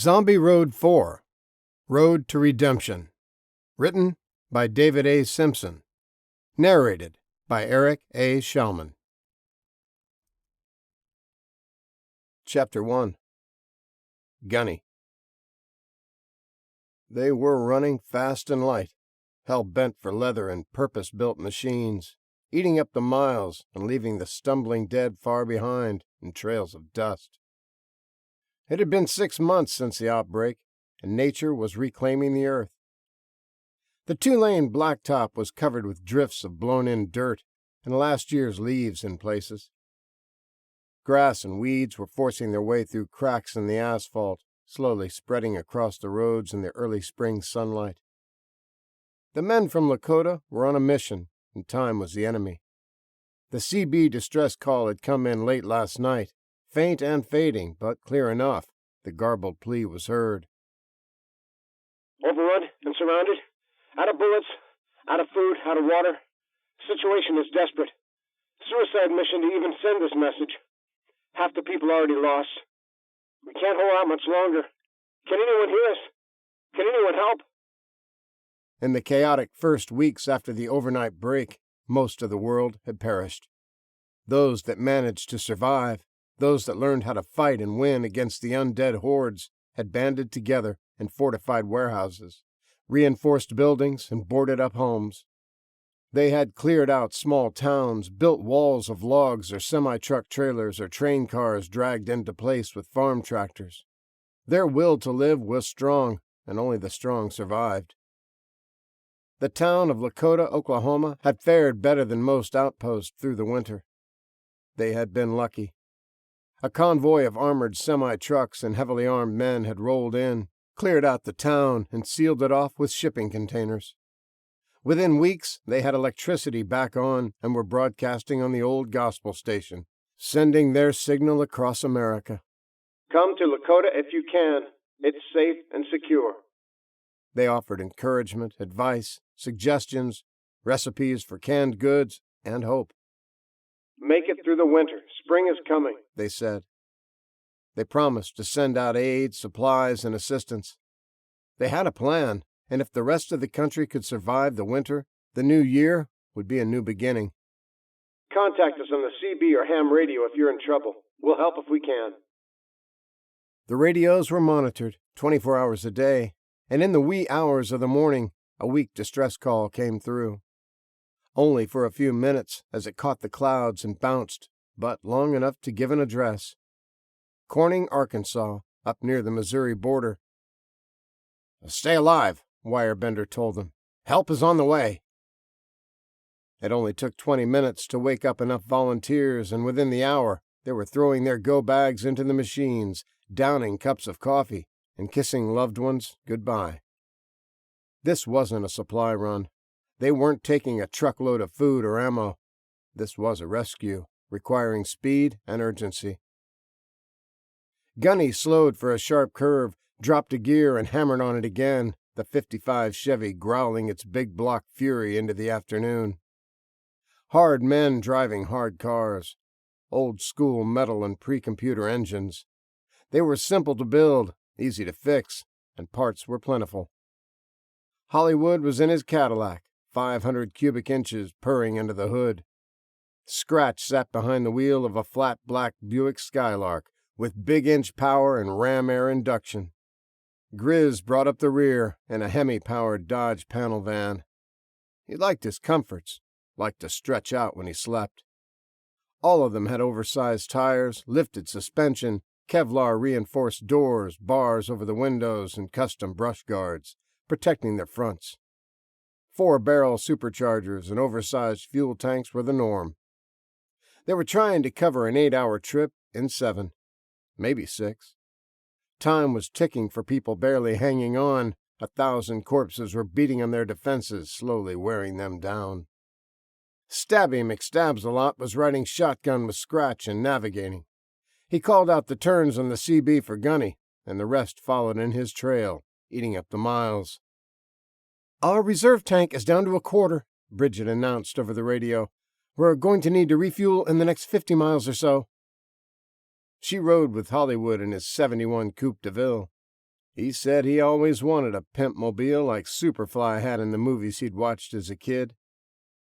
Zombie Road 4, Road to Redemption. Written by David A. Simpson. Narrated by Eric A. Shellman. Chapter 1. Gunny. They were running fast and light, hell-bent for leather and purpose-built machines, eating up the miles and leaving the stumbling dead far behind in trails of dust. It had been 6 months since the outbreak, and nature was reclaiming the earth. The 2-lane blacktop was covered with drifts of blown-in dirt and last year's leaves in places. Grass and weeds were forcing their way through cracks in the asphalt, slowly spreading across the roads in the early spring sunlight. The men from Lakota were on a mission, and time was the enemy. The CB distress call had come in late last night, faint and fading, but clear enough. The garbled plea was heard. Overrun and surrounded. Out of bullets, out of food, out of water. Situation is desperate. Suicide mission to even send this message. Half the people already lost. We can't hold out much longer. Can anyone hear us? Can anyone help? In the chaotic first weeks after the overnight break, most of the world had perished. Those that managed to survive, those that learned how to fight and win against the undead hordes, had banded together in fortified warehouses, reinforced buildings, and boarded up homes. They had cleared out small towns, built walls of logs or semi-truck trailers or train cars dragged into place with farm tractors. Their will to live was strong, and only the strong survived. The town of Lakota, Oklahoma, had fared better than most outposts through the winter. They had been lucky. A convoy of armored semi-trucks and heavily armed men had rolled in, cleared out the town, and sealed it off with shipping containers. Within weeks, they had electricity back on and were broadcasting on the old gospel station, sending their signal across America. Come to Lakota if you can. It's safe and secure. They offered encouragement, advice, suggestions, recipes for canned goods, and hope. Make it through the winter. Spring is coming, they said. They promised to send out aid, supplies, and assistance. They had a plan, and if the rest of the country could survive the winter, the new year would be a new beginning. Contact us on the CB or ham radio if you're in trouble. We'll help if we can. The radios were monitored 24 hours a day, and in the wee hours of the morning, a weak distress call came through. Only for a few minutes as it caught the clouds and bounced, but long enough to give an address. Corning, Arkansas, up near the Missouri border. "Stay alive," Wirebender told them. "Help is on the way." It only took 20 minutes to wake up enough volunteers, and within the hour, they were throwing their go bags into the machines, downing cups of coffee, and kissing loved ones goodbye. This wasn't a supply run. They weren't taking a truckload of food or ammo. This was a rescue, requiring speed and urgency. Gunny slowed for a sharp curve, dropped a gear, and hammered on it again, the '55 Chevy growling its big block fury into the afternoon. Hard men driving hard cars. Old-school metal and pre-computer engines. They were simple to build, easy to fix, and parts were plentiful. Hollywood was in his Cadillac, 500 cubic inches purring under the hood. Scratch sat behind the wheel of a flat black Buick Skylark with big-inch power and ram air induction. Grizz brought up the rear in a Hemi-powered Dodge panel van. He liked his comforts, liked to stretch out when he slept. All of them had oversized tires, lifted suspension, Kevlar-reinforced doors, bars over the windows, and custom brush guards, protecting their fronts. 4-barrel superchargers and oversized fuel tanks were the norm. They were trying to cover an 8-hour trip in 7, maybe 6. Time was ticking for people barely hanging on. 1,000 corpses were beating on their defenses, slowly wearing them down. Stabby McStabs-a-lot was riding shotgun with Scratch and navigating. He called out the turns on the CB for Gunny, and the rest followed in his trail, eating up the miles. "Our reserve tank is down to a quarter," Bridget announced over the radio. "We're going to need to refuel in the next 50 miles or so." She rode with Hollywood in his '71 Coupe de Ville. He said he always wanted a pimp mobile like Superfly had in the movies he'd watched as a kid.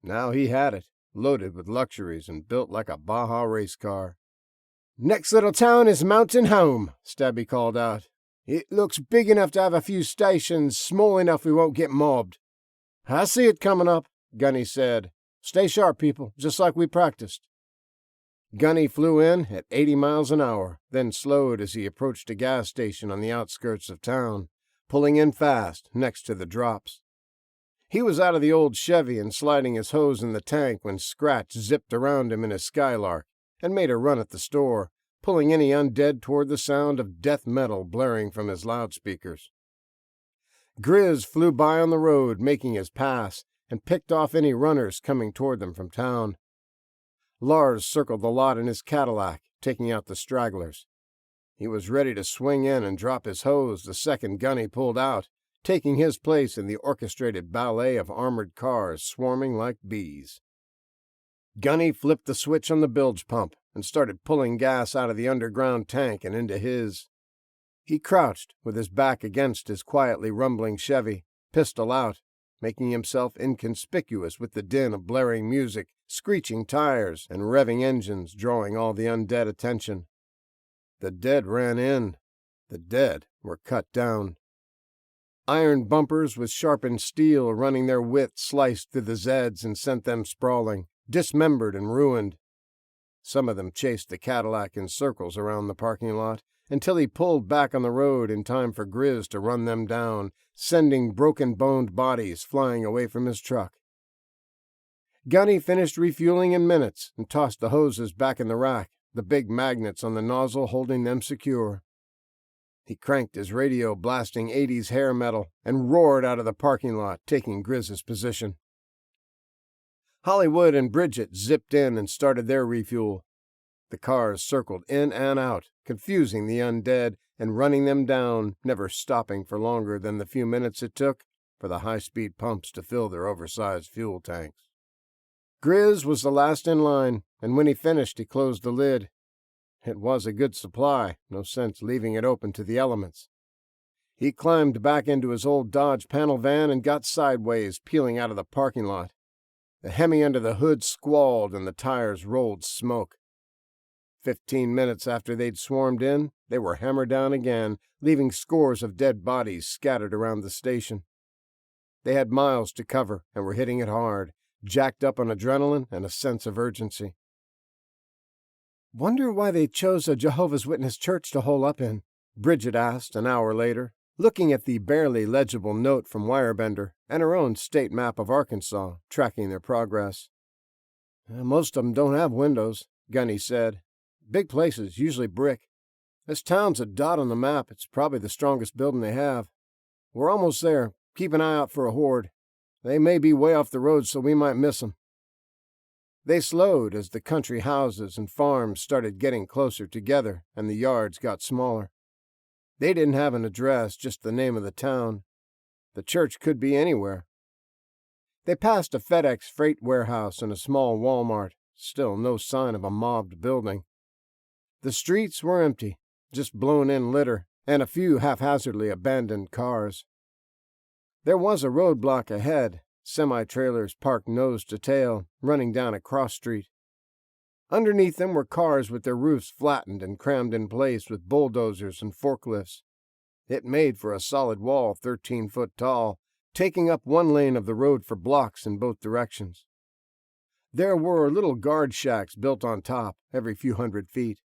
Now he had it, loaded with luxuries and built like a Baja race car. "Next little town is Mountain Home," Stabby called out. "It looks big enough to have a few stations, small enough we won't get mobbed." "I see it coming up," Gunny said. "Stay sharp, people, just like we practiced." Gunny flew in at 80 miles an hour, then slowed as he approached a gas station on the outskirts of town, pulling in fast next to the drops. He was out of the old Chevy and sliding his hose in the tank when Scratch zipped around him in his Skylark and made a run at the store, pulling any undead toward the sound of death metal blaring from his loudspeakers. Grizz flew by on the road, making his pass, and picked off any runners coming toward them from town. Lars circled the lot in his Cadillac, taking out the stragglers. He was ready to swing in and drop his hose the second Gunny pulled out, taking his place in the orchestrated ballet of armored cars swarming like bees. Gunny flipped the switch on the bilge pump and started pulling gas out of the underground tank and into his. He crouched with his back against his quietly rumbling Chevy, pistol out, making himself inconspicuous with the din of blaring music, screeching tires, and revving engines drawing all the undead attention. The dead ran in. The dead were cut down. Iron bumpers with sharpened steel running their width sliced through the Zeds and sent them sprawling, dismembered and ruined. Some of them chased the Cadillac in circles around the parking lot until he pulled back on the road in time for Grizz to run them down, sending broken-boned bodies flying away from his truck. Gunny finished refueling in minutes and tossed the hoses back in the rack, the big magnets on the nozzle holding them secure. He cranked his radio, blasting 80s hair metal, and roared out of the parking lot, taking Grizz's position. Hollywood and Bridget zipped in and started their refuel. The cars circled in and out, confusing the undead and running them down, never stopping for longer than the few minutes it took for the high-speed pumps to fill their oversized fuel tanks. Grizz was the last in line, and when he finished, he closed the lid. It was a good supply, no sense leaving it open to the elements. He climbed back into his old Dodge panel van and got sideways, peeling out of the parking lot. The Hemi under the hood squalled and the tires rolled smoke. 15 minutes after they'd swarmed in, they were hammered down again, leaving scores of dead bodies scattered around the station. They had miles to cover and were hitting it hard, jacked up on adrenaline and a sense of urgency. "Wonder why they chose a Jehovah's Witness church to hole up in?" Bridget asked an hour later, looking at the barely legible note from Wirebender and her own state map of Arkansas, tracking their progress. "Most of them don't have windows," Gunny said. "Big places, usually brick. This town's a dot on the map. It's probably the strongest building they have. We're almost there. Keep an eye out for a horde. They may be way off the road, so we might miss them." They slowed as the country houses and farms started getting closer together and the yards got smaller. They didn't have an address, just the name of the town. The church could be anywhere. They passed a FedEx freight warehouse and a small Walmart, still no sign of a mobbed building. The streets were empty, just blown-in litter and a few haphazardly abandoned cars. There was a roadblock ahead, semi-trailers parked nose to tail, running down a cross street. Underneath them were cars with their roofs flattened and crammed in place with bulldozers and forklifts. It made for a solid wall 13 foot tall, taking up one lane of the road for blocks in both directions. There were little guard shacks built on top every few hundred feet.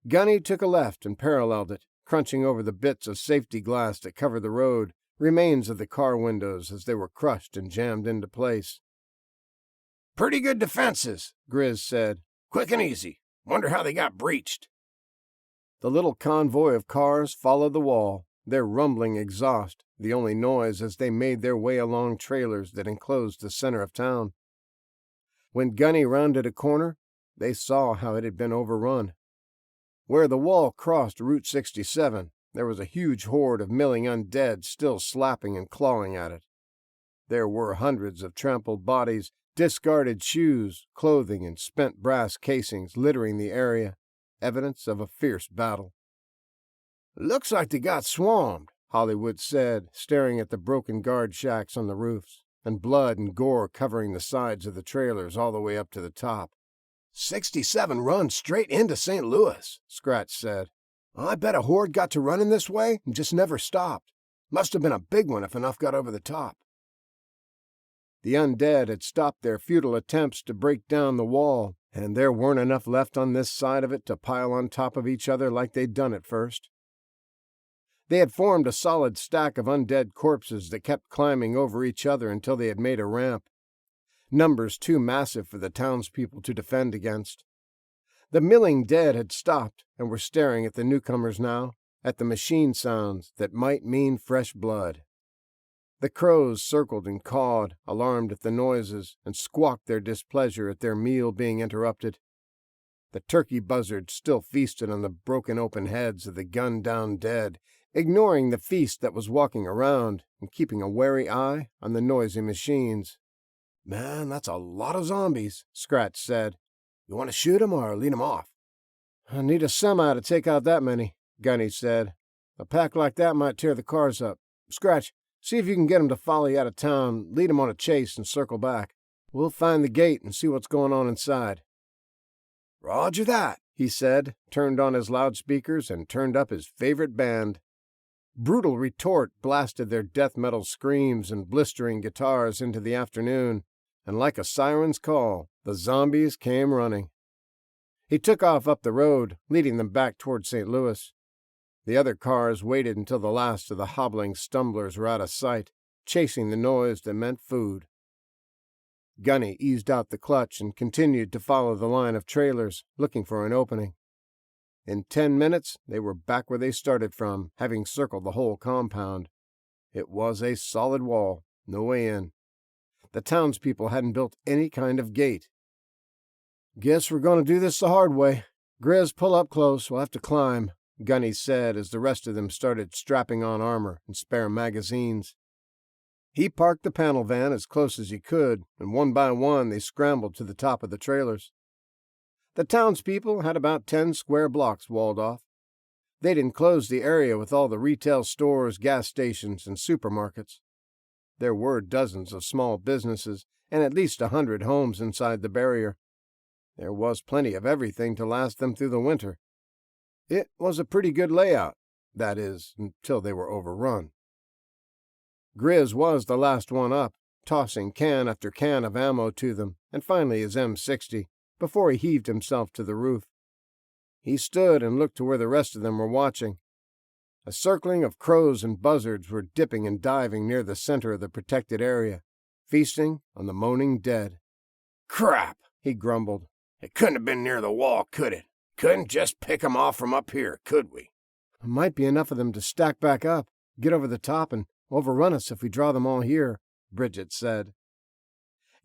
Gunny took a left and paralleled it, crunching over the bits of safety glass that covered the road, remains of the car windows as they were crushed and jammed into place. "Pretty good defenses," Grizz said. "Quick and easy. Wonder how they got breached." The little convoy of cars followed the wall, their rumbling exhaust the only noise as they made their way along trailers that enclosed the center of town. When Gunny rounded a corner, they saw how it had been overrun. Where the wall crossed Route 67, there was a huge horde of milling undead still slapping and clawing at it. There were hundreds of trampled bodies, discarded shoes, clothing, and spent brass casings littering the area, evidence of a fierce battle. "Looks like they got swarmed," Hollywood said, staring at the broken guard shacks on the roofs, and blood and gore covering the sides of the trailers all the way up to the top. 67 runs straight into St. Louis, Scratch said. "I bet a horde got to running this way and just never stopped. Must have been a big one if enough got over the top." The undead had stopped their futile attempts to break down the wall, and there weren't enough left on this side of it to pile on top of each other like they'd done at first. They had formed a solid stack of undead corpses that kept climbing over each other until they had made a ramp, numbers too massive for the townspeople to defend against. The milling dead had stopped and were staring at the newcomers now, at the machine sounds that might mean fresh blood. The crows circled and cawed, alarmed at the noises, and squawked their displeasure at their meal being interrupted. The turkey buzzards still feasted on the broken open heads of the gunned-down dead, ignoring the feast that was walking around and keeping a wary eye on the noisy machines. "Man, that's a lot of zombies," Scratch said. "You want to shoot 'em or lead 'em off?" "I need a semi to take out that many," Gunny said. "A pack like that might tear the cars up. Scratch, see if you can get 'em to follow you out of town, lead 'em on a chase, and circle back. We'll find the gate and see what's going on inside." "Roger that," he said, turned on his loudspeakers, and turned up his favorite band. Brutal retort blasted their death metal screams and blistering guitars into the afternoon, and like a siren's call, the zombies came running. He took off up the road, leading them back toward St. Louis. The other cars waited until the last of the hobbling stumblers were out of sight, chasing the noise that meant food. Gunny eased out the clutch and continued to follow the line of trailers, looking for an opening. In 10 minutes, they were back where they started from, having circled the whole compound. It was a solid wall, no way in. The townspeople hadn't built any kind of gate. "Guess we're going to do this the hard way. Grizz, pull up close. We'll have to climb," Gunny said as the rest of them started strapping on armor and spare magazines. He parked the panel van as close as he could, and one by one they scrambled to the top of the trailers. The townspeople had about 10 square blocks walled off. They'd enclosed the area with all the retail stores, gas stations, and supermarkets. There were dozens of small businesses and at least 100 homes inside the barrier. There was plenty of everything to last them through the winter. It was a pretty good layout, that is, until they were overrun. Grizz was the last one up, tossing can after can of ammo to them, and finally his M60, before he heaved himself to the roof. He stood and looked to where the rest of them were watching. A circling of crows and buzzards were dipping and diving near the center of the protected area, feasting on the moaning dead. "Crap," he grumbled. "It couldn't have been near the wall, could it? Couldn't just pick 'em off from up here, could we?" "There might be enough of them to stack back up, get over the top, and overrun us if we draw them all here," Bridget said.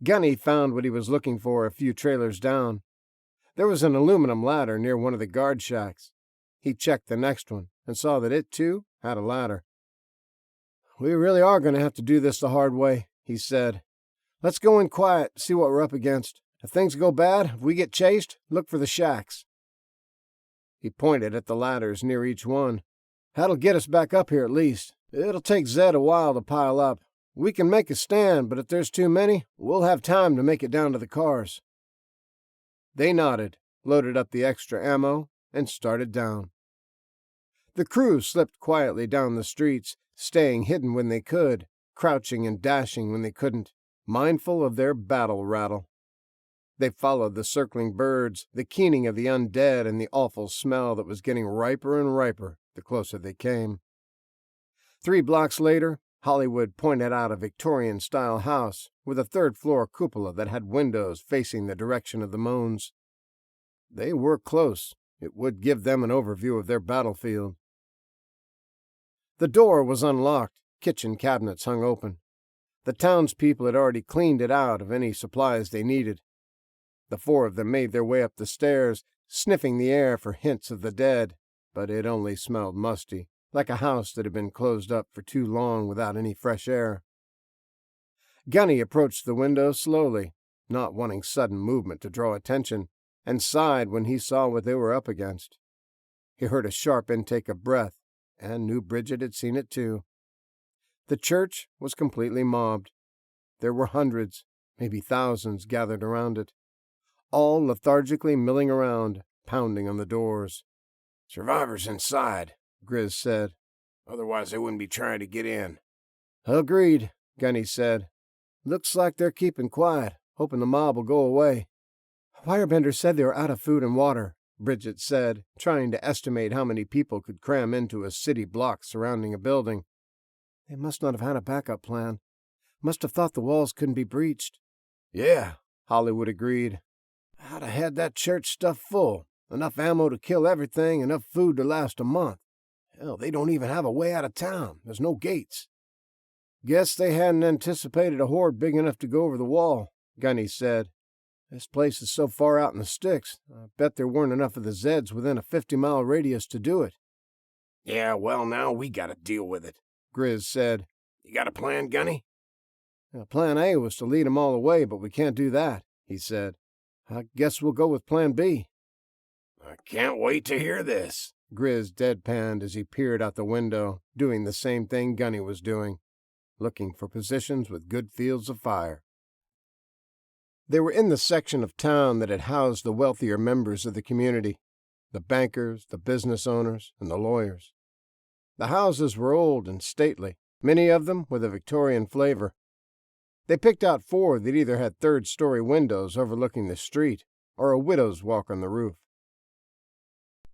Gunny found what he was looking for a few trailers down. There was an aluminum ladder near one of the guard shacks. He checked the next one and saw that it, too, had a ladder. "We really are going to have to do this the hard way," he said. "Let's go in quiet, see what we're up against. If things go bad, if we get chased, look for the shacks." He pointed at the ladders near each one. "That'll get us back up here at least. It'll take Zed a while to pile up. We can make a stand, but if there's too many, we'll have time to make it down to the cars." They nodded, loaded up the extra ammo, and started down. The crew slipped quietly down the streets, staying hidden when they could, crouching and dashing when they couldn't, mindful of their battle rattle. They followed the circling birds, the keening of the undead, and the awful smell that was getting riper and riper the closer they came. 3 blocks later, Hollywood pointed out a Victorian-style house with a third-floor cupola that had windows facing the direction of the moans. They were close. It would give them an overview of their battlefield. The door was unlocked, kitchen cabinets hung open. The townspeople had already cleaned it out of any supplies they needed. The 4 of them made their way up the stairs, sniffing the air for hints of the dead, but it only smelled musty, like a house that had been closed up for too long without any fresh air. Gunny approached the window slowly, not wanting sudden movement to draw attention, and sighed when he saw what they were up against. He heard a sharp intake of breath, and knew Bridget had seen it too. The church was completely mobbed. There were hundreds, maybe thousands, gathered around it, all lethargically milling around, pounding on the doors. "Survivors inside," Grizz said. "Otherwise they wouldn't be trying to get in." "Agreed," Gunny said. "Looks like they're keeping quiet, hoping the mob will go away." "Firebender said they were out of food and water," Bridget said, trying to estimate how many people could cram into a city block surrounding a building. "They must not have had a backup plan. Must have thought the walls couldn't be breached." "Yeah," Hollywood agreed. "I'd have had that church stuffed full. Enough ammo to kill everything, enough food to last a month. Hell, they don't even have a way out of town. There's no gates." "Guess they hadn't anticipated a horde big enough to go over the wall," Gunny said. "This place is so far out in the sticks, I bet there weren't enough of the Zeds within a 50-mile radius to do it." "Yeah, well, now we gotta deal with it," Grizz said. "You got a plan, Gunny?" Plan A was to lead 'em all away, but we can't do that," he said. "I guess we'll go with Plan B." "I can't wait to hear this," Grizz deadpanned as he peered out the window, doing the same thing Gunny was doing, looking for positions with good fields of fire. They were in the section of town that had housed the wealthier members of the community, the bankers, the business owners, and the lawyers. The houses were old and stately, many of them with a Victorian flavor. They picked out 4 that either had third-story windows overlooking the street or a widow's walk on the roof.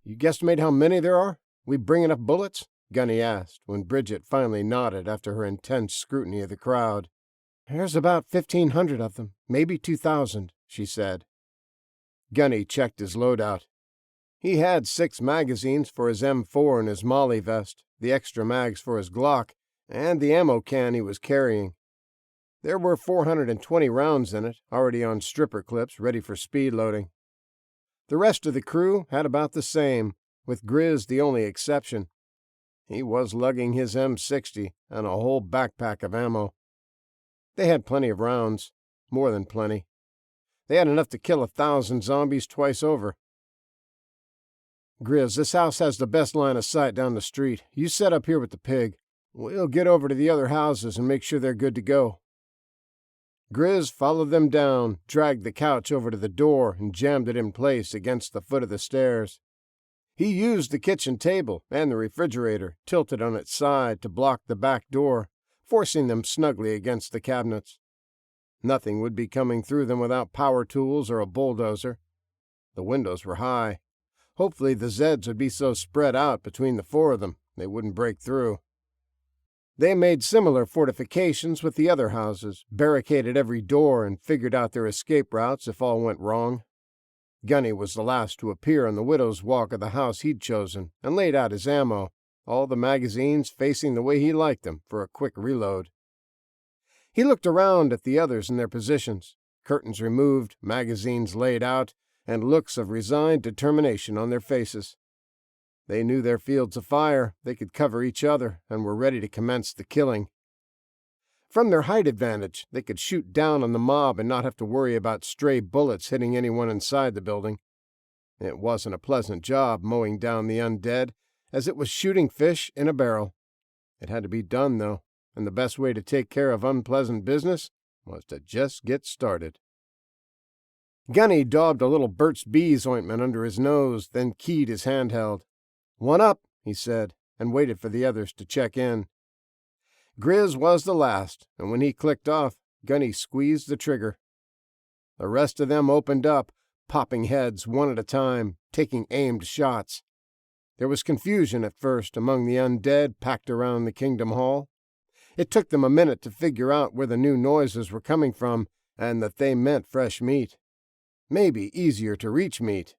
"You guesstimate how many there are? We bring enough bullets?" Gunny asked, when Bridget finally nodded after her intense scrutiny of the crowd. "There's about 1,500 of them, maybe 2,000, she said. Gunny checked his loadout. He had 6 magazines for his M4 and his Molly vest, the extra mags for his Glock, and the ammo can he was carrying. There were 420 rounds in it, already on stripper clips, ready for speed loading. The rest of the crew had about the same, with Grizz the only exception. He was lugging his M60 and a whole backpack of ammo. They had plenty of rounds, more than plenty. They had enough to kill 1,000 zombies twice over. "Grizz, this house has the best line of sight down the street. You set up here with the pig. We'll get over to the other houses and make sure they're good to go." Grizz followed them down, dragged the couch over to the door, and jammed it in place against the foot of the stairs. He used the kitchen table and the refrigerator, tilted on its side, to block the back door, forcing them snugly against the cabinets. Nothing would be coming through them without power tools or a bulldozer. The windows were high. Hopefully the Zeds would be so spread out between the 4 of them they wouldn't break through. They made similar fortifications with the other houses, barricaded every door, and figured out their escape routes if all went wrong. Gunny was the last to appear on the widow's walk of the house he'd chosen, and laid out his ammo, all the magazines facing the way he liked them for a quick reload. He looked around at the others in their positions, curtains removed, magazines laid out, and looks of resigned determination on their faces. They knew their fields of fire, they could cover each other, and were ready to commence the killing. From their height advantage, they could shoot down on the mob and not have to worry about stray bullets hitting anyone inside the building. It wasn't a pleasant job mowing down the undead, as it was shooting fish in a barrel. It had to be done, though, and the best way to take care of unpleasant business was to just get started. Gunny daubed a little Burt's Bees ointment under his nose, then keyed his handheld. "One up," he said, and waited for the others to check in. Grizz was the last, and when he clicked off, Gunny squeezed the trigger. The rest of them opened up, popping heads one at a time, taking aimed shots. There was confusion at first among the undead packed around the Kingdom Hall. It took them a minute to figure out where the new noises were coming from, and that they meant fresh meat. Maybe easier to reach meat.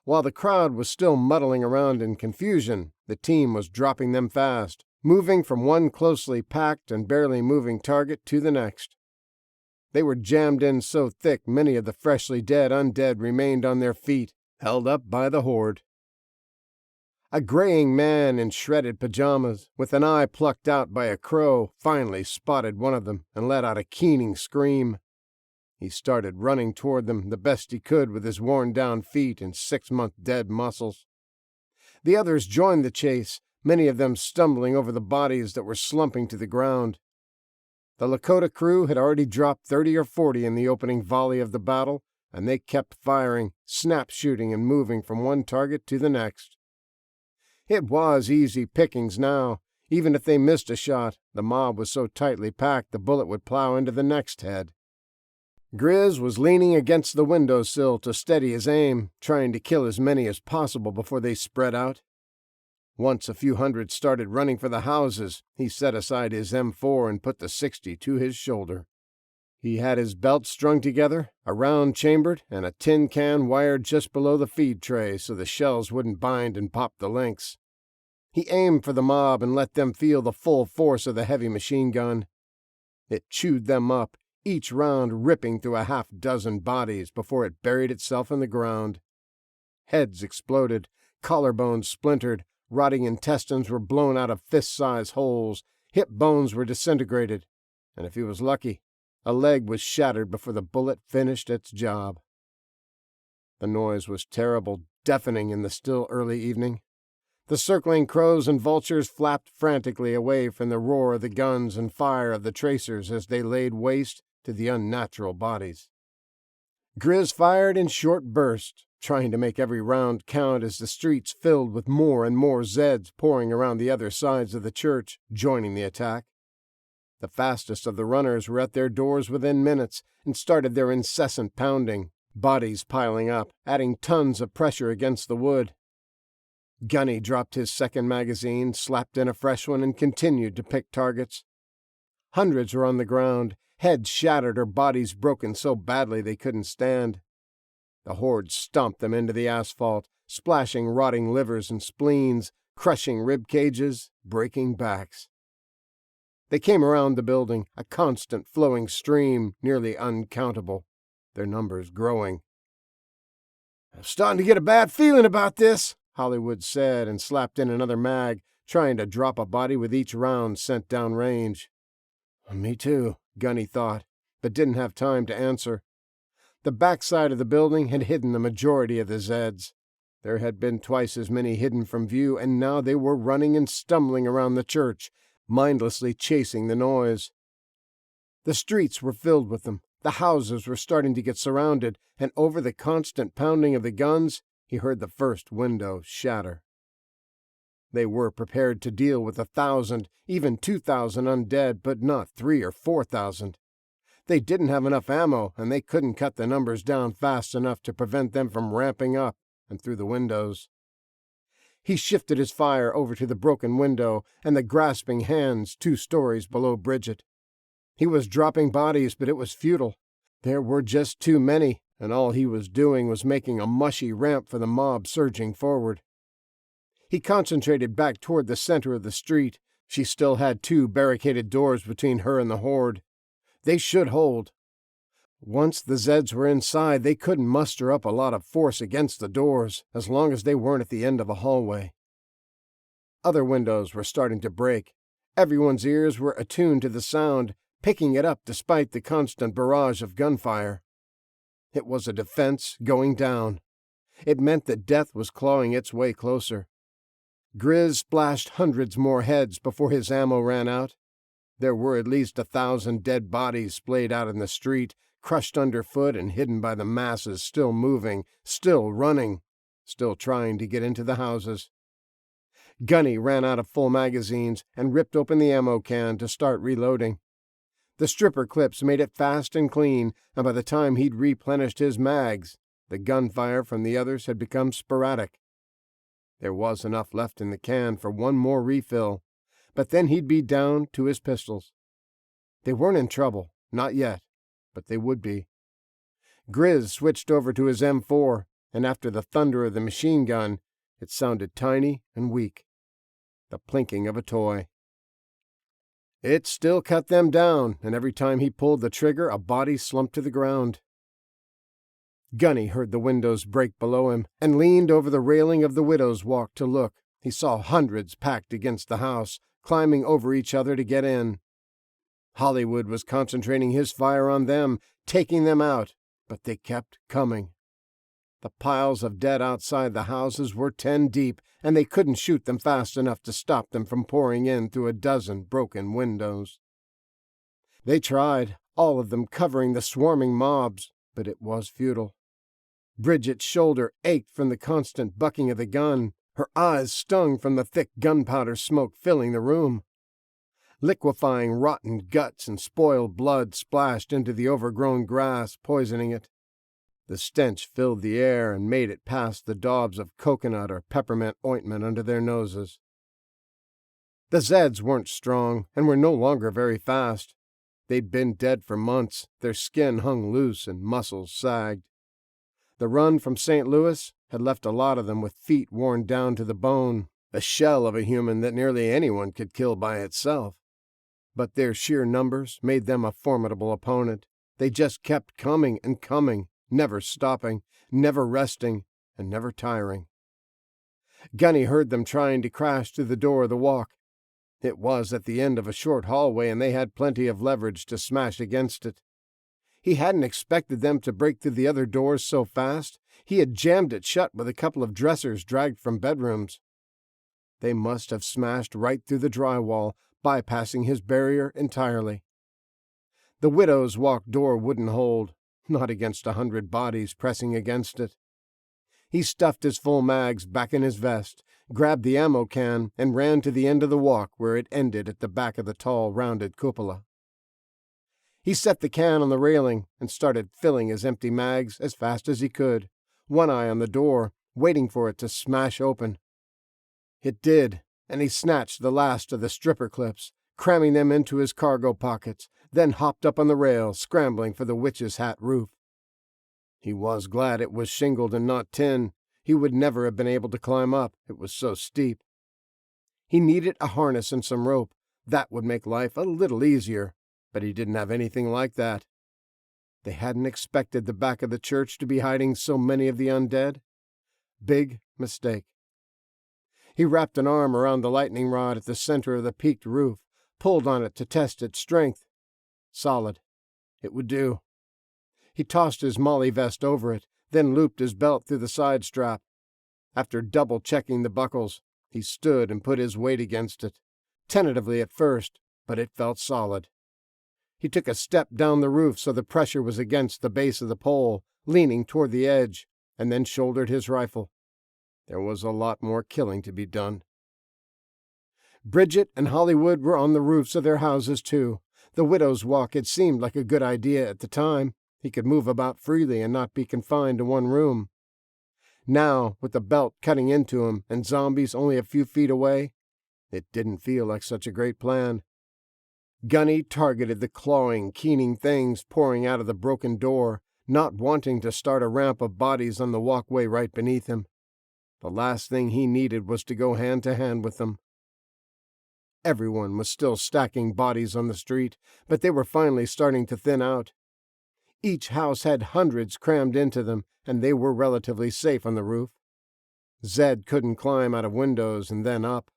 While the crowd was still muddling around in confusion, the team was dropping them fast, moving from one closely packed and barely moving target to the next. They were jammed in so thick many of the freshly dead undead remained on their feet, held up by the horde. A graying man in shredded pajamas, with an eye plucked out by a crow, finally spotted one of them and let out a keening scream. He started running toward them the best he could with his worn-down feet and 6-month dead muscles. The others joined the chase, many of them stumbling over the bodies that were slumping to the ground. The Lakota crew had already dropped 30 or 40 in the opening volley of the battle, and they kept firing, snap shooting, and moving from one target to the next. It was easy pickings now. Even if they missed a shot, the mob was so tightly packed the bullet would plow into the next head. Grizz was leaning against the windowsill to steady his aim, trying to kill as many as possible before they spread out. Once a few hundred started running for the houses, he set aside his M4 and put the .60 to his shoulder. He had his belt strung together, a round chambered, and a tin can wired just below the feed tray so the shells wouldn't bind and pop the links. He aimed for the mob and let them feel the full force of the heavy machine gun. It chewed them up, each round ripping through a half-dozen bodies before it buried itself in the ground. Heads exploded, collarbones splintered, rotting intestines were blown out of fist-sized holes, hip bones were disintegrated, and if he was lucky, a leg was shattered before the bullet finished its job. The noise was terrible, deafening in the still early evening. The circling crows and vultures flapped frantically away from the roar of the guns and fire of the tracers as they laid waste to the unnatural bodies. Grizz fired in short bursts, trying to make every round count as the streets filled with more and more Zeds pouring around the other sides of the church, joining the attack. The fastest of the runners were at their doors within minutes and started their incessant pounding, bodies piling up, adding tons of pressure against the wood. Gunny dropped his second magazine, slapped in a fresh one, and continued to pick targets. Hundreds were on the ground, heads shattered or bodies broken so badly they couldn't stand. The horde stomped them into the asphalt, splashing rotting livers and spleens, crushing rib cages, breaking backs. They came around the building, a constant flowing stream, nearly uncountable, their numbers growing. "I'm starting to get a bad feeling about this," Hollywood said, and slapped in another mag, trying to drop a body with each round sent down range. "Me too," Gunny thought, but didn't have time to answer. The backside of the building had hidden the majority of the Zeds. There had been twice as many hidden from view, and now they were running and stumbling around the church, mindlessly chasing the noise. The streets were filled with them. The houses were starting to get surrounded, and over the constant pounding of the guns, he heard the first window shatter. They were prepared to deal with 1,000, even 2,000 undead, but not 3,000 or 4,000. They didn't have enough ammo, and they couldn't cut the numbers down fast enough to prevent them from ramping up and through the windows. He shifted his fire over to the broken window and the grasping hands 2 stories below Bridget. He was dropping bodies, but it was futile. There were just too many, and all he was doing was making a mushy ramp for the mob surging forward. He concentrated back toward the center of the street. She still had 2 barricaded doors between her and the horde. They should hold. Once the Zeds were inside, they couldn't muster up a lot of force against the doors, as long as they weren't at the end of a hallway. Other windows were starting to break. Everyone's ears were attuned to the sound, picking it up despite the constant barrage of gunfire. It was a defense going down. It meant that death was clawing its way closer. Grizz splashed hundreds more heads before his ammo ran out. There were at least 1,000 dead bodies splayed out in the street, crushed underfoot and hidden by the masses still moving, still running, still trying to get into the houses. Gunny ran out of full magazines and ripped open the ammo can to start reloading. The stripper clips made it fast and clean, and by the time he'd replenished his mags, the gunfire from the others had become sporadic. There was enough left in the can for one more refill, but then he'd be down to his pistols. They weren't in trouble, not yet, but they would be. Grizz switched over to his M4, and after the thunder of the machine gun, it sounded tiny and weak. The plinking of a toy. It still cut them down, and every time he pulled the trigger, a body slumped to the ground. Gunny heard the windows break below him and leaned over the railing of the widow's walk to look. He saw hundreds packed against the house, climbing over each other to get in. Hollywood was concentrating his fire on them, taking them out, but they kept coming. The piles of dead outside the houses were 10 deep, and they couldn't shoot them fast enough to stop them from pouring in through a dozen broken windows. They tried, all of them covering the swarming mobs, but it was futile. Bridget's shoulder ached from the constant bucking of the gun. Her eyes stung from the thick gunpowder smoke filling the room. Liquefying rotten guts and spoiled blood splashed into the overgrown grass, poisoning it. The stench filled the air and made it pass the daubs of coconut or peppermint ointment under their noses. The Zeds weren't strong and were no longer very fast. They'd been dead for months, their skin hung loose and muscles sagged. The run from St. Louis had left a lot of them with feet worn down to the bone, a shell of a human that nearly anyone could kill by itself. But their sheer numbers made them a formidable opponent. They just kept coming and coming, never stopping, never resting, and never tiring. Gunny heard them trying to crash through the door of the walk. It was at the end of a short hallway, and they had plenty of leverage to smash against it. He hadn't expected them to break through the other doors so fast. He had jammed it shut with a couple of dressers dragged from bedrooms. They must have smashed right through the drywall, bypassing his barrier entirely. The widow's walk door wouldn't hold, not against 100 bodies pressing against it. He stuffed his full mags back in his vest, grabbed the ammo can, and ran to the end of the walk where it ended at the back of the tall, rounded cupola. He set the can on the railing and started filling his empty mags as fast as he could, one eye on the door, waiting for it to smash open. It did, and he snatched the last of the stripper clips, cramming them into his cargo pockets, then hopped up on the rail, scrambling for the witch's hat roof. He was glad it was shingled and not tin. He would never have been able to climb up, it was so steep. He needed a harness and some rope. That would make life a little easier, but he didn't have anything like that. They hadn't expected the back of the church to be hiding so many of the undead. Big mistake. He wrapped an arm around the lightning rod at the center of the peaked roof, pulled on it to test its strength. Solid. It would do. He tossed his molly vest over it, then looped his belt through the side strap. After double-checking the buckles, he stood and put his weight against it, tentatively at first, but it felt solid. He took a step down the roof so the pressure was against the base of the pole, leaning toward the edge, and then shouldered his rifle. There was a lot more killing to be done. Bridget and Hollywood were on the roofs of their houses, too. The widow's walk had seemed like a good idea at the time. He could move about freely and not be confined to one room. Now, with the belt cutting into him and zombies only a few feet away, it didn't feel like such a great plan. Gunny targeted the clawing, keening things pouring out of the broken door, not wanting to start a ramp of bodies on the walkway right beneath him. The last thing he needed was to go hand to hand with them. Everyone was still stacking bodies on the street, but they were finally starting to thin out. Each house had hundreds crammed into them, and they were relatively safe on the roof. Zed couldn't climb out of windows and then up.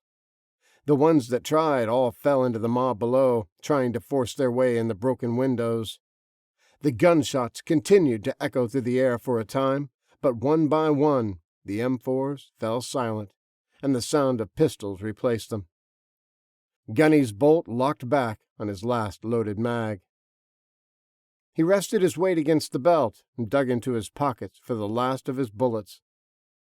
The ones that tried all fell into the mob below, trying to force their way in the broken windows. The gunshots continued to echo through the air for a time, but one by one, the M4s fell silent, and the sound of pistols replaced them. Gunny's bolt locked back on his last loaded mag. He rested his weight against the belt and dug into his pockets for the last of his bullets.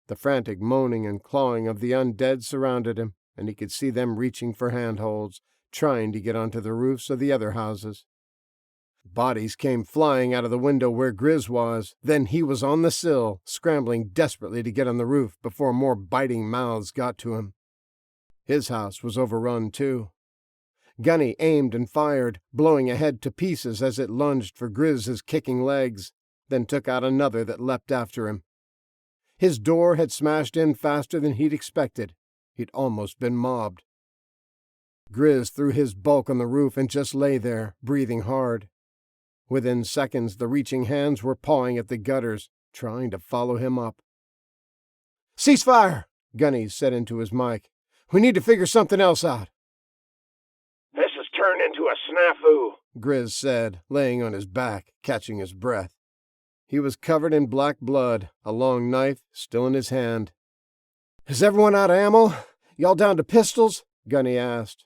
The frantic moaning and clawing of the undead surrounded him, and he could see them reaching for handholds, trying to get onto the roofs of the other houses. Bodies came flying out of the window where Grizz was. Then he was on the sill, scrambling desperately to get on the roof before more biting mouths got to him. His house was overrun, too. Gunny aimed and fired, blowing a head to pieces as it lunged for Grizz's kicking legs, then took out another that leapt after him. His door had smashed in faster than he'd expected. He'd almost been mobbed. Grizz threw his bulk on the roof and just lay there, breathing hard. Within seconds, the reaching hands were pawing at the gutters, trying to follow him up. "Cease fire!" Gunny said into his mic. "We need to figure something else out." This has turned into a snafu, Grizz said, laying on his back, catching his breath. He was covered in black blood, a long knife still in his hand. "Is everyone out of ammo? Y'all down to pistols?" Gunny asked.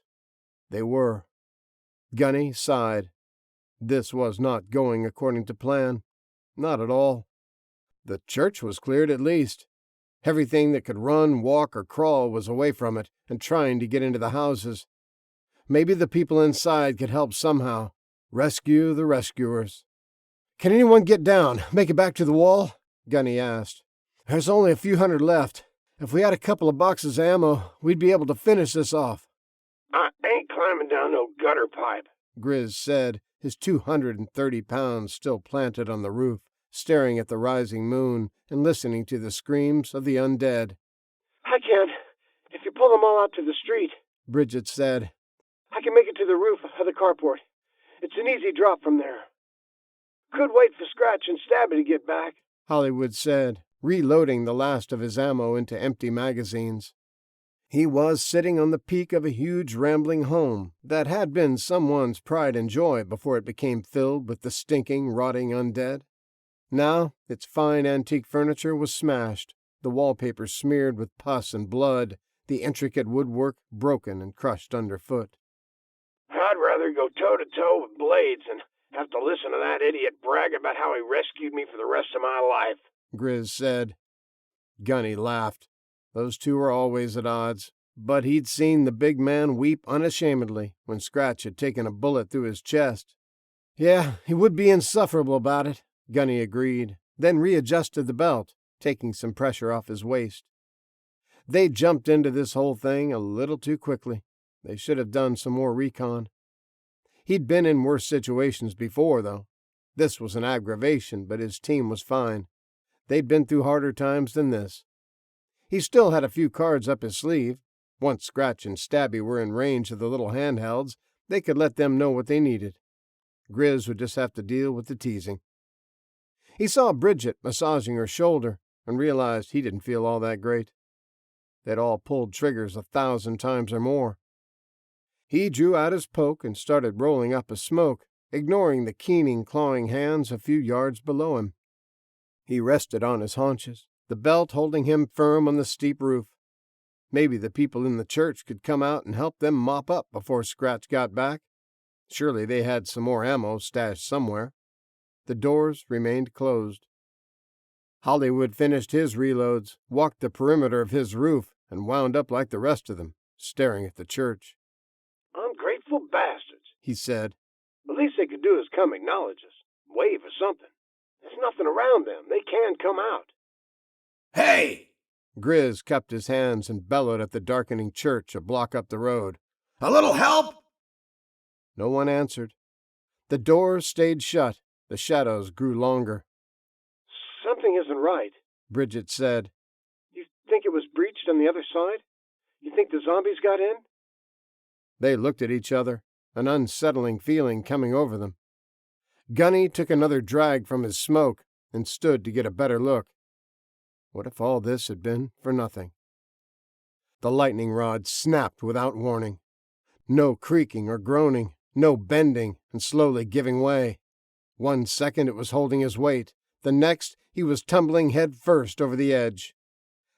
They were. Gunny sighed. This was not going according to plan. Not at all. The church was cleared at least. Everything that could run, walk, or crawl was away from it and trying to get into the houses. Maybe the people inside could help somehow. Rescue the rescuers. "Can anyone get down, make it back to the wall?" Gunny asked. "There's only a few hundred left. If we had a couple of boxes of ammo, we'd be able to finish this off." "I ain't climbing down no gutter pipe," Grizz said, his 230 pounds still planted on the roof, staring at the rising moon and listening to the screams of the undead. "I can, if you pull them all out to the street," Bridget said. "I can make it to the roof of the carport. It's an easy drop from there. Could wait for Scratch and Stabby to get back," Hollywood said, reloading the last of his ammo into empty magazines. He was sitting on the peak of a huge rambling home that had been someone's pride and joy before it became filled with the stinking, rotting undead. Now its fine antique furniture was smashed, the wallpaper smeared with pus and blood, the intricate woodwork broken and crushed underfoot. "I'd rather go toe-to-toe with Blades than have to listen to that idiot brag about how he rescued me for the rest of my life," Grizz said. Gunny laughed. Those two were always at odds, but he'd seen the big man weep unashamedly when Scratch had taken a bullet through his chest. "Yeah, he would be insufferable about it," Gunny agreed, then readjusted the belt, taking some pressure off his waist. They jumped into this whole thing a little too quickly. They should have done some more recon. He'd been in worse situations before, though. This was an aggravation, but his team was fine. They'd been through harder times than this. He still had a few cards up his sleeve. Once Scratch and Stabby were in range of the little handhelds, they could let them know what they needed. Grizz would just have to deal with the teasing. He saw Bridget massaging her shoulder and realized he didn't feel all that great. They'd all pulled triggers 1,000 times or more. He drew out his poke and started rolling up a smoke, ignoring the keening, clawing hands a few yards below him. He rested on his haunches, the belt holding him firm on the steep roof. Maybe the people in the church could come out and help them mop up before Scratch got back. Surely they had some more ammo stashed somewhere. The doors remained closed. Hollywood finished his reloads, walked the perimeter of his roof, and wound up like the rest of them, staring at the church. "Ungrateful bastards," He said. "The least they could do is come acknowledge us. Wave or something. There's nothing around them. They can come out." "Hey!" Grizz cupped his hands and bellowed at the darkening church a block up the road. "A little help?" No one answered. The doors stayed shut. The shadows grew longer. "Something isn't right." Bridget said. "You think it was breached on the other side? You think the zombies got in?" They looked at each other, an unsettling feeling coming over them. Gunny took another drag from his smoke and stood to get a better look. What if all this had been for nothing? The lightning rod snapped without warning. No creaking or groaning, no bending and slowly giving way. 1 second it was holding his weight. The next he was tumbling head first over the edge.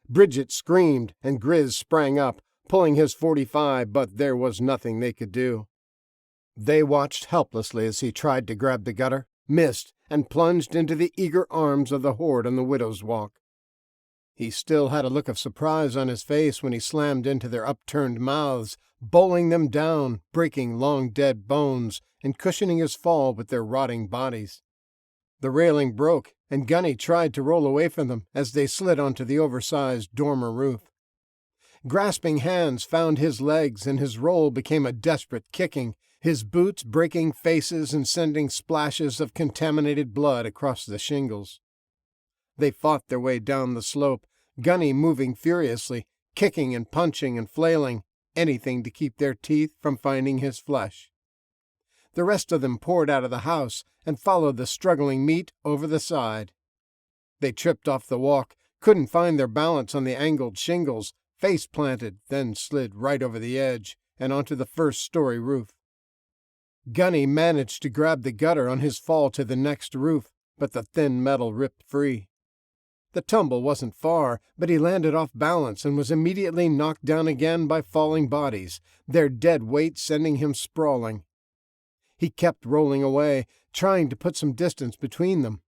Bridget screamed and Grizz sprang up, pulling his .45, but there was nothing they could do. They watched helplessly as he tried to grab the gutter, missed, and plunged into the eager arms of the horde on the Widow's Walk. He still had a look of surprise on his face when he slammed into their upturned mouths, bowling them down, breaking long dead bones, and cushioning his fall with their rotting bodies. The railing broke, and Gunny tried to roll away from them as they slid onto the oversized dormer roof. Grasping hands found his legs, and his roll became a desperate kicking, his boots breaking faces and sending splashes of contaminated blood across the shingles. They fought their way down the slope, Gunny moving furiously, kicking and punching and flailing, anything to keep their teeth from finding his flesh. The rest of them poured out of the house and followed the struggling meat over the side. They tripped off the walk, couldn't find their balance on the angled shingles, face planted, then slid right over the edge and onto the first-story roof. Gunny managed to grab the gutter on his fall to the next roof, but the thin metal ripped free. The tumble wasn't far, but he landed off balance and was immediately knocked down again by falling bodies, their dead weight sending him sprawling. He kept rolling away, trying to put some distance between them.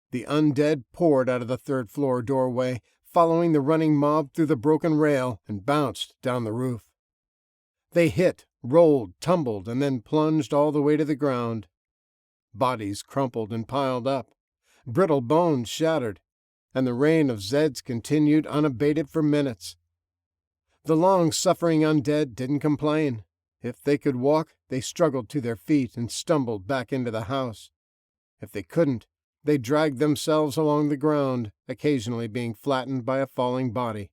The undead poured out of the third-floor doorway, following the running mob through the broken rail, and bounced down the roof. They hit, rolled, tumbled, and then plunged all the way to the ground. Bodies crumpled and piled up. Brittle bones shattered, and the rain of Zeds continued unabated for minutes. The long-suffering undead didn't complain. If they could walk, they struggled to their feet and stumbled back into the house. If they couldn't, they dragged themselves along the ground, occasionally being flattened by a falling body.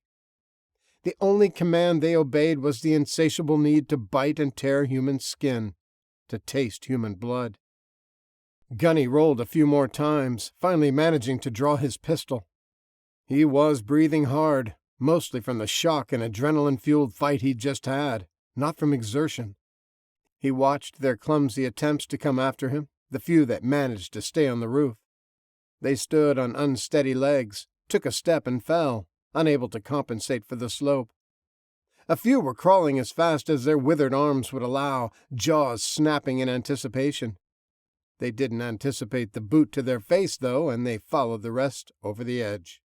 The only command they obeyed was the insatiable need to bite and tear human skin, to taste human blood. Gunny rolled a few more times, finally managing to draw his pistol. He was breathing hard, mostly from the shock and adrenaline-fueled fight he'd just had, not from exertion. He watched their clumsy attempts to come after him, the few that managed to stay on the roof. They stood on unsteady legs, took a step and fell, unable to compensate for the slope. A few were crawling as fast as their withered arms would allow, jaws snapping in anticipation. They didn't anticipate the boot to their face, though, and they followed the rest over the edge.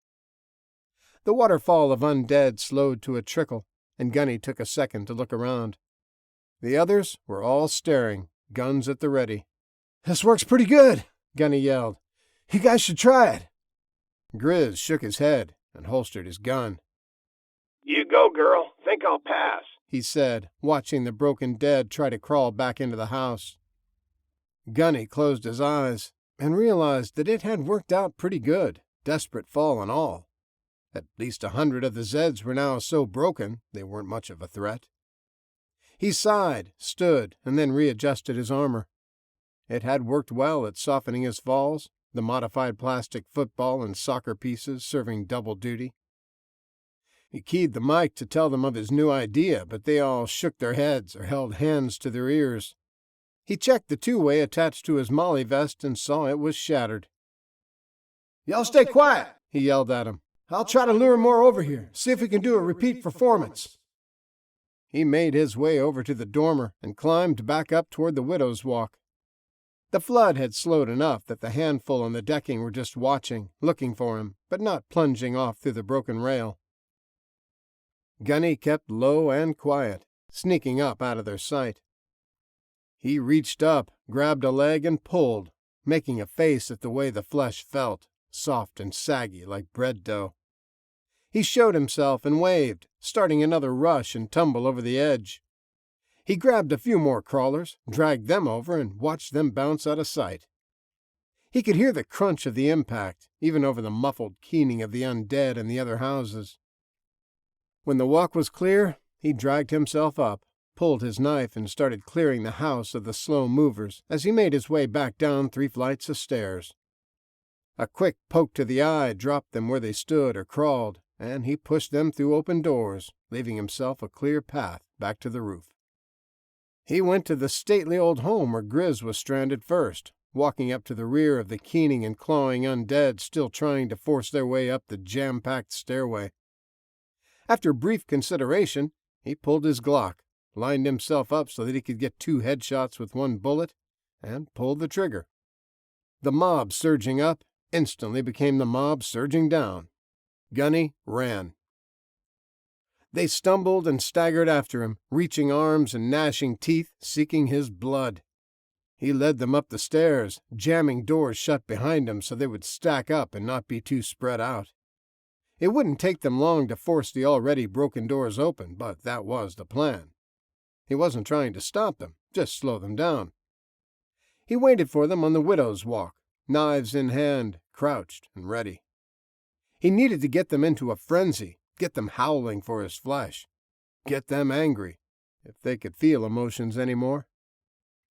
The waterfall of undead slowed to a trickle, and Gunny took a second to look around. The others were all staring, guns at the ready. "This works pretty good," Gunny yelled. "You guys should try it." Grizz shook his head and holstered his gun. You go, girl. Think I'll pass, he said, watching the broken dead try to crawl back into the house. Gunny closed his eyes and realized that it had worked out pretty good, desperate fall and all. At least 100 of the Zeds were now so broken they weren't much of a threat. He sighed, stood, and then readjusted his armor. It had worked well at softening his falls, the modified plastic football and soccer pieces serving double duty. He keyed the mic to tell them of his new idea, but they all shook their heads or held hands to their ears. He checked the two-way attached to his molly vest and saw it was shattered. "Y'all stay quiet," he yelled at him. "I'll try to lure more over here, see if we can do a repeat performance." He made his way over to the dormer and climbed back up toward the widow's walk. The flood had slowed enough that the handful on the decking were just watching, looking for him, but not plunging off through the broken rail. Gunny kept low and quiet, sneaking up out of their sight. He reached up, grabbed a leg, and pulled, making a face at the way the flesh felt, soft and saggy like bread dough. He showed himself and waved, starting another rush and tumble over the edge. He grabbed a few more crawlers, dragged them over, and watched them bounce out of sight. He could hear the crunch of the impact, even over the muffled keening of the undead in the other houses. When the walk was clear, he dragged himself up, pulled his knife, and started clearing the house of the slow movers as he made his way back down 3 flights of stairs. A quick poke to the eye dropped them where they stood or crawled, and he pushed them through open doors, leaving himself a clear path back to the roof. He went to the stately old home where Grizz was stranded first, walking up to the rear of the keening and clawing undead still trying to force their way up the jam-packed stairway. After brief consideration, he pulled his Glock, lined himself up so that he could get 2 headshots with 1 bullet, and pulled the trigger. The mob surging up instantly became the mob surging down. Gunny ran. They stumbled and staggered after him, reaching arms and gnashing teeth, seeking his blood. He led them up the stairs, jamming doors shut behind him so they would stack up and not be too spread out. It wouldn't take them long to force the already broken doors open, but that was the plan. He wasn't trying to stop them, just slow them down. He waited for them on the widow's walk, knives in hand, crouched and ready. He needed to get them into a frenzy, get them howling for his flesh, get them angry, if they could feel emotions anymore.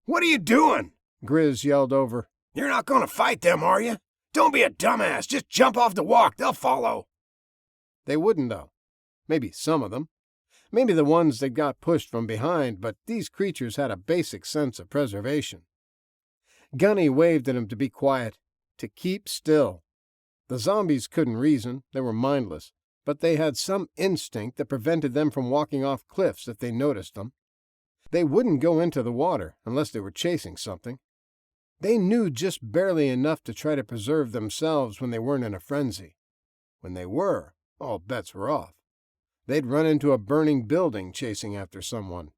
What are you doing? Grizz yelled over. You're not going to fight them, are you? Don't be a dumbass. Just jump off the walk. They'll follow. They wouldn't, though. Maybe some of them. Maybe the ones that got pushed from behind, but these creatures had a basic sense of preservation. Gunny waved at him to be quiet, to keep still. The zombies couldn't reason, they were mindless, but they had some instinct that prevented them from walking off cliffs if they noticed them. They wouldn't go into the water unless they were chasing something. They knew just barely enough to try to preserve themselves when they weren't in a frenzy. When they were, all bets were off. They'd run into a burning building chasing after someone.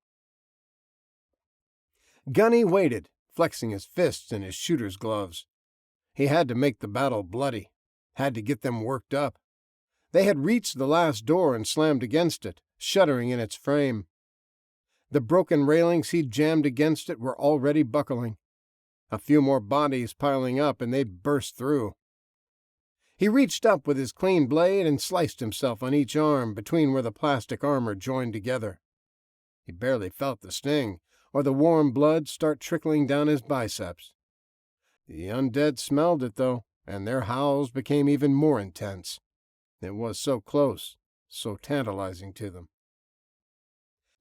Gunny waited, flexing his fists in his shooter's gloves. He had to make the battle bloody, had to get them worked up. They had reached the last door and slammed against it, shuddering in its frame. The broken railings he'd jammed against it were already buckling. A few more bodies piling up and they'd burst through. He reached up with his clean blade and sliced himself on each arm between where the plastic armor joined together. He barely felt the sting, or the warm blood start trickling down his biceps. The undead smelled it, though, and their howls became even more intense. It was so close, so tantalizing to them.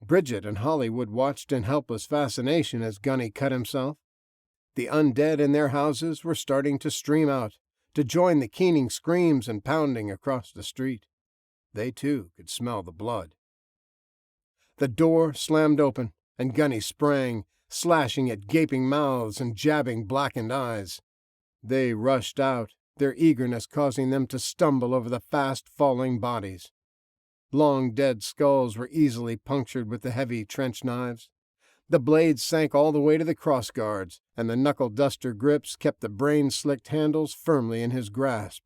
Bridget and Hollywood watched in helpless fascination as Gunny cut himself. The undead in their houses were starting to stream out, to join the keening screams and pounding across the street. They, too, could smell the blood. The door slammed open, and Gunny sprang, slashing at gaping mouths and jabbing blackened eyes. They rushed out, their eagerness causing them to stumble over the fast-falling bodies. Long dead skulls were easily punctured with the heavy trench knives. The blades sank all the way to the crossguards, and the knuckle-duster grips kept the brain-slicked handles firmly in his grasp.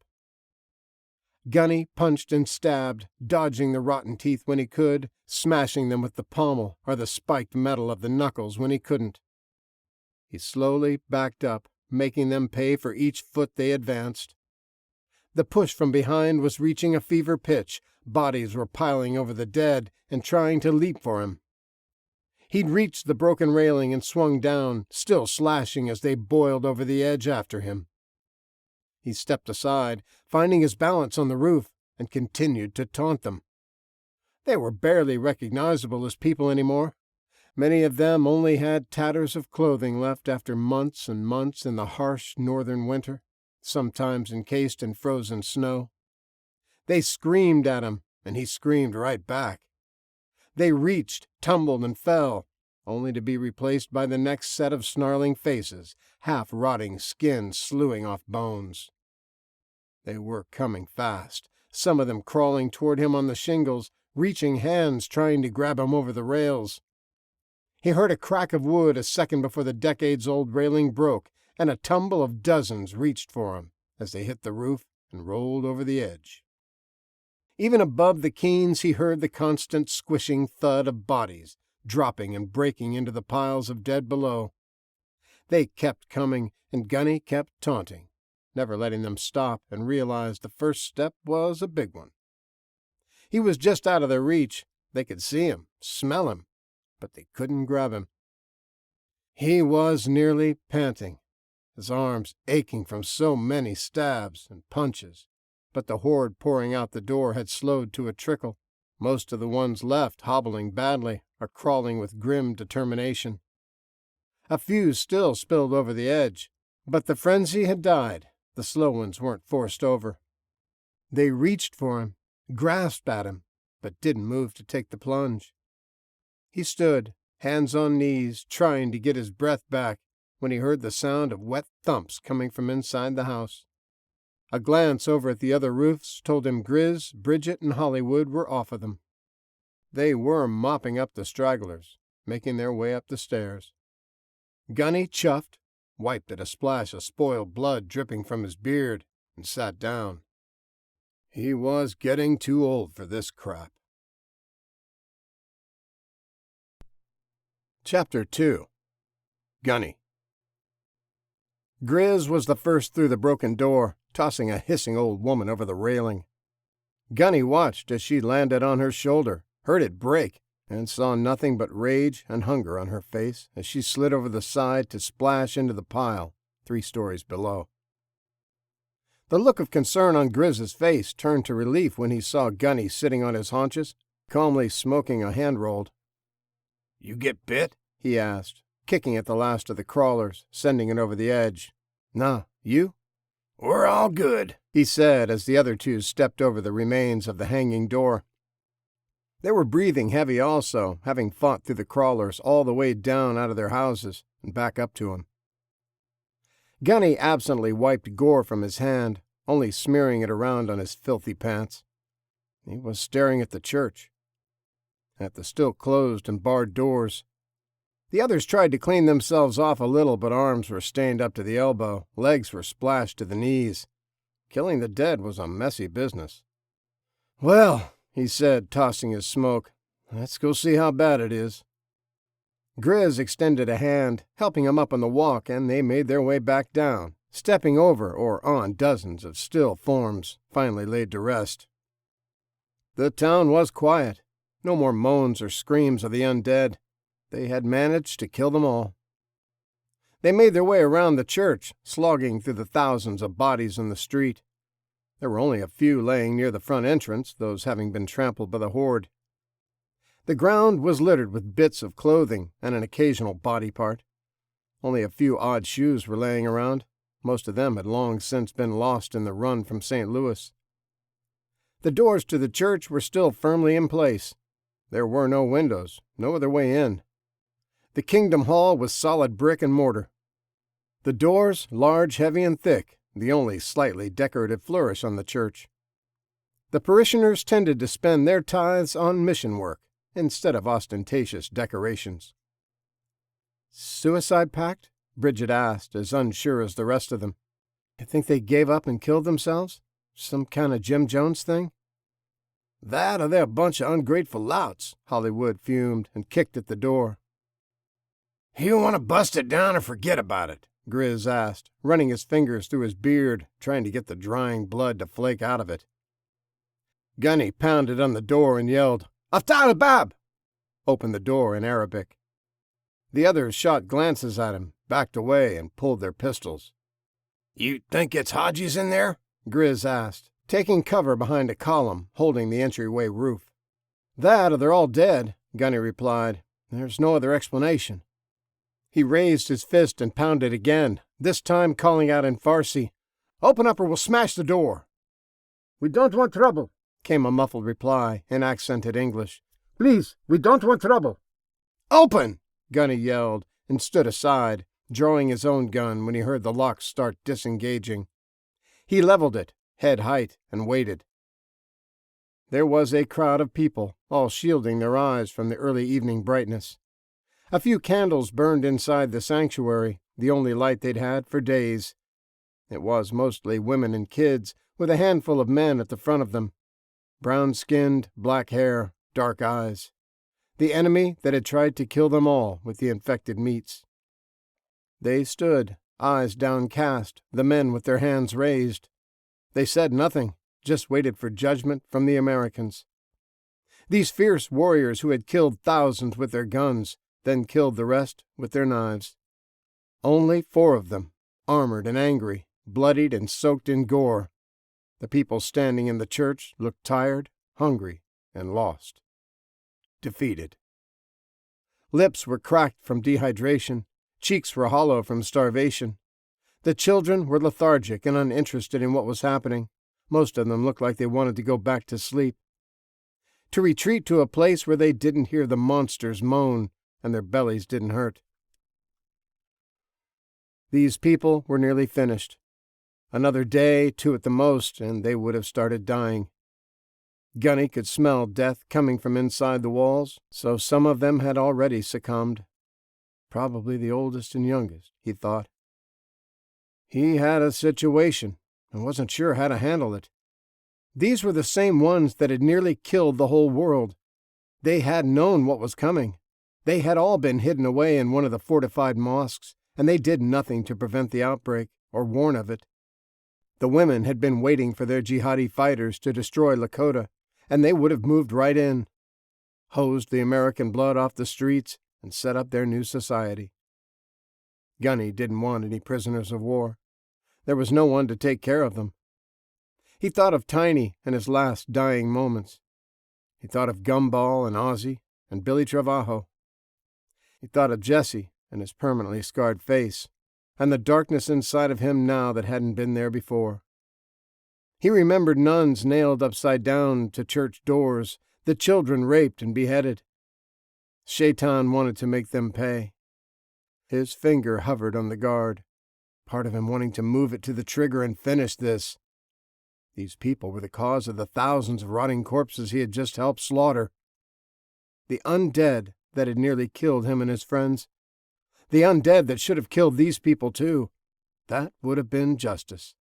Gunny punched and stabbed, dodging the rotten teeth when he could, smashing them with the pommel or the spiked metal of the knuckles when he couldn't. He slowly backed up, making them pay for each foot they advanced. The push from behind was reaching a fever pitch. Bodies were piling over the dead and trying to leap for him. He'd reached the broken railing and swung down, still slashing as they boiled over the edge after him. He stepped aside, finding his balance on the roof, and continued to taunt them. They were barely recognizable as people anymore. Many of them only had tatters of clothing left after months and months in the harsh northern winter, sometimes encased in frozen snow. They screamed at him, and he screamed right back. They reached, tumbled, and fell, only to be replaced by the next set of snarling faces, half-rotting skin slewing off bones. They were coming fast, some of them crawling toward him on the shingles, reaching hands trying to grab him over the rails. He heard a crack of wood a second before the decades-old railing broke, and a tumble of dozens reached for him as they hit the roof and rolled over the edge. Even above the Keens he heard the constant squishing thud of bodies, dropping and breaking into the piles of dead below. They kept coming, and Gunny kept taunting, never letting them stop and realize the first step was a big one. He was just out of their reach. They could see him, smell him, but they couldn't grab him. He was nearly panting, his arms aching from so many stabs and punches. But the horde pouring out the door had slowed to a trickle, most of the ones left hobbling badly or crawling with grim determination. A few still spilled over the edge, but the frenzy had died. The slow ones weren't forced over. They reached for him, grasped at him, but didn't move to take the plunge. He stood, hands on knees, trying to get his breath back when he heard the sound of wet thumps coming from inside the house. A glance over at the other roofs told him Grizz, Bridget, and Hollywood were off of them. They were mopping up the stragglers, making their way up the stairs. Gunny chuffed, wiped at a splash of spoiled blood dripping from his beard, and sat down. He was getting too old for this crap. Chapter 2. Gunny. Grizz was the first through the broken door, tossing a hissing old woman over the railing. Gunny watched as she landed on her shoulder, heard it break, and saw nothing but rage and hunger on her face as she slid over the side to splash into the pile 3 stories below. The look of concern on Grizz's face turned to relief when he saw Gunny sitting on his haunches, calmly smoking a hand-rolled. You get bit? He asked, kicking at the last of the crawlers, sending it over the edge. Nah, you? We're all good, he said as the other two stepped over the remains of the hanging door. They were breathing heavy also, having fought through the crawlers all the way down out of their houses and back up to him. Gunny absently wiped gore from his hand, only smearing it around on his filthy pants. He was staring at the church, at the still closed and barred doors. The others tried to clean themselves off a little, but arms were stained up to the elbow, legs were splashed to the knees. Killing the dead was a messy business. "Well," he said, tossing his smoke, "let's go see how bad it is." Grizz extended a hand, helping him up on the walk, and they made their way back down, stepping over or on dozens of still forms, finally laid to rest. The town was quiet. No more moans or screams of the undead. They had managed to kill them all. They made their way around the church, slogging through the thousands of bodies in the street. There were only a few laying near the front entrance, those having been trampled by the horde. The ground was littered with bits of clothing and an occasional body part. Only a few odd shoes were laying around. Most of them had long since been lost in the run from St. Louis. The doors to the church were still firmly in place. There were no windows, no other way in. The Kingdom Hall was solid brick and mortar. The doors, large, heavy, and thick, the only slightly decorative flourish on the church. The parishioners tended to spend their tithes on mission work, instead of ostentatious decorations. "Suicide pact?" Bridget asked, as unsure as the rest of them. "You think they gave up and killed themselves? Some kind of Jim Jones thing?" That or they're a bunch of ungrateful louts, Hollywood fumed and kicked at the door. "You want to bust it down or forget about it?" Grizz asked, running his fingers through his beard, trying to get the drying blood to flake out of it. Gunny pounded on the door and yelled, "Aftal Bab!" Opened the door in Arabic. The others shot glances at him, backed away, and pulled their pistols. "You think it's Hadji's in there?" Grizz asked, taking cover behind a column holding the entryway roof. "That or they're all dead," Gunny replied. "There's no other explanation." He raised his fist and pounded again, this time calling out in Farsi, "Open up or we'll smash the door." "We don't want trouble," came a muffled reply in accented English. "Please, we don't want trouble." "Open!" Gunny yelled, and stood aside, drawing his own gun when he heard the lock start disengaging. He leveled it, head height, and waited. There was a crowd of people, all shielding their eyes from the early evening brightness. A few candles burned inside the sanctuary, the only light they'd had for days. It was mostly women and kids, with a handful of men at the front of them. Brown-skinned, black hair, dark eyes. The enemy that had tried to kill them all with the infected meats. They stood, eyes downcast, the men with their hands raised. They said nothing, just waited for judgment from the Americans. These fierce warriors who had killed thousands with their guns, then killed the rest with their knives. Only 4 of them, armored and angry, bloodied and soaked in gore. The people standing in the church looked tired, hungry, and lost. Defeated. Lips were cracked from dehydration, cheeks were hollow from starvation. The children were lethargic and uninterested in what was happening. Most of them looked like they wanted to go back to sleep. To retreat to a place where they didn't hear the monsters moan and their bellies didn't hurt. These people were nearly finished. Another day, 2 at the most, and they would have started dying. Gunny could smell death coming from inside the walls, so some of them had already succumbed. Probably the oldest and youngest, he thought. He had a situation and wasn't sure how to handle it. These were the same ones that had nearly killed the whole world. They had known what was coming. They had all been hidden away in one of the fortified mosques, and they did nothing to prevent the outbreak or warn of it. The women had been waiting for their jihadi fighters to destroy Lakota, and they would have moved right in, hosed the American blood off the streets, and set up their new society. Gunny didn't want any prisoners of war. There was no one to take care of them. He thought of Tiny and his last dying moments. He thought of Gumball and Ozzy and Billy Travajo. He thought of Jesse and his permanently scarred face, and the darkness inside of him now that hadn't been there before. He remembered nuns nailed upside down to church doors, the children raped and beheaded. Shaitan wanted to make them pay. His finger hovered on the guard, part of him wanting to move it to the trigger and finish this. These people were the cause of the thousands of rotting corpses he had just helped slaughter. The undead that had nearly killed him and his friends. The undead that should have killed these people too. That would have been justice.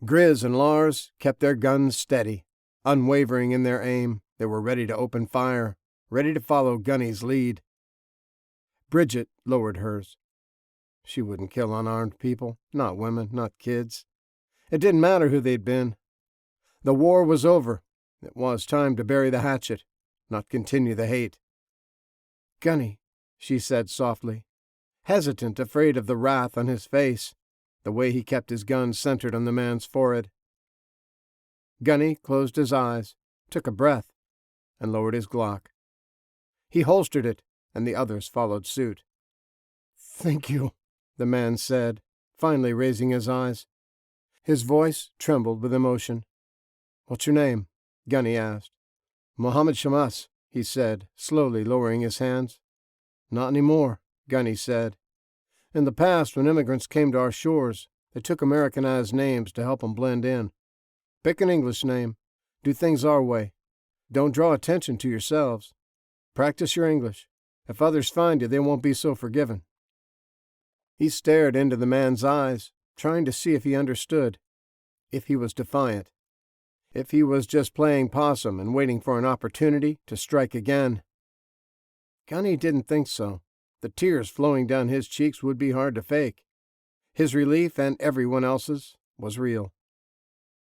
Grizz and Lars kept their guns steady, unwavering in their aim. They were ready to open fire, ready to follow Gunny's lead. Bridget lowered hers. She wouldn't kill unarmed people, not women, not kids. It didn't matter who they'd been. The war was over. It was time to bury the hatchet, not continue the hate. "Gunny," she said softly, hesitant, afraid of the wrath on his face, the way he kept his gun centered on the man's forehead. Gunny closed his eyes, took a breath, and lowered his Glock. He holstered it, and the others followed suit. "Thank you," the man said, finally raising his eyes. His voice trembled with emotion. "What's your name?" Gunny asked. "Mohammed Shamas," he said, slowly lowering his hands. "Not anymore," Gunny said. "In the past, when immigrants came to our shores, they took Americanized names to help them blend in. Pick an English name. Do things our way. Don't draw attention to yourselves. Practice your English. If others find you, they won't be so forgiving." He stared into the man's eyes, trying to see if he understood, if he was defiant, if he was just playing possum and waiting for an opportunity to strike again. Gunny didn't think so. The tears flowing down his cheeks would be hard to fake. His relief, and everyone else's, was real.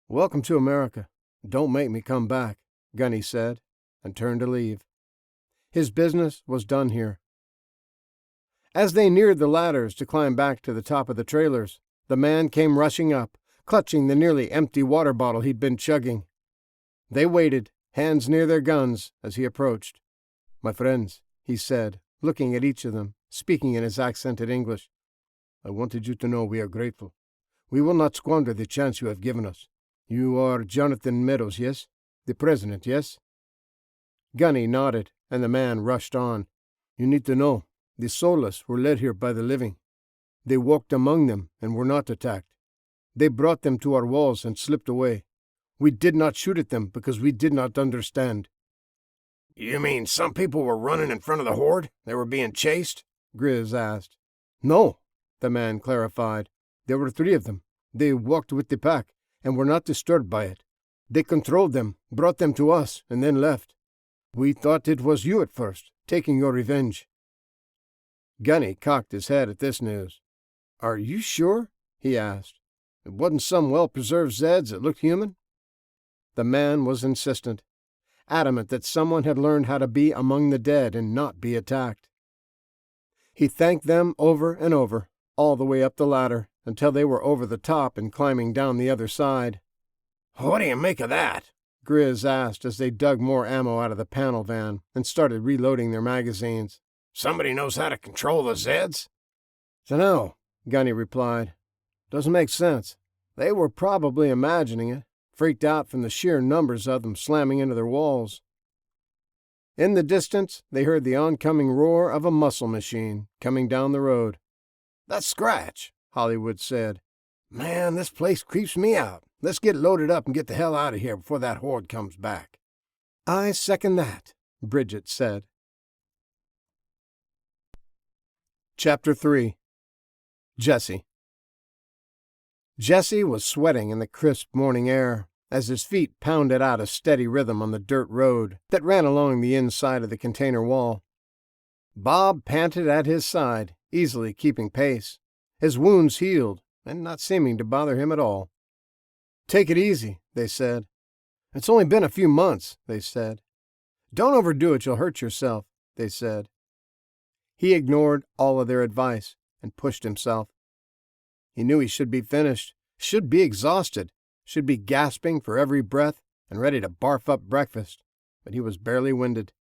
"Welcome to America. Don't make me come back," Gunny said, and turned to leave. His business was done here. As they neared the ladders to climb back to the top of the trailers, the man came rushing up, clutching the nearly empty water bottle he'd been chugging. They waited, hands near their guns, as he approached. "My friends," he said, looking at each of them, speaking in his accented English, "I wanted you to know we are grateful. We will not squander the chance you have given us. You are Jonathan Meadows, yes? The president, yes?" Gunny nodded, and the man rushed on. "You need to know, the soulless were led here by the living. They walked among them and were not attacked. They brought them to our walls and slipped away. We did not shoot at them because we did not understand." You mean some people were running in front of the horde? They were being chased? Grizz asked. "No," the man clarified. "There were 3 of them. They walked with the pack and were not disturbed by it. They controlled them, brought them to us, and then left. We thought it was you at first, taking your revenge." Gunny cocked his head at this news. "Are you sure?" he asked. "It wasn't some well-preserved Zeds that looked human?" The man was insistent, adamant that someone had learned how to be among the dead and not be attacked. He thanked them over and over, all the way up the ladder, until they were over the top and climbing down the other side. "What do you make of that?" Grizz asked as they dug more ammo out of the panel van and started reloading their magazines. "Somebody knows how to control the Zeds?" "Dunno," Gunny replied. "Doesn't make sense. They were probably imagining it, freaked out from the sheer numbers of them slamming into their walls." In the distance, they heard the oncoming roar of a muscle machine coming down the road. "That's Scratch," Hollywood said. "Man, this place creeps me out. Let's get loaded up and get the hell out of here before that horde comes back." "I second that," Bridget said. Chapter 3. Jesse. Jesse was sweating in the crisp morning air as his feet pounded out a steady rhythm on the dirt road that ran along the inside of the container wall. Bob panted at his side, easily keeping pace, his wounds healed and not seeming to bother him at all. "Take it easy," they said. "It's only been a few months," they said. "Don't overdo it, you'll hurt yourself," they said. He ignored all of their advice and pushed himself. He knew he should be finished, should be exhausted, should be gasping for every breath and ready to barf up breakfast, but he was barely winded.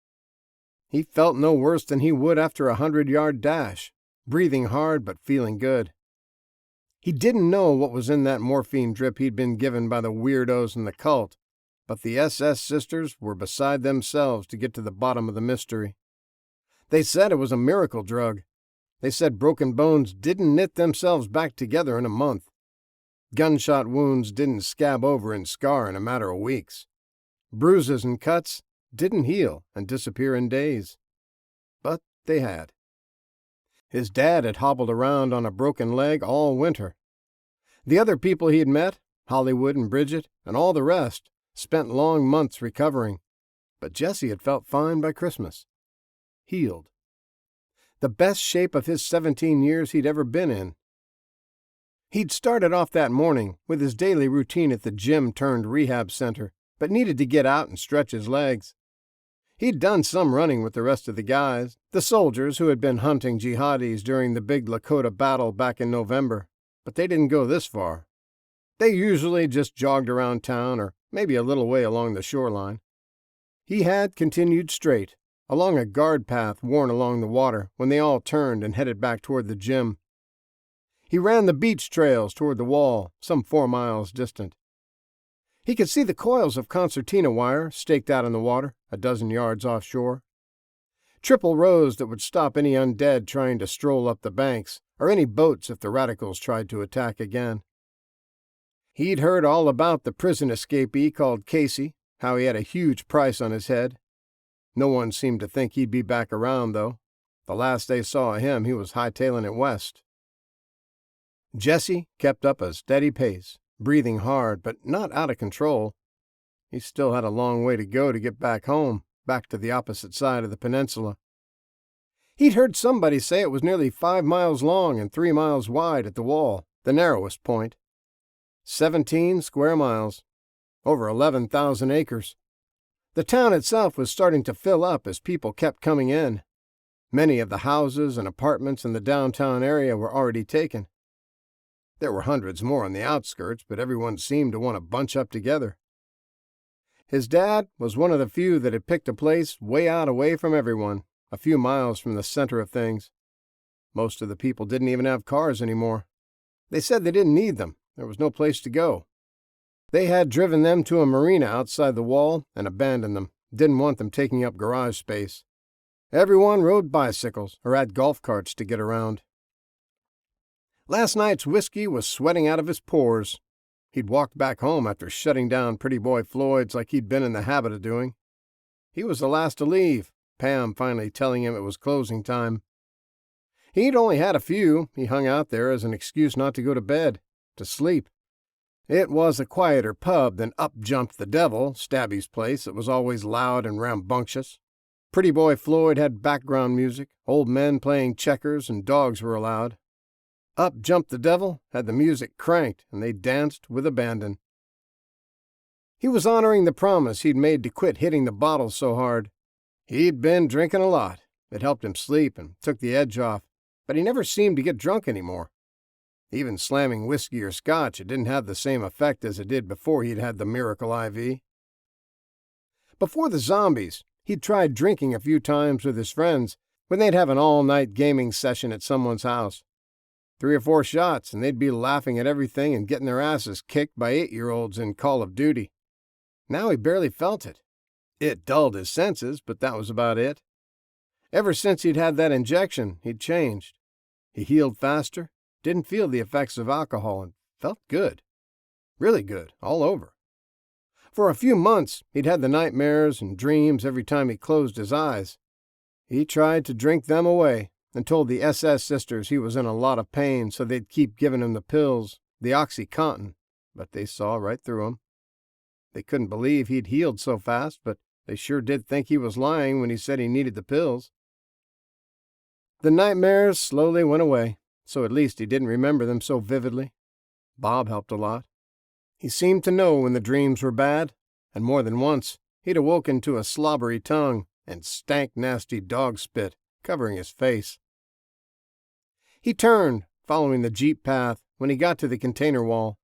He felt no worse than he would after a 100-yard dash, breathing hard but feeling good. He didn't know what was in that morphine drip he'd been given by the weirdos in the cult, but the SS sisters were beside themselves to get to the bottom of the mystery. They said it was a miracle drug. They said broken bones didn't knit themselves back together in a month. Gunshot wounds didn't scab over and scar in a matter of weeks. Bruises and cuts didn't heal and disappear in days. But they had. His dad had hobbled around on a broken leg all winter. The other people he had met, Hollywood and Bridget and all the rest, spent long months recovering. But Jesse had felt fine by Christmas. Healed. The best shape of his 17 years he'd ever been in. He'd started off that morning with his daily routine at the gym-turned-rehab center, but needed to get out and stretch his legs. He'd done some running with the rest of the guys, the soldiers who had been hunting jihadis during the big Lakota battle back in November, but they didn't go this far. They usually just jogged around town or maybe a little way along the shoreline. He had continued straight, along a guard path worn along the water when they all turned and headed back toward the gym. He ran the beach trails toward the wall, some 4 miles distant. He could see the coils of concertina wire staked out in the water, a dozen yards offshore. Triple rows that would stop any undead trying to stroll up the banks, or any boats if the radicals tried to attack again. He'd heard all about the prison escapee called Casey, how he had a huge price on his head. No one seemed to think he'd be back around, though. The last they saw of him, he was hightailing it west. Jesse kept up a steady pace, breathing hard, but not out of control. He still had a long way to go to get back home, back to the opposite side of the peninsula. He'd heard somebody say it was nearly 5 miles long and 3 miles wide at the wall, the narrowest point. 17 square miles, over 11,000 acres. The town itself was starting to fill up as people kept coming in. Many of the houses and apartments in the downtown area were already taken. There were hundreds more on the outskirts, but everyone seemed to want to bunch up together. His dad was one of the few that had picked a place way out away from everyone, a few miles from the center of things. Most of the people didn't even have cars anymore. They said they didn't need them. There was no place to go. They had driven them to a marina outside the wall and abandoned them, didn't want them taking up garage space. Everyone rode bicycles or had golf carts to get around. Last night's whiskey was sweating out of his pores. He'd walked back home after shutting down Pretty Boy Floyd's like he'd been in the habit of doing. He was the last to leave, Pam finally telling him it was closing time. He'd only had a few. He hung out there as an excuse not to go to bed, to sleep. It was a quieter pub than Up Jumped the Devil, Stabby's place, that was always loud and rambunctious. Pretty Boy Floyd had background music, old men playing checkers, and dogs were allowed. Up Jumped the Devil had the music cranked, and they danced with abandon. He was honoring the promise he'd made to quit hitting the bottle so hard. He'd been drinking a lot. It helped him sleep and took the edge off, but he never seemed to get drunk anymore. Even slamming whiskey or scotch, it didn't have the same effect as it did before he'd had the miracle IV. Before the zombies, he'd tried drinking a few times with his friends when they'd have an all-night gaming session at someone's house. 3 or 4 shots, and they'd be laughing at everything and getting their asses kicked by 8-year-olds in Call of Duty. Now he barely felt it. It dulled his senses, but that was about it. Ever since he'd had that injection, he'd changed. He healed faster, didn't feel the effects of alcohol, and felt good. Really good, all over. For a few months, he'd had the nightmares and dreams every time he closed his eyes. He tried to drink them away, and told the SS sisters he was in a lot of pain, so they'd keep giving him the pills, the OxyContin, but they saw right through him. They couldn't believe he'd healed so fast, but they sure did think he was lying when he said he needed the pills. The nightmares slowly went away, so at least he didn't remember them so vividly. Bob helped a lot. He seemed to know when the dreams were bad, and more than once he'd awoken to a slobbery tongue and stank nasty dog spit covering his face. He turned, following the jeep path, when he got to the container wall.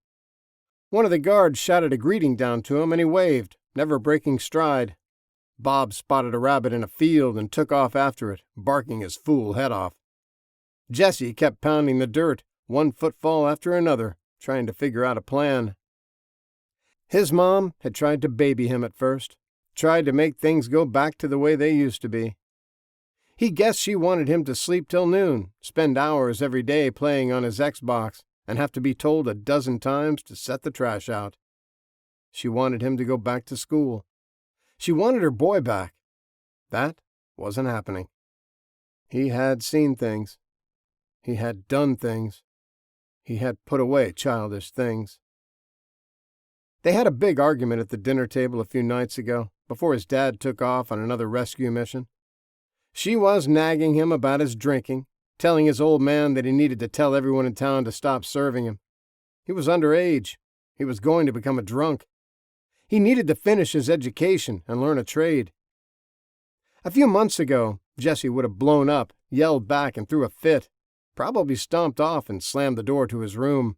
One of the guards shouted a greeting down to him, and he waved, never breaking stride. Bob spotted a rabbit in a field and took off after it, barking his fool head off. Jesse kept pounding the dirt, one footfall after another, trying to figure out a plan. His mom had tried to baby him at first, tried to make things go back to the way they used to be. He guessed she wanted him to sleep till noon, spend hours every day playing on his Xbox, and have to be told a dozen times to set the trash out. She wanted him to go back to school. She wanted her boy back. That wasn't happening. He had seen things. He had done things. He had put away childish things. They had a big argument at the dinner table a few nights ago, before his dad took off on another rescue mission. She was nagging him about his drinking, telling his old man that he needed to tell everyone in town to stop serving him. He was underage. He was going to become a drunk. He needed to finish his education and learn a trade. A few months ago, Jesse would have blown up, yelled back, and threw a fit, probably stomped off and slammed the door to his room.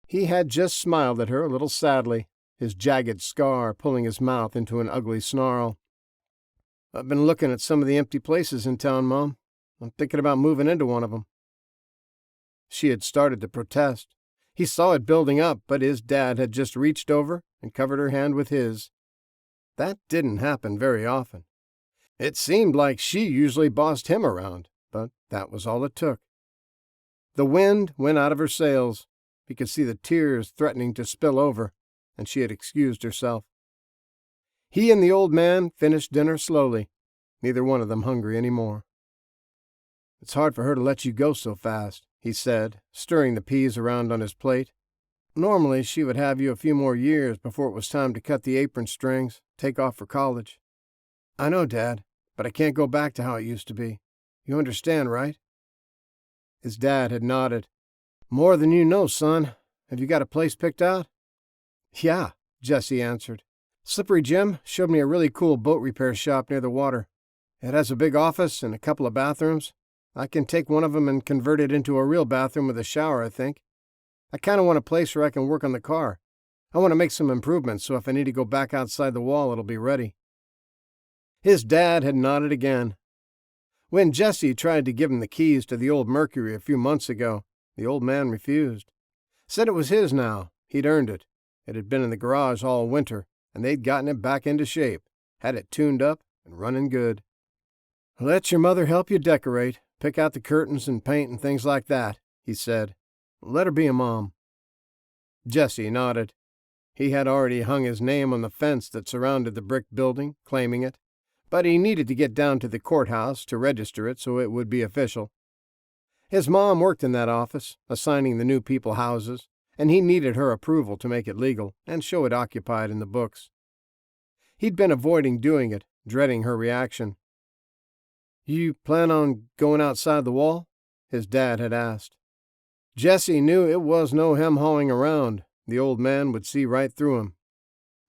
He had just smiled at her a little sadly, his jagged scar pulling his mouth into an ugly snarl. "I've been looking at some of the empty places in town, Mom. I'm thinking about moving into one of them." She had started to protest. He saw it building up, but his dad had just reached over and covered her hand with his. That didn't happen very often. It seemed like she usually bossed him around, but that was all it took. The wind went out of her sails. He could see the tears threatening to spill over, and she had excused herself. He and the old man finished dinner slowly, neither one of them hungry any more. "It's hard for her to let you go so fast," he said, stirring the peas around on his plate. "Normally she would have you a few more years before it was time to cut the apron strings, take off for college." "I know, Dad, but I can't go back to how it used to be. You understand, right?" His dad had nodded. "More than you know, son. Have you got a place picked out?" "Yeah," Jesse answered. "Slippery Jim showed me a really cool boat repair shop near the water. It has a big office and a couple of bathrooms. I can take one of them and convert it into a real bathroom with a shower, I think. I kind of want a place where I can work on the car. I want to make some improvements, so if I need to go back outside the wall, it'll be ready." His dad had nodded again. When Jesse tried to give him the keys to the old Mercury a few months ago, the old man refused. Said it was his now. He'd earned it. It had been in the garage all winter, and they'd gotten it back into shape, had it tuned up and running good. "Let your mother help you decorate, pick out the curtains and paint and things like that," he said. "Let her be a mom." Jesse nodded. He had already hung his name on the fence that surrounded the brick building, claiming it, but he needed to get down to the courthouse to register it so it would be official. His mom worked in that office, assigning the new people houses, and he needed her approval to make it legal and show it occupied in the books. He'd been avoiding doing it, dreading her reaction. "You plan on going outside the wall?" his dad had asked. Jesse knew it was no hem-hawing around. The old man would see right through him.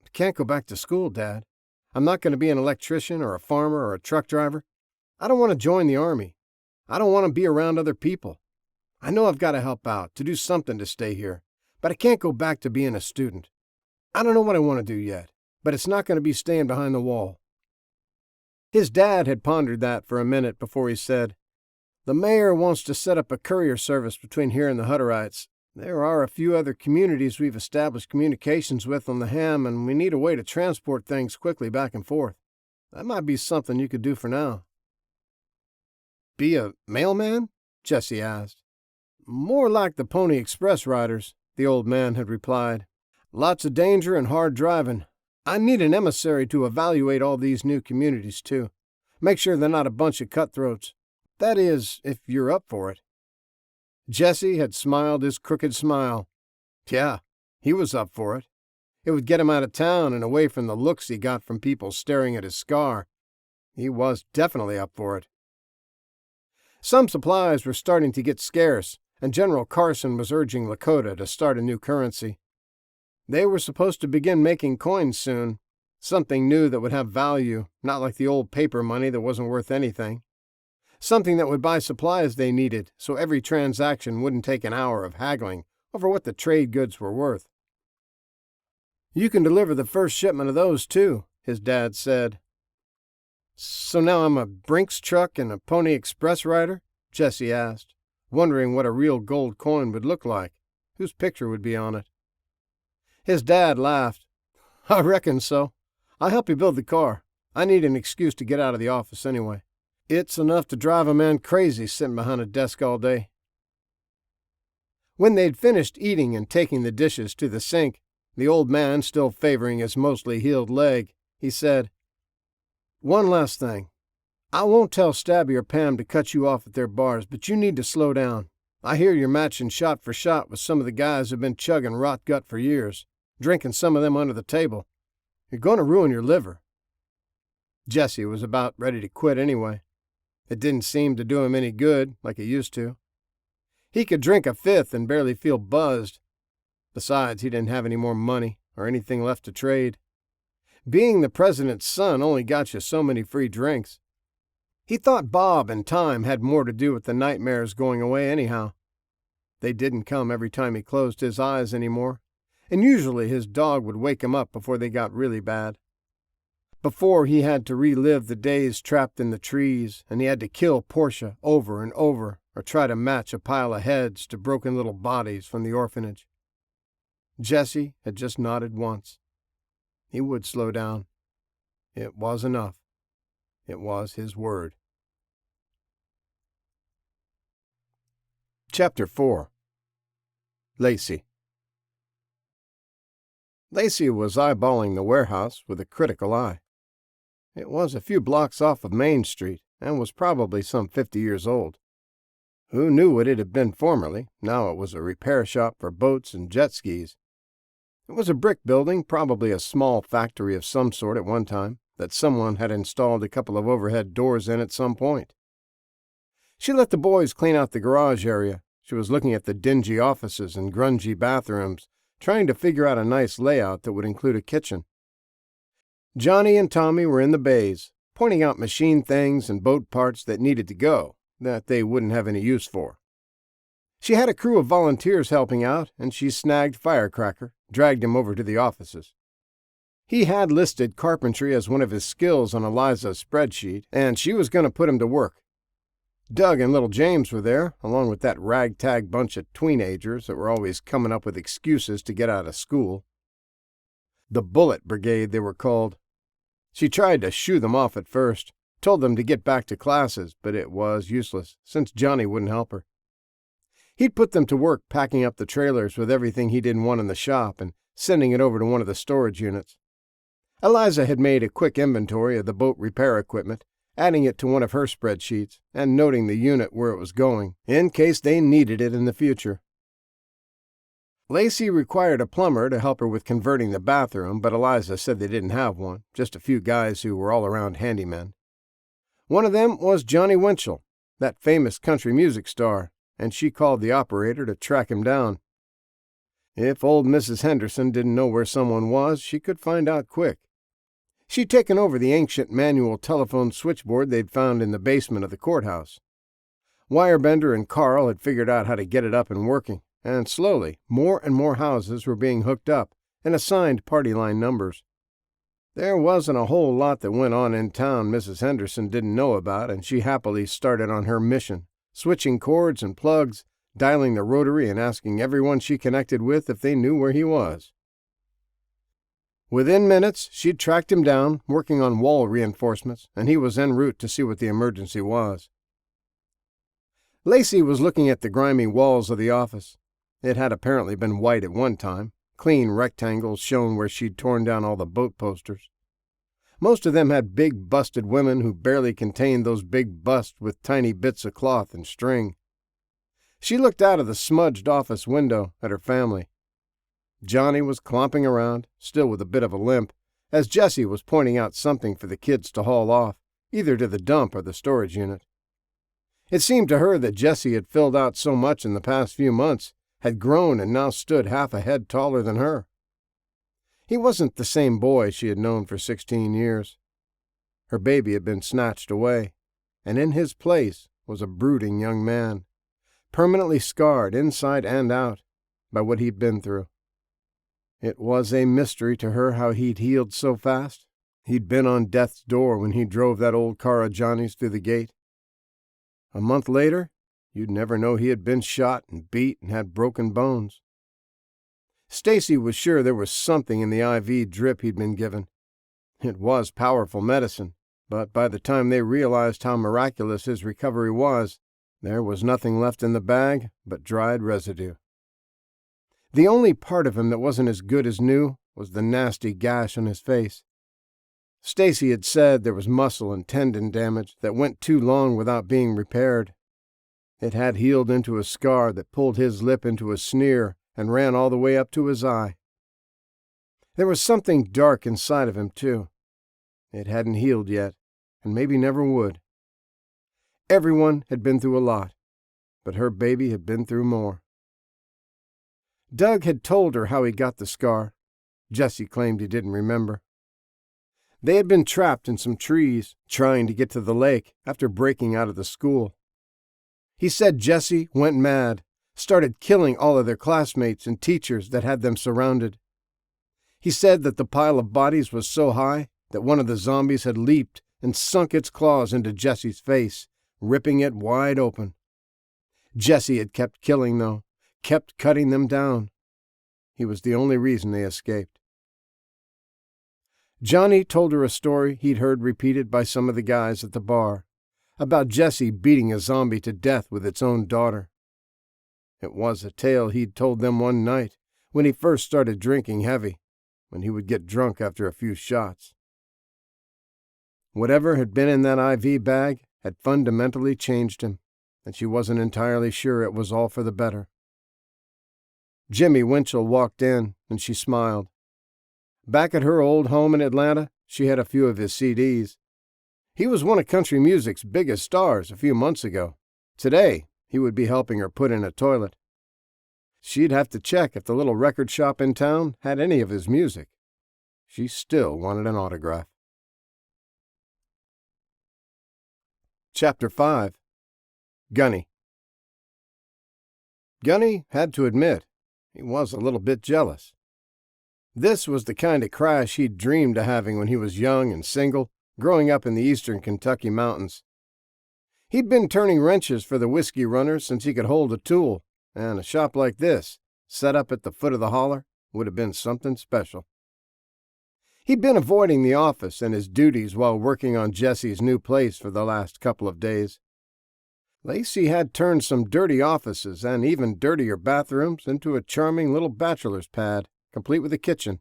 "I can't go back to school, Dad. I'm not going to be an electrician or a farmer or a truck driver. I don't want to join the army. I don't want to be around other people. I know I've got to help out, to do something to stay here, but I can't go back to being a student. I don't know what I want to do yet, but it's not going to be staying behind the wall." His dad had pondered that for a minute before he said, "The mayor wants to set up a courier service between here and the Hutterites. There are a few other communities we've established communications with on the ham, and we need a way to transport things quickly back and forth. That might be something you could do for now." "Be a mailman?" Jesse asked. "More like the Pony Express riders," the old man had replied. "Lots of danger and hard driving. I need an emissary to evaluate all these new communities, too. Make sure they're not a bunch of cutthroats. That is, if you're up for it." Jesse had smiled his crooked smile. Yeah, he was up for it. It would get him out of town and away from the looks he got from people staring at his scar. He was definitely up for it. Some supplies were starting to get scarce, and General Carson was urging Lakota to start a new currency. They were supposed to begin making coins soon, something new that would have value, not like the old paper money that wasn't worth anything. Something that would buy supplies they needed, so every transaction wouldn't take an hour of haggling over what the trade goods were worth. "You can deliver the first shipment of those, too," his dad said. "So now I'm a Brinks truck and a Pony Express rider?" Jesse asked. wondering what a real gold coin would look like, whose picture would be on it. His dad laughed. "I reckon so. I'll help you build the car. I need an excuse to get out of the office anyway. It's enough to drive a man crazy sitting behind a desk all day." When they'd finished eating and taking the dishes to the sink, the old man still favoring his mostly healed leg, he said, "One last thing. I won't tell Stabby or Pam to cut you off at their bars, but you need to slow down. I hear you're matching shot for shot with some of the guys who've been chugging rot gut for years, drinking some of them under the table. You're going to ruin your liver." Jesse was about ready to quit anyway. It didn't seem to do him any good like it used to. He could drink a fifth and barely feel buzzed. Besides, he didn't have any more money or anything left to trade. Being the president's son only got you so many free drinks. He thought Bob and time had more to do with the nightmares going away anyhow. They didn't come every time he closed his eyes anymore, and usually his dog would wake him up before they got really bad. Before he had to relive the days trapped in the trees, and he had to kill Portia over and over, or try to match a pile of heads to broken little bodies from the orphanage. Jesse had just nodded once. He would slow down. It was enough. It was his word. Chapter 4. Lacey. Lacey was eyeballing the warehouse with a critical eye. It was a few blocks off of Main Street and was probably some 50 years old. Who knew what it had been formerly? Now it was a repair shop for boats and jet skis. It was a brick building, probably a small factory of some sort at one time, that someone had installed a couple of overhead doors in at some point. She let the boys clean out the garage area. She was looking at the dingy offices and grungy bathrooms, trying to figure out a nice layout that would include a kitchen. Johnny and Tommy were in the bays, pointing out machine things and boat parts that needed to go, that they wouldn't have any use for. She had a crew of volunteers helping out, and she snagged Firecracker, dragged him over to the offices. He had listed carpentry as one of his skills on Eliza's spreadsheet, and she was going to put him to work. Doug and little James were there, along with that ragtag bunch of tweenagers that were always coming up with excuses to get out of school. The Bullet Brigade, they were called. She tried to shoo them off at first, told them to get back to classes, but it was useless, since Johnny wouldn't help her. He'd put them to work packing up the trailers with everything he didn't want in the shop and sending it over to one of the storage units. Eliza had made a quick inventory of the boat repair equipment, adding it to one of her spreadsheets and noting the unit where it was going, in case they needed it in the future. Lacey required a plumber to help her with converting the bathroom, but Eliza said they didn't have one, just a few guys who were all-around handymen. One of them was Johnny Winchell, that famous country music star, and she called the operator to track him down. If old Mrs. Henderson didn't know where someone was, she could find out quick. She'd taken over the ancient manual telephone switchboard they'd found in the basement of the courthouse. Wirebender and Carl had figured out how to get it up and working, and slowly, more and more houses were being hooked up and assigned party line numbers. There wasn't a whole lot that went on in town Mrs. Henderson didn't know about, and she happily started on her mission, switching cords and plugs, dialing the rotary and asking everyone she connected with if they knew where he was. Within minutes, she'd tracked him down, working on wall reinforcements, and he was en route to see what the emergency was. Lacey was looking at the grimy walls of the office. It had apparently been white at one time. Clean rectangles shone where she'd torn down all the boat posters. Most of them had big, busted women who barely contained those big busts with tiny bits of cloth and string. She looked out of the smudged office window at her family. Johnny was clomping around, still with a bit of a limp, as Jessie was pointing out something for the kids to haul off, either to the dump or the storage unit. It seemed to her that Jessie had filled out so much in the past few months, had grown and now stood half a head taller than her. He wasn't the same boy she had known for 16 years. Her baby had been snatched away, and in his place was a brooding young man, permanently scarred inside and out by what he'd been through. It was a mystery to her how he'd healed so fast. He'd been on death's door when he drove that old car of Johnny's through the gate. A month later, You'd never know he had been shot and beat and had broken bones. Stacy was sure there was something in the IV drip he'd been given. It was powerful medicine, but by the time they realized how miraculous his recovery was, there was nothing left in the bag but dried residue. The only part of him that wasn't as good as new was the nasty gash on his face. Stacy had said there was muscle and tendon damage that went too long without being repaired. It had healed into a scar that pulled his lip into a sneer and ran all the way up to his eye. There was something dark inside of him, too. It hadn't healed yet, and maybe never would. Everyone had been through a lot, but her baby had been through more. Doug had told her how he got the scar. Jesse claimed he didn't remember. They had been trapped in some trees, trying to get to the lake after breaking out of the school. He said Jesse went mad, started killing all of their classmates and teachers that had them surrounded. He said that the pile of bodies was so high that one of the zombies had leaped and sunk its claws into Jesse's face, ripping it wide open. Jesse had kept killing, though, kept cutting them down. He was the only reason they escaped. Johnny told her a story he'd heard repeated by some of the guys at the bar, about Jesse beating a zombie to death with its own daughter. It was a tale he'd told them one night when he first started drinking heavy, when he would get drunk after a few shots. Whatever had been in that IV bag had fundamentally changed him, and she wasn't entirely sure it was all for the better. Jimmy Winchell walked in, and she smiled. Back at her old home in Atlanta, she had a few of his CDs. He was one of country music's biggest stars a few months ago. Today, he would be helping her put in a toilet. She'd have to check if the little record shop in town had any of his music. She still wanted an autograph. Chapter 5. Gunny. Gunny had to admit he was a little bit jealous. This was the kind of crash he'd dreamed of having when he was young and single, growing up in the eastern Kentucky mountains. He'd been turning wrenches for the whiskey runners since he could hold a tool, and a shop like this, set up at the foot of the holler, would have been something special. He'd been avoiding the office and his duties while working on Jesse's new place for the last couple of days. Lacey had turned some dirty offices and even dirtier bathrooms into a charming little bachelor's pad, complete with a kitchen.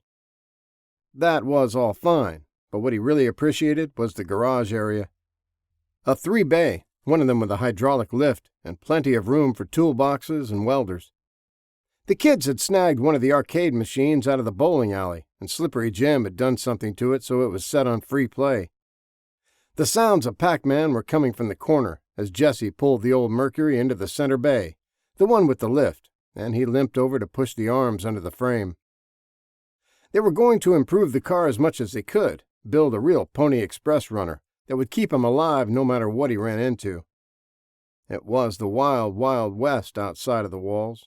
That was all fine, but what he really appreciated was the garage area. A 3-bay, one of them with a hydraulic lift, and plenty of room for toolboxes and welders. The kids had snagged one of the arcade machines out of the bowling alley, and Slippery Jim had done something to it so it was set on free play. The sounds of Pac-Man were coming from the corner as Jesse pulled the old Mercury into the center bay, the one with the lift, and he limped over to push the arms under the frame. They were going to improve the car as much as they could, build a real Pony Express runner that would keep him alive no matter what he ran into. It was the wild, wild west outside of the walls.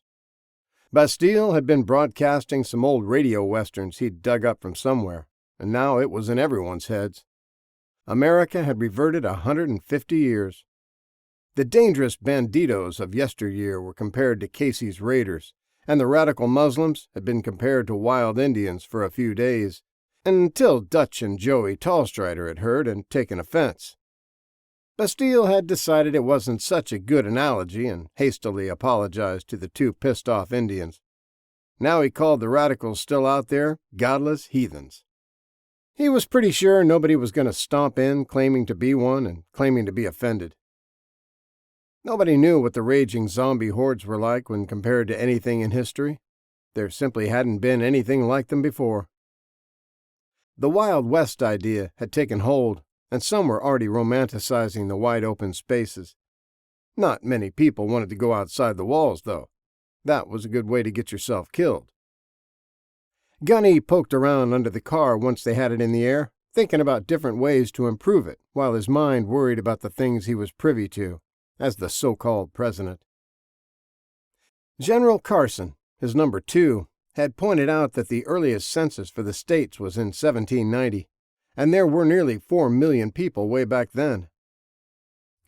Bastille had been broadcasting some old radio westerns he'd dug up from somewhere, and now it was in everyone's heads. America had reverted 150 years. The dangerous banditos of yesteryear were compared to Casey's raiders, and the radical Muslims had been compared to wild Indians for a few days, until Dutch and Joey Tallstrider had heard and taken offense. Bastille had decided it wasn't such a good analogy and hastily apologized to the two pissed-off Indians. Now he called the radicals still out there godless heathens. He was pretty sure nobody was going to stomp in claiming to be one and claiming to be offended. Nobody knew what the raging zombie hordes were like when compared to anything in history. There simply hadn't been anything like them before. The Wild West idea had taken hold, and some were already romanticizing the wide-open spaces. Not many people wanted to go outside the walls, though. That was a good way to get yourself killed. Gunny poked around under the car once they had it in the air, thinking about different ways to improve it, while his mind worried about the things he was privy to, as the so-called president. General Carson, his number 2, had pointed out that the earliest census for the states was in 1790, and there were nearly 4 million people way back then.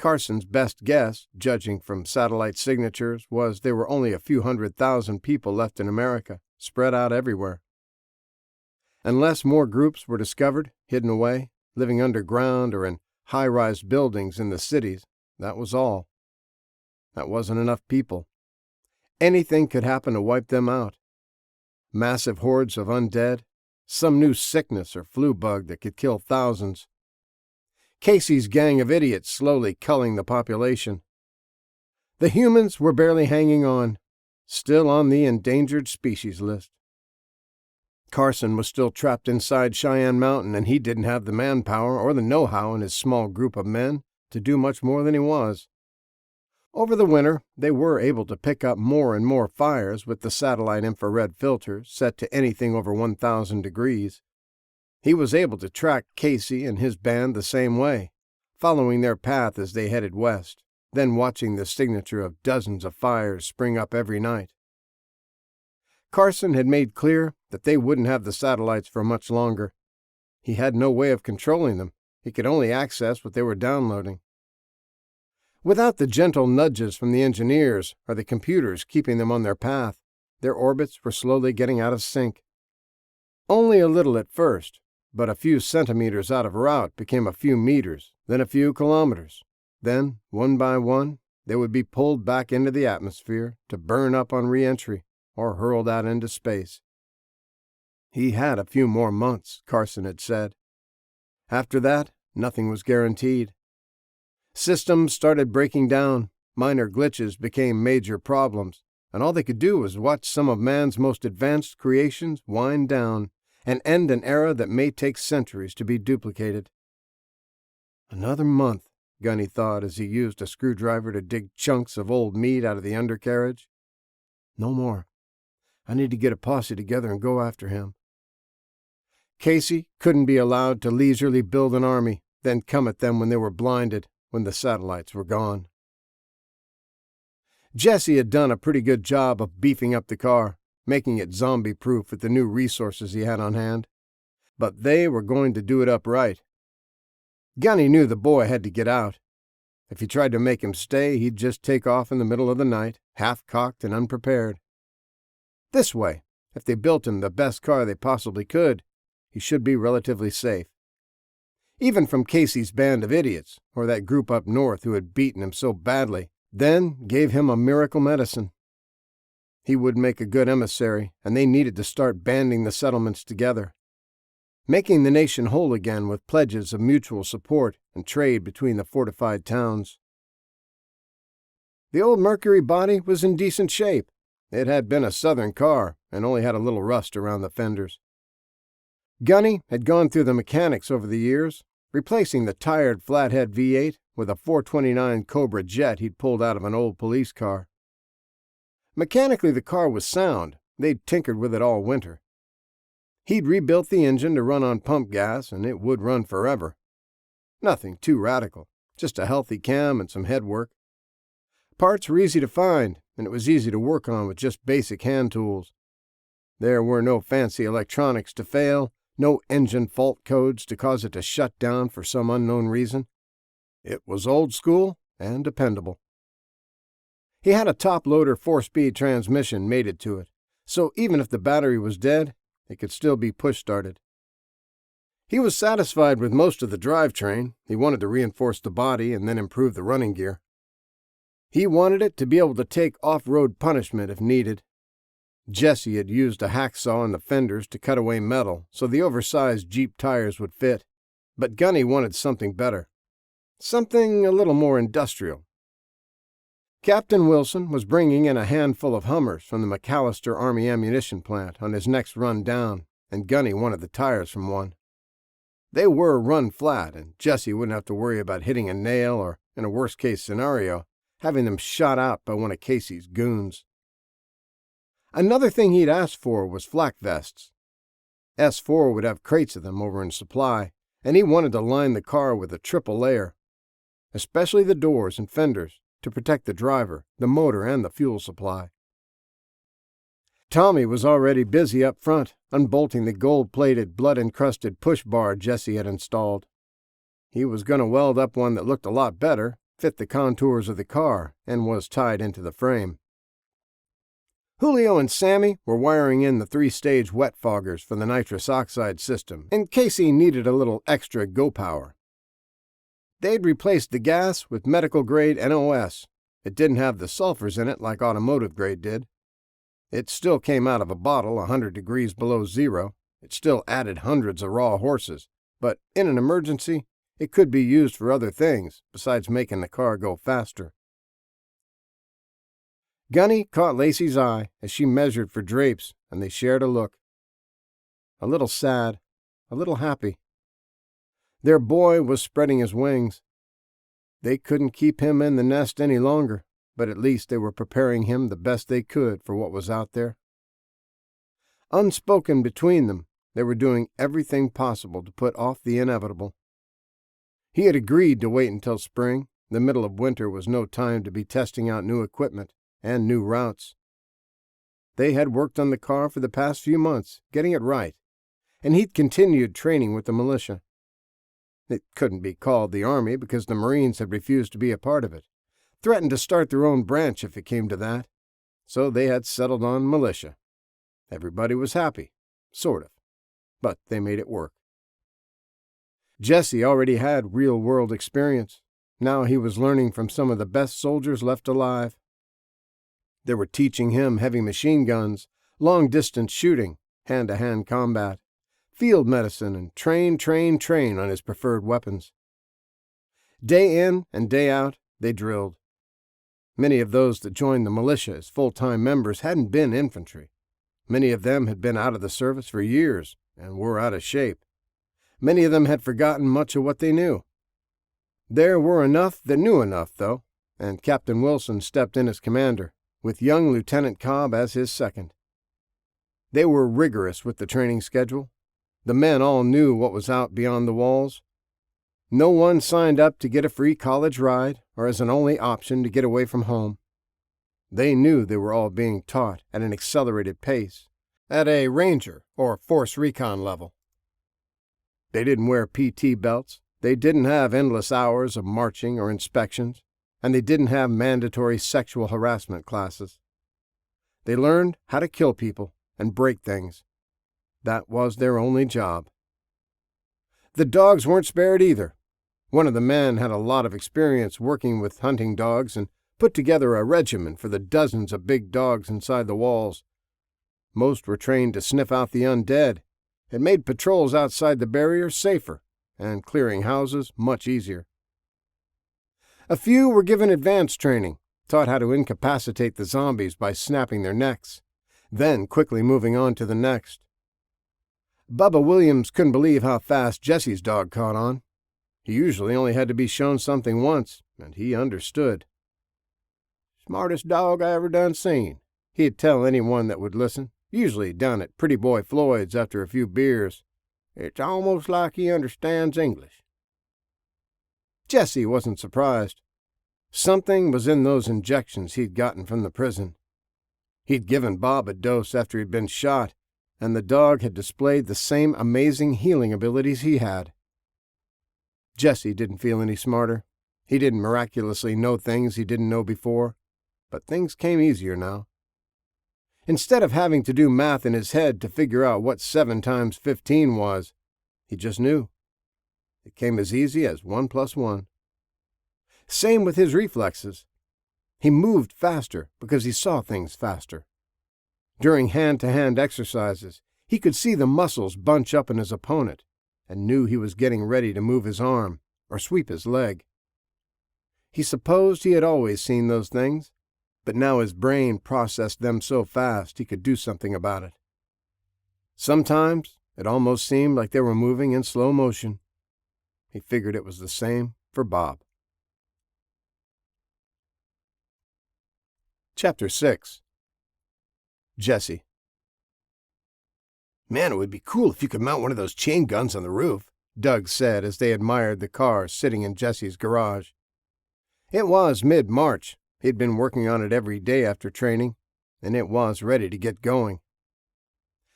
Carson's best guess, judging from satellite signatures, was there were only a few 100,000 people left in America, spread out everywhere. Unless more groups were discovered, hidden away, living underground or in high-rise buildings in the cities, that was all. That wasn't enough people. Anything could happen to wipe them out. Massive hordes of undead, some new sickness or flu bug that could kill thousands. Casey's gang of idiots slowly culling the population. The humans were barely hanging on, still on the endangered species list. Carson was still trapped inside Cheyenne Mountain, and he didn't have the manpower or the know-how in his small group of men to do much more than he was. Over the winter, they were able to pick up more and more fires with the satellite infrared filters set to anything over 1,000 degrees. He was able to track Casey and his band the same way, following their path as they headed west, then watching the signature of dozens of fires spring up every night. Carson had made clear that they wouldn't have the satellites for much longer. He had no way of controlling them. He could only access what they were downloading. Without the gentle nudges from the engineers or the computers keeping them on their path, their orbits were slowly getting out of sync. Only a little at first, but a few centimeters out of route became a few meters, then a few kilometers. Then, one by one, they would be pulled back into the atmosphere to burn up on re-entry or hurled out into space. He had a few more months, Carson had said. After that, nothing was guaranteed. Systems started breaking down, minor glitches became major problems, and all they could do was watch some of man's most advanced creations wind down and end an era that may take centuries to be duplicated. Another month, Gunny thought as he used a screwdriver to dig chunks of old meat out of the undercarriage. No more. I need to get a posse together and go after him. Casey couldn't be allowed to leisurely build an army, then come at them when they were blinded, when the satellites were gone. Jesse had done a pretty good job of beefing up the car, making it zombie-proof with the new resources he had on hand. But they were going to do it up right. Gunny knew the boy had to get out. If he tried to make him stay, he'd just take off in the middle of the night, half-cocked and unprepared. This way, if they built him the best car they possibly could, he should be relatively safe. Even from Casey's band of idiots, or that group up north who had beaten him so badly, then gave him a miracle medicine. He would make a good emissary, and they needed to start banding the settlements together, making the nation whole again with pledges of mutual support and trade between the fortified towns. The old Mercury body was in decent shape. It had been a Southern car and only had a little rust around the fenders. Gunny had gone through the mechanics over the years, replacing the tired flathead V8 with a 429 Cobra jet he'd pulled out of an old police car. Mechanically, the car was sound. They'd tinkered with it all winter. He'd rebuilt the engine to run on pump gas, and it would run forever. Nothing too radical, just a healthy cam and some headwork. Parts were easy to find, and it was easy to work on with just basic hand tools. There were no fancy electronics to fail, no engine fault codes to cause it to shut down for some unknown reason. It was old school and dependable. He had a top-loader 4-speed transmission mated to it, so even if the battery was dead, it could still be push-started. He was satisfied with most of the drivetrain. He wanted to reinforce the body and then improve the running gear. He wanted it to be able to take off-road punishment if needed. Jesse had used a hacksaw in the fenders to cut away metal so the oversized Jeep tires would fit, but Gunny wanted something better, something a little more industrial. Captain Wilson was bringing in a handful of Hummers from the McAllister Army ammunition plant on his next run down, and Gunny wanted the tires from one. They were run flat, and Jesse wouldn't have to worry about hitting a nail or, in a worst-case scenario, having them shot out by one of Casey's goons. Another thing he'd asked for was flak vests. S4 would have crates of them over in supply, and he wanted to line the car with a triple layer, especially the doors and fenders, to protect the driver, the motor, and the fuel supply. Tommy was already busy up front, unbolting the gold-plated, blood-encrusted push bar Jesse had installed. He was going to weld up one that looked a lot better, fit the contours of the car and was tied into the frame. Julio and Sammy were wiring in the 3-stage wet foggers for the nitrous oxide system in case he needed a little extra go power. They'd replaced the gas with medical-grade NOS. It didn't have the sulfurs in it like automotive-grade did. It still came out of a bottle 100 degrees below zero. It still added hundreds of raw horses. But in an emergency, it could be used for other things besides making the car go faster. Gunny caught Lacey's eye as she measured for drapes, and they shared a look. A little sad, a little happy. Their boy was spreading his wings. They couldn't keep him in the nest any longer, but at least they were preparing him the best they could for what was out there. Unspoken between them, they were doing everything possible to put off the inevitable. He had agreed to wait until spring. The middle of winter was no time to be testing out new equipment and new routes. They had worked on the car for the past few months, getting it right, and he'd continued training with the militia. It couldn't be called the Army because the Marines had refused to be a part of it, threatened to start their own branch if it came to that, so they had settled on militia. Everybody was happy, sort of, but they made it work. Jesse already had real-world experience. Now he was learning from some of the best soldiers left alive. They were teaching him heavy machine guns, long-distance shooting, hand-to-hand combat, field medicine, and train on his preferred weapons. Day in and day out, they drilled. Many of those that joined the militia as full-time members hadn't been infantry. Many of them had been out of the service for years and were out of shape. Many of them had forgotten much of what they knew. There were enough that knew enough, though, and Captain Wilson stepped in as commander, with young Lieutenant Cobb as his second. They were rigorous with the training schedule. The men all knew what was out beyond the walls. No one signed up to get a free college ride or as an only option to get away from home. They knew they were all being taught at an accelerated pace, at a Ranger or Force Recon level. They didn't wear PT belts, they didn't have endless hours of marching or inspections, and they didn't have mandatory sexual harassment classes. They learned how to kill people and break things. That was their only job. The dogs weren't spared either. One of the men had a lot of experience working with hunting dogs and put together a regimen for the dozens of big dogs inside the walls. Most were trained to sniff out the undead. It made patrols outside the barrier safer and clearing houses much easier. A few were given advanced training, taught how to incapacitate the zombies by snapping their necks, then quickly moving on to the next. Bubba Williams couldn't believe how fast Jesse's dog caught on. He usually only had to be shown something once, and he understood. "Smartest dog I ever done seen," he'd tell anyone that would listen, usually down at Pretty Boy Floyd's after a few beers. "It's almost like he understands English." Jesse wasn't surprised. Something was in those injections he'd gotten from the prison. He'd given Bob a dose after he'd been shot, and the dog had displayed the same amazing healing abilities he had. Jesse didn't feel any smarter. He didn't miraculously know things he didn't know before, but things came easier now. Instead of having to do math in his head to figure out what 7 times 15 was, he just knew. It came as easy as 1 + 1. Same with his reflexes. He moved faster because he saw things faster. During hand-to-hand exercises, he could see the muscles bunch up in his opponent and knew he was getting ready to move his arm or sweep his leg. He supposed he had always seen those things, but now his brain processed them so fast he could do something about it. Sometimes it almost seemed like they were moving in slow motion. He figured it was the same for Bob. Chapter 6. Jesse. "Man, it would be cool if you could mount one of those chain guns on the roof," Doug said as they admired the car sitting in Jesse's garage. It was mid-March. He'd been working on it every day after training, and it was ready to get going.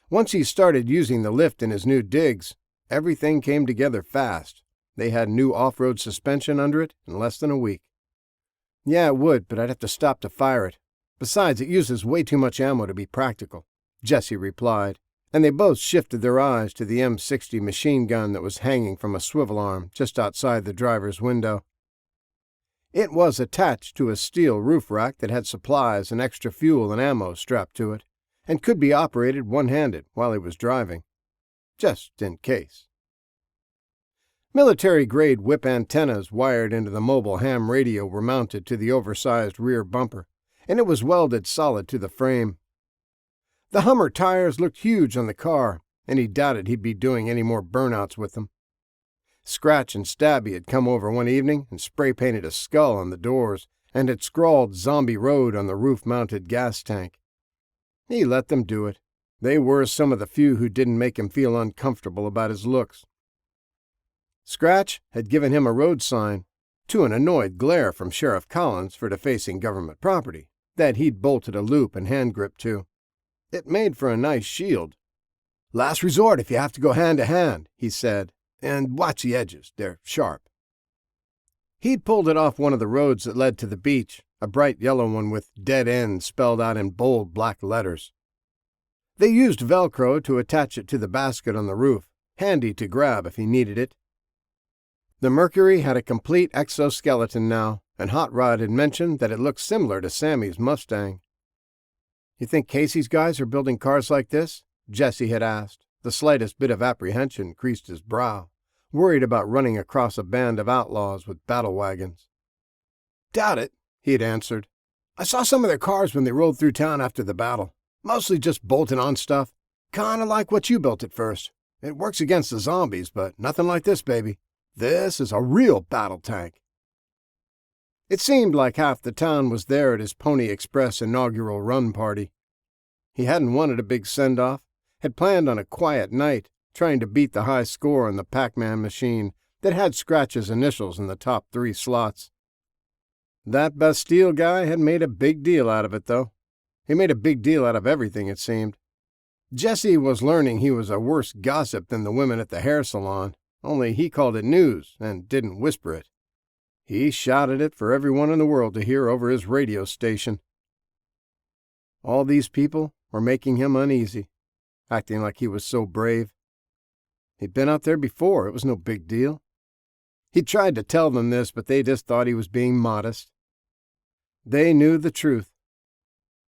Once he started using the lift in his new digs, everything came together fast. They had new off-road suspension under it in less than a week. Yeah, it would, but I'd have to stop to fire it. Besides, it uses way too much ammo to be practical, Jesse replied, and they both shifted their eyes to the M60 machine gun that was hanging from a swivel arm just outside the driver's window. It was attached to a steel roof rack that had supplies and extra fuel and ammo strapped to it, and could be operated one-handed while he was driving, just in case. Military-grade whip antennas wired into the mobile ham radio were mounted to the oversized rear bumper, and it was welded solid to the frame. The Hummer tires looked huge on the car, and he doubted he'd be doing any more burnouts with them. Scratch and Stabby had come over one evening and spray-painted a skull on the doors and had scrawled Zombie Road on the roof-mounted gas tank. He let them do it. They were some of the few who didn't make him feel uncomfortable about his looks. Scratch had given him a road sign, to an annoyed glare from Sheriff Collins for defacing government property, that he'd bolted a loop and hand grip to. It made for a nice shield. "Last resort if you have to go hand-to-hand," he said, "and watch the edges, they're sharp." He'd pulled it off one of the roads that led to the beach, a bright yellow one with dead end spelled out in bold black letters. They used Velcro to attach it to the basket on the roof, handy to grab if he needed it. The Mercury had a complete exoskeleton now, and Hot Rod had mentioned that it looked similar to Sammy's Mustang. "You think Casey's guys are building cars like this?" Jesse had asked. The slightest bit of apprehension creased his brow, worried about running across a band of outlaws with battle wagons. "Doubt it," he had answered. "I saw some of their cars when they rolled through town after the battle. Mostly just bolting on stuff. Kinda like what you built at first. It works against the zombies, but nothing like this, baby. This is a real battle tank." It seemed like half the town was there at his Pony Express inaugural run party. He hadn't wanted a big send-off, had planned on a quiet night, trying to beat the high score on the Pac-Man machine that had Scratch's initials in the top 3 slots. That Bastille guy had made a big deal out of it, though. He made a big deal out of everything, it seemed. Jesse was learning he was a worse gossip than the women at the hair salon, only he called it news and didn't whisper it. He shouted it for everyone in the world to hear over his radio station. All these people were making him uneasy, acting like he was so brave. He'd been out there before, it was no big deal. He tried to tell them this, but they just thought he was being modest. They knew the truth.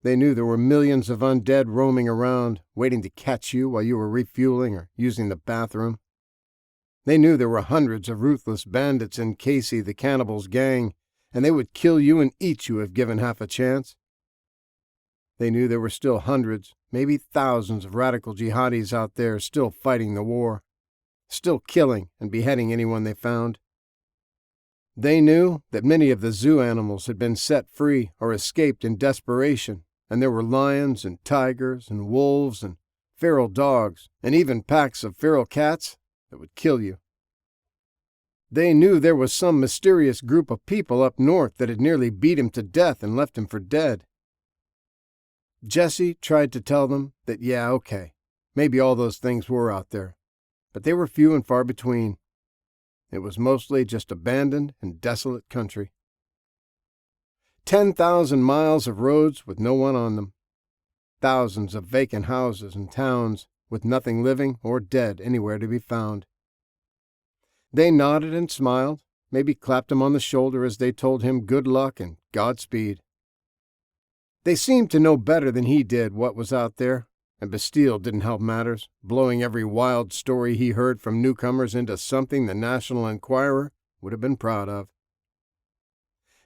They knew there were millions of undead roaming around, waiting to catch you while you were refueling or using the bathroom. They knew there were hundreds of ruthless bandits in Casey the Cannibal's gang, and they would kill you and eat you if given half a chance. They knew there were still hundreds, maybe thousands of radical jihadis out there still fighting the war, still killing and beheading anyone they found. They knew that many of the zoo animals had been set free or escaped in desperation, and there were lions and tigers and wolves and feral dogs and even packs of feral cats that would kill you. They knew there was some mysterious group of people up north that had nearly beat him to death and left him for dead. Jesse tried to tell them that, yeah, okay, maybe all those things were out there, but they were few and far between. It was mostly just abandoned and desolate country. 10,000 miles of roads with no one on them. Thousands of vacant houses and towns with nothing living or dead anywhere to be found. They nodded and smiled, maybe clapped him on the shoulder as they told him good luck and Godspeed. They seemed to know better than he did what was out there, and Bastille didn't help matters, blowing every wild story he heard from newcomers into something the National Enquirer would have been proud of.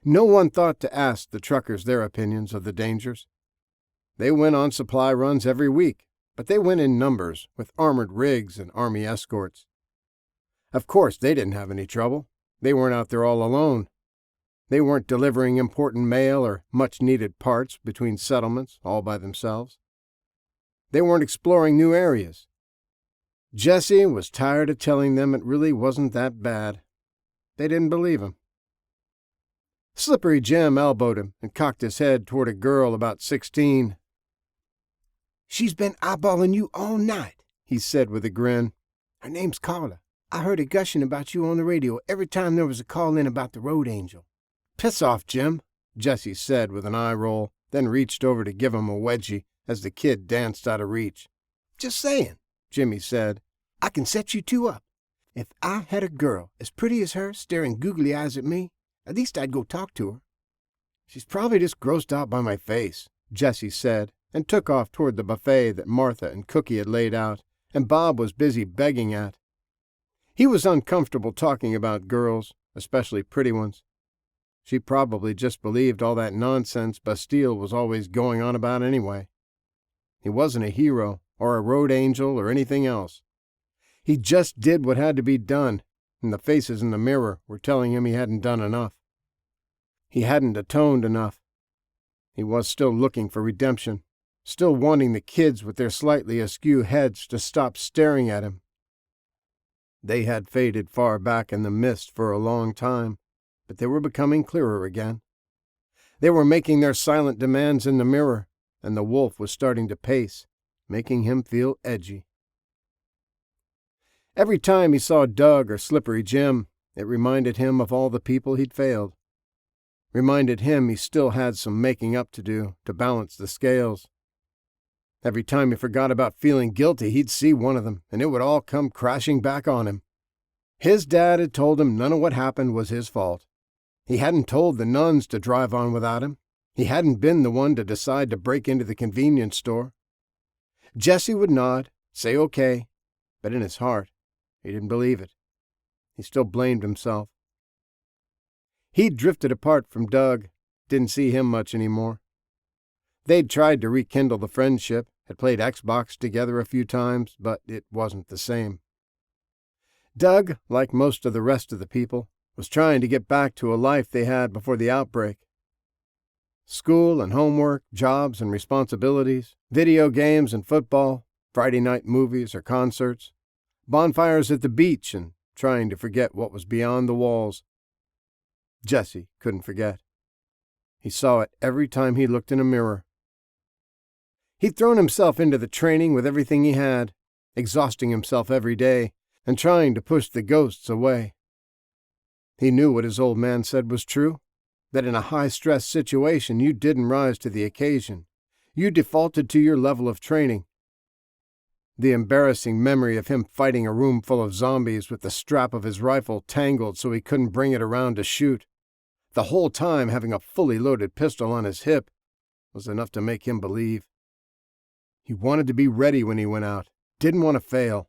No one thought to ask the truckers their opinions of the dangers. They went on supply runs every week, but they went in numbers with armored rigs and army escorts. Of course, they didn't have any trouble. They weren't out there all alone. They weren't delivering important mail or much-needed parts between settlements all by themselves. They weren't exploring new areas. Jesse was tired of telling them it really wasn't that bad. They didn't believe him. Slippery Jim elbowed him and cocked his head toward a girl about 16. "She's been eyeballing you all night," he said with a grin. "Her name's Carla. I heard her gushing about you on the radio every time there was a call in about the road angel." "Piss off, Jim," Jesse said with an eye roll, then reached over to give him a wedgie as the kid danced out of reach. Just saying, Jimmy said. I can set you two up. If I had a girl as pretty as her staring googly eyes at me, at least I'd go talk to her. She's probably just grossed out by my face, Jesse said, and took off toward the buffet that Martha and Cookie had laid out, and Bob was busy begging at. He was uncomfortable talking about girls, especially pretty ones. She probably just believed all that nonsense Bastille was always going on about anyway. He wasn't a hero, or a road angel, or anything else. He just did what had to be done, and the faces in the mirror were telling him he hadn't done enough. He hadn't atoned enough. He was still looking for redemption, still wanting the kids with their slightly askew heads to stop staring at him. They had faded far back in the mist for a long time, but they were becoming clearer again. They were making their silent demands in the mirror, and the wolf was starting to pace, making him feel edgy. Every time he saw Doug or Slippery Jim, it reminded him of all the people he'd failed. Reminded him he still had some making up to do to balance the scales. Every time he forgot about feeling guilty, he'd see one of them, and it would all come crashing back on him. His dad had told him none of what happened was his fault. He hadn't told the nuns to drive on without him. He hadn't been the one to decide to break into the convenience store. Jesse would nod, say okay, but in his heart, he didn't believe it. He still blamed himself. He'd drifted apart from Doug, didn't see him much anymore. They'd tried to rekindle the friendship, had played Xbox together a few times, but it wasn't the same. Doug, like most of the rest of the people, was trying to get back to a life they had before the outbreak. School and homework, jobs and responsibilities, video games and football, Friday night movies or concerts, bonfires at the beach, and trying to forget what was beyond the walls. Jesse couldn't forget. He saw it every time he looked in a mirror. He'd thrown himself into the training with everything he had, exhausting himself every day, and trying to push the ghosts away. He knew what his old man said was true, that in a high-stress situation you didn't rise to the occasion. You defaulted to your level of training. The embarrassing memory of him fighting a room full of zombies with the strap of his rifle tangled so he couldn't bring it around to shoot, the whole time having a fully loaded pistol on his hip, was enough to make him believe. He wanted to be ready when he went out, didn't want to fail.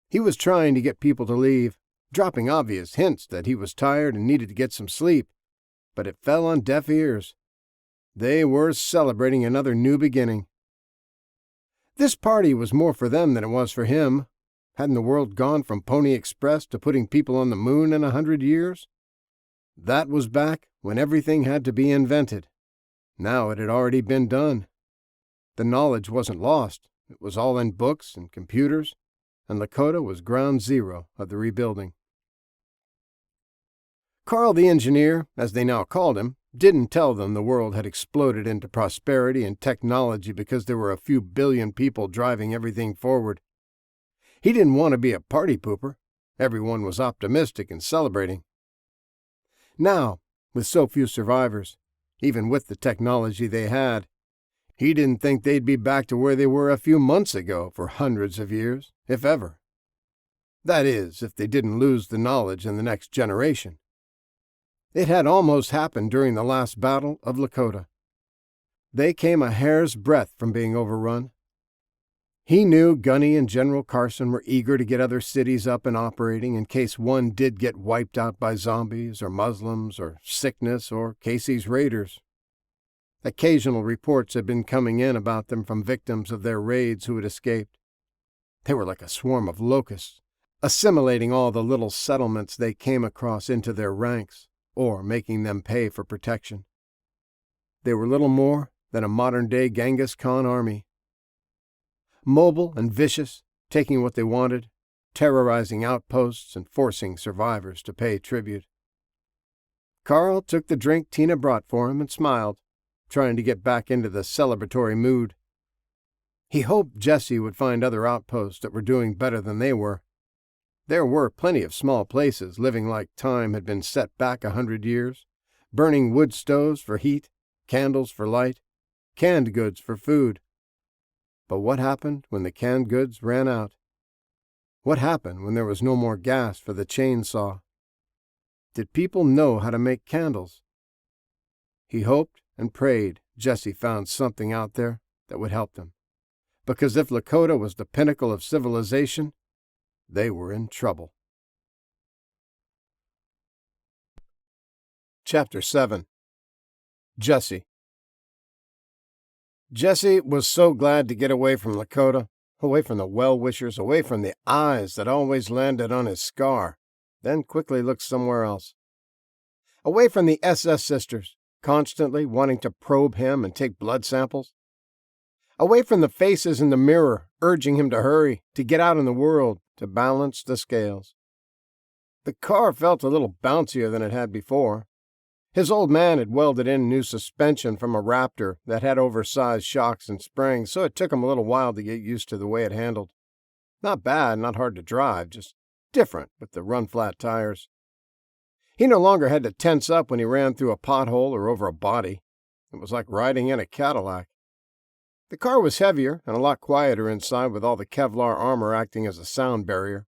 He was trying to get people to leave, dropping obvious hints that he was tired and needed to get some sleep, but it fell on deaf ears. They were celebrating another new beginning. This party was more for them than it was for him. Hadn't the world gone from Pony Express to putting people on the moon in 100 years? That was back when everything had to be invented. Now it had already been done. The knowledge wasn't lost. It was all in books and computers, and Lakota was ground zero of the rebuilding. Carl the engineer, as they now called him, didn't tell them the world had exploded into prosperity and technology because there were a few billion people driving everything forward. He didn't want to be a party pooper. Everyone was optimistic and celebrating. Now, with so few survivors, even with the technology they had, he didn't think they'd be back to where they were a few months ago for hundreds of years, if ever. That is, if they didn't lose the knowledge in the next generation. It had almost happened during the last battle of Lakota. They came a hair's breadth from being overrun. He knew Gunny and General Carson were eager to get other cities up and operating in case one did get wiped out by zombies or Muslims or sickness or Casey's raiders. Occasional reports had been coming in about them from victims of their raids who had escaped. They were like a swarm of locusts, assimilating all the little settlements they came across into their ranks, or making them pay for protection. They were little more than a modern-day Genghis Khan army. Mobile and vicious, taking what they wanted, terrorizing outposts and forcing survivors to pay tribute. Carl took the drink Tina brought for him and smiled, trying to get back into the celebratory mood. He hoped Jesse would find other outposts that were doing better than they were. There were plenty of small places living like time had been set back 100 years, burning wood stoves for heat, candles for light, canned goods for food. But what happened when the canned goods ran out? What happened when there was no more gas for the chainsaw? Did people know how to make candles? He hoped and prayed Jesse found something out there that would help them. Because if Lakota was the pinnacle of civilization, they were in trouble. Chapter 7. Jesse. Jesse was so glad to get away from Lakota, away from the well-wishers, away from the eyes that always landed on his scar, then quickly looked somewhere else. Away from the SS sisters, constantly wanting to probe him and take blood samples. Away from the faces in the mirror, urging him to hurry, to get out in the world, to balance the scales. The car felt a little bouncier than it had before. His old man had welded in new suspension from a Raptor that had oversized shocks and springs, so it took him a little while to get used to the way it handled. Not bad, not hard to drive, just different with the run-flat tires. He no longer had to tense up when he ran through a pothole or over a body. It was like riding in a Cadillac. The car was heavier and a lot quieter inside with all the Kevlar armor acting as a sound barrier.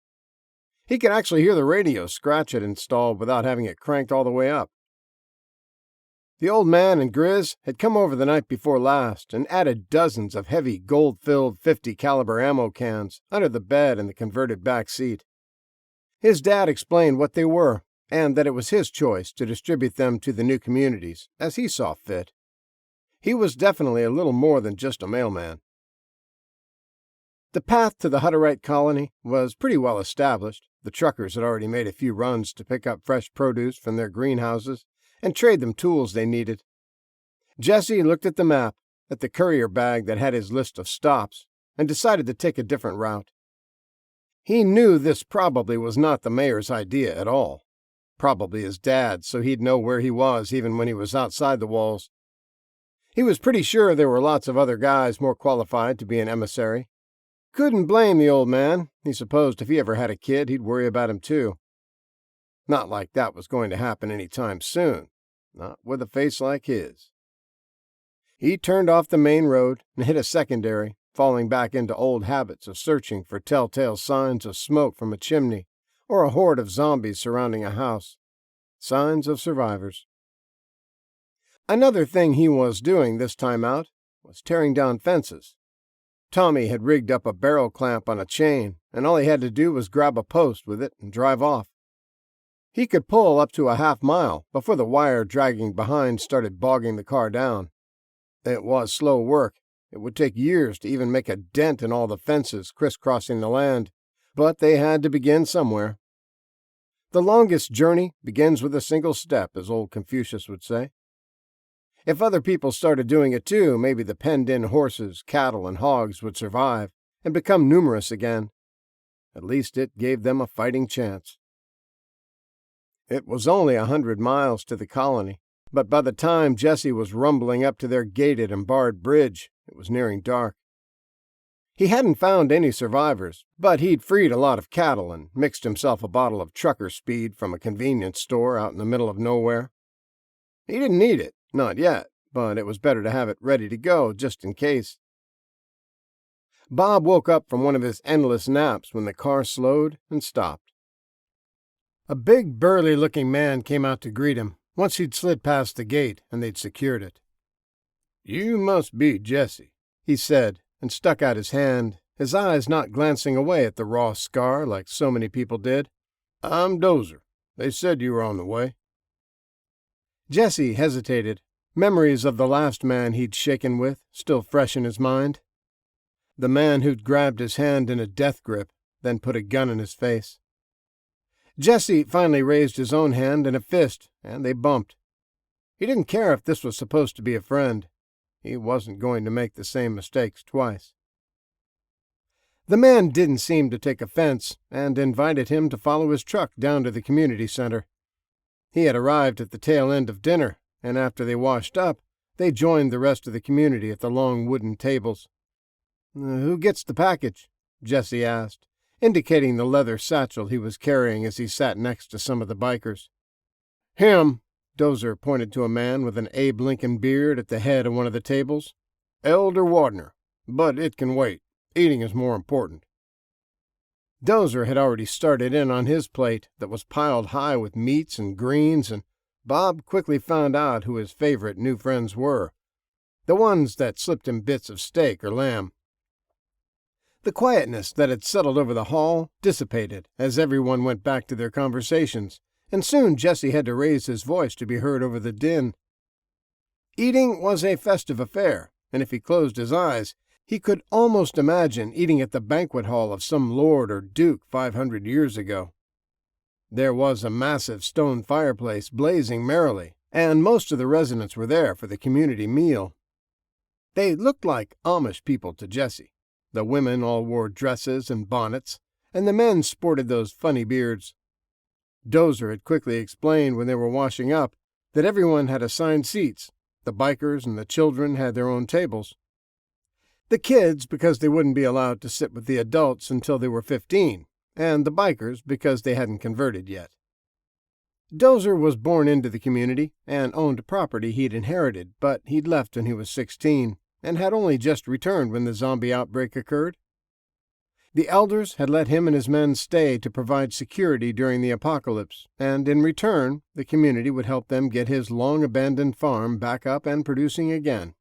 He could actually hear the radio scratch it installed without having it cranked all the way up. The old man and Grizz had come over the night before last and added dozens of heavy gold-filled .50 caliber ammo cans under the bed in the converted back seat. His dad explained what they were and that it was his choice to distribute them to the new communities as he saw fit. He was definitely a little more than just a mailman. The path to the Hutterite colony was pretty well established. The truckers had already made a few runs to pick up fresh produce from their greenhouses and trade them tools they needed. Jesse looked at the map, at the courier bag that had his list of stops, and decided to take a different route. He knew this probably was not the mayor's idea at all. Probably his dad's, so he'd know where he was even when he was outside the walls. He was pretty sure there were lots of other guys more qualified to be an emissary. Couldn't blame the old man. He supposed if he ever had a kid, he'd worry about him too. Not like that was going to happen any time soon. Not with a face like his. He turned off the main road and hit a secondary, falling back into old habits of searching for telltale signs of smoke from a chimney or a horde of zombies surrounding a house. Signs of survivors. Another thing he was doing this time out was tearing down fences. Tommy had rigged up a barrel clamp on a chain, and all he had to do was grab a post with it and drive off. He could pull up to a half-mile before the wire dragging behind started bogging the car down. It was slow work. It would take years to even make a dent in all the fences crisscrossing the land, but they had to begin somewhere. The longest journey begins with a single step, as old Confucius would say. If other people started doing it too, maybe the penned-in horses, cattle, and hogs would survive and become numerous again. At least it gave them a fighting chance. It was only 100 miles to the colony, but by the time Jesse was rumbling up to their gated and barred bridge, it was nearing dark. He hadn't found any survivors, but he'd freed a lot of cattle and mixed himself a bottle of trucker speed from a convenience store out in the middle of nowhere. He didn't need it, not yet, but it was better to have it ready to go just in case. Bob woke up from one of his endless naps when the car slowed and stopped. A big, burly-looking man came out to greet him once he'd slid past the gate and they'd secured it. "You must be Jesse," he said, and stuck out his hand, his eyes not glancing away at the raw scar like so many people did. "I'm Dozer. They said you were on the way." Jesse hesitated, memories of the last man he'd shaken with still fresh in his mind. The man who'd grabbed his hand in a death grip, then put a gun in his face. Jesse finally raised his own hand in a fist, and they bumped. He didn't care if this was supposed to be a friend. He wasn't going to make the same mistakes twice. The man didn't seem to take offense, and invited him to follow his truck down to the community center. He had arrived at the tail end of dinner, and after they washed up, they joined the rest of the community at the long wooden tables. "Who gets the package?" Jesse asked, indicating the leather satchel he was carrying as he sat next to some of the bikers. "Him," Dozer pointed to a man with an Abe Lincoln beard at the head of one of the tables. "Elder Wardner, but it can wait. Eating is more important." Dozer had already started in on his plate that was piled high with meats and greens, and Bob quickly found out who his favorite new friends were, the ones that slipped him bits of steak or lamb. The quietness that had settled over the hall dissipated as everyone went back to their conversations, and soon Jesse had to raise his voice to be heard over the din. Eating was a festive affair, and if he closed his eyes, he could almost imagine eating at the banquet hall of some lord or duke 500 years ago. There was a massive stone fireplace blazing merrily, and most of the residents were there for the community meal. They looked like Amish people to Jesse. The women all wore dresses and bonnets, and the men sported those funny beards. Dozer had quickly explained when they were washing up that everyone had assigned seats. The bikers and the children had their own tables. The kids because they wouldn't be allowed to sit with the adults until they were 15, and the bikers because they hadn't converted yet. Dozer was born into the community and owned property he'd inherited, but he'd left when he was 16 and had only just returned when the zombie outbreak occurred. The elders had let him and his men stay to provide security during the apocalypse, and in return, the community would help them get his long-abandoned farm back up and producing again.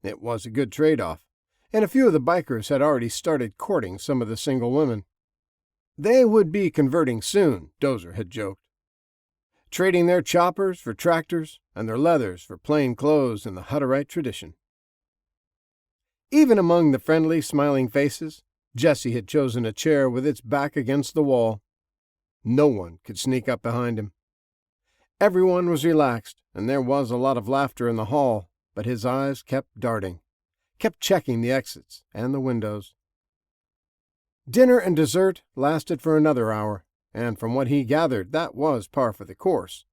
It was a good trade-off, and a few of the bikers had already started courting some of the single women. They would be converting soon, Dozer had joked, trading their choppers for tractors and their leathers for plain clothes in the Hutterite tradition. Even among the friendly, smiling faces, Jesse had chosen a chair with its back against the wall. No one could sneak up behind him. Everyone was relaxed, and there was a lot of laughter in the hall, but his eyes kept darting, kept checking the exits and the windows. Dinner and dessert lasted for another hour, and from what he gathered, that was par for the course.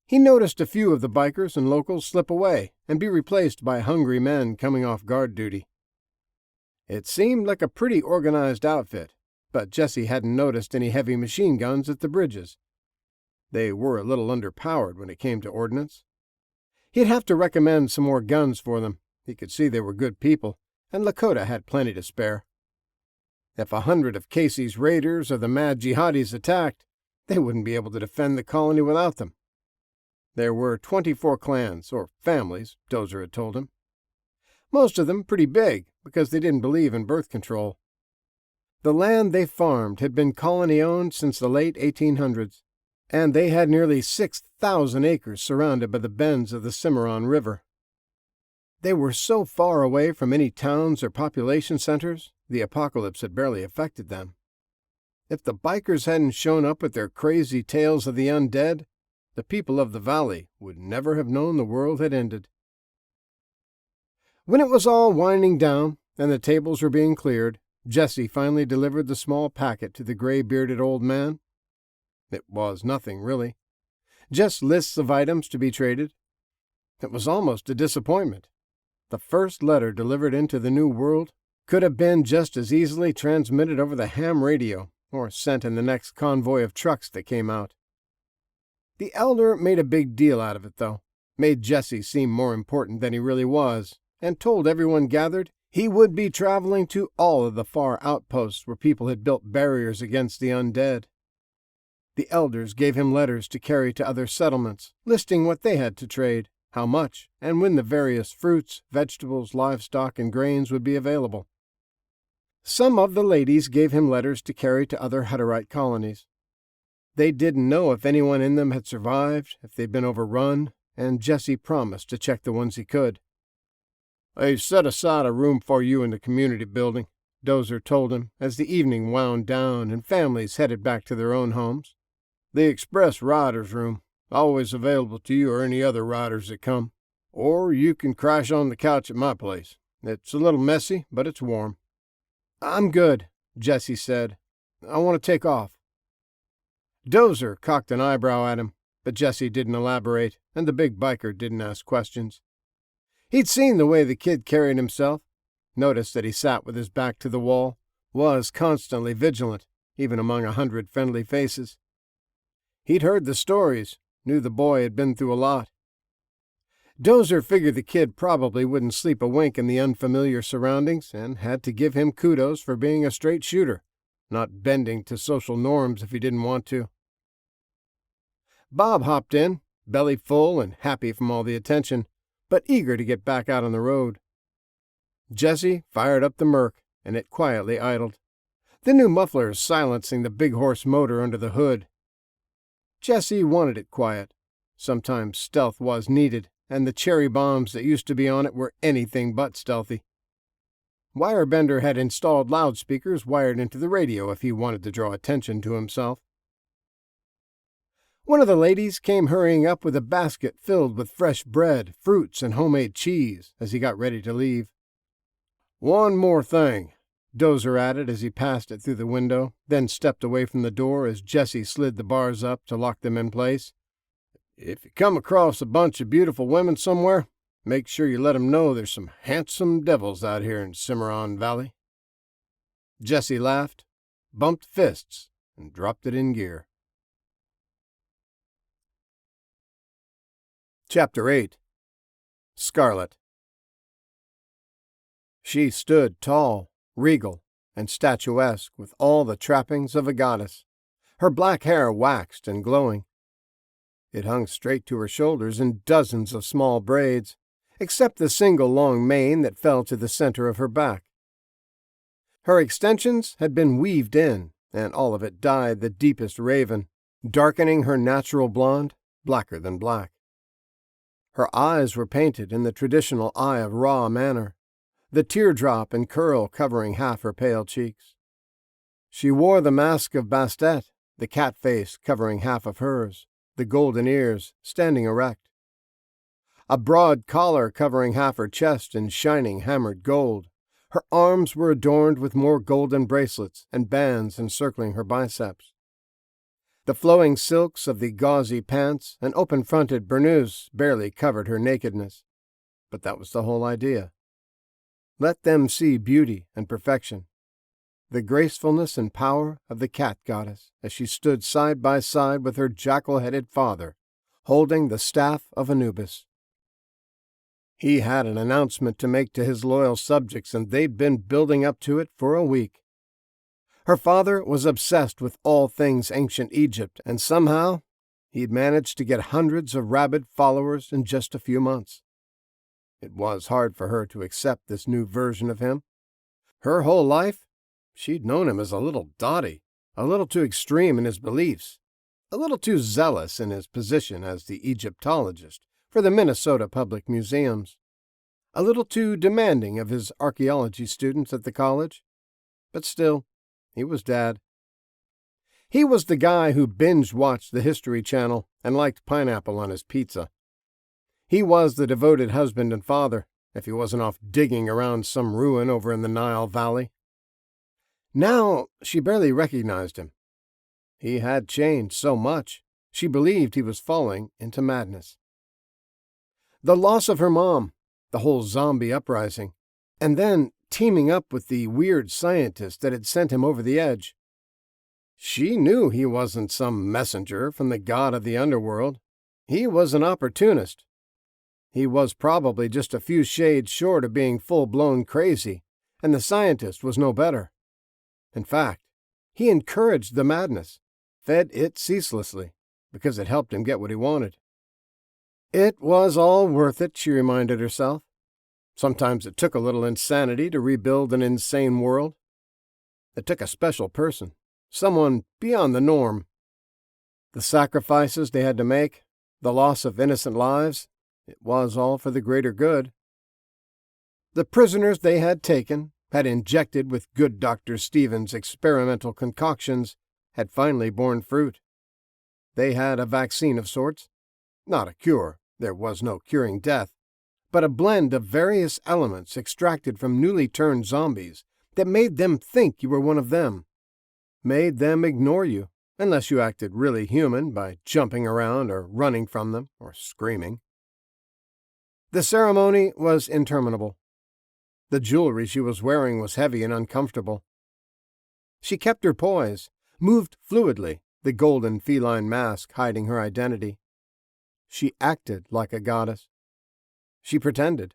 He noticed a few of the bikers and locals slip away and be replaced by hungry men coming off guard duty. It seemed like a pretty organized outfit, but Jesse hadn't noticed any heavy machine guns at the bridges. They were a little underpowered when it came to ordnance. He'd have to recommend some more guns for them. He could see they were good people, and Lakota had plenty to spare. If 100 of Casey's raiders or the mad jihadis attacked, they wouldn't be able to defend the colony without them. There were 24 clans, or families, Dozer had told him. Most of them pretty big, because they didn't believe in birth control. The land they farmed had been colony-owned since the late 1800s, and they had nearly 6,000 acres surrounded by the bends of the Cimarron River. They were so far away from any towns or population centers, the apocalypse had barely affected them. If the bikers hadn't shown up with their crazy tales of the undead, the people of the valley would never have known the world had ended. When it was all winding down and the tables were being cleared, Jesse finally delivered the small packet to the gray-bearded old man. It was nothing, really. Just lists of items to be traded. It was almost a disappointment. The first letter delivered into the new world could have been just as easily transmitted over the ham radio or sent in the next convoy of trucks that came out. The elder made a big deal out of it, though, made Jesse seem more important than he really was, and told everyone gathered he would be traveling to all of the far outposts where people had built barriers against the undead. The elders gave him letters to carry to other settlements, listing what they had to trade, how much, and when the various fruits, vegetables, livestock, and grains would be available. Some of the ladies gave him letters to carry to other Hutterite colonies. They didn't know if anyone in them had survived, if they'd been overrun, and Jesse promised to check the ones he could. "They've set aside a room for you in the community building," Dozer told him as the evening wound down and families headed back to their own homes. "The express rider's room, always available to you or any other riders that come. Or you can crash on the couch at my place. It's a little messy, but it's warm." "I'm good," Jesse said. "I want to take off." Dozer cocked an eyebrow at him, but Jesse didn't elaborate, and the big biker didn't ask questions. He'd seen the way the kid carried himself, noticed that he sat with his back to the wall, was constantly vigilant, even among 100 friendly faces. He'd heard the stories, knew the boy had been through a lot. Dozer figured the kid probably wouldn't sleep a wink in the unfamiliar surroundings and had to give him kudos for being a straight shooter, not bending to social norms if he didn't want to. Bob hopped in, belly full and happy from all the attention, but eager to get back out on the road. Jessie fired up the Merc, and it quietly idled, the new mufflers silencing the big horse motor under the hood. Jessie wanted it quiet. Sometimes stealth was needed, and the cherry bombs that used to be on it were anything but stealthy. Wirebender had installed loudspeakers wired into the radio if he wanted to draw attention to himself. One of the ladies came hurrying up with a basket filled with fresh bread, fruits, and homemade cheese as he got ready to leave. "One more thing," Dozer added as he passed it through the window, then stepped away from the door as Jessie slid the bars up to lock them in place. "If you come across a bunch of beautiful women somewhere, make sure you let 'em know there's some handsome devils out here in Cimarron Valley." Jessie laughed, bumped fists, and dropped it in gear. Chapter 8. Scarlet. She stood tall, regal, and statuesque with all the trappings of a goddess, her black hair waxed and glowing. It hung straight to her shoulders in dozens of small braids, except the single long mane that fell to the center of her back. Her extensions had been weaved in, and all of it dyed the deepest raven, darkening her natural blonde blacker than black. Her eyes were painted in the traditional Eye of Ra manner, the teardrop and curl covering half her pale cheeks. She wore the mask of Bastet, the cat face covering half of hers, the golden ears standing erect. A broad collar covering half her chest in shining hammered gold. Her arms were adorned with more golden bracelets and bands encircling her biceps. The flowing silks of the gauzy pants and open-fronted burnous barely covered her nakedness. But that was the whole idea. Let them see beauty and perfection, the gracefulness and power of the cat goddess as she stood side by side with her jackal-headed father, holding the staff of Anubis. He had an announcement to make to his loyal subjects, and they'd been building up to it for a week. Her father was obsessed with all things ancient Egypt, and somehow he'd managed to get hundreds of rabid followers in just a few months. It was hard for her to accept this new version of him. Her whole life, she'd known him as a little dotty, a little too extreme in his beliefs, a little too zealous in his position as the Egyptologist for the Minnesota Public Museums, a little too demanding of his archaeology students at the college. But still, he was Dad. He was the guy who binge-watched the History Channel and liked pineapple on his pizza. He was the devoted husband and father, if he wasn't off digging around some ruin over in the Nile Valley. Now she barely recognized him. He had changed so much, she believed he was falling into madness. The loss of her mom, the whole zombie uprising, and then teaming up with the weird scientist that had sent him over the edge. She knew he wasn't some messenger from the god of the underworld. He was an opportunist. He was probably just a few shades short of being full-blown crazy, and the scientist was no better. In fact, he encouraged the madness, fed it ceaselessly, because it helped him get what he wanted. It was all worth it, she reminded herself. Sometimes it took a little insanity to rebuild an insane world. It took a special person, someone beyond the norm. The sacrifices they had to make, the loss of innocent lives, it was all for the greater good. The prisoners they had taken, had injected with good Dr. Stevens' experimental concoctions, had finally borne fruit. They had a vaccine of sorts. Not a cure, there was no curing death, but a blend of various elements extracted from newly turned zombies that made them think you were one of them, made them ignore you, unless you acted really human by jumping around or running from them or screaming. The ceremony was interminable. The jewelry she was wearing was heavy and uncomfortable. She kept her poise, moved fluidly, the golden feline mask hiding her identity, She acted like a goddess. She pretended.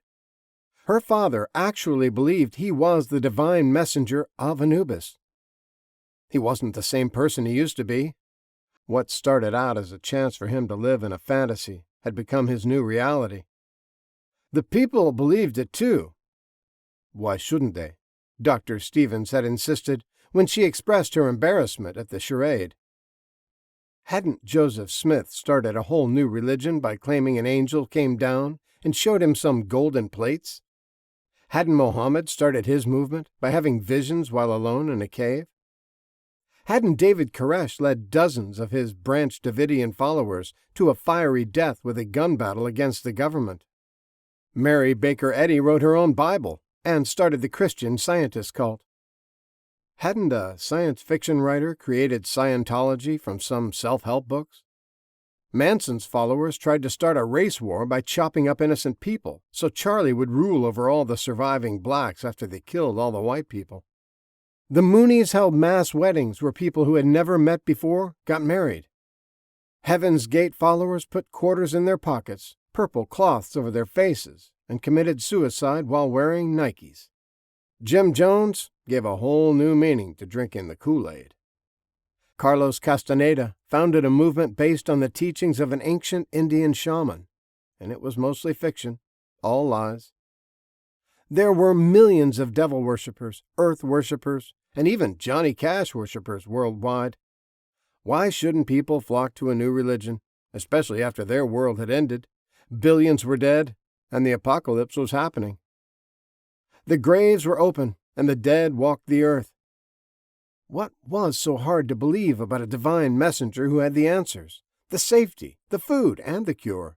Her father actually believed he was the divine messenger of Anubis. He wasn't the same person he used to be. What started out as a chance for him to live in a fantasy had become his new reality. The people believed it too. Why shouldn't they? Dr. Stevens had insisted when she expressed her embarrassment at the charade. Hadn't Joseph Smith started a whole new religion by claiming an angel came down and showed him some golden plates? Hadn't Mohammed started his movement by having visions while alone in a cave? Hadn't David Koresh led dozens of his Branch Davidian followers to a fiery death with a gun battle against the government? Mary Baker Eddy wrote her own Bible and started the Christian Scientist cult. Hadn't a science fiction writer created Scientology from some self-help books? Manson's followers tried to start a race war by chopping up innocent people so Charlie would rule over all the surviving blacks after they killed all the white people. The Moonies held mass weddings where people who had never met before got married. Heaven's Gate followers put quarters in their pockets, purple cloths over their faces, and committed suicide while wearing Nikes. Jim Jones gave a whole new meaning to drinking the Kool-Aid. Carlos Castaneda founded a movement based on the teachings of an ancient Indian shaman, and it was mostly fiction, all lies. There were millions of devil worshippers, earth worshippers, and even Johnny Cash worshippers worldwide. Why shouldn't people flock to a new religion, especially after their world had ended, billions were dead, and the apocalypse was happening? The graves were open, and the dead walked the earth. What was so hard to believe about a divine messenger who had the answers, the safety, the food, and the cure?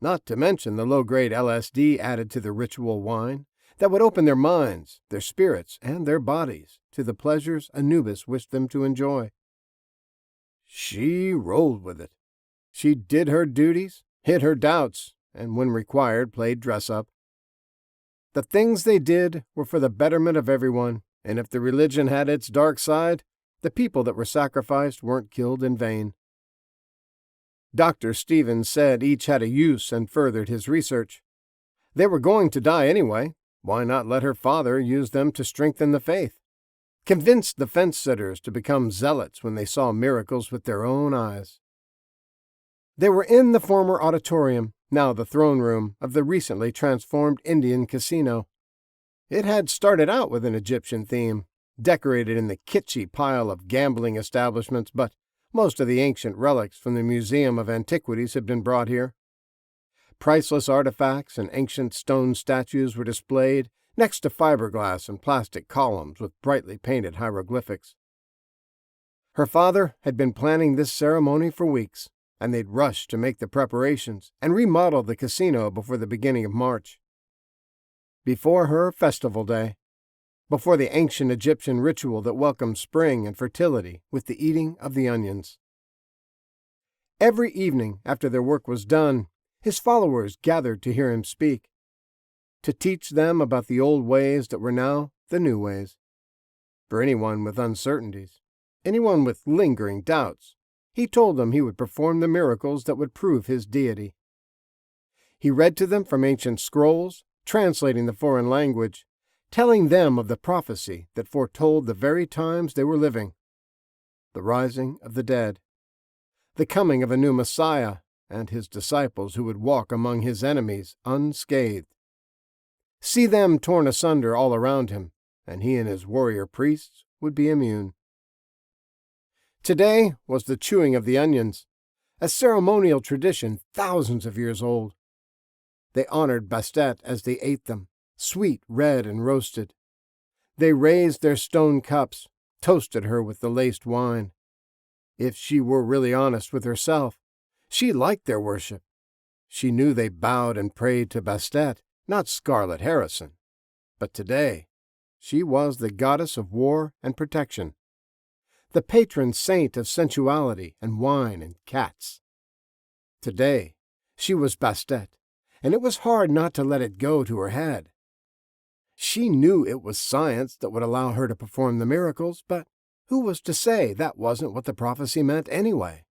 Not to mention the low-grade LSD added to the ritual wine that would open their minds, their spirits, and their bodies to the pleasures Anubis wished them to enjoy. She rolled with it. She did her duties, hid her doubts, and when required played dress-up. The things they did were for the betterment of everyone, and if the religion had its dark side, the people that were sacrificed weren't killed in vain. Dr. Stevens said each had a use and furthered his research. They were going to die anyway. Why not let her father use them to strengthen the faith? Convinced the fence-sitters to become zealots when they saw miracles with their own eyes. They were in the former auditorium, now the throne room, of the recently transformed Indian casino. It had started out with an Egyptian theme, decorated in the kitschy pile of gambling establishments, but most of the ancient relics from the Museum of Antiquities had been brought here. Priceless artifacts and ancient stone statues were displayed next to fiberglass and plastic columns with brightly painted hieroglyphics. Her father had been planning this ceremony for weeks, and they'd rushed to make the preparations and remodel the casino before the beginning of March. Before her festival day, before the ancient Egyptian ritual that welcomed spring and fertility with the eating of the onions. Every evening after their work was done, his followers gathered to hear him speak, to teach them about the old ways that were now the new ways. For anyone with uncertainties, anyone with lingering doubts, he told them he would perform the miracles that would prove his deity. He read to them from ancient scrolls, translating the foreign language, telling them of the prophecy that foretold the very times they were living, the rising of the dead, the coming of a new Messiah, and his disciples who would walk among his enemies unscathed. See them torn asunder all around him, and he and his warrior priests would be immune. Today was the chewing of the onions, a ceremonial tradition thousands of years old. They honored Bastet as they ate them, sweet, red, and roasted. They raised their stone cups, toasted her with the laced wine. If she were really honest with herself, she liked their worship. She knew they bowed and prayed to Bastet, not Scarlett Harrison. But today, she was the goddess of war and protection, the patron saint of sensuality and wine and cats. Today, she was Bastet, and it was hard not to let it go to her head. She knew it was science that would allow her to perform the miracles, but who was to say that wasn't what the prophecy meant anyway?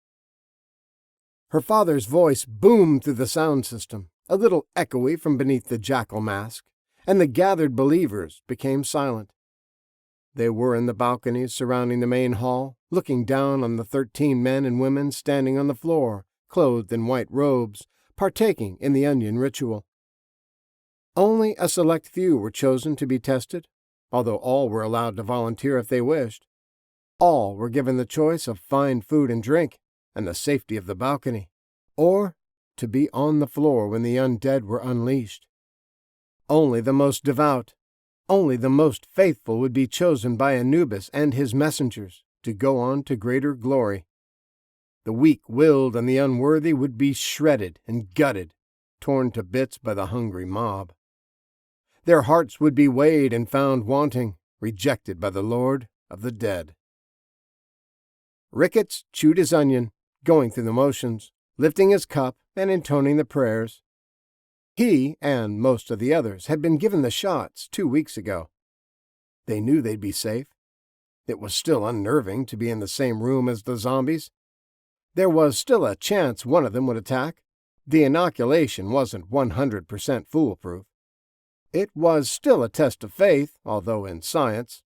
Her father's voice boomed through the sound system, a little echoey from beneath the jackal mask, and the gathered believers became silent. They were in the balconies surrounding the main hall, looking down on the 13 men and women standing on the floor, clothed in white robes, partaking in the onion ritual. Only a select few were chosen to be tested, although all were allowed to volunteer if they wished. All were given the choice of fine food and drink, and the safety of the balcony, or to be on the floor when the undead were unleashed. Only the most devout, only the most faithful would be chosen by Anubis and his messengers to go on to greater glory. The weak-willed and the unworthy would be shredded and gutted, torn to bits by the hungry mob. Their hearts would be weighed and found wanting, rejected by the Lord of the dead. Ricketts chewed his onion, going through the motions, lifting his cup and intoning the prayers. He and most of the others had been given the shots 2 weeks ago. They knew they'd be safe. It was still unnerving to be in the same room as the zombies. There was still a chance one of them would attack. The inoculation wasn't 100% foolproof. It was still a test of faith, although in science.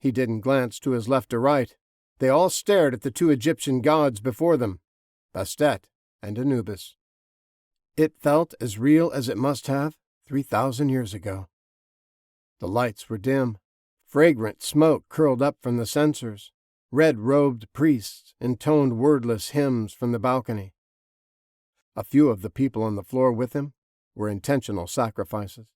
He didn't glance to his left or right. They all stared at the 2 Egyptian gods before them, Bastet and Anubis. It felt as real as it must have 3,000 years ago. The lights were dim. Fragrant smoke curled up from the censers. Red-robed priests intoned wordless hymns from the balcony. A few of the people on the floor with him were intentional sacrifices.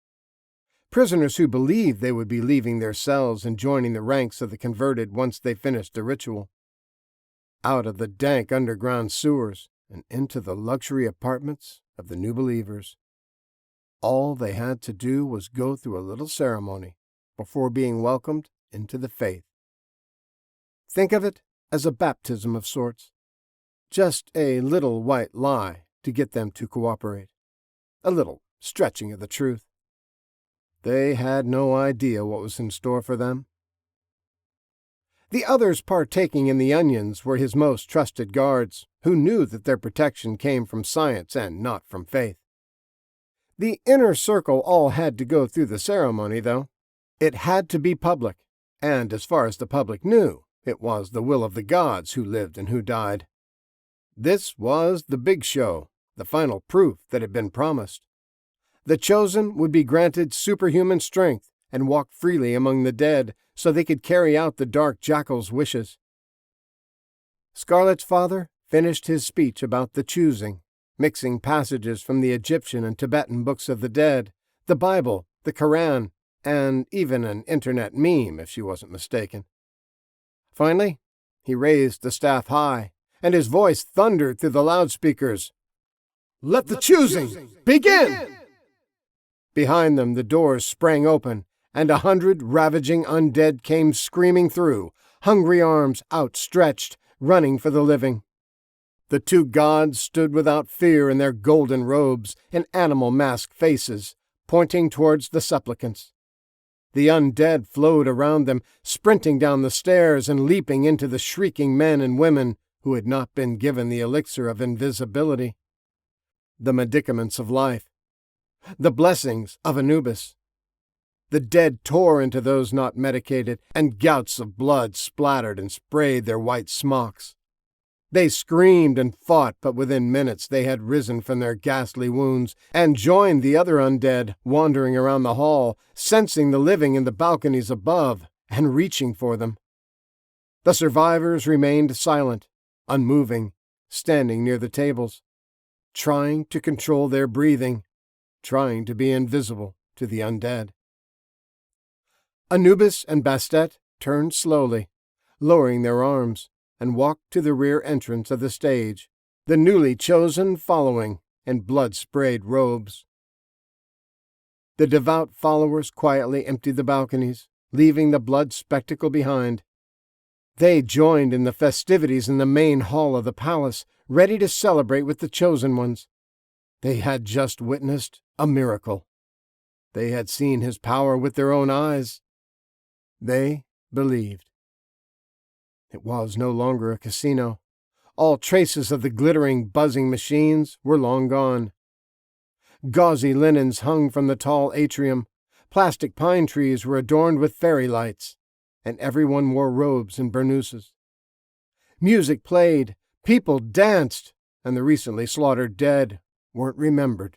Prisoners who believed they would be leaving their cells and joining the ranks of the converted once they finished the ritual. Out of the dank underground sewers and into the luxury apartments of the new believers. All they had to do was go through a little ceremony before being welcomed into the faith. Think of it as a baptism of sorts. Just a little white lie to get them to cooperate. A little stretching of the truth. They had no idea what was in store for them. The others partaking in the onions were his most trusted guards, who knew that their protection came from science and not from faith. The inner circle all had to go through the ceremony, though. It had to be public, and as far as the public knew, it was the will of the gods who lived and who died. This was the big show, the final proof that had been promised. The chosen would be granted superhuman strength and walk freely among the dead so they could carry out the dark jackal's wishes. Scarlett's father finished his speech about the choosing, mixing passages from the Egyptian and Tibetan books of the dead, the Bible, the Koran, and even an internet meme if she wasn't mistaken. Finally, he raised the staff high, and his voice thundered through the loudspeakers. "Let the choosing begin!" Behind them the doors sprang open, and 100 ravaging undead came screaming through, hungry arms outstretched, running for the living. The 2 gods stood without fear in their golden robes and animal-masked faces, pointing towards the supplicants. The undead flowed around them, sprinting down the stairs and leaping into the shrieking men and women who had not been given the elixir of invisibility. The medicaments of life. The blessings of Anubis. The dead tore into those not medicated, and gouts of blood splattered and sprayed their white smocks. They screamed and fought, but within minutes they had risen from their ghastly wounds and joined the other undead wandering around the hall, sensing the living in the balconies above and reaching for them. The survivors remained silent, unmoving, standing near the tables, trying to control their breathing, trying to be invisible to the undead. Anubis and Bastet turned slowly, lowering their arms, and walked to the rear entrance of the stage, the newly chosen following in blood-sprayed robes. The devout followers quietly emptied the balconies, leaving the blood spectacle behind. They joined in the festivities in the main hall of the palace, ready to celebrate with the chosen ones. They had just witnessed a miracle. They had seen his power with their own eyes. They believed. It was no longer a casino. All traces of the glittering, buzzing machines were long gone. Gauzy linens hung from the tall atrium, plastic pine trees were adorned with fairy lights, and everyone wore robes and burnouses. Music played, people danced, and the recently slaughtered dead weren't remembered.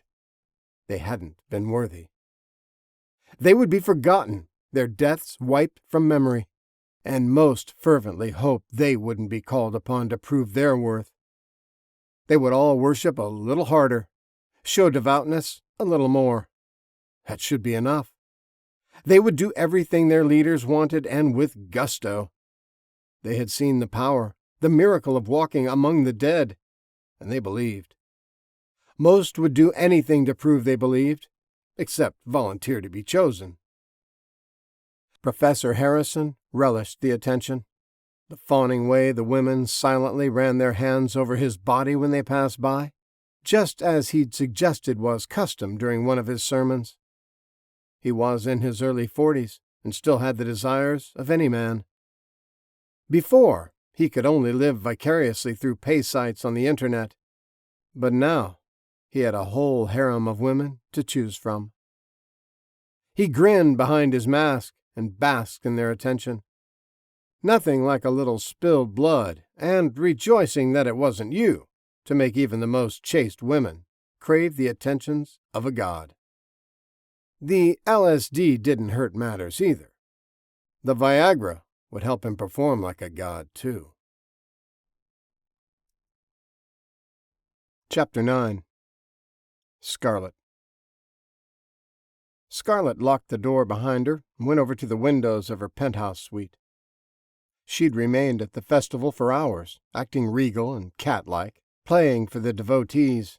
They hadn't been worthy. They would be forgotten, their deaths wiped from memory, and most fervently hoped they wouldn't be called upon to prove their worth. They would all worship a little harder, show devoutness a little more. That should be enough. They would do everything their leaders wanted, and with gusto. They had seen the power, the miracle of walking among the dead, and they believed. Most would do anything to prove they believed, except volunteer to be chosen. Professor Harrison relished the attention, the fawning way the women silently ran their hands over his body when they passed by, just as he'd suggested was custom during one of his sermons. He was in his early 40s and still had the desires of any man. Before, he could only live vicariously through pay sites on the internet, but now he had a whole harem of women to choose from. He grinned behind his mask and basked in their attention. Nothing like a little spilled blood, and rejoicing that it wasn't you, to make even the most chaste women crave the attentions of a god. The LSD didn't hurt matters either. The Viagra would help him perform like a god, too. Chapter 9. Scarlet. Scarlet locked the door behind her and went over to the windows of her penthouse suite. She'd remained at the festival for hours, acting regal and cat-like, playing for the devotees.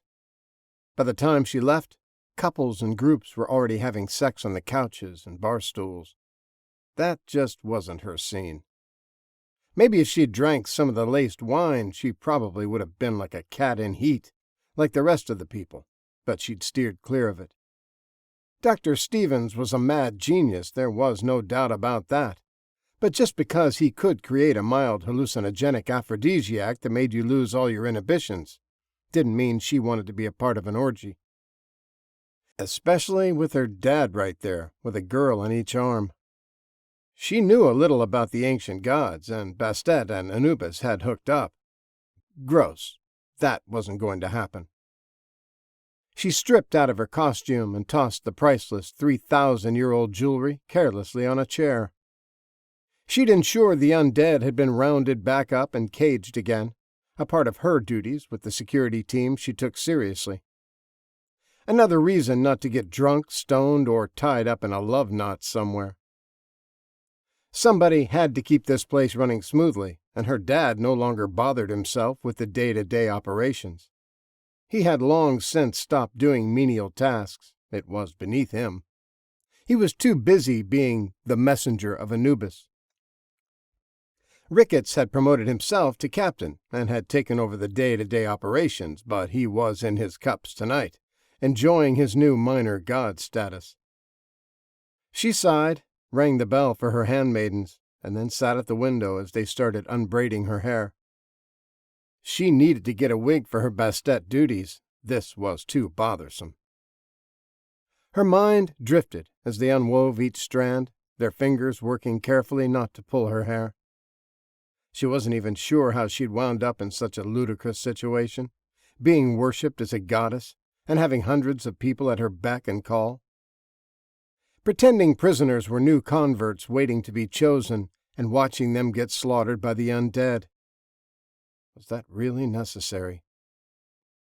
By the time she left, couples and groups were already having sex on the couches and bar stools. That just wasn't her scene. Maybe if she'd drank some of the laced wine, she probably would have been like a cat in heat, like the rest of the people, but she'd steered clear of it. Dr. Stevens was a mad genius, there was no doubt about that. But just because he could create a mild hallucinogenic aphrodisiac that made you lose all your inhibitions, didn't mean she wanted to be a part of an orgy. Especially with her dad right there, with a girl on each arm. She knew a little about the ancient gods, and Bastet and Anubis had hooked up. Gross. That wasn't going to happen. She stripped out of her costume and tossed the priceless 3,000-year-old jewelry carelessly on a chair. She'd ensured the undead had been rounded back up and caged again, a part of her duties with the security team she took seriously. Another reason not to get drunk, stoned, or tied up in a love knot somewhere. Somebody had to keep this place running smoothly, and her dad no longer bothered himself with the day-to-day operations. He had long since stopped doing menial tasks. It was beneath him. He was too busy being the messenger of Anubis. Ricketts had promoted himself to captain and had taken over the day-to-day operations, but he was in his cups tonight, enjoying his new minor god status. She sighed, rang the bell for her handmaidens, and then sat at the window as they started unbraiding her hair. She needed to get a wig for her Bastet duties. This was too bothersome. Her mind drifted as they unwove each strand, their fingers working carefully not to pull her hair. She wasn't even sure how she'd wound up in such a ludicrous situation, being worshipped as a goddess and having hundreds of people at her beck and call. Pretending prisoners were new converts waiting to be chosen and watching them get slaughtered by the undead. Was that really necessary?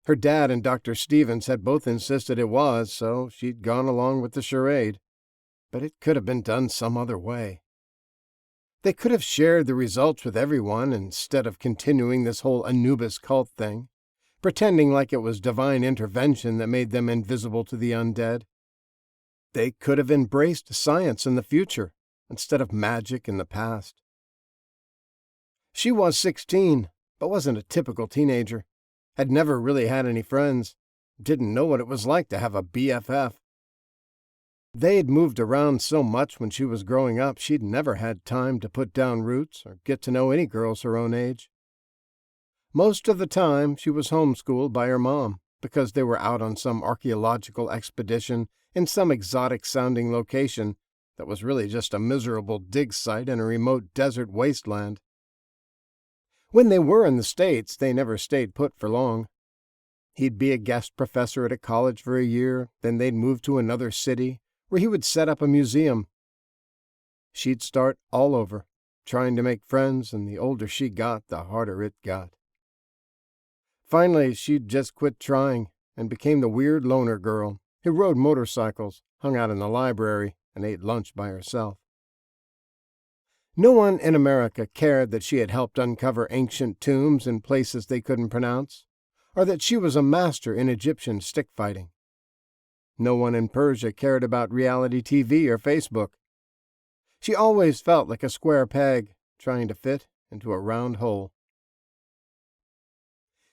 Her dad and Dr. Stevens had both insisted it was, so she'd gone along with the charade. But it could have been done some other way. They could have shared the results with everyone instead of continuing this whole Anubis cult thing, pretending like it was divine intervention that made them invisible to the undead. They could have embraced science in the future instead of magic in the past. She was 16, but wasn't a typical teenager, had never really had any friends, didn't know what it was like to have a BFF. They'd moved around so much when she was growing up, she'd never had time to put down roots or get to know any girls her own age. Most of the time, she was homeschooled by her mom because they were out on some archaeological expedition in some exotic-sounding location that was really just a miserable dig site in a remote desert wasteland. When they were in the States, they never stayed put for long. He'd be a guest professor at a college for a year, then they'd move to another city where he would set up a museum. She'd start all over, trying to make friends, and the older she got, the harder it got. Finally, she'd just quit trying and became the weird loner girl who rode motorcycles, hung out in the library, and ate lunch by herself. No one in America cared that she had helped uncover ancient tombs in places they couldn't pronounce, or that she was a master in Egyptian stick fighting. No one in Persia cared about reality TV or Facebook. She always felt like a square peg trying to fit into a round hole.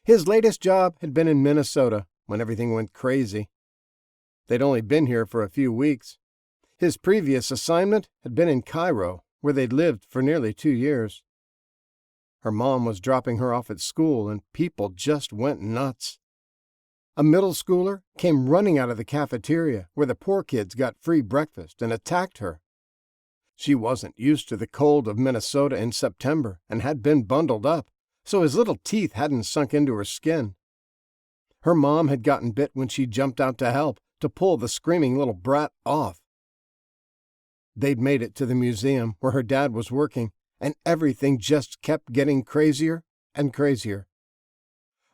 His latest job had been in Minnesota when everything went crazy. They'd only been here for a few weeks. His previous assignment had been in Cairo, where they'd lived for nearly 2 years. Her mom was dropping her off at school, and people just went nuts. A middle schooler came running out of the cafeteria where the poor kids got free breakfast and attacked her. She wasn't used to the cold of Minnesota in September and had been bundled up, so his little teeth hadn't sunk into her skin. Her mom had gotten bit when she jumped out to help, to pull the screaming little brat off. They'd made it to the museum where her dad was working, and everything just kept getting crazier and crazier.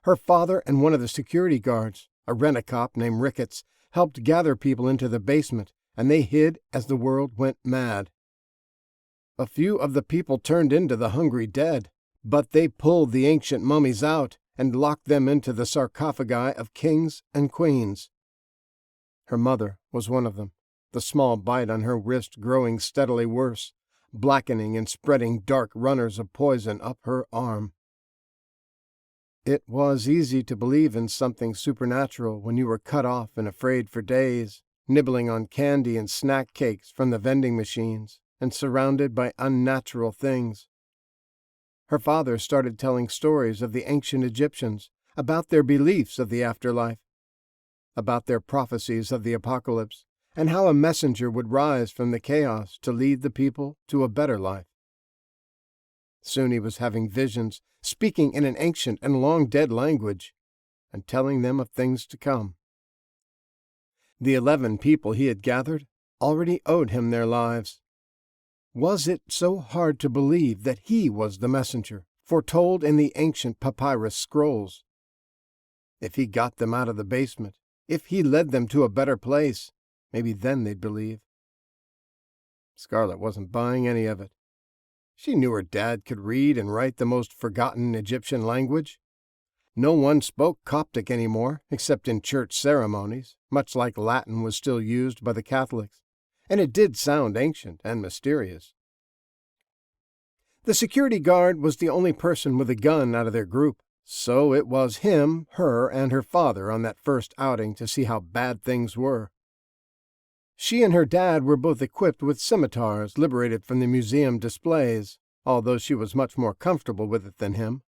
Her father and one of the security guards, a rent-a-cop named Ricketts, helped gather people into the basement, and they hid as the world went mad. A few of the people turned into the hungry dead, but they pulled the ancient mummies out and locked them into the sarcophagi of kings and queens. Her mother was one of them, the small bite on her wrist growing steadily worse, blackening and spreading dark runners of poison up her arm. It was easy to believe in something supernatural when you were cut off and afraid for days, nibbling on candy and snack cakes from the vending machines, and surrounded by unnatural things. Her father started telling stories of the ancient Egyptians, about their beliefs of the afterlife, about their prophecies of the apocalypse, and how a messenger would rise from the chaos to lead the people to a better life. Soon he was having visions, speaking in an ancient and long-dead language, and telling them of things to come. The 11 people he had gathered already owed him their lives. Was it so hard to believe that he was the messenger, foretold in the ancient papyrus scrolls? If he got them out of the basement, if he led them to a better place, maybe then they'd believe. Scarlett wasn't buying any of it. She knew her dad could read and write the most forgotten Egyptian language. No one spoke Coptic anymore, except in church ceremonies, much like Latin was still used by the Catholics, and it did sound ancient and mysterious. The security guard was the only person with a gun out of their group, so it was him, her, and her father on that first outing to see how bad things were. She and her dad were both equipped with scimitars liberated from the museum displays, although she was much more comfortable with it than him.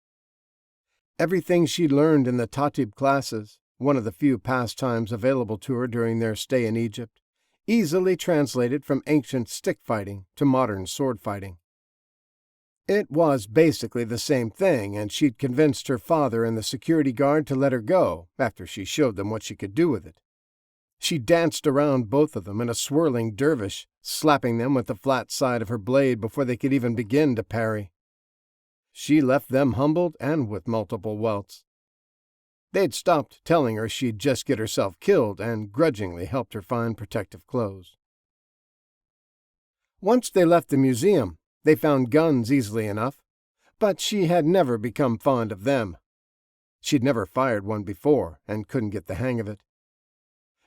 Everything she learned in the Tatib classes, one of the few pastimes available to her during their stay in Egypt, easily translated from ancient stick fighting to modern sword fighting. It was basically the same thing, and she'd convinced her father and the security guard to let her go after she showed them what she could do with it. She danced around both of them in a swirling dervish, slapping them with the flat side of her blade before they could even begin to parry. She left them humbled and with multiple welts. They'd stopped telling her she'd just get herself killed and grudgingly helped her find protective clothes. Once they left the museum, they found guns easily enough, but she had never become fond of them. She'd never fired one before and couldn't get the hang of it.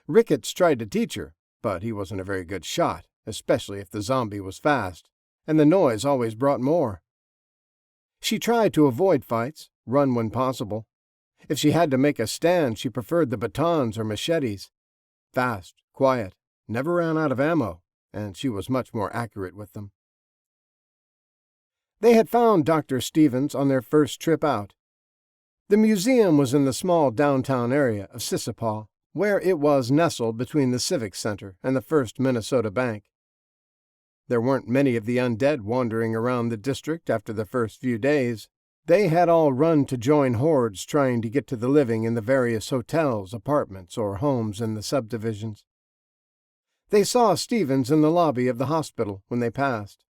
Ricketts tried to teach her, but he wasn't a very good shot, especially if the zombie was fast, and the noise always brought more. She tried to avoid fights, run when possible. If she had to make a stand, she preferred the batons or machetes. Fast, quiet, never ran out of ammo, and she was much more accurate with them. They had found Dr. Stevens on their first trip out. The museum was in the small downtown area of Sissepaw, where it was nestled between the Civic Center and the First Minnesota Bank. There weren't many of the undead wandering around the district after the first few days. They had all run to join hordes trying to get to the living in the various hotels, apartments, or homes in the subdivisions. They saw Stevens in the lobby of the hospital when they passed.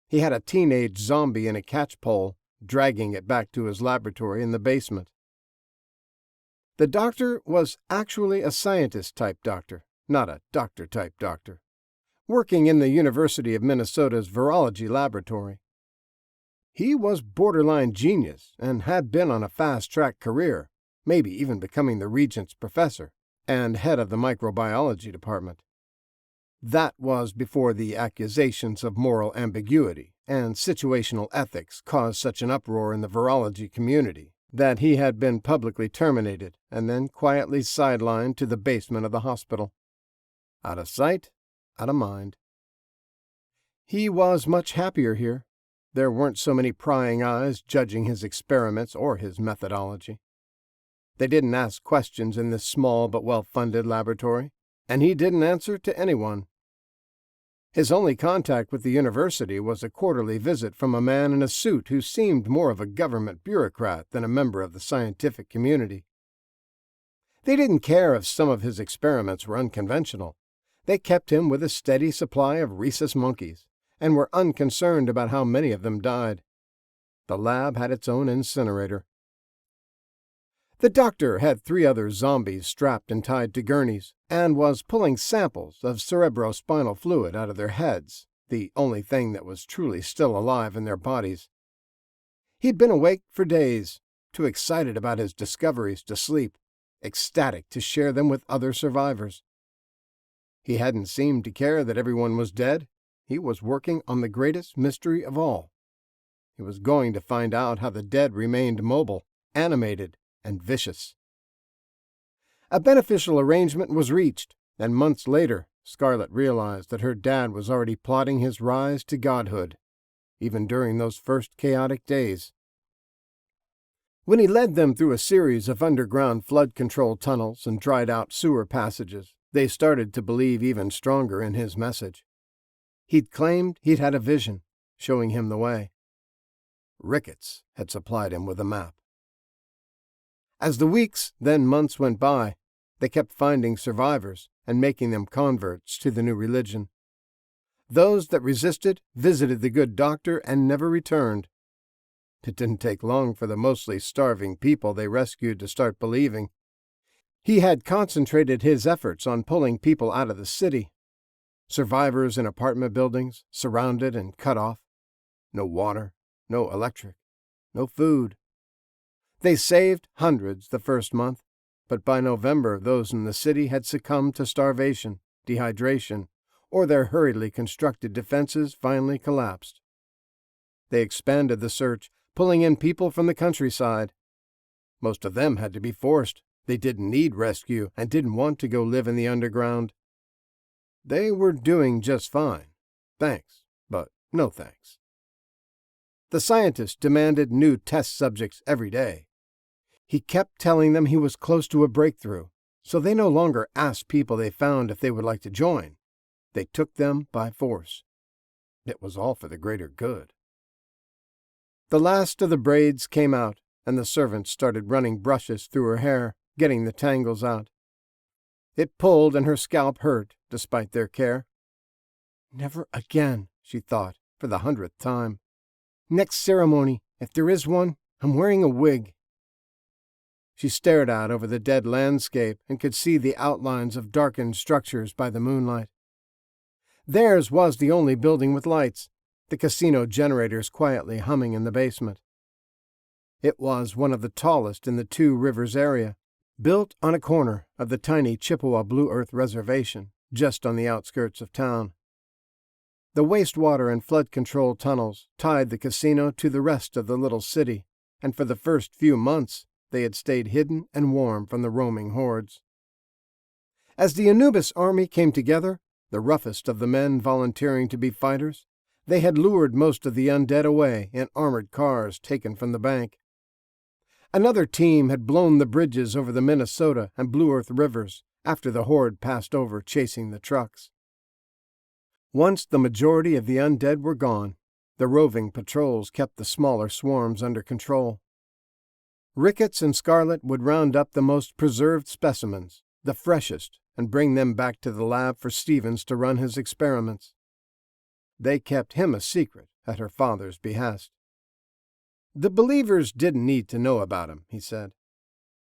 He had a teenage zombie in a catch-pole, dragging it back to his laboratory in the basement. The doctor was actually a scientist-type doctor, not a doctor-type doctor, working in the University of Minnesota's virology laboratory. He was borderline genius and had been on a fast-track career, maybe even becoming the Regent's professor and head of the microbiology department. That was before the accusations of moral ambiguity and situational ethics caused such an uproar in the virology community that he had been publicly terminated and then quietly sidelined to the basement of the hospital. Out of sight, out of mind. He was much happier here. There weren't so many prying eyes judging his experiments or his methodology. They didn't ask questions in this small but well-funded laboratory, and he didn't answer to anyone. His only contact with the university was a quarterly visit from a man in a suit who seemed more of a government bureaucrat than a member of the scientific community. They didn't care if some of his experiments were unconventional. They kept him with a steady supply of rhesus monkeys, and were unconcerned about how many of them died. The lab had its own incinerator. The doctor had 3 other zombies strapped and tied to gurneys, and was pulling samples of cerebrospinal fluid out of their heads, the only thing that was truly still alive in their bodies. He'd been awake for days, too excited about his discoveries to sleep, ecstatic to share them with other survivors. He hadn't seemed to care that everyone was dead. He was working on the greatest mystery of all. He was going to find out how the dead remained mobile, animated, and vicious. A beneficial arrangement was reached, and months later, Scarlett realized that her dad was already plotting his rise to godhood, even during those first chaotic days. When he led them through a series of underground flood control tunnels and dried-out sewer passages, they started to believe even stronger in his message. He'd claimed he'd had a vision, showing him the way. Ricketts had supplied him with a map. As the weeks, then months went by, they kept finding survivors and making them converts to the new religion. Those that resisted visited the good doctor and never returned. It didn't take long for the mostly starving people they rescued to start believing. He had concentrated his efforts on pulling people out of the city. Survivors in apartment buildings, surrounded and cut off. No water, no electric, no food. They saved hundreds the first month, but by November those in the city had succumbed to starvation, dehydration, or their hurriedly constructed defenses finally collapsed. They expanded the search, pulling in people from the countryside. Most of them had to be forced. They didn't need rescue and didn't want to go live in the underground. They were doing just fine. Thanks, but no thanks. The scientist demanded new test subjects every day. He kept telling them he was close to a breakthrough, so they no longer asked people they found if they would like to join. They took them by force. It was all for the greater good. The last of the braids came out, and the servants started running brushes through her hair, getting the tangles out. It pulled and her scalp hurt, despite their care. Never again, she thought, for the 100th time. Next ceremony, if there is one, I'm wearing a wig. She stared out over the dead landscape and could see the outlines of darkened structures by the moonlight. Theirs was the only building with lights, the casino generators quietly humming in the basement. It was one of the tallest in the Two Rivers area, built on a corner of the tiny Chippewa Blue Earth Reservation, just on the outskirts of town. The wastewater and flood control tunnels tied the casino to the rest of the little city, and for the first few months they had stayed hidden and warm from the roaming hordes. As the Anubis army came together, the roughest of the men volunteering to be fighters, they had lured most of the undead away in armored cars taken from the bank. Another team had blown the bridges over the Minnesota and Blue Earth rivers after the horde passed over chasing the trucks. Once the majority of the undead were gone, the roving patrols kept the smaller swarms under control. Ricketts and Scarlett would round up the most preserved specimens, the freshest, and bring them back to the lab for Stevens to run his experiments. They kept him a secret at her father's behest. The believers didn't need to know about him, he said.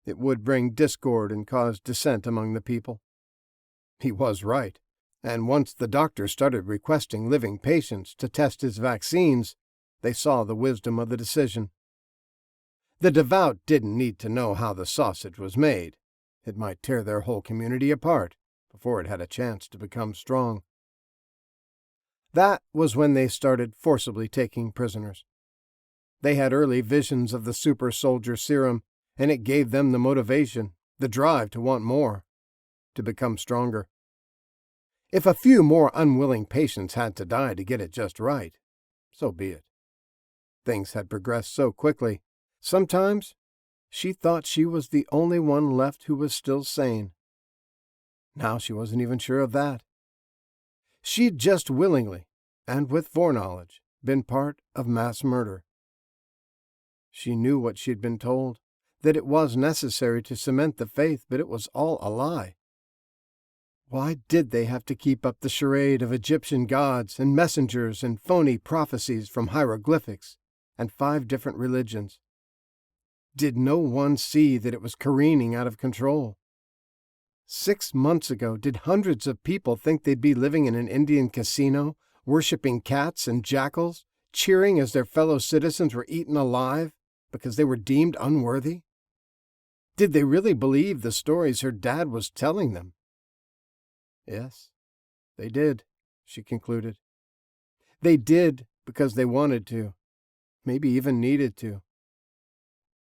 It would bring discord and cause dissent among the people. He was right, and once the doctor started requesting living patients to test his vaccines, they saw the wisdom of the decision. The devout didn't need to know how the sausage was made. It might tear their whole community apart before it had a chance to become strong. That was when they started forcibly taking prisoners. They had early visions of the super soldier serum, and it gave them the motivation, the drive to want more, to become stronger. If a few more unwilling patients had to die to get it just right, so be it. Things had progressed so quickly, sometimes she thought she was the only one left who was still sane. Now she wasn't even sure of that. She'd just willingly, and with foreknowledge, been part of mass murder. She knew what she'd been told, that it was necessary to cement the faith, but it was all a lie. Why did they have to keep up the charade of Egyptian gods and messengers and phony prophecies from hieroglyphics and 5 different religions? Did no one see that it was careening out of control? 6 months ago, did hundreds of people think they'd be living in an Indian casino, worshipping cats and jackals, cheering as their fellow citizens were eaten alive because they were deemed unworthy? Did they really believe the stories her dad was telling them? Yes, they did, she concluded. They did because they wanted to, maybe even needed to.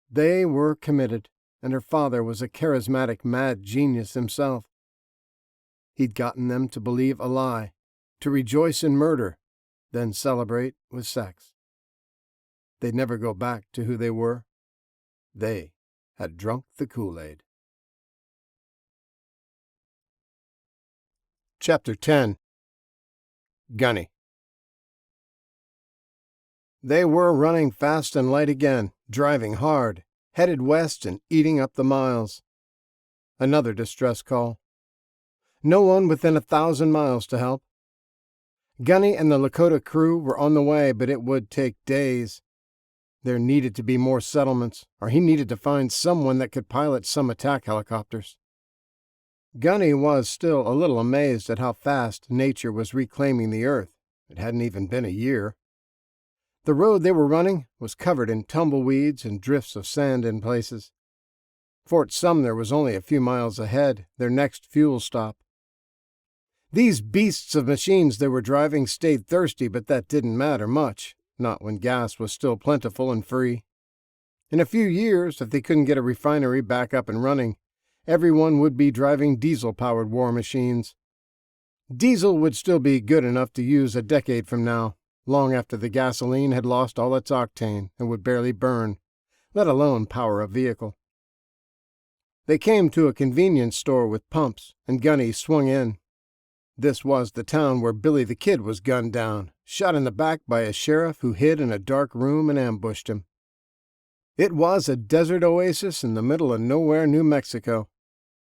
They were committed, and her father was a charismatic mad genius himself. He'd gotten them to believe a lie, to rejoice in murder, then celebrate with sex. They'd never go back to who they were. They had drunk the Kool-Aid. Chapter 10. Gunny. They were running fast and light again, driving hard, headed west and eating up the miles. Another distress call. No one within 1,000 miles to help. Gunny and the Lakota crew were on the way, but it would take days. There needed to be more settlements, or he needed to find someone that could pilot some attack helicopters. Gunny was still a little amazed at how fast nature was reclaiming the earth. It hadn't even been a year. The road they were running was covered in tumbleweeds and drifts of sand in places. Fort Sumner was only a few miles ahead, their next fuel stop. These beasts of machines they were driving stayed thirsty, but that didn't matter much, not when gas was still plentiful and free. In a few years, if they couldn't get a refinery back up and running, everyone would be driving diesel-powered war machines. Diesel would still be good enough to use a decade from now, long after the gasoline had lost all its octane and would barely burn, let alone power a vehicle. They came to a convenience store with pumps, and Gunny swung in. This was the town where Billy the Kid was gunned down, shot in the back by a sheriff who hid in a dark room and ambushed him. It was a desert oasis in the middle of nowhere, New Mexico,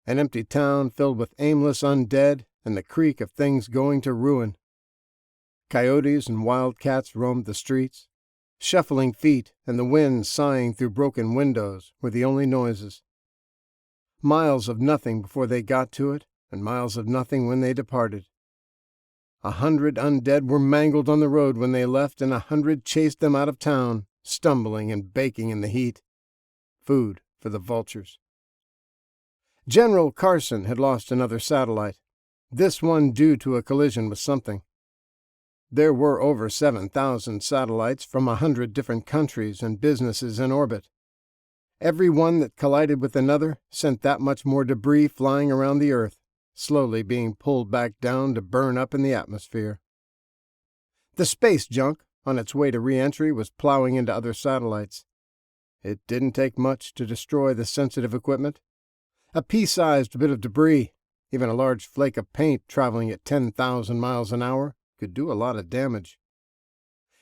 an empty town filled with aimless undead and the creak of things going to ruin. Coyotes and wildcats roamed the streets. Shuffling feet and the wind sighing through broken windows were the only noises. Miles of nothing before they got to it, and miles of nothing when they departed. 100 undead were mangled on the road when they left, and 100 chased them out of town, stumbling and baking in the heat. Food for the vultures. General Carson had lost another satellite, this one due to a collision with something. There were over 7,000 satellites from 100 different countries and businesses in orbit. Every one that collided with another sent that much more debris flying around the Earth, slowly being pulled back down to burn up in the atmosphere. The space junk, on its way to re-entry, was plowing into other satellites. It didn't take much to destroy the sensitive equipment. A pea-sized bit of debris, even a large flake of paint traveling at 10,000 miles an hour, could do a lot of damage.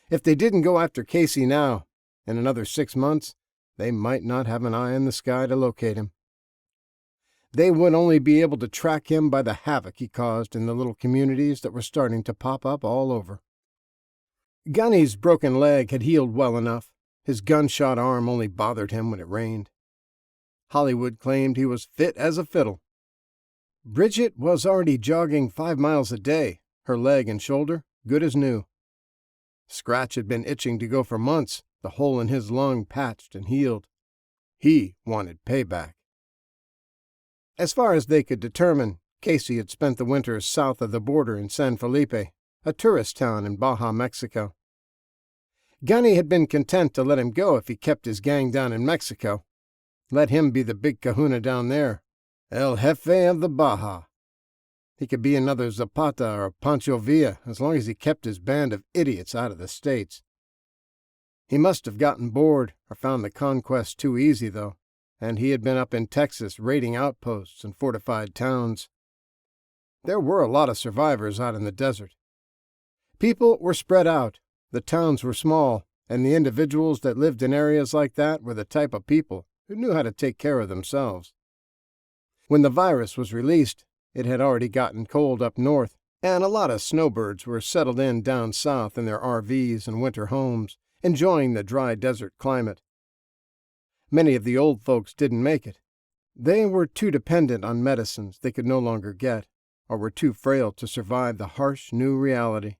If they didn't go after Casey now, in another 6 months, they might not have an eye in the sky to locate him. They would only be able to track him by the havoc he caused in the little communities that were starting to pop up all over. Gunny's broken leg had healed well enough. His gunshot arm only bothered him when it rained. Hollywood claimed he was fit as a fiddle. Bridget was already jogging 5 miles a day, her leg and shoulder good as new. Scratch had been itching to go for months, the hole in his lung patched and healed. He wanted payback. As far as they could determine, Casey had spent the winter south of the border in San Felipe, a tourist town in Baja, Mexico. Gunny had been content to let him go if he kept his gang down in Mexico. Let him be the big kahuna down there, El Jefe of the Baja. He could be another Zapata or Pancho Villa as long as he kept his band of idiots out of the States. He must have gotten bored or found the conquest too easy, though, and he had been up in Texas raiding outposts and fortified towns. There were a lot of survivors out in the desert. People were spread out, the towns were small, and the individuals that lived in areas like that were the type of people who knew how to take care of themselves. When the virus was released, it had already gotten cold up north, and a lot of snowbirds were settled in down south in their RVs and winter homes, enjoying the dry desert climate. Many of the old folks didn't make it. They were too dependent on medicines they could no longer get, or were too frail to survive the harsh new reality.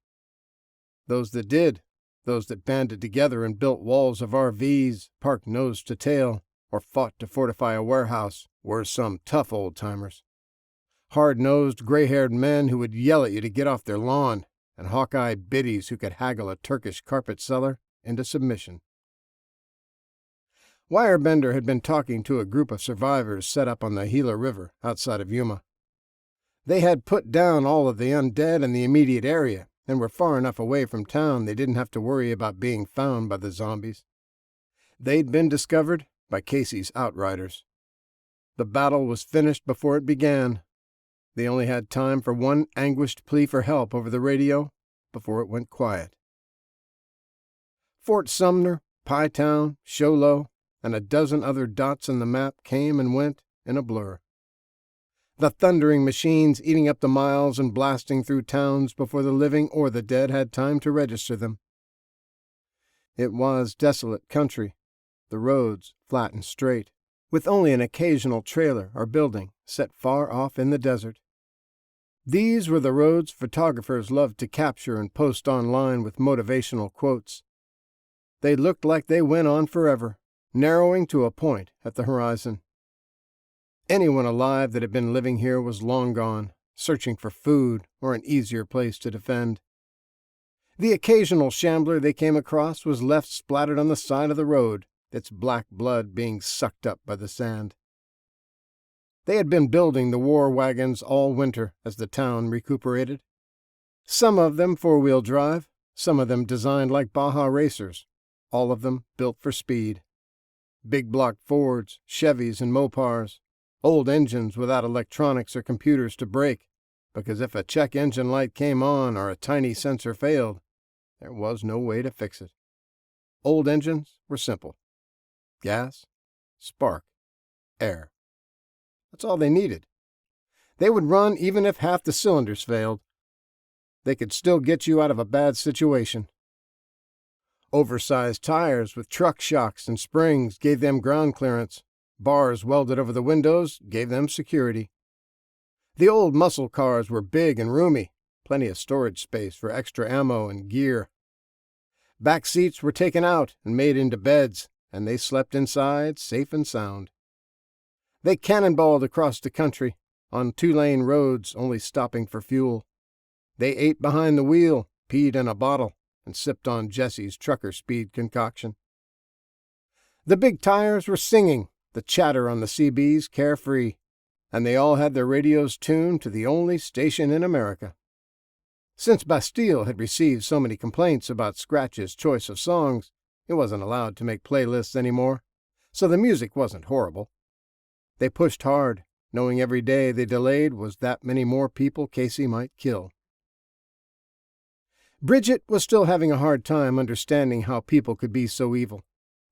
Those that did, those that banded together and built walls of RVs, parked nose to tail, or fought to fortify a warehouse, were some tough old-timers. Hard-nosed, gray-haired men who would yell at you to get off their lawn, and hawk-eyed biddies who could haggle a Turkish carpet seller into submission. Wirebender had been talking to a group of survivors set up on the Gila River outside of Yuma. They had put down all of the undead in the immediate area and were far enough away from town they didn't have to worry about being found by the zombies. They'd been discovered by Casey's outriders. The battle was finished before it began. They only had time for one anguished plea for help over the radio before it went quiet. Fort Sumner, Pie Town, Show Low, and a dozen other dots on the map came and went in a blur. The thundering machines eating up the miles and blasting through towns before the living or the dead had time to register them. It was desolate country, the roads flat and straight, with only an occasional trailer or building set far off in the desert. These were the roads photographers loved to capture and post online with motivational quotes. They looked like they went on forever, narrowing to a point at the horizon. Anyone alive that had been living here was long gone, searching for food or an easier place to defend. The occasional shambler they came across was left splattered on the side of the road, its black blood being sucked up by the sand. They had been building the war wagons all winter as the town recuperated. Some of them four-wheel drive, some of them designed like Baja racers, all of them built for speed. Big block Fords, Chevys, and Mopars, old engines without electronics or computers to brake, because if a check engine light came on or a tiny sensor failed, there was no way to fix it. Old engines were simple. Gas, spark, air. That's all they needed. They would run even if half the cylinders failed. They could still get you out of a bad situation. Oversized tires with truck shocks and springs gave them ground clearance. Bars welded over the windows gave them security. The old muscle cars were big and roomy, plenty of storage space for extra ammo and gear. Back seats were taken out and made into beds, and they slept inside safe and sound. They cannonballed across the country, on 2-lane roads only stopping for fuel. They ate behind the wheel, peed in a bottle, and sipped on Jesse's trucker speed concoction. The big tires were singing, the chatter on the CBs carefree, and they all had their radios tuned to the only station in America. Since Bastille had received so many complaints about Scratch's choice of songs, it wasn't allowed to make playlists anymore, so the music wasn't horrible. They pushed hard, knowing every day they delayed was that many more people Casey might kill. Bridget was still having a hard time understanding how people could be so evil,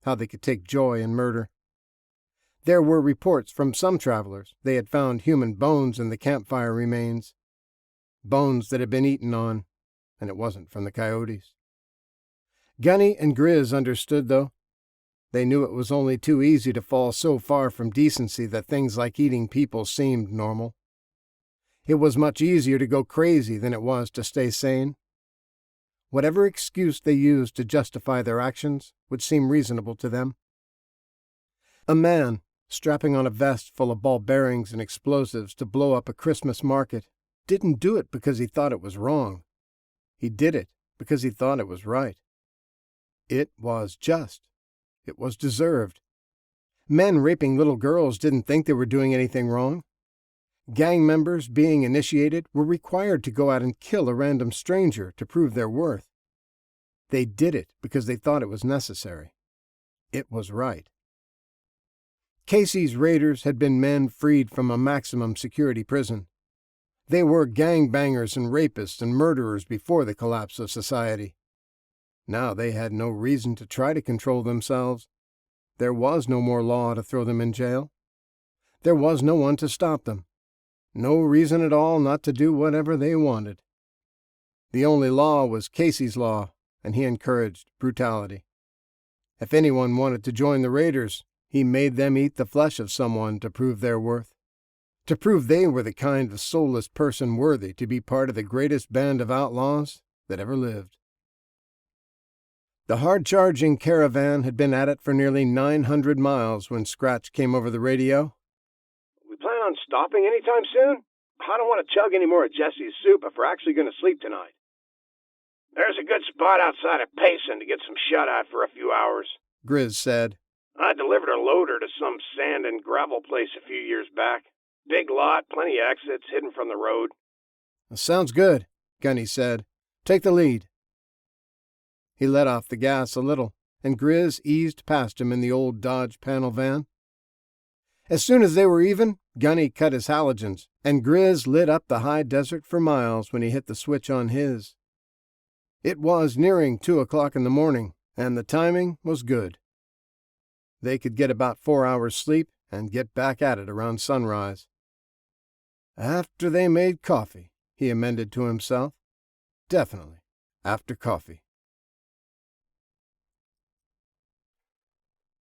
how they could take joy in murder. There were reports from some travelers they had found human bones in the campfire remains, bones that had been eaten on, and it wasn't from the coyotes. Gunny and Grizz understood, though. They knew it was only too easy to fall so far from decency that things like eating people seemed normal. It was much easier to go crazy than it was to stay sane. Whatever excuse they used to justify their actions would seem reasonable to them. A man, strapping on a vest full of ball bearings and explosives to blow up a Christmas market, didn't do it because he thought it was wrong. He did it because he thought it was right. It was just. It was deserved. Men raping little girls didn't think they were doing anything wrong. Gang members being initiated were required to go out and kill a random stranger to prove their worth. They did it because they thought it was necessary. It was right. Casey's raiders had been men freed from a maximum security prison. They were gangbangers and rapists and murderers before the collapse of society. Now they had no reason to try to control themselves. There was no more law to throw them in jail. There was no one to stop them. No reason at all not to do whatever they wanted. The only law was Casey's law, and he encouraged brutality. If anyone wanted to join the raiders, he made them eat the flesh of someone to prove their worth, to prove they were the kind of soulless person worthy to be part of the greatest band of outlaws that ever lived. The hard-charging caravan had been at it for nearly 900 miles when Scratch came over the radio. We plan on stopping anytime soon? I don't want to chug any more of Jesse's soup if we're actually going to sleep tonight. There's a good spot outside of Payson to get some shut-eye for a few hours, Grizz said. I delivered a loader to some sand and gravel place a few years back. Big lot, plenty of exits, hidden from the road. Sounds good, Gunny said. Take the lead. He let off the gas a little, and Grizz eased past him in the old Dodge panel van. As soon as they were even, Gunny cut his halogens, and Grizz lit up the high desert for miles when he hit the switch on his. It was nearing 2 o'clock in the morning, and the timing was good. They could get about 4 hours sleep and get back at it around sunrise. After they made coffee, he amended to himself. Definitely, after coffee.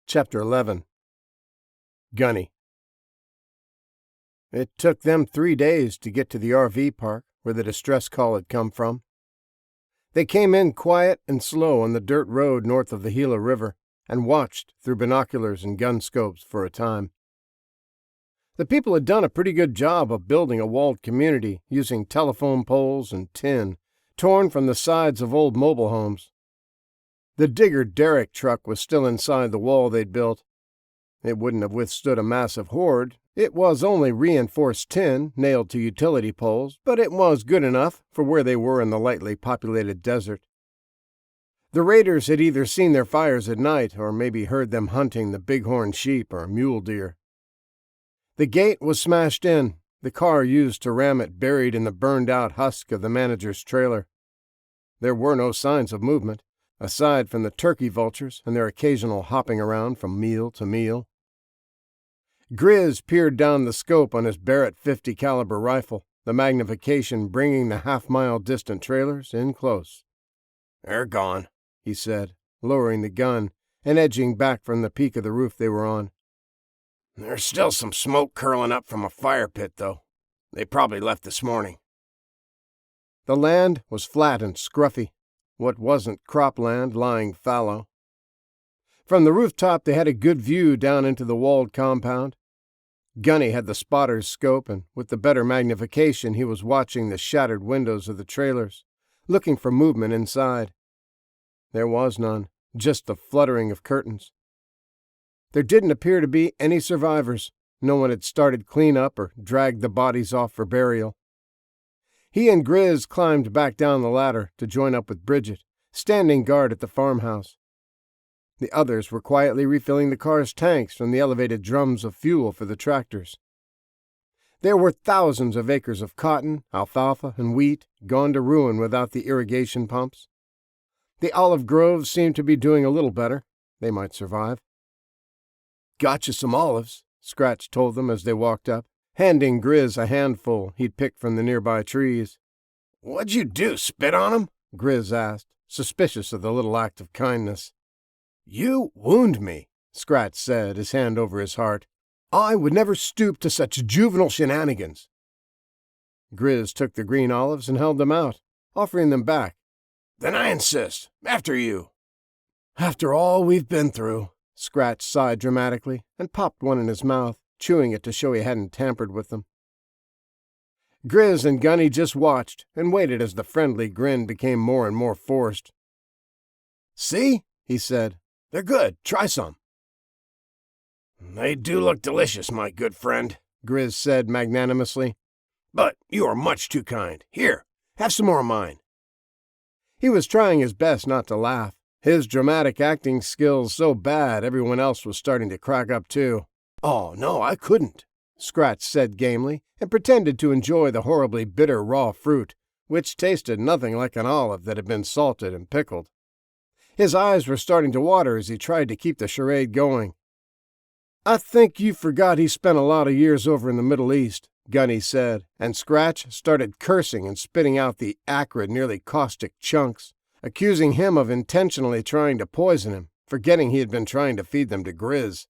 Chapter 11. Gunny. It took them 3 days to get to the RV park where the distress call had come from. They came in quiet and slow on the dirt road north of the Gila River and watched through binoculars and gun scopes for a time. The people had done a pretty good job of building a walled community using telephone poles and tin torn from the sides of old mobile homes. The digger derrick truck was still inside the wall they'd built. It wouldn't have withstood a massive horde. It was only reinforced tin nailed to utility poles, but it was good enough for where they were in the lightly populated desert. The raiders had either seen their fires at night or maybe heard them hunting the bighorn sheep or mule deer. The gate was smashed in, the car used to ram it buried in the burned-out husk of the manager's trailer. There were no signs of movement, aside from the turkey vultures and their occasional hopping around from meal to meal. Grizz peered down the scope on his Barrett .50 caliber rifle, the magnification bringing the half-mile distant trailers in close. "They're gone," he said, lowering the gun and edging back from the peak of the roof they were on. "There's still some smoke curling up from a fire pit, though. They probably left this morning." The land was flat and scruffy, what wasn't cropland lying fallow. From the rooftop they had a good view down into the walled compound. Gunny had the spotter's scope, and with the better magnification he was watching the shattered windows of the trailers, looking for movement inside. There was none, just the fluttering of curtains. There didn't appear to be any survivors. No one had started cleanup or dragged the bodies off for burial. He and Grizz climbed back down the ladder to join up with Bridget, standing guard at the farmhouse. The others were quietly refilling the car's tanks from the elevated drums of fuel for the tractors. There were thousands of acres of cotton, alfalfa, and wheat gone to ruin without the irrigation pumps. The olive groves seemed to be doing a little better. They might survive. "Got you some olives," Scratch told them as they walked up, handing Grizz a handful he'd picked from the nearby trees. "What'd you do, spit on 'em?" Grizz asked, suspicious of the little act of kindness. "You wound me," Scratch said, his hand over his heart. "I would never stoop to such juvenile shenanigans." Grizz took the green olives and held them out, offering them back. "Then I insist. After you." "After all we've been through," Scratch sighed dramatically and popped one in his mouth, chewing it to show he hadn't tampered with them. Grizz and Gunny just watched and waited as the friendly grin became more and more forced. "See?" he said. "They're good. Try some." "They do look delicious, my good friend," Grizz said magnanimously. "But you are much too kind. Here, have some more of mine." He was trying his best not to laugh, his dramatic acting skills so bad everyone else was starting to crack up too. "Oh, no, I couldn't," Scratch said gamely, and pretended to enjoy the horribly bitter raw fruit, which tasted nothing like an olive that had been salted and pickled. His eyes were starting to water as he tried to keep the charade going. "I think you forgot he spent a lot of years over in the Middle East," Gunny said, and Scratch started cursing and spitting out the acrid, nearly caustic chunks, accusing him of intentionally trying to poison him, forgetting he had been trying to feed them to Grizz.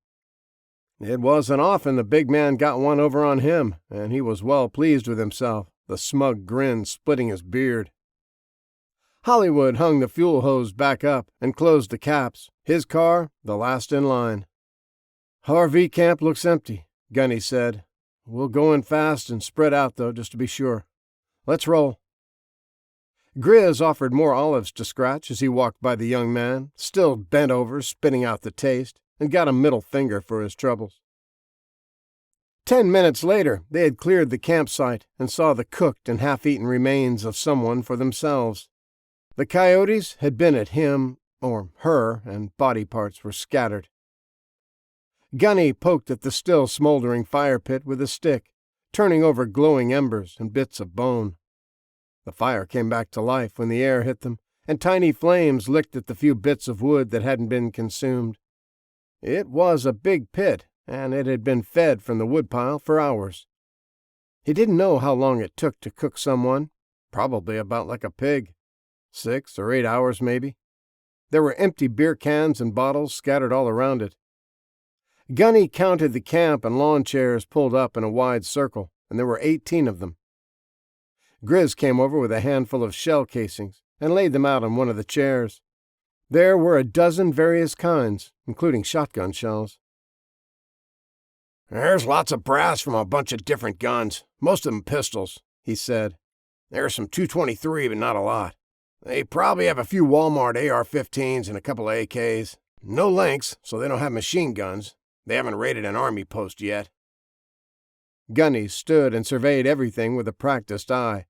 It wasn't often the big man got one over on him, and he was well pleased with himself, the smug grin splitting his beard. Hollywood hung the fuel hose back up and closed the caps, his car the last in line. "RV camp looks empty," Gunny said. "We'll go in fast and spread out, though, just to be sure. Let's roll." Grizz offered more olives to Scratch as he walked by the young man, still bent over, spitting out the taste, and got a middle finger for his troubles. 10 minutes later, they had cleared the campsite and saw the cooked and half-eaten remains of someone for themselves. The coyotes had been at him or her, and body parts were scattered. Gunny poked at the still smoldering fire pit with a stick, turning over glowing embers and bits of bone. The fire came back to life when the air hit them, and tiny flames licked at the few bits of wood that hadn't been consumed. It was a big pit, and it had been fed from the woodpile for hours. He didn't know how long it took to cook someone, probably about like a pig. 6 or 8 hours, maybe. There were empty beer cans and bottles scattered all around it. Gunny counted the camp and lawn chairs pulled up in a wide circle, and there were 18 of them. Grizz came over with a handful of shell casings and laid them out on one of the chairs. There were a dozen various kinds, including shotgun shells. "There's lots of brass from a bunch of different guns, most of them pistols," he said. "There's some .223, but not a lot. They probably have a few Walmart AR-15s and a couple of AKs. No Lynx, so they don't have machine guns. They haven't raided an army post yet." Gunny stood and surveyed everything with a practiced eye.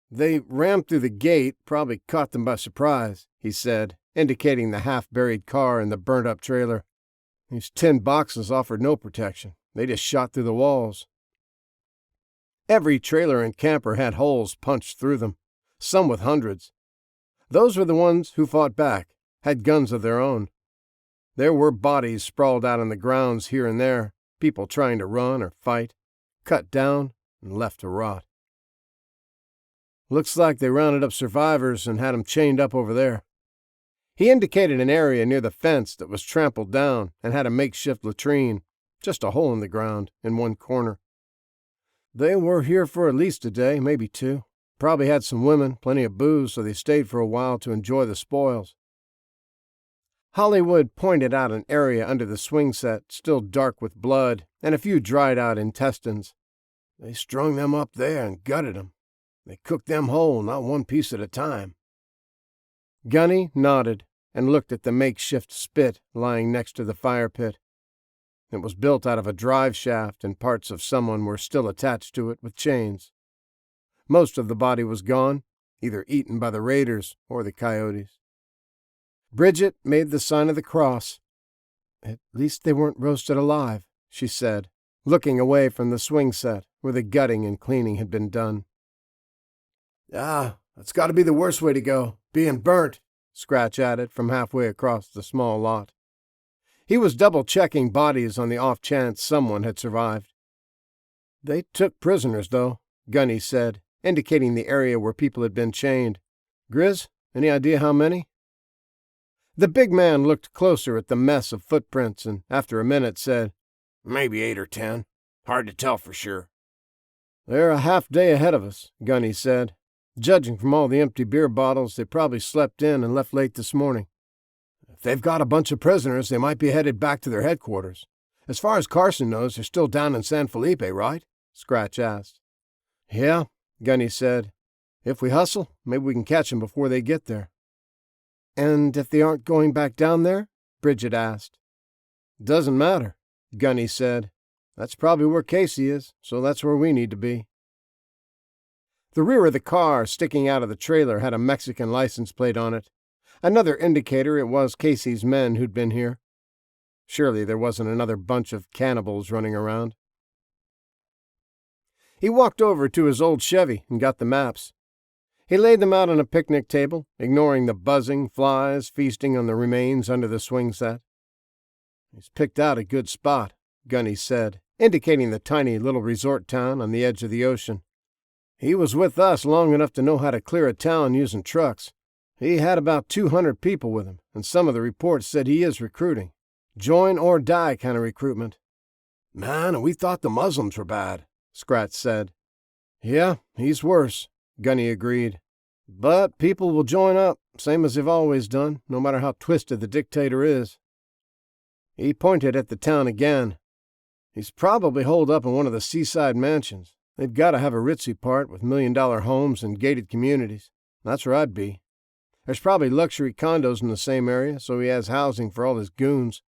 "They rammed through the gate, probably caught them by surprise," he said, indicating the half-buried car and the burnt-up trailer. "These tin boxes offered no protection. They just shot through the walls." Every trailer and camper had holes punched through them, some with hundreds. Those were the ones who fought back, had guns of their own. There were bodies sprawled out on the grounds here and there, people trying to run or fight, cut down and left to rot. "Looks like they rounded up survivors and had them chained up over there." He indicated an area near the fence that was trampled down and had a makeshift latrine, just a hole in the ground in one corner. "They were here for at least a day, maybe 2. Probably had some women, plenty of booze, so they stayed for a while to enjoy the spoils." Hollywood pointed out an area under the swing set, still dark with blood, and a few dried-out intestines. "They strung them up there and gutted them. They cooked them whole, not one piece at a time." Gunny nodded and looked at the makeshift spit lying next to the fire pit. It was built out of a drive shaft, and parts of someone were still attached to it with chains. Most of the body was gone, either eaten by the raiders or the coyotes. Bridget made the sign of the cross. At least they weren't roasted alive, she said, looking away from the swing set where the gutting and cleaning had been done. Ah, that's got to be the worst way to go, being burnt, Scratch added from halfway across the small lot. He was double-checking bodies on the off-chance someone had survived. They took prisoners, though, Gunny said, indicating the area where people had been chained. Grizz, any idea how many? The big man looked closer at the mess of footprints and, after a minute, said, Maybe 8 or 10. Hard to tell for sure. They're a half day ahead of us, Gunny said. Judging from all the empty beer bottles, they probably slept in and left late this morning. If they've got a bunch of prisoners, they might be headed back to their headquarters. As far as Carson knows, they're still down in San Felipe, right? Scratch asked. Yeah, Gunny said. If we hustle, maybe we can catch them before they get there. And if they aren't going back down there? Bridget asked. Doesn't matter, Gunny said. That's probably where Casey is, so that's where we need to be. The rear of the car sticking out of the trailer had a Mexican license plate on it, another indicator it was Casey's men who'd been here. Surely there wasn't another bunch of cannibals running around. He walked over to his old Chevy and got the maps. He laid them out on a picnic table, ignoring the buzzing flies feasting on the remains under the swing set. He's picked out a good spot, Gunny said, indicating the tiny little resort town on the edge of the ocean. He was with us long enough to know how to clear a town using trucks. He had about 200 people with him, and some of the reports said he is recruiting. Join or die kind of recruitment. Man, we thought the Muslims were bad, Scratch said. Yeah, he's worse, Gunny agreed. But people will join up, same as they've always done, no matter how twisted the dictator is. He pointed at the town again. He's probably holed up in one of the seaside mansions. They've got to have a ritzy part with million-dollar homes and gated communities. That's where I'd be. There's probably luxury condos in the same area, so he has housing for all his goons.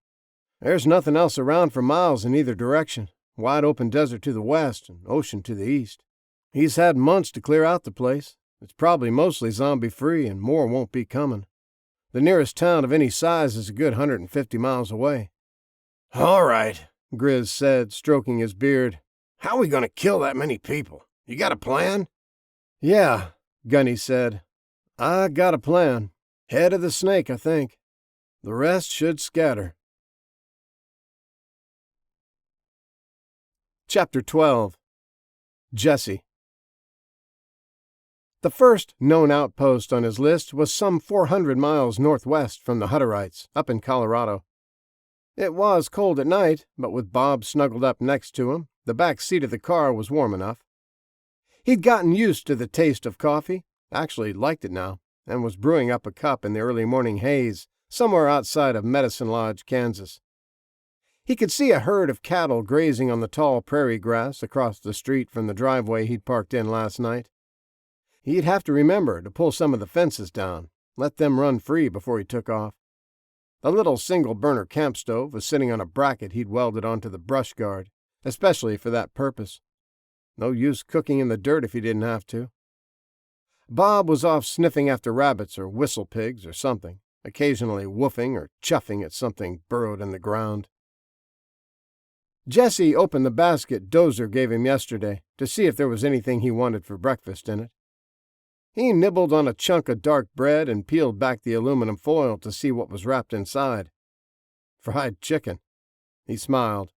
There's nothing else around for miles in either direction. Wide open desert to the west and ocean to the east. He's had months to clear out the place. It's probably mostly zombie-free, and more won't be coming. The nearest town of any size is a good 150 miles away. All right, Grizz said, stroking his beard. How are we going to kill that many people? You got a plan? Yeah, Gunny said. I got a plan. Head of the snake, I think. The rest should scatter. Chapter 12. Jesse. The first known outpost on his list was some 400 miles northwest from the Hutterites, up in Colorado. It was cold at night, but with Bob snuggled up next to him, the back seat of the car was warm enough. He'd gotten used to the taste of coffee, actually liked it now, and was brewing up a cup in the early morning haze somewhere outside of Medicine Lodge, Kansas. He could see a herd of cattle grazing on the tall prairie grass across the street from the driveway he'd parked in last night. He'd have to remember to pull some of the fences down, let them run free before he took off. The little single-burner camp stove was sitting on a bracket he'd welded onto the brush guard, especially for that purpose. No use cooking in the dirt if he didn't have to. Bob was off sniffing after rabbits or whistle pigs or something, occasionally woofing or chuffing at something burrowed in the ground. Jesse opened the basket Dozer gave him yesterday to see if there was anything he wanted for breakfast in it. He nibbled on a chunk of dark bread and peeled back the aluminum foil to see what was wrapped inside. Fried chicken. He smiled.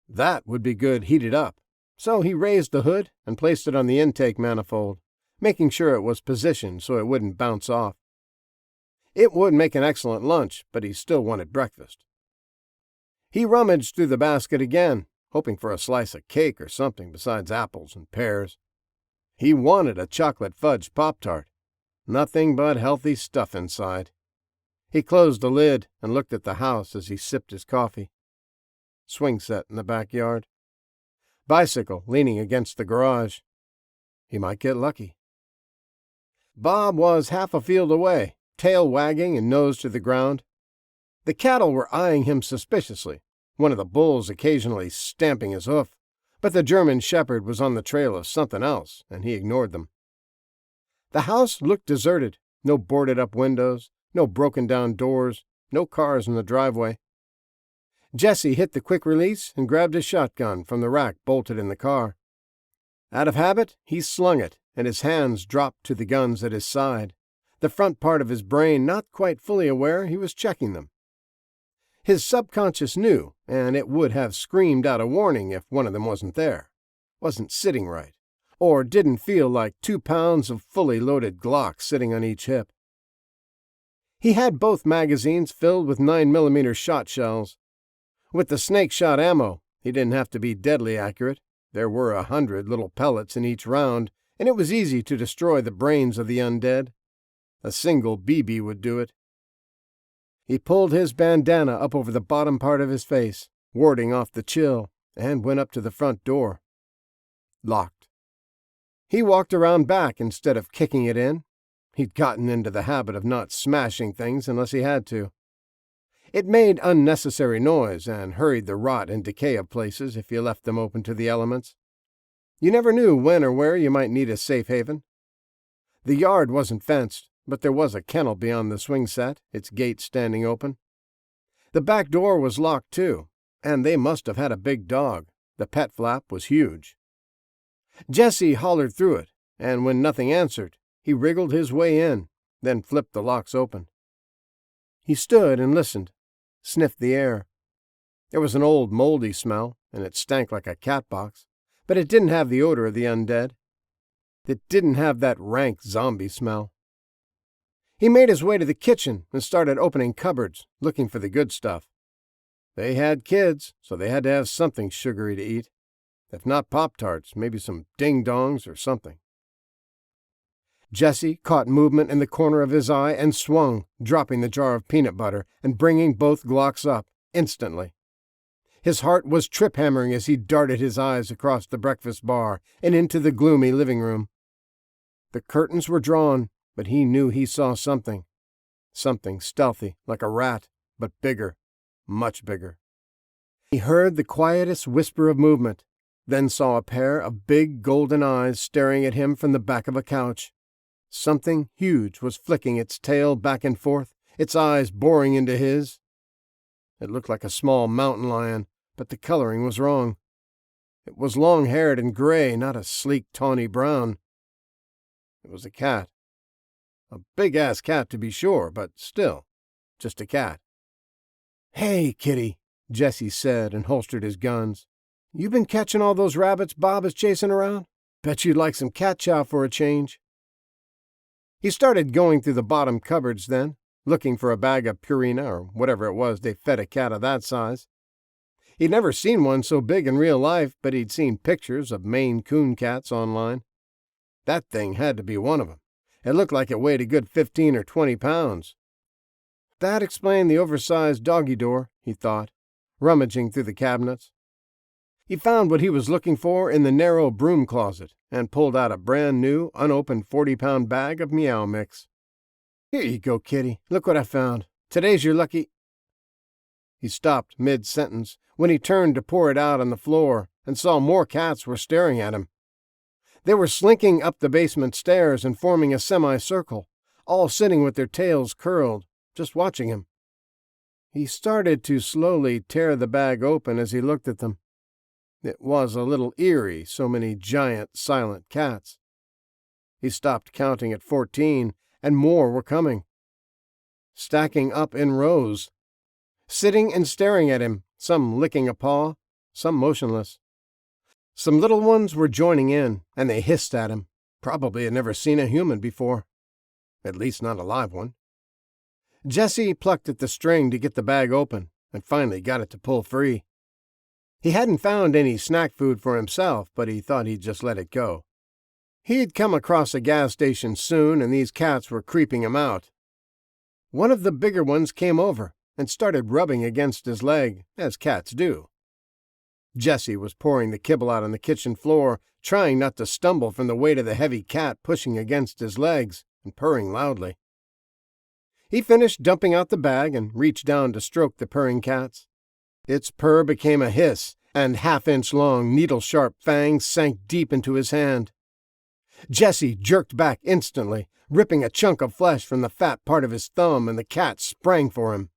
That would be good heated up. So he raised the hood and placed it on the intake manifold, making sure it was positioned so it wouldn't bounce off. It would make an excellent lunch, but he still wanted breakfast. He rummaged through the basket again, hoping for a slice of cake or something besides apples and pears. He wanted a chocolate fudge Pop-Tart. Nothing but healthy stuff inside. He closed the lid and looked at the house as he sipped his coffee. Swing set in the backyard. Bicycle leaning against the garage. He might get lucky. Bob was half a field away, tail wagging and nose to the ground. The cattle were eyeing him suspiciously, one of the bulls occasionally stamping his hoof, but the German shepherd was on the trail of something else, and he ignored them. The house looked deserted, no boarded-up windows, No broken-down doors, no cars in the driveway. Jesse hit the quick release and grabbed his shotgun from the rack bolted in the car. Out of habit, he slung it, and his hands dropped to the guns at his side, the front part of his brain not quite fully aware he was checking them. His subconscious knew, and it would have screamed out a warning if one of them wasn't there, wasn't sitting right, or didn't feel like 2 pounds of fully loaded Glocks sitting on each hip. He had both magazines filled with 9mm shot shells. With the snake shot ammo, he didn't have to be deadly accurate. There were 100 little pellets in each round, and it was easy to destroy the brains of the undead. A single BB would do it. He pulled his bandana up over the bottom part of his face, warding off the chill, and went up to the front door. Locked. He walked around back instead of kicking it in. He'd gotten into the habit of not smashing things unless he had to. It made unnecessary noise and hurried the rot and decay of places if you left them open to the elements. You never knew when or where you might need a safe haven. The yard wasn't fenced, but there was a kennel beyond the swing set, its gate standing open. The back door was locked too, and they must have had a big dog. The pet flap was huge. Jesse hollered through it, and when nothing answered, he wriggled his way in, then flipped the locks open. He stood and listened, sniffed the air. There was an old moldy smell, and it stank like a cat box, but it didn't have the odor of the undead. It didn't have that rank zombie smell. He made his way to the kitchen and started opening cupboards, looking for the good stuff. They had kids, so they had to have something sugary to eat. If not Pop-Tarts, maybe some ding-dongs or something. Jesse caught movement in the corner of his eye and swung, dropping the jar of peanut butter and bringing both Glocks up, instantly. His heart was trip-hammering as he darted his eyes across the breakfast bar and into the gloomy living room. The curtains were drawn, but he knew he saw something. Something stealthy, like a rat, but bigger, much bigger. He heard the quietest whisper of movement, then saw a pair of big golden eyes staring at him from the back of a couch. Something huge was flicking its tail back and forth, its eyes boring into his. It looked like a small mountain lion, but the coloring was wrong. It was long-haired and gray, not a sleek, tawny brown. It was a cat. A big-ass cat, to be sure, but still, just a cat. "Hey, kitty," Jesse said and holstered his guns. "You been catching all those rabbits Bob is chasing around? Bet you'd like some cat chow for a change." He started going through the bottom cupboards then, looking for a bag of Purina or whatever it was they fed a cat of that size. He'd never seen one so big in real life, but he'd seen pictures of Maine Coon cats online. That thing had to be one of them. It looked like it weighed a good 15 or 20 pounds. That explained the oversized doggy door, he thought, rummaging through the cabinets. He found what he was looking for in the narrow broom closet and pulled out a brand-new, unopened 40-pound bag of Meow Mix. "Here you go, kitty. Look what I found. Today's your lucky—" He stopped mid-sentence when he turned to pour it out on the floor and saw more cats were staring at him. They were slinking up the basement stairs and forming a semicircle, all sitting with their tails curled, just watching him. He started to slowly tear the bag open as he looked at them. It was a little eerie, so many giant, silent cats. He stopped counting at 14, and more were coming. Stacking up in rows. Sitting and staring at him, some licking a paw, some motionless. Some little ones were joining in, and they hissed at him. Probably had never seen a human before. At least not a live one. Jesse plucked at the string to get the bag open, and finally got it to pull free. He hadn't found any snack food for himself, but he thought he'd just let it go. He'd come across a gas station soon, and these cats were creeping him out. One of the bigger ones came over and started rubbing against his leg, as cats do. Jesse was pouring the kibble out on the kitchen floor, trying not to stumble from the weight of the heavy cat pushing against his legs and purring loudly. He finished dumping out the bag and reached down to stroke the purring cats. Its purr became a hiss, and half-inch-long, needle-sharp fangs sank deep into his hand. Jesse jerked back instantly, ripping a chunk of flesh from the fat part of his thumb, and the cat sprang for him.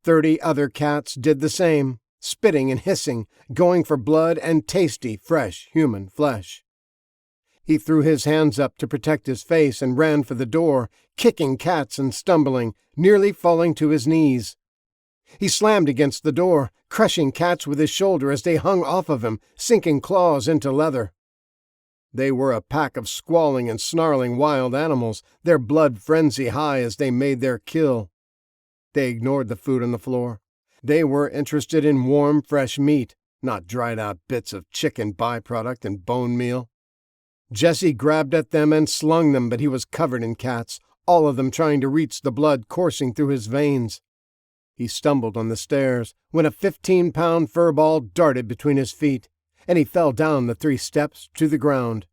30 other cats did the same, spitting and hissing, going for blood and tasty, fresh human flesh. He threw his hands up to protect his face and ran for the door, kicking cats and stumbling, nearly falling to his knees. He slammed against the door, crushing cats with his shoulder as they hung off of him, sinking claws into leather. They were a pack of squalling and snarling wild animals, their blood frenzy high as they made their kill. They ignored the food on the floor. They were interested in warm, fresh meat, not dried-out bits of chicken byproduct and bone meal. Jesse grabbed at them and slung them, but he was covered in cats, all of them trying to reach the blood coursing through his veins. He stumbled on the stairs when a 15-pound fur ball darted between his feet, and he fell down the 3 steps to the ground.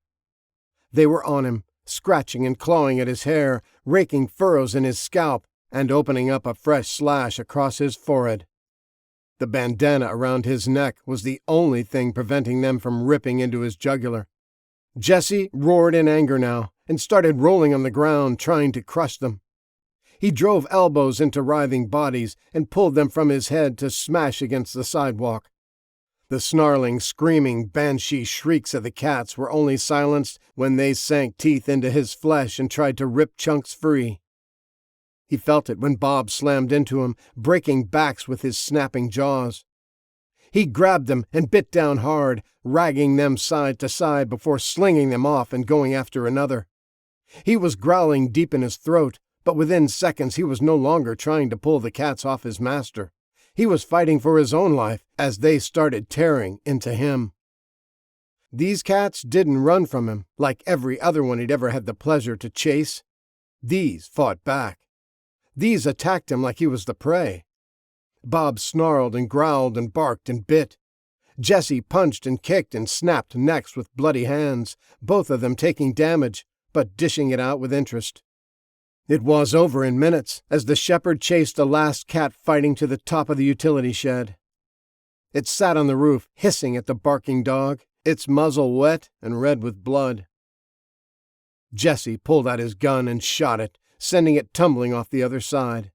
They were on him, scratching and clawing at his hair, raking furrows in his scalp, and opening up a fresh slash across his forehead. The bandana around his neck was the only thing preventing them from ripping into his jugular. Jesse roared in anger now and started rolling on the ground, trying to crush them. He drove elbows into writhing bodies and pulled them from his head to smash against the sidewalk. The snarling, screaming, banshee shrieks of the cats were only silenced when they sank teeth into his flesh and tried to rip chunks free. He felt it when Bob slammed into him, breaking backs with his snapping jaws. He grabbed them and bit down hard, ragging them side to side before slinging them off and going after another. He was growling deep in his throat, but within seconds he was no longer trying to pull the cats off his master. He was fighting for his own life as they started tearing into him. These cats didn't run from him like every other one he'd ever had the pleasure to chase. These fought back. These attacked him like he was the prey. Bob snarled and growled and barked and bit. Jesse punched and kicked and snapped necks with bloody hands, both of them taking damage, but dishing it out with interest. It was over in minutes as the shepherd chased the last cat fighting to the top of the utility shed. It sat on the roof, hissing at the barking dog, its muzzle wet and red with blood. Jesse pulled out his gun and shot it, sending it tumbling off the other side.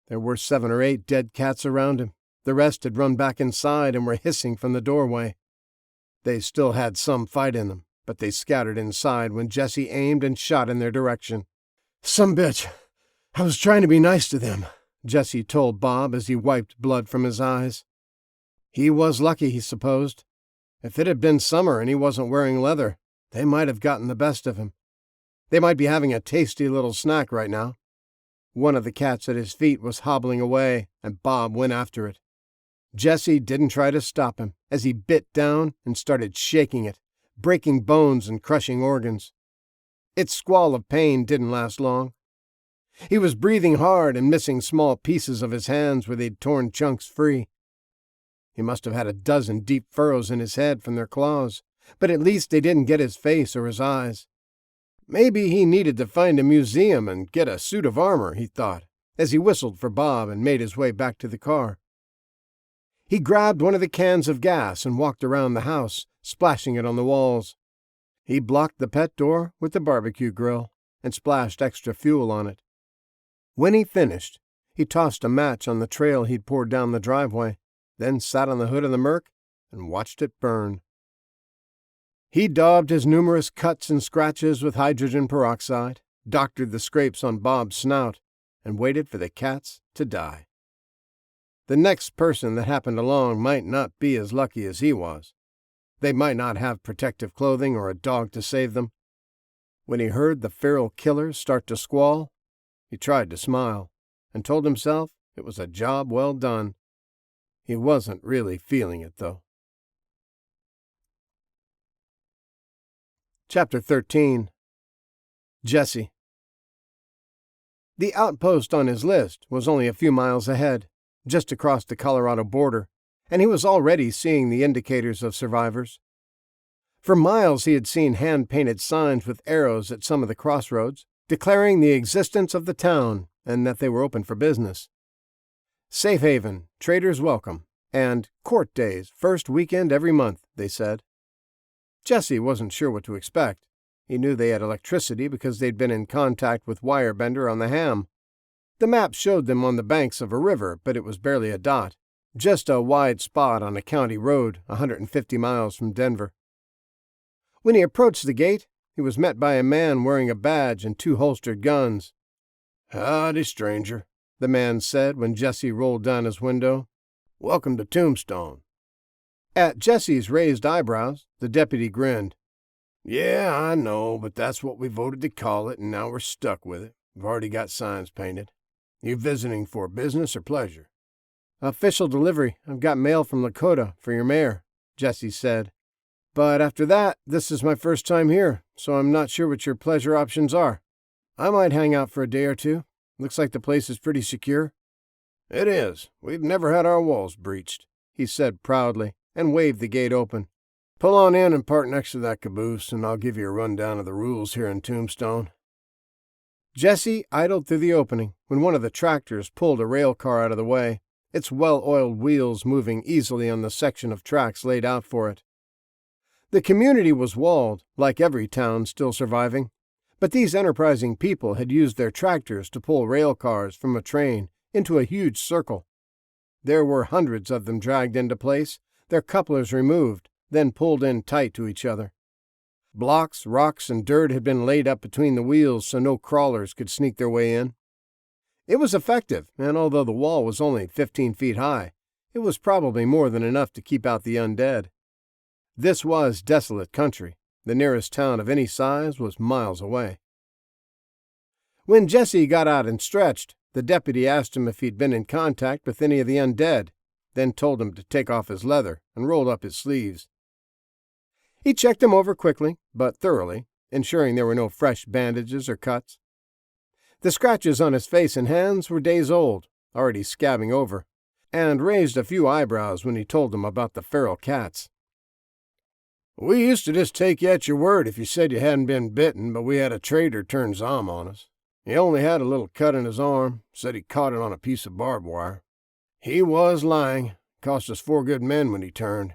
There were 7 or 8 dead cats around him. The rest had run back inside and were hissing from the doorway. They still had some fight in them, but they scattered inside when Jesse aimed and shot in their direction. "Some bitch. I was trying to be nice to them," Jesse told Bob as he wiped blood from his eyes. He was lucky, he supposed. If it had been summer and he wasn't wearing leather, they might have gotten the best of him. They might be having a tasty little snack right now. One of the cats at his feet was hobbling away, and Bob went after it. Jesse didn't try to stop him as he bit down and started shaking it, breaking bones and crushing organs. Its squall of pain didn't last long. He was breathing hard and missing small pieces of his hands where they'd torn chunks free. He must have had a dozen deep furrows in his head from their claws, but at least they didn't get his face or his eyes. Maybe he needed to find a museum and get a suit of armor, he thought, as he whistled for Bob and made his way back to the car. He grabbed one of the cans of gas and walked around the house, splashing it on the walls. He blocked the pet door with the barbecue grill and splashed extra fuel on it. When he finished, he tossed a match on the trail he'd poured down the driveway, then sat on the hood of the Merc and watched it burn. He daubed his numerous cuts and scratches with hydrogen peroxide, doctored the scrapes on Bob's snout, and waited for the cats to die. The next person that happened along might not be as lucky as he was. They might not have protective clothing or a dog to save them. When he heard the feral killers start to squall, he tried to smile and told himself it was a job well done. He wasn't really feeling it, though. Chapter 13. Jesse. The outpost on his list was only a few miles ahead, just across the Colorado border, and he was already seeing the indicators of survivors. For miles he had seen hand-painted signs with arrows at some of the crossroads, declaring the existence of the town and that they were open for business. Safe haven, traders welcome, and court days, first weekend every month, they said. Jesse wasn't sure what to expect. He knew they had electricity because they'd been in contact with Wirebender on the ham. The map showed them on the banks of a river, but it was barely a dot, just a wide spot on a county road 150 miles from Denver. When he approached the gate, he was met by a man wearing a badge and 2 holstered guns. "Howdy, stranger," the man said when Jesse rolled down his window. "Welcome to Tombstone." At Jesse's raised eyebrows, the deputy grinned. "Yeah, I know, but that's what we voted to call it, and now we're stuck with it. We've already got signs painted. You visiting for business or pleasure?" "Official delivery. I've got mail from Lakota for your mayor," Jesse said. "But after that, this is my first time here, so I'm not sure what your pleasure options are. I might hang out for a day or two. Looks like the place is pretty secure." "It is. We've never had our walls breached," he said proudly, and waved the gate open. "Pull on in and park next to that caboose, and I'll give you a rundown of the rules here in Tombstone." Jesse idled through the opening when one of the tractors pulled a rail car out of the way, its well-oiled wheels moving easily on the section of tracks laid out for it. The community was walled, like every town still surviving, but these enterprising people had used their tractors to pull rail cars from a train into a huge circle. There were hundreds of them dragged into place, their couplers removed, then pulled in tight to each other. Blocks, rocks, and dirt had been laid up between the wheels so no crawlers could sneak their way in. It was effective, and although the wall was only 15 feet high, it was probably more than enough to keep out the undead. This was desolate country. The nearest town of any size was miles away. When Jesse got out and stretched, the deputy asked him if he'd been in contact with any of the undead, then told him to take off his leather and rolled up his sleeves. He checked them over quickly, but thoroughly, ensuring there were no fresh bandages or cuts. The scratches on his face and hands were days old, already scabbing over, and raised a few eyebrows when he told them about the feral cats. "We used to just take you at your word if you said you hadn't been bitten, but we had a trader turn Zom on us. He only had a little cut in his arm, said he caught it on a piece of barbed wire. He was lying. Cost us 4 good men when he turned."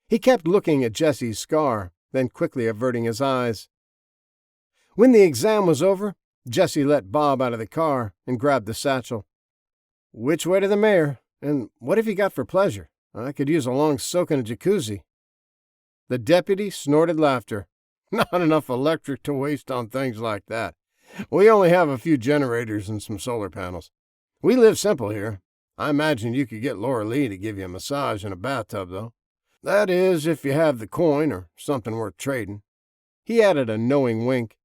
He kept looking at Jesse's scar, then quickly averting his eyes. When the exam was over, Jesse let Bob out of the car and grabbed the satchel. "Which way to the mayor? And what have you got for pleasure? I could use a long soak in a jacuzzi." The deputy snorted laughter. "Not enough electric to waste on things like that. We only have a few generators and some solar panels. We live simple here. I imagine you could get Laura Lee to give you a massage in a bathtub, though. That is, if you have the coin or something worth trading." He added a knowing wink.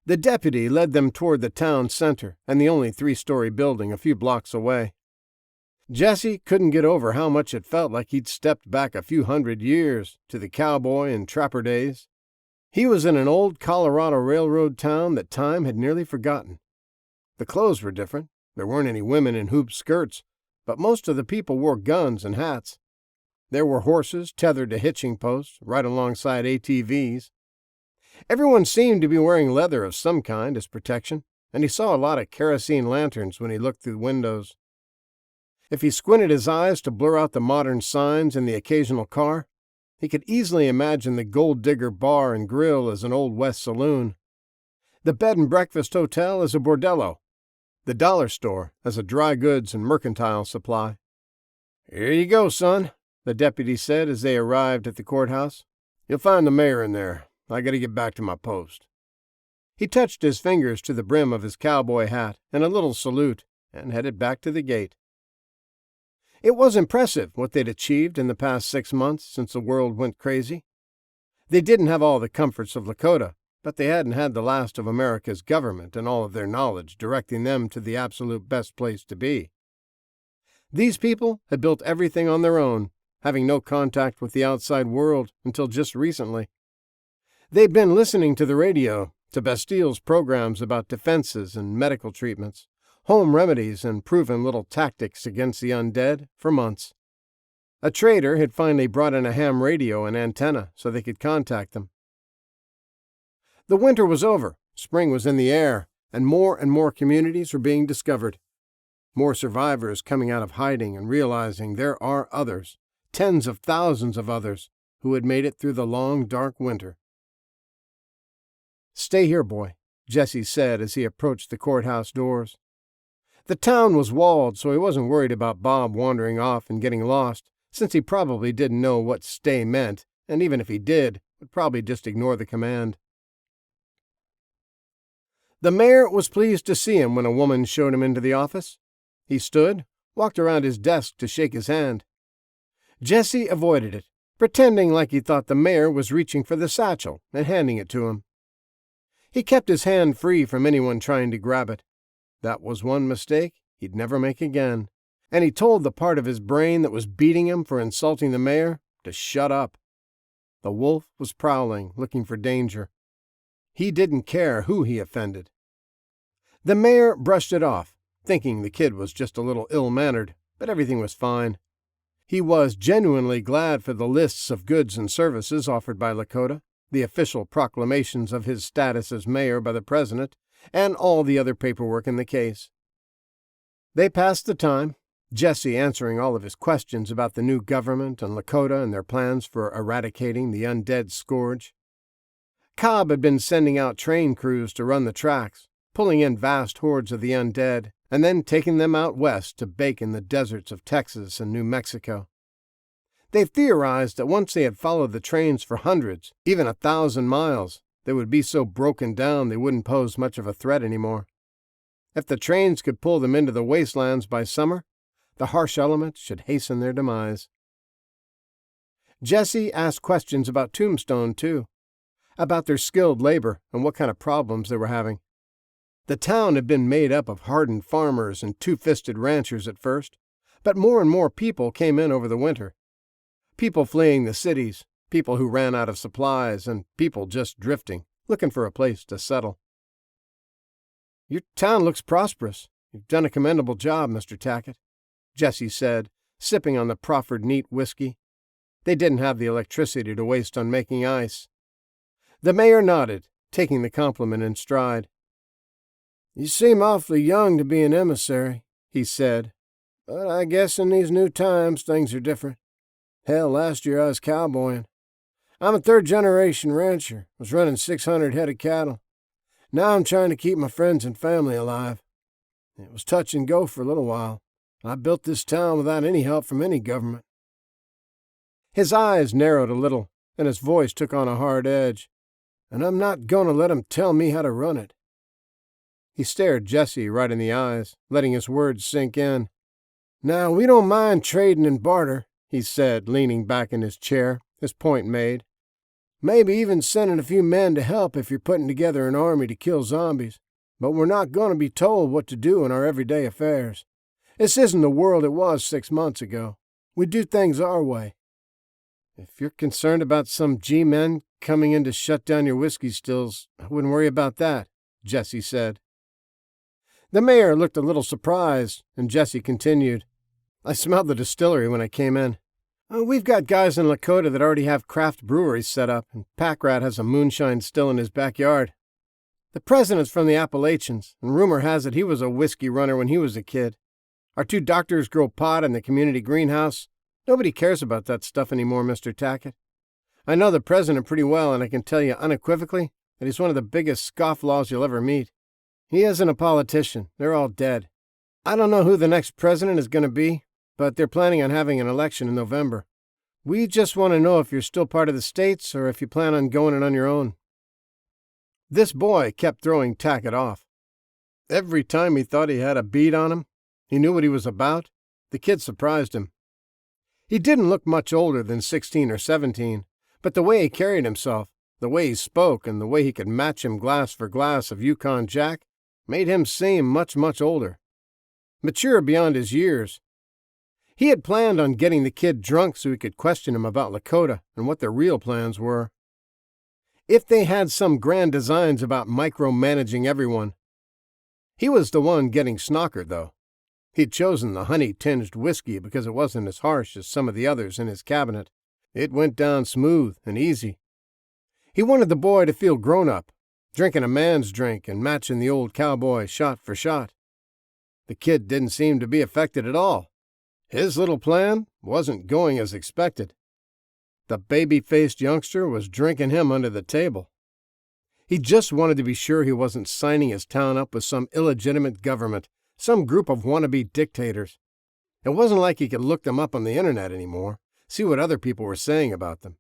The deputy led them toward the town center and the only 3-story building a few blocks away. Jesse couldn't get over how much it felt like he'd stepped back a few hundred years to the cowboy and trapper days. He was in an old Colorado Railroad town that time had nearly forgotten. The clothes were different. There weren't any women in hoop skirts, but most of the people wore guns and hats. There were horses tethered to hitching posts right alongside ATVs. Everyone seemed to be wearing leather of some kind as protection, and he saw a lot of kerosene lanterns when he looked through windows. If he squinted his eyes to blur out the modern signs and the occasional car, he could easily imagine the Gold Digger Bar and Grill as an Old West saloon, the Bed and Breakfast Hotel as a bordello, the dollar store as a dry goods and mercantile supply. "Here you go, son," the deputy said as they arrived at the courthouse. "You'll find the mayor in there. I gotta get back to my post." He touched his fingers to the brim of his cowboy hat in a little salute and headed back to the gate. It was impressive what they'd achieved in the past 6 months since the world went crazy. They didn't have all the comforts of Lakota, but they hadn't had the last of America's government and all of their knowledge directing them to the absolute best place to be. These people had built everything on their own, having no contact with the outside world until just recently. They'd been listening to the radio, to Bastile's programs about defenses and medical treatments, home remedies and proven little tactics against the undead for months. A trader had finally brought in a ham radio and antenna so they could contact them. The winter was over, spring was in the air, and more communities were being discovered. More survivors coming out of hiding and realizing there are others, tens of thousands of others, who had made it through the long, dark winter. "Stay here, boy," Jesse said as he approached the courthouse doors. The town was walled, so he wasn't worried about Bob wandering off and getting lost, since he probably didn't know what stay meant, and even if he did, would probably just ignore the command. The mayor was pleased to see him when a woman showed him into the office. He stood, walked around his desk to shake his hand. Jesse avoided it, pretending like he thought the mayor was reaching for the satchel and handing it to him. He kept his hand free from anyone trying to grab it. That was one mistake he'd never make again, and he told the part of his brain that was beating him for insulting the mayor to shut up. The wolf was prowling, looking for danger. He didn't care who he offended. The mayor brushed it off, thinking the kid was just a little ill-mannered, but everything was fine. He was genuinely glad for the lists of goods and services offered by Lakota, the official proclamations of his status as mayor by the president, and all the other paperwork in the case. They passed the time, Jesse answering all of his questions about the new government and Lakota and their plans for eradicating the undead scourge. Cobb had been sending out train crews to run the tracks, pulling in vast hordes of the undead, and then taking them out west to bake in the deserts of Texas and New Mexico. They theorized that once they had followed the trains for hundreds, even 1,000 miles, they would be so broken down they wouldn't pose much of a threat anymore. If the trains could pull them into the wastelands by summer, the harsh elements should hasten their demise. Jesse asked questions about Tombstone, too, about their skilled labor and what kind of problems they were having. The town had been made up of hardened farmers and two-fisted ranchers at first, but more and more people came in over the winter. People fleeing the cities, people who ran out of supplies, and people just drifting, looking for a place to settle. "Your town looks prosperous. You've done a commendable job, Mr. Tackett," Jesse said, sipping on the proffered neat whiskey. They didn't have the electricity to waste on making ice. The mayor nodded, taking the compliment in stride. "You seem awfully young to be an emissary," he said, "but I guess in these new times things are different. Hell, last year I was cowboying. I'm a third-generation rancher, was running 600 head of cattle. Now I'm trying to keep my friends and family alive. It was touch and go for a little while. I built this town without any help from any government." His eyes narrowed a little, and his voice took on a hard edge. "And I'm not going to let 'em tell me how to run it." He stared Jesse right in the eyes, letting his words sink in. "Now, we don't mind trading and barter," he said, leaning back in his chair, his point made. "Maybe even sending a few men to help if you're putting together an army to kill zombies. But we're not going to be told what to do in our everyday affairs. This isn't the world it was 6 months ago. We do things our way." "If you're concerned about some G-men coming in to shut down your whiskey stills, I wouldn't worry about that," Jesse said. The mayor looked a little surprised, and Jesse continued. "I smelled the distillery when I came in. We've got guys in Lakota that already have craft breweries set up, and Packrat has a moonshine still in his backyard. The president's from the Appalachians, and rumor has it he was a whiskey runner when he was a kid. Our 2 doctors grow pot in the community greenhouse. Nobody cares about that stuff anymore, Mr. Tackett. I know the president pretty well, and I can tell you unequivocally that he's one of the biggest scofflaws you'll ever meet. He isn't a politician. They're all dead. I don't know who the next president is going to be, but they're planning on having an election in November. We just want to know if you're still part of the States or if you plan on going it on your own." This boy kept throwing Tackett off. Every time he thought he had a beat on him, he knew what he was about, the kid surprised him. He didn't look much older than 16 or 17, but the way he carried himself, the way he spoke, and the way he could match him glass for glass of Yukon Jack made him seem much, much older. Mature beyond his years. He had planned on getting the kid drunk so he could question him about Lakota and what their real plans were. If they had some grand designs about micromanaging everyone. He was the one getting snockered, though. He'd chosen the honey-tinged whiskey because it wasn't as harsh as some of the others in his cabinet. It went down smooth and easy. He wanted the boy to feel grown-up, drinking a man's drink and matching the old cowboy shot for shot. The kid didn't seem to be affected at all. His little plan wasn't going as expected. The baby-faced youngster was drinking him under the table. He just wanted to be sure he wasn't signing his town up with some illegitimate government, some group of wannabe dictators. It wasn't like he could look them up on the internet anymore, see what other people were saying about them.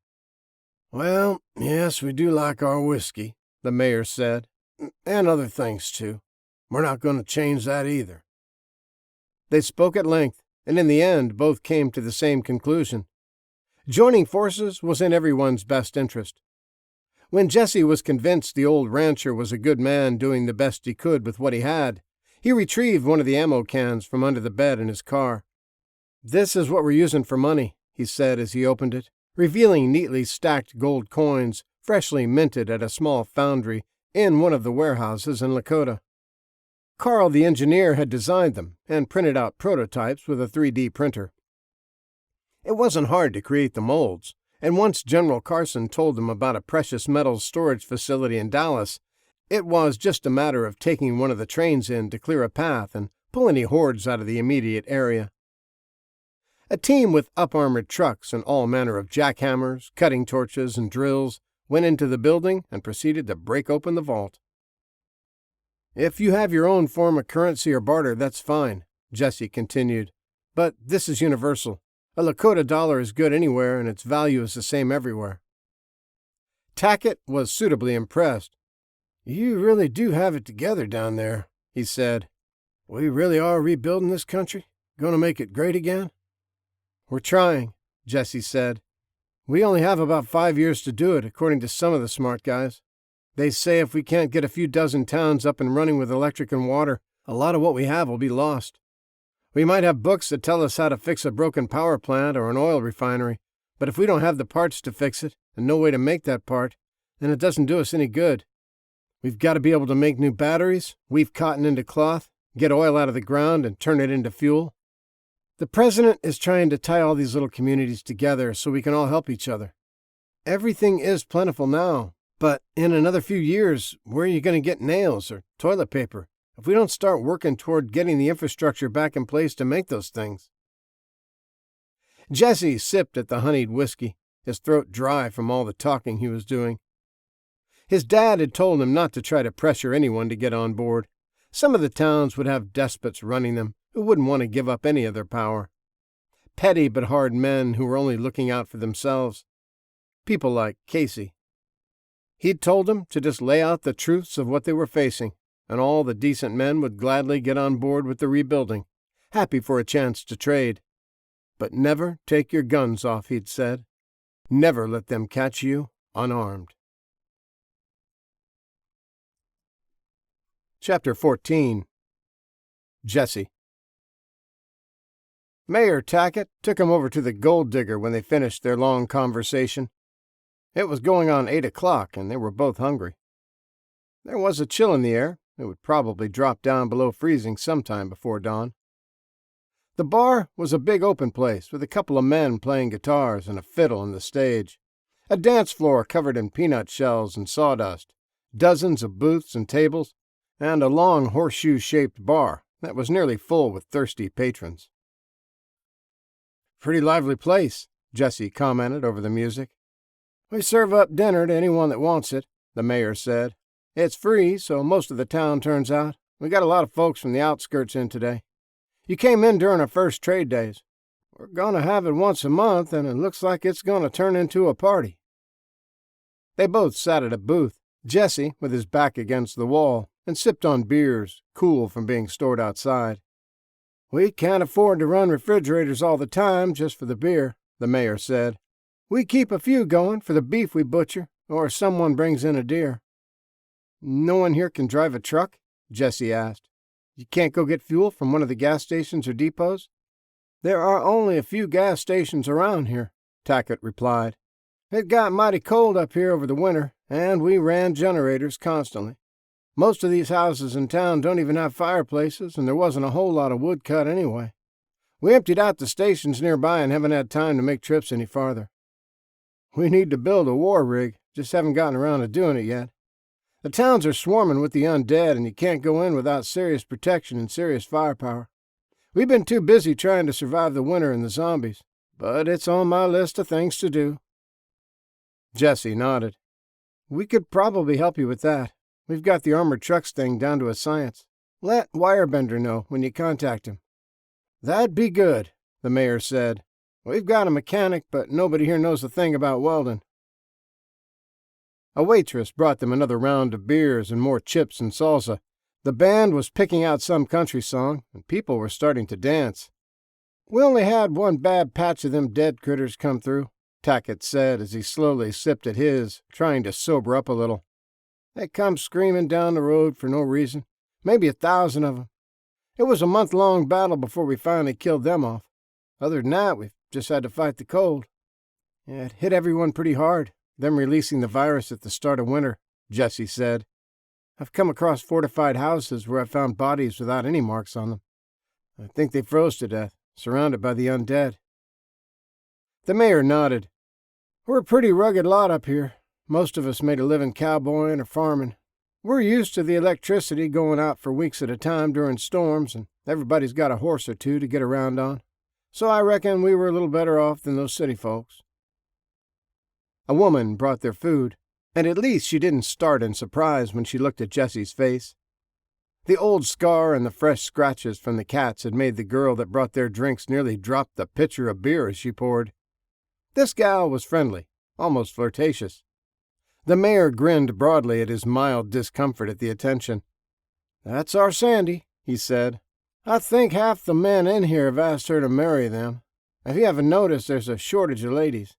"Well, yes, we do like our whiskey," the mayor said, "and other things, too. We're not going to change that either." They spoke at length, and in the end both came to the same conclusion. Joining forces was in everyone's best interest. When Jesse was convinced the old rancher was a good man doing the best he could with what he had, he retrieved one of the ammo cans from under the bed in his car. "This is what we're using for money," he said as he opened it, revealing neatly stacked gold coins, freshly minted at a small foundry in one of the warehouses in Lakota. Carl, the engineer, had designed them and printed out prototypes with a 3D printer. It wasn't hard to create the molds, and once General Carson told them about a precious metals storage facility in Dallas, it was just a matter of taking one of the trains in to clear a path and pull any hordes out of the immediate area. A team with up-armored trucks and all manner of jackhammers, cutting torches, and drills went into the building and proceeded to break open the vault. "If you have your own form of currency or barter, that's fine," Jesse continued. "But this is universal. A Lakota dollar is good anywhere, and its value is the same everywhere." Tackett was suitably impressed. "You really do have it together down there," he said. "We really are rebuilding this country? Going to make it great again?" "We're trying," Jesse said. "We only have about 5 years to do it, according to some of the smart guys. They say if we can't get a few dozen towns up and running with electric and water, a lot of what we have will be lost. We might have books that tell us how to fix a broken power plant or an oil refinery, but if we don't have the parts to fix it and no way to make that part, then it doesn't do us any good. We've got to be able to make new batteries, weave cotton into cloth, get oil out of the ground and turn it into fuel. The president is trying to tie all these little communities together so we can all help each other. Everything is plentiful now, but in another few years, where are you going to get nails or toilet paper if we don't start working toward getting the infrastructure back in place to make those things?" Jesse sipped at the honeyed whiskey, his throat dry from all the talking he was doing. His dad had told him not to try to pressure anyone to get on board. Some of the towns would have despots running them who wouldn't want to give up any of their power. Petty but hard men who were only looking out for themselves. People like Casey. He'd told them to just lay out the truths of what they were facing, and all the decent men would gladly get on board with the rebuilding, happy for a chance to trade. But never take your guns off, he'd said. Never let them catch you unarmed. Chapter 14. Jesse. Mayor Tackett took him over to the gold digger when they finished their long conversation. It was going on 8 o'clock, and they were both hungry. There was a chill in the air. It would probably drop down below freezing sometime before dawn. The bar was a big open place with a couple of men playing guitars and a fiddle on the stage, a dance floor covered in peanut shells and sawdust, dozens of booths and tables, and a long horseshoe-shaped bar that was nearly full with thirsty patrons. "Pretty lively place," Jesse commented over the music. "We serve up dinner to anyone that wants it," the mayor said. "It's free, so most of the town turns out. We got a lot of folks from the outskirts in today. You came in during our first trade days. We're going to have it once a month, and it looks like it's going to turn into a party." They both sat at a booth, Jesse with his back against the wall, and sipped on beers, cool from being stored outside. "We can't afford to run refrigerators all the time just for the beer," the mayor said. "We keep a few going for the beef we butcher, or someone brings in a deer." "No one here can drive a truck?" Jesse asked. "You can't go get fuel from one of the gas stations or depots?" "There are only a few gas stations around here," Tackett replied. "It got mighty cold up here over the winter, and we ran generators constantly. Most of these houses in town don't even have fireplaces, and there wasn't a whole lot of wood cut anyway. We emptied out the stations nearby and haven't had time to make trips any farther. We need to build a war rig, just haven't gotten around to doing it yet. The towns are swarming with the undead, and you can't go in without serious protection and serious firepower. We've been too busy trying to survive the winter and the zombies, but it's on my list of things to do." Jesse nodded. We could probably help you with that. We've got the armored trucks thing down to a science. Let Wirebender know when you contact him." "That'd be good," the mayor said. "We've got a mechanic, but nobody here knows a thing about welding." A waitress brought them another round of beers and more chips and salsa. The band was picking out some country song, and people were starting to dance. "We only had one bad patch of them dead critters come through," Tackett said as he slowly sipped at his, trying to sober up a little. "They come screaming down the road for no reason. Maybe 1,000 of them. It was a month-long battle before we finally killed them off. Other than that, we've just had to fight the cold." "It hit everyone pretty hard, them releasing the virus at the start of winter," Jesse said. "I've come across fortified houses where I've found bodies without any marks on them. I think they froze to death, surrounded by the undead." The mayor nodded. "We're a pretty rugged lot up here. Most of us made a living cowboying or farming. We're used to the electricity going out for weeks at a time during storms, and everybody's got a horse or two to get around on. So I reckon we were a little better off than those city folks." A woman brought their food, and at least she didn't start in surprise when she looked at Jesse's face. The old scar and the fresh scratches from the cats had made the girl that brought their drinks nearly drop the pitcher of beer as she poured. This gal was friendly, almost flirtatious. The mayor grinned broadly at his mild discomfort at the attention. "That's our Sandy," he said. "I think half the men in here have asked her to marry them. If you haven't noticed, there's a shortage of ladies.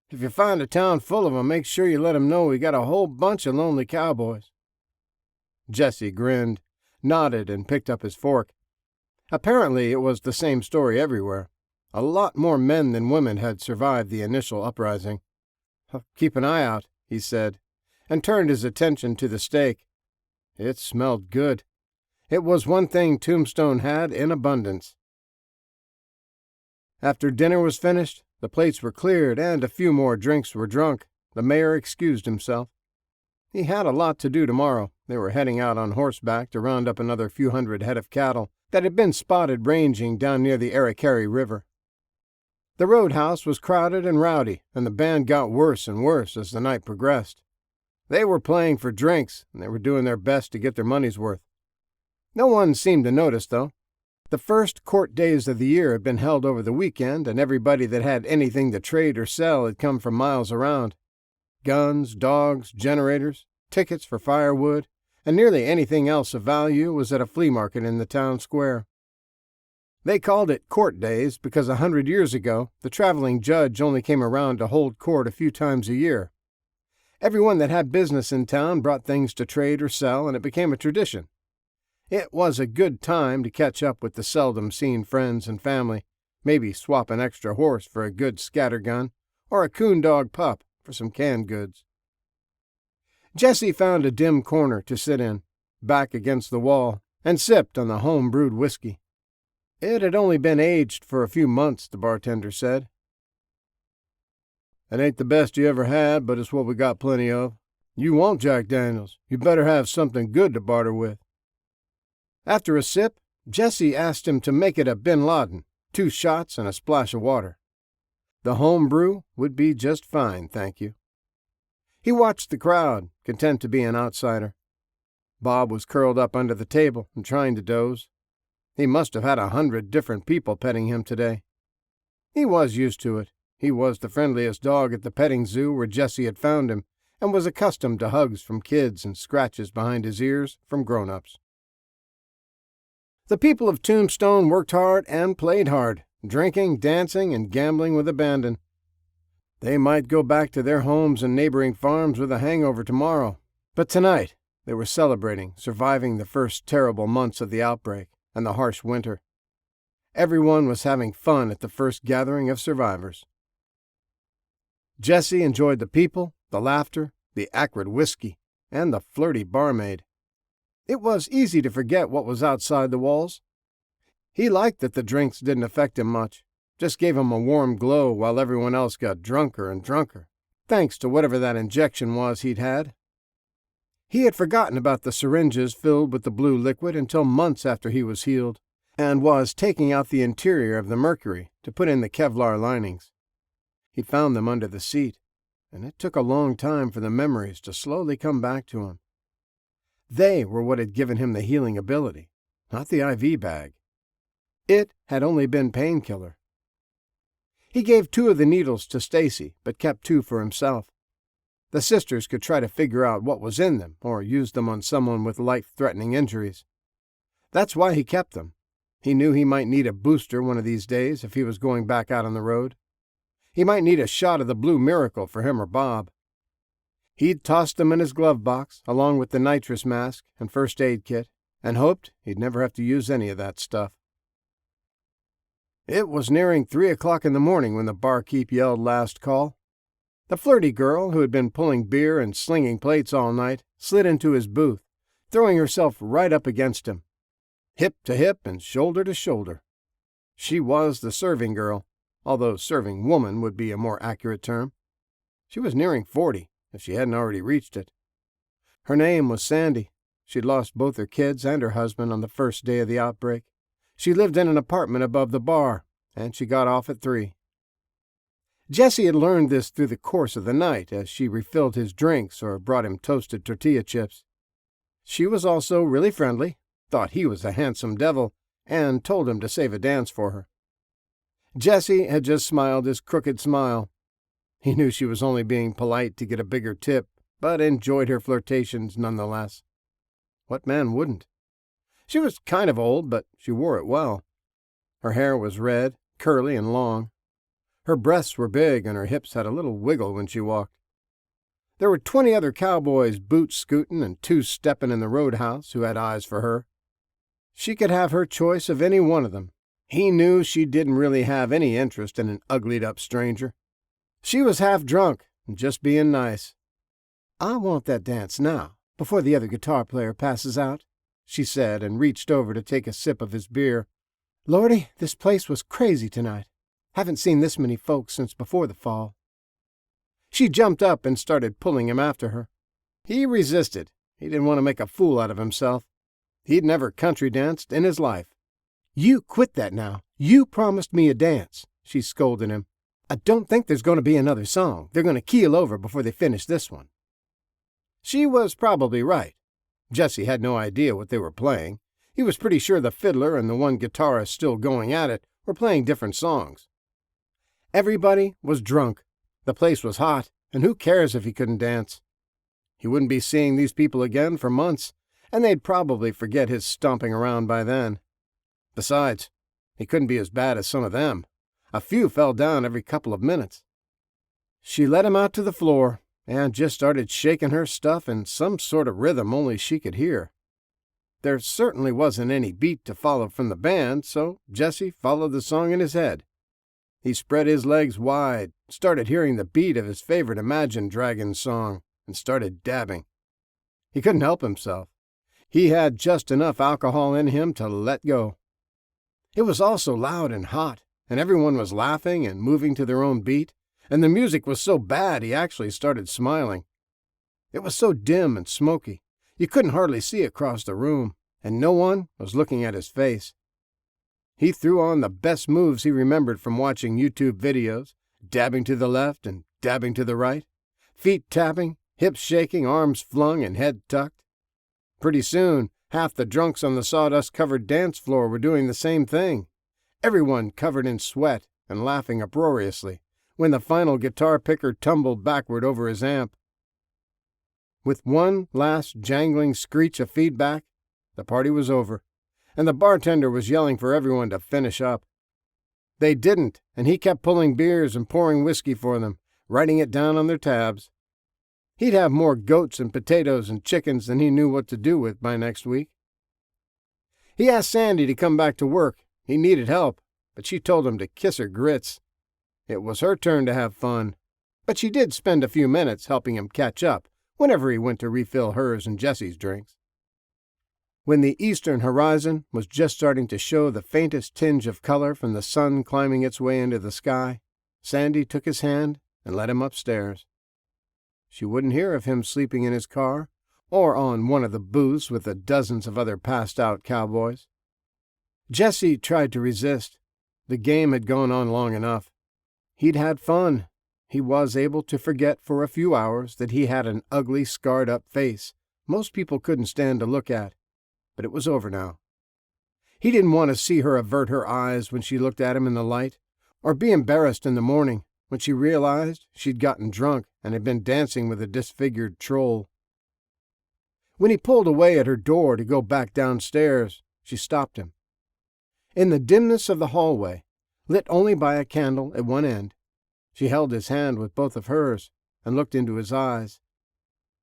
If you find a town full of them, make sure you let 'em know we got a whole bunch of lonely cowboys." Jesse grinned, nodded, and picked up his fork. Apparently it was the same story everywhere. A lot more men than women had survived the initial uprising. "I'll keep an eye out," he said, and turned his attention to the steak. It smelled good. It was one thing Tombstone had in abundance. After dinner was finished, the plates were cleared and a few more drinks were drunk. The mayor excused himself. He had a lot to do tomorrow. They were heading out on horseback to round up another few hundred head of cattle that had been spotted ranging down near the Arikari River. The roadhouse was crowded and rowdy, and the band got worse and worse as the night progressed. They were playing for drinks, and they were doing their best to get their money's worth. No one seemed to notice, though. The first court days of the year had been held over the weekend, and everybody that had anything to trade or sell had come from miles around. Guns, dogs, generators, tickets for firewood, and nearly anything else of value was at a flea market in the town square. They called it court days because 100 years ago, the traveling judge only came around to hold court a few times a year. Everyone that had business in town brought things to trade or sell, and it became a tradition. It was a good time to catch up with the seldom-seen friends and family, maybe swap an extra horse for a good scattergun, or a coon dog pup for some canned goods. Jesse found a dim corner to sit in, back against the wall, and sipped on the home-brewed whiskey. It had only been aged for a few months, the bartender said. "It ain't the best you ever had, but it's what we got plenty of. You want Jack Daniels. You better have something good to barter with." After a sip, Jesse asked him to make it a Bin Laden, 2 shots and a splash of water. The home brew would be just fine, thank you. He watched the crowd, content to be an outsider. Bob was curled up under the table and trying to doze. He must have had 100 different people petting him today. He was used to it. He was the friendliest dog at the petting zoo where Jesse had found him, and was accustomed to hugs from kids and scratches behind his ears from grown-ups. The people of Tombstone worked hard and played hard, drinking, dancing, and gambling with abandon. They might go back to their homes and neighboring farms with a hangover tomorrow, but tonight they were celebrating surviving the first terrible months of the outbreak and the harsh winter. Everyone was having fun at the first gathering of survivors. Jesse enjoyed the people, the laughter, the acrid whiskey, and the flirty barmaid. It was easy to forget what was outside the walls. He liked that the drinks didn't affect him much, just gave him a warm glow while everyone else got drunker and drunker, thanks to whatever that injection was he'd had. He had forgotten about the syringes filled with the blue liquid until months after he was healed, and was taking out the interior of the mercury to put in the Kevlar linings. He found them under the seat, and it took a long time for the memories to slowly come back to him. They were what had given him the healing ability, not the IV bag. It had only been painkiller. He gave 2 of the needles to Stacy, but kept 2 for himself. The sisters could try to figure out what was in them or use them on someone with life-threatening injuries. That's why he kept them. He knew he might need a booster one of these days if he was going back out on the road. He might need a shot of the Blue Miracle for him or Bob. He'd tossed them in his glove box, along with the nitrous mask and first aid kit, and hoped he'd never have to use any of that stuff. It was nearing 3 o'clock in the morning when the barkeep yelled last call. The flirty girl, who had been pulling beer and slinging plates all night, slid into his booth, throwing herself right up against him, hip to hip and shoulder to shoulder. She was the serving girl, although serving woman would be a more accurate term. She was nearing 40, if she hadn't already reached it. Her name was Sandy. She'd lost both her kids and her husband on the first day of the outbreak. She lived in an apartment above the bar, and she got off at 3. Jesse had learned this through the course of the night as she refilled his drinks or brought him toasted tortilla chips. She was also really friendly, thought he was a handsome devil, and told him to save a dance for her. Jesse had just smiled his crooked smile. He knew she was only being polite to get a bigger tip, but enjoyed her flirtations nonetheless. What man wouldn't? She was kind of old, but she wore it well. Her hair was red, curly, and long. Her breasts were big, and her hips had a little wiggle when she walked. There were 20 other cowboys boot-scooting and two-stepping in the roadhouse who had eyes for her. She could have her choice of any one of them. He knew she didn't really have any interest in an uglied-up stranger. She was half drunk and just being nice. "I want that dance now, before the other guitar player passes out," she said, and reached over to take a sip of his beer. "Lordy, this place was crazy tonight. Haven't seen this many folks since before the fall." She jumped up and started pulling him after her. He resisted. He didn't want to make a fool out of himself. He'd never country danced in his life. "You quit that now. You promised me a dance," she scolded him. "I don't think there's going to be another song. They're going to keel over before they finish this one." She was probably right. Jesse had no idea what they were playing. He was pretty sure the fiddler and the one guitarist still going at it were playing different songs. Everybody was drunk. The place was hot, and who cares if he couldn't dance? He wouldn't be seeing these people again for months, and they'd probably forget his stomping around by then. Besides, he couldn't be as bad as some of them. A few fell down every couple of minutes. She led him out to the floor and just started shaking her stuff in some sort of rhythm only she could hear. There certainly wasn't any beat to follow from the band, so Jesse followed the song in his head. He spread his legs wide, started hearing the beat of his favorite Imagine Dragons song, and started dabbing. He couldn't help himself. He had just enough alcohol in him to let go. It was all so loud and hot, and everyone was laughing and moving to their own beat, and the music was so bad he actually started smiling. It was so dim and smoky, you couldn't hardly see across the room, and no one was looking at his face. He threw on the best moves he remembered from watching YouTube videos, dabbing to the left and dabbing to the right, feet tapping, hips shaking, arms flung, and head tucked. Pretty soon, half the drunks on the sawdust-covered dance floor were doing the same thing, everyone covered in sweat and laughing uproariously when the final guitar picker tumbled backward over his amp. With one last jangling screech of feedback, the party was over, and the bartender was yelling for everyone to finish up. They didn't, and he kept pulling beers and pouring whiskey for them, writing it down on their tabs. He'd have more goats and potatoes and chickens than he knew what to do with by next week. He asked Sandy to come back to work. He needed help, but she told him to kiss her grits. It was her turn to have fun, but she did spend a few minutes helping him catch up whenever he went to refill hers and Jesse's drinks. When the eastern horizon was just starting to show the faintest tinge of color from the sun climbing its way into the sky, Sandy took his hand and led him upstairs. She wouldn't hear of him sleeping in his car or on one of the booths with the dozens of other passed-out cowboys. Jesse tried to resist. The game had gone on long enough. He'd had fun. He was able to forget for a few hours that he had an ugly, scarred-up face most people couldn't stand to look at, but it was over now. He didn't want to see her avert her eyes when she looked at him in the light, or be embarrassed in the morning when she realized she'd gotten drunk and had been dancing with a disfigured troll. When he pulled away at her door to go back downstairs, she stopped him. In the dimness of the hallway, lit only by a candle at one end, she held his hand with both of hers and looked into his eyes.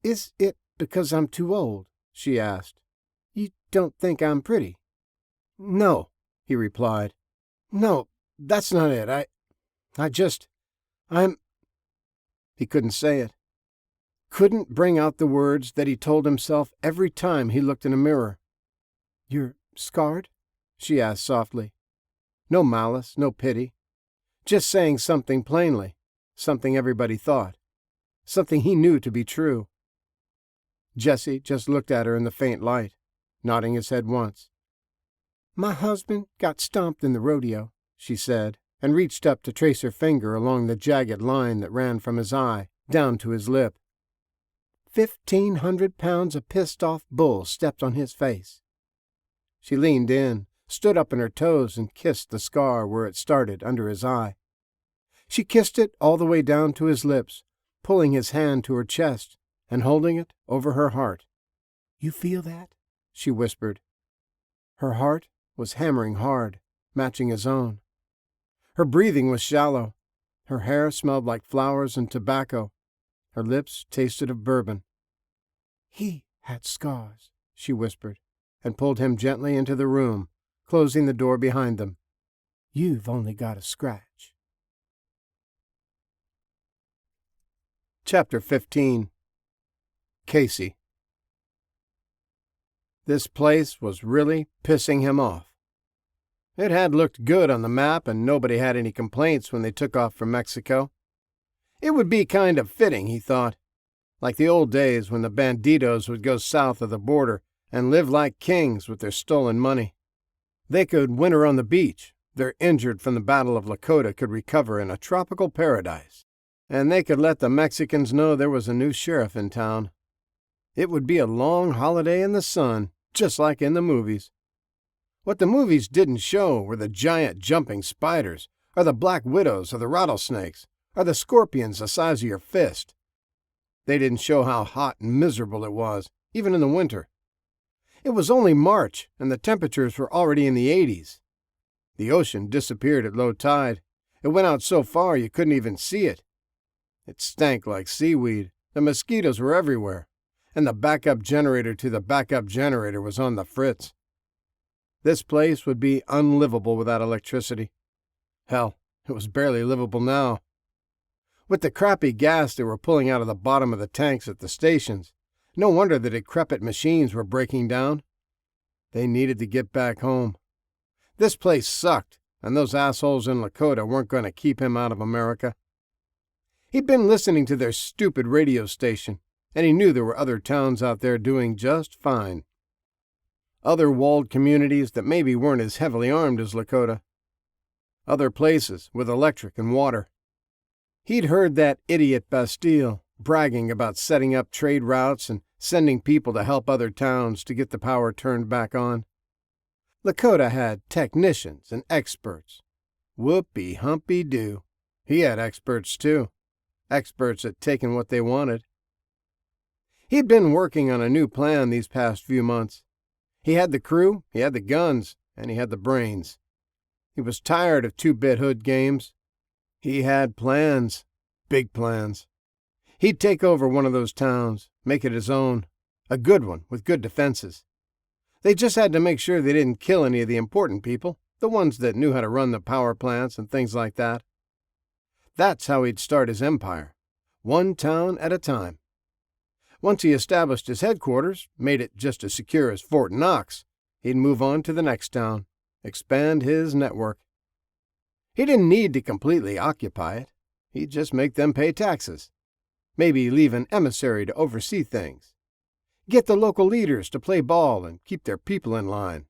"Is it because I'm too old?" she asked. "You don't think I'm pretty?" "No," he replied. "No, that's not it. I'm—" He couldn't say it. Couldn't bring out the words that he told himself every time he looked in a mirror. "You're scarred?" she asked softly. No malice, no pity. Just saying something plainly, something everybody thought, something he knew to be true. Jesse just looked at her in the faint light, nodding his head once. "My husband got stomped in the rodeo," she said, and reached up to trace her finger along the jagged line that ran from his eye down to his lip. 1,500 pounds of pissed-off bulls stepped on his face. She leaned in, stood up on her toes, and kissed the scar where it started under his eye. She kissed it all the way down to his lips, pulling his hand to her chest and holding it over her heart. "You feel that?" she whispered. Her heart was hammering hard, matching his own. Her breathing was shallow. Her hair smelled like flowers and tobacco. Her lips tasted of bourbon. "He had scars," she whispered, and pulled him gently into the room, closing the door behind them. "You've only got a scratch." Chapter 15. Casey. This place was really pissing him off. It had looked good on the map, and nobody had any complaints when they took off from Mexico. It would be kind of fitting, he thought, like the old days when the banditos would go south of the border and live like kings with their stolen money. They could winter on the beach, their injured from the Battle of Lakota could recover in a tropical paradise, and they could let the Mexicans know there was a new sheriff in town. It would be a long holiday in the sun, just like in the movies. What the movies didn't show were the giant jumping spiders, or the black widows, or the rattlesnakes, or the scorpions the size of your fist. They didn't show how hot and miserable it was, even in the winter. It was only March, and the temperatures were already in the 80s. The ocean disappeared at low tide. It went out so far you couldn't even see it. It stank like seaweed. The mosquitoes were everywhere, and the backup generator to the backup generator was on the fritz. This place would be unlivable without electricity. Hell, it was barely livable now. With the crappy gas they were pulling out of the bottom of the tanks at the stations, no wonder the decrepit machines were breaking down. They needed to get back home. This place sucked, and those assholes in Lakota weren't going to keep him out of America. He'd been listening to their stupid radio station, and he knew there were other towns out there doing just fine. Other walled communities that maybe weren't as heavily armed as Lakota. Other places with electric and water. He'd heard that idiot Bastille bragging about setting up trade routes and sending people to help other towns to get the power turned back on. Lakota had technicians and experts. Whoopee-humpy-doo. He had experts, too. Experts at taking what they wanted. He'd been working on a new plan these past few months. He had the crew, he had the guns, and he had the brains. He was tired of two-bit hood games. He had plans, big plans. He'd take over one of those towns, make it his own, a good one with good defenses. They just had to make sure they didn't kill any of the important people, the ones that knew how to run the power plants and things like that. That's how he'd start his empire, one town at a time. Once he established his headquarters, made it just as secure as Fort Knox, he'd move on to the next town, expand his network. He didn't need to completely occupy it. He'd just make them pay taxes. Maybe leave an emissary to oversee things. Get the local leaders to play ball and keep their people in line.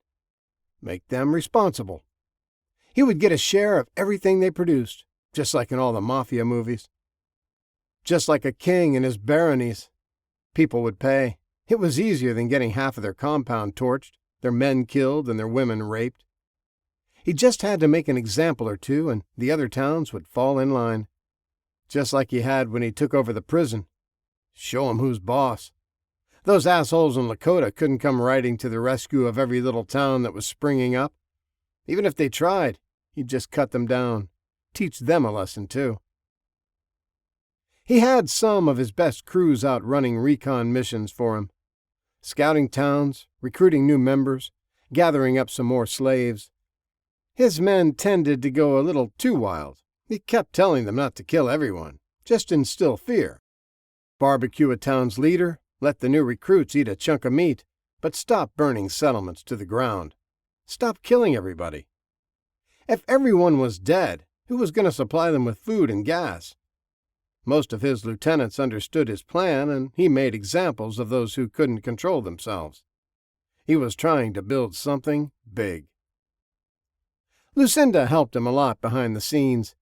Make them responsible. He would get a share of everything they produced, just like in all the mafia movies. just like a king and his baronies. People would pay. It was easier than getting half of their compound torched, their men killed, and their women raped. He just had to make an example or two, and the other towns would fall in line. Just like he had when he took over the prison. Show 'em who's boss. Those assholes in Lakota couldn't come riding to the rescue of every little town that was springing up. Even if they tried, he'd just cut them down. Teach them a lesson, too. He had some of his best crews out running recon missions for him. Scouting towns, recruiting new members, gathering up some more slaves. His men tended to go a little too wild. He kept telling them not to kill everyone, just instill fear. Barbecue a town's leader, let the new recruits eat a chunk of meat, but stop burning settlements to the ground. Stop killing everybody. If everyone was dead, who was going to supply them with food and gas? Most of his lieutenants understood his plan, and he made examples of those who couldn't control themselves. He was trying to build something big. Lucinda helped him a lot behind the scenes.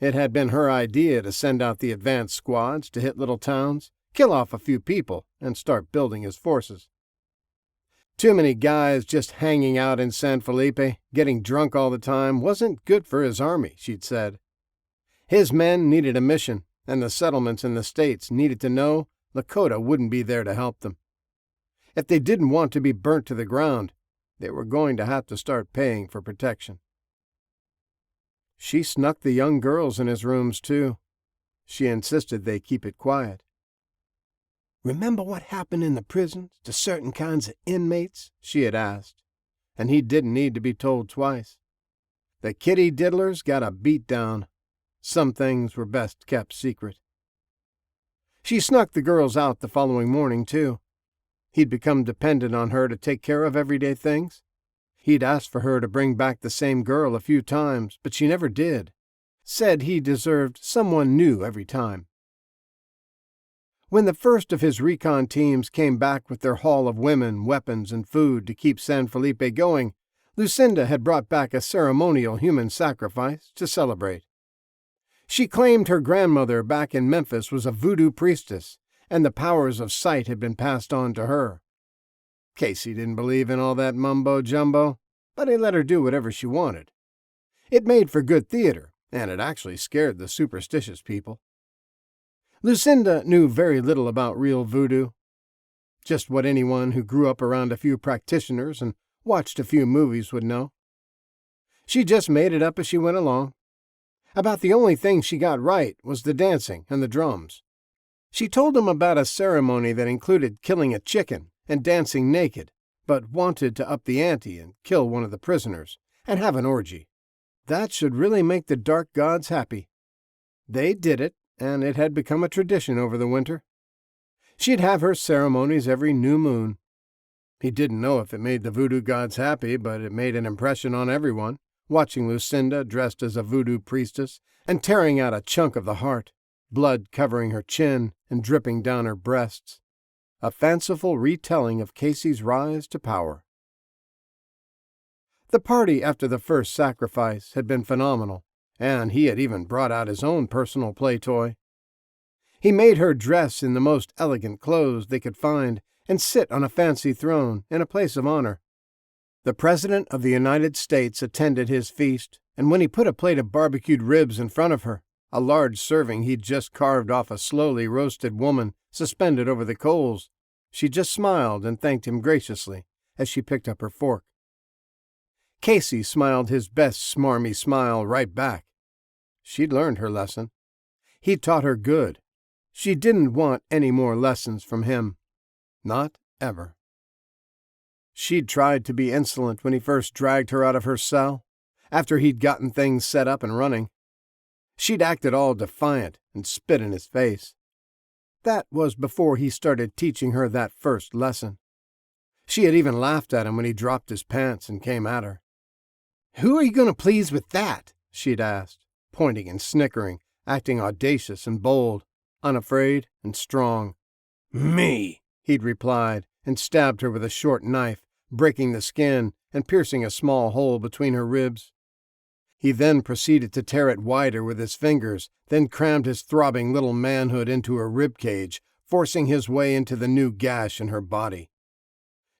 It had been her idea to send out the advance squads to hit little towns, kill off a few people, and start building his forces. Too many guys just hanging out in San Felipe, getting drunk all the time, wasn't good for his army, she'd said. His men needed a mission, and the settlements in the States needed to know Lakota wouldn't be there to help them. If they didn't want to be burnt to the ground, they were going to have to start paying for protection. She snuck the young girls in his rooms, too. She insisted they keep it quiet. "Remember what happened in the prisons to certain kinds of inmates?" she had asked, and he didn't need to be told twice. The kitty diddlers got a beat down. Some things were best kept secret. She snuck the girls out the following morning, too. He'd become dependent on her to take care of everyday things. He'd asked for her to bring back the same girl a few times, but she never did. Said he deserved someone new every time. When the first of his recon teams came back with their haul of women, weapons, and food to keep San Felipe going, Lucinda had brought back a ceremonial human sacrifice to celebrate. She claimed her grandmother back in Memphis was a voodoo priestess, and the powers of sight had been passed on to her. Casey didn't believe in all that mumbo-jumbo, but he let her do whatever she wanted. It made for good theater, and it actually scared the superstitious people. Lucinda knew very little about real voodoo, just what anyone who grew up around a few practitioners and watched a few movies would know. She just made it up as she went along. About the only thing she got right was the dancing and the drums. She told him about a ceremony that included killing a chicken and dancing naked, but wanted to up the ante and kill one of the prisoners and have an orgy. That should really make the dark gods happy. They did it, and it had become a tradition over the winter. She'd have her ceremonies every new moon. He didn't know if it made the voodoo gods happy, but it made an impression on everyone, watching Lucinda dressed as a voodoo priestess and tearing out a chunk of the heart, blood covering her chin and dripping down her breasts. A fanciful retelling of Casey's rise to power. The party after the first sacrifice had been phenomenal, and he had even brought out his own personal play toy. He made her dress in the most elegant clothes they could find and sit on a fancy throne in a place of honor. The President of the United States attended his feast, and when he put a plate of barbecued ribs in front of her, a large serving he'd just carved off a slowly roasted woman suspended over the coals, she just smiled and thanked him graciously as she picked up her fork. Casey smiled his best smarmy smile right back. She'd learned her lesson. He'd taught her good. She didn't want any more lessons from him. Not ever. She'd tried to be insolent when he first dragged her out of her cell, after he'd gotten things set up and running. She'd acted all defiant and spit in his face. That was before he started teaching her that first lesson. She had even laughed at him when he dropped his pants and came at her. "Who are you going to please with that?" she'd asked, pointing and snickering, acting audacious and bold, unafraid and strong. "Me," he'd replied, and stabbed her with a short knife, breaking the skin and piercing a small hole between her ribs. He then proceeded to tear it wider with his fingers, then crammed his throbbing little manhood into her rib cage, forcing his way into the new gash in her body.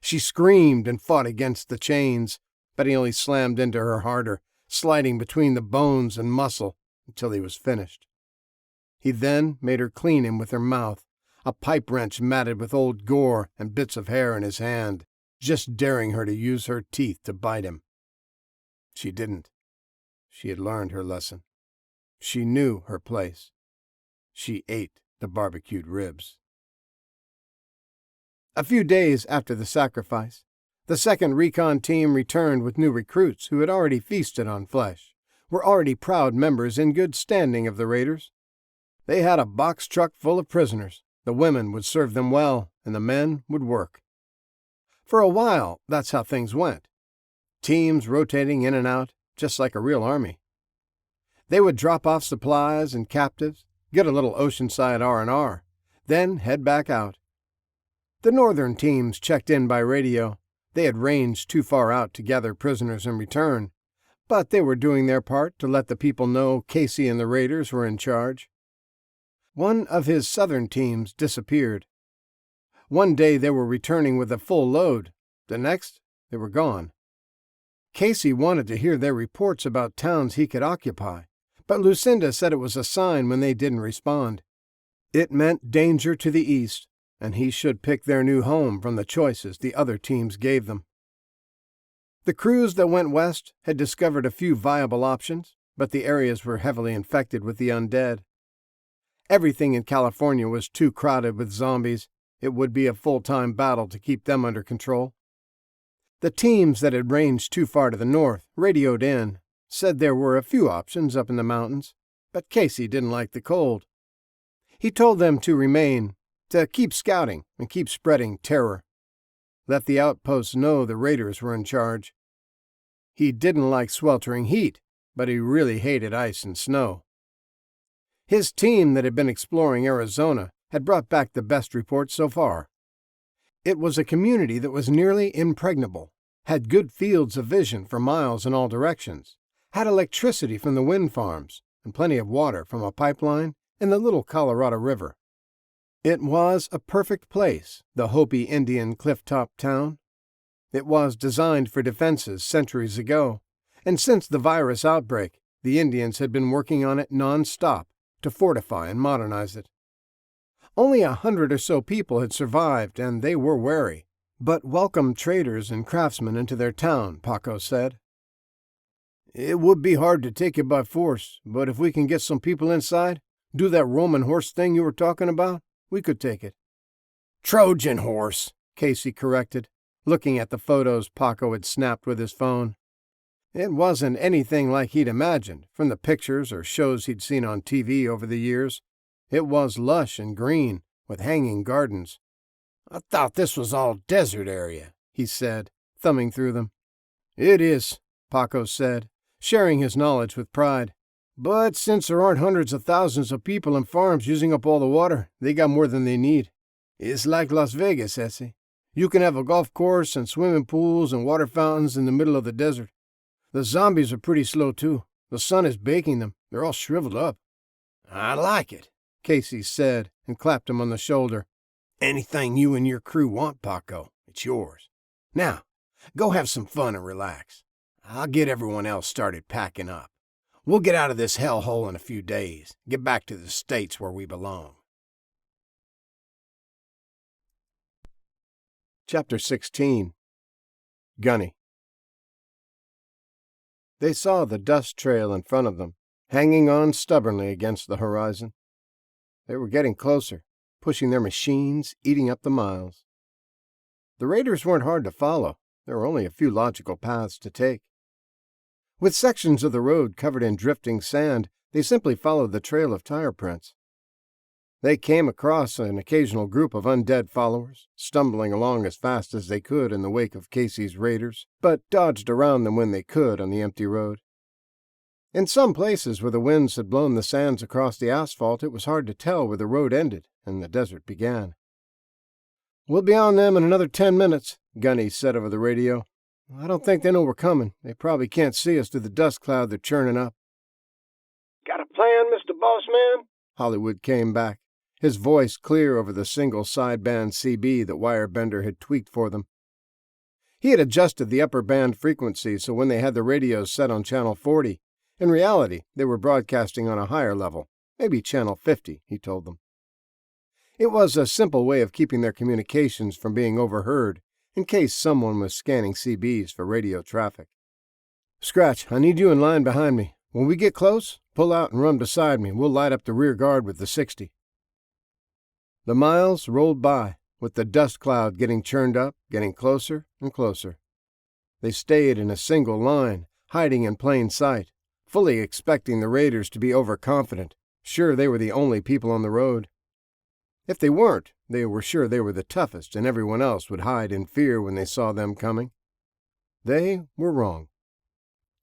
She screamed and fought against the chains, but he only slammed into her harder, sliding between the bones and muscle until he was finished. He then made her clean him with her mouth, a pipe wrench matted with old gore and bits of hair in his hand, just daring her to use her teeth to bite him. She didn't. She had learned her lesson. She knew her place. She ate the barbecued ribs. A few days after the sacrifice, the second recon team returned with new recruits who had already feasted on flesh, were already proud members in good standing of the raiders. They had a box truck full of prisoners. The women would serve them well, and the men would work. For a while, that's how things went. Teams rotating in and out, just like a real army. They would drop off supplies and captives, get a little oceanside R&R, then head back out. The northern teams checked in by radio. They had ranged too far out to gather prisoners in return, but they were doing their part to let the people know Casey and the raiders were in charge. One of his southern teams disappeared. One day they were returning with a full load. The next, they were gone. Casey wanted to hear their reports about towns he could occupy, but Lucinda said it was a sign when they didn't respond. It meant danger to the east, and he should pick their new home from the choices the other teams gave them. The crews that went west had discovered a few viable options, but the areas were heavily infected with the undead. Everything in California was too crowded with zombies. It would be a full-time battle to keep them under control. The teams that had ranged too far to the north radioed in, said there were a few options up in the mountains, but Casey didn't like the cold. He told them to remain, to keep scouting and keep spreading terror. Let the outposts know the raiders were in charge. He didn't like sweltering heat, but he really hated ice and snow. His team that had been exploring Arizona had brought back the best report so far. It was a community that was nearly impregnable, had good fields of vision for miles in all directions, had electricity from the wind farms, and plenty of water from a pipeline in the little Colorado River. It was a perfect place, the Hopi Indian cliff-top town. It was designed for defenses centuries ago, and since the virus outbreak, the Indians had been working on it non-stop to fortify and modernize it. Only 100 or so people had survived, and they were wary, but welcomed traders and craftsmen into their town, Paco said. It would be hard to take it by force, but if we can get some people inside, do that Roman horse thing you were talking about, we could take it. Trojan horse, Casey corrected, looking at the photos Paco had snapped with his phone. It wasn't anything like he'd imagined from the pictures or shows he'd seen on TV over the years. It was lush and green, with hanging gardens. I thought this was all desert area, he said, thumbing through them. It is, Paco said, sharing his knowledge with pride. But since there aren't hundreds of thousands of people and farms using up all the water, they got more than they need. It's like Las Vegas, Essie. You can have a golf course and swimming pools and water fountains in the middle of the desert. The zombies are pretty slow, too. The sun is baking them. They're all shriveled up. I like it, Casey said, and clapped him on the shoulder. Anything you and your crew want, Paco, it's yours. Now, go have some fun and relax. I'll get everyone else started packing up. We'll get out of this hellhole in a few days, get back to the States where we belong. Chapter 16. Gunny. They saw the dust trail in front of them, hanging on stubbornly against the horizon. They were getting closer, pushing their machines, eating up the miles. The raiders weren't hard to follow. There were only a few logical paths to take. With sections of the road covered in drifting sand, they simply followed the trail of tire prints. They came across an occasional group of undead followers, stumbling along as fast as they could in the wake of Casey's raiders, but dodged around them when they could on the empty road. In some places where the winds had blown the sands across the asphalt, it was hard to tell where the road ended and the desert began. We'll be on them in another 10 minutes, Gunny said over the radio. I don't think they know we're coming. They probably can't see us through the dust cloud they're churning up. Got a plan, Mr. Boss Man? Hollywood came back, his voice clear over the single sideband CB that Wirebender had tweaked for them. He had adjusted the upper band frequency so when they had the radios set on channel 40, in reality they were broadcasting on a higher level, maybe channel 50, he told them. It was a simple way of keeping their communications from being overheard in case someone was scanning CBs for radio traffic. Scratch, I need you in line behind me. When we get close, pull out and run beside me. We'll light up the rear guard with the 60. The miles rolled by, with the dust cloud getting churned up, getting closer and closer. They stayed in a single line, hiding in plain sight, fully expecting the raiders to be overconfident, sure they were the only people on the road. If they weren't, they were sure they were the toughest and everyone else would hide in fear when they saw them coming. They were wrong.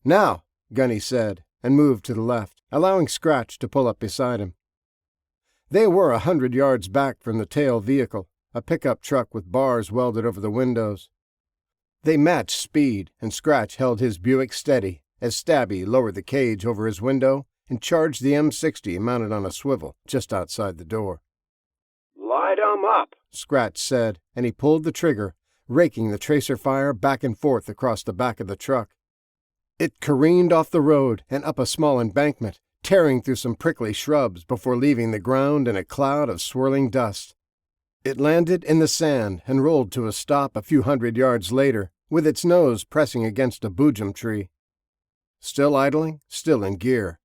Now, Gunny said, and moved to the left, allowing Scratch to pull up beside him. They were 100 yards back from the tail vehicle, a pickup truck with bars welded over the windows. They matched speed, and Scratch held his Buick steady as Stabby lowered the cage over his window and charged the M60 mounted on a swivel just outside the door. Light 'em up, Scratch said, and he pulled the trigger, raking the tracer fire back and forth across the back of the truck. It careened off the road and up a small embankment, tearing through some prickly shrubs before leaving the ground in a cloud of swirling dust. It landed in the sand and rolled to a stop a few 100 yards later, with its nose pressing against a boojum tree. Still idling, still in gear.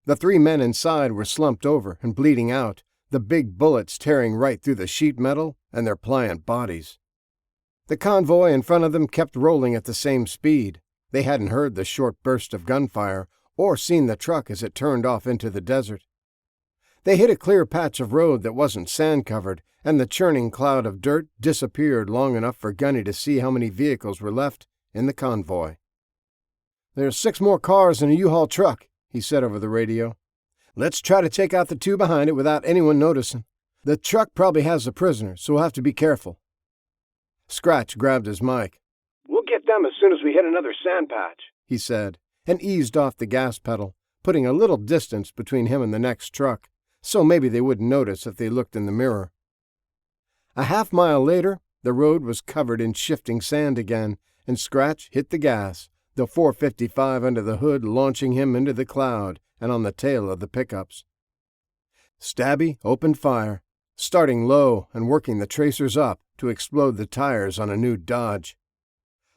The 3 men inside were slumped over and bleeding out, the big bullets tearing right through the sheet metal and their pliant bodies. The convoy in front of them kept rolling at the same speed. They hadn't heard the short burst of gunfire or seen the truck as it turned off into the desert. They hit a clear patch of road that wasn't sand-covered, and the churning cloud of dirt disappeared long enough for Gunny to see how many vehicles were left in the convoy. "There's 6 more cars and a U-Haul truck," he said over the radio. "Let's try to take out the 2 behind it without anyone noticing. The truck probably has the prisoners, so we'll have to be careful." Scratch grabbed his mic. "We'll get them as soon as we hit another sand patch," he said, and eased off the gas pedal, putting a little distance between him and the next truck, so maybe they wouldn't notice if they looked in the mirror. A half-mile later, the road was covered in shifting sand again, and Scratch hit the gas, the 455 under the hood launching him into the cloud and on the tail of the pickups. Stabby opened fire, starting low and working the tracers up to explode the tires on a new Dodge.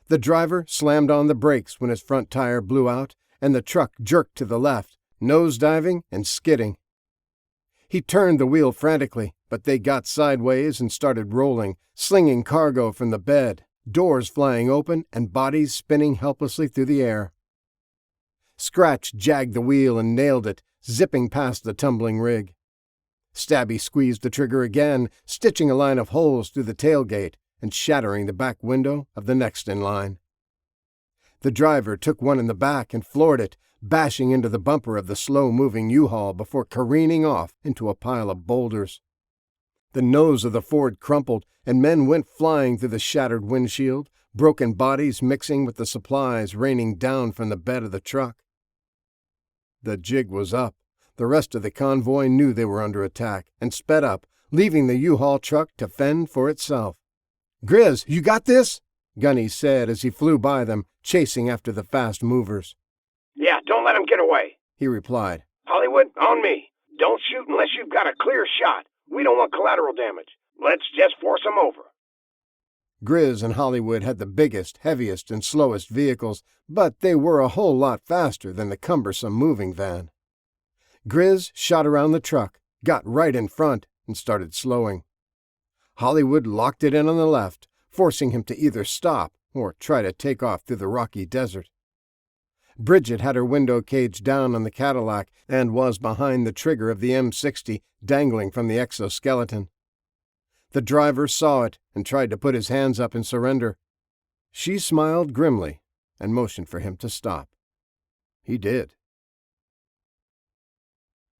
The driver slammed on the brakes when his front tire blew out, and the truck jerked to the left, nose-diving and skidding. He turned the wheel frantically, but they got sideways and started rolling, slinging cargo from the bed, doors flying open and bodies spinning helplessly through the air. Scratch jagged the wheel and nailed it, zipping past the tumbling rig. Stabby squeezed the trigger again, stitching a line of holes through the tailgate and shattering the back window of the next in line. The driver took one in the back and floored it, bashing into the bumper of the slow-moving U-Haul before careening off into a pile of boulders. The nose of the Ford crumpled, and men went flying through the shattered windshield, broken bodies mixing with the supplies raining down from the bed of the truck. The jig was up. The rest of the convoy knew they were under attack and sped up, leaving the U-Haul truck to fend for itself. "Grizz, you got this?" Gunny said as he flew by them, chasing after the fast movers. "Yeah, don't let 'em get away," he replied. "Hollywood, on me. Don't shoot unless you've got a clear shot. We don't want collateral damage. Let's just force 'em over." Grizz and Hollywood had the biggest, heaviest, and slowest vehicles, but they were a whole lot faster than the cumbersome moving van. Grizz shot around the truck, got right in front, and started slowing. Hollywood locked it in on the left, forcing him to either stop or try to take off through the rocky desert. Bridget had her window cage down on the Cadillac and was behind the trigger of the M60 dangling from the exoskeleton. The driver saw it and tried to put his hands up in surrender. She smiled grimly and motioned for him to stop. He did.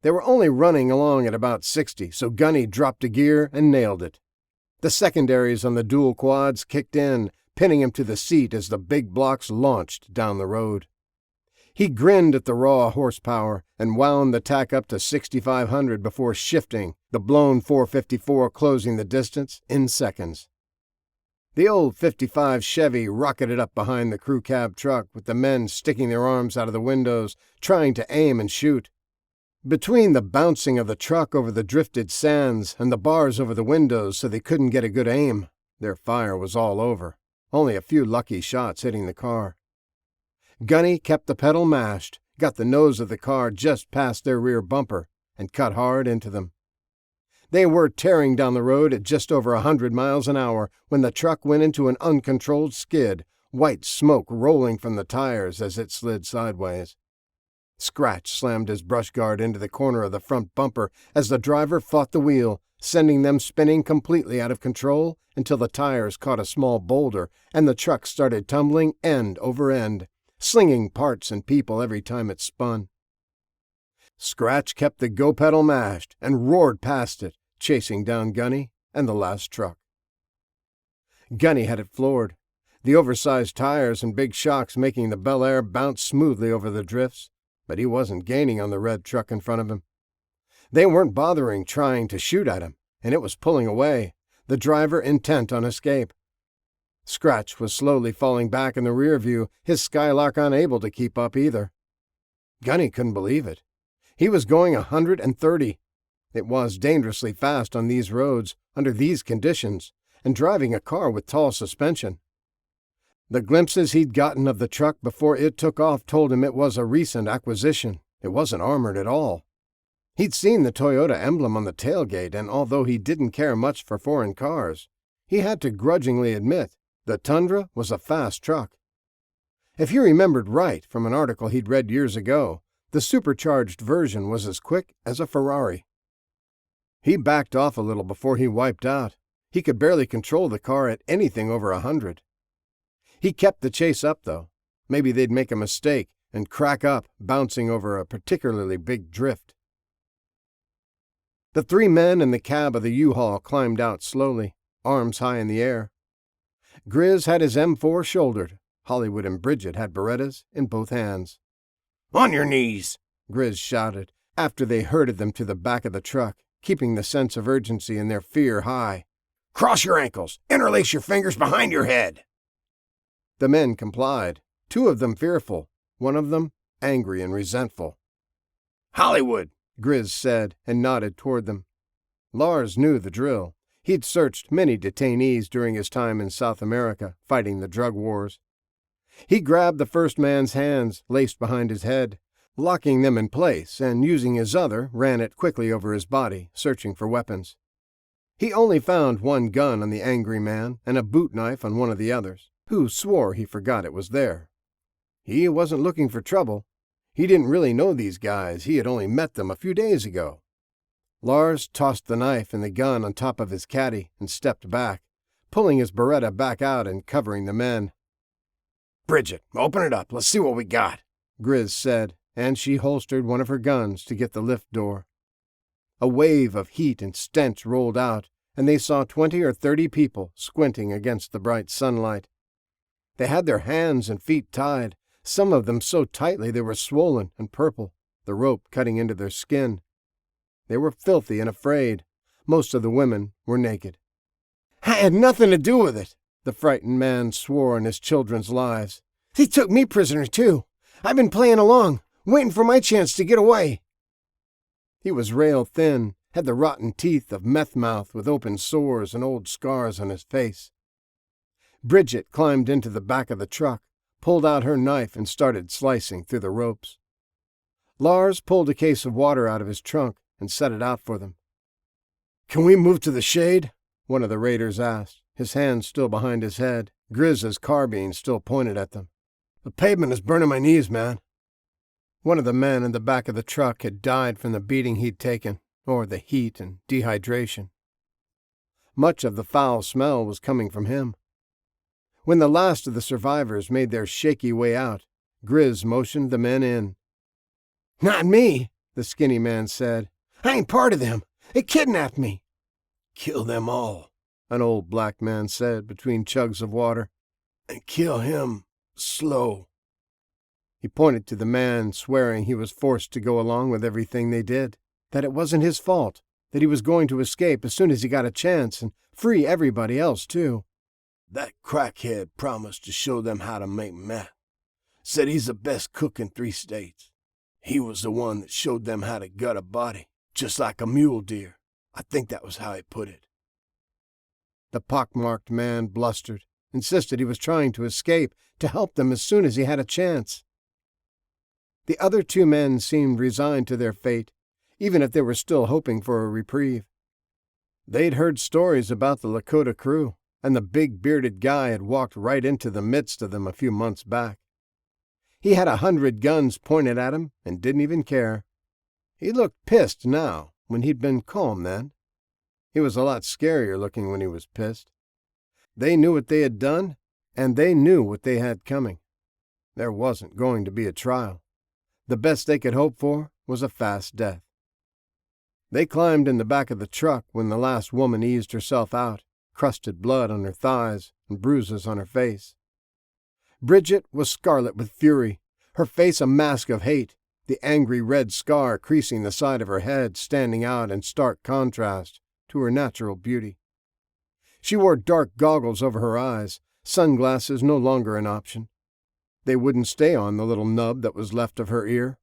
They were only running along at about 60, so Gunny dropped a gear and nailed it. The secondaries on the dual quads kicked in, pinning him to the seat as the big blocks launched down the road. He grinned at the raw horsepower and wound the tack up to 6,500 before shifting, the blown 454 closing the distance in seconds. The old 55 Chevy rocketed up behind the crew cab truck with the men sticking their arms out of the windows, trying to aim and shoot. Between the bouncing of the truck over the drifted sands and the bars over the windows so they couldn't get a good aim, their fire was all over, only a few lucky shots hitting the car. Gunny kept the pedal mashed, got the nose of the car just past their rear bumper, and cut hard into them. They were tearing down the road at just over 100 miles an hour when the truck went into an uncontrolled skid, white smoke rolling from the tires as it slid sideways. Scratch slammed his brush guard into the corner of the front bumper as the driver fought the wheel, sending them spinning completely out of control until the tires caught a small boulder and the truck started tumbling end over end, slinging parts and people every time it spun. Scratch kept the go pedal mashed and roared past it, chasing down Gunny and the last truck. Gunny had it floored, the oversized tires and big shocks making the Bel Air bounce smoothly over the drifts, but he wasn't gaining on the red truck in front of him. They weren't bothering trying to shoot at him, and it was pulling away, the driver intent on escape. Scratch was slowly falling back in the rear view, his Skylark unable to keep up either. Gunny couldn't believe it. He was going 130. It was dangerously fast on these roads, under these conditions, and driving a car with tall suspension. The glimpses he'd gotten of the truck before it took off told him it was a recent acquisition. It wasn't armored at all. He'd seen the Toyota emblem on the tailgate, and although he didn't care much for foreign cars, he had to grudgingly admit the Tundra was a fast truck. If he remembered right from an article he'd read years ago, the supercharged version was as quick as a Ferrari. He backed off a little before he wiped out. He could barely control the car at anything over 100. He kept the chase up, though. Maybe they'd make a mistake and crack up, bouncing over a particularly big drift. The three men in the cab of the U-Haul climbed out slowly, arms high in the air. Grizz had his M4 shouldered. Hollywood and Bridget had Berettas in both hands. "On your knees!" Grizz shouted, after they herded them to the back of the truck, keeping the sense of urgency and their fear high. "Cross your ankles! Interlace your fingers behind your head!" The men complied, two of them fearful, one of them angry and resentful. "Hollywood!" Grizz said, and nodded toward them. Lars knew the drill. He'd searched many detainees during his time in South America, fighting the drug wars. He grabbed the first man's hands, laced behind his head, locking them in place, and using his other, ran it quickly over his body, searching for weapons. He only found one gun on the angry man and a boot knife on one of the others, who swore he forgot it was there. He wasn't looking for trouble. He didn't really know these guys. He had only met them a few days ago. Lars tossed the knife and the gun on top of his caddy and stepped back, pulling his Beretta back out and covering the men. "Bridget, open it up. Let's see what we got," Grizz said, and she holstered one of her guns to get the lift door. A wave of heat and stench rolled out, and they saw 20 or 30 people squinting against the bright sunlight. They had their hands and feet tied, some of them so tightly they were swollen and purple, the rope cutting into their skin. They were filthy and afraid. Most of the women were naked. "I had nothing to do with it," the frightened man swore on his children's lives. "They took me prisoner, too. I've been playing along, waiting for my chance to get away." He was rail thin, had the rotten teeth of meth mouth with open sores and old scars on his face. Bridget climbed into the back of the truck, pulled out her knife and started slicing through the ropes. Lars pulled a case of water out of his trunk and set it out for them. "Can we move to the shade?" one of the raiders asked, his hands still behind his head, Grizz's carbine still pointed at them. "The pavement is burning my knees, man." One of the men in the back of the truck had died from the beating he'd taken, or the heat and dehydration. Much of the foul smell was coming from him. When the last of the survivors made their shaky way out, Grizz motioned the men in. "Not me," the skinny man said. "I ain't part of them. They kidnapped me." "Kill them all," an old black man said between chugs of water. and kill him slow." He pointed to the man, swearing he was forced to go along with everything they did, that it wasn't his fault, that he was going to escape as soon as he got a chance and free everybody else, too. "That crackhead promised to show them how to make meth. Said he's the best cook in 3 states. He was the one that showed them how to gut a body, just like a mule deer. I think that was how he put it." The pockmarked man blustered, insisted he was trying to escape, to help them as soon as he had a chance. The other 2 men seemed resigned to their fate, even if they were still hoping for a reprieve. They'd heard stories about the Lakota crew, and the big bearded guy had walked right into the midst of them a few months back. He had 100 guns pointed at him and didn't even care. He looked pissed now, when he'd been calm then. He was a lot scarier looking when he was pissed. They knew what they had done, and they knew what they had coming. There wasn't going to be a trial. The best they could hope for was a fast death. They climbed in the back of the truck when the last woman eased herself out, crusted blood on her thighs and bruises on her face. Bridget was scarlet with fury, her face a mask of hate, the angry red scar creasing the side of her head standing out in stark contrast to her natural beauty. She wore dark goggles over her eyes, sunglasses no longer an option. They wouldn't stay on the little nub that was left of her ear.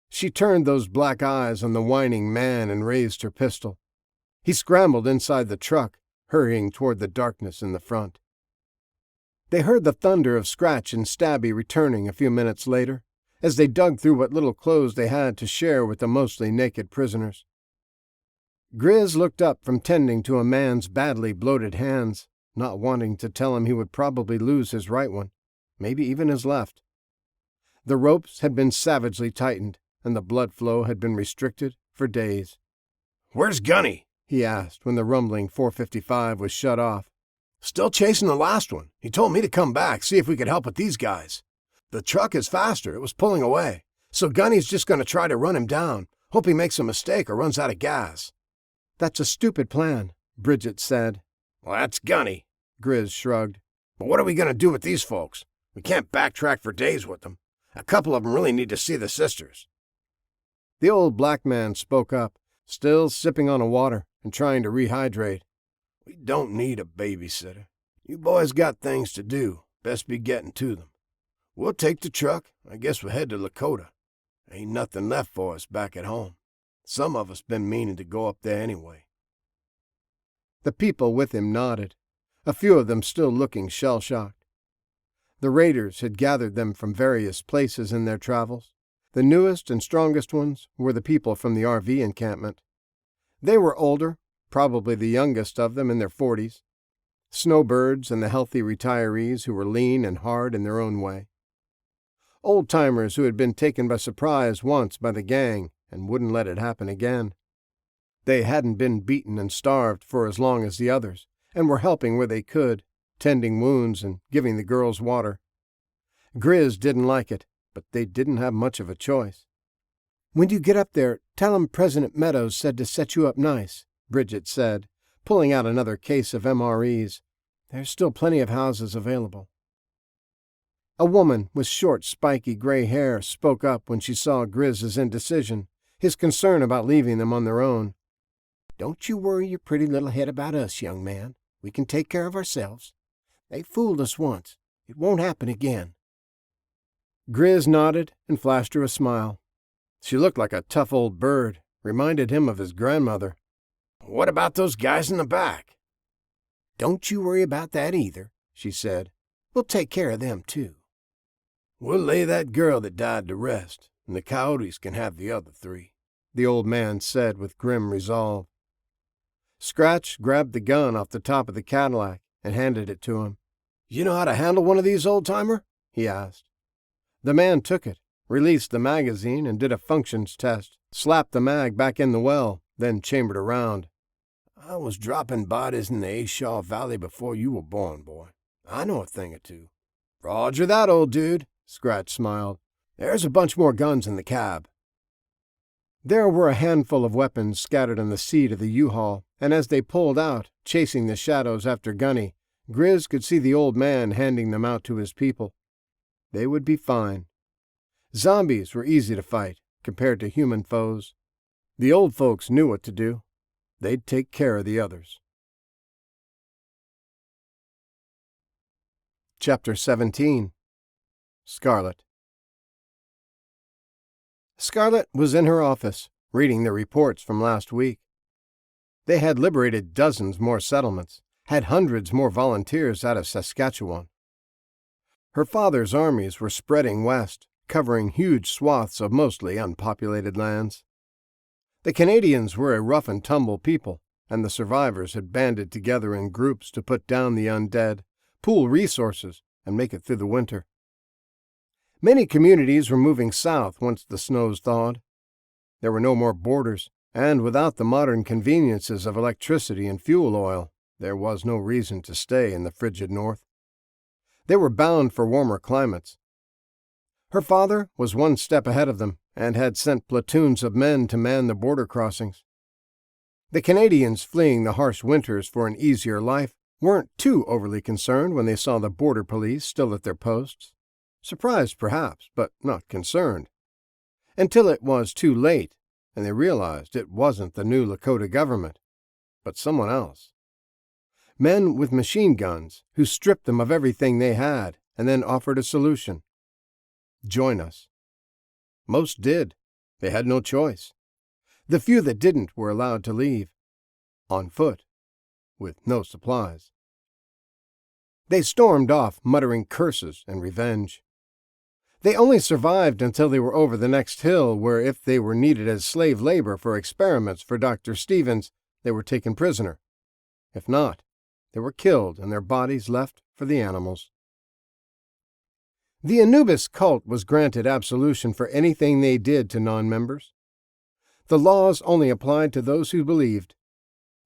She turned those black eyes on the whining man and raised her pistol. He scrambled inside the truck, hurrying toward the darkness in the front. They heard the thunder of Scratch and Stabby returning a few minutes later, as they dug through what little clothes they had to share with the mostly naked prisoners. Grizz looked up from tending to a man's badly bloated hands, not wanting to tell him he would probably lose his right one, maybe even his left. The ropes had been savagely tightened, and the blood flow had been restricted for days. "Where's Gunny?" he asked when the rumbling 455 was shut off. "Still chasing the last one. He told me to come back, see if we could help with these guys. The truck is faster, it was pulling away, so Gunny's just going to try to run him down, hope he makes a mistake or runs out of gas." "That's a stupid plan," Bridget said. "Well, that's Gunny," Grizz shrugged. "But what are we going to do with these folks? We can't backtrack for days with them. A couple of them really need to see the sisters." The old black man spoke up, still sipping on a water and trying to rehydrate. "We don't need a babysitter. You boys got things to do. Best be getting to them. We'll take the truck. I guess we'll head to Lakota. Ain't nothing left for us back at home. Some of us been meaning to go up there anyway." The people with him nodded, a few of them still looking shell-shocked. The raiders had gathered them from various places in their travels. The newest and strongest ones were the people from the RV encampment. They were older, probably the youngest of them in their 40s. Snowbirds and the healthy retirees who were lean and hard in their own way. Old-timers who had been taken by surprise once by the gang and wouldn't let it happen again. They hadn't been beaten and starved for as long as the others, and were helping where they could, tending wounds and giving the girls water. Grizz didn't like it, but they didn't have much of a choice. "When you get up there, tell 'em President Meadows said to set you up nice," Bridget said, pulling out another case of MREs. "There's still plenty of houses available." A woman with short, spiky gray hair spoke up when she saw Grizz's indecision, his concern about leaving them on their own. "Don't you worry your pretty little head about us, young man. We can take care of ourselves. They fooled us once. It won't happen again." Grizz nodded and flashed her a smile. She looked like a tough old bird, reminded him of his grandmother. "What about those guys in the back?" "Don't you worry about that either," she said. "We'll take care of them, too." "We'll lay that girl that died to rest, and the coyotes can have the other 3, the old man said with grim resolve. Scratch grabbed the gun off the top of the Cadillac and handed it to him. "You know how to handle one of these, old-timer?" he asked. The man took it, released the magazine, and did a functions test, slapped the mag back in the well, then chambered around. "I was dropping bodies in the A-Shaw Valley before you were born, boy. I know a thing or two." "Roger that, old dude," Scratch smiled. "There's a bunch more guns in the cab." There were a handful of weapons scattered on the seat of the U-Haul, and as they pulled out, chasing the shadows after Gunny, Grizz could see the old man handing them out to his people. They would be fine. Zombies were easy to fight compared to human foes. The old folks knew what to do. They'd take care of the others. Chapter 17. Scarlet. Scarlet was in her office, reading the reports from last week. They had liberated dozens more settlements, had hundreds more volunteers out of Saskatchewan. Her father's armies were spreading west, covering huge swaths of mostly unpopulated lands. The Canadians were a rough-and-tumble people, and the survivors had banded together in groups to put down the undead, pool resources, and make it through the winter. Many communities were moving south once the snows thawed. There were no more borders, and without the modern conveniences of electricity and fuel oil, there was no reason to stay in the frigid north. They were bound for warmer climates. Her father was one step ahead of them and had sent platoons of men to man the border crossings. The Canadians fleeing the harsh winters for an easier life weren't too overly concerned when they saw the border police still at their posts. Surprised, perhaps, but not concerned. Until it was too late, and they realized it wasn't the new Lakota government, but someone else. Men with machine guns who stripped them of everything they had and then offered a solution. Join us. Most did. They had no choice. The few that didn't were allowed to leave. On foot. With no supplies. They stormed off, muttering curses and revenge. They only survived until they were over the next hill, where if they were needed as slave labor for experiments for Dr. Stevens, they were taken prisoner. If not, they were killed and their bodies left for the animals. The Anubis cult was granted absolution for anything they did to non-members. The laws only applied to those who believed.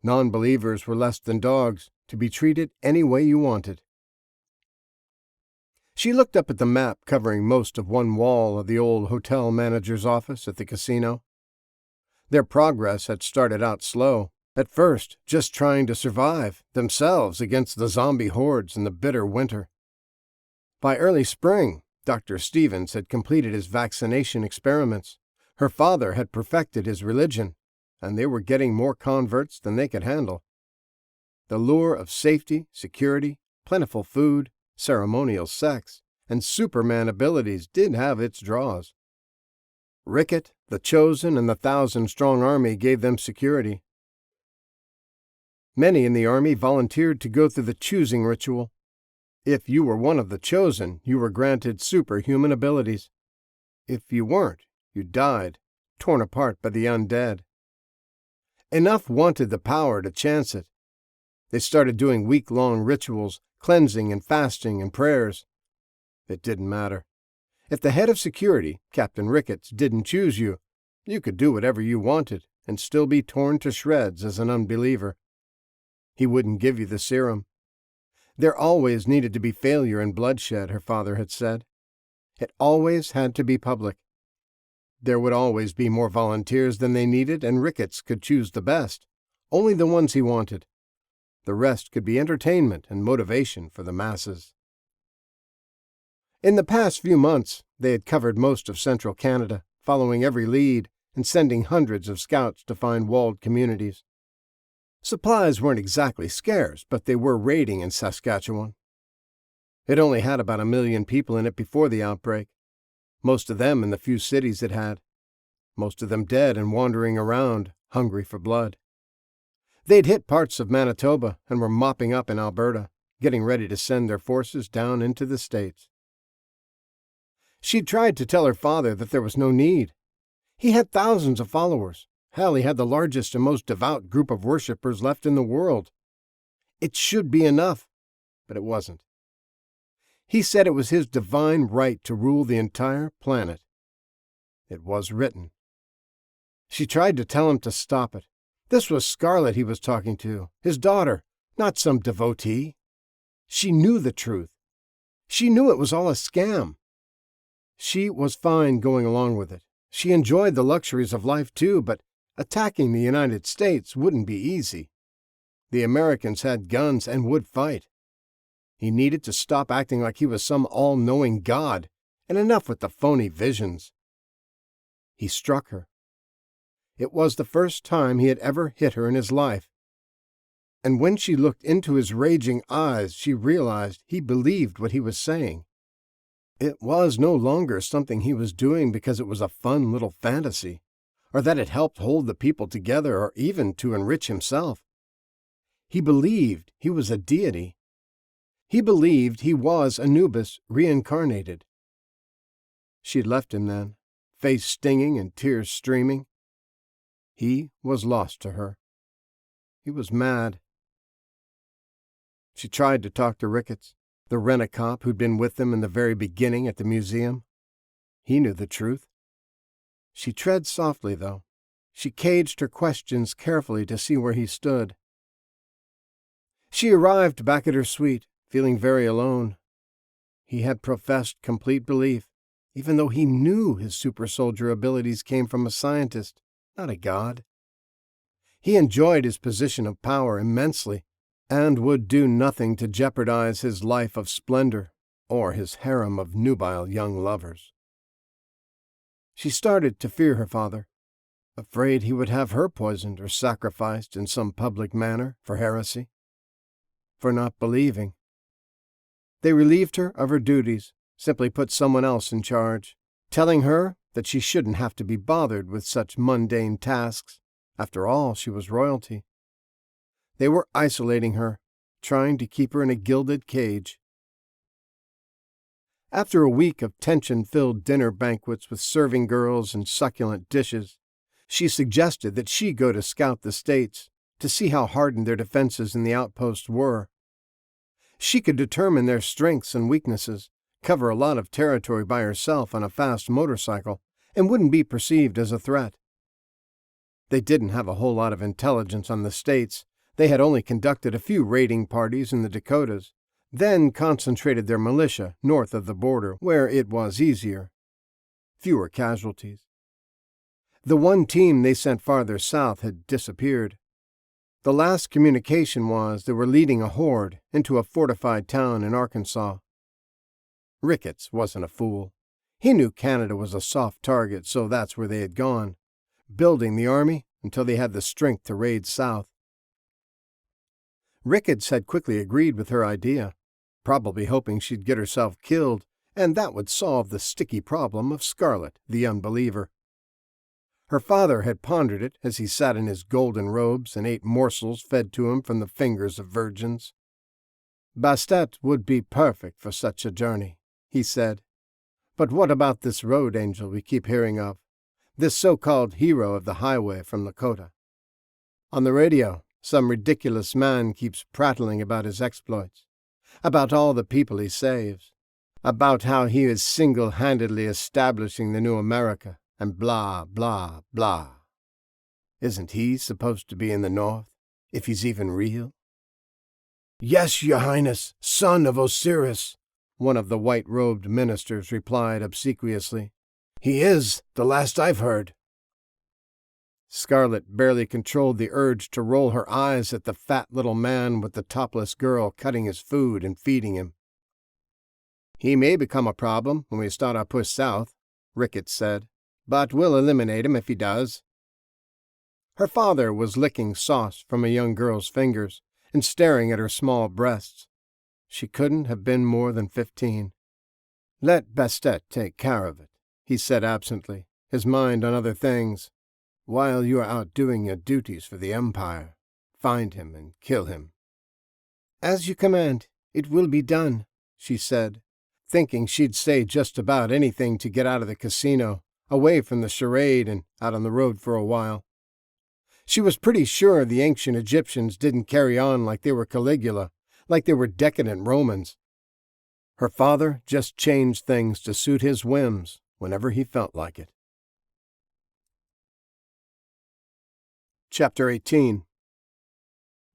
Non-believers were less than dogs, to be treated any way you wanted. She looked up at the map covering most of one wall of the old hotel manager's office at the casino. Their progress had started out slow, at first just trying to survive themselves against the zombie hordes in the bitter winter. By early spring, Dr. Stevens had completed his vaccination experiments. Her father had perfected his religion, and they were getting more converts than they could handle. The lure of safety, security, plentiful food, ceremonial sex, and Superman abilities did have its draws. Rickett, the Chosen, and the 1,000-strong army gave them security. Many in the army volunteered to go through the choosing ritual. If you were one of the Chosen, you were granted superhuman abilities. If you weren't, you died, torn apart by the undead. Enough wanted the power to chance it. They started doing week-long rituals, cleansing and fasting and prayers. It didn't matter. If the head of security, Captain Ricketts, didn't choose you, you could do whatever you wanted and still be torn to shreds as an unbeliever. He wouldn't give you the serum. There always needed to be failure and bloodshed, her father had said. It always had to be public. There would always be more volunteers than they needed, and Ricketts could choose the best, only the ones he wanted. The rest could be entertainment and motivation for the masses. In the past few months, they had covered most of central Canada, following every lead and sending hundreds of scouts to find walled communities. Supplies weren't exactly scarce, but they were raiding in Saskatchewan. It only had about 1 million people in it before the outbreak, most of them in the few cities it had, most of them dead and wandering around, hungry for blood. They'd hit parts of Manitoba and were mopping up in Alberta, getting ready to send their forces down into the States. She'd tried to tell her father that there was no need. He had thousands of followers. Hell, he had the largest and most devout group of worshippers left in the world. It should be enough, but it wasn't. He said it was his divine right to rule the entire planet. It was written. She tried to tell him to stop it. This was Scarlet he was talking to, his daughter, not some devotee. She knew the truth. She knew it was all a scam. She was fine going along with it. She enjoyed the luxuries of life too, but attacking the United States wouldn't be easy. The Americans had guns and would fight. He needed to stop acting like he was some all-knowing god, and enough with the phony visions. He struck her. It was the first time he had ever hit her in his life. And when she looked into his raging eyes, she realized he believed what he was saying. It was no longer something he was doing because it was a fun little fantasy, or that it helped hold the people together, or even to enrich himself. He believed he was a deity. He believed he was Anubis reincarnated. She had left him then, face stinging and tears streaming. He was lost to her. He was mad. She tried to talk to Ricketts, the rent-a-cop who'd been with them in the very beginning at the museum. He knew the truth. She tread softly, though. She caged her questions carefully to see where he stood. She arrived back at her suite, feeling very alone. He had professed complete belief, even though he knew his super-soldier abilities came from a scientist, not a god. He enjoyed his position of power immensely, and would do nothing to jeopardize his life of splendor or his harem of nubile young lovers. She started to fear her father, afraid he would have her poisoned or sacrificed in some public manner for heresy, for not believing. They relieved her of her duties, simply put someone else in charge, telling her that she shouldn't have to be bothered with such mundane tasks. After all, she was royalty. They were isolating her, trying to keep her in a gilded cage. After a week of tension-filled dinner banquets with serving girls and succulent dishes, she suggested that she go to scout the states to see how hardened their defenses in the outposts were. She could determine their strengths and weaknesses, cover a lot of territory by herself on a fast motorcycle, and wouldn't be perceived as a threat. They didn't have a whole lot of intelligence on the states. They had only conducted a few raiding parties in the Dakotas, then concentrated their militia north of the border, where it was easier. Fewer casualties. The one team they sent farther south had disappeared. The last communication was they were leading a horde into a fortified town in Arkansas. Ricketts wasn't a fool. He knew Canada was a soft target, so that's where they had gone, building the army until they had the strength to raid south. Ricketts had quickly agreed with her idea, probably hoping she'd get herself killed, and that would solve the sticky problem of Scarlet, the unbeliever. Her father had pondered it as he sat in his golden robes and ate morsels fed to him from the fingers of virgins. "Bastet would be perfect for such a journey," he said. "But what about this road angel we keep hearing of, this so-called hero of the highway from Lakota? On the radio, some ridiculous man keeps prattling about his exploits, about all the people he saves, about how he is single-handedly establishing the new America, and blah, blah, blah. Isn't he supposed to be in the north, if he's even real?" "Yes, Your Highness, son of Osiris," one of the white-robed ministers replied obsequiously. "He is, the last I've heard." Scarlet barely controlled the urge to roll her eyes at the fat little man with the topless girl cutting his food and feeding him. "He may become a problem when we start our push south," Ricketts said, "but we'll eliminate him if he does." Her father was licking sauce from a young girl's fingers and staring at her small breasts. She couldn't have been more than 15. "Let Bastet take care of it," he said absently, his mind on other things. "While you are out doing your duties for the Empire, find him and kill him." "As you command, it will be done," she said, thinking she'd say just about anything to get out of the casino, away from the charade and out on the road for a while. She was pretty sure the ancient Egyptians didn't carry on like they were Caligula, like they were decadent Romans. Her father just changed things to suit his whims whenever he felt like it. Chapter 18.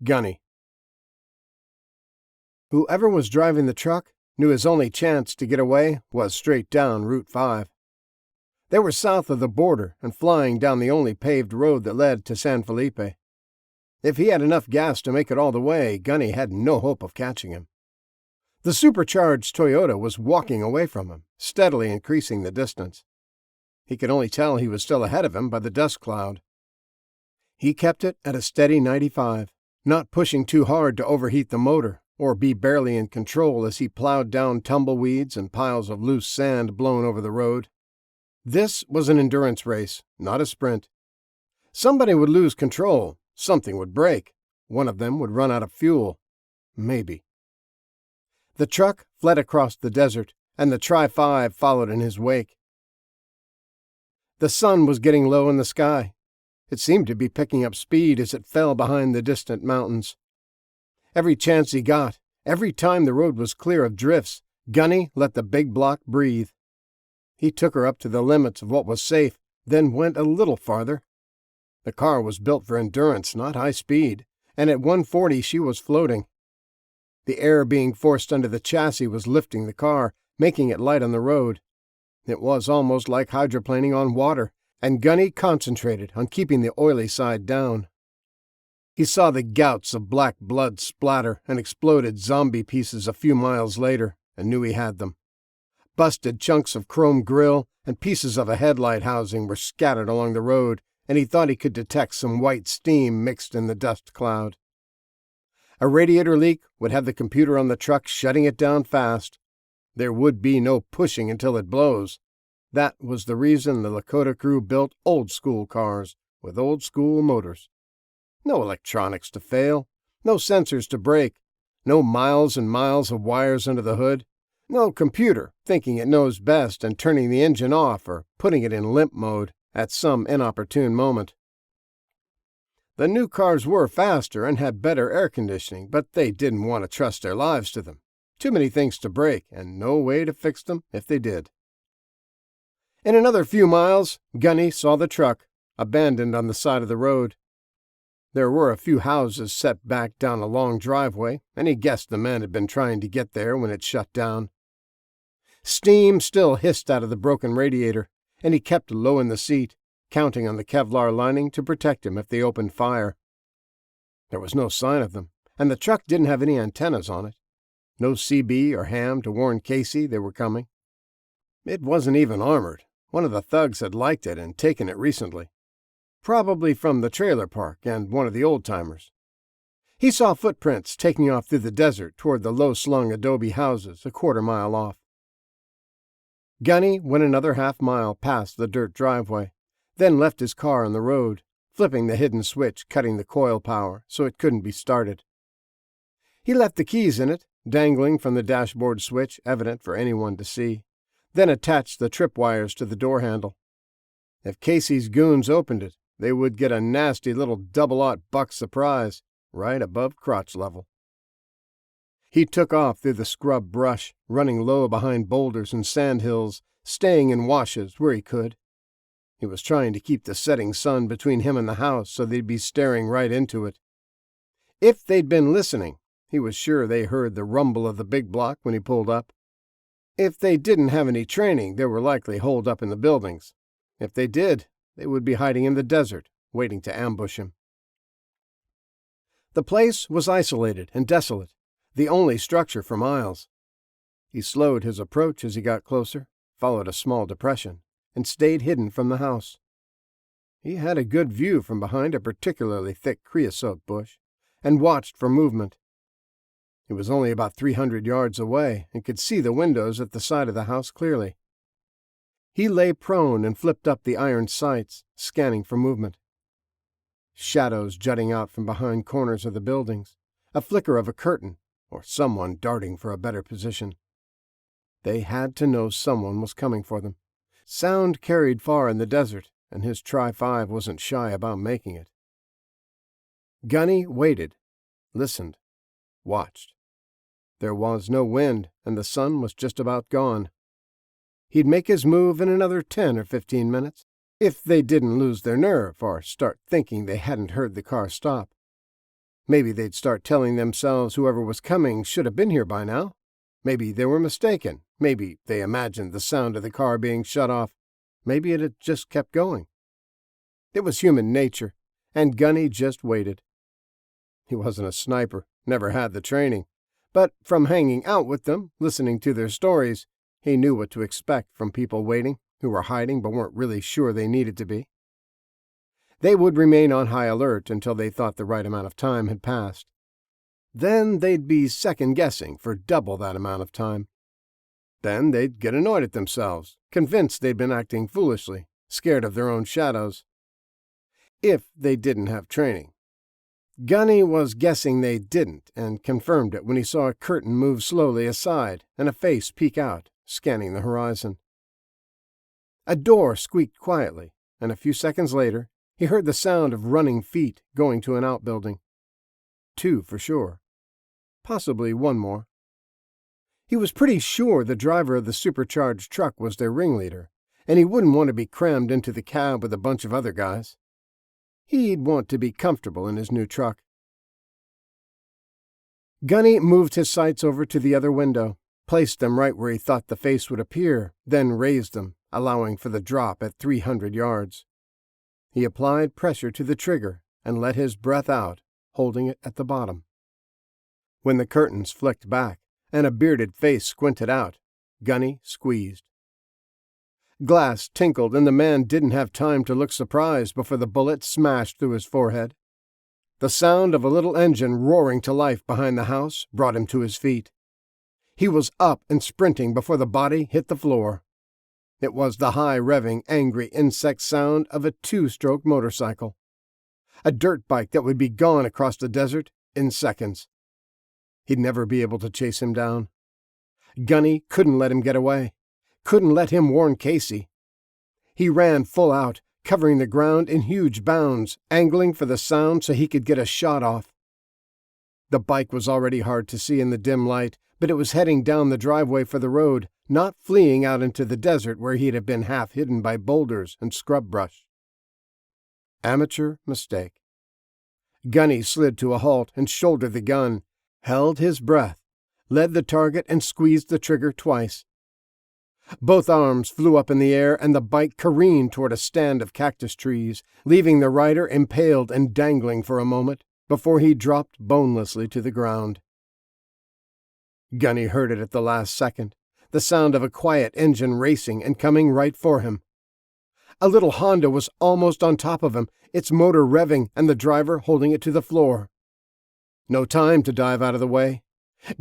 Gunny. Whoever was driving the truck knew his only chance to get away was straight down Route 5. They were south of the border and flying down the only paved road that led to San Felipe. If he had enough gas to make it all the way, Gunny had no hope of catching him. The supercharged Toyota was walking away from him, steadily increasing the distance. He could only tell he was still ahead of him by the dust cloud. He kept it at a steady 95, not pushing too hard to overheat the motor or be barely in control as he plowed down tumbleweeds and piles of loose sand blown over the road. This was an endurance race, not a sprint. Somebody would lose control, something would break, one of them would run out of fuel. Maybe. The truck fled across the desert, and the Tri-5 followed in his wake. The sun was getting low in the sky. It seemed to be picking up speed as it fell behind the distant mountains. Every chance he got, every time the road was clear of drifts, Gunny let the big block breathe. He took her up to the limits of what was safe, then went a little farther. The car was built for endurance, not high speed, and at 140 she was floating. The air being forced under the chassis was lifting the car, making it light on the road. It was almost like hydroplaning on water, and Gunny concentrated on keeping the oily side down. He saw the gouts of black blood splatter and exploded zombie pieces a few miles later and knew he had them. Busted chunks of chrome grille and pieces of a headlight housing were scattered along the road, and he thought he could detect some white steam mixed in the dust cloud. A radiator leak would have the computer on the truck shutting it down fast. There would be no pushing until it blows. That was the reason the Lakota crew built old-school cars with old-school motors. No electronics to fail, no sensors to break, no miles and miles of wires under the hood, no computer thinking it knows best and turning the engine off or putting it in limp mode at some inopportune moment. The new cars were faster and had better air conditioning, but they didn't want to trust their lives to them. Too many things to break, and no way to fix them if they did. In another few miles, Gunny saw the truck, abandoned on the side of the road. There were a few houses set back down a long driveway, and he guessed the men had been trying to get there when it shut down. Steam still hissed out of the broken radiator, and he kept low in the seat, counting on the Kevlar lining to protect him if they opened fire. There was no sign of them, and the truck didn't have any antennas on it. No CB or ham to warn Casey they were coming. It wasn't even armored. One of the thugs had liked it and taken it recently. Probably from the trailer park and one of the old-timers. He saw footprints taking off through the desert toward the low-slung adobe houses a quarter-mile off. Gunny went another half-mile past the dirt driveway, then left his car on the road, flipping the hidden switch cutting the coil power so it couldn't be started. He left the keys in it, dangling from the dashboard switch, evident for anyone to see, then attached the tripwires to the door handle. If Casey's goons opened it, they would get a nasty little double-aught buck surprise, right above crotch level. He took off through the scrub brush, running low behind boulders and sandhills, staying in washes where he could. He was trying to keep the setting sun between him and the house so they'd be staring right into it. If they'd been listening, he was sure they heard the rumble of the big block when he pulled up. If they didn't have any training, they were likely holed up in the buildings. If they did, they would be hiding in the desert, waiting to ambush him. The place was isolated and desolate, the only structure for miles. He slowed his approach as he got closer, followed a small depression, and stayed hidden from the house. He had a good view from behind a particularly thick creosote bush, and watched for movement. He was only about 300 yards away and could see the windows at the side of the house clearly. He lay prone and flipped up the iron sights, scanning for movement. Shadows jutting out from behind corners of the buildings, a flicker of a curtain, or someone darting for a better position. They had to know someone was coming for them. Sound carried far in the desert, and his Tri-5 wasn't shy about making it. Gunny waited, listened, watched. There was no wind, and the sun was just about gone. He'd make his move in another 10 or 15 minutes, if they didn't lose their nerve or start thinking they hadn't heard the car stop. Maybe they'd start telling themselves whoever was coming should have been here by now. Maybe they were mistaken. Maybe they imagined the sound of the car being shut off. Maybe it had just kept going. It was human nature, and Gunny just waited. He wasn't a sniper, never had the training, But from hanging out with them, listening to their stories, he knew what to expect from people waiting, who were hiding but weren't really sure they needed to be. They would remain on high alert until they thought the right amount of time had passed. Then they'd be second-guessing for double that amount of time. Then they'd get annoyed at themselves, convinced they'd been acting foolishly, scared of their own shadows. If they didn't have training. Gunny was guessing they didn't, and confirmed it when he saw a curtain move slowly aside and a face peek out, scanning the horizon. A door squeaked quietly, and a few seconds later, he heard the sound of running feet going to an outbuilding. 2 for sure. Possibly 1 more. He was pretty sure the driver of the supercharged truck was their ringleader, and he wouldn't want to be crammed into the cab with a bunch of other guys. He'd want to be comfortable in his new truck. Gunny moved his sights over to the other window, placed them right where he thought the face would appear, then raised them, allowing for the drop at 300 yards. He applied pressure to the trigger and let his breath out, holding it at the bottom. When the curtains flicked back and a bearded face squinted out, Gunny squeezed. Glass tinkled, and the man didn't have time to look surprised before the bullet smashed through his forehead. The sound of a little engine roaring to life behind the house brought him to his feet. He was up and sprinting before the body hit the floor. It was the high-revving, angry insect sound of a 2-stroke motorcycle. A dirt bike that would be gone across the desert in seconds. He'd never be able to chase him down. Gunny couldn't let him get away. Couldn't let him warn Casey. He ran full out, covering the ground in huge bounds, angling for the sound so he could get a shot off. The bike was already hard to see in the dim light, but it was heading down the driveway for the road, not fleeing out into the desert where he'd have been half hidden by boulders and scrub brush. Amateur mistake. Gunny slid to a halt and shouldered the gun, held his breath, led the target and squeezed the trigger twice. Both arms flew up in the air and the bike careened toward a stand of cactus trees, leaving the rider impaled and dangling for a moment before he dropped bonelessly to the ground. Gunny heard it at the last second, the sound of a quiet engine racing and coming right for him. A little Honda was almost on top of him, its motor revving and the driver holding it to the floor. No time to dive out of the way.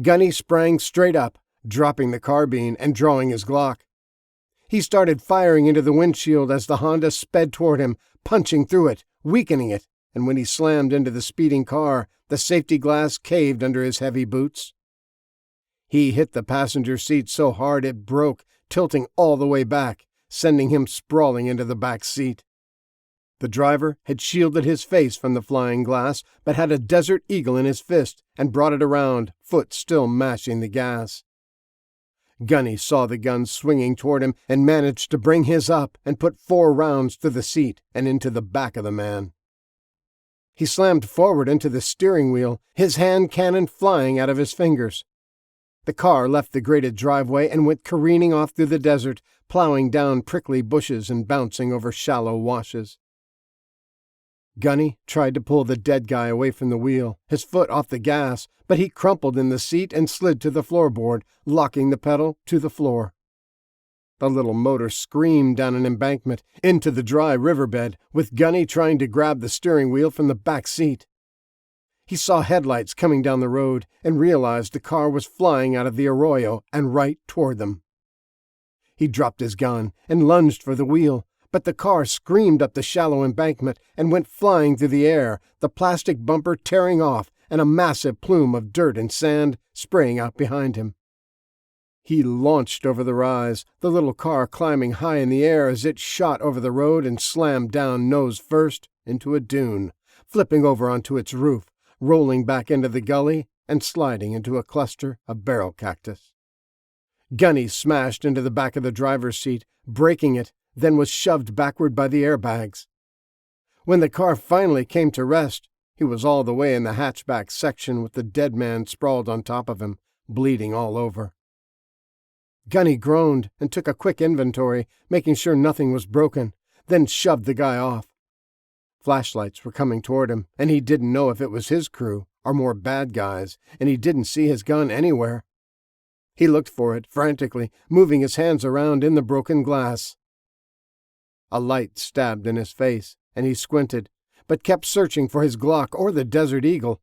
Gunny sprang straight up, dropping the carbine and drawing his Glock. He started firing into the windshield as the Honda sped toward him, punching through it, weakening it, and when he slammed into the speeding car, the safety glass caved under his heavy boots. He hit the passenger seat so hard it broke, tilting all the way back, sending him sprawling into the back seat. The driver had shielded his face from the flying glass, but had a Desert Eagle in his fist and brought it around, foot still mashing the gas. Gunny saw the gun swinging toward him and managed to bring his up and put 4 rounds through the seat and into the back of the man. He slammed forward into the steering wheel, his hand cannon flying out of his fingers. The car left the graded driveway and went careening off through the desert, plowing down prickly bushes and bouncing over shallow washes. Gunny tried to pull the dead guy away from the wheel, his foot off the gas, but he crumpled in the seat and slid to the floorboard, locking the pedal to the floor. The little motor screamed down an embankment into the dry riverbed, with Gunny trying to grab the steering wheel from the back seat. He saw headlights coming down the road and realized the car was flying out of the arroyo and right toward them. He dropped his gun and lunged for the wheel, but the car screamed up the shallow embankment and went flying through the air, the plastic bumper tearing off and a massive plume of dirt and sand spraying out behind him. He launched over the rise, the little car climbing high in the air as it shot over the road and slammed down nose first into a dune, flipping over onto its roof, rolling back into the gully and sliding into a cluster of barrel cactus. Gunny smashed into the back of the driver's seat, breaking it, then was shoved backward by the airbags. When the car finally came to rest, he was all the way in the hatchback section with the dead man sprawled on top of him, bleeding all over. Gunny groaned and took a quick inventory, making sure nothing was broken, then shoved the guy off. Flashlights were coming toward him, and he didn't know if it was his crew or more bad guys, and he didn't see his gun anywhere. He looked for it frantically, moving his hands around in the broken glass. A light stabbed in his face, and he squinted, but kept searching for his Glock or the Desert Eagle.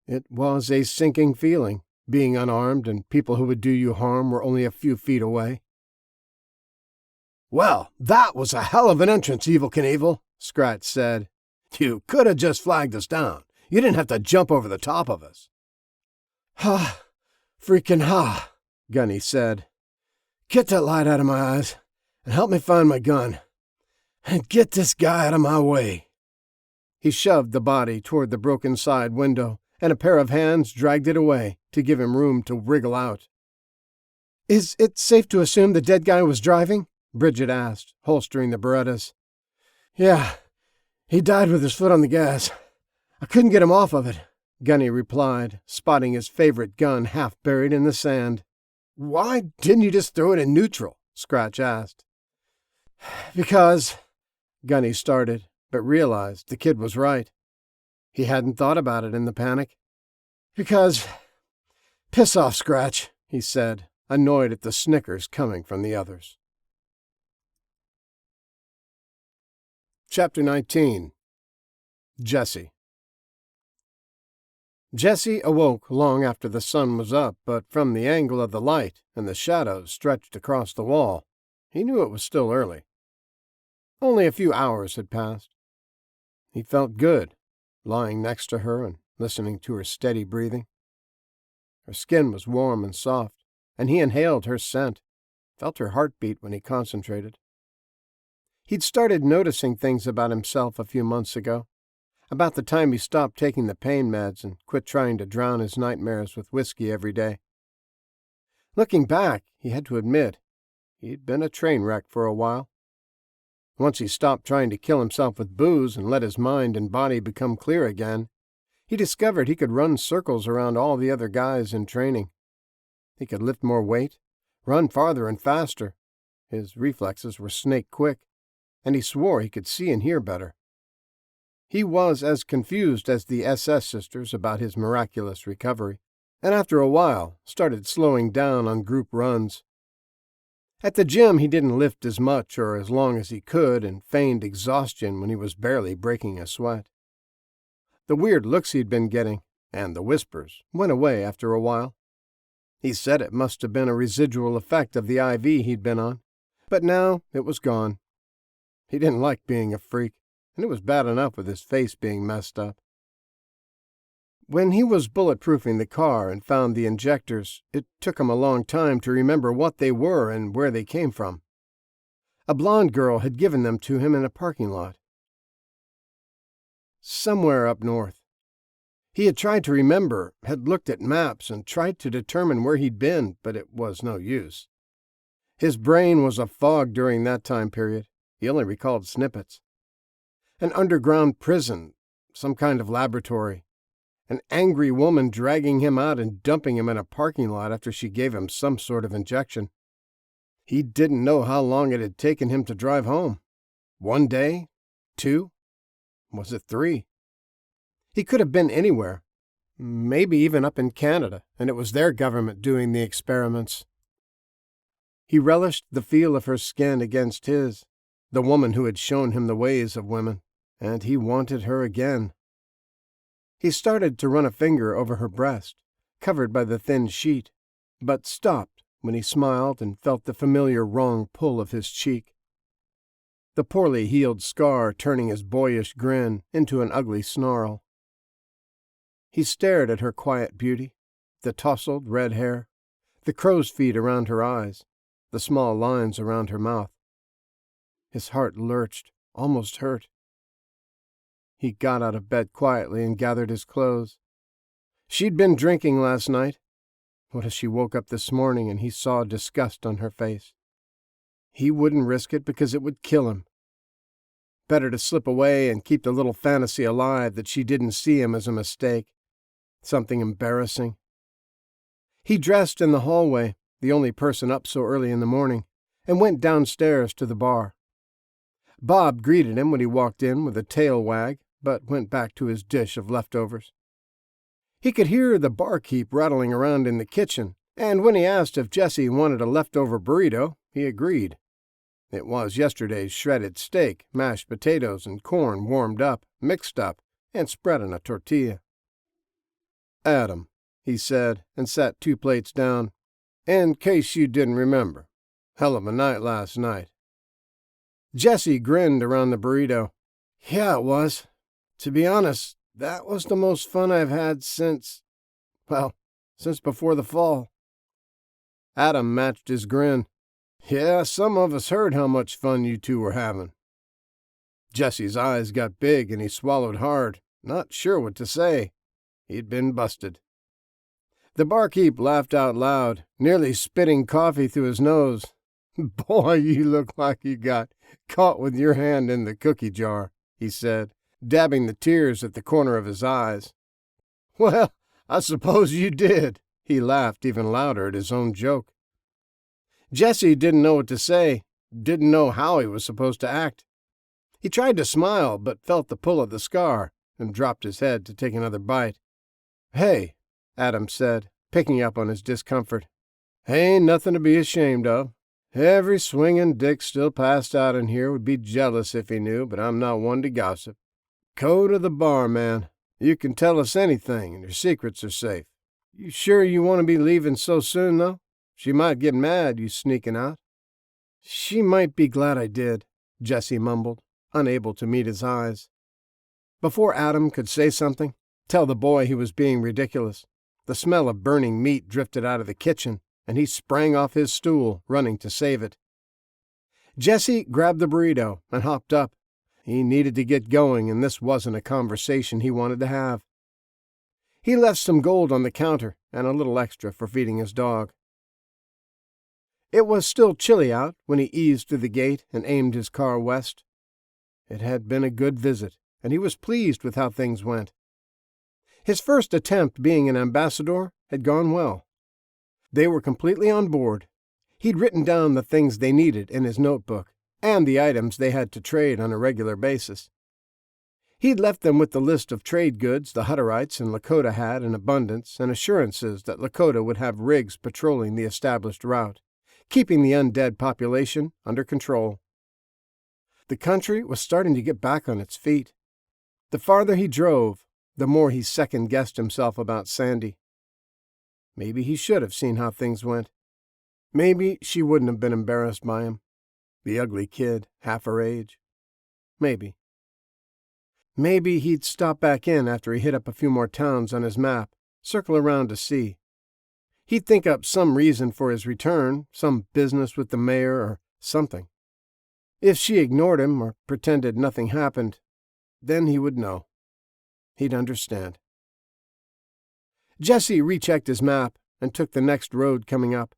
It was a sinking feeling, being unarmed and people who would do you harm were only a few feet away. "Well, that was a hell of an entrance, Evel Knievel," Scratch said. "You could have just flagged us down. You didn't have to jump over the top of us." "Ha! Freaking ha!" Gunny said. "Get that light out of my eyes and help me find my gun. And get this guy out of my way." He shoved the body toward the broken side window, and a pair of hands dragged it away to give him room to wriggle out. "Is it safe to assume the dead guy was driving?" Bridget asked, holstering the Berettas. "Yeah, he died with his foot on the gas. I couldn't get him off of it," Gunny replied, spotting his favorite gun half buried in the sand. "Why didn't you just throw it in neutral?" Scratch asked. "Because," Gunny started, but realized the kid was right. He hadn't thought about it in the panic. "Because, piss off, Scratch," he said, annoyed at the snickers coming from the others. Chapter 19. Jesse. Jesse awoke long after the sun was up, but from the angle of the light and the shadows stretched across the wall, he knew it was still early. Only a few hours had passed. He felt good, lying next to her and listening to her steady breathing. Her skin was warm and soft, and he inhaled her scent, felt her heartbeat when he concentrated. He'd started noticing things about himself a few months ago, about the time he stopped taking the pain meds and quit trying to drown his nightmares with whiskey every day. Looking back, he had to admit, he'd been a train wreck for a while. Once he stopped trying to kill himself with booze and let his mind and body become clear again, he discovered he could run circles around all the other guys in training. He could lift more weight, run farther and faster. His reflexes were snake quick, and he swore he could see and hear better. He was as confused as the SS sisters about his miraculous recovery, and after a while started slowing down on group runs. At the gym he didn't lift as much or as long as he could and feigned exhaustion when he was barely breaking a sweat. The weird looks he'd been getting, and the whispers, went away after a while. He said it must have been a residual effect of the IV he'd been on, but now it was gone. He didn't like being a freak, and it was bad enough with his face being messed up. When he was bulletproofing the car and found the injectors, it took him a long time to remember what they were and where they came from. A blonde girl had given them to him in a parking lot. Somewhere up north. He had tried to remember, had looked at maps and tried to determine where he'd been, but it was no use. His brain was a fog during that time period. He only recalled snippets. An underground prison, some kind of laboratory, an angry woman dragging him out and dumping him in a parking lot after she gave him some sort of injection. He didn't know how long it had taken him to drive home. 1 day? 2? Was it 3? He could have been anywhere, maybe even up in Canada, and it was their government doing the experiments. He relished the feel of her skin against his, the woman who had shown him the ways of women, and he wanted her again. He started to run a finger over her breast, covered by the thin sheet, but stopped when he smiled and felt the familiar wrong pull of his cheek. The poorly healed scar turning his boyish grin into an ugly snarl. He stared at her quiet beauty, the tousled red hair, the crow's feet around her eyes, the small lines around her mouth. His heart lurched, almost hurt. He got out of bed quietly and gathered his clothes. She'd been drinking last night. What if she woke up this morning and he saw disgust on her face? He wouldn't risk it because it would kill him. Better to slip away and keep the little fantasy alive that she didn't see him as a mistake, something embarrassing. He dressed in the hallway, the only person up so early in the morning, and went downstairs to the bar. Bob greeted him when he walked in with a tail wag, but went back to his dish of leftovers. He could hear the barkeep rattling around in the kitchen, and when he asked if Jesse wanted a leftover burrito, he agreed. It was yesterday's shredded steak, mashed potatoes, and corn warmed up, mixed up, and spread on a tortilla. "Adam," he said, and sat 2 plates down. "In case you didn't remember, hell of a night last night." Jesse grinned around the burrito. "Yeah, it was. To be honest, that was the most fun I've had since before the fall." Adam matched his grin. "Yeah, some of us heard how much fun you two were having." Jesse's eyes got big and he swallowed hard, not sure what to say. He'd been busted. The barkeep laughed out loud, nearly spitting coffee through his nose. "Boy, you look like you got caught with your hand in the cookie jar," he said, dabbing the tears at the corner of his eyes. "Well, I suppose you did." He laughed even louder at his own joke. Jesse didn't know what to say, didn't know how he was supposed to act. He tried to smile, but felt the pull of the scar, and dropped his head to take another bite. "Hey," Adam said, picking up on his discomfort. "Ain't nothing to be ashamed of. Every swinging dick still passed out in here would be jealous if he knew, but I'm not one to gossip. Code of the bar, man. You can tell us anything, and your secrets are safe. You sure you want to be leaving so soon, though? She might get mad, you sneaking out." "She might be glad I did," Jesse mumbled, unable to meet his eyes. Before Adam could say something, tell the boy he was being ridiculous, the smell of burning meat drifted out of the kitchen, and he sprang off his stool, running to save it. Jesse grabbed the burrito and hopped up. He needed to get going, and this wasn't a conversation he wanted to have. He left some gold on the counter and a little extra for feeding his dog. It was still chilly out when he eased through the gate and aimed his car west. It had been a good visit, and he was pleased with how things went. His first attempt being an ambassador had gone well. They were completely on board. He'd written down the things they needed in his notebook, and the items they had to trade on a regular basis. He'd left them with the list of trade goods the Hutterites and Lakota had in abundance, and assurances that Lakota would have rigs patrolling the established route, keeping the undead population under control. The country was starting to get back on its feet. The farther he drove, the more he second-guessed himself about Sandy. Maybe he should have seen how things went. Maybe she wouldn't have been embarrassed by him. The ugly kid, half her age. Maybe. Maybe he'd stop back in after he hit up a few more towns on his map, circle around to see. He'd think up some reason for his return, some business with the mayor or something. If she ignored him or pretended nothing happened, then he would know. He'd understand. Jesse rechecked his map and took the next road coming up.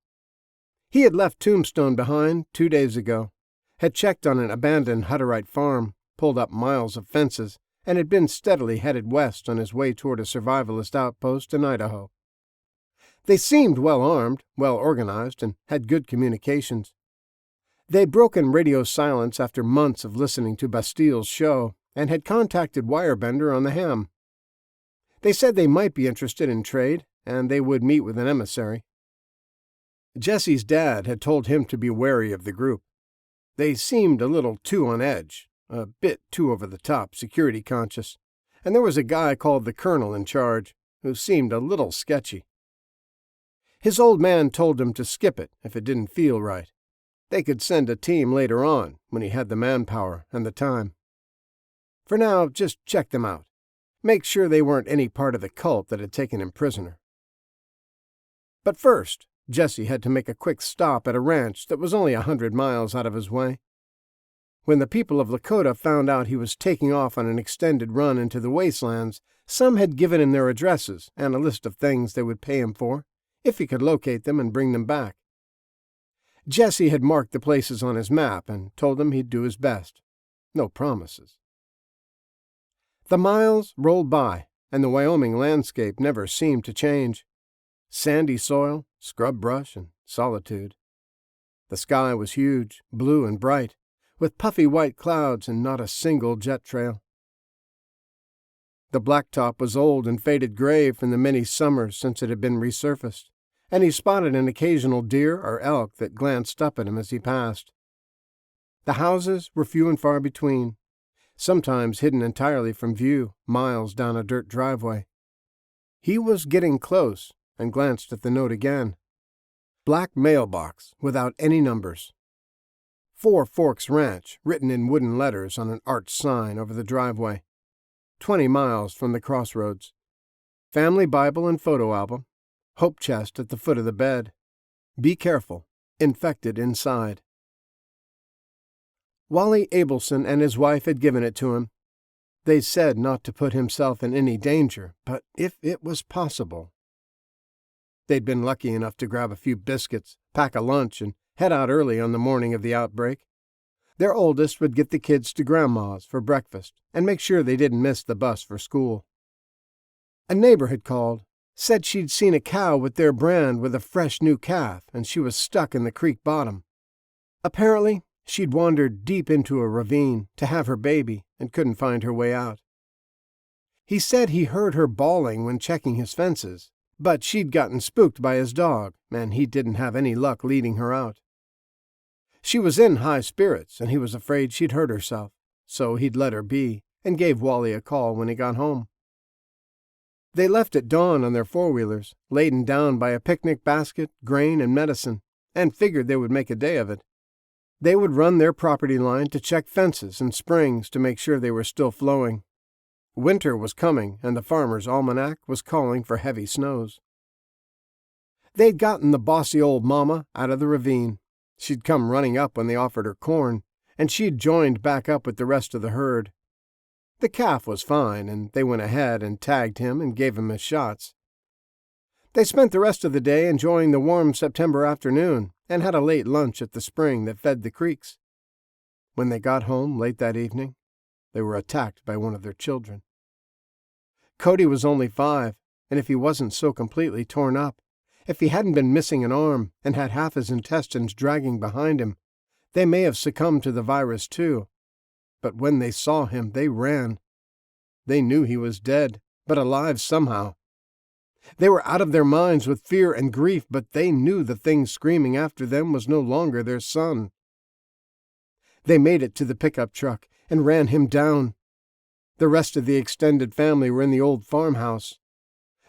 He had left Tombstone behind 2 days ago, had checked on an abandoned Hutterite farm, pulled up miles of fences, and had been steadily headed west on his way toward a survivalist outpost in Idaho. They seemed well armed, well organized, and had good communications. They'd broken radio silence after months of listening to Bastile's show and had contacted Wirebender on the ham. They said they might be interested in trade, and they would meet with an emissary. Jesse's dad had told him to be wary of the group. They seemed a little too on edge, a bit too over-the-top security conscious, and there was a guy called the Colonel in charge, who seemed a little sketchy. His old man told him to skip it if it didn't feel right. They could send a team later on, when he had the manpower and the time. For now, just check them out. Make sure they weren't any part of the cult that had taken him prisoner. But first, Jesse had to make a quick stop at a ranch that was only 100 miles out of his way. When the people of Lakota found out he was taking off on an extended run into the wastelands, some had given him their addresses and a list of things they would pay him for, if he could locate them and bring them back. Jesse had marked the places on his map and told them he'd do his best. No promises. The miles rolled by, and the Wyoming landscape never seemed to change. Sandy soil, scrub brush, and solitude. The sky was huge, blue and bright, with puffy white clouds and not a single jet trail. The blacktop was old and faded gray from the many summers since it had been resurfaced, and he spotted an occasional deer or elk that glanced up at him as he passed. The houses were few and far between, sometimes hidden entirely from view, miles down a dirt driveway. He was getting close and glanced at the note again. Black mailbox without any numbers. 4 Forks Ranch, written in wooden letters on an arched sign over the driveway. 20 miles from the crossroads. Family Bible and photo album. Hope chest at the foot of the bed. Be careful. Infected inside. Wally Abelson and his wife had given it to him. They said not to put himself in any danger, but if it was possible. They'd been lucky enough to grab a few biscuits, pack a lunch, and head out early on the morning of the outbreak. Their oldest would get the kids to Grandma's for breakfast and make sure they didn't miss the bus for school. A neighbor had called, said she'd seen a cow with their brand with a fresh new calf, and she was stuck in the creek bottom. Apparently, she'd wandered deep into a ravine to have her baby and couldn't find her way out. He said he heard her bawling when checking his fences, but she'd gotten spooked by his dog, and he didn't have any luck leading her out. She was in high spirits, and he was afraid she'd hurt herself, so he'd let her be and gave Wally a call when he got home. They left at dawn on their four-wheelers, laden down by a picnic basket, grain, and medicine, and figured they would make a day of it. They would run their property line to check fences and springs to make sure they were still flowing. Winter was coming, and the farmer's almanac was calling for heavy snows. They'd gotten the bossy old mama out of the ravine. She'd come running up when they offered her corn, and she'd joined back up with the rest of the herd. The calf was fine, and they went ahead and tagged him and gave him his shots. They spent the rest of the day enjoying the warm September afternoon and had a late lunch at the spring that fed the creeks. When they got home late that evening, they were attacked by one of their children. Cody was only 5, and if he wasn't so completely torn up, if he hadn't been missing an arm and had half his intestines dragging behind him, they may have succumbed to the virus too. But when they saw him, they ran. They knew he was dead, but alive somehow. They were out of their minds with fear and grief, but they knew the thing screaming after them was no longer their son. They made it to the pickup truck and ran him down. The rest of the extended family were in the old farmhouse,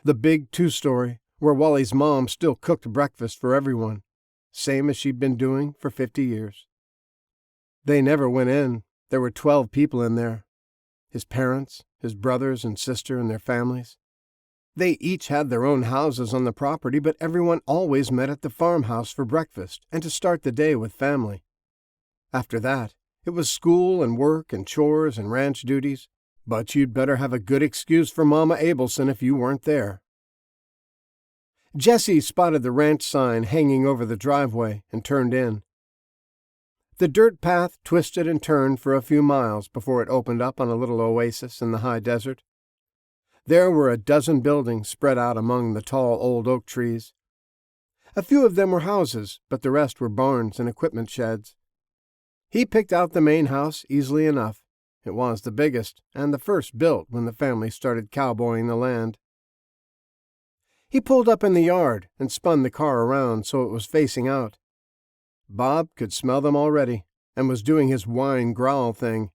the big 2-story, where Wally's mom still cooked breakfast for everyone, same as she'd been doing for 50 years. They never went in. There were 12 people in there. His parents, his brothers and sister and their families. They each had their own houses on the property, but everyone always met at the farmhouse for breakfast and to start the day with family. After that, it was school and work and chores and ranch duties, but you'd better have a good excuse for Mama Abelson if you weren't there. Jesse spotted the ranch sign hanging over the driveway and turned in. The dirt path twisted and turned for a few miles before it opened up on a little oasis in the high desert. There were a dozen buildings spread out among the tall old oak trees. A few of them were houses, but the rest were barns and equipment sheds. He picked out the main house easily enough. It was the biggest and the first built when the family started cowboying the land. He pulled up in the yard and spun the car around so it was facing out. Bob could smell them already and was doing his whine growl thing.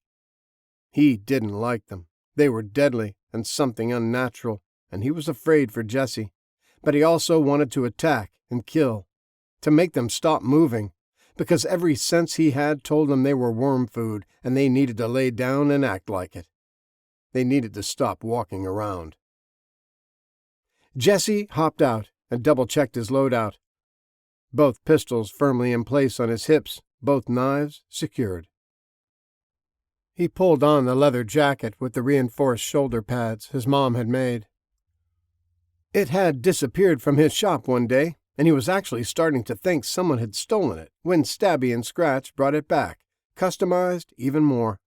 He didn't like them. They were deadly and something unnatural, and he was afraid for Jesse. But he also wanted to attack and kill, to make them stop moving, because every sense he had told them they were worm food and they needed to lay down and act like it. They needed to stop walking around. Jesse hopped out and double-checked his loadout. Both pistols firmly in place on his hips, both knives secured. He pulled on the leather jacket with the reinforced shoulder pads his mom had made. It had disappeared from his shop one day, and he was actually starting to think someone had stolen it when Stabby and Scratch brought it back, customized even more.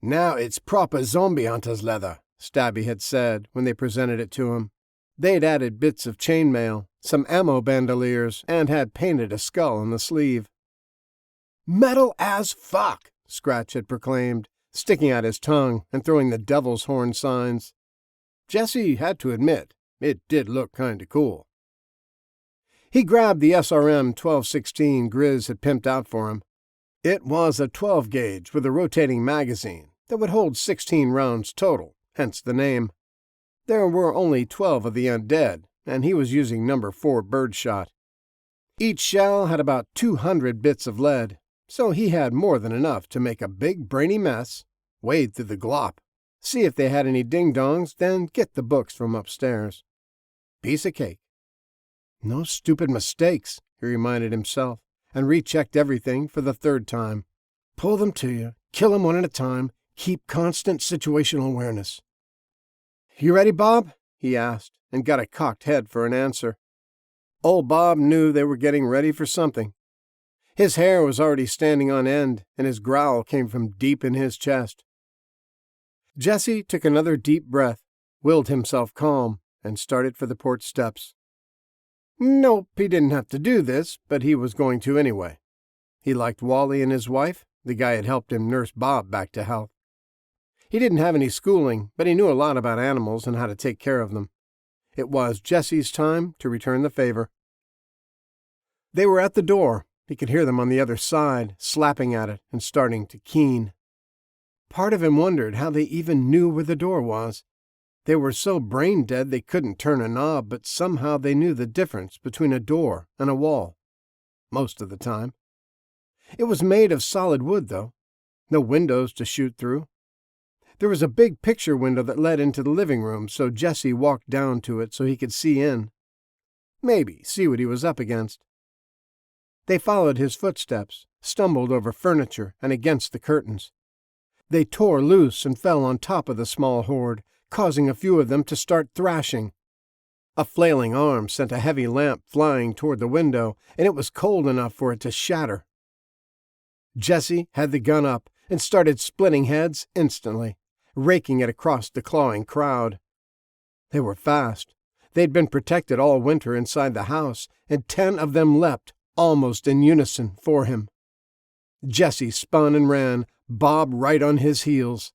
"Now it's proper zombie hunter's leather," Stabby had said when they presented it to him. They'd added bits of chainmail, some ammo bandoliers, and had painted a skull on the sleeve. "Metal as fuck," Scratch had proclaimed, sticking out his tongue and throwing the devil's horn signs. Jesse had to admit, it did look kinda cool. He grabbed the SRM 1216 Grizz had pimped out for him. It was a 12-gauge with a rotating magazine that would hold 16 rounds total, hence the name. There were only 12 of the undead, and he was using number 4 birdshot. Each shell had about 200 bits of lead, so he had more than enough to make a big brainy mess, wade through the glop, see if they had any ding-dongs, then get the books from upstairs. Piece of cake. No stupid mistakes, he reminded himself, and rechecked everything for the 3rd time. Pull them to you, kill them one at a time, keep constant situational awareness. You ready, Bob? He asked, and got a cocked head for an answer. Old Bob knew they were getting ready for something. His hair was already standing on end, and his growl came from deep in his chest. Jesse took another deep breath, willed himself calm, and started for the porch steps. Nope, he didn't have to do this, but he was going to anyway. He liked Wally and his wife, the guy had helped him nurse Bob back to health. He didn't have any schooling, but he knew a lot about animals and how to take care of them. It was Jesse's time to return the favor. They were at the door. He could hear them on the other side, slapping at it and starting to keen. Part of him wondered how they even knew where the door was. They were so brain-dead they couldn't turn a knob, but somehow they knew the difference between a door and a wall. Most of the time. It was made of solid wood, though. No windows to shoot through. There was a big picture window that led into the living room, so Jesse walked down to it so he could see in. Maybe see what he was up against. They followed his footsteps, stumbled over furniture and against the curtains. They tore loose and fell on top of the small horde, causing a few of them to start thrashing. A flailing arm sent a heavy lamp flying toward the window, and it was cold enough for it to shatter. Jesse had the gun up and started splitting heads instantly, raking it across the clawing crowd. They were fast. They'd been protected all winter inside the house, and 10 of them leapt, almost in unison, for him. Jesse spun and ran, Bob right on his heels.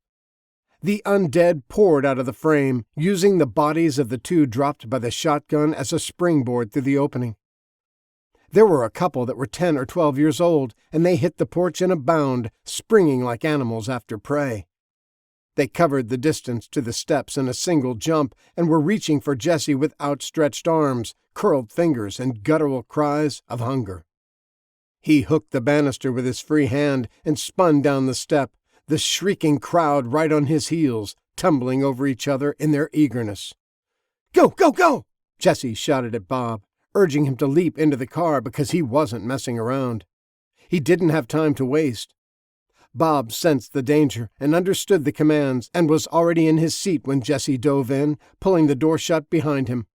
The undead poured out of the frame, using the bodies of the 2 dropped by the shotgun as a springboard through the opening. There were a couple that were 10 or 12 years old, and they hit the porch in a bound, springing like animals after prey. They covered the distance to the steps in a single jump and were reaching for Jesse with outstretched arms, curled fingers, and guttural cries of hunger. He hooked the banister with his free hand and spun down the step, the shrieking crowd right on his heels, tumbling over each other in their eagerness. Go, go, go! Jesse shouted at Bob, urging him to leap into the car because he wasn't messing around. He didn't have time to waste. Bob sensed the danger and understood the commands and was already in his seat when Jesse dove in, pulling the door shut behind him.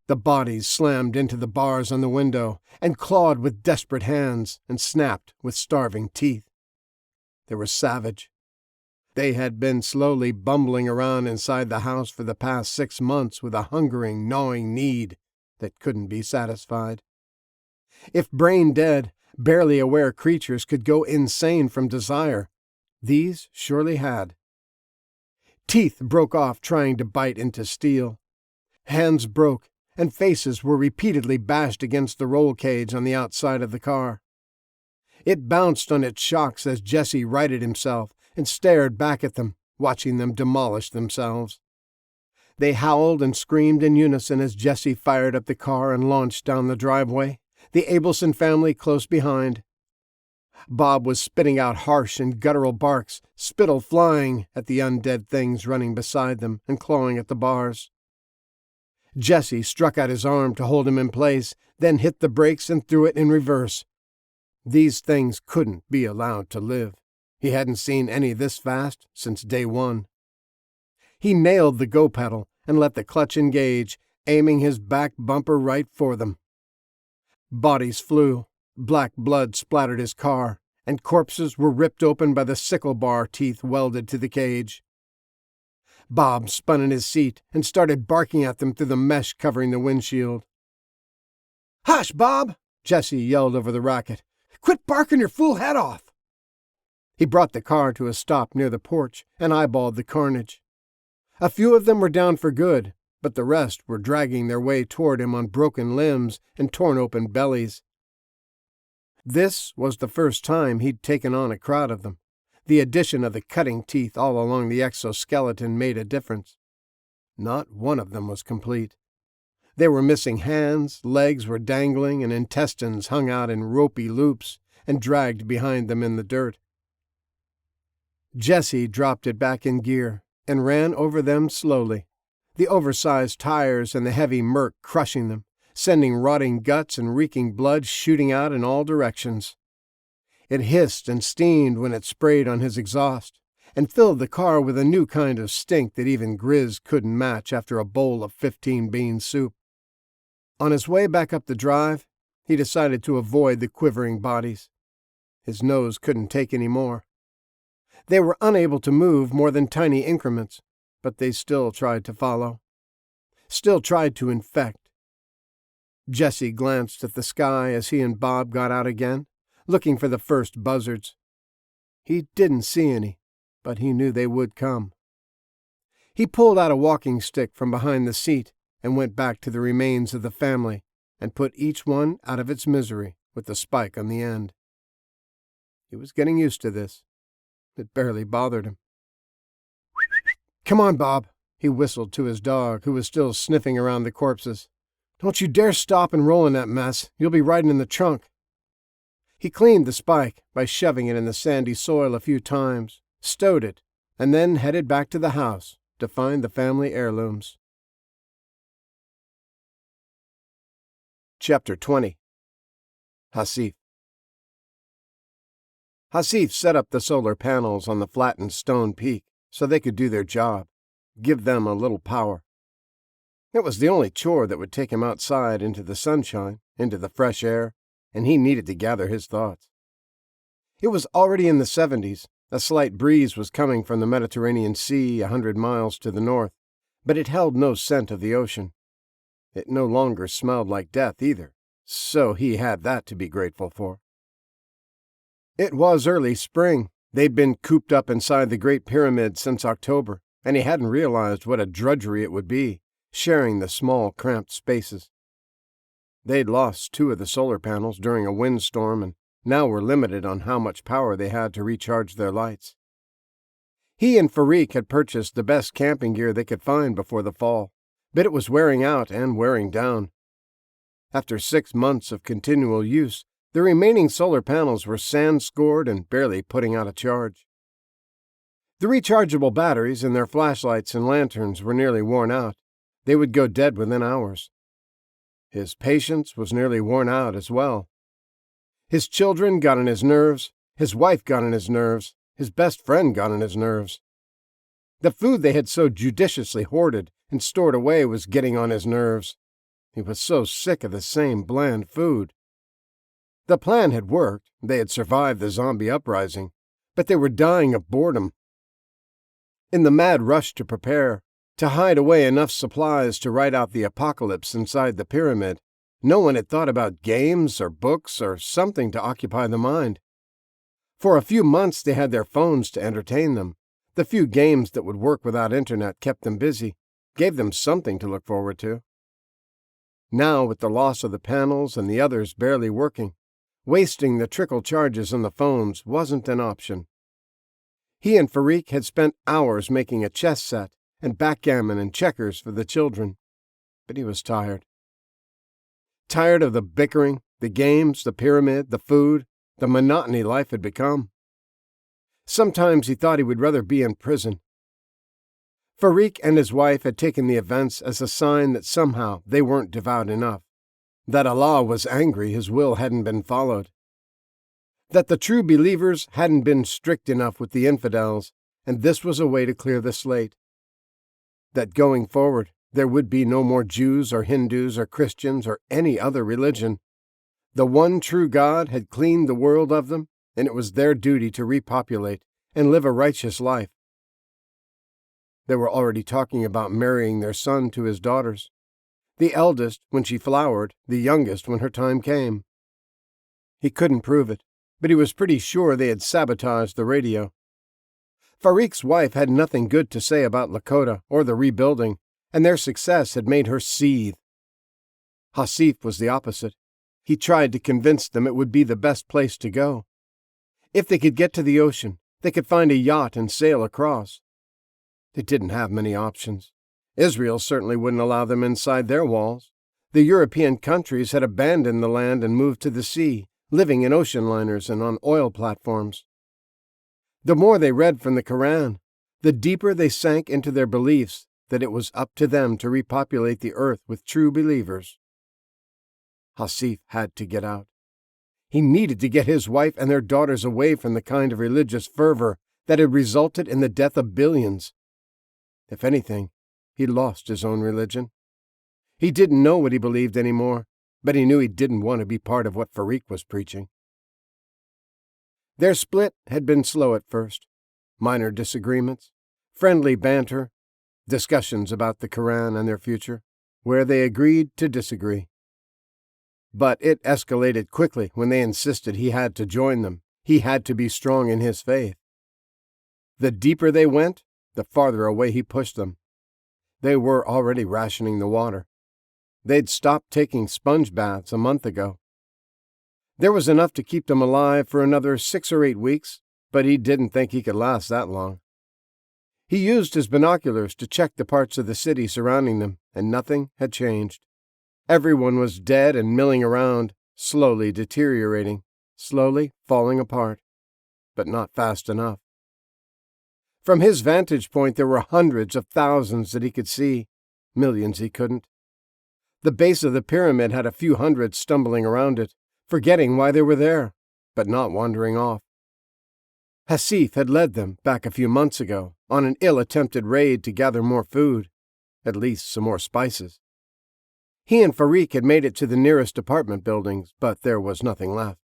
The bodies slammed into the bars on the window and clawed with desperate hands and snapped with starving teeth. They were savage. They had been slowly bumbling around inside the house for the past 6 months with a hungering, gnawing need that couldn't be satisfied. If brain-dead, barely aware creatures could go insane from desire, these surely had. Teeth broke off trying to bite into steel. Hands broke, and faces were repeatedly bashed against the roll cage on the outside of the car. It bounced on its shocks as Jesse righted himself and stared back at them, watching them demolish themselves. They howled and screamed in unison as Jesse fired up the car and launched down the driveway, the Abelson family close behind. Bob was spitting out harsh and guttural barks, spittle flying at the undead things running beside them and clawing at the bars. Jesse struck out his arm to hold him in place, then hit the brakes and threw it in reverse. These things couldn't be allowed to live. He hadn't seen any this fast since day one. He nailed the go pedal and let the clutch engage, aiming his back bumper right for them. Bodies flew, black blood splattered his car, and corpses were ripped open by the sickle bar teeth welded to the cage. Bob spun in his seat and started barking at them through the mesh covering the windshield. "Hush, Bob!" Jesse yelled over the racket. "Quit barking your fool head off!" He brought the car to a stop near the porch and eyeballed the carnage. A few of them were down for good, but the rest were dragging their way toward him on broken limbs and torn open bellies. This was the first time he'd taken on a crowd of them. The addition of the cutting teeth all along the exoskeleton made a difference. Not one of them was complete. They were missing hands, legs were dangling, and intestines hung out in ropey loops and dragged behind them in the dirt. Jesse dropped it back in gear and ran over them slowly, the oversized tires and the heavy murk crushing them, sending rotting guts and reeking blood shooting out in all directions. It hissed and steamed when it sprayed on his exhaust, and filled the car with a new kind of stink that even Grizz couldn't match after a bowl of 15-bean soup. On his way back up the drive, he decided to avoid the quivering bodies. His nose couldn't take any more. They were unable to move more than tiny increments, but they still tried to follow. Still tried to infect. Jesse glanced at the sky as he and Bob got out again, looking for the first buzzards. He didn't see any, but he knew they would come. He pulled out a walking stick from behind the seat and went back to the remains of the family and put each one out of its misery with the spike on the end. He was getting used to this. It barely bothered him. "Come on, Bob," he whistled to his dog, who was still sniffing around the corpses. "Don't you dare stop and roll in that mess. You'll be riding in the trunk." He cleaned the spike by shoving it in the sandy soil a few times, stowed it, and then headed back to the house to find the family heirlooms. Chapter 20. Hasif. Hasif set up the solar panels on the flattened stone peak so they could do their job, give them a little power. It was the only chore that would take him outside into the sunshine, into the fresh air, and he needed to gather his thoughts. It was already in the 70s. A slight breeze was coming from the Mediterranean Sea 100 miles to the north, but it held no scent of the ocean. It no longer smelled like death either, so he had that to be grateful for. It was early spring. They'd been cooped up inside the Great Pyramid since October, and he hadn't realized what a drudgery it would be, sharing the small, cramped spaces. They'd lost 2 of the solar panels during a windstorm and now were limited on how much power they had to recharge their lights. He and Farik had purchased the best camping gear they could find before the fall, but it was wearing out and wearing down. After 6 months of continual use, the remaining solar panels were sand-scored and barely putting out a charge. The rechargeable batteries in their flashlights and lanterns were nearly worn out. They would go dead within hours. His patience was nearly worn out as well. His children got on his nerves, his wife got on his nerves, his best friend got on his nerves. The food they had so judiciously hoarded and stored away was getting on his nerves. He was so sick of the same bland food. The plan had worked. They had survived the zombie uprising, but they were dying of boredom. In the mad rush to prepare, to hide away enough supplies to ride out the apocalypse inside the pyramid, no one had thought about games or books or something to occupy the mind. For a few months they had their phones to entertain them. The few games that would work without internet kept them busy, gave them something to look forward to. Now, with the loss of the panels and the others barely working, wasting the trickle charges on the phones wasn't an option. He and Farik had spent hours making a chess set and backgammon and checkers for the children, but he was tired. Tired of the bickering, the games, the pyramid, the food, the monotony life had become. Sometimes he thought he would rather be in prison. Farik and his wife had taken the events as a sign that somehow they weren't devout enough, that Allah was angry His will hadn't been followed, that the true believers hadn't been strict enough with the infidels, and this was a way to clear the slate. That going forward, there would be no more Jews or Hindus or Christians or any other religion. The one true God had cleaned the world of them, and it was their duty to repopulate and live a righteous life. They were already talking about marrying their son to his daughters, the eldest when she flowered, the youngest when her time came. He couldn't prove it, but he was pretty sure they had sabotaged the radio. Fareeq's wife had nothing good to say about Lakota or the rebuilding, and their success had made her seethe. Hasif was the opposite. He tried to convince them it would be the best place to go. If they could get to the ocean, they could find a yacht and sail across. They didn't have many options. Israel certainly wouldn't allow them inside their walls. The European countries had abandoned the land and moved to the sea, living in ocean liners and on oil platforms. The more they read from the Quran, the deeper they sank into their beliefs that it was up to them to repopulate the earth with true believers. Hasif had to get out. He needed to get his wife and their daughters away from the kind of religious fervor that had resulted in the death of billions. If anything, he lost his own religion. He didn't know what he believed anymore, but he knew he didn't want to be part of what Fareeq was preaching. Their split had been slow at first. Minor disagreements, friendly banter, discussions about the Quran and their future, where they agreed to disagree. But it escalated quickly when they insisted he had to join them. He had to be strong in his faith. The deeper they went, the farther away he pushed them. They were already rationing the water. They'd stopped taking sponge baths a month ago. There was enough to keep them alive for another 6 or 8 weeks, but he didn't think he could last that long. He used his binoculars to check the parts of the city surrounding them, and nothing had changed. Everyone was dead and milling around, slowly deteriorating, slowly falling apart, but not fast enough. From his vantage point, there were hundreds of thousands that he could see, millions he couldn't. The base of the pyramid had a few hundred stumbling around it, forgetting why they were there, but not wandering off. Hasif had led them, back a few months ago, on an ill-attempted raid to gather more food, at least some more spices. He and Fareeq had made it to the nearest apartment buildings, but there was nothing left.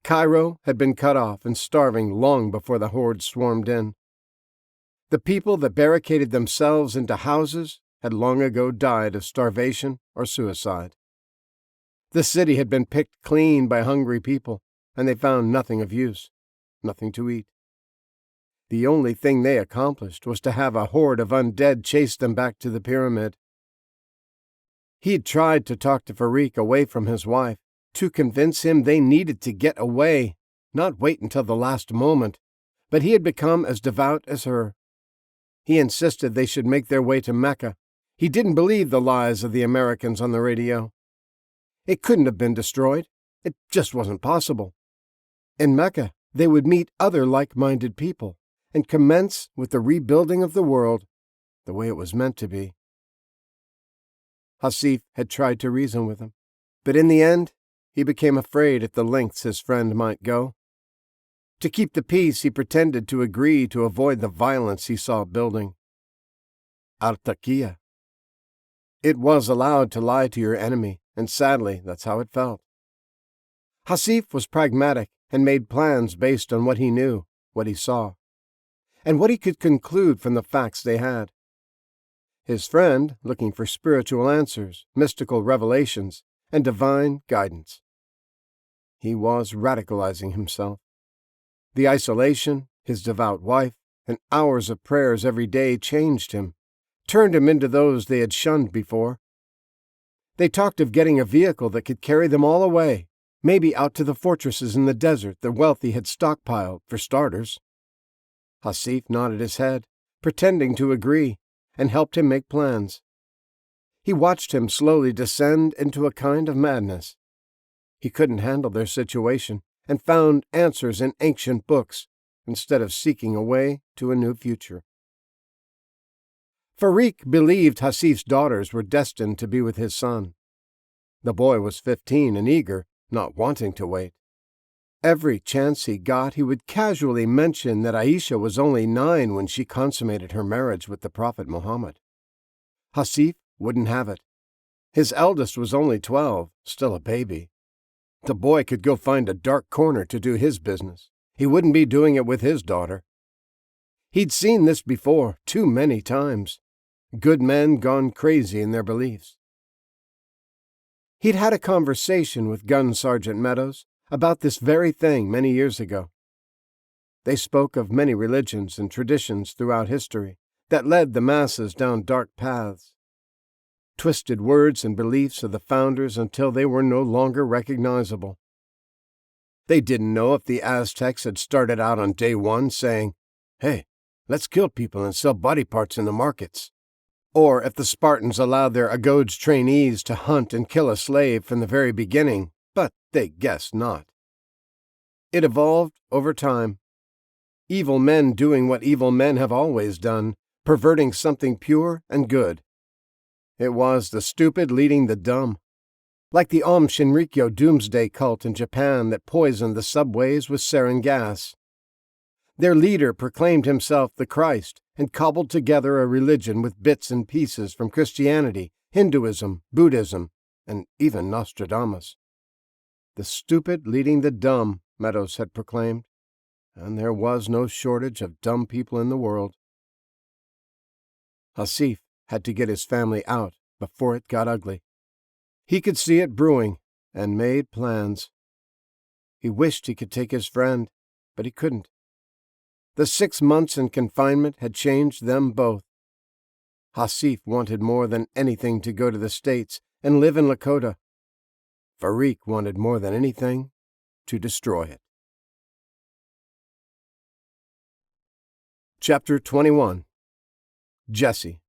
Cairo had been cut off and starving long before the horde swarmed in. The people that barricaded themselves into houses had long ago died of starvation or suicide. The city had been picked clean by hungry people, and they found nothing of use, nothing to eat. The only thing they accomplished was to have a horde of undead chase them back to the pyramid. He'd tried to talk to Fareeq away from his wife, to convince him they needed to get away, not wait until the last moment, but he had become as devout as her. He insisted they should make their way to Mecca. He didn't believe the lies of the Americans on the radio. It couldn't have been destroyed. It just wasn't possible. In Mecca, they would meet other like-minded people and commence with the rebuilding of the world the way it was meant to be. Hasif had tried to reason with him, but in the end, he became afraid at the lengths his friend might go. To keep the peace, he pretended to agree to avoid the violence he saw building. Al-Taqiyya. It was allowed to lie to your enemy, and sadly, that's how it felt. Hasif was pragmatic and made plans based on what he knew, what he saw, and what he could conclude from the facts they had. His friend, looking for spiritual answers, mystical revelations, and divine guidance. He was radicalizing himself. The isolation, his devout wife, and hours of prayers every day changed him, turned him into those they had shunned before. They talked of getting a vehicle that could carry them all away, maybe out to the fortresses in the desert the wealthy had stockpiled, for starters. Hasif nodded his head, pretending to agree, and helped him make plans. He watched him slowly descend into a kind of madness. He couldn't handle their situation and found answers in ancient books instead of seeking a way to a new future. Fareeq believed Hasif's daughters were destined to be with his son. The boy was 15 and eager, not wanting to wait. Every chance he got, he would casually mention that Aisha was only 9 when she consummated her marriage with the Prophet Muhammad. Hasif wouldn't have it. His eldest was only 12, still a baby. The boy could go find a dark corner to do his business. He wouldn't be doing it with his daughter. He'd seen this before, too many times. Good men gone crazy in their beliefs. He'd had a conversation with Gun Sergeant Meadows, about this very thing many years ago. They spoke of many religions and traditions throughout history that led the masses down dark paths, twisted words and beliefs of the founders until they were no longer recognizable. They didn't know if the Aztecs had started out on day one saying, "Hey, let's kill people and sell body parts in the markets," or if the Spartans allowed their Agoge trainees to hunt and kill a slave from the very beginning, but they guessed not. It evolved over time. Evil men doing what evil men have always done, perverting something pure and good. It was the stupid leading the dumb, like the Om Shinrikyo doomsday cult in Japan that poisoned the subways with sarin gas. Their leader proclaimed himself the Christ and cobbled together a religion with bits and pieces from Christianity, Hinduism, Buddhism, and even Nostradamus. The stupid leading the dumb, Meadows had proclaimed, and there was no shortage of dumb people in the world. Hasif had to get his family out before it got ugly. He could see it brewing and made plans. He wished he could take his friend, but he couldn't. The 6 months in confinement had changed them both. Hasif wanted more than anything to go to the States and live in Lakota. Farik wanted more than anything to destroy it. Chapter 21. Jesse.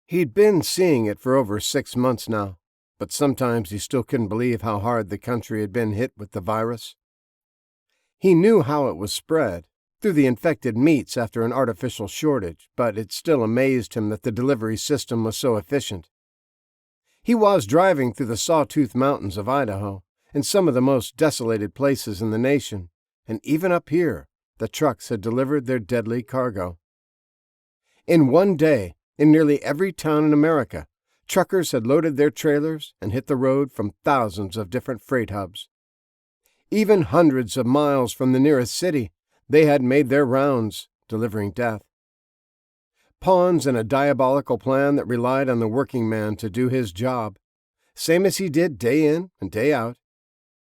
He'd been seeing it for over 6 months now, but sometimes he still couldn't believe how hard the country had been hit with the virus. He knew how it was spread, through the infected meats after an artificial shortage, but it still amazed him that the delivery system was so efficient. He was driving through the Sawtooth Mountains of Idaho, in some of the most desolated places in the nation, and even up here, the trucks had delivered their deadly cargo. In one day, in nearly every town in America, truckers had loaded their trailers and hit the road from thousands of different freight hubs. Even hundreds of miles from the nearest city, they had made their rounds, delivering death. Pawns in a diabolical plan that relied on the working man to do his job, same as he did day in and day out.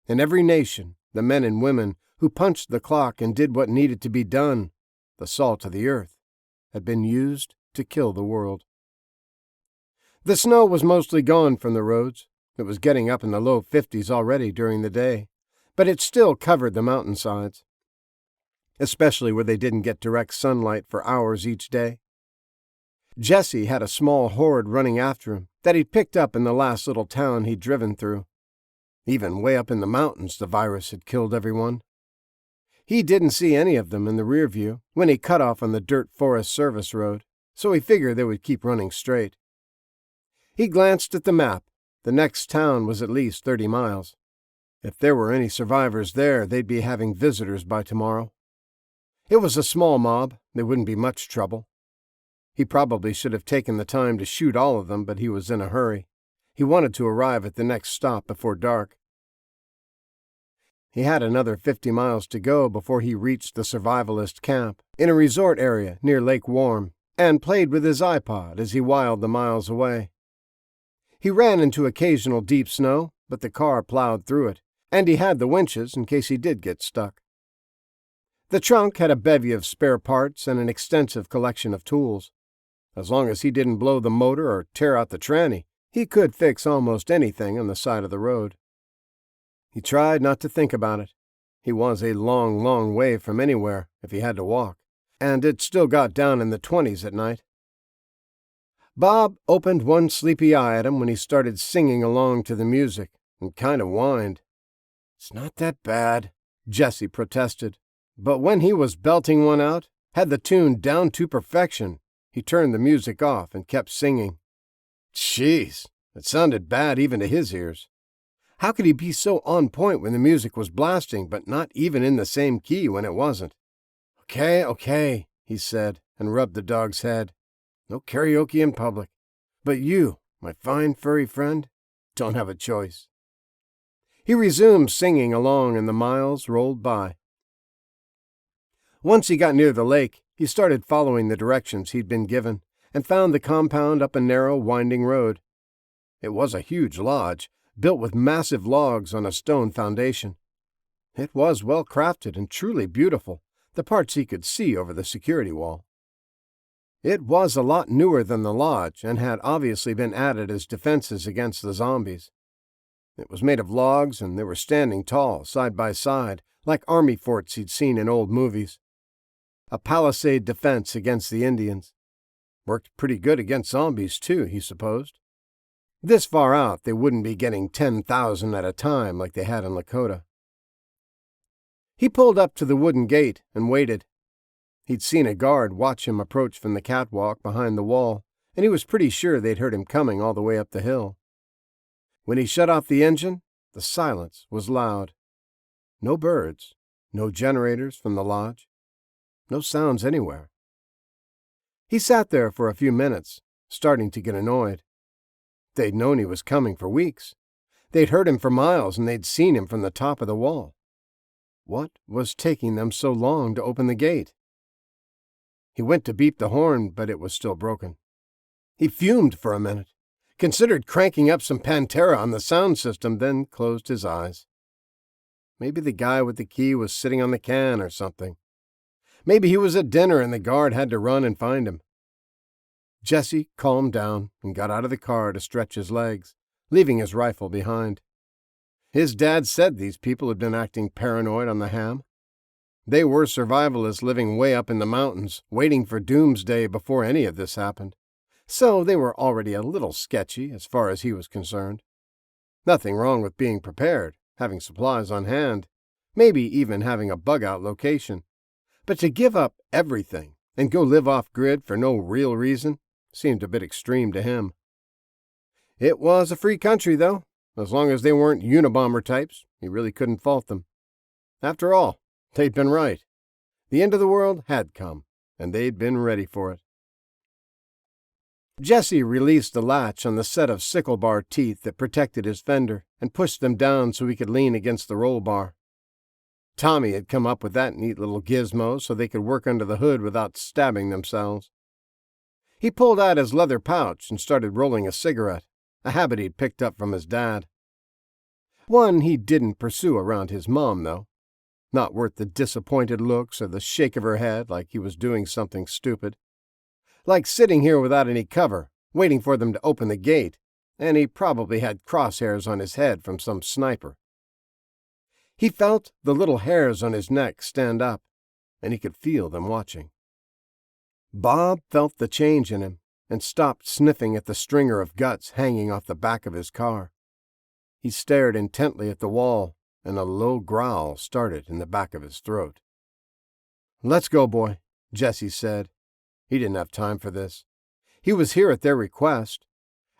In every nation, the men and women who punched the clock and did what needed to be done, the salt of the earth, had been used to kill the world. The snow was mostly gone from the roads. It was getting up in the low 50s already during the day, but it still covered the mountainsides, especially where they didn't get direct sunlight for hours each day. Jesse had a small horde running after him that he'd picked up in the last little town he'd driven through. Even way up in the mountains, the virus had killed everyone. He didn't see any of them in the rear view when he cut off on the dirt Forest Service road, so he figured they would keep running straight. He glanced at the map. The next town was at least 30 miles. If there were any survivors there, they'd be having visitors by tomorrow. It was a small mob. There wouldn't be much trouble. He probably should have taken the time to shoot all of them, but he was in a hurry. He wanted to arrive at the next stop before dark. He had another 50 miles to go before he reached the survivalist camp in a resort area near Lake Warm, and played with his iPod as he whiled the miles away. He ran into occasional deep snow, but the car plowed through it, and he had the winches in case he did get stuck. The trunk had a bevy of spare parts and an extensive collection of tools. As long as he didn't blow the motor or tear out the tranny, he could fix almost anything on the side of the road. He tried not to think about it. He was a long, long way from anywhere if he had to walk, and it still got down in the 20s at night. Bob opened one sleepy eye at him when he started singing along to the music and kind of whined. "It's not that bad," Jesse protested, but when he was belting one out, had the tune down to perfection, he turned the music off and kept singing. Jeez, it sounded bad even to his ears. How could he be so on point when the music was blasting, but not even in the same key when it wasn't? Okay, he said, and rubbed the dog's head. No karaoke in public. But you, my fine furry friend, don't have a choice. He resumed singing along, and the miles rolled by. Once he got near the lake, he started following the directions he'd been given, and found the compound up a narrow, winding road. It was a huge lodge, built with massive logs on a stone foundation. It was well crafted and truly beautiful, the parts he could see over the security wall. It was a lot newer than the lodge and had obviously been added as defenses against the zombies. It was made of logs and they were standing tall, side by side, like army forts he'd seen in old movies. A palisade defense against the Indians. Worked pretty good against zombies, too, he supposed. This far out, they wouldn't be getting 10,000 at a time like they had in Lakota. He pulled up to the wooden gate and waited. He'd seen a guard watch him approach from the catwalk behind the wall, and he was pretty sure they'd heard him coming all the way up the hill. When he shut off the engine, the silence was loud. No birds, no generators from the lodge, no sounds anywhere. He sat there for a few minutes, starting to get annoyed. They'd known he was coming for weeks. They'd heard him for miles, and they'd seen him from the top of the wall. What was taking them so long to open the gate? He went to beep the horn, but it was still broken. He fumed for a minute, considered cranking up some Pantera on the sound system, then closed his eyes. Maybe the guy with the key was sitting on the can or something. Maybe he was at dinner and the guard had to run and find him. Jesse calmed down and got out of the car to stretch his legs, leaving his rifle behind. His dad said these people had been acting paranoid on the ham. They were survivalists living way up in the mountains, waiting for doomsday before any of this happened. So they were already a little sketchy as far as he was concerned. Nothing wrong with being prepared, having supplies on hand, maybe even having a bug-out location. But to give up everything and go live off-grid for no real reason seemed a bit extreme to him. It was a free country, though. As long as they weren't Unabomber types, he really couldn't fault them. After all, they'd been right. The end of the world had come, and they'd been ready for it. Jesse released the latch on the set of sickle bar teeth that protected his fender and pushed them down so he could lean against the roll bar. Tommy had come up with that neat little gizmo so they could work under the hood without stabbing themselves. He pulled out his leather pouch and started rolling a cigarette, a habit he'd picked up from his dad. One he didn't pursue around his mom, though. Not worth the disappointed looks or the shake of her head like he was doing something stupid. Like sitting here without any cover, waiting for them to open the gate, and he probably had crosshairs on his head from some sniper. He felt the little hairs on his neck stand up, and he could feel them watching. Bob felt the change in him and stopped sniffing at the stringer of guts hanging off the back of his car. He stared intently at the wall, and a low growl started in the back of his throat. "Let's go, boy," Jesse said. He didn't have time for this. He was here at their request.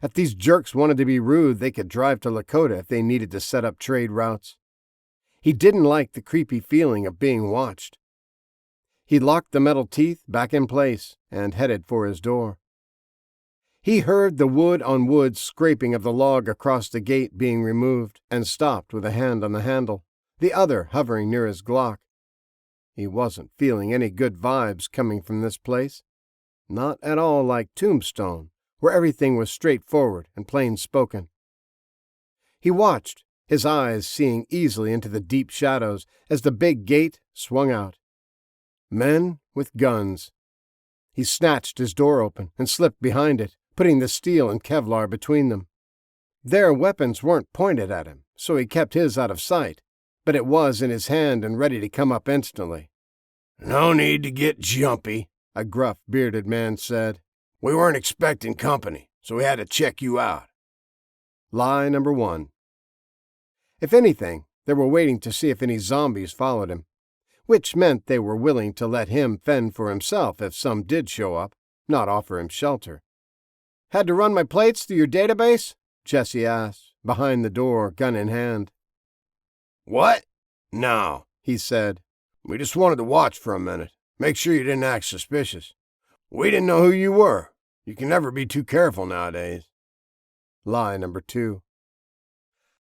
If these jerks wanted to be rude, they could drive to Lakota if they needed to set up trade routes. He didn't like the creepy feeling of being watched. He locked the metal teeth back in place and headed for his door. He heard the wood-on-wood scraping of the log across the gate being removed and stopped with a hand on the handle, the other hovering near his Glock. He wasn't feeling any good vibes coming from this place. Not at all like Tombstone, where everything was straightforward and plain-spoken. He watched, his eyes seeing easily into the deep shadows as the big gate swung out. Men with guns. He snatched his door open and slipped behind it, putting the steel and Kevlar between them. Their weapons weren't pointed at him, so he kept his out of sight, but it was in his hand and ready to come up instantly. "No need to get jumpy," a gruff, bearded man said. "We weren't expecting company, so we had to check you out." Lie number one. If anything, they were waiting to see if any zombies followed him, which meant they were willing to let him fend for himself if some did show up, not offer him shelter. "Had to run my plates through your database?" Jesse asked, behind the door, gun in hand. "What? No," he said. "We just wanted to watch for a minute, make sure you didn't act suspicious. We didn't know who you were. You can never be too careful nowadays." Lie number two.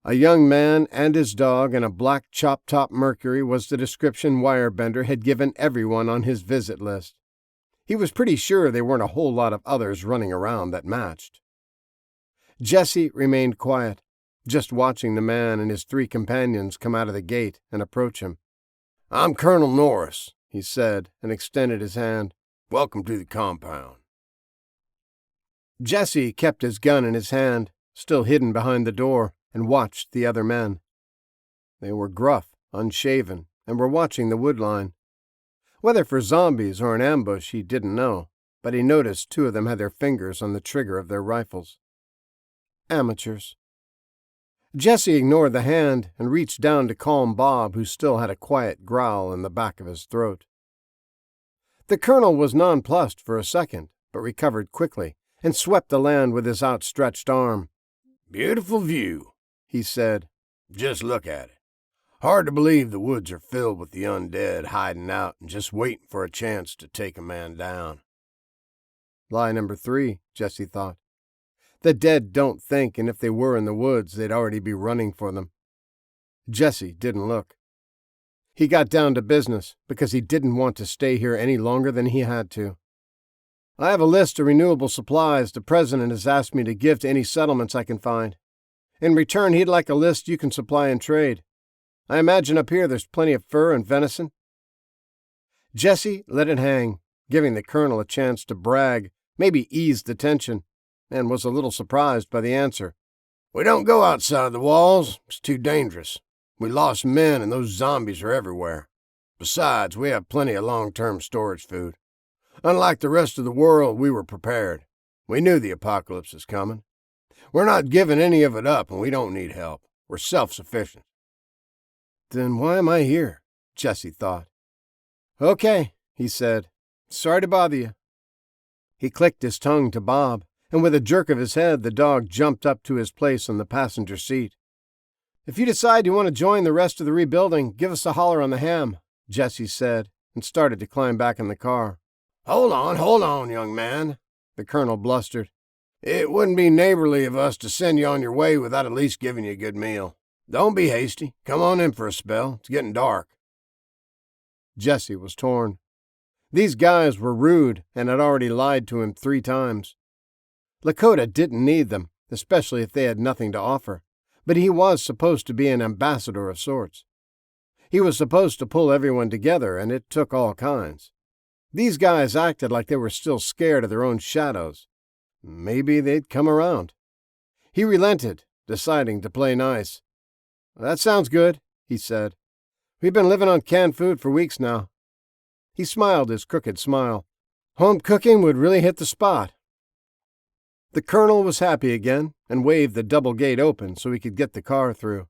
A young man and his dog and a black chop-top Mercury was the description Wirebender had given everyone on his visit list. He was pretty sure there weren't a whole lot of others running around that matched. Jesse remained quiet, just watching the man and his 3 companions come out of the gate and approach him. "I'm Colonel Norris," he said, and extended his hand. "Welcome to the compound." Jesse kept his gun in his hand, still hidden behind the door, and watched the other men. They were gruff, unshaven, and were watching the wood line. Whether for zombies or an ambush, he didn't know, but he noticed 2 of them had their fingers on the trigger of their rifles. Amateurs. Jesse ignored the hand and reached down to calm Bob, who still had a quiet growl in the back of his throat. The colonel was nonplussed for a second, but recovered quickly and swept the land with his outstretched arm. "Beautiful view," he said. "Just look at it. Hard to believe the woods are filled with the undead hiding out and just waiting for a chance to take a man down." Lie number 3, Jesse thought. The dead don't think, and if they were in the woods, they'd already be running for them. Jesse didn't look. He got down to business because he didn't want to stay here any longer than he had to. "I have a list of renewable supplies the president has asked me to give to any settlements I can find. In return, he'd like a list you can supply and trade. I imagine up here there's plenty of fur and venison." Jesse let it hang, giving the colonel a chance to brag, maybe ease the tension, and was a little surprised by the answer. "We don't go outside the walls. It's too dangerous. We lost men and those zombies are everywhere. Besides, we have plenty of long-term storage food. Unlike the rest of the world, we were prepared. We knew the apocalypse was coming. We're not giving any of it up, and we don't need help. We're self-sufficient." "Then why am I here?" Jesse thought. "Okay," he said. "Sorry to bother you." He clicked his tongue to Bob, and with a jerk of his head, the dog jumped up to his place on the passenger seat. "If you decide you want to join the rest of the rebuilding, give us a holler on the ham," Jesse said, and started to climb back in the car. Hold on, young man," the colonel blustered. "It wouldn't be neighborly of us to send you on your way without at least giving you a good meal. Don't be hasty. Come on in for a spell. It's getting dark." Jesse was torn. These guys were rude and had already lied to him 3 times. Lakota didn't need them, especially if they had nothing to offer, but he was supposed to be an ambassador of sorts. He was supposed to pull everyone together, and it took all kinds. These guys acted like they were still scared of their own shadows. Maybe they'd come around. He relented, deciding to play nice. "That sounds good," he said. "We've been living on canned food for weeks now." He smiled his crooked smile. Home cooking would really hit the spot. The colonel was happy again and waved the double gate open so he could get the car through.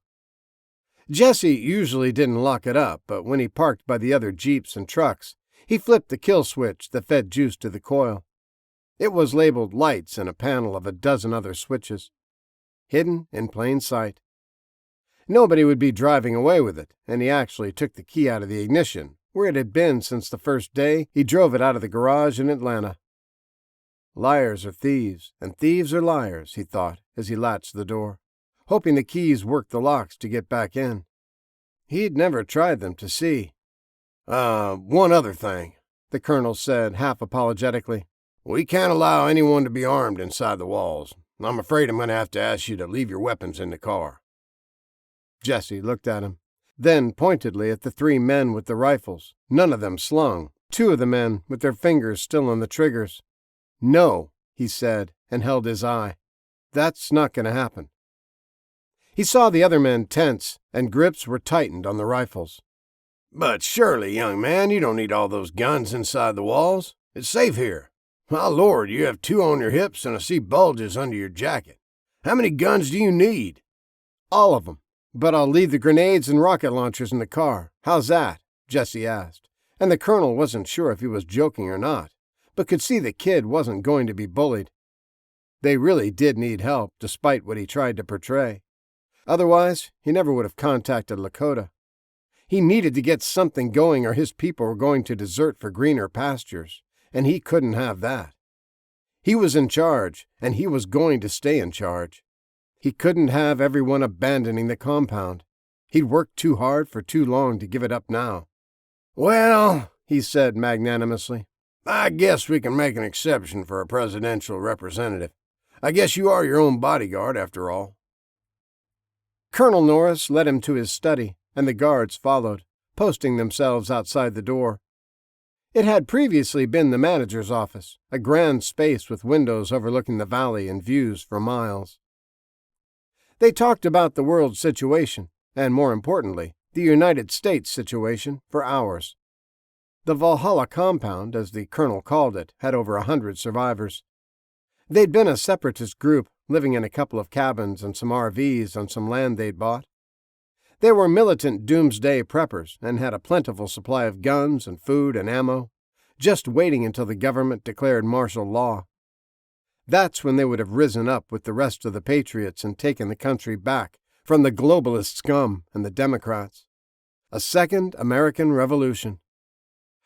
Jesse usually didn't lock it up, but when he parked by the other jeeps and trucks, he flipped the kill switch that fed juice to the coil. It was labeled lights and a panel of a dozen other switches, hidden in plain sight. Nobody would be driving away with it, and he actually took the key out of the ignition, where it had been since the first day he drove it out of the garage in Atlanta. Liars are thieves, and thieves are liars, he thought as he latched the door, hoping the keys worked the locks to get back in. He'd never tried them to see. One other thing," the colonel said half apologetically. "We can't allow anyone to be armed inside the walls. I'm afraid I'm going to have to ask you to leave your weapons in the car." Jesse looked at him, then pointedly at the 3 men with the rifles, none of them slung, 2 of the men with their fingers still on the triggers. "No," he said, and held his eye. "That's not going to happen." He saw the other men tense, and grips were tightened on the rifles. "But surely, young man, you don't need all those guns inside the walls. It's safe here. My lord, you have 2 on your hips, and I see bulges under your jacket. How many guns do you need?" "All of them. But I'll leave the grenades and rocket launchers in the car. How's that?" Jesse asked, and the colonel wasn't sure if he was joking or not, but could see the kid wasn't going to be bullied. They really did need help, despite what he tried to portray. Otherwise, he never would have contacted Lakota. He needed to get something going or his people were going to desert for greener pastures, and he couldn't have that. He was in charge, and he was going to stay in charge. He couldn't have everyone abandoning the compound. He'd worked too hard for too long to give it up now. "Well," he said magnanimously, "I guess we can make an exception for a presidential representative. I guess you are your own bodyguard, after all." Colonel Norris led him to his study, and the guards followed, posting themselves outside the door. It had previously been the manager's office, a grand space with windows overlooking the valley and views for miles. They talked about the world situation, and more importantly, the United States situation, for hours. The Valhalla compound, as the colonel called it, had over 100 survivors. They'd been a separatist group, living in a couple of cabins and some RVs on some land they'd bought. They were militant doomsday preppers and had a plentiful supply of guns and food and ammo, just waiting until the government declared martial law. That's when they would have risen up with the rest of the patriots and taken the country back from the globalist scum and the Democrats. A second American Revolution.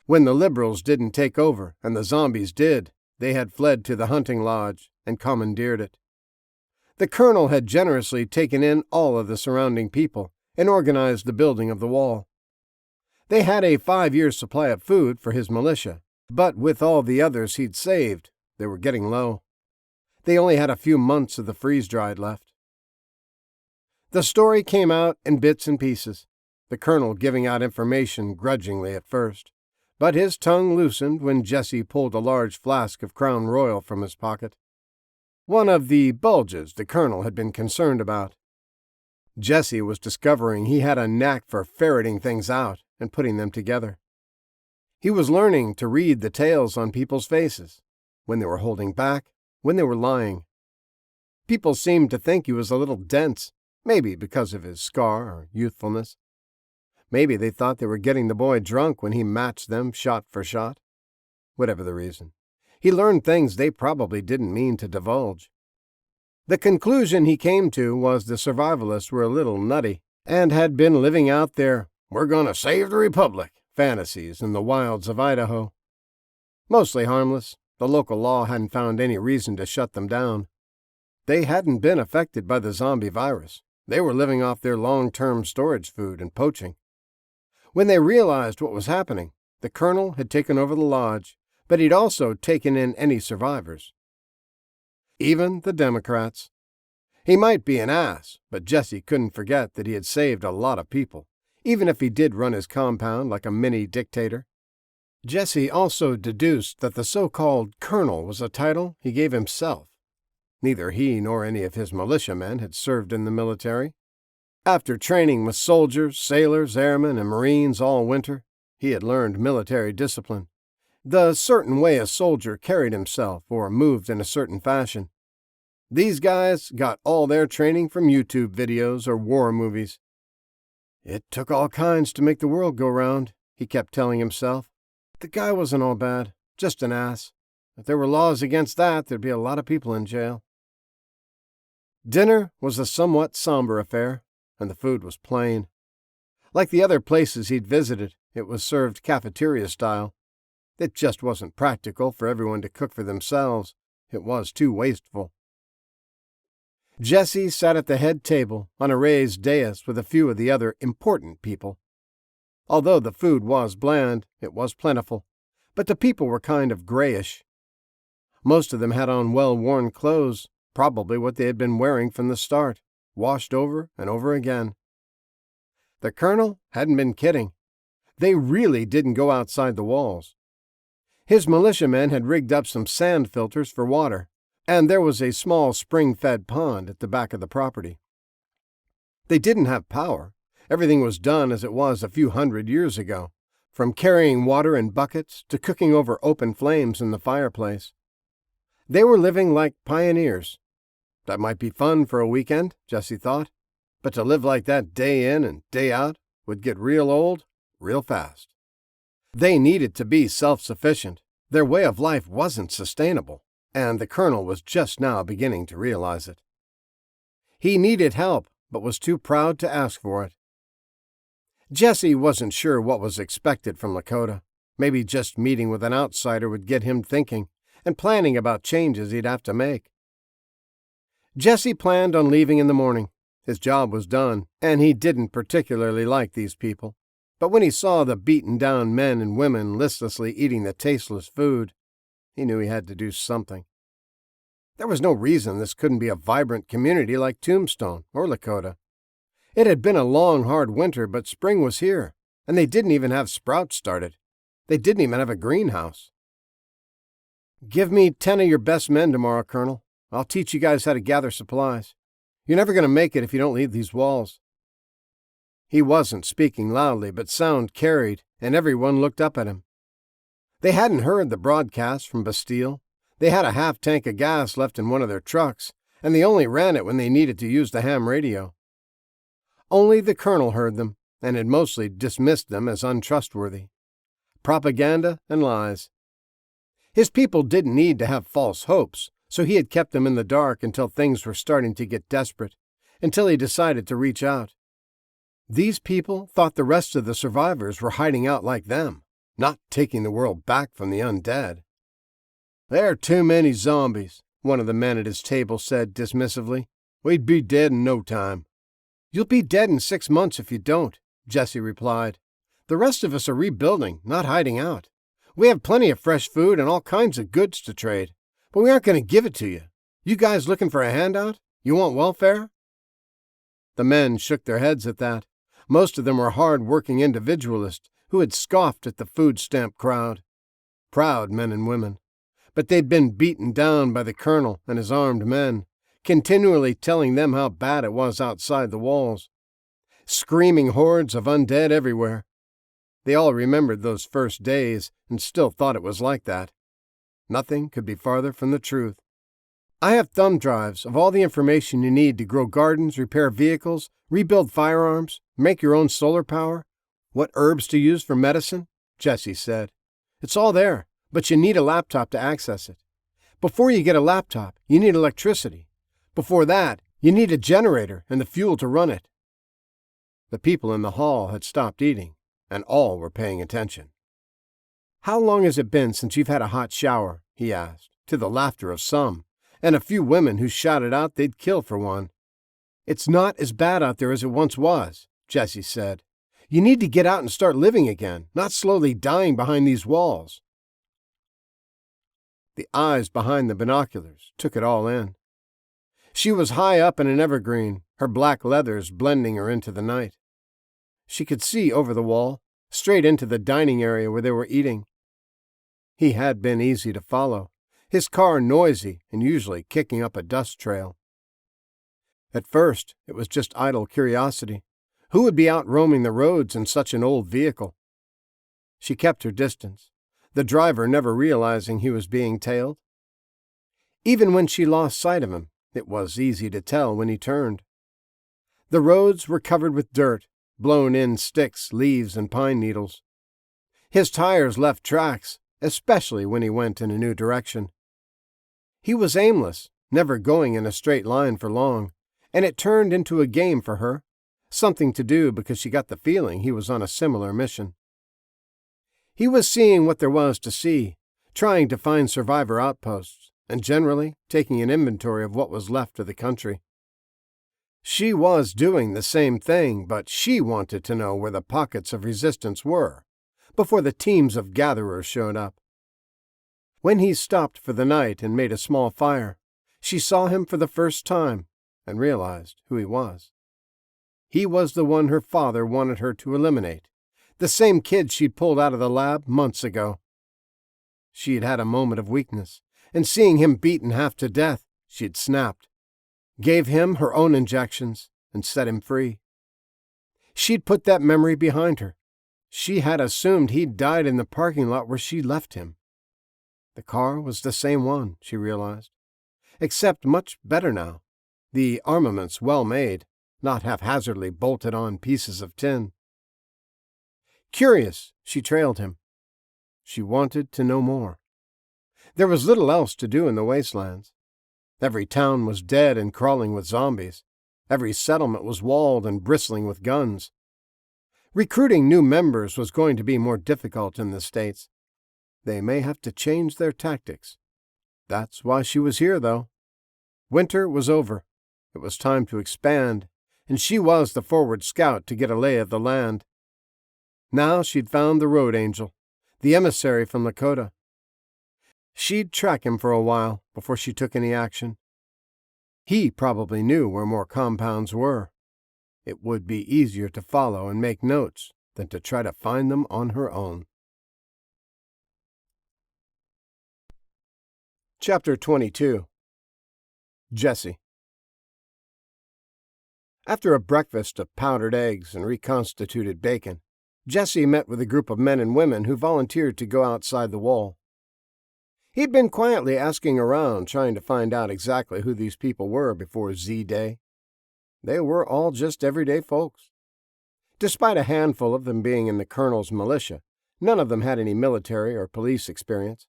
When the liberals didn't take over and the zombies did, they had fled to the hunting lodge and commandeered it. The colonel had generously taken in all of the surrounding people and organized the building of the wall. They had a 5-year supply of food for his militia, but with all the others he'd saved, they were getting low. They only had a few months of the freeze-dried left. The story came out in bits and pieces, the colonel giving out information grudgingly at first, but his tongue loosened when Jesse pulled a large flask of Crown Royal from his pocket. One of the bulges the colonel had been concerned about. Jesse was discovering he had a knack for ferreting things out and putting them together. He was learning to read the tales on people's faces, when they were holding back, when they were lying. People seemed to think he was a little dense, maybe because of his scar or youthfulness. Maybe they thought they were getting the boy drunk when he matched them shot for shot. Whatever the reason, he learned things they probably didn't mean to divulge. The conclusion he came to was the survivalists were a little nutty and had been living out their "we're gonna save the Republic" fantasies in the wilds of Idaho. Mostly harmless, the local law hadn't found any reason to shut them down. They hadn't been affected by the zombie virus. They were living off their long-term storage food and poaching. When they realized what was happening, the colonel had taken over the lodge, but he'd also taken in any survivors. Even the Democrats. He might be an ass, but Jesse couldn't forget that he had saved a lot of people, even if he did run his compound like a mini-dictator. Jesse also deduced that the so-called colonel was a title he gave himself. Neither he nor any of his militiamen had served in the military. After training with soldiers, sailors, airmen, and Marines all winter, he had learned military discipline, the certain way a soldier carried himself or moved in a certain fashion. These guys got all their training from YouTube videos or war movies. It took all kinds to make the world go round, he kept telling himself. The guy wasn't all bad, just an ass. If there were laws against that, there'd be a lot of people in jail. Dinner was a somewhat somber affair, and the food was plain. Like the other places he'd visited, it was served cafeteria style. It just wasn't practical for everyone to cook for themselves. It was too wasteful. Jesse sat at the head table on a raised dais with a few of the other important people. Although the food was bland, it was plentiful, but the people were kind of grayish. Most of them had on well-worn clothes, probably what they had been wearing from the start, washed over and over again. The colonel hadn't been kidding. They really didn't go outside the walls. His militiamen had rigged up some sand filters for water, and there was a small spring-fed pond at the back of the property. They didn't have power. Everything was done as it was a few 100 years ago, from carrying water in buckets to cooking over open flames in the fireplace. They were living like pioneers. That might be fun for a weekend, Jesse thought, but to live like that day in and day out would get real old real fast. They needed to be self-sufficient. Their way of life wasn't sustainable, and the colonel was just now beginning to realize it. He needed help, but was too proud to ask for it. Jesse wasn't sure what was expected from Lakota. Maybe just meeting with an outsider would get him thinking and planning about changes he'd have to make. Jesse planned on leaving in the morning. His job was done, and he didn't particularly like these people. But when he saw the beaten-down men and women listlessly eating the tasteless food, he knew he had to do something. There was no reason this couldn't be a vibrant community like Tombstone or Lakota. It had been a long, hard winter, but spring was here, and they didn't even have sprouts started. They didn't even have a greenhouse. "Give me 10 of your best men tomorrow, Colonel. I'll teach you guys how to gather supplies. You're never going to make it if you don't leave these walls." He wasn't speaking loudly, but sound carried, and everyone looked up at him. They hadn't heard the broadcast from Bastille. They had a half tank of gas left in one of their trucks, and they only ran it when they needed to use the ham radio. Only the colonel heard them, and had mostly dismissed them as untrustworthy. Propaganda and lies. His people didn't need to have false hopes, so he had kept them in the dark until things were starting to get desperate, until he decided to reach out. These people thought the rest of the survivors were hiding out like them, not taking the world back from the undead. "There are too many zombies," one of the men at his table said dismissively. "We'd be dead in no time." "You'll be dead in 6 months if you don't," Jesse replied. "The rest of us are rebuilding, not hiding out. We have plenty of fresh food and all kinds of goods to trade, but we aren't going to give it to you. You guys looking for a handout? You want welfare?" The men shook their heads at that. Most of them were hard-working individualists who had scoffed at the food stamp crowd. Proud men and women. But they'd been beaten down by the colonel and his armed men, continually telling them how bad it was outside the walls. Screaming hordes of undead everywhere. They all remembered those first days and still thought it was like that. Nothing could be farther from the truth. "I have thumb drives of all the information you need to grow gardens, repair vehicles, rebuild firearms, make your own solar power, what herbs to use for medicine," Jesse said. "It's all there, but you need a laptop to access it. Before you get a laptop, you need electricity. Before that, you need a generator and the fuel to run it." The people in the hall had stopped eating, and all were paying attention. "How long has it been since you've had a hot shower?" he asked, to the laughter of some, and a few women who shouted out they'd kill for one. "It's not as bad out there as it once was," Jesse said. "You need to get out and start living again, not slowly dying behind these walls." The eyes behind the binoculars took it all in. She was high up in an evergreen, her black leathers blending her into the night. She could see over the wall, straight into the dining area where they were eating. He had been easy to follow, his car noisy and usually kicking up a dust trail. At first, it was just idle curiosity. Who would be out roaming the roads in such an old vehicle? She kept her distance, the driver never realizing he was being tailed. Even when she lost sight of him, it was easy to tell when he turned. The roads were covered with dirt, blown-in sticks, leaves, and pine needles. His tires left tracks, especially when he went in a new direction. He was aimless, never going in a straight line for long, and it turned into a game for her, something to do because she got the feeling he was on a similar mission. He was seeing what there was to see, trying to find survivor outposts, and generally taking an inventory of what was left of the country. She was doing the same thing, but she wanted to know where the pockets of resistance were, before the teams of gatherers showed up. When he stopped for the night and made a small fire, she saw him for the first time and realized who he was. He was the one her father wanted her to eliminate, the same kid she'd pulled out of the lab months ago. She'd had a moment of weakness, and seeing him beaten half to death, she'd snapped, gave him her own injections, and set him free. She'd put that memory behind her. She had assumed he'd died in the parking lot where she left him. The car was the same one, she realized, except much better now. The armaments well made, not haphazardly bolted on pieces of tin. Curious, she trailed him. She wanted to know more. There was little else to do in the wastelands. Every town was dead and crawling with zombies. Every settlement was walled and bristling with guns. Recruiting new members was going to be more difficult in the States. They may have to change their tactics. That's why she was here, though. Winter was over. It was time to expand, and she was the forward scout to get a lay of the land. Now she'd found the road angel, the emissary from Lakota. She'd track him for a while before she took any action. He probably knew where more compounds were. It would be easier to follow and make notes than to try to find them on her own. Chapter 22. Jesse. After a breakfast of powdered eggs and reconstituted bacon, Jesse met with a group of men and women who volunteered to go outside the wall. He'd been quietly asking around, trying to find out exactly who these people were before Z-Day. They were all just everyday folks. Despite a handful of them being in the colonel's militia, none of them had any military or police experience.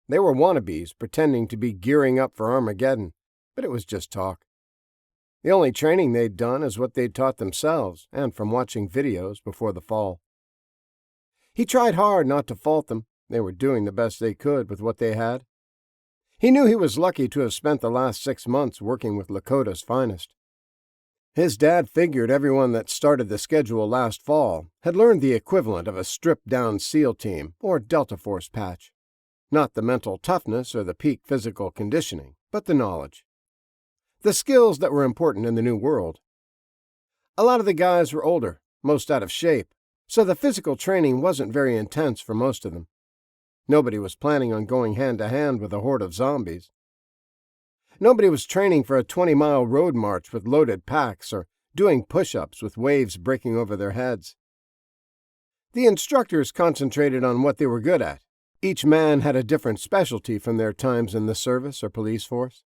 They were wannabes pretending to be gearing up for Armageddon, but it was just talk. The only training they'd done is what they'd taught themselves and from watching videos before the fall. He tried hard not to fault them. They were doing the best they could with what they had. He knew he was lucky to have spent the last 6 months working with Lakota's finest. His dad figured everyone that started the schedule last fall had learned the equivalent of a stripped-down SEAL team or Delta Force patch. Not the mental toughness or the peak physical conditioning, but the knowledge. The skills that were important in the new world. A lot of the guys were older, most out of shape, so the physical training wasn't very intense for most of them. Nobody was planning on going hand-to-hand with a horde of zombies. Nobody was training for a 20-mile road march with loaded packs or doing push-ups with waves breaking over their heads. The instructors concentrated on what they were good at. Each man had a different specialty from their times in the service or police force.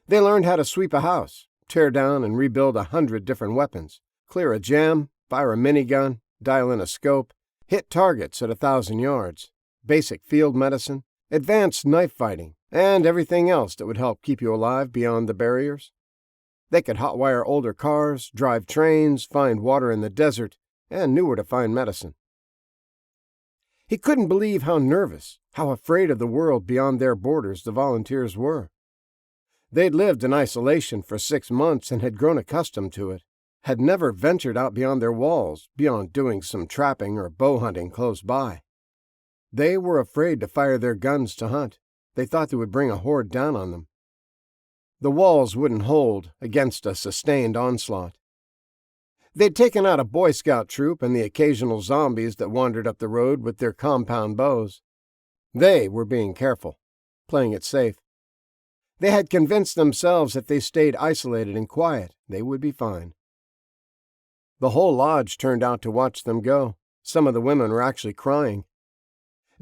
They learned how to sweep a house, tear down and rebuild 100 different weapons, clear a jam, fire a minigun, dial in a scope, hit targets at 1,000 yards, basic field medicine, advanced knife fighting, and everything else that would help keep you alive beyond the barriers. They could hotwire older cars, drive trains, find water in the desert, and knew where to find medicine. He couldn't believe how nervous, how afraid of the world beyond their borders the volunteers were. They'd lived in isolation for 6 months and had grown accustomed to it, had never ventured out beyond their walls, beyond doing some trapping or bow hunting close by. They were afraid to fire their guns to hunt. They thought they would bring a horde down on them. The walls wouldn't hold against a sustained onslaught. They'd taken out a Boy Scout troop and the occasional zombies that wandered up the road with their compound bows. They were being careful, playing it safe. They had convinced themselves if they stayed isolated and quiet, they would be fine. The whole lodge turned out to watch them go. Some of the women were actually crying.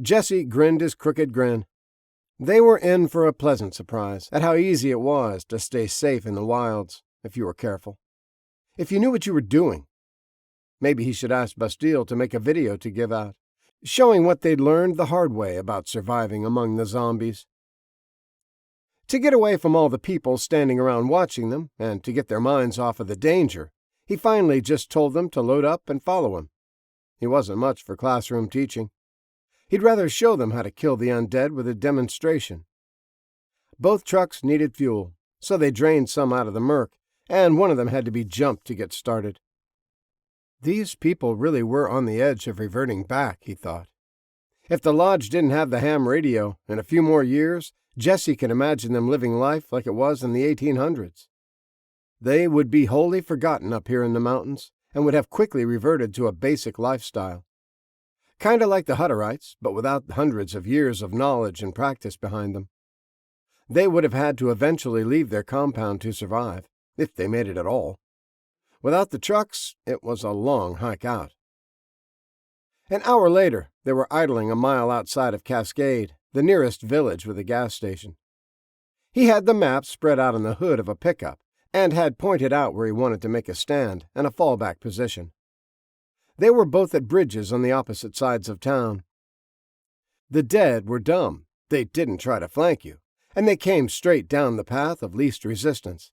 Jesse grinned his crooked grin. They were in for a pleasant surprise at how easy it was to stay safe in the wilds, if you were careful. If you knew what you were doing. Maybe he should ask Bastille to make a video to give out, showing what they'd learned the hard way about surviving among the zombies. To get away from all the people standing around watching them, and to get their minds off of the danger, he finally just told them to load up and follow him. He wasn't much for classroom teaching. He'd rather show them how to kill the undead with a demonstration. Both trucks needed fuel, so they drained some out of the Merc, and one of them had to be jumped to get started. These people really were on the edge of reverting back, he thought. If the lodge didn't have the ham radio, in a few more years, Jesse could imagine them living life like it was in the 1800s. They would be wholly forgotten up here in the mountains, and would have quickly reverted to a basic lifestyle. Kind of like the Hutterites, but without hundreds of years of knowledge and practice behind them. They would have had to eventually leave their compound to survive, if they made it at all. Without the trucks, it was a long hike out. An hour later, they were idling a mile outside of Cascade, the nearest village with a gas station. He had the map spread out on the hood of a pickup, and had pointed out where he wanted to make a stand and a fallback position. They were both at bridges on the opposite sides of town. The dead were dumb. They didn't try to flank you, and they came straight down the path of least resistance.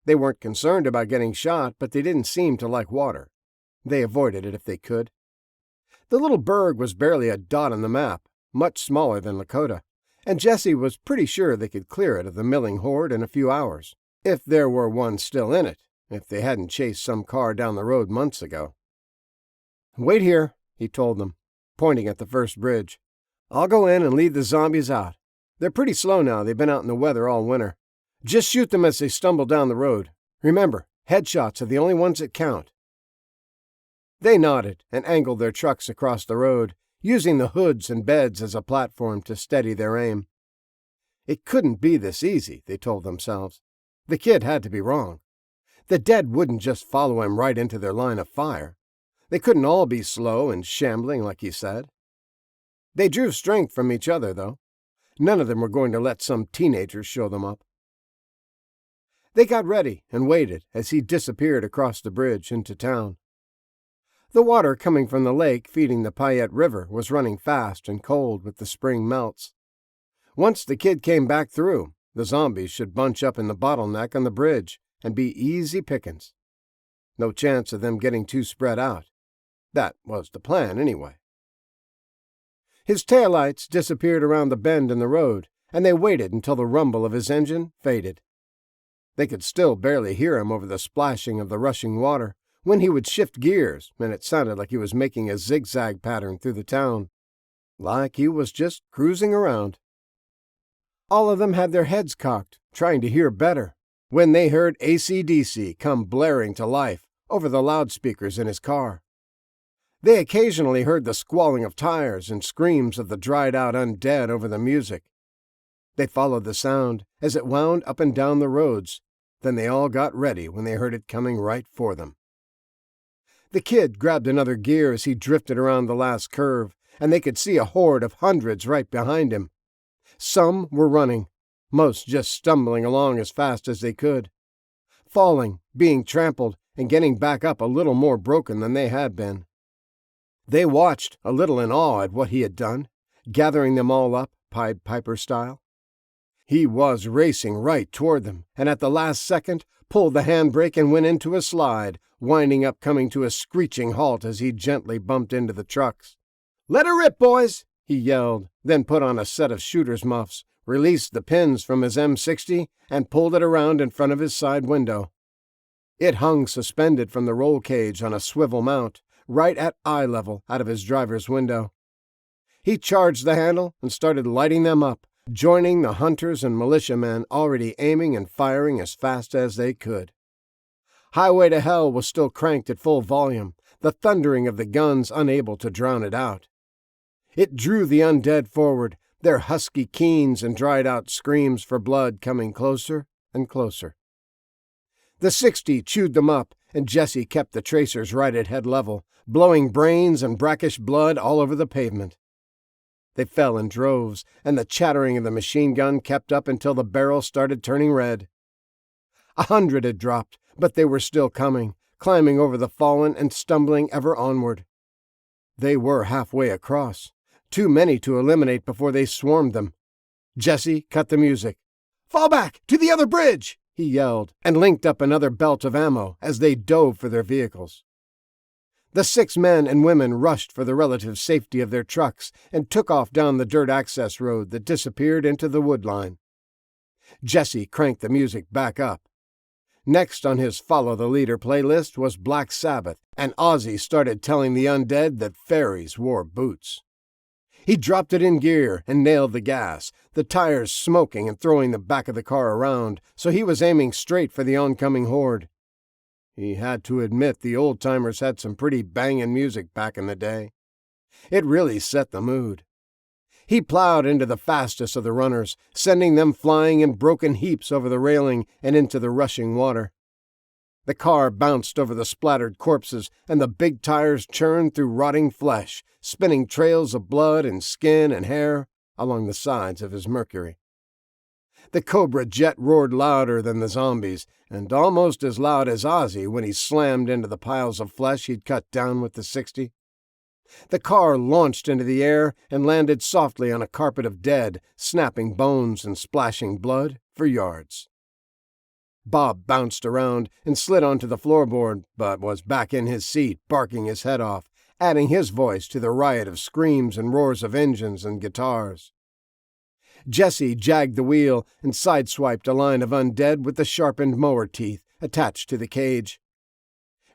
They weren't concerned about getting shot, but they didn't seem to like water. They avoided it if they could. The little burg was barely a dot on the map, much smaller than Lakota, and Jesse was pretty sure they could clear it of the milling horde in a few hours, if there were one still in it, if they hadn't chased some car down the road months ago. "Wait here," he told them, pointing at the first bridge. "I'll go in and lead the zombies out. They're pretty slow now. They've been out in the weather all winter. Just shoot them as they stumble down the road. Remember, Headshots are the only ones that count." They nodded and angled their trucks across the road, using the hoods and beds as a platform to steady their aim. It couldn't be this easy, they told themselves. The kid had to be wrong. The dead wouldn't just follow him right into their line of fire. They couldn't all be slow and shambling like he said. They drew strength from each other, though. None of them were going to let some teenagers show them up. They got ready and waited as he disappeared across the bridge into town. The water coming from the lake feeding the Payette River was running fast and cold with the spring melts. Once the kid came back through, the zombies should bunch up in the bottleneck on the bridge and be easy pickings. No chance of them getting too spread out. That was the plan, anyway. His taillights disappeared around the bend in the road, and they waited until the rumble of his engine faded. They could still barely hear him over the splashing of the rushing water when he would shift gears, and it sounded like he was making a zigzag pattern through the town, like he was just cruising around. All of them had their heads cocked, trying to hear better, when they heard AC/DC come blaring to life over the loudspeakers in his car. They occasionally heard the squalling of tires and screams of the dried-out undead over the music. They followed the sound as it wound up and down the roads. Then they all got ready when they heard it coming right for them. The kid grabbed another gear as he drifted around the last curve, and they could see a horde of hundreds right behind him. Some were running, most just stumbling along as fast as they could, falling, being trampled, and getting back up a little more broken than they had been. They watched, a little in awe at what he had done, gathering them all up, Pied Piper style. He was racing right toward them, and at the last second pulled the handbrake and went into a slide, winding up coming to a screeching halt as he gently bumped into the trucks. "Let her rip, boys!" he yelled, then put on a set of shooter's muffs, released the pins from his M60, and pulled it around in front of his side window. It hung suspended from the roll cage on a swivel mount, right at eye level out of his driver's window. He charged the handle and started lighting them up, joining the hunters and militiamen already aiming and firing as fast as they could. Highway to Hell was still cranked at full volume, the thundering of the guns unable to drown it out. It drew the undead forward, their husky keens and dried-out screams for blood coming closer and closer. The 60 chewed them up, and Jesse kept the tracers right at head level, blowing brains and brackish blood all over the pavement. They fell in droves, and the chattering of the machine gun kept up until the barrel started turning red. 100 had dropped, but they were still coming, climbing over the fallen and stumbling ever onward. They were halfway across, too many to eliminate before they swarmed them. Jesse cut the music. "Fall back! To the other bridge!" he yelled, and linked up another belt of ammo as they dove for their vehicles. The 6 men and women rushed for the relative safety of their trucks and took off down the dirt access road that disappeared into the wood line. Jesse cranked the music back up. Next on his Follow the Leader playlist was Black Sabbath, and Ozzy started telling the undead that fairies wore boots. He dropped it in gear and nailed the gas, the tires smoking and throwing the back of the car around, so he was aiming straight for the oncoming horde. He had to admit the old-timers had some pretty bangin' music back in the day. It really set the mood. He plowed into the fastest of the runners, sending them flying in broken heaps over the railing and into the rushing water. The car bounced over the splattered corpses, and the big tires churned through rotting flesh, spinning trails of blood and skin and hair along the sides of his Mercury. The Cobra jet roared louder than the zombies, and almost as loud as Ozzy when he slammed into the piles of flesh he'd cut down with the 60. The car launched into the air and landed softly on a carpet of dead, snapping bones and splashing blood for yards. Bob bounced around and slid onto the floorboard, but was back in his seat, barking his head off, adding his voice to the riot of screams and roars of engines and guitars. Jesse jagged the wheel and sideswiped a line of undead with the sharpened mower teeth attached to the cage.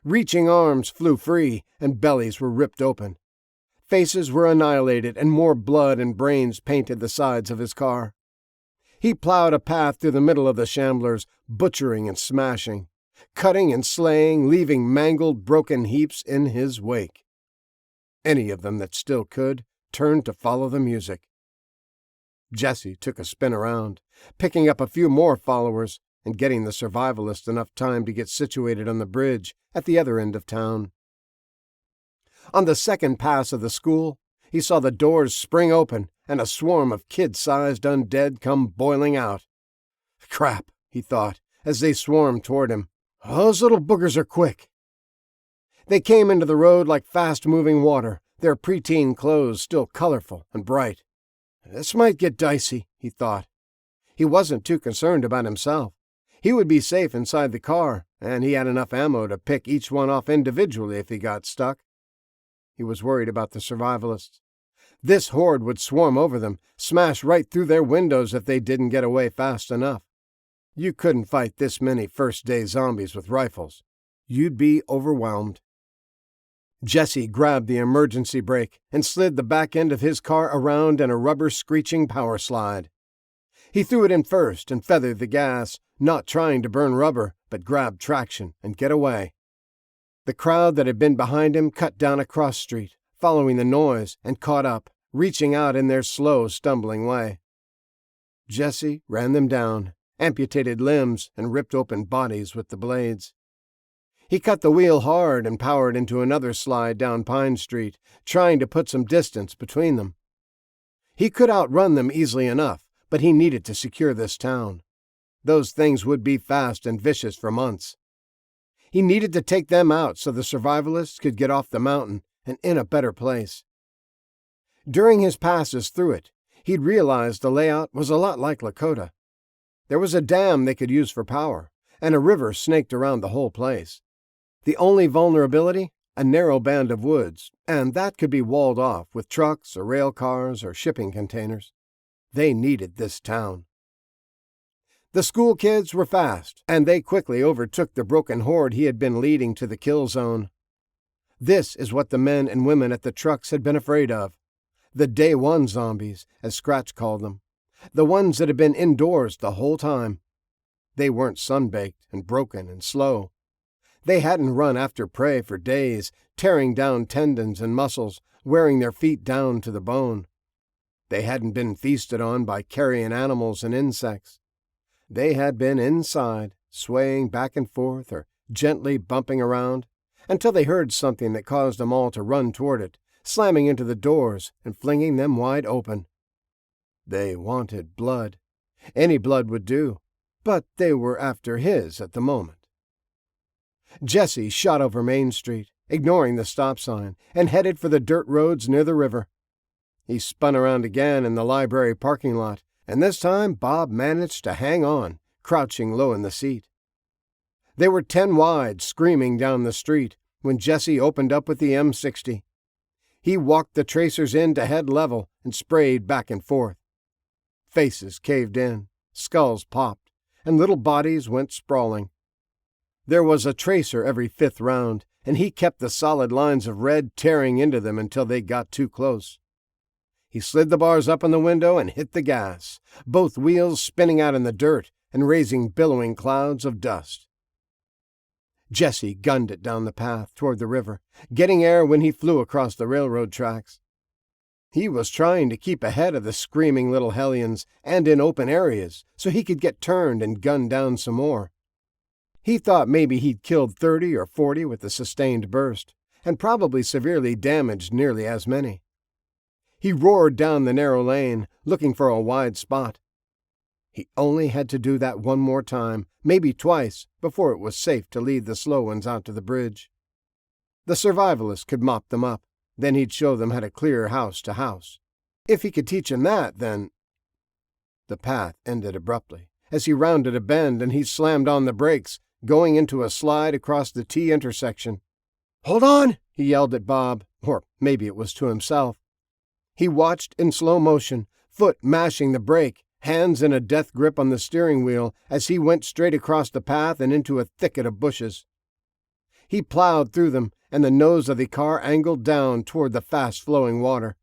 Reaching arms flew free, and bellies were ripped open. Faces were annihilated, and more blood and brains painted the sides of his car. He plowed a path through the middle of the shamblers, butchering and smashing. cutting and slaying, leaving mangled, broken heaps in his wake. Any of them that still could turned to follow the music. Jesse took a spin around, picking up a few more followers and getting the survivalist enough time to get situated on the bridge at the other end of town. On the second pass of the school, he saw the doors spring open and a swarm of kid-sized undead come boiling out. Crap, he thought, as they swarmed toward him. Those little boogers are quick. They came into the road like fast-moving water, their preteen clothes still colorful and bright. This might get dicey, he thought. He wasn't too concerned about himself. He would be safe inside the car, and he had enough ammo to pick each one off individually if he got stuck. He was worried about the survivalists. This horde would swarm over them, smash right through their windows if they didn't get away fast enough. You couldn't fight this many first-day zombies with rifles. You'd be overwhelmed. Jesse grabbed the emergency brake and slid the back end of his car around in a rubber-screeching power slide. He threw it in first and feathered the gas, not trying to burn rubber, but grab traction and get away. The crowd that had been behind him cut down a cross street, following the noise, and caught up, reaching out in their slow, stumbling way. Jesse ran them down, amputated limbs, and ripped open bodies with the blades. He cut the wheel hard and powered into another slide down Pine Street, trying to put some distance between them. He could outrun them easily enough, but he needed to secure this town. Those things would be fast and vicious for months. He needed to take them out so the survivalists could get off the mountain and in a better place. During his passes through it, he'd realized the layout was a lot like Lakota. There was a dam they could use for power, and a river snaked around the whole place. The only vulnerability? A narrow band of woods, and that could be walled off with trucks or rail cars or shipping containers. They needed this town. The school kids were fast, and they quickly overtook the broken horde he had been leading to the kill zone. This is what the men and women at the trucks had been afraid of. The Day One zombies, as Scratch called them. The ones that had been indoors the whole time. They weren't sun-baked and broken and slow. They hadn't run after prey for days, tearing down tendons and muscles, wearing their feet down to the bone. They hadn't been feasted on by carrion animals and insects. They had been inside, swaying back and forth or gently bumping around, until they heard something that caused them all to run toward it, slamming into the doors and flinging them wide open. They wanted blood. Any blood would do, but they were after his at the moment. Jesse shot over Main Street, ignoring the stop sign, and headed for the dirt roads near the river. He spun around again in the library parking lot, and this time Bob managed to hang on, crouching low in the seat. They were 10 wide, screaming down the street, when Jesse opened up with the M60. He walked the tracers in to head level and sprayed back and forth. Faces caved in, skulls popped, and little bodies went sprawling. There was a tracer every 5th round, and he kept the solid lines of red tearing into them until they got too close. He slid the bars up on the window and hit the gas, both wheels spinning out in the dirt and raising billowing clouds of dust. Jesse gunned it down the path toward the river, getting air when he flew across the railroad tracks. He was trying to keep ahead of the screaming little hellions and in open areas so he could get turned and gunned down some more. He thought maybe he'd killed 30 or 40 with the sustained burst, and probably severely damaged nearly as many. He roared down the narrow lane, looking for a wide spot. He only had to do that one more time, maybe twice, before it was safe to lead the slow ones out to the bridge. The survivalists could mop them up. Then he'd show them how to clear house to house. If he could teach them that, then... The path ended abruptly, as he rounded a bend and he slammed on the brakes, going into a slide across the T intersection. "Hold on!" he yelled at Bob, or maybe it was to himself. He watched in slow motion, foot mashing the brake, hands in a death grip on the steering wheel as he went straight across the path and into a thicket of bushes. He plowed through them, and the nose of the car angled down toward the fast-flowing water.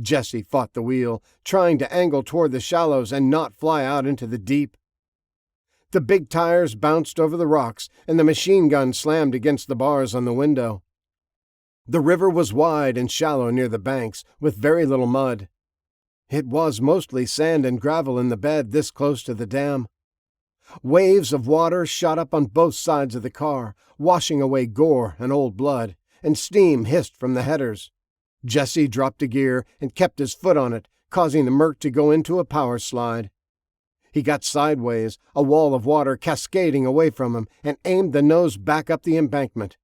Jesse fought the wheel, trying to angle toward the shallows and not fly out into the deep. The big tires bounced over the rocks, and the machine gun slammed against the bars on the window. The river was wide and shallow near the banks, with very little mud. It was mostly sand and gravel in the bed this close to the dam. Waves of water shot up on both sides of the car, washing away gore and old blood, and steam hissed from the headers. Jesse dropped a gear and kept his foot on it, causing the Merc to go into a power slide. He got sideways, a wall of water cascading away from him, and aimed the nose back up the embankment.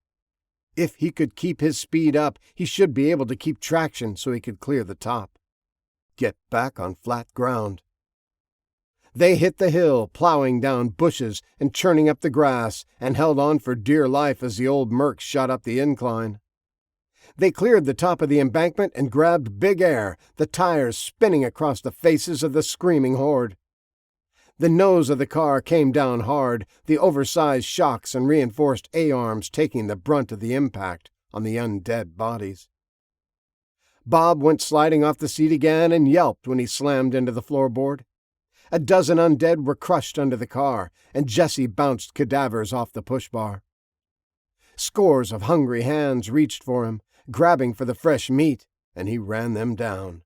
If he could keep his speed up, he should be able to keep traction so he could clear the top. Get back on flat ground. They hit the hill, plowing down bushes and churning up the grass, and held on for dear life as the old Merc shot up the incline. They cleared the top of the embankment and grabbed big air, the tires spinning across the faces of the screaming horde. The nose of the car came down hard, the oversized shocks and reinforced A-arms taking the brunt of the impact on the undead bodies. Bob went sliding off the seat again and yelped when he slammed into the floorboard. A dozen undead were crushed under the car, and Jesse bounced cadavers off the push bar. Scores of hungry hands reached for him, grabbing for the fresh meat, and he ran them down.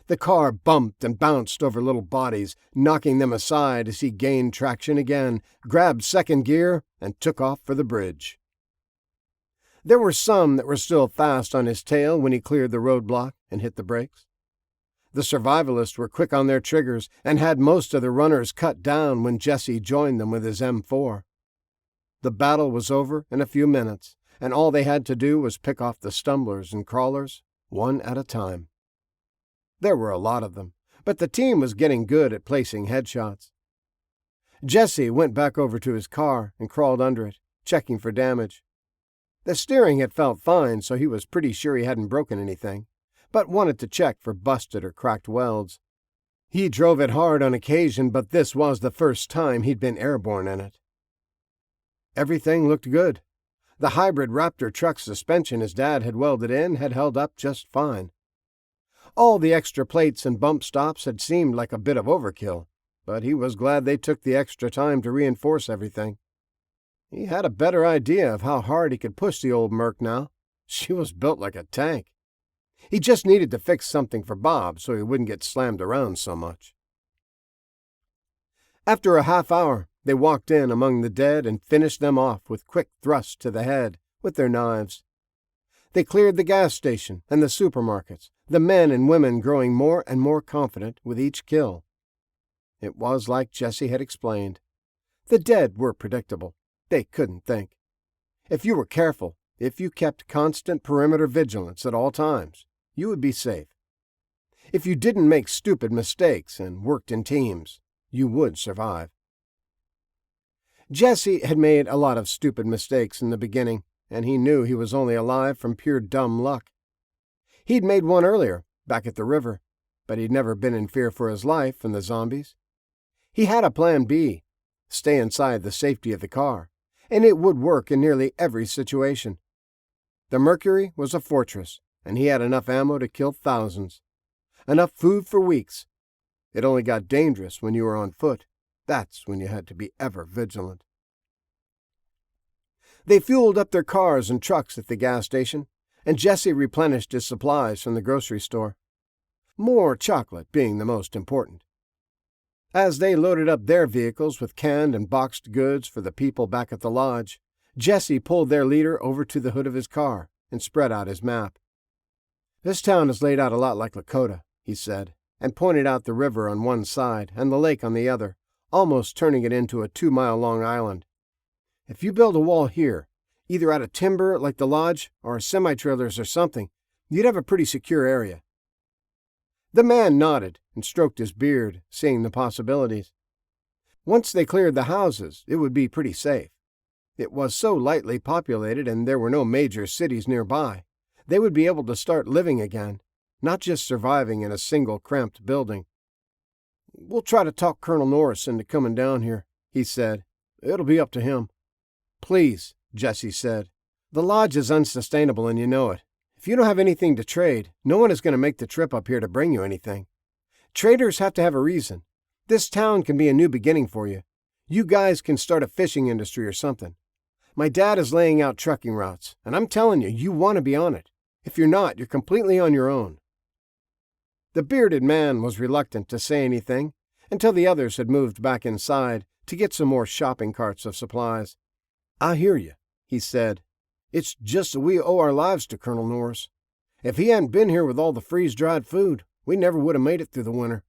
The car bumped and bounced over little bodies, knocking them aside as he gained traction again, grabbed second gear, and took off for the bridge. There were some that were still fast on his tail when he cleared the roadblock and hit the brakes. The survivalists were quick on their triggers and had most of the runners cut down when Jesse joined them with his M4. The battle was over in a few minutes, and all they had to do was pick off the stumblers and crawlers, one at a time. There were a lot of them, but the team was getting good at placing headshots. Jesse went back over to his car and crawled under it, checking for damage. The steering had felt fine, so he was pretty sure he hadn't broken anything, but wanted to check for busted or cracked welds. He drove it hard on occasion, but this was the first time he'd been airborne in it. Everything looked good. The hybrid Raptor truck suspension his dad had welded in had held up just fine. All the extra plates and bump stops had seemed like a bit of overkill, but he was glad they took the extra time to reinforce everything. He had a better idea of how hard he could push the old Merc now. She was built like a tank. He just needed to fix something for Bob so he wouldn't get slammed around so much. After a half hour, they walked in among the dead and finished them off with quick thrusts to the head with their knives. They cleared the gas station and the supermarkets, the men and women growing more and more confident with each kill. It was like Jesse had explained. The dead were predictable. They couldn't think. If you were careful, if you kept constant perimeter vigilance at all times, you would be safe. If you didn't make stupid mistakes and worked in teams, you would survive. Jesse had made a lot of stupid mistakes in the beginning, and he knew he was only alive from pure dumb luck. He'd made one earlier, back at the river, but he'd never been in fear for his life from the zombies. He had a plan B, stay inside the safety of the car, and it would work in nearly every situation. The Mercury was a fortress, and he had enough ammo to kill thousands. Enough food for weeks. It only got dangerous when you were on foot. That's when you had to be ever vigilant. They fueled up their cars and trucks at the gas station, and Jesse replenished his supplies from the grocery store. More chocolate being the most important. As they loaded up their vehicles with canned and boxed goods for the people back at the lodge, Jesse pulled their leader over to the hood of his car and spread out his map. "This town is laid out a lot like Lakota," he said, and pointed out the river on one side and the lake on the other, almost turning it into a 2-mile-long island. "If you build a wall here, either out of timber like the lodge or semi-trailers or something, you'd have a pretty secure area." The man nodded and stroked his beard, seeing the possibilities. Once they cleared the houses, it would be pretty safe. It was so lightly populated and there were no major cities nearby. They would be able to start living again, not just surviving in a single cramped building. "We'll try to talk Colonel Norris into coming down here," he said. "It'll be up to him." "Please," Jesse said. "The lodge is unsustainable and you know it. If you don't have anything to trade, no one is going to make the trip up here to bring you anything. Traders have to have a reason. This town can be a new beginning for you. You guys can start a fishing industry or something. My dad is laying out trucking routes, and I'm telling you, you want to be on it. If you're not, you're completely on your own." The bearded man was reluctant to say anything until the others had moved back inside to get some more shopping carts of supplies. "I hear you," he said. "It's just that we owe our lives to Colonel Norris. If he hadn't been here with all the freeze-dried food, we never would have made it through the winter."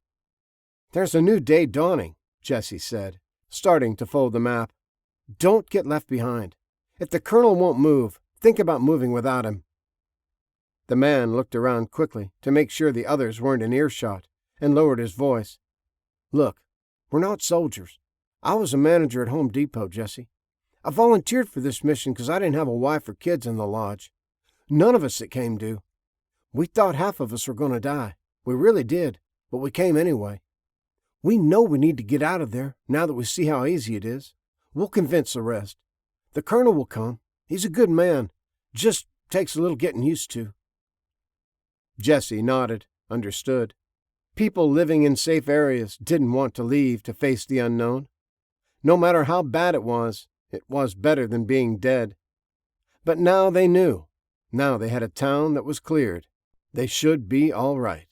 "There's a new day dawning," Jesse said, starting to fold the map. "Don't get left behind. If the Colonel won't move, think about moving without him." The man looked around quickly to make sure the others weren't in earshot and lowered his voice. "Look, we're not soldiers. I was a manager at Home Depot, Jesse. I volunteered for this mission because I didn't have a wife or kids in the lodge. None of us that came do. We thought half of us were going to die. We really did, but we came anyway. We know we need to get out of there now that we see how easy it is. We'll convince the rest. The Colonel will come. He's a good man. Just takes a little getting used to." Jesse nodded, understood. People living in safe areas didn't want to leave to face the unknown. No matter how bad it was better than being dead. But now they knew. Now they had a town that was cleared. They should be all right.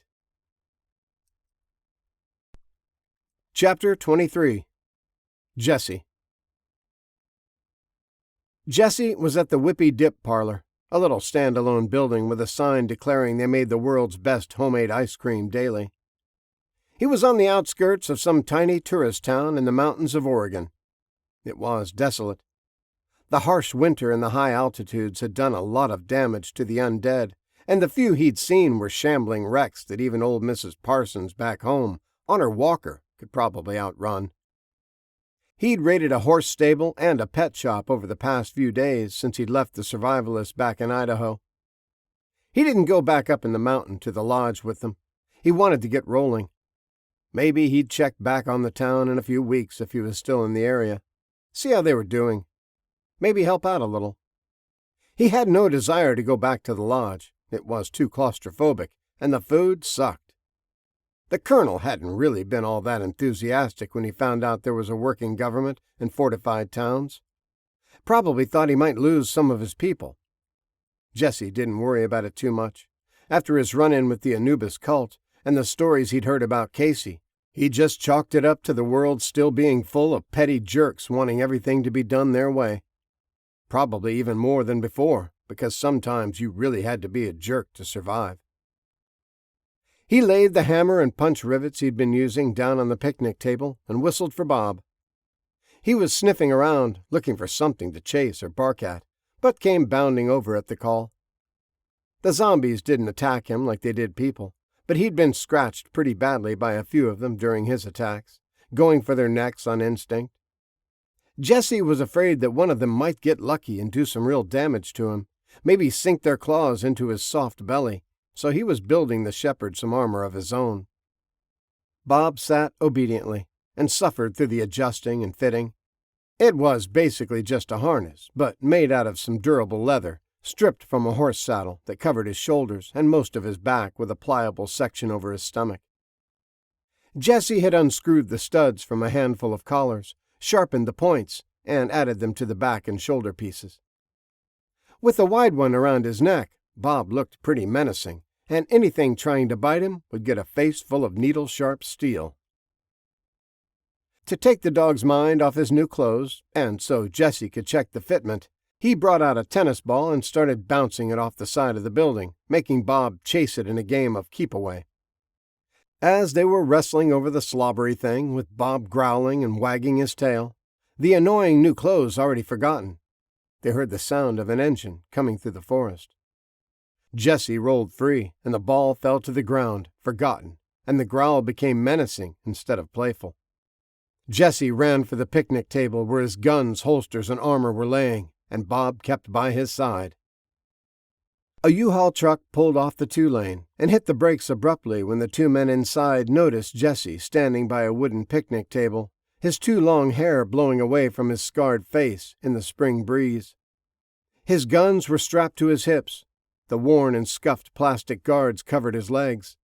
Chapter 23. Jesse. Jesse was at the Whippy Dip Parlor, a little stand-alone building with a sign declaring they made the world's best homemade ice cream daily. He was on the outskirts of some tiny tourist town in the mountains of Oregon. It was desolate. The harsh winter and the high altitudes had done a lot of damage to the undead, and the few he'd seen were shambling wrecks that even old Mrs. Parsons back home, on her walker, could probably outrun. He'd raided a horse stable and a pet shop over the past few days since he'd left the survivalists back in Idaho. He didn't go back up in the mountain to the lodge with them. He wanted to get rolling. Maybe he'd check back on the town in a few weeks if he was still in the area. See how they were doing. Maybe help out a little. He had no desire to go back to the lodge. It was too claustrophobic, and the food sucked. The Colonel hadn't really been all that enthusiastic when he found out there was a working government in fortified towns. Probably thought he might lose some of his people. Jesse didn't worry about it too much. After his run-in with the Anubis cult and the stories he'd heard about Casey, he just chalked it up to the world still being full of petty jerks wanting everything to be done their way. Probably even more than before, because sometimes you really had to be a jerk to survive. He laid the hammer and punch rivets he'd been using down on the picnic table and whistled for Bob. He was sniffing around, looking for something to chase or bark at, but came bounding over at the call. The zombies didn't attack him like they did people, but he'd been scratched pretty badly by a few of them during his attacks, going for their necks on instinct. Jesse was afraid that one of them might get lucky and do some real damage to him, maybe sink their claws into his soft belly, so he was building the shepherd some armor of his own. Bob sat obediently and suffered through the adjusting and fitting. It was basically just a harness, but made out of some durable leather, stripped from a horse saddle that covered his shoulders and most of his back with a pliable section over his stomach. Jesse had unscrewed the studs from a handful of collars, sharpened the points, and added them to the back and shoulder pieces. With the wide one around his neck, Bob looked pretty menacing, and anything trying to bite him would get a face full of needle-sharp steel. To take the dog's mind off his new clothes, and so Jesse could check the fitment, he brought out a tennis ball and started bouncing it off the side of the building, making Bob chase it in a game of keep-away. As they were wrestling over the slobbery thing, with Bob growling and wagging his tail, the annoying new clothes already forgotten, they heard the sound of an engine coming through the forest. Jesse rolled free, and the ball fell to the ground, forgotten, and the growl became menacing instead of playful. Jesse ran for the picnic table where his guns, holsters, and armor were laying, and Bob kept by his side. A U-Haul truck pulled off the two-lane and hit the brakes abruptly when the two men inside noticed Jesse standing by a wooden picnic table, his too long hair blowing away from his scarred face in the spring breeze. His guns were strapped to his hips. The worn and scuffed plastic guards covered his legs.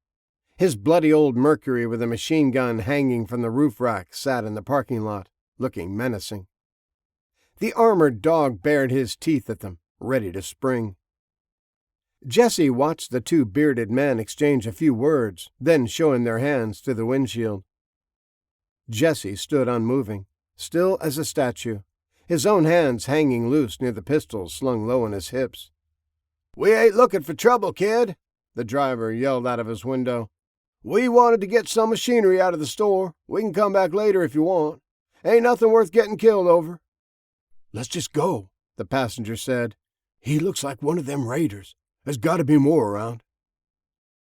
His bloody old Mercury with a machine gun hanging from the roof rack sat in the parking lot, looking menacing. The armored dog bared his teeth at them, ready to spring. Jesse watched the two bearded men exchange a few words, then showing their hands through the windshield. Jesse stood unmoving, still as a statue, his own hands hanging loose near the pistols slung low on his hips. "We ain't looking for trouble, kid," the driver yelled out of his window. "We wanted to get some machinery out of the store. We can come back later if you want. Ain't nothing worth getting killed over." "Let's just go," the passenger said. "He looks like one of them raiders. There's got to be more around."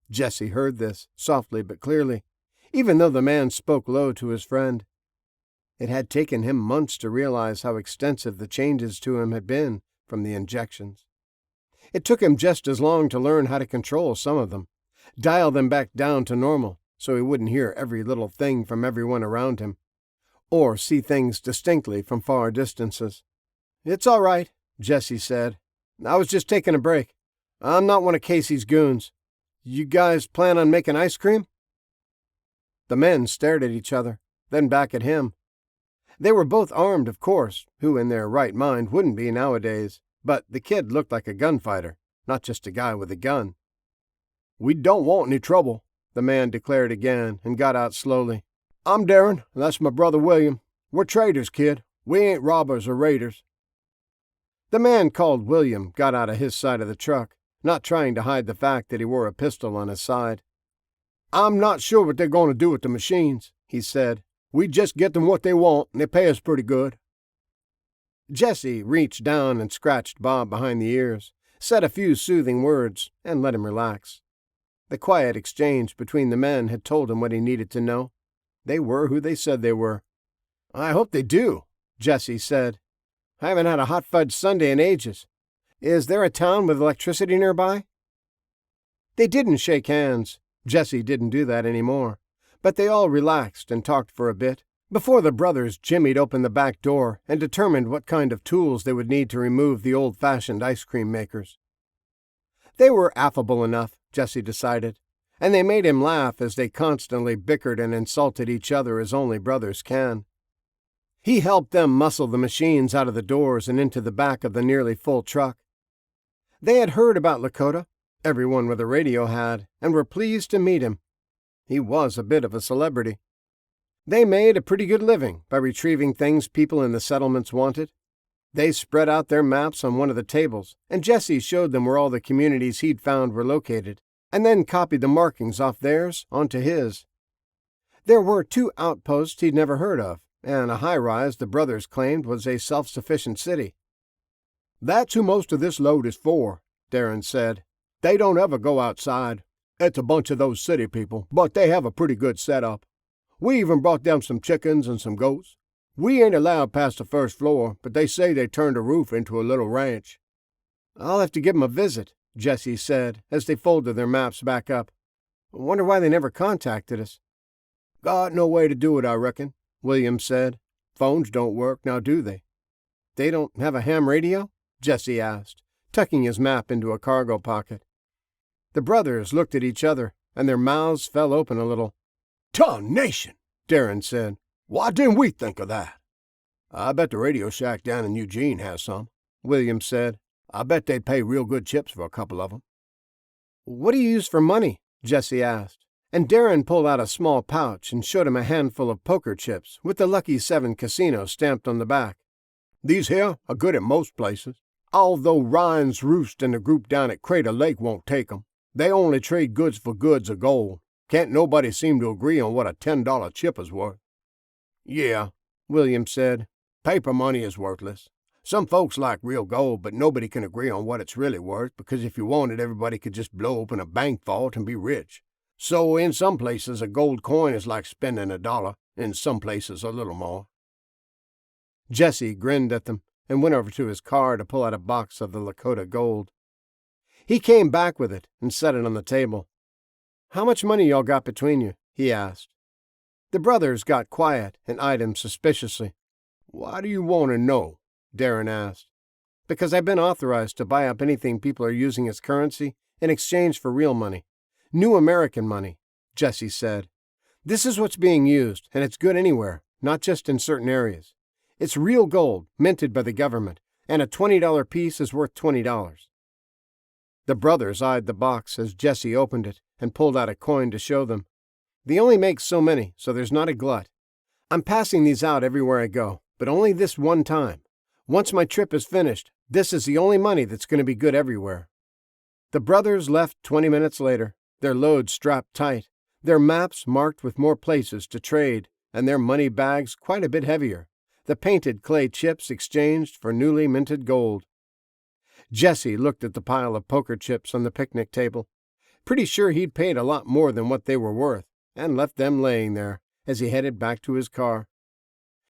Jesse heard this, softly but clearly, even though the man spoke low to his friend. It had taken him months to realize how extensive the changes to him had been from the injections. It took him just as long to learn how to control some of them, dial them back down to normal so he wouldn't hear every little thing from everyone around him, or see things distinctly from far distances. "It's all right," Jesse said. "I was just taking a break. I'm not one of Casey's goons. You guys plan on making ice cream?" The men stared at each other, then back at him. They were both armed, of course. Who in their right mind wouldn't be nowadays? But the kid looked like a gunfighter, not just a guy with a gun. "We don't want any trouble," the man declared again and got out slowly. "I'm Darren, and that's my brother William. We're traders, kid. We ain't robbers or raiders." The man called William got out of his side of the truck, not trying to hide the fact that he wore a pistol on his side. "I'm not sure what they're going to do with the machines," he said. "We just get them what they want, and they pay us pretty good." Jesse reached down and scratched Bob behind the ears, said a few soothing words, and let him relax. The quiet exchange between the men had told him what he needed to know. They were who they said they were. "I hope they do," Jesse said. "I haven't had a hot fudge sundae in ages. Is there a town with electricity nearby?" They didn't shake hands. Jesse didn't do that anymore. But they all relaxed and talked for a bit, before the brothers jimmied open the back door and determined what kind of tools they would need to remove the old-fashioned ice cream makers. They were affable enough, Jesse decided, and they made him laugh as they constantly bickered and insulted each other as only brothers can. He helped them muscle the machines out of the doors and into the back of the nearly full truck. They had heard about Lakota, everyone with a radio had, and were pleased to meet him. He was a bit of a celebrity. They made a pretty good living by retrieving things people in the settlements wanted. They spread out their maps on one of the tables, and Jesse showed them where all the communities he'd found were located, and then copied the markings off theirs onto his. There were 2 outposts he'd never heard of, and a high-rise the brothers claimed was a self-sufficient city. "That's who most of this load is for," Darren said. "They don't ever go outside. It's a bunch of those city people, but they have a pretty good setup. We even brought them some chickens and some goats. We ain't allowed past the first floor, but they say they turned the roof into a little ranch." "I'll have to give 'em a visit," Jesse said, as they folded their maps back up. "I wonder why they never contacted us." "Got no way to do it, I reckon," William said. "Phones don't work, now do they?" "They don't have a ham radio?" Jesse asked, tucking his map into a cargo pocket. The brothers looked at each other, and their mouths fell open a little. "Tarnation!" Darren said. "Why didn't we think of that?" "I bet the radio shack down in Eugene has some," William said. "I bet they'd pay real good chips for a couple of them." "What do you use for money?" Jesse asked, and Darren pulled out a small pouch and showed him a handful of poker chips with the Lucky 7 Casino stamped on the back. "These here are good at most places, although Ryan's Roost and the group down at Crater Lake won't take 'em. They only trade goods for goods of gold. Can't nobody seem to agree on what a $10 chip is worth." "Yeah," William said. "Paper money is worthless. Some folks like real gold, but nobody can agree on what it's really worth, because if you wanted, everybody could just blow open a bank vault and be rich. So in some places a gold coin is like spending $1, in some places a little more." Jesse grinned at them and went over to his car to pull out a box of the Lakota gold. He came back with it and set it on the table. "How much money y'all got between you?" he asked. The brothers got quiet and eyed him suspiciously. "Why do you want to know?" Darren asked. "Because I've been authorized to buy up anything people are using as currency in exchange for real money. New American money," Jesse said. "This is what's being used, and it's good anywhere, not just in certain areas. It's real gold, minted by the government, and a $20 piece is worth $20. The brothers eyed the box as Jesse opened it and pulled out a coin to show them. They only make so many, so there's not a glut. I'm passing these out everywhere I go, but only this one time. Once my trip is finished, this is the only money that's going to be good everywhere. The brothers left 20 minutes later, their loads strapped tight, their maps marked with more places to trade, and their money bags quite a bit heavier, the painted clay chips exchanged for newly minted gold. Jesse looked at the pile of poker chips on the picnic table. Pretty sure he'd paid a lot more than what they were worth, and left them laying there as he headed back to his car.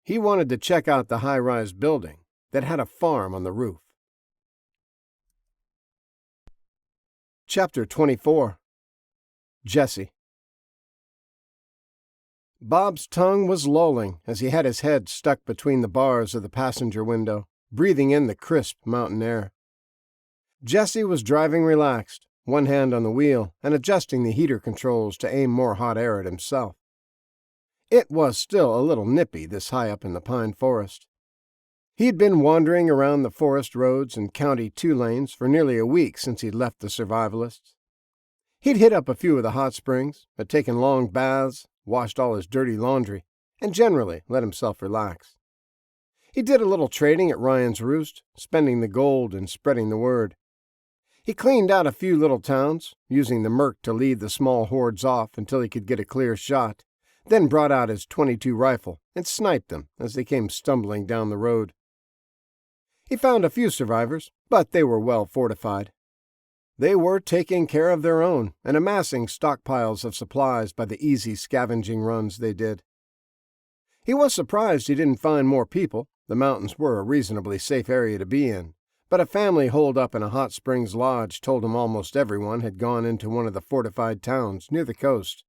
He wanted to check out the high-rise building that had a farm on the roof. Chapter 24. Jesse. Bob's tongue was lolling as he had his head stuck between the bars of the passenger window, breathing in the crisp mountain air. Jesse was driving relaxed, one hand on the wheel and adjusting the heater controls to aim more hot air at himself. It was still a little nippy this high up in the pine forest. He'd been wandering around the forest roads and county 2 lanes for nearly a week since he'd left the survivalists. He'd hit up a few of the hot springs, had taken long baths, washed all his dirty laundry, and generally let himself relax. He did a little trading at Ryan's Roost, spending the gold and spreading the word. He cleaned out a few little towns, using the Merc to lead the small hordes off until he could get a clear shot, then brought out his .22 rifle and sniped them as they came stumbling down the road. He found a few survivors, but they were well fortified. They were taking care of their own and amassing stockpiles of supplies by the easy scavenging runs they did. He was surprised he didn't find more people. The mountains were a reasonably safe area to be in, but a family holed up in a hot springs lodge told him almost everyone had gone into one of the fortified towns near the coast.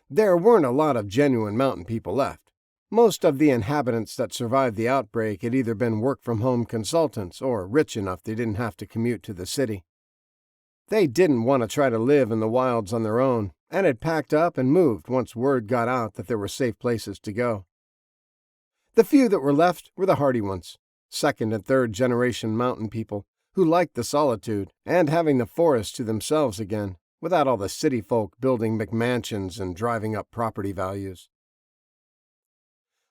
There weren't a lot of genuine mountain people left. Most of the inhabitants that survived the outbreak had either been work-from-home consultants or rich enough they didn't have to commute to the city. They didn't want to try to live in the wilds on their own, and had packed up and moved once word got out that there were safe places to go. The few that were left were the hardy ones, 2nd and 3rd generation mountain people who liked the solitude and having the forest to themselves again, without all the city folk building McMansions and driving up property values.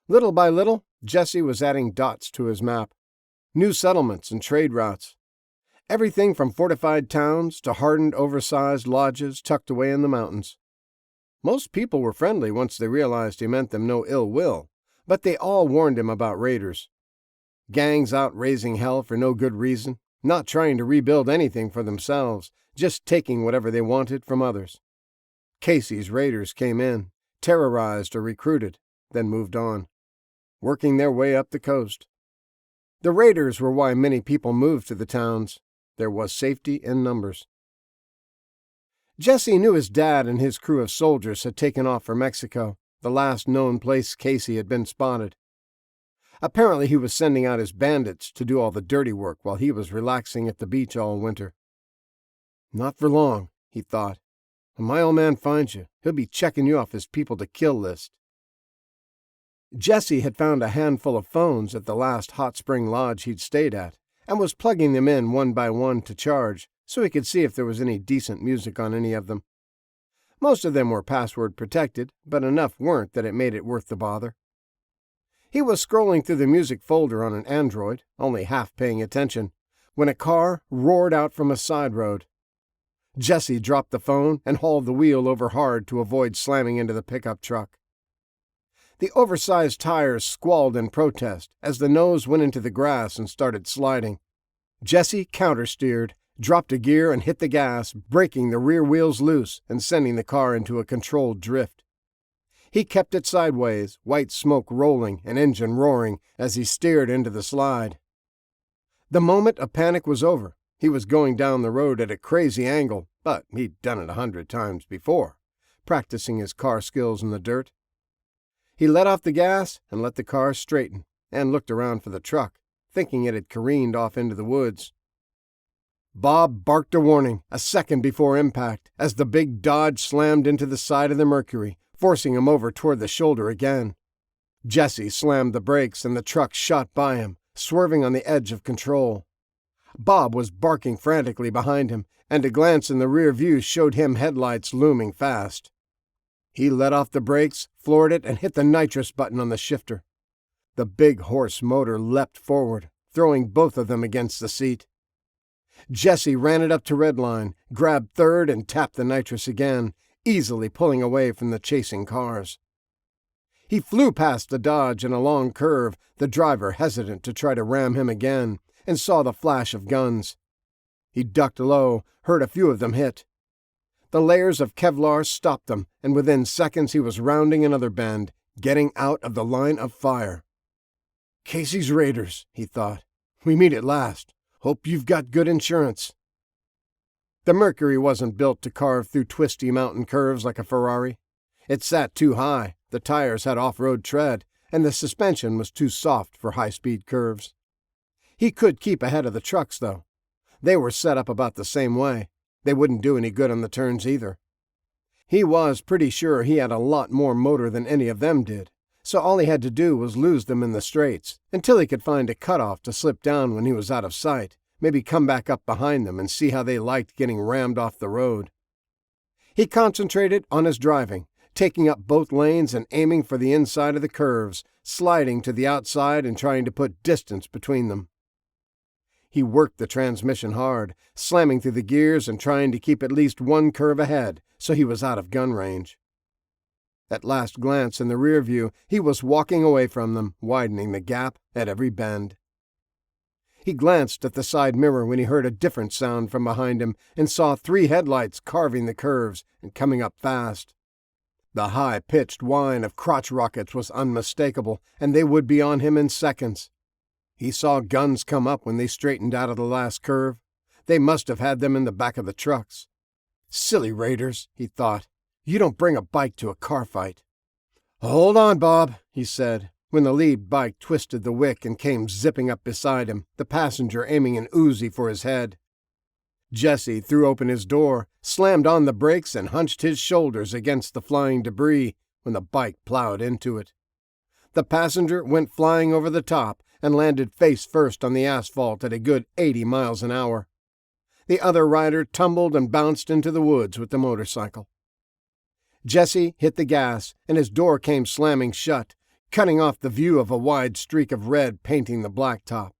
Little by little, Jesse was adding dots to his map. New settlements and trade routes. Everything from fortified towns to hardened, oversized lodges tucked away in the mountains. Most people were friendly once they realized he meant them no ill will, but they all warned him about raiders. Gangs out raising hell for no good reason, not trying to rebuild anything for themselves, just taking whatever they wanted from others. Casey's raiders came in, terrorized or recruited, then moved on, working their way up the coast. The raiders were why many people moved to the towns. There was safety in numbers. Jesse knew his dad and his crew of soldiers had taken off for Mexico, the last known place Casey had been spotted. Apparently he was sending out his bandits to do all the dirty work while he was relaxing at the beach all winter. Not for long, he thought. When my old man finds you, he'll be checking you off his people to kill list. Jesse had found a handful of phones at the last hot spring lodge he'd stayed at, and was plugging them in one by one to charge so he could see if there was any decent music on any of them. Most of them were password protected, but enough weren't that it made it worth the bother. He was scrolling through the music folder on an Android, only half paying attention, when a car roared out from a side road. Jesse dropped the phone and hauled the wheel over hard to avoid slamming into the pickup truck. The oversized tires squalled in protest as the nose went into the grass and started sliding. Jesse countersteered, dropped a gear and hit the gas, breaking the rear wheels loose and sending the car into a controlled drift. He kept it sideways, white smoke rolling and engine roaring as he steered into the slide. The moment of panic was over. He was going down the road at a crazy angle, but he'd done it 100 times before, practicing his car skills in the dirt. He let off the gas and let the car straighten, and looked around for the truck, thinking it had careened off into the woods. Bob barked a warning a second before impact as the big Dodge slammed into the side of the Mercury, forcing him over toward the shoulder again. Jesse slammed the brakes and the truck shot by him, swerving on the edge of control. Bob was barking frantically behind him, and a glance in the rear view showed him headlights looming fast. He let off the brakes, floored it, and hit the nitrous button on the shifter. The big horse motor leapt forward, throwing both of them against the seat. Jesse ran it up to redline, grabbed third, and tapped the nitrous again, easily pulling away from the chasing cars. He flew past the Dodge in a long curve, the driver hesitant to try to ram him again, and saw the flash of guns. He ducked low, heard a few of them hit. The layers of Kevlar stopped them, and within seconds he was rounding another bend, getting out of the line of fire. "Casey's Raiders," he thought. "We meet at last. Hope you've got good insurance." The Mercury wasn't built to carve through twisty mountain curves like a Ferrari. It sat too high, the tires had off-road tread, and the suspension was too soft for high-speed curves. He could keep ahead of the trucks, though. They were set up about the same way. They wouldn't do any good on the turns either. He was pretty sure he had a lot more motor than any of them did, so all he had to do was lose them in the straights, until he could find a cutoff to slip down when he was out of sight, maybe come back up behind them and see how they liked getting rammed off the road. He concentrated on his driving, taking up both lanes and aiming for the inside of the curves, sliding to the outside and trying to put distance between them. He worked the transmission hard, slamming through the gears and trying to keep at least one curve ahead, so he was out of gun range. At last glance in the rear view, he was walking away from them, widening the gap at every bend. He glanced at the side mirror when he heard a different sound from behind him and saw 3 headlights carving the curves and coming up fast. The high-pitched whine of crotch rockets was unmistakable, and they would be on him in seconds. He saw guns come up when they straightened out of the last curve. They must have had them in the back of the trucks. "Silly Raiders," he thought. "You don't bring a bike to a car fight." "Hold on, Bob," he said, when the lead bike twisted the wick and came zipping up beside him, the passenger aiming an Uzi for his head. Jesse threw open his door, slammed on the brakes, and hunched his shoulders against the flying debris when the bike plowed into it. The passenger went flying over the top and landed face first on the asphalt at a good 80 miles an hour. The other rider tumbled and bounced into the woods with the motorcycle. Jesse hit the gas, and his door came slamming shut, cutting off the view of a wide streak of red painting the blacktop.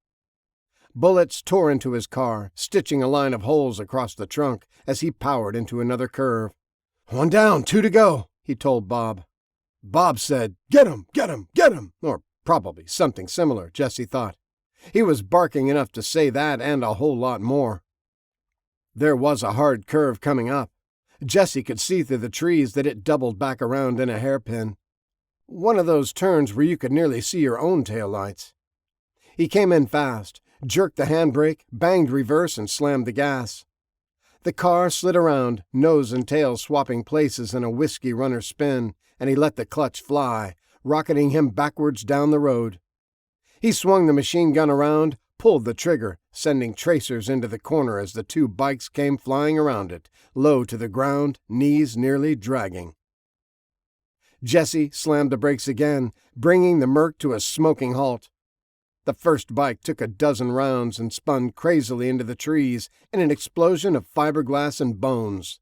Bullets tore into his car, stitching a line of holes across the trunk as he powered into another curve. "One down, 2 to go," he told Bob. Bob said, "Get him, get him, get him," or probably something similar, Jesse thought. He was barking enough to say that and a whole lot more. There was a hard curve coming up. Jesse could see through the trees that it doubled back around in a hairpin. One of those turns where you could nearly see your own taillights. He came in fast, jerked the handbrake, banged reverse, and slammed the gas. The car slid around, nose and tail swapping places in a whiskey runner spin, and he let the clutch fly, rocketing him backwards down the road. He swung the machine gun around, pulled the trigger, sending tracers into the corner as the 2 bikes came flying around it, low to the ground, knees nearly dragging. Jesse slammed the brakes again, bringing the Merc to a smoking halt. The first bike took a dozen rounds and spun crazily into the trees in an explosion of fiberglass and bones.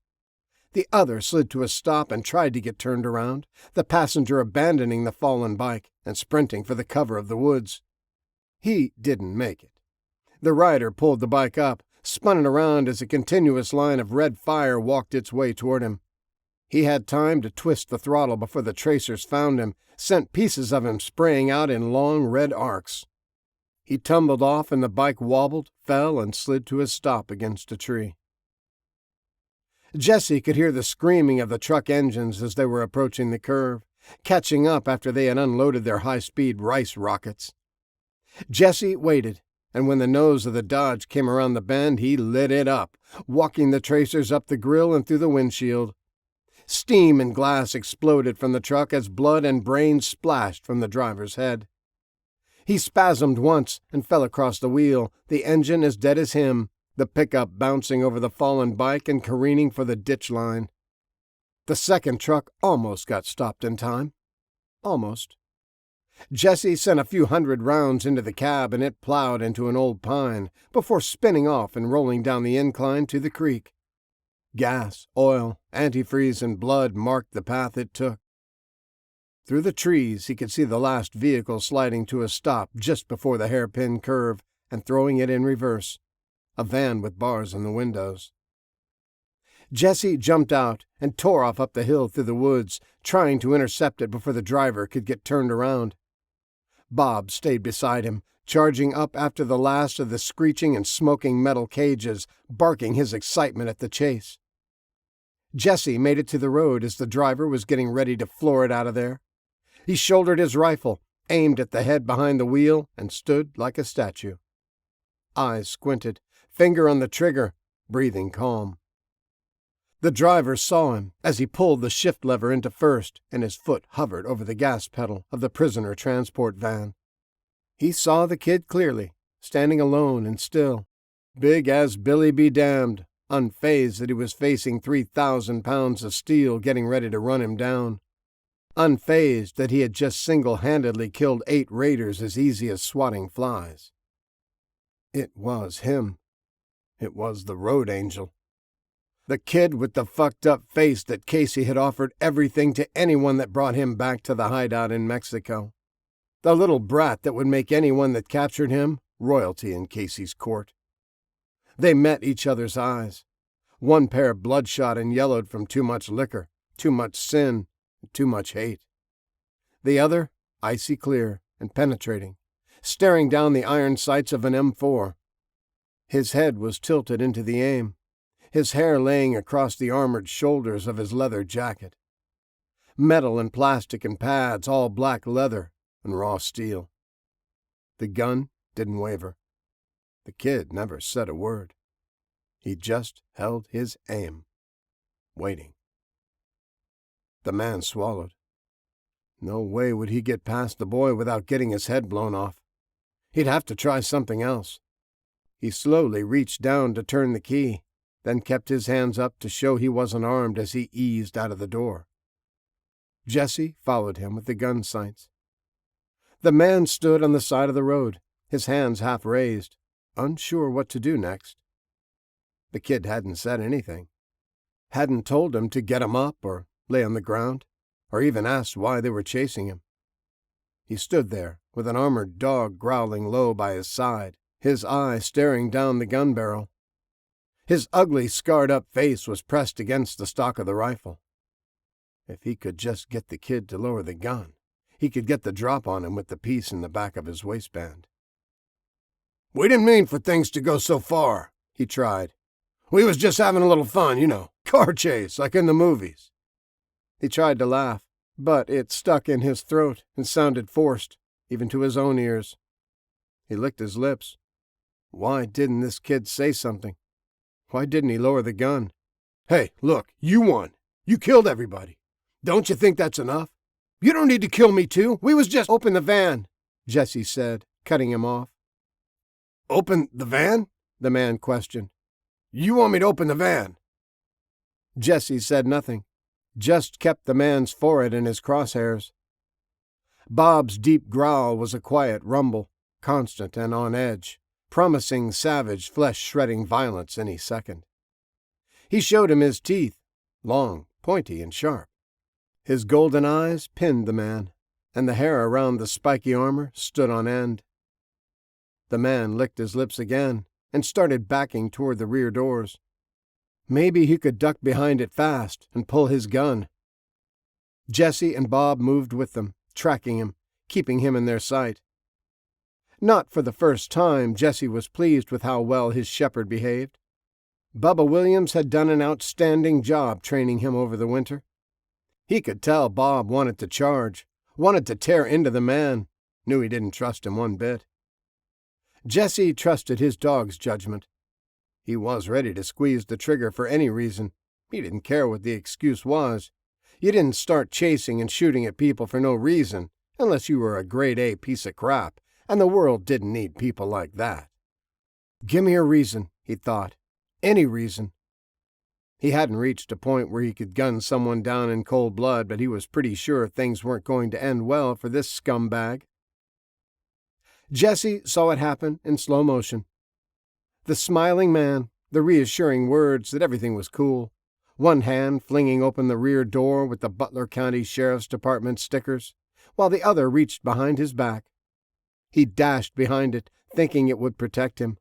The other slid to a stop and tried to get turned around, the passenger abandoning the fallen bike and sprinting for the cover of the woods. He didn't make it. The rider pulled the bike up, spun it around as a continuous line of red fire walked its way toward him. He had time to twist the throttle before the tracers found him, sent pieces of him spraying out in long red arcs. He tumbled off and the bike wobbled, fell, and slid to a stop against a tree. Jesse could hear the screaming of the truck engines as they were approaching the curve, catching up after they had unloaded their high-speed rice rockets. Jesse waited, and when the nose of the Dodge came around the bend, he lit it up, walking the tracers up the grill and through the windshield. Steam and glass exploded from the truck as blood and brains splashed from the driver's head. He spasmed once and fell across the wheel, the engine as dead as him, the pickup bouncing over the fallen bike and careening for the ditch line. The second truck almost got stopped in time. Almost. Jesse sent a few hundred rounds into the cab and it plowed into an old pine before spinning off and rolling down the incline to the creek. Gas, oil, antifreeze, and blood marked the path it took. Through the trees he could see the last vehicle sliding to a stop just before the hairpin curve and throwing it in reverse, a van with bars in the windows. Jesse jumped out and tore off up the hill through the woods, trying to intercept it before the driver could get turned around. Bob stayed beside him, charging up after the last of the screeching and smoking metal cages, barking his excitement at the chase. Jesse made it to the road as the driver was getting ready to floor it out of there. He shouldered his rifle, aimed at the head behind the wheel, and stood like a statue. Eyes squinted, finger on the trigger, breathing calm. The driver saw him as he pulled the shift lever into first and his foot hovered over the gas pedal of the prisoner transport van. He saw the kid clearly, standing alone and still, big as Billy be damned, unfazed that he was facing 3,000 pounds of steel getting ready to run him down. Unfazed that he had just single-handedly killed 8 raiders as easy as swatting flies. It was him. It was the road angel. The kid with the fucked-up face that Casey had offered everything to anyone that brought him back to the hideout in Mexico. The little brat that would make anyone that captured him royalty in Casey's court. They met each other's eyes. One pair bloodshot and yellowed from too much liquor, too much sin, too much hate. The other, icy clear and penetrating, staring down the iron sights of an M4. His head was tilted into the aim, his hair laying across the armored shoulders of his leather jacket. Metal and plastic and pads, all black leather and raw steel. The gun didn't waver. The kid never said a word. He just held his aim, waiting. The man swallowed. No way would he get past the boy without getting his head blown off. He'd have to try something else. He slowly reached down to turn the key, then kept his hands up to show he wasn't armed as he eased out of the door. Jesse followed him with the gun sights. The man stood on the side of the road, his hands half raised, unsure what to do next. The kid hadn't said anything, hadn't told him to get him up or lay on the ground, or even asked why they were chasing him. He stood there with an armored dog growling low by his side, his eye staring down the gun barrel. His ugly, scarred-up face was pressed against the stock of the rifle. If he could just get the kid to lower the gun, he could get the drop on him with the piece in the back of his waistband. "We didn't mean for things to go so far," he tried. "We was just having a little fun, car chase, like in the movies." He tried to laugh, but it stuck in his throat and sounded forced, even to his own ears. He licked his lips. Why didn't this kid say something? Why didn't he lower the gun? "Hey, look, you won. You killed everybody. Don't you think that's enough? You don't need to kill me too. We was just—" "Open the van," Jesse said, cutting him off. "Open the van?" the man questioned. "You want me to open the van?" Jesse said nothing, just kept the man's forehead in his crosshairs. Bob's deep growl was a quiet rumble, constant and on edge, promising savage, flesh-shredding violence any second. He showed him his teeth, long, pointy, and sharp. His golden eyes pinned the man, and the hair around the spiky armor stood on end. The man licked his lips again and started backing toward the rear doors. Maybe he could duck behind it fast and pull his gun. Jesse and Bob moved with them, tracking him, keeping him in their sight. Not for the first time, Jesse was pleased with how well his shepherd behaved. Bubba Williams had done an outstanding job training him over the winter. He could tell Bob wanted to charge, wanted to tear into the man, knew he didn't trust him one bit. Jesse trusted his dog's judgment. He was ready to squeeze the trigger for any reason. He didn't care what the excuse was. You didn't start chasing and shooting at people for no reason, unless you were a grade A piece of crap, and the world didn't need people like that. Give me a reason, he thought. Any reason. He hadn't reached a point where he could gun someone down in cold blood, but he was pretty sure things weren't going to end well for this scumbag. Jesse saw it happen in slow motion. The smiling man, the reassuring words that everything was cool, one hand flinging open the rear door with the Butler County Sheriff's Department stickers, while the other reached behind his back. He dashed behind it, thinking it would protect him.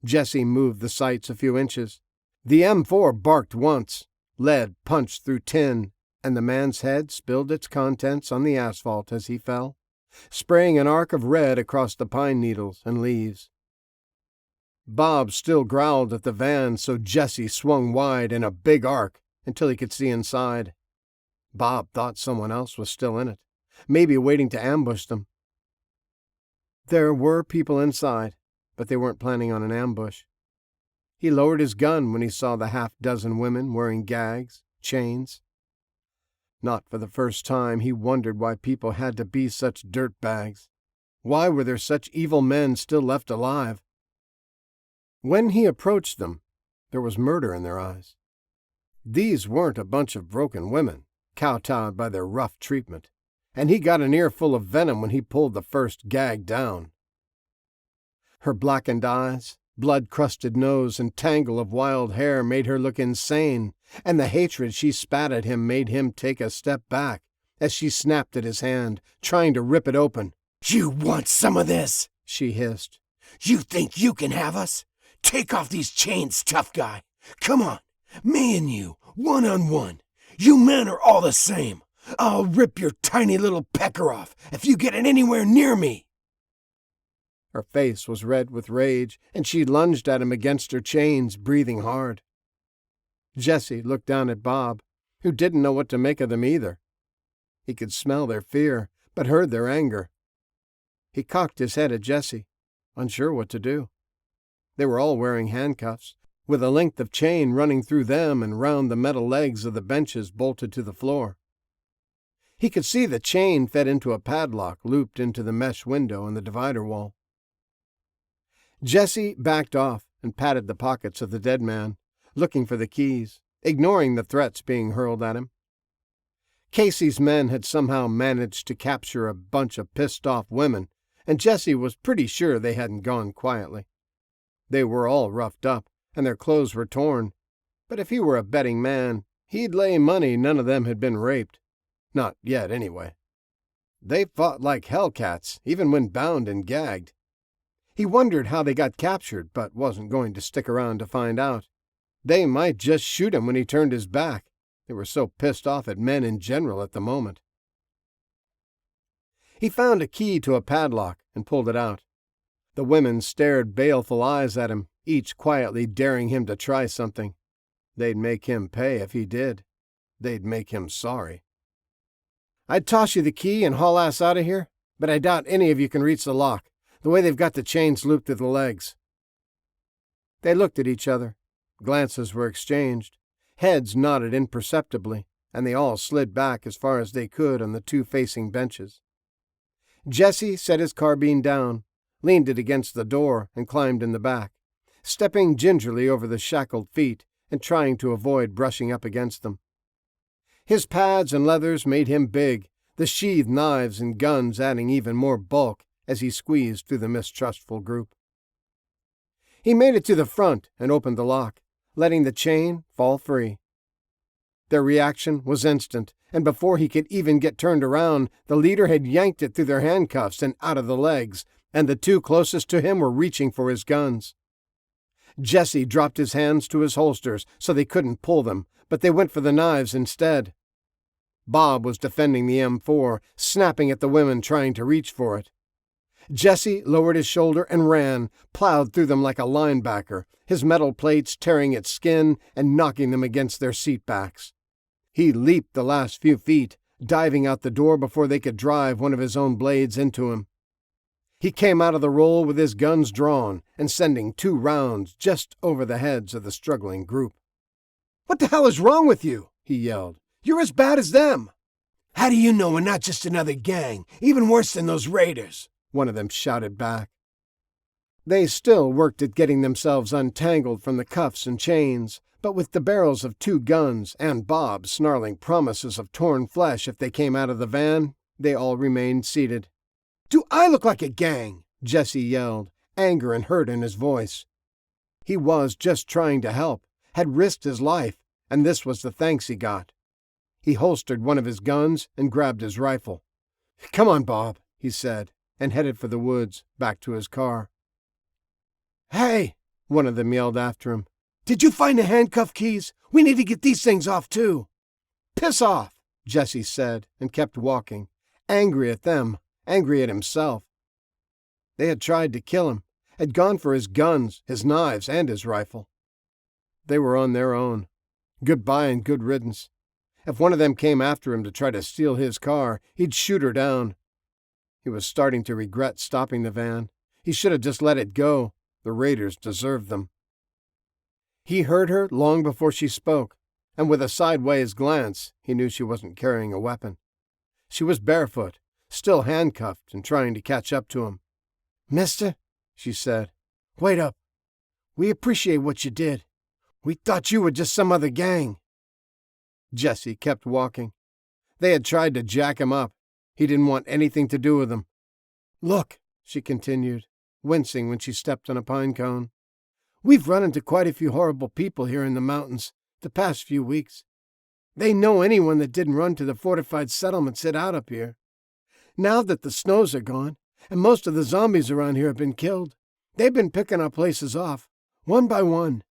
Jesse moved the sights a few inches. The M4 barked once, lead punched through tin, and the man's head spilled its contents on the asphalt as he fell, spraying an arc of red across the pine needles and leaves. Bob still growled at the van, so Jesse swung wide in a big arc until he could see inside. Bob thought someone else was still in it, maybe waiting to ambush them. There were people inside, but they weren't planning on an ambush. He lowered his gun when he saw the half-dozen women wearing gags, chains. Not for the first time, he wondered why people had to be such dirtbags. Why were there such evil men still left alive? When he approached them, there was murder in their eyes. These weren't a bunch of broken women, kowtowed by their rough treatment, and he got an earful of venom when he pulled the first gag down. Her blackened eyes, blood-crusted nose, and tangle of wild hair made her look insane, and the hatred she spat at him made him take a step back as she snapped at his hand, trying to rip it open. "You want some of this?" she hissed. "You think you can have us? Take off these chains, tough guy. Come on, me and you, one-on-one. You men are all the same. I'll rip your tiny little pecker off if you get it anywhere near me." Her face was red with rage, and she lunged at him against her chains, breathing hard. Jesse looked down at Bob, who didn't know what to make of them either. He could smell their fear, but heard their anger. He cocked his head at Jesse, unsure what to do. They were all wearing handcuffs, with a length of chain running through them and round the metal legs of the benches bolted to the floor. He could see the chain fed into a padlock looped into the mesh window in the divider wall. Jesse backed off and patted the pockets of the dead man, looking for the keys, ignoring the threats being hurled at him. Casey's men had somehow managed to capture a bunch of pissed-off women, and Jesse was pretty sure they hadn't gone quietly. They were all roughed up, and their clothes were torn, but if he were a betting man, he'd lay money none of them had been raped. Not yet, anyway. They fought like hellcats, even when bound and gagged. He wondered how they got captured, but wasn't going to stick around to find out. They might just shoot him when he turned his back. They were so pissed off at men in general at the moment. He found a key to a padlock and pulled it out. The women stared baleful eyes at him, each quietly daring him to try something. They'd make him pay if he did. They'd make him sorry. "I'd toss you the key and haul ass out of here, but I doubt any of you can reach the lock, the way they've got the chains looped to the legs." They looked at each other. Glances were exchanged. Heads nodded imperceptibly, and they all slid back as far as they could on the two facing benches. Jesse set his carbine down, leaned it against the door, and climbed in the back, stepping gingerly over the shackled feet and trying to avoid brushing up against them. His pads and leathers made him big, the sheathed knives and guns adding even more bulk as he squeezed through the mistrustful group. He made it to the front and opened the lock, letting the chain fall free. Their reaction was instant, and before he could even get turned around, the leader had yanked it through their handcuffs and out of the legs, and the two closest to him were reaching for his guns. Jesse dropped his hands to his holsters so they couldn't pull them, but they went for the knives instead. Bob was defending the M4, snapping at the women trying to reach for it. Jesse lowered his shoulder and ran, plowed through them like a linebacker, his metal plates tearing at skin and knocking them against their seat backs. He leaped the last few feet, diving out the door before they could drive one of his own blades into him. He came out of the roll with his guns drawn and sending 2 rounds just over the heads of the struggling group. "What the hell is wrong with you?" he yelled. "You're as bad as them." "How do you know we're not just another gang, even worse than those raiders?" one of them shouted back. They still worked at getting themselves untangled from the cuffs and chains, But with the barrels of 2 guns and Bob snarling promises of torn flesh if they came out of the van, they all remained seated. "Do I look like a gang?" Jesse yelled, anger and hurt in his voice. He was just trying to help, had risked his life, and this was the thanks he got. He holstered one of his guns and grabbed his rifle. "Come on, Bob," he said, and headed for the woods, back to his car. "Hey!" one of them yelled after him. "Did you find the handcuff keys? We need to get these things off, too." "Piss off," Jesse said, and kept walking, angry at them, angry at himself. They had tried to kill him, had gone for his guns, his knives, and his rifle. They were on their own. Goodbye and good riddance. If one of them came after him to try to steal his car, he'd shoot her down. He was starting to regret stopping the van. He should have just let it go. The raiders deserved them. He heard her long before she spoke, and with a sideways glance, he knew she wasn't carrying a weapon. She was barefoot, still handcuffed and trying to catch up to him. "Mister," she said, "wait up. We appreciate what you did. We thought you were just some other gang." Jesse kept walking. They had tried to jack him up. He didn't want anything to do with them. "Look," she continued, wincing when she stepped on a pine cone. "We've run into quite a few horrible people here in the mountains the past few weeks. They know anyone that didn't run to the fortified settlements hid out up here. Now that the snows are gone, and most of the zombies around here have been killed, they've been picking our places off, one by one."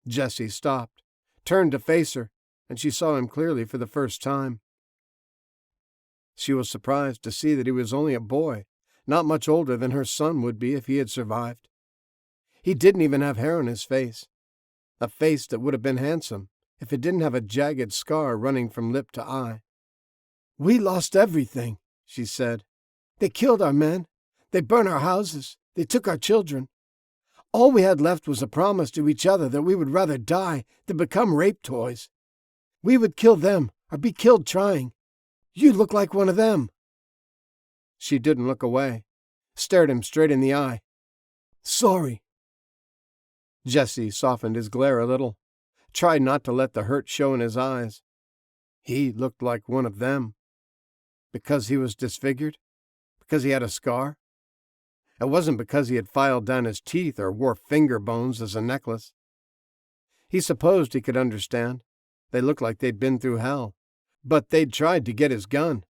Jesse stopped, turned to face her, and she saw him clearly for the first time. She was surprised to see that he was only a boy, not much older than her son would be if he had survived. He didn't even have hair on his face, a face that would have been handsome if it didn't have a jagged scar running from lip to eye. "We lost everything," she said. "They killed our men. They burned our houses. They took our children. All we had left was a promise to each other that we would rather die than become rape toys. We would kill them or be killed trying. You look like one of them." She didn't look away, stared him straight in the eye. "Sorry." Jesse softened his glare a little, tried not to let the hurt show in his eyes. He looked like one of them. Because he was disfigured? Because he had a scar? It wasn't because he had filed down his teeth or wore finger bones as a necklace. He supposed he could understand. They looked like they'd been through hell, but they'd tried to get his gun.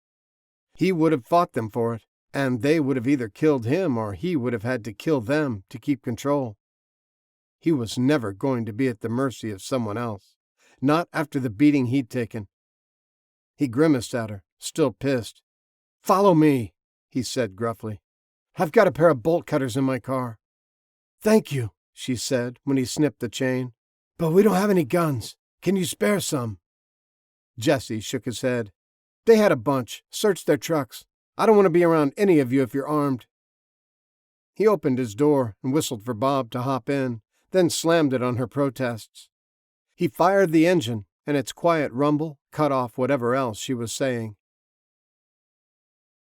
He would have fought them for it, and they would have either killed him or he would have had to kill them to keep control. He was never going to be at the mercy of someone else, not after the beating he'd taken. He grimaced at her, still pissed. "Follow me," he said gruffly. "I've got a pair of bolt cutters in my car." "Thank you," she said when he snipped the chain. "But we don't have any guns. Can you spare some?" Jesse shook his head. "They had a bunch. Search their trucks. I don't want to be around any of you if you're armed." He opened his door and whistled for Bob to hop in, then slammed it on her protests. He fired the engine, and its quiet rumble cut off whatever else she was saying.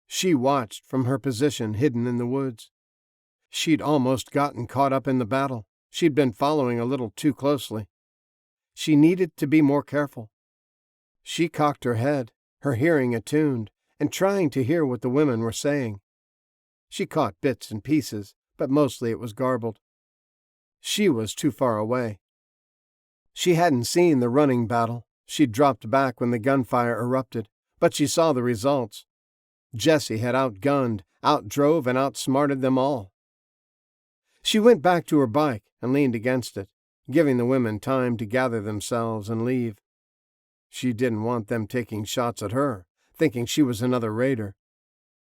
She watched from her position hidden in the woods. She'd almost gotten caught up in the battle. She'd been following a little too closely. She needed to be more careful. She cocked her head, her hearing attuned, and trying to hear what the women were saying. She caught bits and pieces, but mostly it was garbled. She was too far away. She hadn't seen the running battle. She'd dropped back when the gunfire erupted, but she saw the results. Jesse had outgunned, outdrove, and outsmarted them all. She went back to her bike and leaned against it, giving the women time to gather themselves and leave. She didn't want them taking shots at her, thinking she was another raider.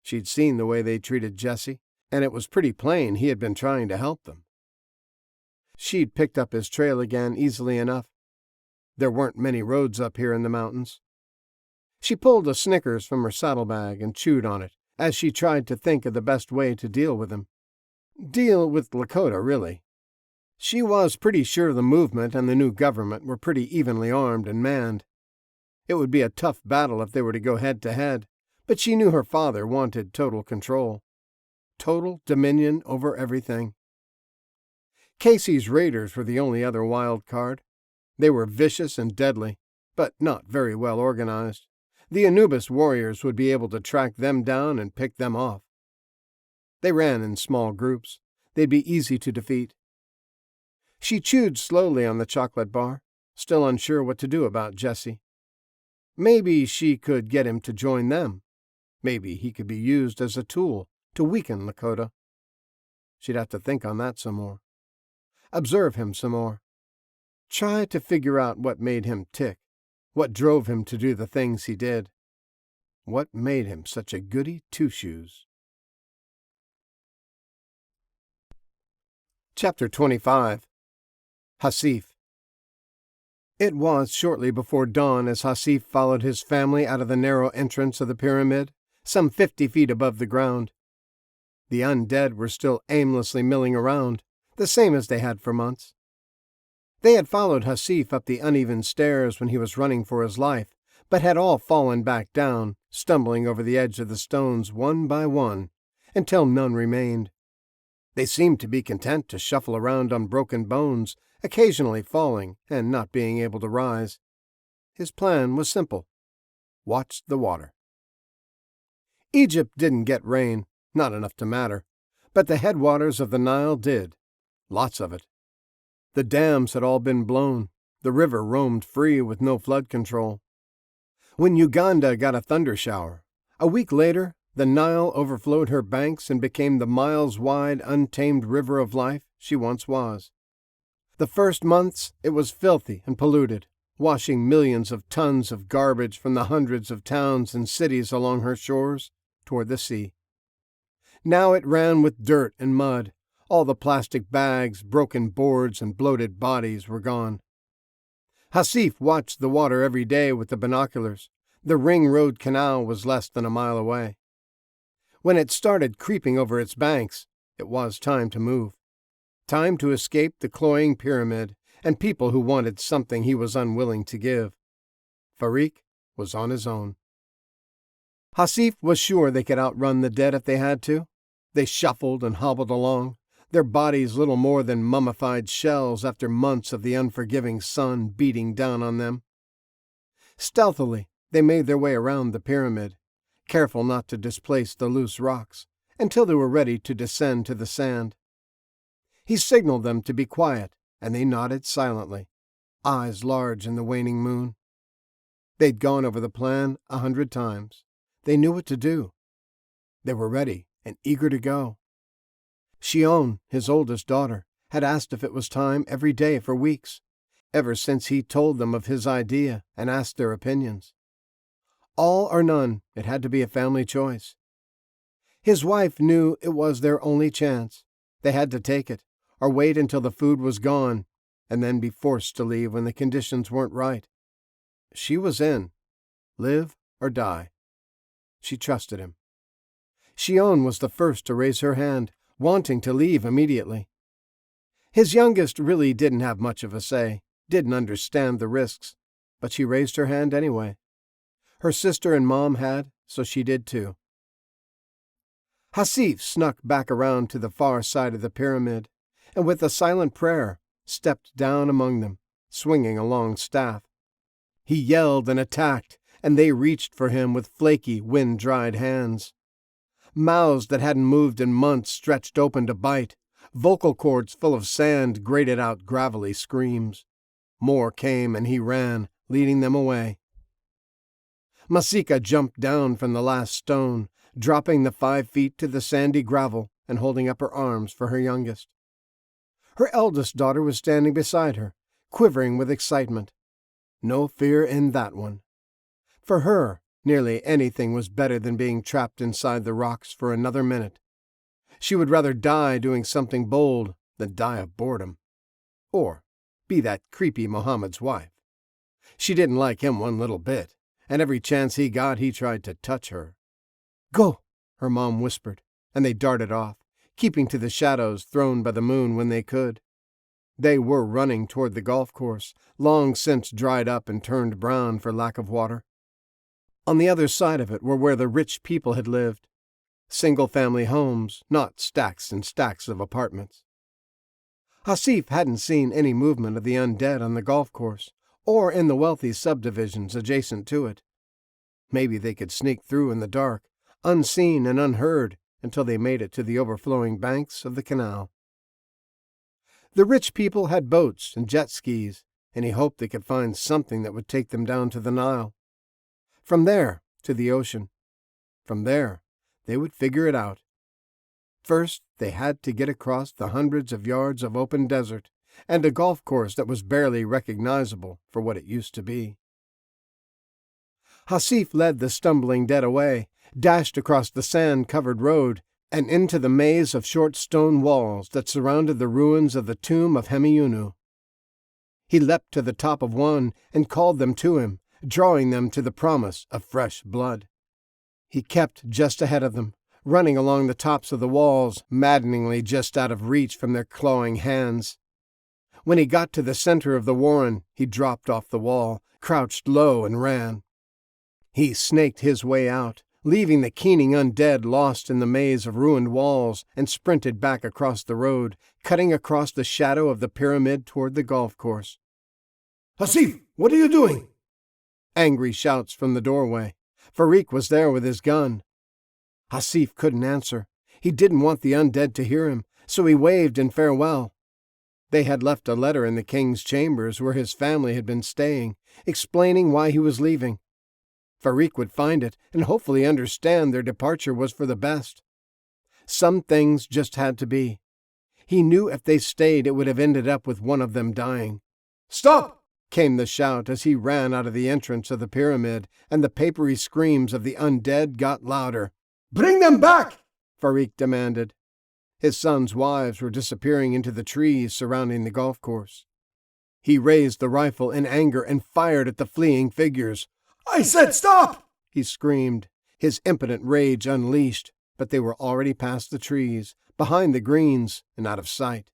She'd seen the way they treated Jesse, and it was pretty plain he had been trying to help them. She'd picked up his trail again easily enough. There weren't many roads up here in the mountains. She pulled a Snickers from her saddlebag and chewed on it as she tried to think of the best way to deal with him. Deal with Lakota, really. She was pretty sure the movement and the new government were pretty evenly armed and manned. It would be a tough battle if they were to go head-to-head, but she knew her father wanted total control. Total dominion over everything. Casey's raiders were the only other wild card. They were vicious and deadly, but not very well organized. The Anubis warriors would be able to track them down and pick them off. They ran in small groups. They'd be easy to defeat. She chewed slowly on the chocolate bar, still unsure what to do about Jesse. Maybe she could get him to join them. Maybe he could be used as a tool to weaken Lakota. She'd have to think on that some more. Observe him some more. Try to figure out what made him tick, what drove him to do the things he did. What made him such a goody two-shoes? Chapter 25. Hasif. It was shortly before dawn as Hasif followed his family out of the narrow entrance of the pyramid, some 50 feet above the ground. The undead were still aimlessly milling around, the same as they had for months. They had followed Hasif up the uneven stairs when he was running for his life, but had all fallen back down, stumbling over the edge of the stones one by one, until none remained. They seemed to be content to shuffle around on broken bones, occasionally falling and not being able to rise. His plan was simple. Watch the water. Egypt didn't get rain, not enough to matter, but the headwaters of the Nile did. Lots of it. The dams had all been blown. The river roamed free with no flood control. When Uganda got a thunder shower, a week later, the Nile overflowed her banks and became the miles-wide, untamed river of life she once was. The first months, it was filthy and polluted, washing millions of tons of garbage from the hundreds of towns and cities along her shores toward the sea. Now it ran with dirt and mud. All the plastic bags, broken boards, and bloated bodies were gone. Hasif watched the water every day with the binoculars. The Ring Road Canal was less than a mile away. When it started creeping over its banks, it was time to move. Time to escape the cloying pyramid and people who wanted something he was unwilling to give. Farik was on his own. Hasif was sure they could outrun the dead if they had to. They shuffled and hobbled along, their bodies little more than mummified shells after months of the unforgiving sun beating down on them. Stealthily, they made their way around the pyramid, careful not to displace the loose rocks, until they were ready to descend to the sand. He signaled them to be quiet, and they nodded silently, eyes large in the waning moon. They'd gone over the plan 100 times. They knew what to do. They were ready and eager to go. Shion, his oldest daughter, had asked if it was time every day for weeks, ever since he told them of his idea and asked their opinions. All or none, it had to be a family choice. His wife knew it was their only chance. They had to take it, or wait until the food was gone, and then be forced to leave when the conditions weren't right. She was in. Live or die. She trusted him. Shion was the first to raise her hand, wanting to leave immediately. His youngest really didn't have much of a say, didn't understand the risks, but she raised her hand anyway. Her sister and mom had, so she did too. Hasif snuck back around to the far side of the pyramid, and with a silent prayer, stepped down among them, swinging a long staff. He yelled and attacked, and they reached for him with flaky, wind-dried hands. Mouths that hadn't moved in months stretched open to bite. Vocal cords full of sand grated out gravelly screams. More came, and he ran, leading them away. Masika jumped down from the last stone, dropping the 5 feet to the sandy gravel and holding up her arms for her youngest. Her eldest daughter was standing beside her, quivering with excitement. No fear in that one. For her, nearly anything was better than being trapped inside the rocks for another minute. She would rather die doing something bold than die of boredom. Or be that creepy Mohammed's wife. She didn't like him one little bit, and every chance he got he tried to touch her. "Go," her mom whispered, and they darted off, keeping to the shadows thrown by the moon when they could. They were running toward the golf course, long since dried up and turned brown for lack of water. On the other side of it were where the rich people had lived. Single-family homes, not stacks and stacks of apartments. Hasif hadn't seen any movement of the undead on the golf course, or in the wealthy subdivisions adjacent to it. Maybe they could sneak through in the dark, unseen and unheard, until they made it to the overflowing banks of the canal. The rich people had boats and jet skis, and he hoped they could find something that would take them down to the Nile. From there, to the ocean. From there, they would figure it out. First, they had to get across the hundreds of yards of open desert and a golf course that was barely recognizable for what it used to be. Hasif led the stumbling dead away, dashed across the sand-covered road, and into the maze of short stone walls that surrounded the ruins of the tomb of Hemiunu. He leapt to the top of one and called them to him, drawing them to the promise of fresh blood. He kept just ahead of them, running along the tops of the walls, maddeningly just out of reach from their clawing hands. When he got to the center of the warren, he dropped off the wall, crouched low, and ran. He snaked his way out, leaving the keening undead lost in the maze of ruined walls, and sprinted back across the road, cutting across the shadow of the pyramid toward the golf course. "Hasif, what are you doing?" Angry shouts from the doorway. Farik was there with his gun. Hasif couldn't answer. He didn't want the undead to hear him, so he waved in farewell. They had left a letter in the king's chambers where his family had been staying, explaining why he was leaving. Farik would find it and hopefully understand their departure was for the best. Some things just had to be. He knew if they stayed it would have ended up with one of them dying. "Stop!" came the shout as he ran out of the entrance of the pyramid, and the papery screams of the undead got louder. "Bring them back!" Farik demanded. His sons' wives were disappearing into the trees surrounding the golf course. He raised the rifle in anger and fired at the fleeing figures. "I said stop!" he screamed, his impotent rage unleashed, but they were already past the trees, behind the greens, and out of sight.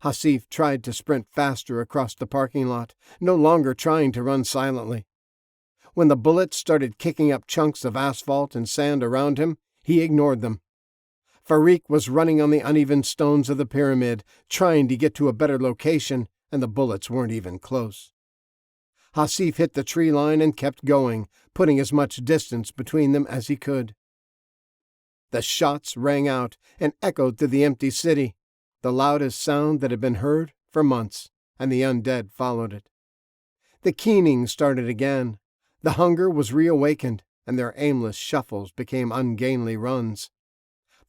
Hasif tried to sprint faster across the parking lot, no longer trying to run silently. When the bullets started kicking up chunks of asphalt and sand around him, he ignored them. Farik was running on the uneven stones of the pyramid, trying to get to a better location, and the bullets weren't even close. Hasif hit the tree line and kept going, putting as much distance between them as he could. The shots rang out and echoed through the empty city, the loudest sound that had been heard for months, and the undead followed it. The keening started again. The hunger was reawakened, and their aimless shuffles became ungainly runs.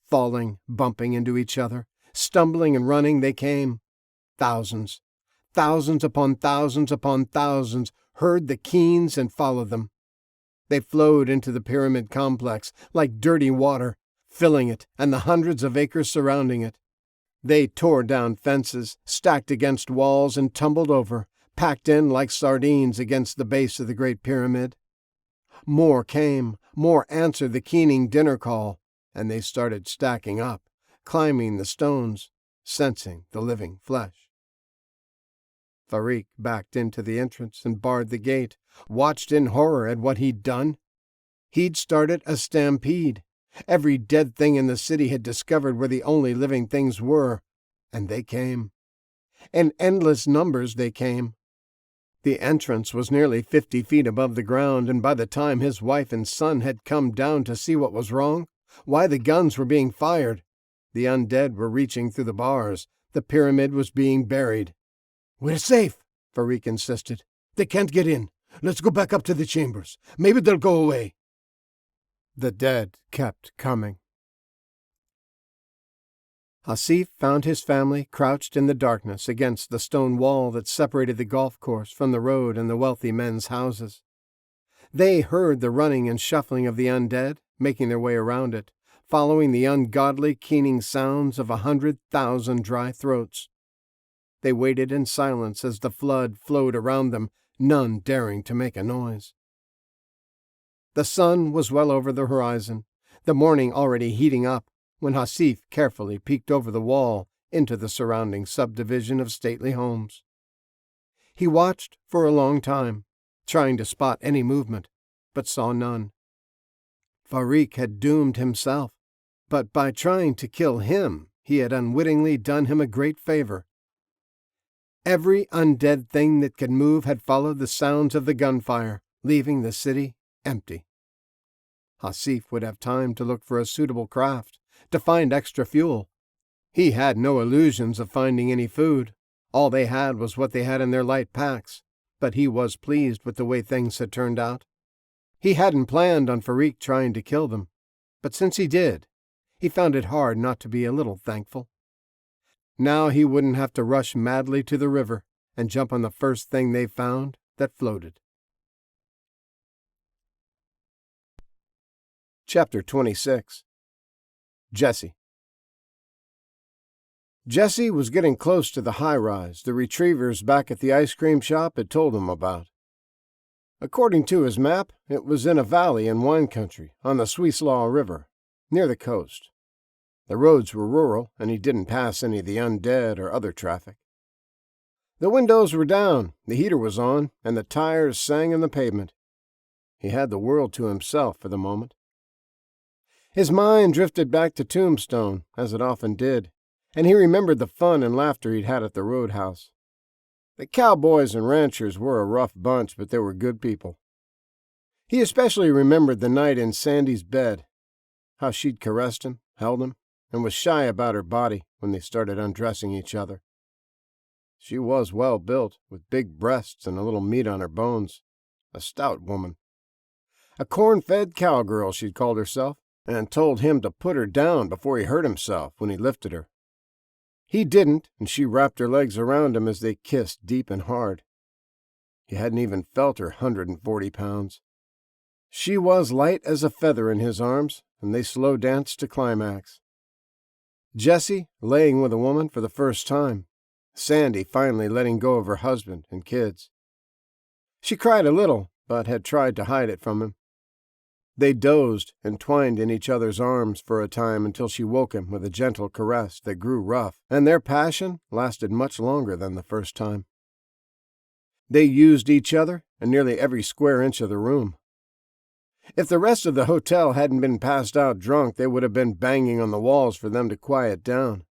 Falling, bumping into each other, stumbling and running they came. Thousands upon thousands heard the keens and followed them. They flowed into the pyramid complex like dirty water, filling it and the hundreds of acres surrounding it. They tore down fences, stacked against walls, and tumbled over, packed in like sardines against the base of the Great Pyramid. More came, more answered the keening dinner call, and they started stacking up, climbing the stones, sensing the living flesh. Farik backed into the entrance and barred the gate, watched in horror at what he'd done. He'd started a stampede. Every dead thing in the city had discovered where the only living things were, and they came. In endless numbers they came. The entrance was nearly 50 feet above the ground, and by the time his wife and son had come down to see what was wrong, why the guns were being fired, the undead were reaching through the bars. The pyramid was being buried. "We're safe," Farik insisted. "They can't get in. Let's go back up to the chambers. Maybe they'll go away." The dead kept coming. Hasif found his family crouched in the darkness against the stone wall that separated the golf course from the road and the wealthy men's houses. They heard the running and shuffling of the undead, making their way around it, following the ungodly keening sounds of 100,000 dry throats. They waited in silence as the flood flowed around them, none daring to make a noise. The sun was well over the horizon, the morning already heating up, when Hasif carefully peeked over the wall into the surrounding subdivision of stately homes. He watched for a long time, trying to spot any movement, but saw none. Farik had doomed himself, but by trying to kill him, he had unwittingly done him a great favor. Every undead thing that could move had followed the sounds of the gunfire, leaving the city empty. Hasif would have time to look for a suitable craft, to find extra fuel. He had no illusions of finding any food. All they had was what they had in their light packs, but he was pleased with the way things had turned out. He hadn't planned on Farik trying to kill them, but since he did, he found it hard not to be a little thankful. Now he wouldn't have to rush madly to the river and jump on the first thing they found that floated. Chapter 26. Jesse. Jesse was getting close to the high-rise the retrievers back at the ice cream shop had told him about. According to his map, it was in a valley in wine country on the Swislaw River, near the coast. The roads were rural, and he didn't pass any of the undead or other traffic. The windows were down, the heater was on, and the tires sang in the pavement. He had the world to himself for the moment. His mind drifted back to Tombstone, as it often did, and he remembered the fun and laughter he'd had at the roadhouse. The cowboys and ranchers were a rough bunch, but they were good people. He especially remembered the night in Sandy's bed, how she'd caressed him, held him, and was shy about her body when they started undressing each other. She was well built, with big breasts and a little meat on her bones. A stout woman. A corn-fed cowgirl, she'd called herself, and told him to put her down before he hurt himself when he lifted her. He didn't, and she wrapped her legs around him as they kissed deep and hard. He hadn't even felt her 140 pounds. She was light as a feather in his arms, and they slow danced to climax. Jesse laying with a woman for the first time. Sandy finally letting go of her husband and kids. She cried a little, but had tried to hide it from him. They dozed and twined in each other's arms for a time until she woke him with a gentle caress that grew rough, and their passion lasted much longer than the first time. They used each other and nearly every square inch of the room. If the rest of the hotel hadn't been passed out drunk, they would have been banging on the walls for them to quiet down.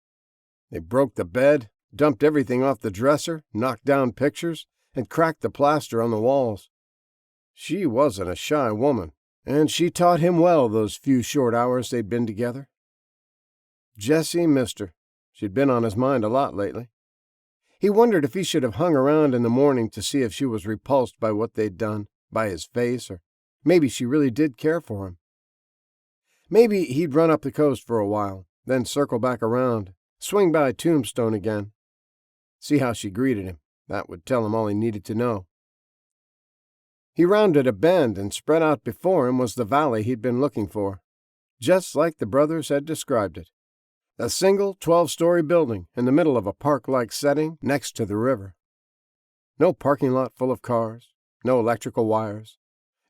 They broke the bed, dumped everything off the dresser, knocked down pictures, and cracked the plaster on the walls. She wasn't a shy woman, and she taught him well those few short hours they'd been together. Jesse missed her. She'd been on his mind a lot lately. He wondered if he should have hung around in the morning to see if she was repulsed by what they'd done, by his face, or maybe she really did care for him. Maybe he'd run up the coast for a while, then circle back around, swing by Tombstone again. See how she greeted him. That would tell him all he needed to know. He rounded a bend, and spread out before him was the valley he'd been looking for, just like the brothers had described it. A single 12-story building in the middle of a park-like setting next to the river. No parking lot full of cars, no electrical wires,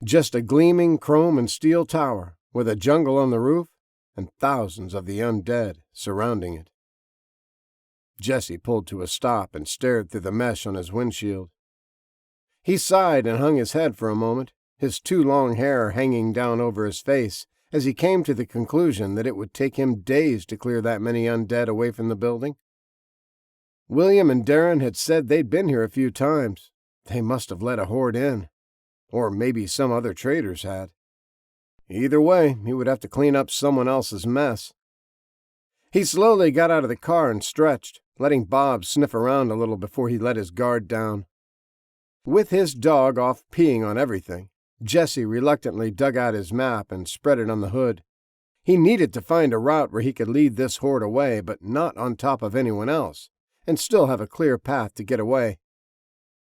just a gleaming chrome and steel tower with a jungle on the roof and thousands of the undead surrounding it. Jesse pulled to a stop and stared through the mesh on his windshield. He sighed and hung his head for a moment, his too long hair hanging down over his face, as he came to the conclusion that it would take him days to clear that many undead away from the building. William and Darren had said they'd been here a few times. They must have let a horde in. Or maybe some other traders had. Either way, he would have to clean up someone else's mess. He slowly got out of the car and stretched, letting Bob sniff around a little before he let his guard down. With his dog off peeing on everything, Jesse reluctantly dug out his map and spread it on the hood. He needed to find a route where he could lead this horde away, but not on top of anyone else, and still have a clear path to get away.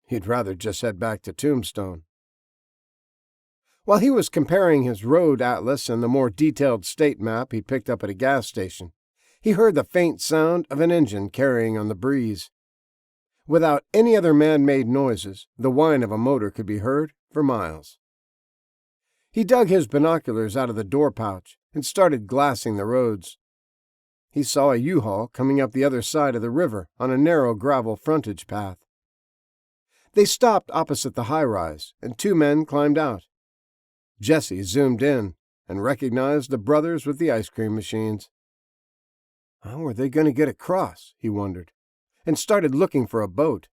He'd rather just head back to Tombstone. While he was comparing his road atlas and the more detailed state map he picked up at a gas station, he heard the faint sound of an engine carrying on the breeze. Without any other man-made noises, the whine of a motor could be heard for miles. He dug his binoculars out of the door pouch and started glassing the roads. He saw a U-Haul coming up the other side of the river on a narrow gravel frontage path. They stopped opposite the high-rise, and two men climbed out. Jesse zoomed in and recognized the brothers with the ice cream machines. How were they going to get across, he wondered, and started looking for a boat.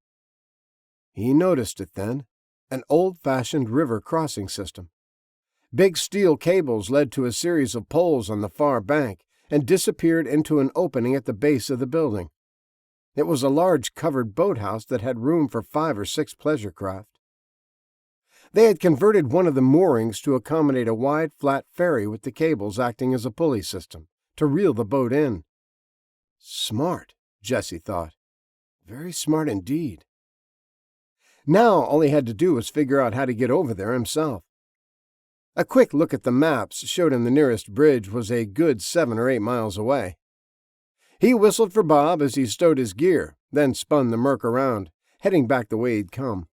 He noticed it then, an old-fashioned river crossing system. Big steel cables led to a series of poles on the far bank and disappeared into an opening at the base of the building. It was a large covered boathouse that had room for 5 or 6 pleasure craft. They had converted one of the moorings to accommodate a wide, flat ferry with the cables acting as a pulley system to reel the boat in. Smart, Jesse thought. Very smart indeed. Now all he had to do was figure out how to get over there himself. A quick look at the maps showed him the nearest bridge was a good 7 or 8 miles away. He whistled for Bob as he stowed his gear, then spun the Merc around, heading back the way he'd come.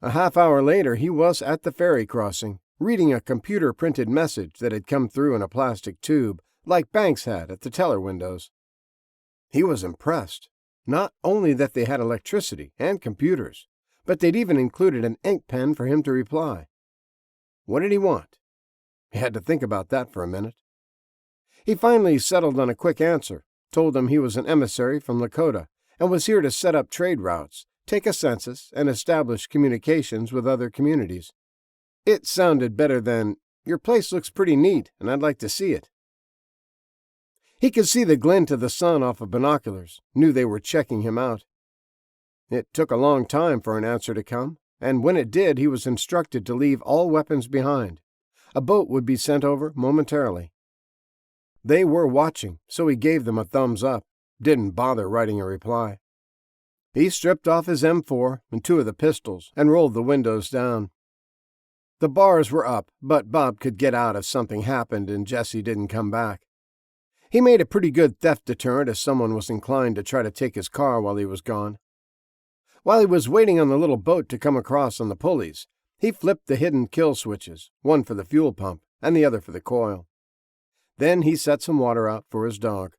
A half hour later, he was at the ferry crossing, reading a computer-printed message that had come through in a plastic tube, like Banks had at the teller windows. He was impressed. Not only that they had electricity and computers, but they'd even included an ink pen for him to reply. What did he want? He had to think about that for a minute. He finally settled on a quick answer, told them he was an emissary from Lakota and was here to set up trade routes, take a census, and establish communications with other communities. It sounded better than, "Your place looks pretty neat, and I'd like to see it." He could see the glint of the sun off of binoculars, knew they were checking him out. It took a long time for an answer to come, and when it did, he was instructed to leave all weapons behind. A boat would be sent over momentarily. They were watching, so he gave them a thumbs up, didn't bother writing a reply. He stripped off his M4 and 2 of the pistols and rolled the windows down. The bars were up, but Bob could get out if something happened and Jesse didn't come back. He made a pretty good theft deterrent if someone was inclined to try to take his car while he was gone. While he was waiting on the little boat to come across on the pulleys, he flipped the hidden kill switches, one for the fuel pump and the other for the coil. Then he set some water out for his dog.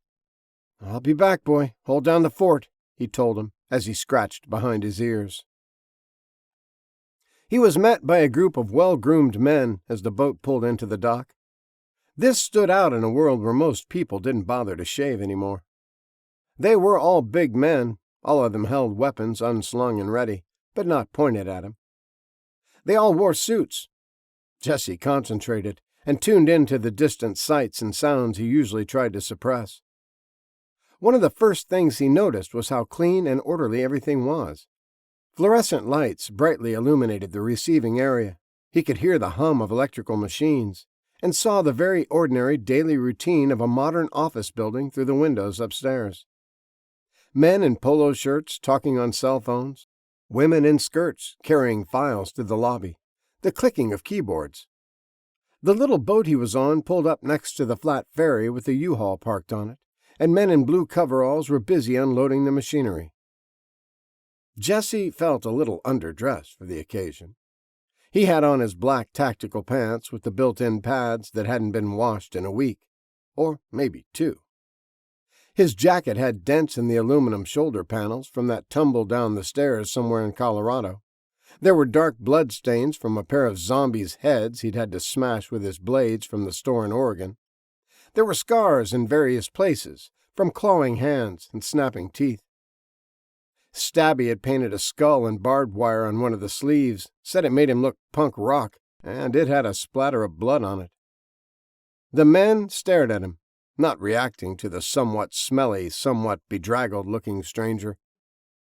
"I'll be back, boy. Hold down the fort," he told him as he scratched behind his ears. He was met by a group of well-groomed men as the boat pulled into the dock. This stood out in a world where most people didn't bother to shave anymore. They were all big men. All of them held weapons unslung and ready, but not pointed at him. They all wore suits. Jesse concentrated and tuned into the distant sights and sounds he usually tried to suppress. One of the first things he noticed was how clean and orderly everything was. Fluorescent lights brightly illuminated the receiving area. He could hear the hum of electrical machines and saw the very ordinary daily routine of a modern office building through the windows upstairs. Men in polo shirts talking on cell phones, women in skirts carrying files to the lobby, the clicking of keyboards. The little boat he was on pulled up next to the flat ferry with a U-Haul parked on it, and men in blue coveralls were busy unloading the machinery. Jesse felt a little underdressed for the occasion. He had on his black tactical pants with the built-in pads that hadn't been washed in a week, or maybe 2. His jacket had dents in the aluminum shoulder panels from that tumble down the stairs somewhere in Colorado. There were dark blood stains from a pair of zombies' heads he'd had to smash with his blades from the store in Oregon. There were scars in various places, from clawing hands and snapping teeth. Stabby had painted a skull and barbed wire on one of the sleeves, said it made him look punk rock, and it had a splatter of blood on it. The men stared at him, not reacting to the somewhat smelly, somewhat bedraggled-looking stranger.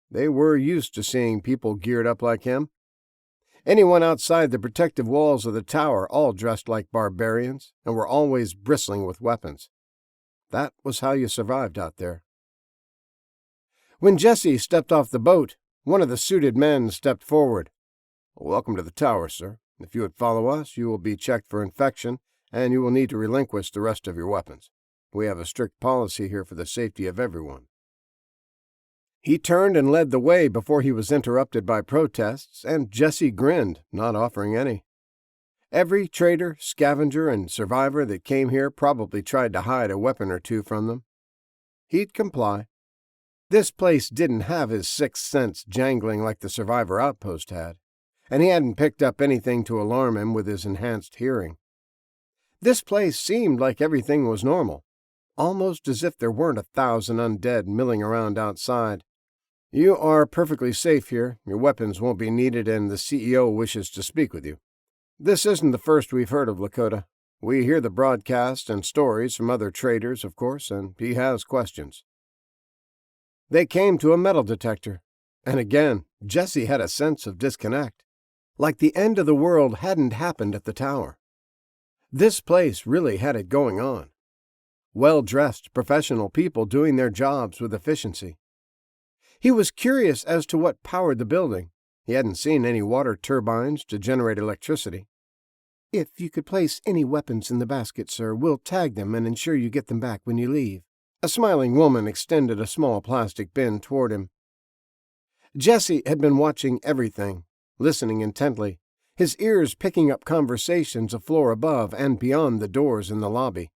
They were used to seeing people geared up like him. Anyone outside the protective walls of the tower all dressed like barbarians and were always bristling with weapons. That was how you survived out there. When Jesse stepped off the boat, one of the suited men stepped forward. "Welcome to the tower, sir. If you would follow us, you will be checked for infection, and you will need to relinquish the rest of your weapons. We have a strict policy here for the safety of everyone." He turned and led the way before he was interrupted by protests, and Jesse grinned, not offering any. Every trader, scavenger, and survivor that came here probably tried to hide a weapon or 2 from them. He'd comply. This place didn't have his sixth sense jangling like the survivor outpost had, and he hadn't picked up anything to alarm him with his enhanced hearing. This place seemed like everything was normal. almost as if there weren't 1,000 undead milling around outside. "You are perfectly safe here. Your weapons won't be needed, and the CEO wishes to speak with you. This isn't the first we've heard of Lakota. We hear the broadcasts and stories from other traders, of course, and he has questions." They came to a metal detector, and again, Jesse had a sense of disconnect, like the end of the world hadn't happened at the tower. This place really had it going on. Well-dressed, professional people doing their jobs with efficiency. He was curious as to what powered the building. He hadn't seen any water turbines to generate electricity. "If you could place any weapons in the basket, sir, we'll tag them and ensure you get them back when you leave." A smiling woman extended a small plastic bin toward him. Jesse had been watching everything, listening intently, his ears picking up conversations a floor above and beyond the doors in the lobby.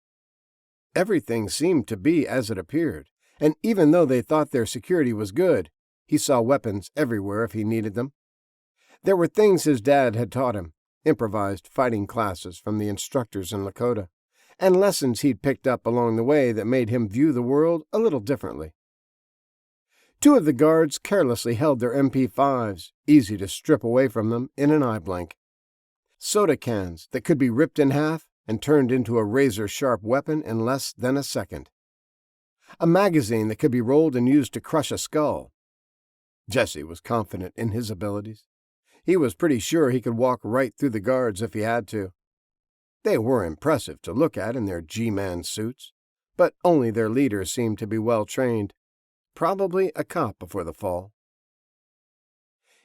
Everything seemed to be as it appeared, and even though they thought their security was good, he saw weapons everywhere if he needed them. There were things his dad had taught him, improvised fighting classes from the instructors in Lakota, and lessons he'd picked up along the way that made him view the world a little differently. Two of the guards carelessly held their MP5s, easy to strip away from them in an eye blink. Soda cans that could be ripped in half and turned into a razor-sharp weapon in less than a second. A magazine that could be rolled and used to crush a skull. Jesse was confident in his abilities. He was pretty sure he could walk right through the guards if he had to. They were impressive to look at in their G-Man suits, but only their leader seemed to be well-trained. Probably a cop before the fall.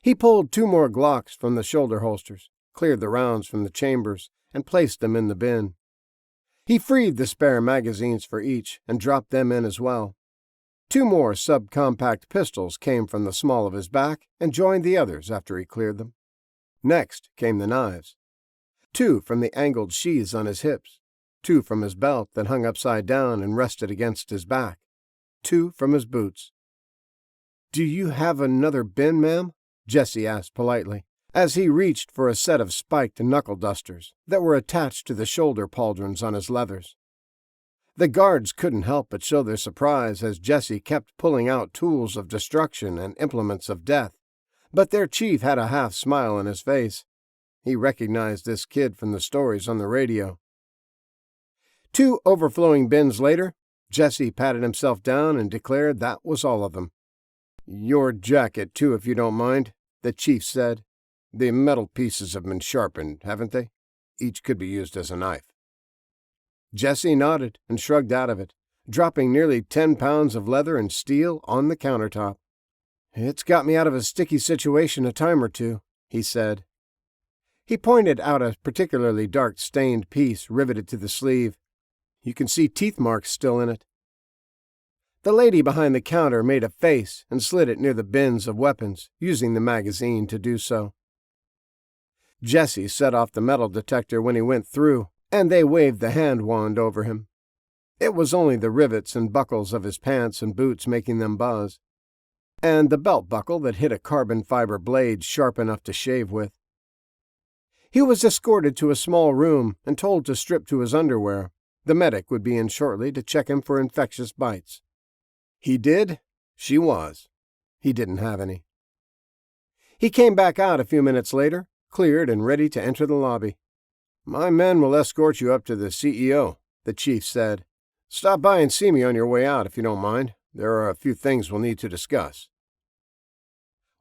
He pulled 2 more Glocks from the shoulder holsters, cleared the rounds from the chambers, and placed them in the bin. He freed the spare magazines for each and dropped them in as well. 2 more subcompact pistols came from the small of his back and joined the others after he cleared them. Next came the knives. 2 from the angled sheaths on his hips, 2 from his belt that hung upside down and rested against his back, 2 from his boots. "Do you have another bin, ma'am?" Jesse asked politely, as he reached for a set of spiked knuckle dusters that were attached to the shoulder pauldrons on his leathers. The guards couldn't help but show their surprise as Jesse kept pulling out tools of destruction and implements of death, but their chief had a half smile on his face. He recognized this kid from the stories on the radio. 2 overflowing bins later, Jesse patted himself down and declared that was all of them. "Your jacket, too, if you don't mind," the chief said. "The metal pieces have been sharpened, haven't they? Each could be used as a knife." Jesse nodded and shrugged out of it, dropping nearly 10 pounds of leather and steel on the countertop. "It's got me out of a sticky situation a time or two," he said. He pointed out a particularly dark stained piece riveted to the sleeve. "You can see teeth marks still in it." The lady behind the counter made a face and slid it near the bins of weapons, using the magazine to do so. Jesse set off the metal detector when he went through, and they waved the hand wand over him. It was only the rivets and buckles of his pants and boots making them buzz, and the belt buckle that hit a carbon fiber blade sharp enough to shave with. He was escorted to a small room and told to strip to his underwear. The medic would be in shortly to check him for infectious bites. He did. She was. He didn't have any. He came back out a few minutes later, cleared and ready to enter the lobby. "My men will escort you up to the CEO," the chief said. "Stop by and see me on your way out if you don't mind. There are a few things we'll need to discuss."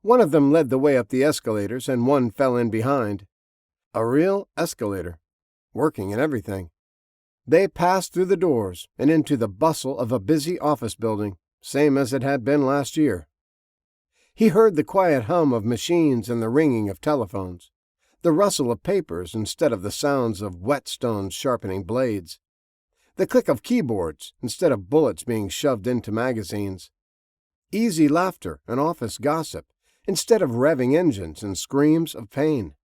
One of them led the way up the escalators and one fell in behind. A real escalator, working and everything. They passed through the doors and into the bustle of a busy office building, same as it had been last year. He heard the quiet hum of machines and the ringing of telephones, the rustle of papers instead of the sounds of whetstones sharpening blades, the click of keyboards instead of bullets being shoved into magazines, easy laughter and office gossip instead of revving engines and screams of pain,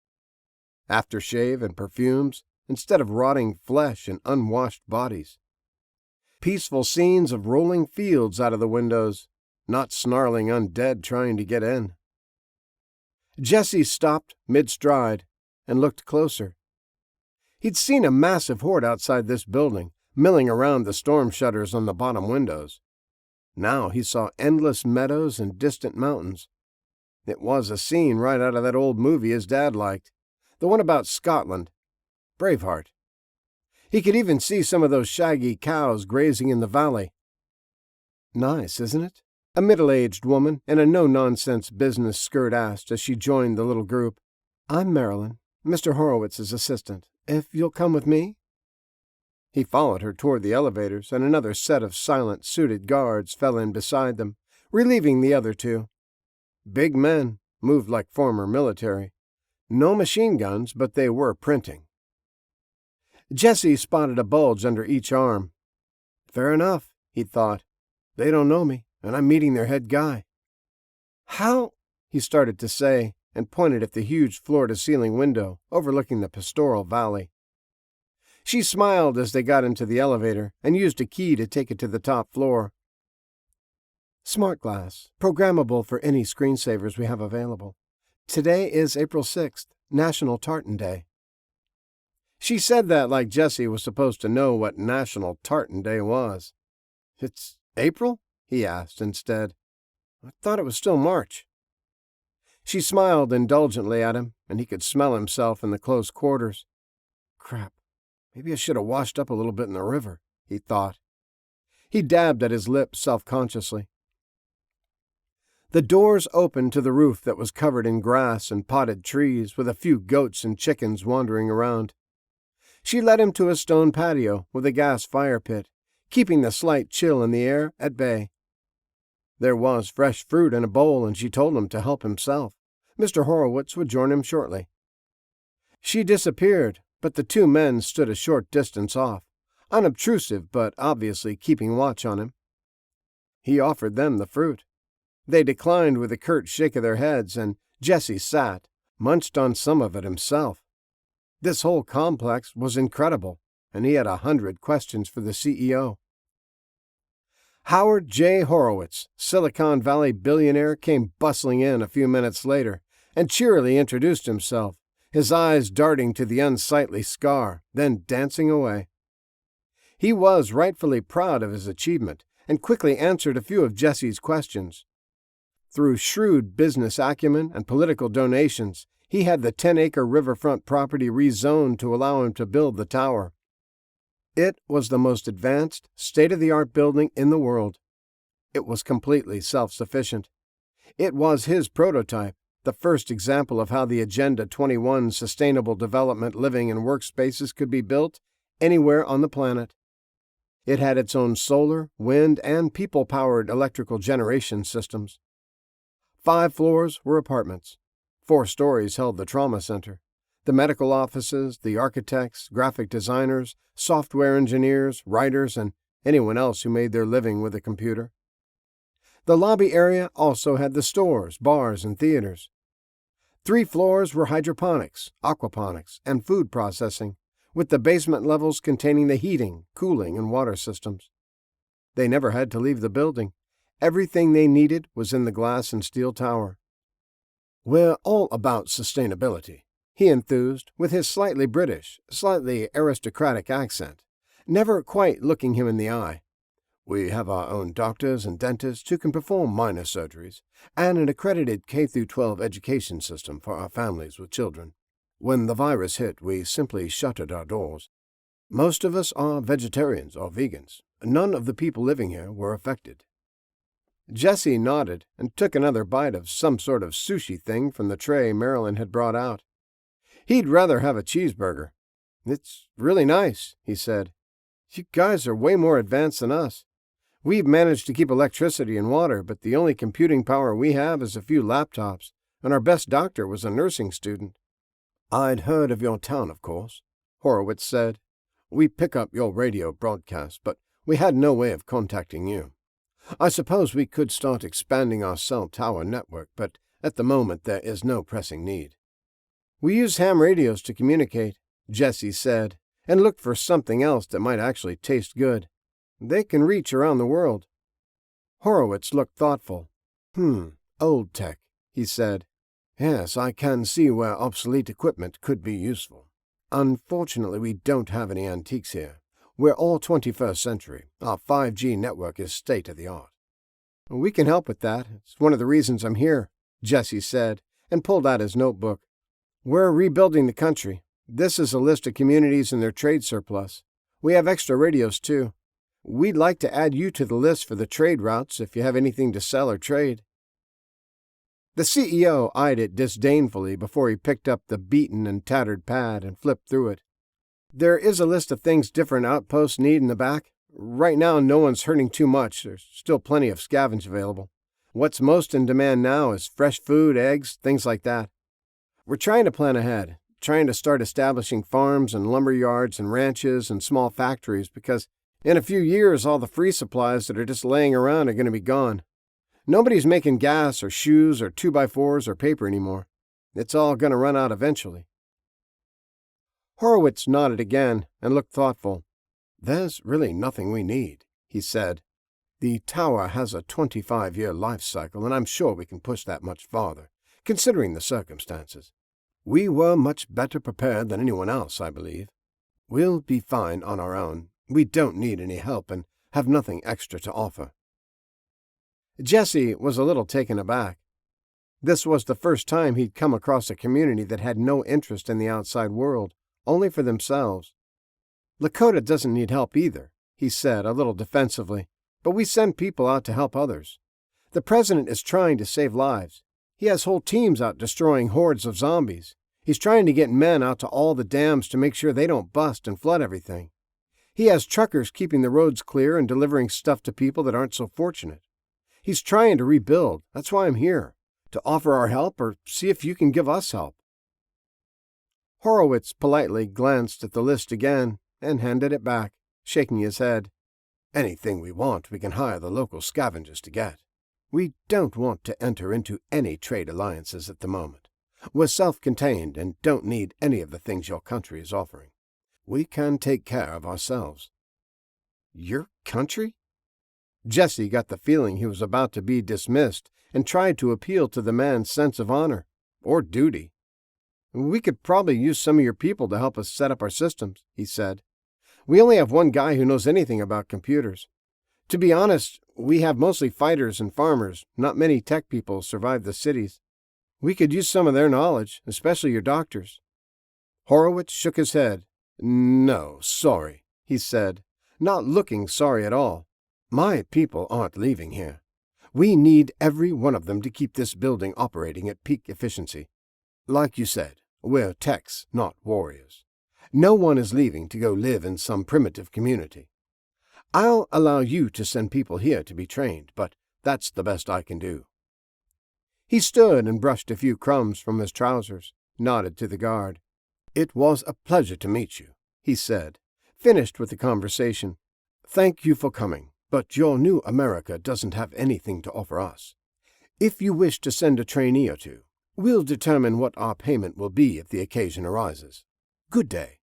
aftershave and perfumes instead of rotting flesh and unwashed bodies, peaceful scenes of rolling fields out of the windows, not snarling undead trying to get in. Jesse stopped mid-stride and looked closer. He'd seen a massive horde outside this building, milling around the storm shutters on the bottom windows. Now he saw endless meadows and distant mountains. It was a scene right out of that old movie his dad liked, the one about Scotland, Braveheart. He could even see some of those shaggy cows grazing in the valley. Nice, isn't it? A middle-aged woman in a no-nonsense business skirt asked as she joined the little group. I'm Marilyn, Mr. Horowitz's assistant. If you'll come with me? He followed her toward the elevators, and another set of silent, suited guards fell in beside them, relieving the other two. Big men, moved like former military. No machine guns, but they were printing. Jesse spotted a bulge under each arm. Fair enough, he thought. They don't know me, and I'm meeting their head guy. How? He started to say, and pointed at the huge floor-to-ceiling window overlooking the pastoral valley. She smiled as they got into the elevator and used a key to take it to the top floor. Smart glass, programmable for any screensavers we have available. Today is April 6th, National Tartan Day. She said that like Jesse was supposed to know what National Tartan Day was. It's April? He asked instead. I thought it was still March. She smiled indulgently at him, and he could smell himself in the close quarters. Crap. Maybe I should have washed up a little bit in the river, he thought. He dabbed at his lip self-consciously. The doors opened to the roof that was covered in grass and potted trees, with a few goats and chickens wandering around. She led him to a stone patio with a gas fire pit, keeping the slight chill in the air at bay. There was fresh fruit in a bowl, and she told him to help himself. Mr. Horowitz would join him shortly. She disappeared, but the two men stood a short distance off, unobtrusive but obviously keeping watch on him. He offered them the fruit. They declined with a curt shake of their heads, and Jesse sat, munched on some of it himself. This whole complex was incredible, and he had 100 questions for the CEO. Howard J. Horowitz, Silicon Valley billionaire, came bustling in a few minutes later and cheerily introduced himself, his eyes darting to the unsightly scar, then dancing away. He was rightfully proud of his achievement and quickly answered a few of Jesse's questions. Through shrewd business acumen and political donations, he had the 10-acre riverfront property rezoned to allow him to build the tower. It was the most advanced, state-of-the-art building in the world. It was completely self-sufficient. It was his prototype, the first example of how the Agenda 21 sustainable development living and workspaces could be built anywhere on the planet. It had its own solar, wind, and people-powered electrical generation systems. 5 floors were apartments. 4 stories held the trauma center, the medical offices, the architects, graphic designers, software engineers, writers, and anyone else who made their living with a computer. The lobby area also had the stores, bars, and theaters. 3 floors were hydroponics, aquaponics, and food processing, with the basement levels containing the heating, cooling, and water systems. They never had to leave the building. Everything they needed was in the glass and steel tower. We're all about sustainability, he enthused, with his slightly British, slightly aristocratic accent, never quite looking him in the eye. We have our own doctors and dentists who can perform minor surgeries, and an accredited K-12 education system for our families with children. When the virus hit, we simply shuttered our doors. Most of us are vegetarians or vegans. None of the people living here were affected. Jesse nodded and took another bite of some sort of sushi thing from the tray Marilyn had brought out. He'd rather have a cheeseburger. It's really nice, he said. You guys are way more advanced than us. We've managed to keep electricity and water, but the only computing power we have is a few laptops, and our best doctor was a nursing student. I'd heard of your town, of course, Horowitz said. We pick up your radio broadcast, but we had no way of contacting you. I suppose we could start expanding our cell tower network, but at the moment there is no pressing need. We use ham radios to communicate, Jesse said, and looked for something else that might actually taste good. They can reach around the world. Horowitz looked thoughtful. Old tech, he said. Yes, I can see where obsolete equipment could be useful. Unfortunately, we don't have any antiques here. We're all 21st century. Our 5G network is state-of-the-art. We can help with that. It's one of the reasons I'm here, Jesse said, and pulled out his notebook. We're rebuilding the country. This is a list of communities and their trade surplus. We have extra radios, too. We'd like to add you to the list for the trade routes if you have anything to sell or trade. The CEO eyed it disdainfully before he picked up the beaten and tattered pad and flipped through it. There is a list of things different outposts need in the back. Right now, no one's hurting too much. There's still plenty of scavenge available. What's most in demand now is fresh food, eggs, things like that. We're trying to plan ahead, trying to start establishing farms and lumber yards and ranches and small factories because in a few years, all the free supplies that are just laying around are going to be gone. Nobody's making gas or shoes or 2x4s or paper anymore. It's all going to run out eventually. Horowitz nodded again and looked thoughtful. There's really nothing we need, he said. The tower has a 25-year life cycle, and I'm sure we can push that much farther, considering the circumstances. We were much better prepared than anyone else, I believe. We'll be fine on our own. We don't need any help and have nothing extra to offer. Jesse was a little taken aback. This was the first time he'd come across a community that had no interest in the outside world, only for themselves. Lakota doesn't need help either, he said a little defensively, but we send people out to help others. The president is trying to save lives. He has whole teams out destroying hordes of zombies. He's trying to get men out to all the dams to make sure they don't bust and flood everything. He has truckers keeping the roads clear and delivering stuff to people that aren't so fortunate. He's trying to rebuild. That's why I'm here, to offer our help or see if you can give us help. Horowitz politely glanced at the list again and handed it back, shaking his head. Anything we want, we can hire the local scavengers to get. We don't want to enter into any trade alliances at the moment. We're self-contained and don't need any of the things your country is offering. We can take care of ourselves. Your country? Jesse got the feeling he was about to be dismissed and tried to appeal to the man's sense of honor, or duty. We could probably use some of your people to help us set up our systems, he said. We only have one guy who knows anything about computers. To be honest, we have mostly fighters and farmers. Not many tech people survive the cities. We could use some of their knowledge, especially your doctors. Horowitz shook his head. No, sorry, he said, not looking sorry at all. My people aren't leaving here. We need every one of them to keep this building operating at peak efficiency. Like you said, we're techs, not warriors. No one is leaving to go live in some primitive community. I'll allow you to send people here to be trained, but that's the best I can do. He stood and brushed a few crumbs from his trousers, nodded to the guard. It was a pleasure to meet you, he said, finished with the conversation. Thank you for coming, but your new America doesn't have anything to offer us. If you wish to send a trainee or two, we'll determine what our payment will be if the occasion arises. Good day.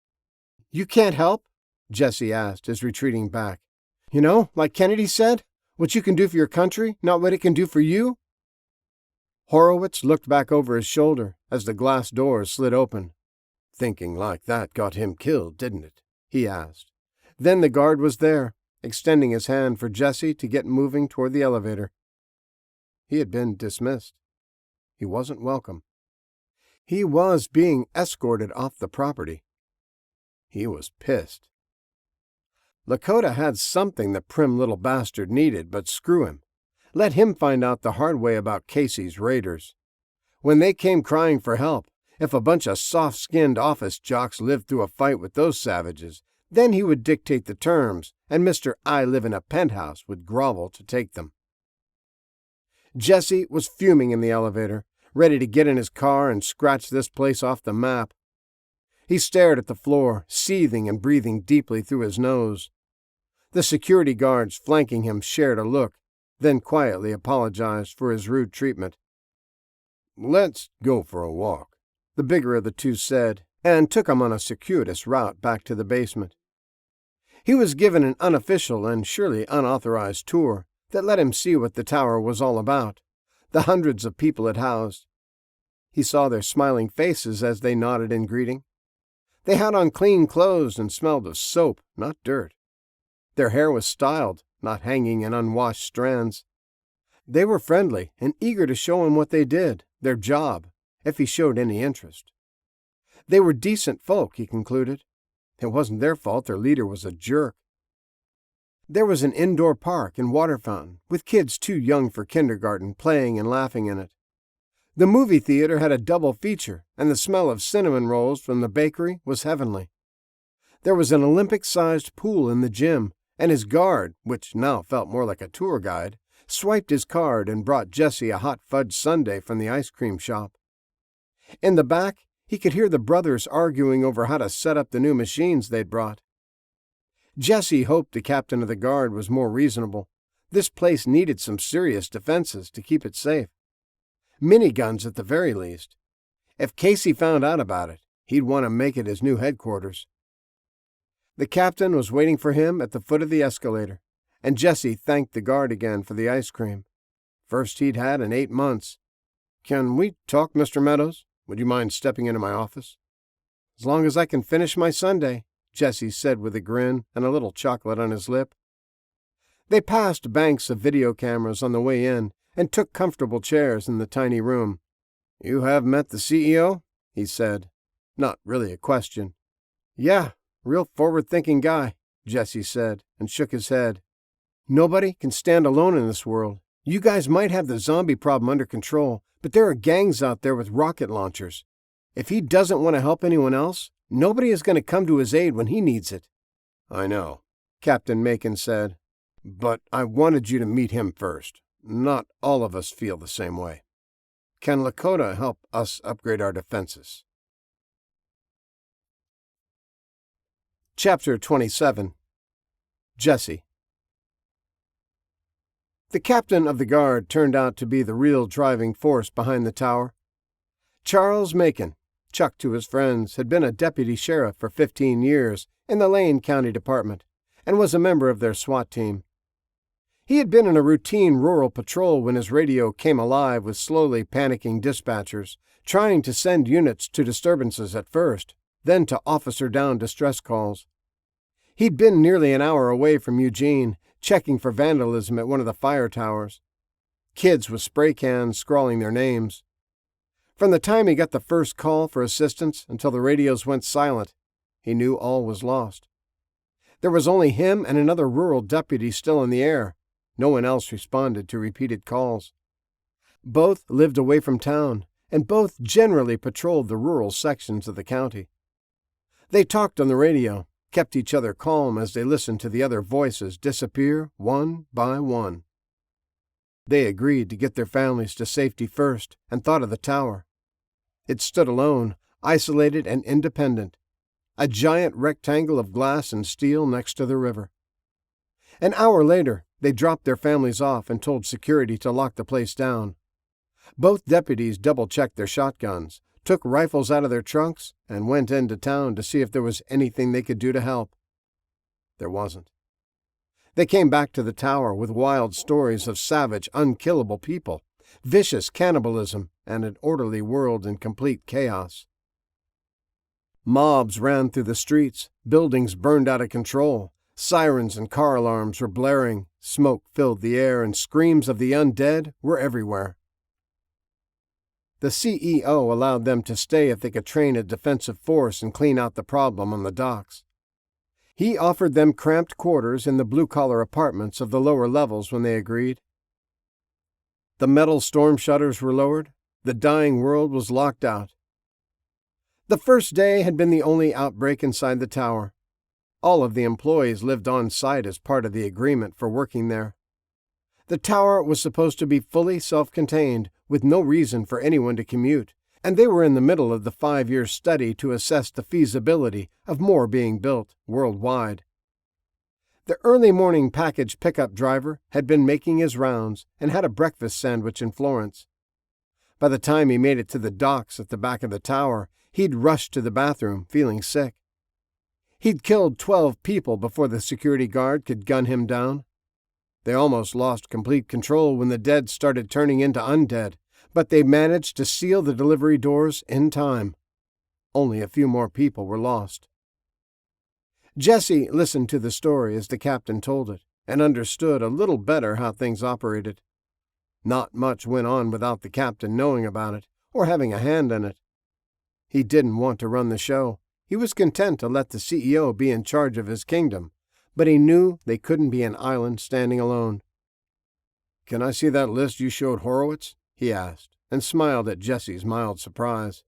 You can't help? Jesse asked as retreating back. You know, like Kennedy said, what you can do for your country, not what it can do for you? Horowitz looked back over his shoulder as the glass doors slid open. Thinking like that got him killed, didn't it? He asked. Then the guard was there, extending his hand for Jesse to get moving toward the elevator. He had been dismissed. He wasn't welcome. He was being escorted off the property. He was pissed. Lakota had something the prim little bastard needed, but screw him. Let him find out the hard way about Casey's raiders. When they came crying for help, if a bunch of soft-skinned office jocks lived through a fight with those savages, then he would dictate the terms, and Mr. I Live in a Penthouse would grovel to take them. Jesse was fuming in the elevator, ready to get in his car and scratch this place off the map. He stared at the floor, seething and breathing deeply through his nose. The security guards flanking him shared a look, then quietly apologized for his rude treatment. "Let's go for a walk," the bigger of the two said, and took him on a circuitous route back to the basement. He was given an unofficial and surely unauthorized tour that let him see what the tower was all about, the hundreds of people it housed. He saw their smiling faces as they nodded in greeting. They had on clean clothes and smelled of soap, not dirt. Their hair was styled, not hanging in unwashed strands. They were friendly and eager to show him what they did, their job, if he showed any interest. They were decent folk, he concluded. It wasn't their fault their leader was a jerk. There was an indoor park and water fountain, with kids too young for kindergarten playing and laughing in it. The movie theater had a double feature, and the smell of cinnamon rolls from the bakery was heavenly. There was an Olympic-sized pool in the gym, and his guard, which now felt more like a tour guide, swiped his card and brought Jesse a hot fudge sundae from the ice cream shop. In the back, he could hear the brothers arguing over how to set up the new machines they'd brought. Jesse hoped the captain of the guard was more reasonable. This place needed some serious defenses to keep it safe. Miniguns at the very least. If Casey found out about it, he'd want to make it his new headquarters. The captain was waiting for him at the foot of the escalator, and Jesse thanked the guard again for the ice cream. First he'd had in 8 months. "Can we talk, Mr. Meadows? Would you mind stepping into my office?" "As long as I can finish my sundae," Jesse said with a grin and a little chocolate on his lip. They passed banks of video cameras on the way in and took comfortable chairs in the tiny room. "You have met the CEO?" he said. Not really a question. "Yeah, real forward-thinking guy," Jesse said, and shook his head. "Nobody can stand alone in this world. You guys might have the zombie problem under control, but there are gangs out there with rocket launchers. If he doesn't want to help anyone else, nobody is going to come to his aid when he needs it." "I know," Captain Macon said, "but I wanted you to meet him first. Not all of us feel the same way. Can Lakota help us upgrade our defenses?" Chapter 27. Jesse. The captain of the guard turned out to be the real driving force behind the tower. Charles Macon, Chuck to his friends, had been a deputy sheriff for 15 years in the Lane County Department and was a member of their SWAT team. He had been in a routine rural patrol when his radio came alive with slowly panicking dispatchers, trying to send units to disturbances at first, then to officer-down distress calls. He'd been nearly an hour away from Eugene, checking for vandalism at one of the fire towers. Kids with spray cans scrawling their names. From the time he got the first call for assistance until the radios went silent, he knew all was lost. There was only him and another rural deputy still in the air. No one else responded to repeated calls. Both lived away from town, and both generally patrolled the rural sections of the county. They talked on the radio, kept each other calm as they listened to the other voices disappear one by one. They agreed to get their families to safety first and thought of the tower. It stood alone, isolated and independent, a giant rectangle of glass and steel next to the river. An hour later, they dropped their families off and told security to lock the place down. Both deputies double-checked their shotguns, took rifles out of their trunks, and went into town to see if there was anything they could do to help. There wasn't. They came back to the tower with wild stories of savage, unkillable people, vicious cannibalism, and an orderly world in complete chaos. Mobs ran through the streets, buildings burned out of control, sirens and car alarms were blaring, smoke filled the air, and screams of the undead were everywhere. The CEO allowed them to stay if they could train a defensive force and clean out the problem on the docks. He offered them cramped quarters in the blue-collar apartments of the lower levels when they agreed. The metal storm shutters were lowered. The dying world was locked out. The first day had been the only outbreak inside the tower. All of the employees lived on site as part of the agreement for working there. The tower was supposed to be fully self-contained, with no reason for anyone to commute, and they were in the middle of the 5-year study to assess the feasibility of more being built worldwide. The early morning package pickup driver had been making his rounds and had a breakfast sandwich in Florence. By the time he made it to the docks at the back of the tower, he'd rushed to the bathroom, feeling sick. He'd killed 12 people before the security guard could gun him down. They almost lost complete control when the dead started turning into undead, but they managed to seal the delivery doors in time. Only a few more people were lost. Jesse listened to the story as the captain told it, and understood a little better how things operated. Not much went on without the captain knowing about it, or having a hand in it. He didn't want to run the show. He was content to let the CEO be in charge of his kingdom, but he knew they couldn't be an island standing alone. "Can I see that list you showed Horowitz?" he asked, and smiled at Jesse's mild surprise.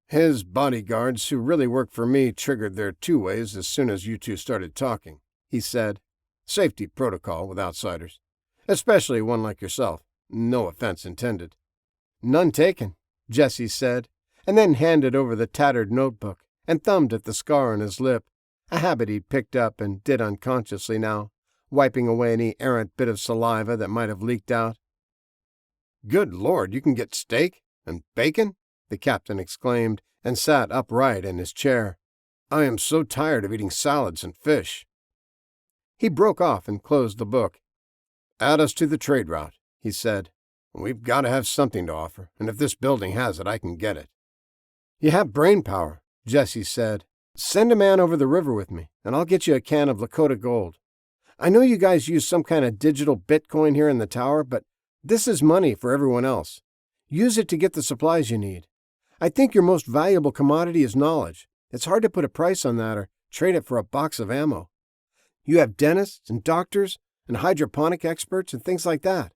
"His bodyguards, who really work for me, triggered their two-ways as soon as you two started talking," he said. "Safety protocol with outsiders. Especially one like yourself. No offense intended." "None taken," Jesse said, and then handed over the tattered notebook and thumbed at the scar on his lip, a habit he'd picked up and did unconsciously now, wiping away any errant bit of saliva that might have leaked out. "Good Lord, you can get steak? And bacon?" the captain exclaimed, and sat upright in his chair. "I am so tired of eating salads and fish." He broke off and closed the book. "Add us to the trade route," he said. "We've got to have something to offer, and if this building has it, I can get it." "You have brain power," Jesse said. "Send a man over the river with me, and I'll get you a can of Lakota gold. I know you guys use some kind of digital Bitcoin here in the tower, but this is money for everyone else. Use it to get the supplies you need. I think your most valuable commodity is knowledge. It's hard to put a price on that or trade it for a box of ammo. You have dentists and doctors and hydroponic experts and things like that.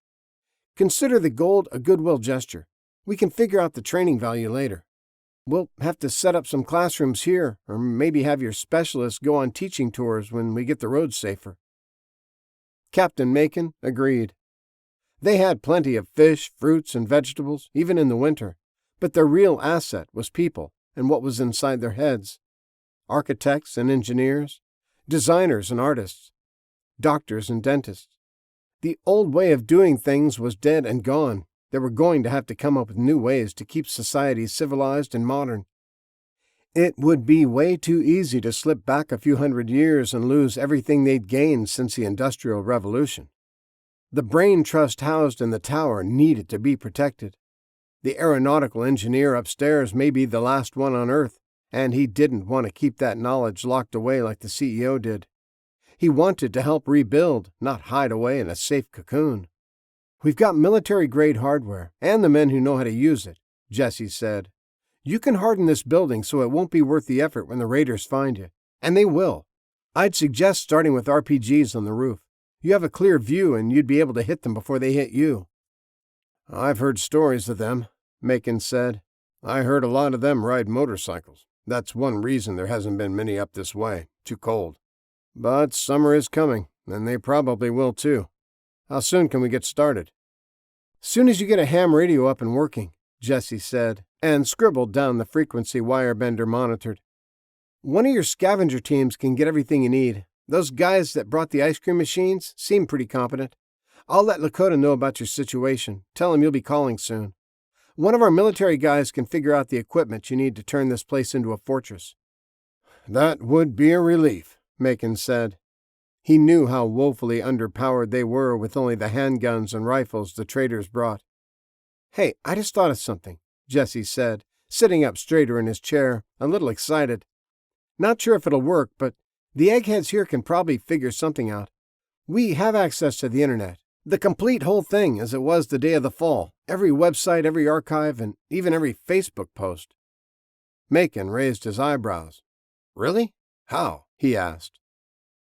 Consider the gold a goodwill gesture. We can figure out the training value later. We'll have to set up some classrooms here, or maybe have your specialists go on teaching tours when we get the roads safer." Captain Macon agreed. They had plenty of fish, fruits, and vegetables, even in the winter, but their real asset was people and what was inside their heads. Architects and engineers, designers and artists, doctors and dentists. The old way of doing things was dead and gone. They were going to have to come up with new ways to keep society civilized and modern. It would be way too easy to slip back a few hundred years and lose everything they'd gained since the Industrial Revolution. The brain trust housed in the tower needed to be protected. The aeronautical engineer upstairs may be the last one on Earth, and he didn't want to keep that knowledge locked away like the CEO did. He wanted to help rebuild, not hide away in a safe cocoon. "We've got military-grade hardware, and the men who know how to use it," Jesse said. "You can harden this building so it won't be worth the effort when the raiders find you. And they will. I'd suggest starting with RPGs on the roof. You have a clear view and you'd be able to hit them before they hit you." "I've heard stories of them," Macon said. "I heard a lot of them ride motorcycles. That's one reason there hasn't been many up this way. Too cold. But summer is coming, and they probably will too. How soon can we get started?" "Soon as you get a ham radio up and working," Jesse said, and scribbled down the frequency Wirebender monitored. "One of your scavenger teams can get everything you need. Those guys that brought the ice cream machines seem pretty competent. I'll let Lakota know about your situation. Tell him you'll be calling soon. One of our military guys can figure out the equipment you need to turn this place into a fortress." "That would be a relief," Macon said. He knew how woefully underpowered they were with only the handguns and rifles the traders brought. "Hey, I just thought of something," Jesse said, sitting up straighter in his chair, a little excited. "Not sure if it'll work, but the eggheads here can probably figure something out. We have access to the internet, the complete whole thing as it was the day of the fall, every website, every archive, and even every Facebook post." Macon raised his eyebrows. "Really? How?" he asked.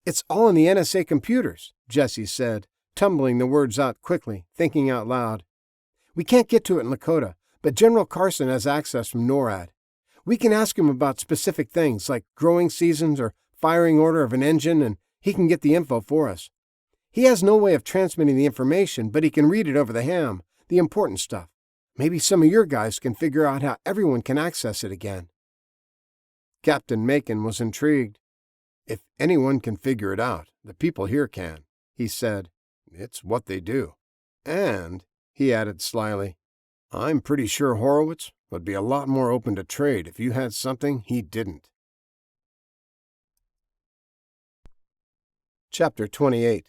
"It's all in the NSA computers," Jesse said, tumbling the words out quickly, thinking out loud. "We can't get to it in Lakota, but General Carson has access from NORAD. We can ask him about specific things like growing seasons or firing order of an engine, and he can get the info for us. He has no way of transmitting the information, but he can read it over the ham, the important stuff. Maybe some of your guys can figure out how everyone can access it again." Captain Macon was intrigued. "If anyone can figure it out, the people here can," he said. "It's what they do. And," he added slyly, "I'm pretty sure Horowitz would be a lot more open to trade if you had something he didn't." Chapter 28.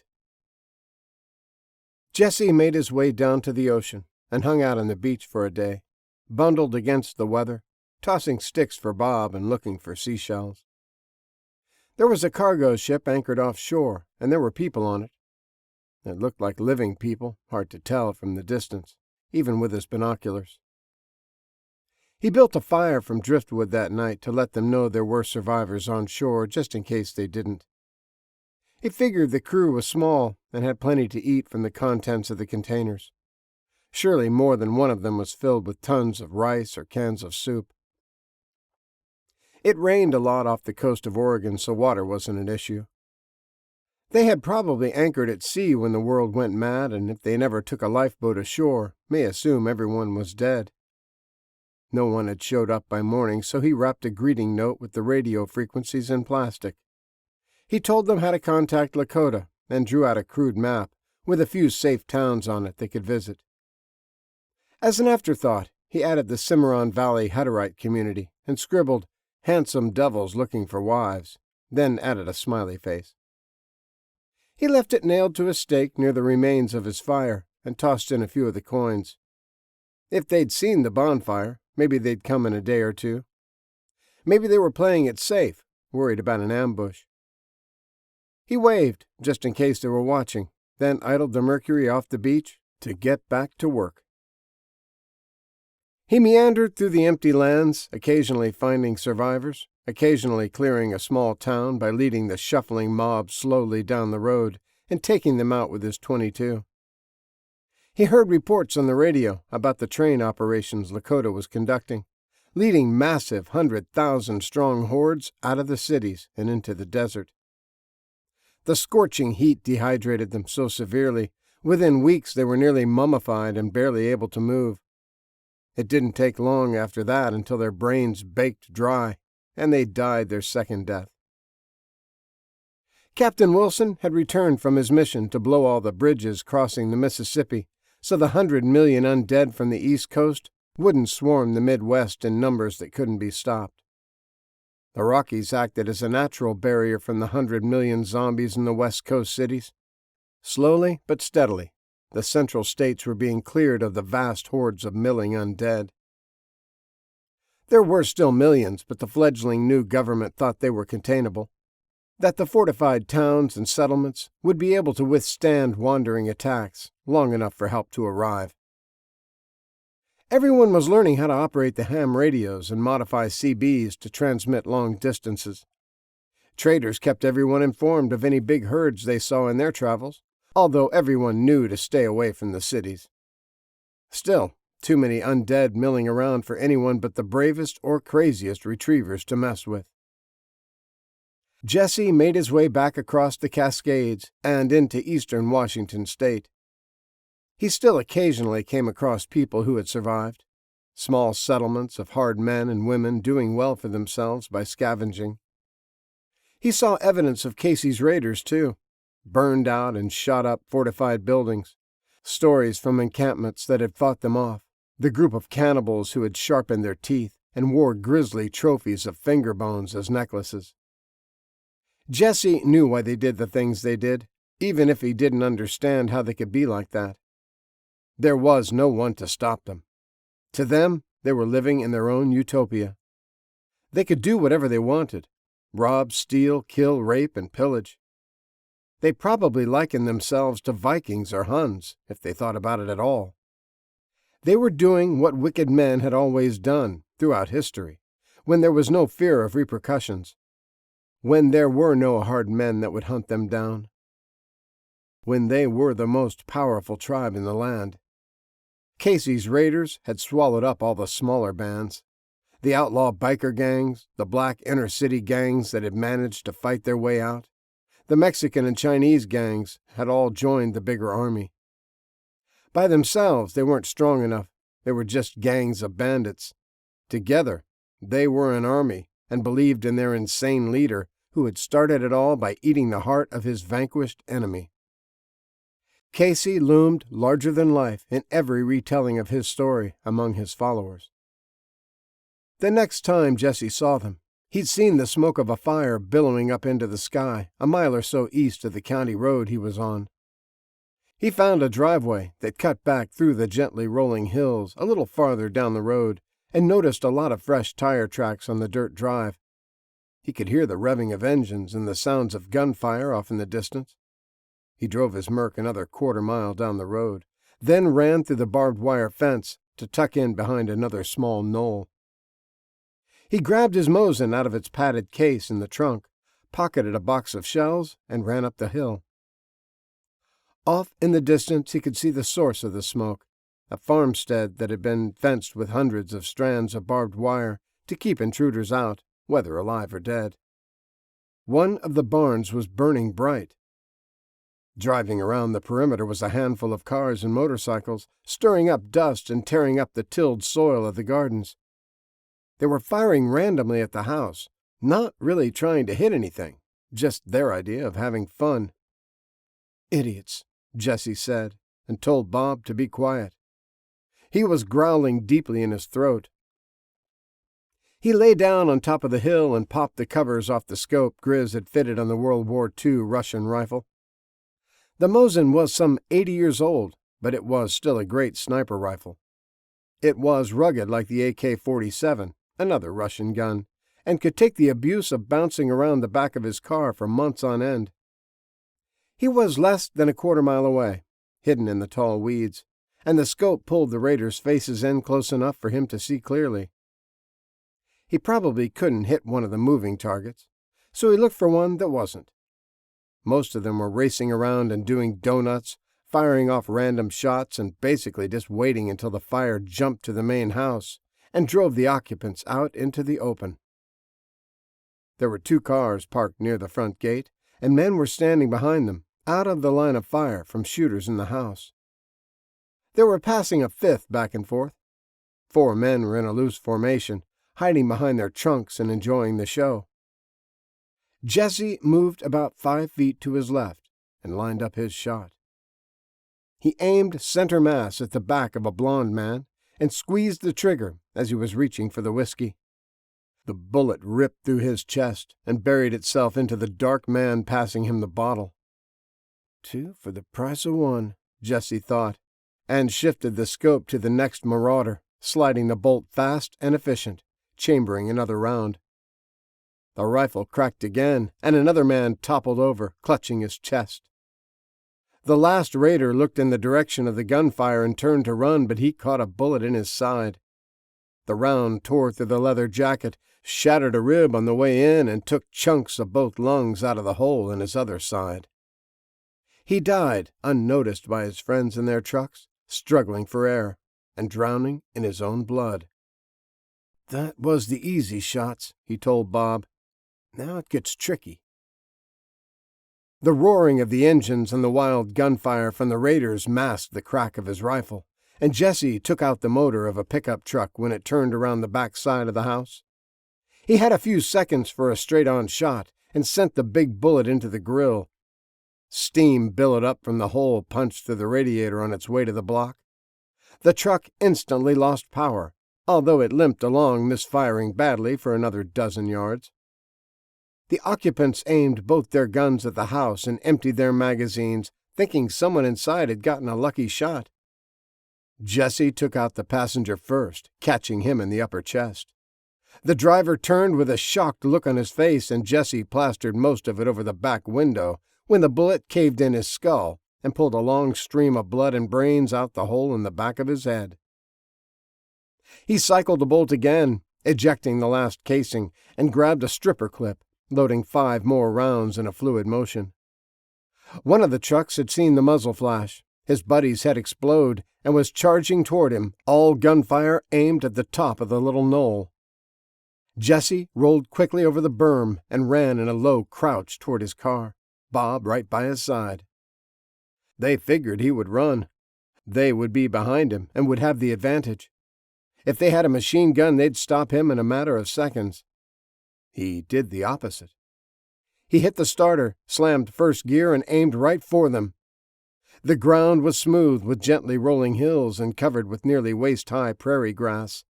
Jesse made his way down to the ocean and hung out on the beach for a day, bundled against the weather, tossing sticks for Bob and looking for seashells. There was a cargo ship anchored offshore, and there were people on it. It looked like living people, hard to tell from the distance, even with his binoculars. He built a fire from driftwood that night to let them know there were survivors on shore, just in case they didn't. He figured the crew was small and had plenty to eat from the contents of the containers. Surely more than one of them was filled with tons of rice or cans of soup. It rained a lot off the coast of Oregon, so water wasn't an issue. They had probably anchored at sea when the world went mad, and if they never took a lifeboat ashore, may assume everyone was dead. No one had showed up by morning, so he wrapped a greeting note with the radio frequencies in plastic. He told them how to contact Lakota and drew out a crude map with a few safe towns on it they could visit. As an afterthought, he added the Cimarron Valley Hutterite community and scribbled, "Handsome devils looking for wives," then added a smiley face. He left it nailed to a stake near the remains of his fire and tossed in a few of the coins. If they'd seen the bonfire, maybe they'd come in a day or two. Maybe they were playing it safe, worried about an ambush. He waved, just in case they were watching, then idled the Mercury off the beach to get back to work. He meandered through the empty lands, occasionally finding survivors, occasionally clearing a small town by leading the shuffling mob slowly down the road and taking them out with his .22. He heard reports on the radio about the train operations Lakota was conducting, leading massive 100,000-strong hordes out of the cities and into the desert. The scorching heat dehydrated them so severely, within weeks they were nearly mummified and barely able to move. It didn't take long after that until their brains baked dry, and they died their second death. Captain Wilson had returned from his mission to blow all the bridges crossing the Mississippi, so the 100 million undead from the East Coast wouldn't swarm the Midwest in numbers that couldn't be stopped. The Rockies acted as a natural barrier from the 100 million zombies in the West Coast cities. Slowly but steadily, the central states were being cleared of the vast hordes of milling undead. There were still millions, but the fledgling new government thought they were containable, that the fortified towns and settlements would be able to withstand wandering attacks long enough for help to arrive. Everyone was learning how to operate the ham radios and modify CBs to transmit long distances. Traders kept everyone informed of any big herds they saw in their travels, although everyone knew to stay away from the cities. Still, too many undead milling around for anyone but the bravest or craziest retrievers to mess with. Jesse made his way back across the Cascades and into eastern Washington state. He still occasionally came across people who had survived, small settlements of hard men and women doing well for themselves by scavenging. He saw evidence of Casey's raiders, too, burned out and shot up fortified buildings, stories from encampments that had fought them off, the group of cannibals who had sharpened their teeth and wore grisly trophies of finger bones as necklaces. Jesse knew why they did the things they did, even if he didn't understand how they could be like that. There was no one to stop them. To them, they were living in their own utopia. They could do whatever they wanted, rob, steal, kill, rape, and pillage. They probably likened themselves to Vikings or Huns, if they thought about it at all. They were doing what wicked men had always done throughout history, when there was no fear of repercussions, when there were no hard men that would hunt them down, when they were the most powerful tribe in the land. Casey's raiders had swallowed up all the smaller bands, the outlaw biker gangs, the black inner-city gangs that had managed to fight their way out. The Mexican and Chinese gangs had all joined the bigger army. By themselves, they weren't strong enough. They were just gangs of bandits. Together, they were an army and believed in their insane leader who had started it all by eating the heart of his vanquished enemy. Casey loomed larger than life in every retelling of his story among his followers. The next time Jesse saw them, he'd seen the smoke of a fire billowing up into the sky a mile or so east of the county road he was on. He found a driveway that cut back through the gently rolling hills a little farther down the road and noticed a lot of fresh tire tracks on the dirt drive. He could hear the revving of engines and the sounds of gunfire off in the distance. He drove his Merc another quarter-mile down the road, then ran through the barbed wire fence to tuck in behind another small knoll. He grabbed his Mosin out of its padded case in the trunk, pocketed a box of shells, and ran up the hill. Off in the distance he could see the source of the smoke, a farmstead that had been fenced with hundreds of strands of barbed wire to keep intruders out, whether alive or dead. One of the barns was burning bright. Driving around the perimeter was a handful of cars and motorcycles, stirring up dust and tearing up the tilled soil of the gardens. They were firing randomly at the house, not really trying to hit anything, just their idea of having fun. "Idiots," Jesse said, and told Bob to be quiet. He was growling deeply in his throat. He lay down on top of the hill and popped the covers off the scope Grizz had fitted on the World War II Russian rifle. The Mosin was some 80 years old, but it was still a great sniper rifle. It was rugged like the AK-47, another Russian gun, and could take the abuse of bouncing around the back of his car for months on end. He was less than a quarter-mile away, hidden in the tall weeds, and the scope pulled the raiders' faces in close enough for him to see clearly. He probably couldn't hit one of the moving targets, so he looked for one that wasn't. Most of them were racing around and doing donuts, firing off random shots and basically just waiting until the fire jumped to the main house and drove the occupants out into the open. There were 2 cars parked near the front gate, and men were standing behind them, out of the line of fire from shooters in the house. They were passing a 5th back and forth. 4 men were in a loose formation, hiding behind their trunks and enjoying the show. Jesse moved about 5 feet to his left and lined up his shot. He aimed center mass at the back of a blond man and squeezed the trigger as he was reaching for the whiskey. The bullet ripped through his chest and buried itself into the dark man passing him the bottle. 2 for the price of 1, Jesse thought, and shifted the scope to the next marauder, sliding the bolt fast and efficient, chambering another round. The rifle cracked again, and another man toppled over, clutching his chest. The last raider looked in the direction of the gunfire and turned to run, but he caught a bullet in his side. The round tore through the leather jacket, shattered a rib on the way in, and took chunks of both lungs out of the hole in his other side. He died, unnoticed by his friends in their trucks, struggling for air, and drowning in his own blood. "That was the easy shots," he told Bob. "Now it gets tricky." The roaring of the engines and the wild gunfire from the raiders masked the crack of his rifle, and Jesse took out the motor of a pickup truck when it turned around the back side of the house. He had a few seconds for a straight-on shot and sent the big bullet into the grill. Steam billowed up from the hole punched through the radiator on its way to the block. The truck instantly lost power, although it limped along, misfiring badly for another dozen yards. The occupants aimed both their guns at the house and emptied their magazines, thinking someone inside had gotten a lucky shot. Jesse took out the passenger first, catching him in the upper chest. The driver turned with a shocked look on his face, and Jesse plastered most of it over the back window when the bullet caved in his skull and pulled a long stream of blood and brains out the hole in the back of his head. He cycled the bolt again, ejecting the last casing, and grabbed a stripper clip, loading 5 more rounds in a fluid motion. One of the trucks had seen the muzzle flash, his buddy's head explode, and was charging toward him, all gunfire aimed at the top of the little knoll. Jesse rolled quickly over the berm and ran in a low crouch toward his car, Bob right by his side. They figured he would run. They would be behind him and would have the advantage. If they had a machine gun, they'd stop him in a matter of seconds. He did the opposite. He hit the starter, slammed first gear, and aimed right for them. The ground was smooth with gently rolling hills and covered with nearly waist-high prairie grass.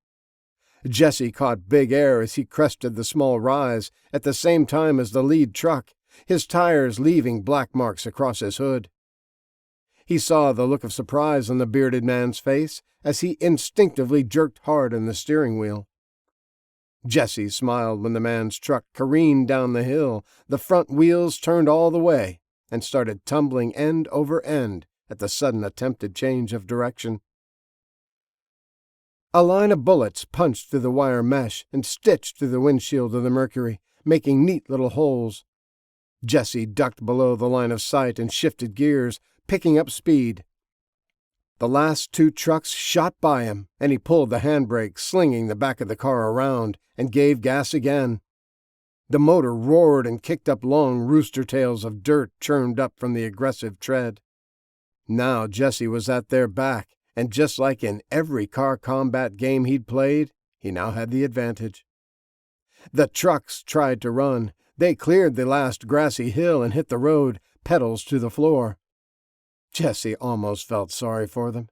Jesse caught big air as he crested the small rise at the same time as the lead truck, his tires leaving black marks across his hood. He saw the look of surprise on the bearded man's face as he instinctively jerked hard on the steering wheel. Jesse smiled when the man's truck careened down the hill, the front wheels turned all the way, and started tumbling end over end at the sudden attempted change of direction. A line of bullets punched through the wire mesh and stitched through the windshield of the Mercury, making neat little holes. Jesse ducked below the line of sight and shifted gears, picking up speed. The last two trucks shot by him, and he pulled the handbrake, slinging the back of the car around, and gave gas again. The motor roared and kicked up long rooster tails of dirt churned up from the aggressive tread. Now Jesse was at their back, and just like in every car combat game he'd played, he now had the advantage. The trucks tried to run. They cleared the last grassy hill and hit the road, pedals to the floor. Jesse almost felt sorry for them.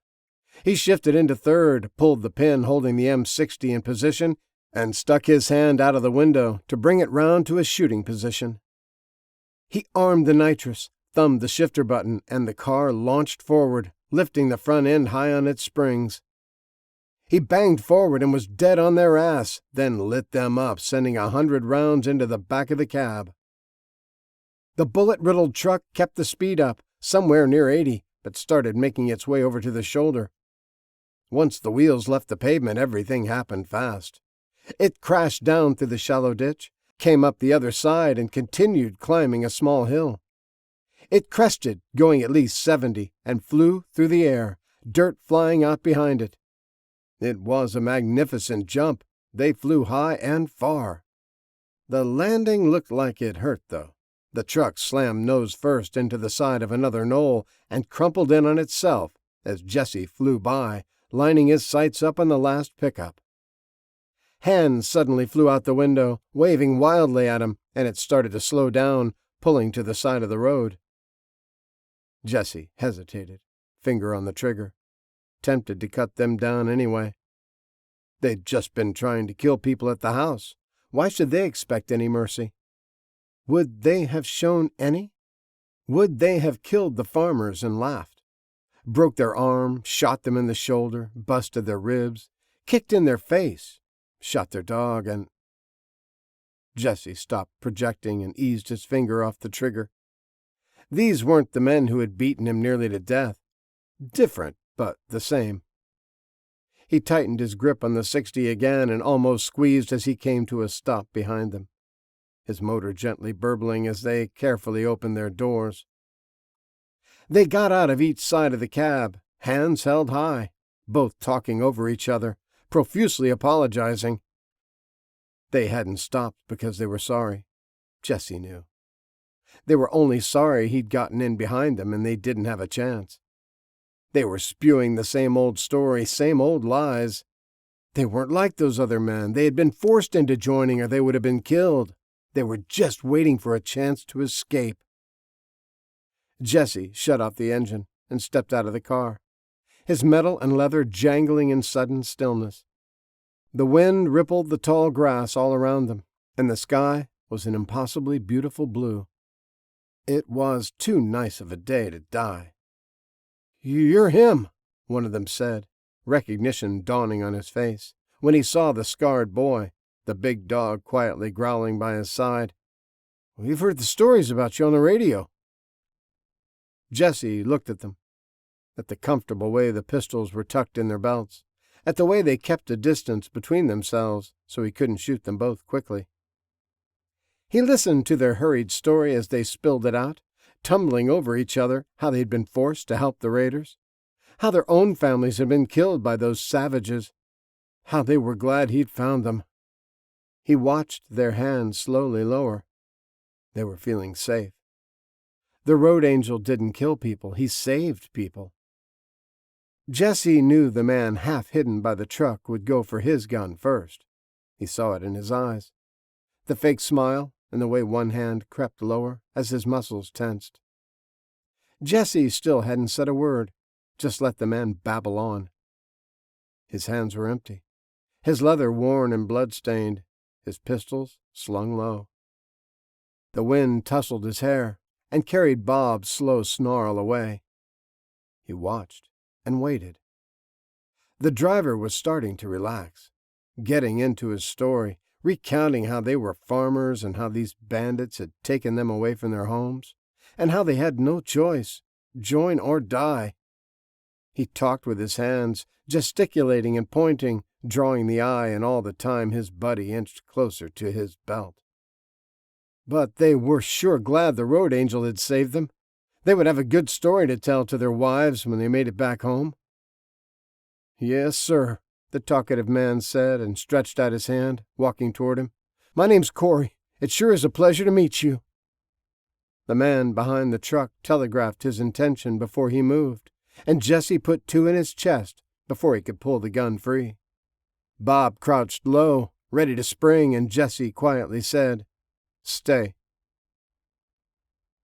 He shifted into third, pulled the pin holding the M60 in position, and stuck his hand out of the window to bring it round to a shooting position. He armed the nitrous, thumbed the shifter button, and the car launched forward, lifting the front end high on its springs. He banged forward and was dead on their ass, then lit them up, sending 100 rounds into the back of the cab. The bullet-riddled truck kept the speed up, somewhere near 80, but started making its way over to the shoulder. Once the wheels left the pavement, everything happened fast. It crashed down through the shallow ditch, came up the other side, and continued climbing a small hill. It crested, going at least 70, and flew through the air, dirt flying out behind it. It was a magnificent jump. They flew high and far. The landing looked like it hurt, though. The truck slammed nose first into the side of another knoll and crumpled in on itself as Jesse flew by, lining his sights up on the last pickup. Hands suddenly flew out the window, waving wildly at him, and it started to slow down, pulling to the side of the road. Jesse hesitated, finger on the trigger, tempted to cut them down anyway. They'd just been trying to kill people at the house. Why should they expect any mercy? Would they have shown any? Would they have killed the farmers and laughed? Broke their arm, shot them in the shoulder, busted their ribs, kicked in their face, shot their dog, and... Jesse stopped projecting and eased his finger off the trigger. These weren't the men who had beaten him nearly to death. Different, but the same. He tightened his grip on the 60 again and almost squeezed as he came to a stop behind them, his motor gently burbling as they carefully opened their doors. They got out of each side of the cab, hands held high, both talking over each other, profusely apologizing. They hadn't stopped because they were sorry. Jesse knew. They were only sorry he'd gotten in behind them and they didn't have a chance. They were spewing the same old story, same old lies. They weren't like those other men. They had been forced into joining or they would have been killed. They were just waiting for a chance to escape. Jesse shut off the engine and stepped out of the car, his metal and leather jangling in sudden stillness. The wind rippled the tall grass all around them, and the sky was an impossibly beautiful blue. It was too nice of a day to die. "You're him," one of them said, recognition dawning on his face, when he saw the scarred boy, the big dog quietly growling by his side. "We've heard the stories about you on the radio." Jesse looked at them, at the comfortable way the pistols were tucked in their belts, at the way they kept a distance between themselves so he couldn't shoot them both quickly. He listened to their hurried story as they spilled it out, tumbling over each other, how they'd been forced to help the raiders, how their own families had been killed by those savages, how they were glad he'd found them. He watched their hands slowly lower. They were feeling safe. The road angel didn't kill people, he saved people. Jesse knew the man half hidden by the truck would go for his gun first. He saw it in his eyes, the fake smile and the way one hand crept lower as his muscles tensed. Jesse still hadn't said a word, just let the man babble on. His hands were empty, his leather worn and blood-stained, his pistols slung low. The wind tousled his hair and carried Bob's slow snarl away. He watched and waited. The driver was starting to relax, getting into his story, recounting how they were farmers and how these bandits had taken them away from their homes, and how they had no choice, join or die. He talked with his hands, gesticulating and pointing, drawing the eye, and all the time his buddy inched closer to his belt. But they were sure glad the road angel had saved them. They would have a good story to tell to their wives when they made it back home. "Yes, sir," the talkative man said, and stretched out his hand, walking toward him. "My name's Corey. It sure is a pleasure to meet you." The man behind the truck telegraphed his intention before he moved, and Jesse put 2 in his chest before he could pull the gun free. Bob crouched low, ready to spring, and Jesse quietly said, "Stay."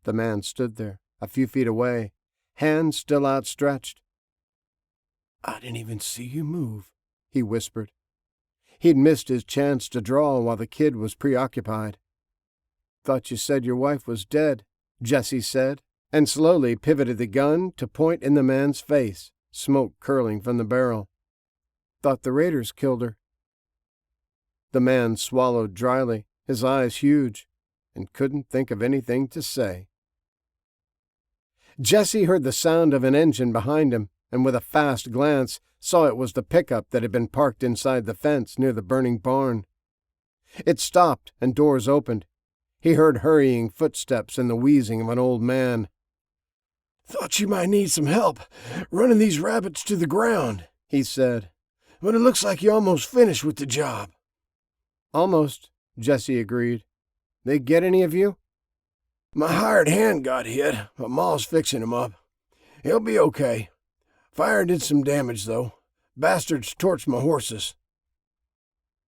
The man stood there, a few feet away, hands still outstretched. "I didn't even see you move," he whispered. He'd missed his chance to draw while the kid was preoccupied. "Thought you said your wife was dead," Jesse said, and slowly pivoted the gun to point in the man's face, smoke curling from the barrel. "Thought the raiders killed her." The man swallowed dryly, his eyes huge, and couldn't think of anything to say. Jesse heard the sound of an engine behind him, and with a fast glance saw it was the pickup that had been parked inside the fence near the burning barn. It stopped and doors opened. He heard hurrying footsteps and the wheezing of an old man. "Thought you might need some help running these rabbits to the ground," he said. "But it looks like you almost finished with the job." "Almost," Jesse agreed. "They get any of you?" "My hired hand got hit, but Ma's fixing him up. He'll be okay. Fire did some damage, though. Bastards torched my horses."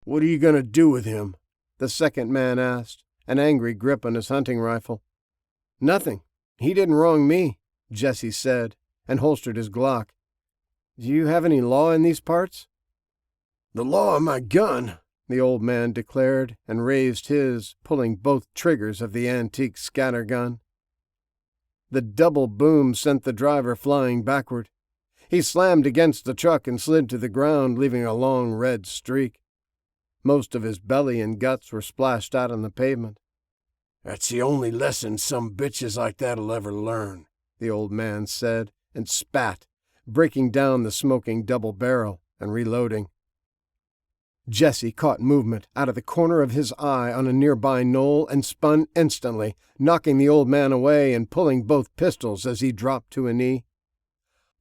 "What are you going to do with him?" the second man asked, an angry grip on his hunting rifle. "Nothing. He didn't wrong me," Jesse said, and holstered his Glock. "Do you have any law in these parts?" "The law of my gun," the old man declared, and raised his, pulling both triggers of the antique scattergun. The double boom sent the driver flying backward. He slammed against the truck and slid to the ground, leaving a long red streak. Most of his belly and guts were splashed out on the pavement. "That's the only lesson some bitches like that'll ever learn," the old man said, and spat, breaking down the smoking double barrel and reloading. Jesse caught movement out of the corner of his eye on a nearby knoll and spun instantly, knocking the old man away and pulling both pistols as he dropped to a knee.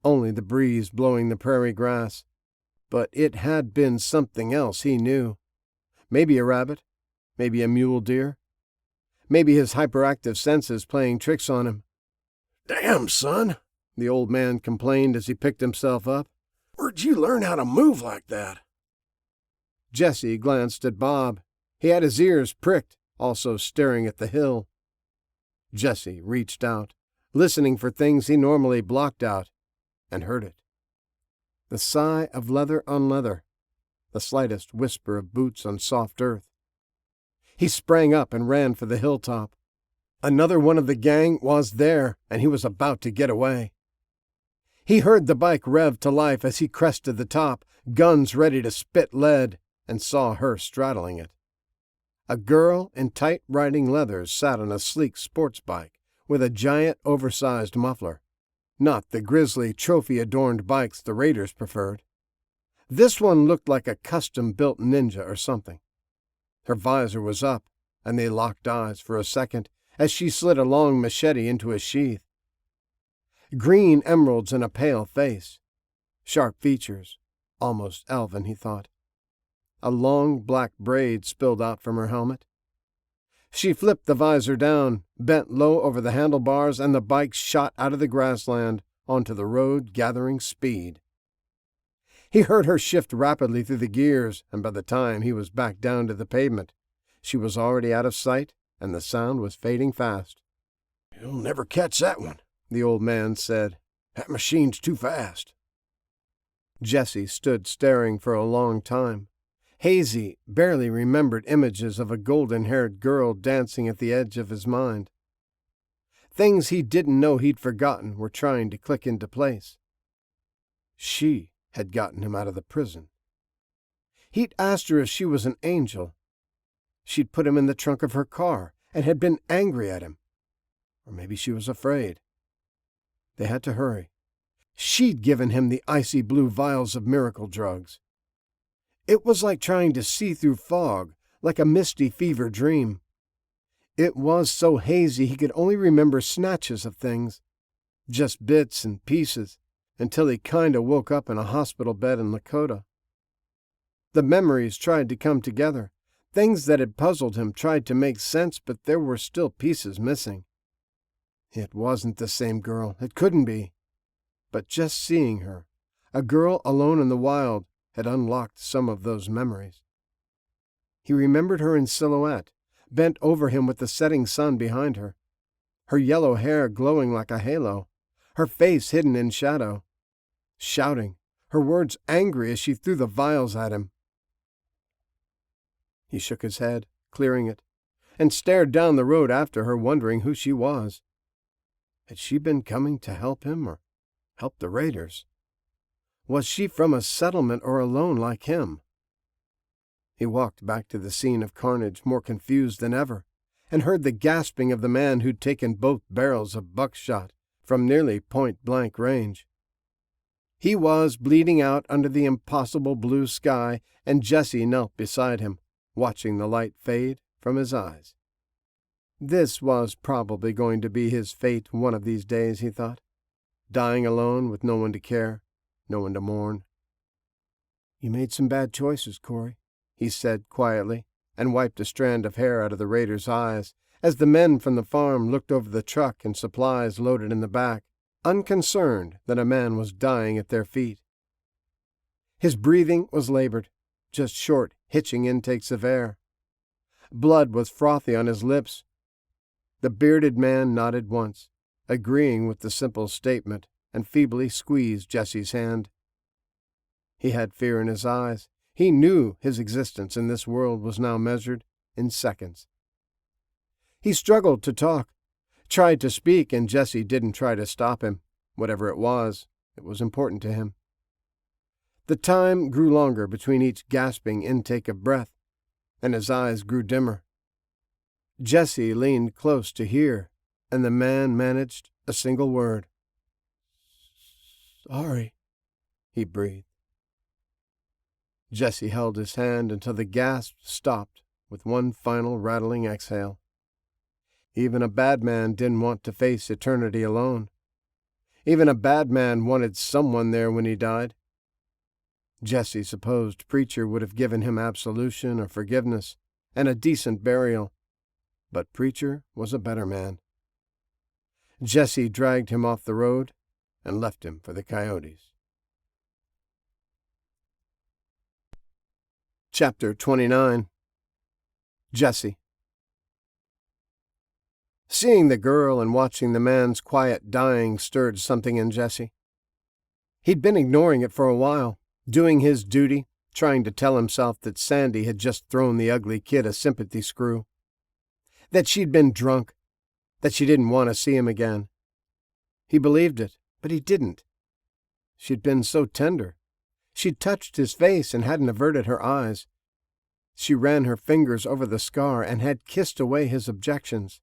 Only the breeze blowing the prairie grass. But it had been something else he knew. Maybe a rabbit, maybe a mule deer, maybe his hyperactive senses playing tricks on him. "Damn, son," the old man complained as he picked himself up. "Where'd you learn how to move like that?" Jesse glanced at Bob. He had his ears pricked, also staring at the hill. Jesse reached out, listening for things he normally blocked out, and heard it. The sigh of leather on leather, the slightest whisper of boots on soft earth. He sprang up and ran for the hilltop. Another one of the gang was there, and he was about to get away. He heard the bike rev to life as he crested the top, guns ready to spit lead, and saw her straddling it. A girl in tight riding leathers sat on a sleek sports bike with a giant oversized muffler, not the grisly trophy-adorned bikes the raiders preferred. This one looked like a custom-built Ninja or something. Her visor was up, and they locked eyes for a second as she slid a long machete into a sheath. Green emeralds in a pale face. Sharp features, almost elven, he thought. A long black braid spilled out from her helmet. She flipped the visor down, bent low over the handlebars, and the bike shot out of the grassland onto the road, gathering speed. He heard her shift rapidly through the gears, and by the time he was back down to the pavement, she was already out of sight, and the sound was fading fast. "You'll never catch that one," the old man said. "That machine's too fast." Jesse stood staring for a long time. Hazy, barely remembered images of a golden-haired girl dancing at the edge of his mind. Things he didn't know he'd forgotten were trying to click into place. She had gotten him out of the prison. He'd asked her if she was an angel, She'd put him in the trunk of her car and had been angry at him. Or maybe she was afraid. They had to hurry. She'd given him the icy blue vials of miracle drugs. It was like trying to see through fog, like a misty fever dream. It was so hazy he could only remember snatches of things, just bits and pieces, until he kinda woke up in a hospital bed in Lakota. The memories tried to come together. Things that had puzzled him tried to make sense, but there were still pieces missing. It wasn't the same girl. It couldn't be. But just seeing her, a girl alone in the wild, had unlocked some of those memories. He remembered her in silhouette, bent over him with the setting sun behind her, her yellow hair glowing like a halo, her face hidden in shadow, shouting, her words angry as she threw the vials at him. He shook his head, clearing it, and stared down the road after her, wondering who she was. Had she been coming to help him or help the raiders? Was she from a settlement or alone like him? He walked back to the scene of carnage more confused than ever, and heard the gasping of the man who'd taken both barrels of buckshot from nearly point-blank range. He was bleeding out under the impossible blue sky, and Jesse knelt beside him, watching the light fade from his eyes. This was probably going to be his fate one of these days, he thought. Dying alone with no one to care, no one to mourn. "You made some bad choices, Corey," he said quietly, and wiped a strand of hair out of the raider's eyes as the men from the farm looked over the truck and supplies loaded in the back, unconcerned that a man was dying at their feet. His breathing was labored, just short, hitching intakes of air. Blood was frothy on his lips. The bearded man nodded once, agreeing with the simple statement, and feebly squeezed Jesse's hand. He had fear in his eyes. He knew his existence in this world was now measured in seconds. He struggled to talk, tried to speak, and Jesse didn't try to stop him. Whatever it was important to him. The time grew longer between each gasping intake of breath, and his eyes grew dimmer. Jesse leaned close to hear, and the man managed a single word. "Sorry," he breathed. Jesse held his hand until the gasp stopped with one final rattling exhale. Even a bad man didn't want to face eternity alone. Even a bad man wanted someone there when he died. Jesse supposed Preacher would have given him absolution or forgiveness and a decent burial, but Preacher was a better man. Jesse dragged him off the road and left him for the coyotes. Chapter 29. Jesse. Seeing the girl and watching the man's quiet dying stirred something in Jesse. He'd been ignoring it for a while, doing his duty, trying to tell himself that Sandy had just thrown the ugly kid a sympathy screw, that she'd been drunk, that she didn't want to see him again. He believed it, but he didn't. She'd been so tender. She'd touched his face and hadn't averted her eyes. She ran her fingers over the scar and had kissed away his objections.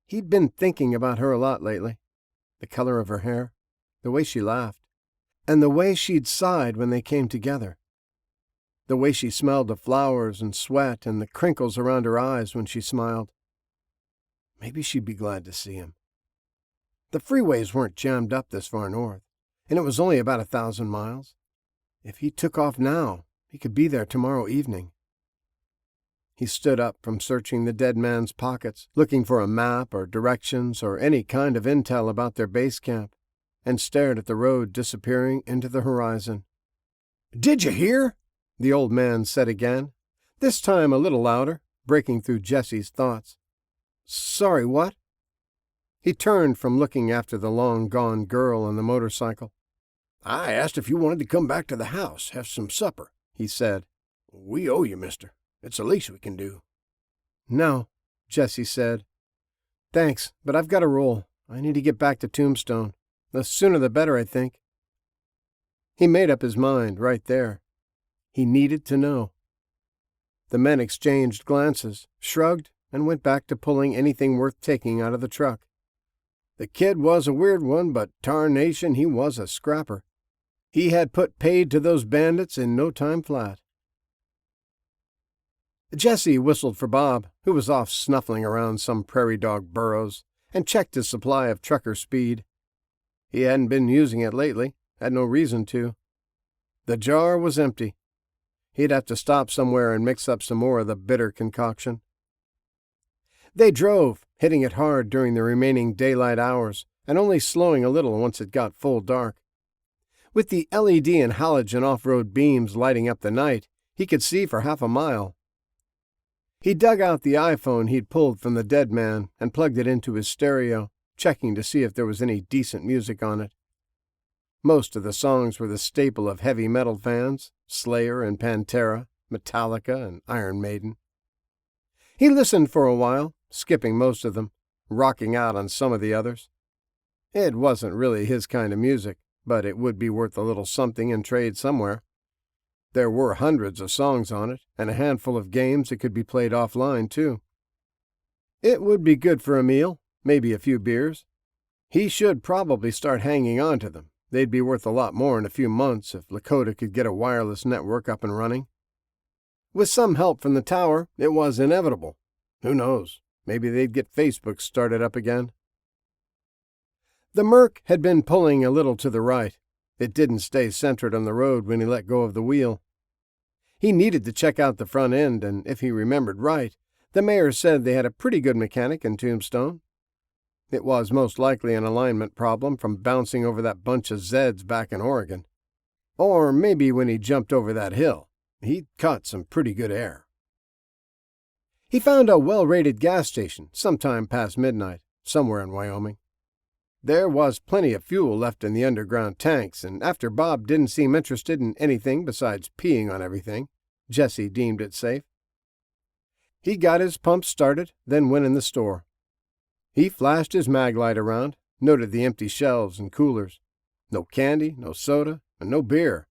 He'd been thinking about her a lot lately. The color of her hair, the way she laughed, and the way she'd sighed when they came together. The way she smelled of flowers and sweat and the crinkles around her eyes when she smiled. Maybe she'd be glad to see him. The freeways weren't jammed up this far north, and it was only about 1,000 miles. If he took off now, he could be there tomorrow evening. He stood up from searching the dead man's pockets, looking for a map or directions or any kind of intel about their base camp, and stared at the road disappearing into the horizon. "Did you hear?" the old man said again, this time a little louder, breaking through Jesse's thoughts. "Sorry, what?" He turned from looking after the long-gone girl on the motorcycle. "I asked if you wanted to come back to the house, have some supper," he said. "We owe you, mister. It's the least we can do." "No," Jesse said. "Thanks, but I've got to roll. I need to get back to Tombstone. The sooner the better, I think." He made up his mind right there. He needed to know. The men exchanged glances, shrugged, and went back to pulling anything worth taking out of the truck. The kid was a weird one, but tarnation, he was a scrapper. He had put paid to those bandits in no time flat. Jesse whistled for Bob, who was off snuffling around some prairie dog burrows, and checked his supply of trucker speed. He hadn't been using it lately, had no reason to. The jar was empty. He'd have to stop somewhere and mix up some more of the bitter concoction. They drove, hitting it hard during the remaining daylight hours, and only slowing a little once it got full dark. With the LED and halogen off-road beams lighting up the night, he could see for half a mile. He dug out the iPhone he'd pulled from the dead man and plugged it into his stereo, checking to see if there was any decent music on it. Most of the songs were the staple of heavy metal fans, Slayer and Pantera, Metallica and Iron Maiden. He listened for a while, skipping most of them, rocking out on some of the others. It wasn't really his kind of music, but it would be worth a little something in trade somewhere. There were hundreds of songs on it, and a handful of games that could be played offline, too. It would be good for a meal, maybe a few beers. He should probably start hanging on to them. They'd be worth a lot more in a few months if Lakota could get a wireless network up and running. With some help from the tower, it was inevitable. Who knows? Maybe they'd get Facebook started up again. The Merc had been pulling a little to the right. It didn't stay centered on the road when he let go of the wheel. He needed to check out the front end, and if he remembered right, the mayor said they had a pretty good mechanic in Tombstone. It was most likely an alignment problem from bouncing over that bunch of Zeds back in Oregon. Or maybe when he jumped over that hill. He'd caught some pretty good air. He found a well-rated gas station sometime past midnight, somewhere in Wyoming. There was plenty of fuel left in the underground tanks, and after Bob didn't seem interested in anything besides peeing on everything, Jesse deemed it safe. He got his pump started, then went in the store. He flashed his mag light around, noted the empty shelves and coolers. No candy, no soda, and no beer.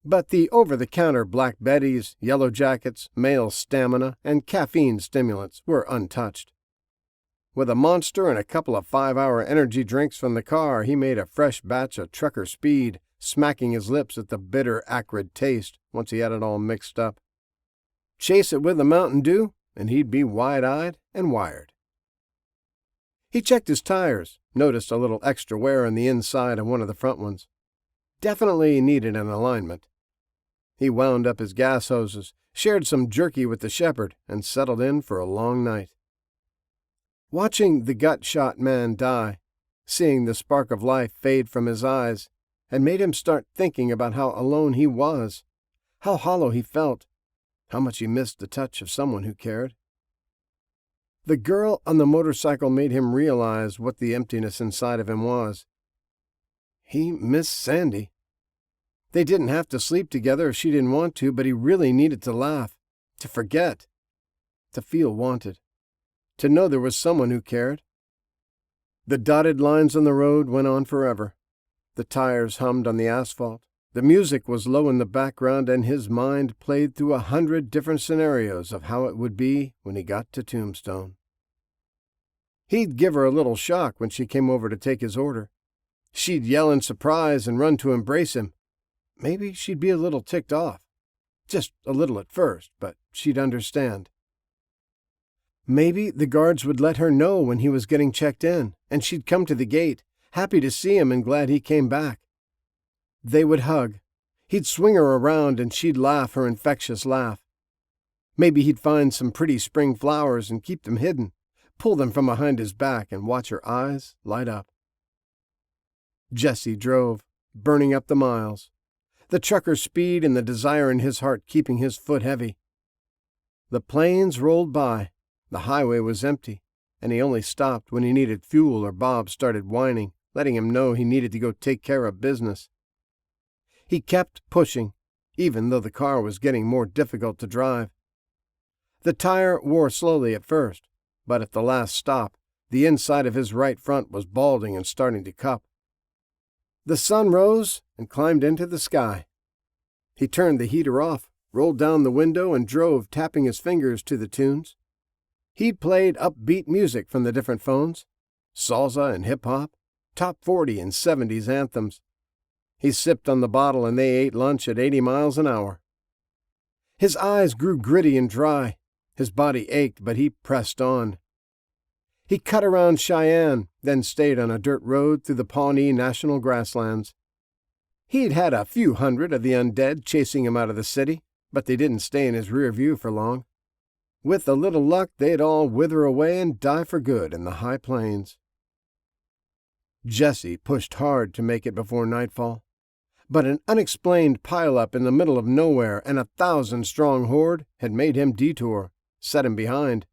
But the over-the-counter Black Betties, Yellow Jackets, male stamina, and caffeine stimulants were untouched. With a Monster and a couple of 5-hour energy drinks from the car, he made a fresh batch of trucker speed, smacking his lips at the bitter, acrid taste once he had it all mixed up. Chase it with a Mountain Dew, and he'd be wide-eyed and wired. He checked his tires, noticed a little extra wear on the inside of one of the front ones. Definitely needed an alignment. He wound up his gas hoses, shared some jerky with the shepherd, and settled in for a long night. Watching the gut-shot man die, seeing the spark of life fade from his eyes, had made him start thinking about how alone he was, how hollow he felt, how much he missed the touch of someone who cared. The girl on the motorcycle made him realize what the emptiness inside of him was. He missed Sandy. They didn't have to sleep together if she didn't want to, but he really needed to laugh, to forget, to feel wanted, to know there was someone who cared. The dotted lines on the road went on forever. The tires hummed on the asphalt. The music was low in the background, and his mind played through 100 different scenarios of how it would be when he got to Tombstone. He'd give her a little shock when she came over to take his order. She'd yell in surprise and run to embrace him. Maybe she'd be a little ticked off. Just a little at first, but she'd understand. Maybe the guards would let her know when he was getting checked in, and she'd come to the gate, happy to see him and glad he came back. They would hug. He'd swing her around and she'd laugh her infectious laugh. Maybe he'd find some pretty spring flowers and keep them hidden, pull them from behind his back and watch her eyes light up. Jesse drove, burning up the miles, the trucker's speed and the desire in his heart keeping his foot heavy. The planes rolled by. The highway was empty, and he only stopped when he needed fuel or Bob started whining, letting him know he needed to go take care of business. He kept pushing, even though the car was getting more difficult to drive. The tire wore slowly at first, but at the last stop, the inside of his right front was balding and starting to cup. The sun rose and climbed into the sky. He turned the heater off, rolled down the window and drove, tapping his fingers to the tunes. He'd played upbeat music from the different phones, salsa and hip-hop, top 40 and 70s anthems. He sipped on the bottle and they ate lunch at 80 miles an hour. His eyes grew gritty and dry. His body ached, but he pressed on. He cut around Cheyenne, then stayed on a dirt road through the Pawnee National Grasslands. He'd had a few hundred of the undead chasing him out of the city, but they didn't stay in his rear view for long. With a little luck, they'd all wither away and die for good in the high plains. Jesse pushed hard to make it before nightfall, but an unexplained pileup in the middle of nowhere and 1,000-strong horde had made him detour, set him behind.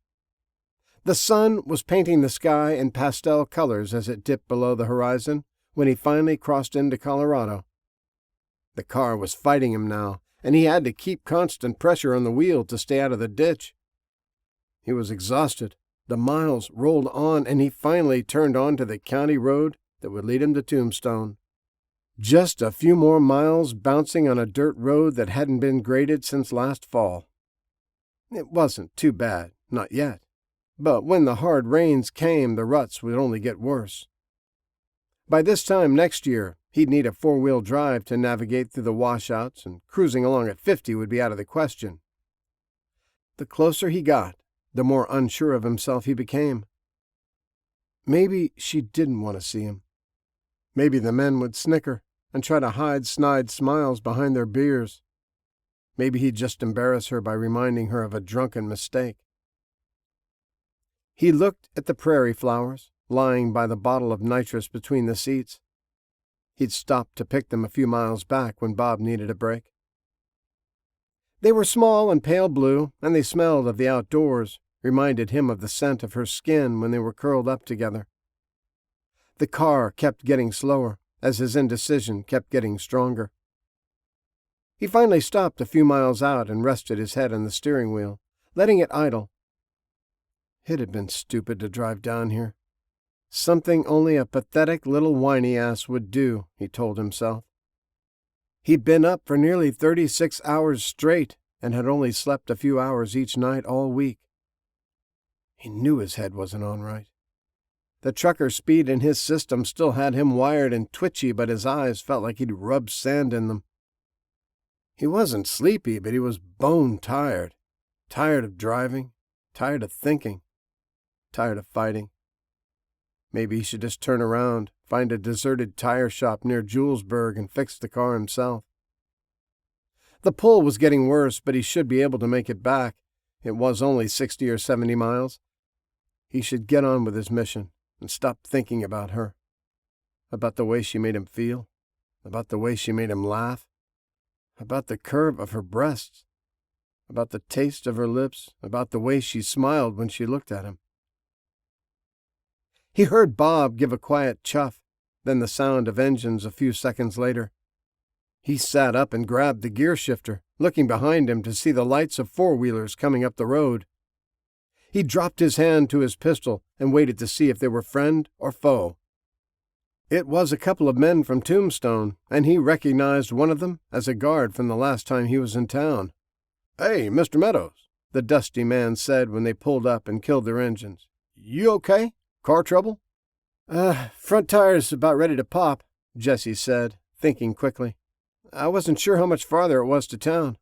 The sun was painting the sky in pastel colors as it dipped below the horizon when he finally crossed into Colorado. The car was fighting him now, and he had to keep constant pressure on the wheel to stay out of the ditch. He was exhausted. The miles rolled on, and he finally turned onto the county road that would lead him to Tombstone. Just a few more miles bouncing on a dirt road that hadn't been graded since last fall. It wasn't too bad, not yet. But when the hard rains came, the ruts would only get worse. By this time next year, he'd need a 4-wheel drive to navigate through the washouts, and cruising along at 50 would be out of the question. The closer he got, the more unsure of himself he became. Maybe she didn't want to see him. Maybe the men would snicker and try to hide snide smiles behind their beers. Maybe he'd just embarrass her by reminding her of a drunken mistake. He looked at the prairie flowers, lying by the bottle of nitrous between the seats. He'd stopped to pick them a few miles back when Bob needed a break. They were small and pale blue, and they smelled of the outdoors, reminded him of the scent of her skin when they were curled up together. The car kept getting slower, as his indecision kept getting stronger. He finally stopped a few miles out and rested his head on the steering wheel, letting it idle. It had been stupid to drive down here. Something only a pathetic little whiny ass would do, he told himself. He'd been up for nearly 36 hours straight and had only slept a few hours each night all week. He knew his head wasn't on right. The trucker speed in his system still had him wired and twitchy, but his eyes felt like he'd rubbed sand in them. He wasn't sleepy, but he was bone tired. Tired of driving, tired of thinking, tired of fighting. Maybe he should just turn around, find a deserted tire shop near Julesburg and fix the car himself. The pull was getting worse, but he should be able to make it back. It was only 60 or 70 miles. He should get on with his mission and stop thinking about her, about the way she made him feel, about the way she made him laugh, about the curve of her breasts, about the taste of her lips, about the way she smiled when she looked at him. He heard Bob give a quiet chuff, then the sound of engines a few seconds later. He sat up and grabbed the gear shifter, looking behind him to see the lights of 4-wheelers coming up the road. He dropped his hand to his pistol and waited to see if they were friend or foe. It was a couple of men from Tombstone, and he recognized one of them as a guard from the last time he was in town. "Hey, Mr. Meadows," the dusty man said when they pulled up and killed their engines. "You okay? Car trouble?" Front tire's about ready to pop," Jesse said, thinking quickly. "I wasn't sure how much farther it was to town."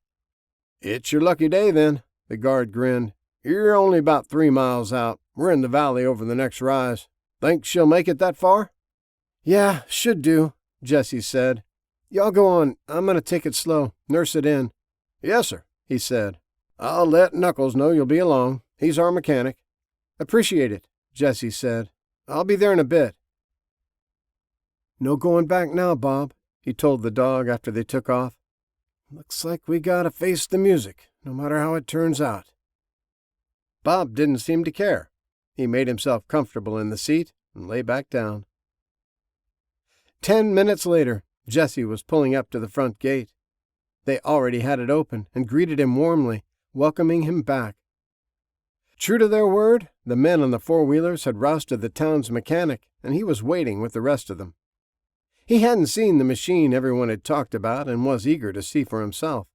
"It's your lucky day, then," the guard grinned. "You're only about 3 miles out. We're in the valley over the next rise. Think she'll make it that far?" "Yeah, should do," Jesse said. "Y'all go on. I'm going to take it slow, nurse it in." "Yes, sir," he said. "I'll let Knuckles know you'll be along. He's our mechanic." "Appreciate it," Jesse said. "I'll be there in a bit." "No going back now, Bob," he told the dog after they took off. "Looks like we gotta face the music, no matter how it turns out." Bob didn't seem to care. He made himself comfortable in the seat and lay back down. 10 minutes later, Jesse was pulling up to the front gate. They already had it open and greeted him warmly, welcoming him back. True to their word, the men on the 4-wheelers had rousted the town's mechanic, and he was waiting with the rest of them. He hadn't seen the machine everyone had talked about and was eager to see for himself.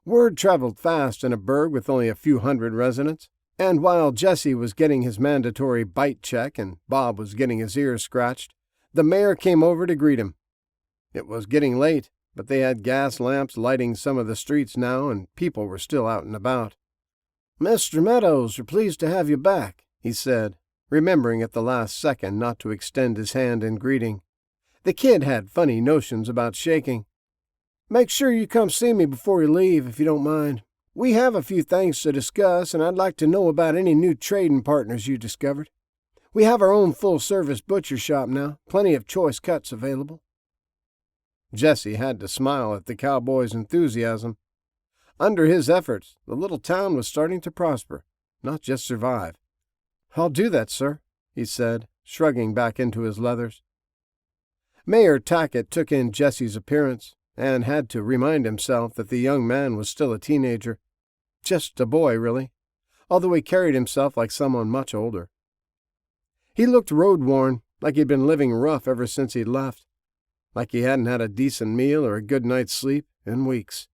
Word traveled fast in a burg with only a few hundred residents, and while Jesse was getting his mandatory bite check and Bob was getting his ears scratched, the mayor came over to greet him. It was getting late, but they had gas lamps lighting some of the streets now, and people were still out and about. "Mr. Meadows, we're pleased to have you back," he said, remembering at the last second not to extend his hand in greeting. The kid had funny notions about shaking. "Make sure you come see me before you leave, if you don't mind. We have a few things to discuss, and I'd like to know about any new trading partners you discovered. We have our own full-service butcher shop now, plenty of choice cuts available." Jesse had to smile at the cowboy's enthusiasm. Under his efforts, the little town was starting to prosper, not just survive. "I'll do that, sir," he said, shrugging back into his leathers. Mayor Tackett took in Jesse's appearance and had to remind himself that the young man was still a teenager. Just a boy, really, although he carried himself like someone much older. He looked road-worn, like he'd been living rough ever since he'd left, like he hadn't had a decent meal or a good night's sleep in weeks.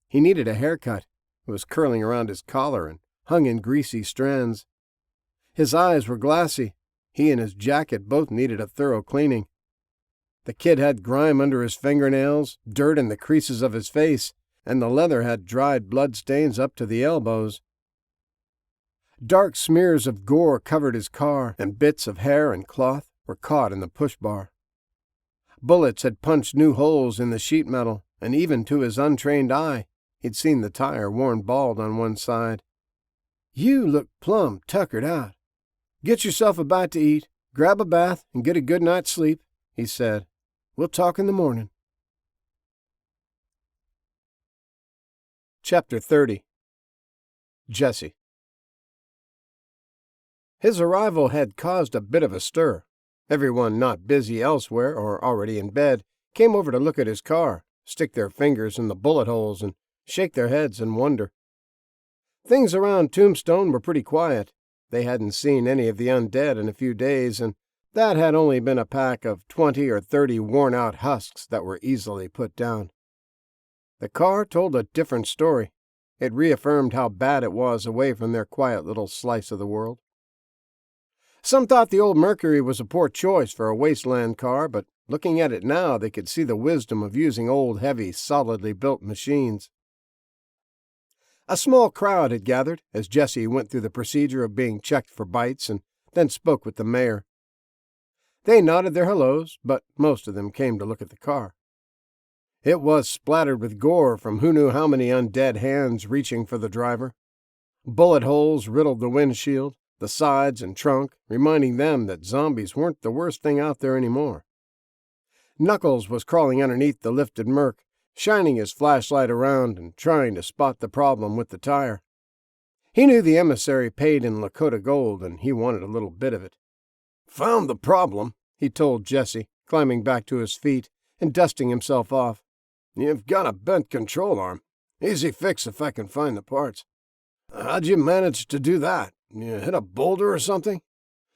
He needed a haircut. It was curling around his collar and hung in greasy strands. His eyes were glassy. He and his jacket both needed a thorough cleaning. The kid had grime under his fingernails, dirt in the creases of his face, and the leather had dried blood stains up to the elbows. Dark smears of gore covered his car, and bits of hair and cloth were caught in the push bar. Bullets had punched new holes in the sheet metal, and even to his untrained eye, he'd seen the tire worn bald on one side. "You look plumb tuckered out. Get yourself a bite to eat, grab a bath, and get a good night's sleep," he said. "We'll talk in the morning." Chapter 30. Jesse. His arrival had caused a bit of a stir. Everyone not busy elsewhere or already in bed came over to look at his car, stick their fingers in the bullet holes, and shake their heads in wonder. Things around Tombstone were pretty quiet. They hadn't seen any of the undead in a few days, and that had only been a pack of 20 or 30 worn-out husks that were easily put down. The car told a different story. It reaffirmed how bad it was away from their quiet little slice of the world. Some thought the old Mercury was a poor choice for a wasteland car, but looking at it now, they could see the wisdom of using old, heavy, solidly built machines. A small crowd had gathered as Jesse went through the procedure of being checked for bites and then spoke with the mayor. They nodded their hellos, but most of them came to look at the car. It was splattered with gore from who knew how many undead hands reaching for the driver. Bullet holes riddled the windshield, the sides and trunk, reminding them that zombies weren't the worst thing out there anymore. Knuckles was crawling underneath the lifted Merc, shining his flashlight around and trying to spot the problem with the tire. He knew the emissary paid in Lakota gold, and he wanted a little bit of it. "Found the problem," he told Jesse, climbing back to his feet and dusting himself off. "You've got a bent control arm. Easy fix if I can find the parts." "How'd you manage to do that? You hit a boulder or something?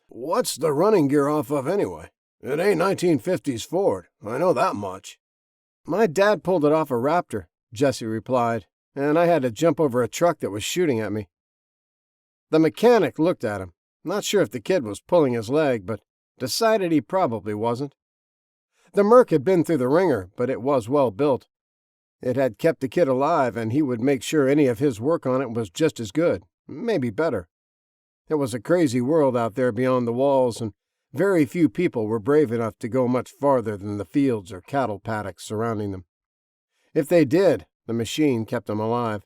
What's the running gear off of anyway? It ain't 1950s Ford, I know that much." "My dad pulled it off a Raptor," Jesse replied, "and I had to jump over a truck that was shooting at me." The mechanic looked at him, not sure if the kid was pulling his leg, but decided he probably wasn't. The Merc had been through the ringer, but it was well built. It had kept the kid alive, and he would make sure any of his work on it was just as good, maybe better. It was a crazy world out there beyond the walls, and very few people were brave enough to go much farther than the fields or cattle paddocks surrounding them. If they did, the machine kept them alive.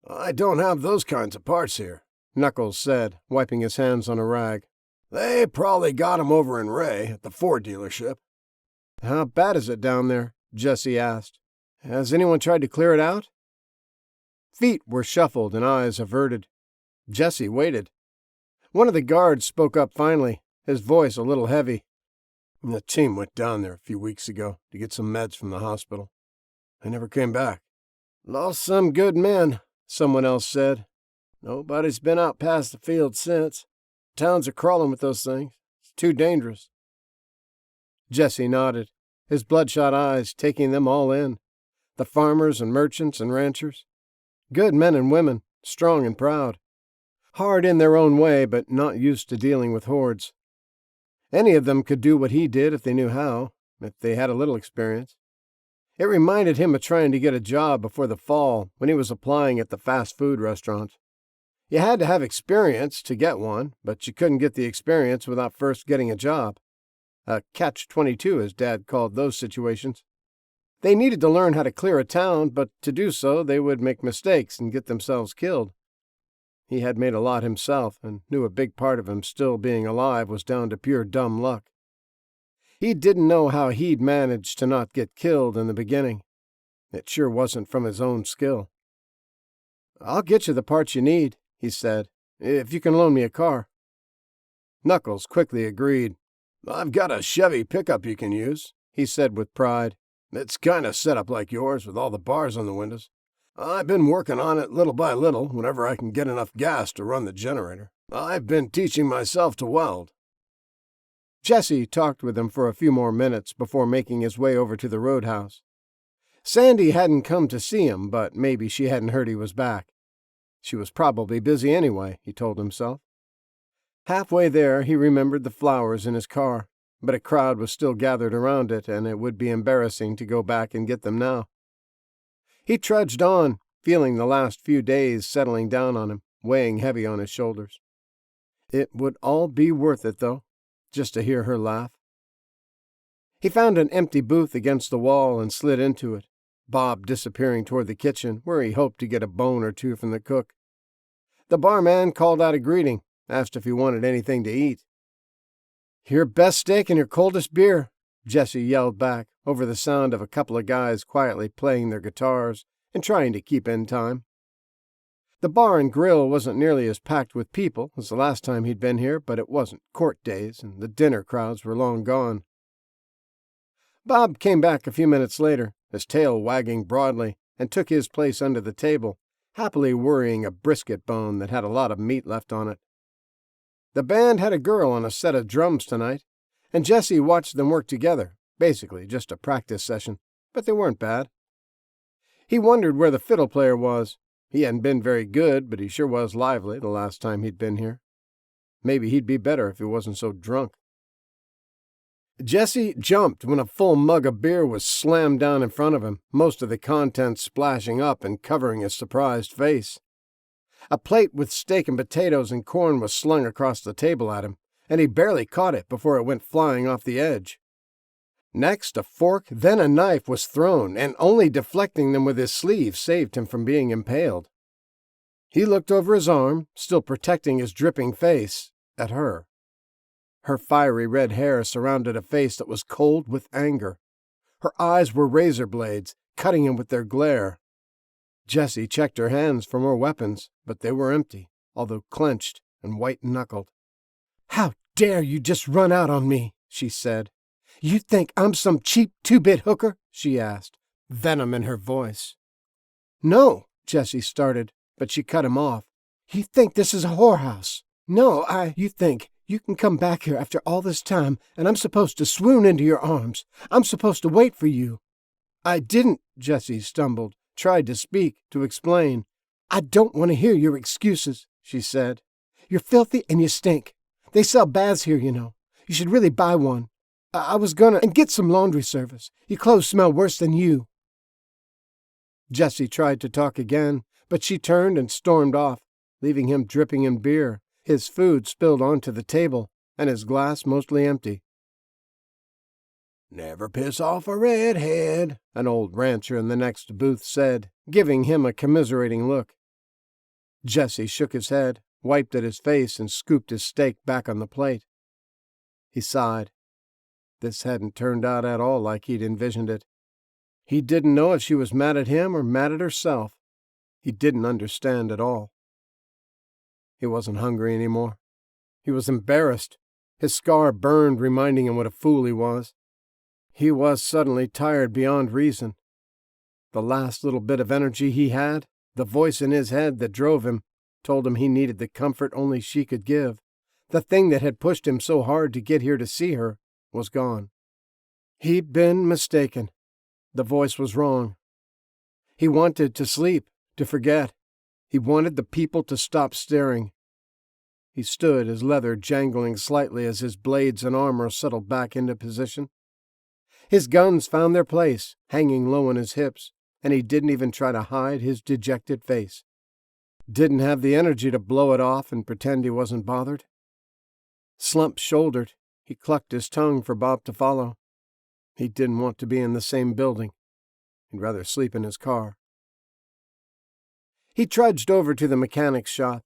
"I don't have those kinds of parts here," Knuckles said, wiping his hands on a rag. "They probably got 'em over in Ray at the Ford dealership." "How bad is it down there?" Jesse asked. "Has anyone tried to clear it out?" Feet were shuffled and eyes averted. Jesse waited. One of the guards spoke up finally, his voice a little heavy. "The team went down there a few weeks ago to get some meds from the hospital. They never came back." "Lost some good men," someone else said. "Nobody's been out past the field since. Towns are crawling with those things. It's too dangerous." Jesse nodded, his bloodshot eyes taking them all in. the farmers and merchants and ranchers. Good men and women, strong and proud. Hard in their own way, but not used to dealing with hordes. Any of them could do what he did if they knew how, if they had a little experience. It reminded him of trying to get a job before the fall when he was applying at the fast food restaurant. You had to have experience to get one, but you couldn't get the experience without first getting a job. A catch-22, as Dad called those situations. They needed to learn how to clear a town, but to do so they would make mistakes and get themselves killed. He had made a lot himself, and knew a big part of him still being alive was down to pure dumb luck. He didn't know how he'd managed to not get killed in the beginning. It sure wasn't from his own skill. "I'll get you the parts you need," he said, "if you can loan me a car." Knuckles quickly agreed. "I've got a Chevy pickup you can use," he said with pride. "It's kind of set up like yours with all the bars on the windows. I've been working on it little by little whenever I can get enough gas to run the generator. I've been teaching myself to weld." Jesse talked with him for a few more minutes before making his way over to the roadhouse. Sandy hadn't come to see him, but maybe she hadn't heard he was back. She was probably busy anyway, he told himself. Halfway there, he remembered the flowers in his car, but a crowd was still gathered around it, and it would be embarrassing to go back and get them now. He trudged on, feeling the last few days settling down on him, weighing heavy on his shoulders. It would all be worth it, though, just to hear her laugh. He found an empty booth against the wall and slid into it, Bob disappearing toward the kitchen, where he hoped to get a bone or two from the cook. The barman called out a greeting, asked if he wanted anything to eat. "Your best steak and your coldest beer," Jesse yelled back, over the sound of a couple of guys quietly playing their guitars and trying to keep in time. The bar and grill wasn't nearly as packed with people as the last time he'd been here, but it wasn't court days, and the dinner crowds were long gone. Bob came back a few minutes later, his tail wagging broadly, and took his place under the table, happily worrying a brisket bone that had a lot of meat left on it. The band had a girl on a set of drums tonight, and Jesse watched them work together, basically just a practice session, but they weren't bad. He wondered where the fiddle player was. He hadn't been very good, but he sure was lively the last time he'd been here. Maybe he'd be better if he wasn't so drunk. Jesse jumped when a full mug of beer was slammed down in front of him, most of the contents splashing up and covering his surprised face. A plate with steak and potatoes and corn was slung across the table at him, and he barely caught it before it went flying off the edge. Next, a fork, then a knife was thrown, and only deflecting them with his sleeve saved him from being impaled. He looked over his arm, still protecting his dripping face, at her. Her fiery red hair surrounded a face that was cold with anger. Her eyes were razor blades, cutting him with their glare. Jesse checked her hands for more weapons, but they were empty, although clenched and white-knuckled. "How dare you just run out on me?" she said. "You think I'm some cheap two-bit hooker?" she asked, venom in her voice. "No," Jesse started, but she cut him off. "You think this is a whorehouse? No, you think you can come back here after all this time, and I'm supposed to swoon into your arms. I'm supposed to wait for you." "I didn't," Jesse stumbled, tried to speak, to explain. "I don't want to hear your excuses," she said. "You're filthy and you stink. They sell baths here, you know. You should really buy one. I was gonna, and get some laundry service. Your clothes smell worse than you." Jesse tried to talk again, but she turned and stormed off, leaving him dripping in beer, his food spilled onto the table, and his glass mostly empty. "Never piss off a redhead," an old rancher in the next booth said, giving him a commiserating look. Jesse shook his head, wiped at his face, and scooped his steak back on the plate. He sighed. This hadn't turned out at all like he'd envisioned it. He didn't know if she was mad at him or mad at herself. He didn't understand at all. He wasn't hungry anymore. He was embarrassed. His scar burned, reminding him what a fool he was. He was suddenly tired beyond reason. The last little bit of energy he had, the voice in his head that drove him, told him he needed the comfort only she could give. The thing that had pushed him so hard to get here to see her was gone. He'd been mistaken. The voice was wrong. He wanted to sleep, to forget. He wanted the people to stop staring. He stood, his leather jangling slightly as his blades and armor settled back into position. His guns found their place, hanging low on his hips, and he didn't even try to hide his dejected face. Didn't have the energy to blow it off and pretend he wasn't bothered. Slump-shouldered, he clucked his tongue for Bob to follow. He didn't want to be in the same building. He'd rather sleep in his car. He trudged over to the mechanic's shop.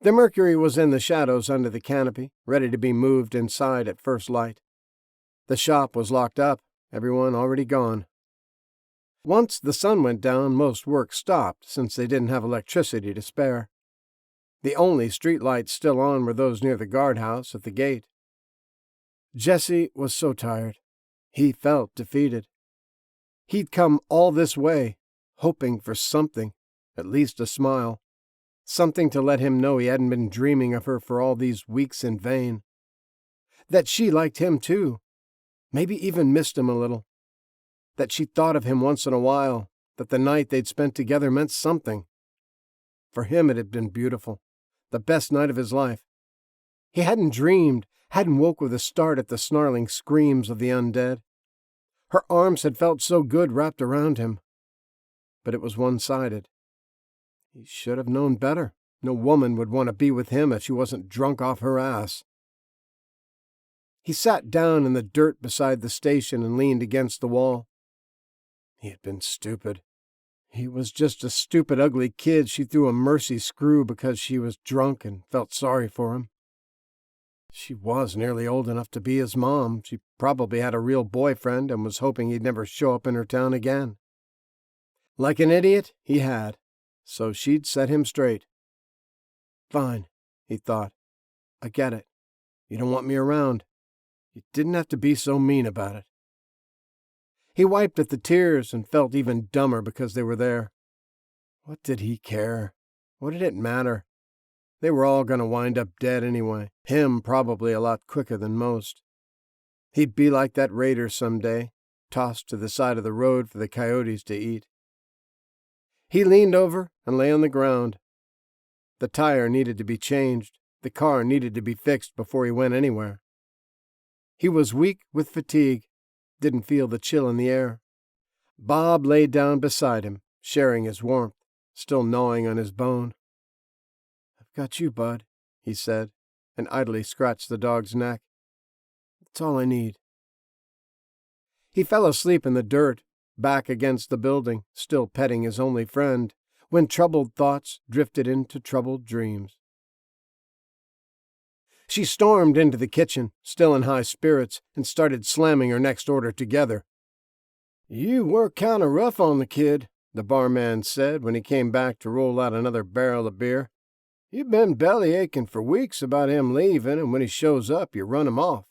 The Mercury was in the shadows under the canopy, ready to be moved inside at first light. The shop was locked up, everyone already gone. Once the sun went down, most work stopped, since they didn't have electricity to spare. The only street lights still on were those near the guardhouse at the gate. Jesse was so tired. He felt defeated. He'd come all this way, hoping for something, at least a smile. Something to let him know he hadn't been dreaming of her for all these weeks in vain. That she liked him too, maybe even missed him a little. That she thought of him once in a while, that the night they'd spent together meant something. For him it had been beautiful, the best night of his life. He hadn't dreamed, hadn't woke with a start at the snarling screams of the undead. Her arms had felt so good wrapped around him. But it was one-sided. He should have known better. No woman would want to be with him if she wasn't drunk off her ass. He sat down in the dirt beside the station and leaned against the wall. He had been stupid. He was just a stupid, ugly kid she threw a mercy screw because she was drunk and felt sorry for him. She was nearly old enough to be his mom. She probably had a real boyfriend and was hoping he'd never show up in her town again. Like an idiot, he had. So she'd set him straight. Fine, he thought. I get it. You don't want me around. You didn't have to be so mean about it. He wiped at the tears and felt even dumber because they were there. What did he care? What did it matter? They were all going to wind up dead anyway. Him probably a lot quicker than most. He'd be like that raider someday, tossed to the side of the road for the coyotes to eat. He leaned over and lay on the ground. The tire needed to be changed. The car needed to be fixed before he went anywhere. He was weak with fatigue, didn't feel the chill in the air. Bob lay down beside him, sharing his warmth, still gnawing on his bone. "I've got you, bud," he said, and idly scratched the dog's neck. "That's all I need." He fell asleep in the dirt, back against the building, still petting his only friend, when troubled thoughts drifted into troubled dreams. She stormed into the kitchen, still in high spirits, and started slamming her next order together. "You were kind of rough on the kid," the barman said when he came back to roll out another barrel of beer. "You've been belly-aching for weeks about him leaving, and when he shows up, you run him off."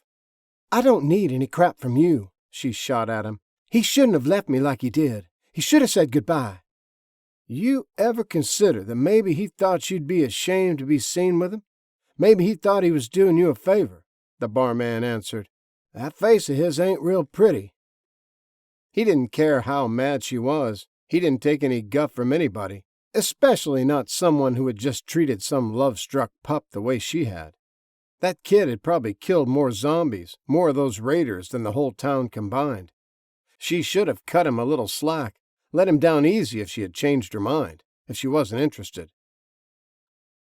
"I don't need any crap from you," she shot at him. "He shouldn't have left me like he did. He should have said goodbye." "You ever consider that maybe he thought you'd be ashamed to be seen with him? Maybe he thought he was doing you a favor," the barman answered. "That face of his ain't real pretty." He didn't care how mad she was. He didn't take any guff from anybody, especially not someone who had just treated some love-struck pup the way she had. That kid had probably killed more zombies, more of those raiders, than the whole town combined. She should have cut him a little slack, let him down easy if she had changed her mind, if she wasn't interested.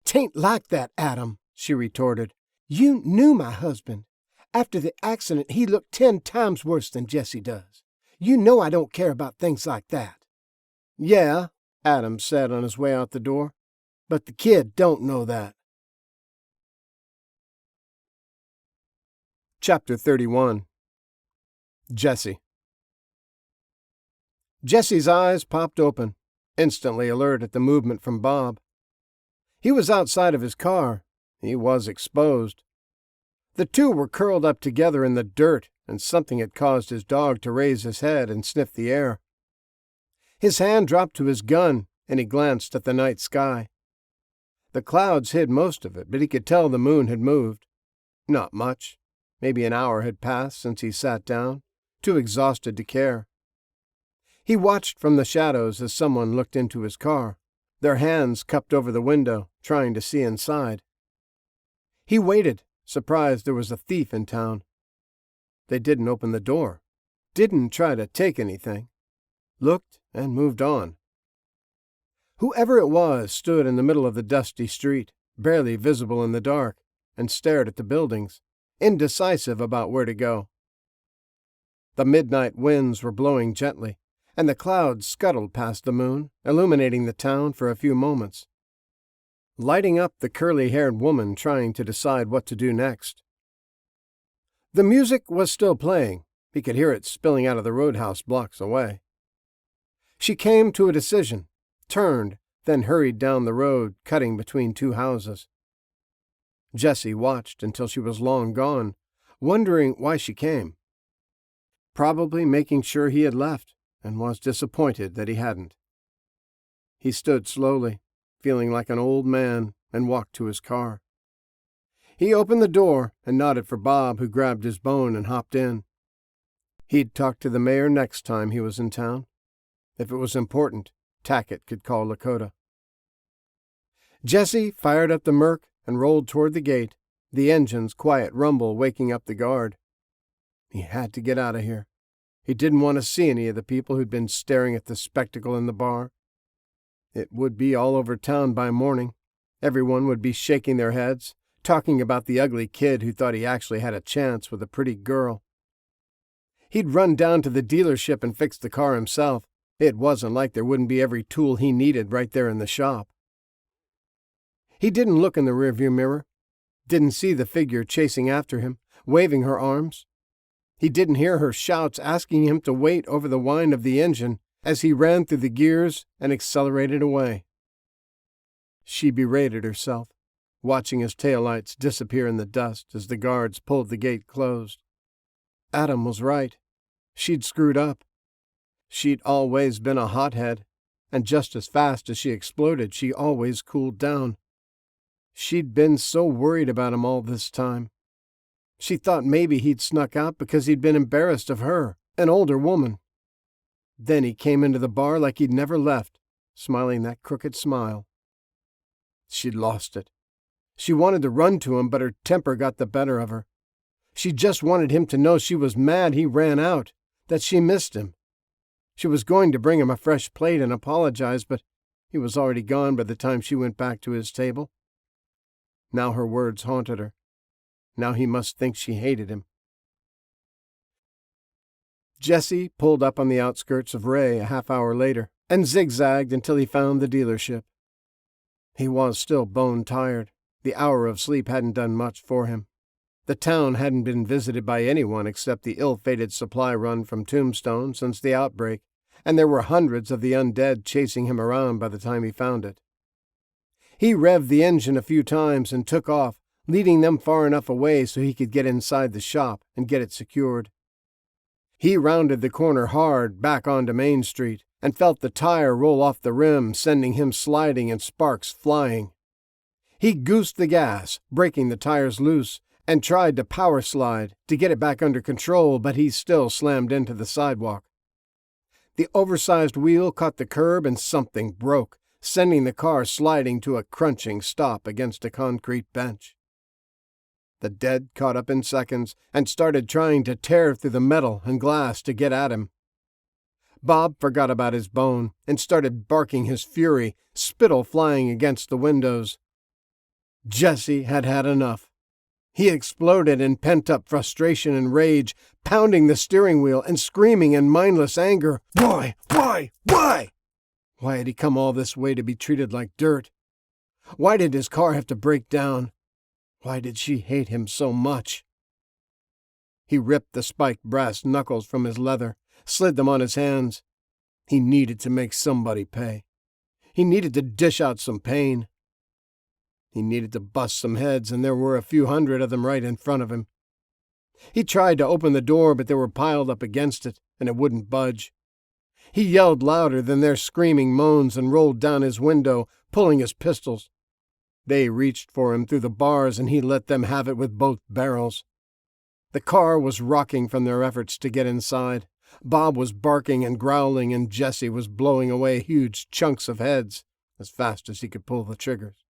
"'Tain't like that, Adam," she retorted. "You knew my husband. After the accident, he looked 10 times worse than Jesse does. You know I don't care about things like that." "Yeah," Adam said on his way out the door, "but the kid don't know that." Chapter 31. Jesse. Jesse's eyes popped open, instantly alert at the movement from Bob. He was outside of his car. He was exposed. The two were curled up together in the dirt, and something had caused his dog to raise his head and sniff the air. His hand dropped to his gun, and he glanced at the night sky. The clouds hid most of it, but he could tell the moon had moved. Not much. Maybe an hour had passed since he sat down, too exhausted to care. He watched from the shadows as someone looked into his car, their hands cupped over the window, trying to see inside. He waited, surprised there was a thief in town. They didn't open the door, didn't try to take anything, looked and moved on. Whoever it was stood in the middle of the dusty street, barely visible in the dark, and stared at the buildings, indecisive about where to go. The midnight winds were blowing gently, and the clouds scuttled past the moon, illuminating the town for a few moments, lighting up the curly-haired woman trying to decide what to do next. The music was still playing. He could hear it spilling out of the roadhouse blocks away. She came to a decision, turned, then hurried down the road, cutting between two houses. Jesse watched until she was long gone, wondering why she came. Probably making sure he had left, and was disappointed that he hadn't. He stood slowly, feeling like an old man, and walked to his car. He opened the door and nodded for Bob, who grabbed his bone and hopped in. He'd talk to the mayor next time he was in town. If it was important, Tackett could call Lakota. Jesse fired up the Merc and rolled toward the gate, the engine's quiet rumble waking up the guard. He had to get out of here. He didn't want to see any of the people who'd been staring at the spectacle in the bar. It would be all over town by morning. Everyone would be shaking their heads, talking about the ugly kid who thought he actually had a chance with a pretty girl. He'd run down to the dealership and fix the car himself. It wasn't like there wouldn't be every tool he needed right there in the shop. He didn't look in the rearview mirror, didn't see the figure chasing after him, waving her arms. He didn't hear her shouts asking him to wait over the whine of the engine as he ran through the gears and accelerated away. She berated herself, watching his taillights disappear in the dust as the guards pulled the gate closed. Adam was right. She'd screwed up. She'd always been a hothead, and just as fast as she exploded, she always cooled down. She'd been so worried about him all this time. She thought maybe he'd snuck out because he'd been embarrassed of her, an older woman. Then he came into the bar like he'd never left, smiling that crooked smile. She'd lost it. She wanted to run to him, but her temper got the better of her. She just wanted him to know she was mad he ran out, that she missed him. She was going to bring him a fresh plate and apologize, but he was already gone by the time she went back to his table. Now her words haunted her. Now he must think she hated him. Jesse pulled up on the outskirts of Ray a half hour later and zigzagged until he found the dealership. He was still bone-tired. The hour of sleep hadn't done much for him. The town hadn't been visited by anyone except the ill-fated supply run from Tombstone since the outbreak, and there were hundreds of the undead chasing him around by the time he found it. He revved the engine a few times and took off, leading them far enough away so he could get inside the shop and get it secured. He rounded the corner hard back onto Main Street and felt the tire roll off the rim, sending him sliding and sparks flying. He goosed the gas, breaking the tires loose, and tried to power slide to get it back under control, but he still slammed into the sidewalk. The oversized wheel caught the curb and something broke, sending the car sliding to a crunching stop against a concrete bench. The dead caught up in seconds and started trying to tear through the metal and glass to get at him. Bob forgot about his bone and started barking his fury, spittle flying against the windows. Jesse had had enough. He exploded in pent-up frustration and rage, pounding the steering wheel and screaming in mindless anger. Why? Why had he come all this way to be treated like dirt? Why did his car have to break down? Why did she hate him so much? He ripped the spiked brass knuckles from his leather, slid them on his hands. He needed to make somebody pay. He needed to dish out some pain. He needed to bust some heads, and there were a few hundred of them right in front of him. He tried to open the door, but they were piled up against it, and it wouldn't budge. He yelled louder than their screaming moans and rolled down his window, pulling his pistols. They reached for him through the bars, and he let them have it with both barrels. The car was rocking from their efforts to get inside, Bob was barking and growling, and Jesse was blowing away huge chunks of heads as fast as he could pull the triggers.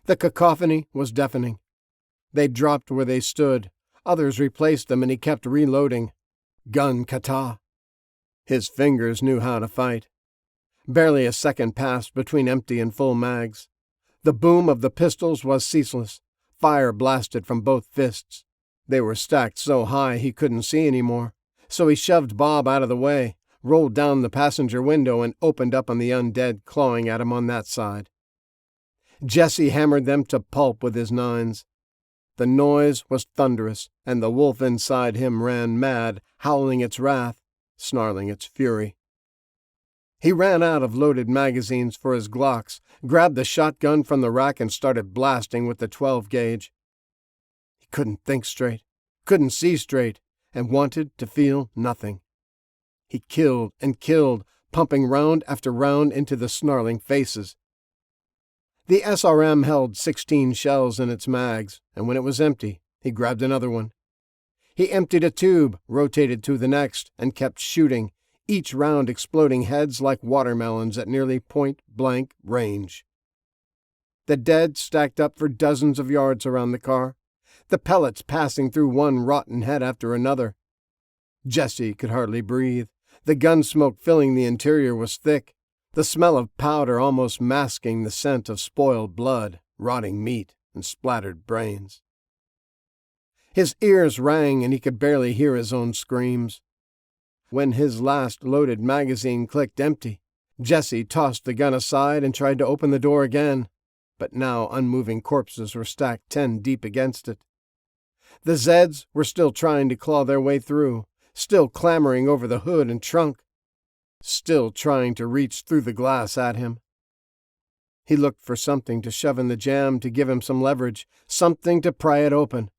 The cacophony was deafening. They dropped where they stood. Others replaced them, and he kept reloading. Gun kata. His fingers knew how to fight. Barely a second passed between empty and full mags. The boom of the pistols was ceaseless. Fire blasted from both fists. They were stacked so high he couldn't see any more, so he shoved Bob out of the way, rolled down the passenger window, and opened up on the undead clawing at him on that side. Jesse hammered them to pulp with his nines. The noise was thunderous, and the wolf inside him ran mad, howling its wrath, snarling its fury. He ran out of loaded magazines for his Glocks, grabbed the shotgun from the rack, and started blasting with the 12-gauge. He couldn't think straight, couldn't see straight, and wanted to feel nothing. He killed and killed, pumping round after round into the snarling faces. The SRM held 16 shells in its mags, and when it was empty, he grabbed another one. He emptied a tube, rotated to the next, and kept shooting, each round exploding heads like watermelons at nearly point-blank range. The dead stacked up for dozens of yards around the car, the pellets passing through one rotten head after another. Jesse could hardly breathe. The gun smoke filling the interior was thick, the smell of powder almost masking the scent of spoiled blood, rotting meat, and splattered brains. His ears rang, and he could barely hear his own screams. When his last loaded magazine clicked empty, Jesse tossed the gun aside and tried to open the door again, but now unmoving corpses were stacked 10 deep against it. The Zeds were still trying to claw their way through, still clambering over the hood and trunk, still trying to reach through the glass at him. He looked for something to shove in the jam to give him some leverage, something to pry it open.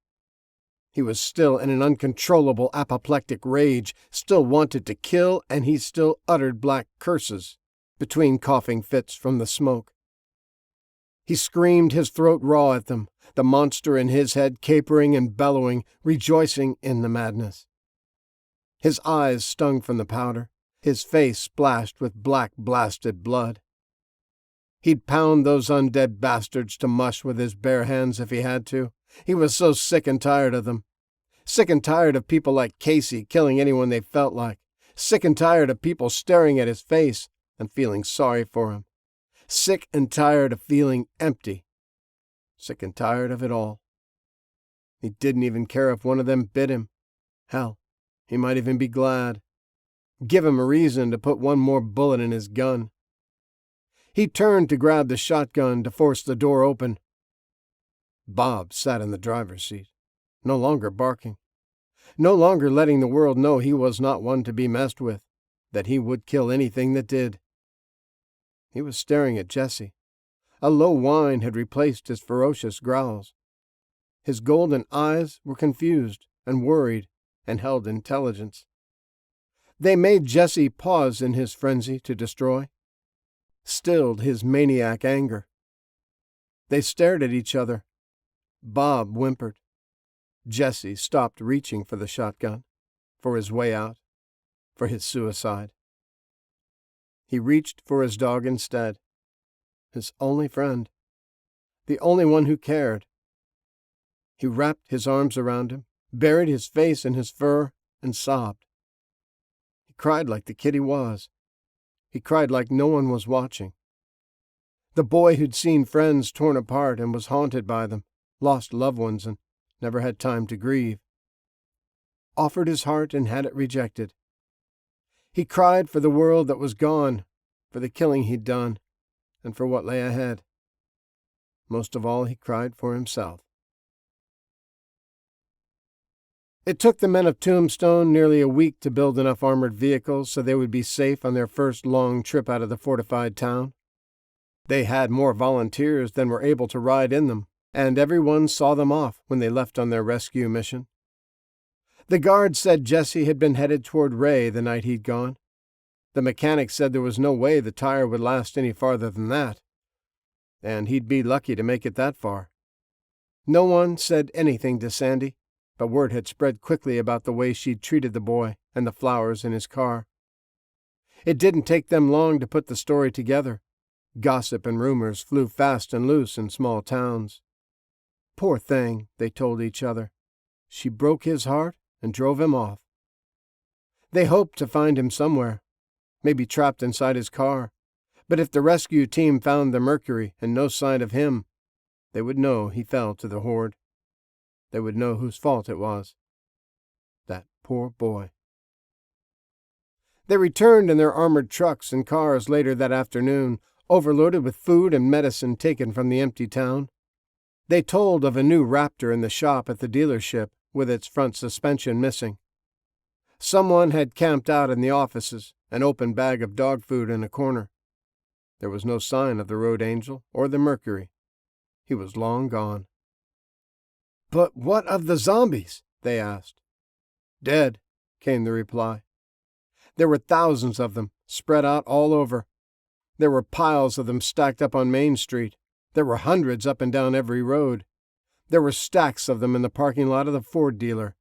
He was still in an uncontrollable apoplectic rage, still wanted to kill, and he still uttered black curses between coughing fits from the smoke. He screamed his throat raw at them, the monster in his head capering and bellowing, rejoicing in the madness. His eyes stung from the powder, his face splashed with black blasted blood. He'd pound those undead bastards to mush with his bare hands if he had to. He was so sick and tired of them. Sick and tired of people like Casey killing anyone they felt like. Sick and tired of people staring at his face and feeling sorry for him. Sick and tired of feeling empty. Sick and tired of it all. He didn't even care if one of them bit him. Hell, he might even be glad. Give him a reason to put one more bullet in his gun. He turned to grab the shotgun to force the door open. Bob sat in the driver's seat, no longer barking, no longer letting the world know he was not one to be messed with, that he would kill anything that did. He was staring at Jesse. A low whine had replaced his ferocious growls. His golden eyes were confused and worried and held intelligence. They made Jesse pause in his frenzy to destroy, stilled his maniac anger. They stared at each other. Bob whimpered. Jesse stopped reaching for the shotgun, for his way out, for his suicide. He reached for his dog instead, his only friend, the only one who cared. He wrapped his arms around him, buried his face in his fur, and sobbed. He cried like the kid he was. He cried like no one was watching. The boy who'd seen friends torn apart and was haunted by them, lost loved ones and never had time to grieve. Offered his heart and had it rejected. He cried for the world that was gone, for the killing he'd done, and for what lay ahead. Most of all, he cried for himself. It took the men of Tombstone nearly a week to build enough armored vehicles so they would be safe on their first long trip out of the fortified town. They had more volunteers than were able to ride in them, and everyone saw them off when they left on their rescue mission. The guard said Jesse had been headed toward Ray the night he'd gone. The mechanic said there was no way the tire would last any farther than that, and he'd be lucky to make it that far. No one said anything to Sandy. but word had spread quickly about the way she'd treated the boy and the flowers in his car. It didn't take them long to put the story together. Gossip and rumors flew fast and loose in small towns. Poor thing, they told each other. She broke his heart and drove him off. They hoped to find him somewhere, maybe trapped inside his car. But if the rescue team found the Mercury and no sign of him, they would know he fell to the horde. They would know whose fault it was. That poor boy. They returned in their armored trucks and cars later that afternoon, overloaded with food and medicine taken from the empty town. They told of a new Raptor in the shop at the dealership, with its front suspension missing. Someone had camped out in the offices, an open bag of dog food in a corner. There was no sign of the Road Angel or the Mercury. He was long gone. "But what of the zombies?" they asked. "Dead," came the reply. There were thousands of them, spread out all over. There were piles of them stacked up on Main Street. There were hundreds up and down every road. There were stacks of them in the parking lot of the Ford dealer.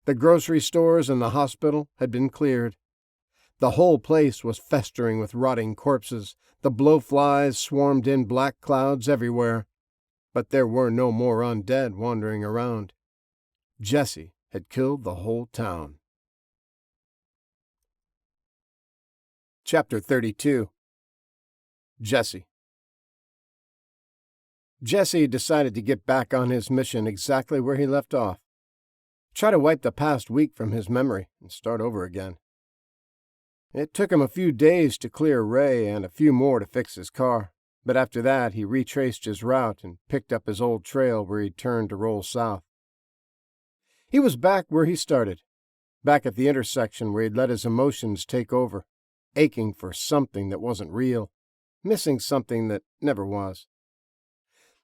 The grocery stores and the hospital had been cleared. The whole place was festering with rotting corpses. The blowflies swarmed in black clouds everywhere. But there were no more undead wandering around. Jesse had killed the whole town. Chapter 32. Jesse. Jesse decided to get back on his mission exactly where he left off. Try to wipe the past week from his memory and start over again. It took him a few days to clear Ray and a few more to fix his car, but after that he retraced his route and picked up his old trail where he'd turned to roll south. He was back where he started, back at the intersection where he'd let his emotions take over, aching for something that wasn't real, missing something that never was.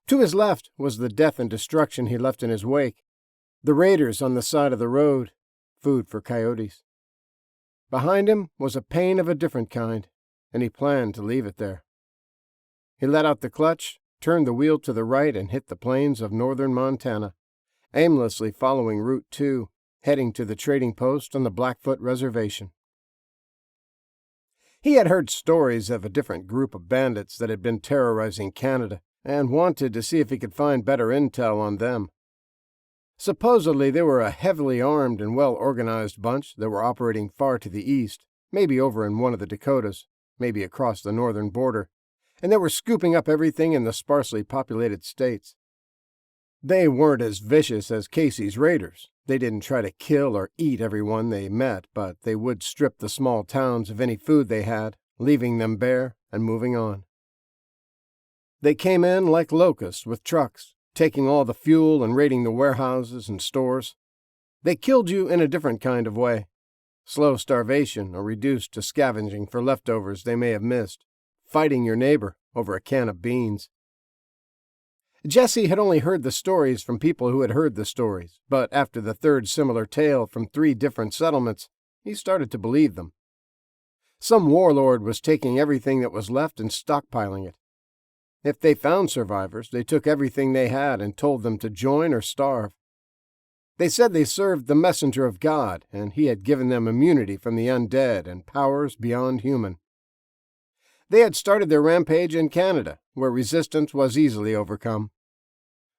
To his left was the death and destruction he left in his wake, the raiders on the side of the road, food for coyotes. Behind him was a pain of a different kind, and he planned to leave it there. He let out the clutch, turned the wheel to the right, and hit the plains of northern Montana, aimlessly following Route 2, heading to the trading post on the Blackfoot Reservation. He had heard stories of a different group of bandits that had been terrorizing Canada, and wanted to see if he could find better intel on them. Supposedly they were a heavily armed and well-organized bunch that were operating far to the east, maybe over in one of the Dakotas, maybe across the northern border, and they were scooping up everything in the sparsely populated states. They weren't as vicious as Casey's raiders. They didn't try to kill or eat everyone they met, but they would strip the small towns of any food they had, leaving them bare and moving on. They came in like locusts with trucks, taking all the fuel and raiding the warehouses and stores. They killed you in a different kind of way. Slow starvation or reduced to scavenging for leftovers they may have missed, fighting your neighbor over a can of beans. Jesse had only heard the stories from people who had heard the stories, but after the third similar tale from 3 different settlements, he started to believe them. Some warlord was taking everything that was left and stockpiling it. If they found survivors, they took everything they had and told them to join or starve. They said they served the messenger of God, and he had given them immunity from the undead and powers beyond human. They had started their rampage in Canada, where resistance was easily overcome.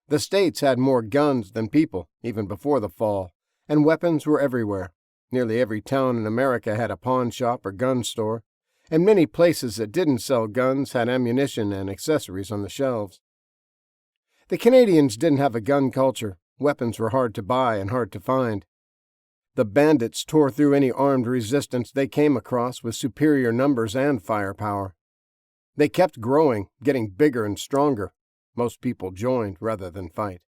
The states had more guns than people, even before the fall, and weapons were everywhere. Nearly every town in America had a pawn shop or gun store, and many places that didn't sell guns had ammunition and accessories on the shelves. The Canadians didn't have a gun culture. Weapons were hard to buy and hard to find. The bandits tore through any armed resistance they came across with superior numbers and firepower. They kept growing, getting bigger and stronger. Most people joined rather than fight.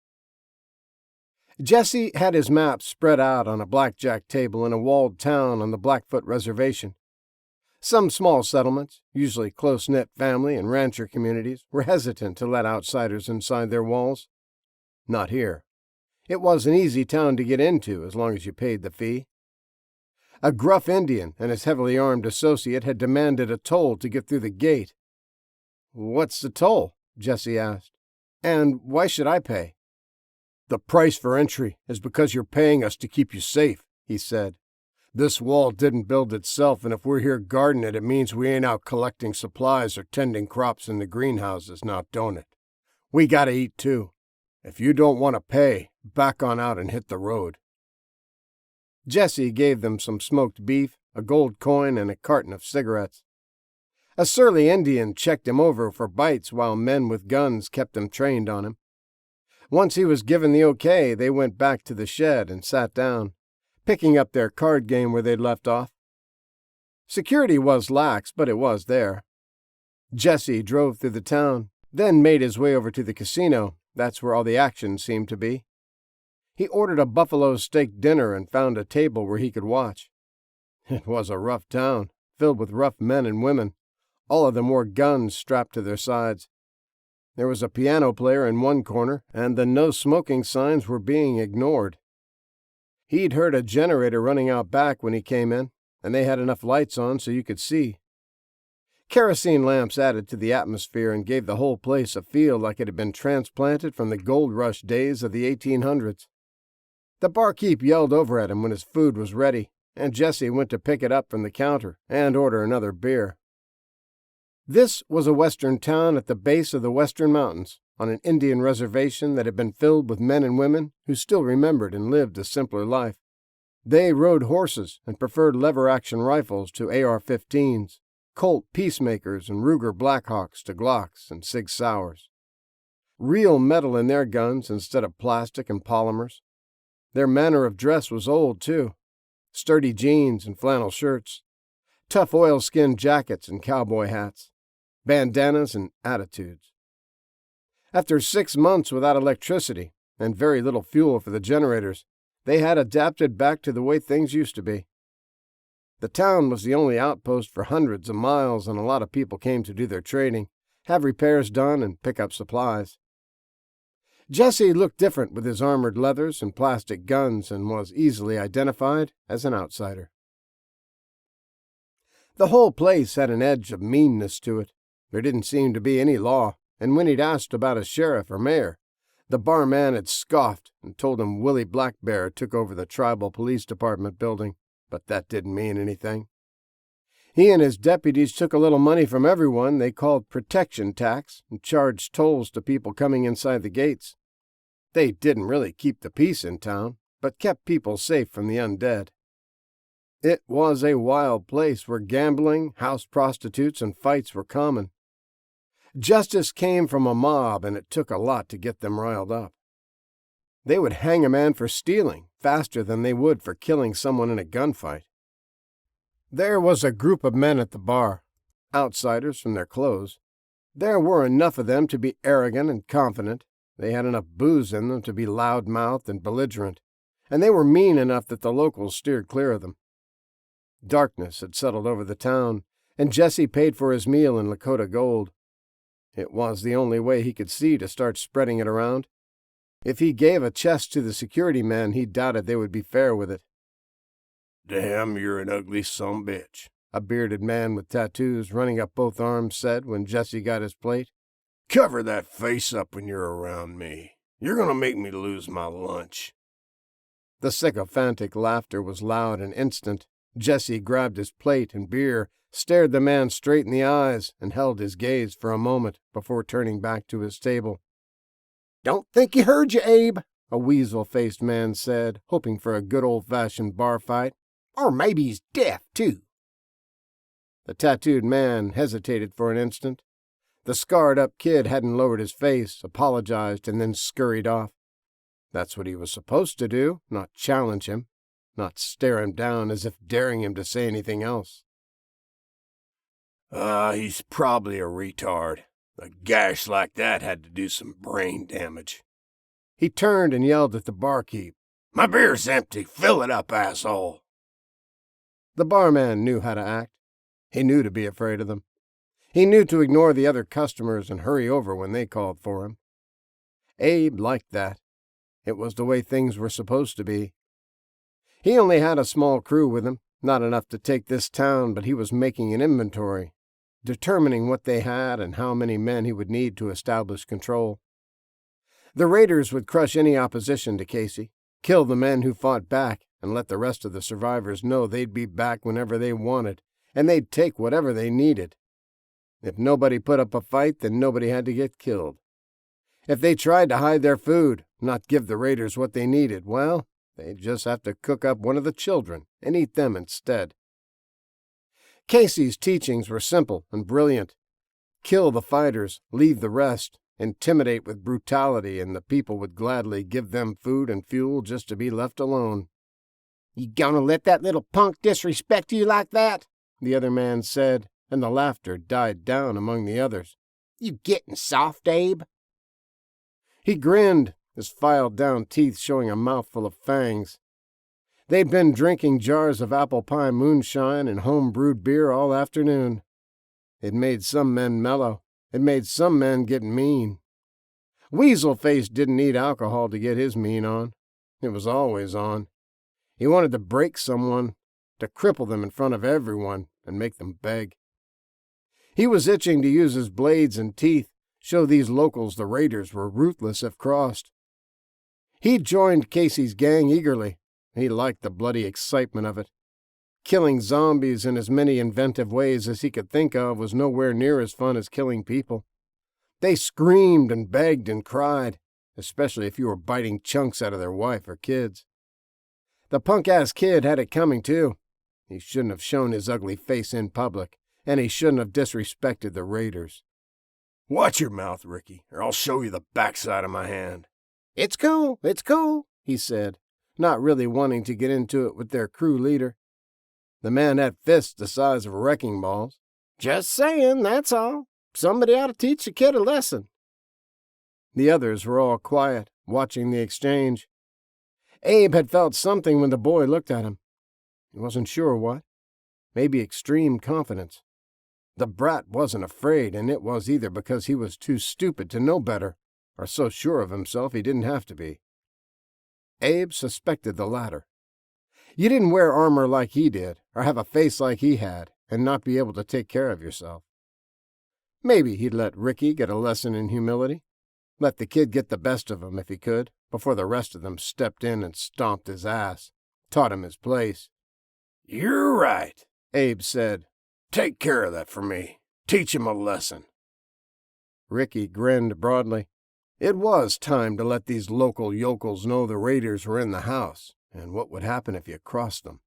Jesse had his map spread out on a blackjack table in a walled town on the Blackfoot Reservation. Some small settlements, usually close-knit family and rancher communities, were hesitant to let outsiders inside their walls. Not here. It was an easy town to get into as long as you paid the fee. A gruff Indian and his heavily armed associate had demanded a toll to get through the gate. "What's the toll?" Jesse asked. "And why should I pay?" "The price for entry is because you're paying us to keep you safe," he said. "This wall didn't build itself, and if we're here guarding it, it means we ain't out collecting supplies or tending crops in the greenhouses, now don't it? We gotta eat too. If you don't want to pay, back on out and hit the road." Jesse gave them some smoked beef, a gold coin, and a carton of cigarettes. A surly Indian checked him over for bites while men with guns kept them trained on him. Once he was given the okay, they went back to the shed and sat down, picking up their card game where they'd left off. Security was lax, but it was there. Jesse drove through the town, then made his way over to the casino. That's where all the action seemed to be. He ordered a buffalo steak dinner and found a table where he could watch. It was a rough town, filled with rough men and women. All of them wore guns strapped to their sides. There was a piano player in one corner, and the no smoking signs were being ignored. He'd heard a generator running out back when he came in, and they had enough lights on so you could see. Kerosene lamps added to the atmosphere and gave the whole place a feel like it had been transplanted from the gold rush days of the 1800s. The barkeep yelled over at him when his food was ready, and Jesse went to pick it up from the counter and order another beer. This was a western town at the base of the Western Mountains, on an Indian reservation that had been filled with men and women who still remembered and lived a simpler life. They rode horses and preferred lever-action rifles to AR-15s, Colt Peacemakers and Ruger Blackhawks to Glocks and Sig Sauers. Real metal in their guns instead of plastic and polymers. Their manner of dress was old, too. Sturdy jeans and flannel shirts, tough oilskin jackets and cowboy hats, bandanas and attitudes. After 6 months without electricity and very little fuel for the generators, they had adapted back to the way things used to be. The town was the only outpost for hundreds of miles, and a lot of people came to do their trading, have repairs done, and pick up supplies. Jesse looked different with his armored leathers and plastic guns and was easily identified as an outsider. The whole place had an edge of meanness to it. There didn't seem to be any law, and when he'd asked about a sheriff or mayor, the barman had scoffed and told him Willie Blackbear took over the tribal police department building, but that didn't mean anything. He and his deputies took a little money from everyone they called protection tax and charged tolls to people coming inside the gates. They didn't really keep the peace in town, but kept people safe from the undead. It was a wild place where gambling, house prostitutes, and fights were common. Justice came from a mob, and it took a lot to get them riled up. They would hang a man for stealing faster than they would for killing someone in a gunfight. There was a group of men at the bar, outsiders from their clothes. There were enough of them to be arrogant and confident. They had enough booze in them to be loud-mouthed and belligerent, and they were mean enough that the locals steered clear of them. Darkness had settled over the town, and Jesse paid for his meal in Lakota gold. It was the only way he could see to start spreading it around. If he gave a chest to the security men, he doubted they would be fair with it. "Damn, you're an ugly sumbitch," a bearded man with tattoos running up both arms said when Jesse got his plate. "Cover that face up when you're around me. You're gonna make me lose my lunch." The sycophantic laughter was loud and instant. Jesse grabbed his plate and beer, stared the man straight in the eyes, and held his gaze for a moment before turning back to his table. "Don't think he heard you, Abe," a weasel-faced man said, hoping for a good old-fashioned bar fight. "Or maybe he's deaf, too." The tattooed man hesitated for an instant. The scarred-up kid hadn't lowered his face, apologized, and then scurried off. That's what he was supposed to do, not challenge him, not stare him down as if daring him to say anything else. He's probably a retard. A gash like that had to do some brain damage." He turned and yelled at the barkeep. "My beer's empty. Fill it up, asshole." The barman knew how to act. He knew to be afraid of them. He knew to ignore the other customers and hurry over when they called for him. Abe liked that. It was the way things were supposed to be. He only had a small crew with him, not enough to take this town, but he was making an inventory, determining what they had and how many men he would need to establish control. The raiders would crush any opposition to Casey, kill the men who fought back, and let the rest of the survivors know they'd be back whenever they wanted, and they'd take whatever they needed. If nobody put up a fight, then nobody had to get killed. If they tried to hide their food, not give the raiders what they needed, well, they'd just have to cook up one of the children and eat them instead. Casey's teachings were simple and brilliant. Kill the fighters, leave the rest, intimidate with brutality, and the people would gladly give them food and fuel just to be left alone. "You gonna let that little punk disrespect you like that?" the other man said, and the laughter died down among the others. "You getting soft, Abe?" He grinned, his filed-down teeth showing a mouthful of fangs. They'd been drinking jars of apple pie moonshine and home-brewed beer all afternoon. It made some men mellow. It made some men get mean. Weasel-Face didn't need alcohol to get his mean on. It was always on. He wanted to break someone, to cripple them in front of everyone, and make them beg. He was itching to use his blades and teeth, show these locals the raiders were ruthless if crossed. He'd joined Casey's gang eagerly. He liked the bloody excitement of it. Killing zombies in as many inventive ways as he could think of was nowhere near as fun as killing people. They screamed and begged and cried, especially if you were biting chunks out of their wife or kids. The punk-ass kid had it coming, too. He shouldn't have shown his ugly face in public, and he shouldn't have disrespected the raiders. "Watch your mouth, Ricky, or I'll show you the backside of my hand." It's cool, he said, not really wanting to get into it with their crew leader. The man had fists the size of wrecking balls. "Just saying, that's all. Somebody ought to teach the kid a lesson." The others were all quiet, watching the exchange. Abe had felt something when the boy looked at him. He wasn't sure what. Maybe extreme confidence. The brat wasn't afraid, and it was either because he was too stupid to know better, or so sure of himself he didn't have to be. Abe suspected the latter. You didn't wear armor like he did, or have a face like he had, and not be able to take care of yourself. Maybe he'd let Ricky get a lesson in humility. Let the kid get the best of him if he could, before the rest of them stepped in and stomped his ass, taught him his place. "You're right," Abe said. "Take care of that for me. Teach him a lesson." Ricky grinned broadly. It was time to let these local yokels know the raiders were in the house, and what would happen if you crossed them.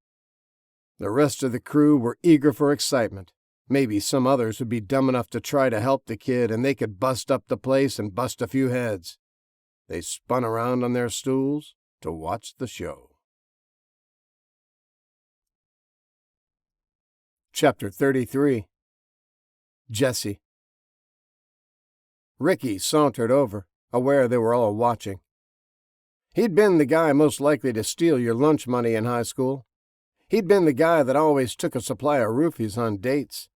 The rest of the crew were eager for excitement. Maybe some others would be dumb enough to try to help the kid, and they could bust up the place and bust a few heads. They spun around on their stools to watch the show. Chapter 33. Jesse. Ricky sauntered over, aware they were all watching. He'd been the guy most likely to steal your lunch money in high school. He'd been the guy that always took a supply of roofies on dates.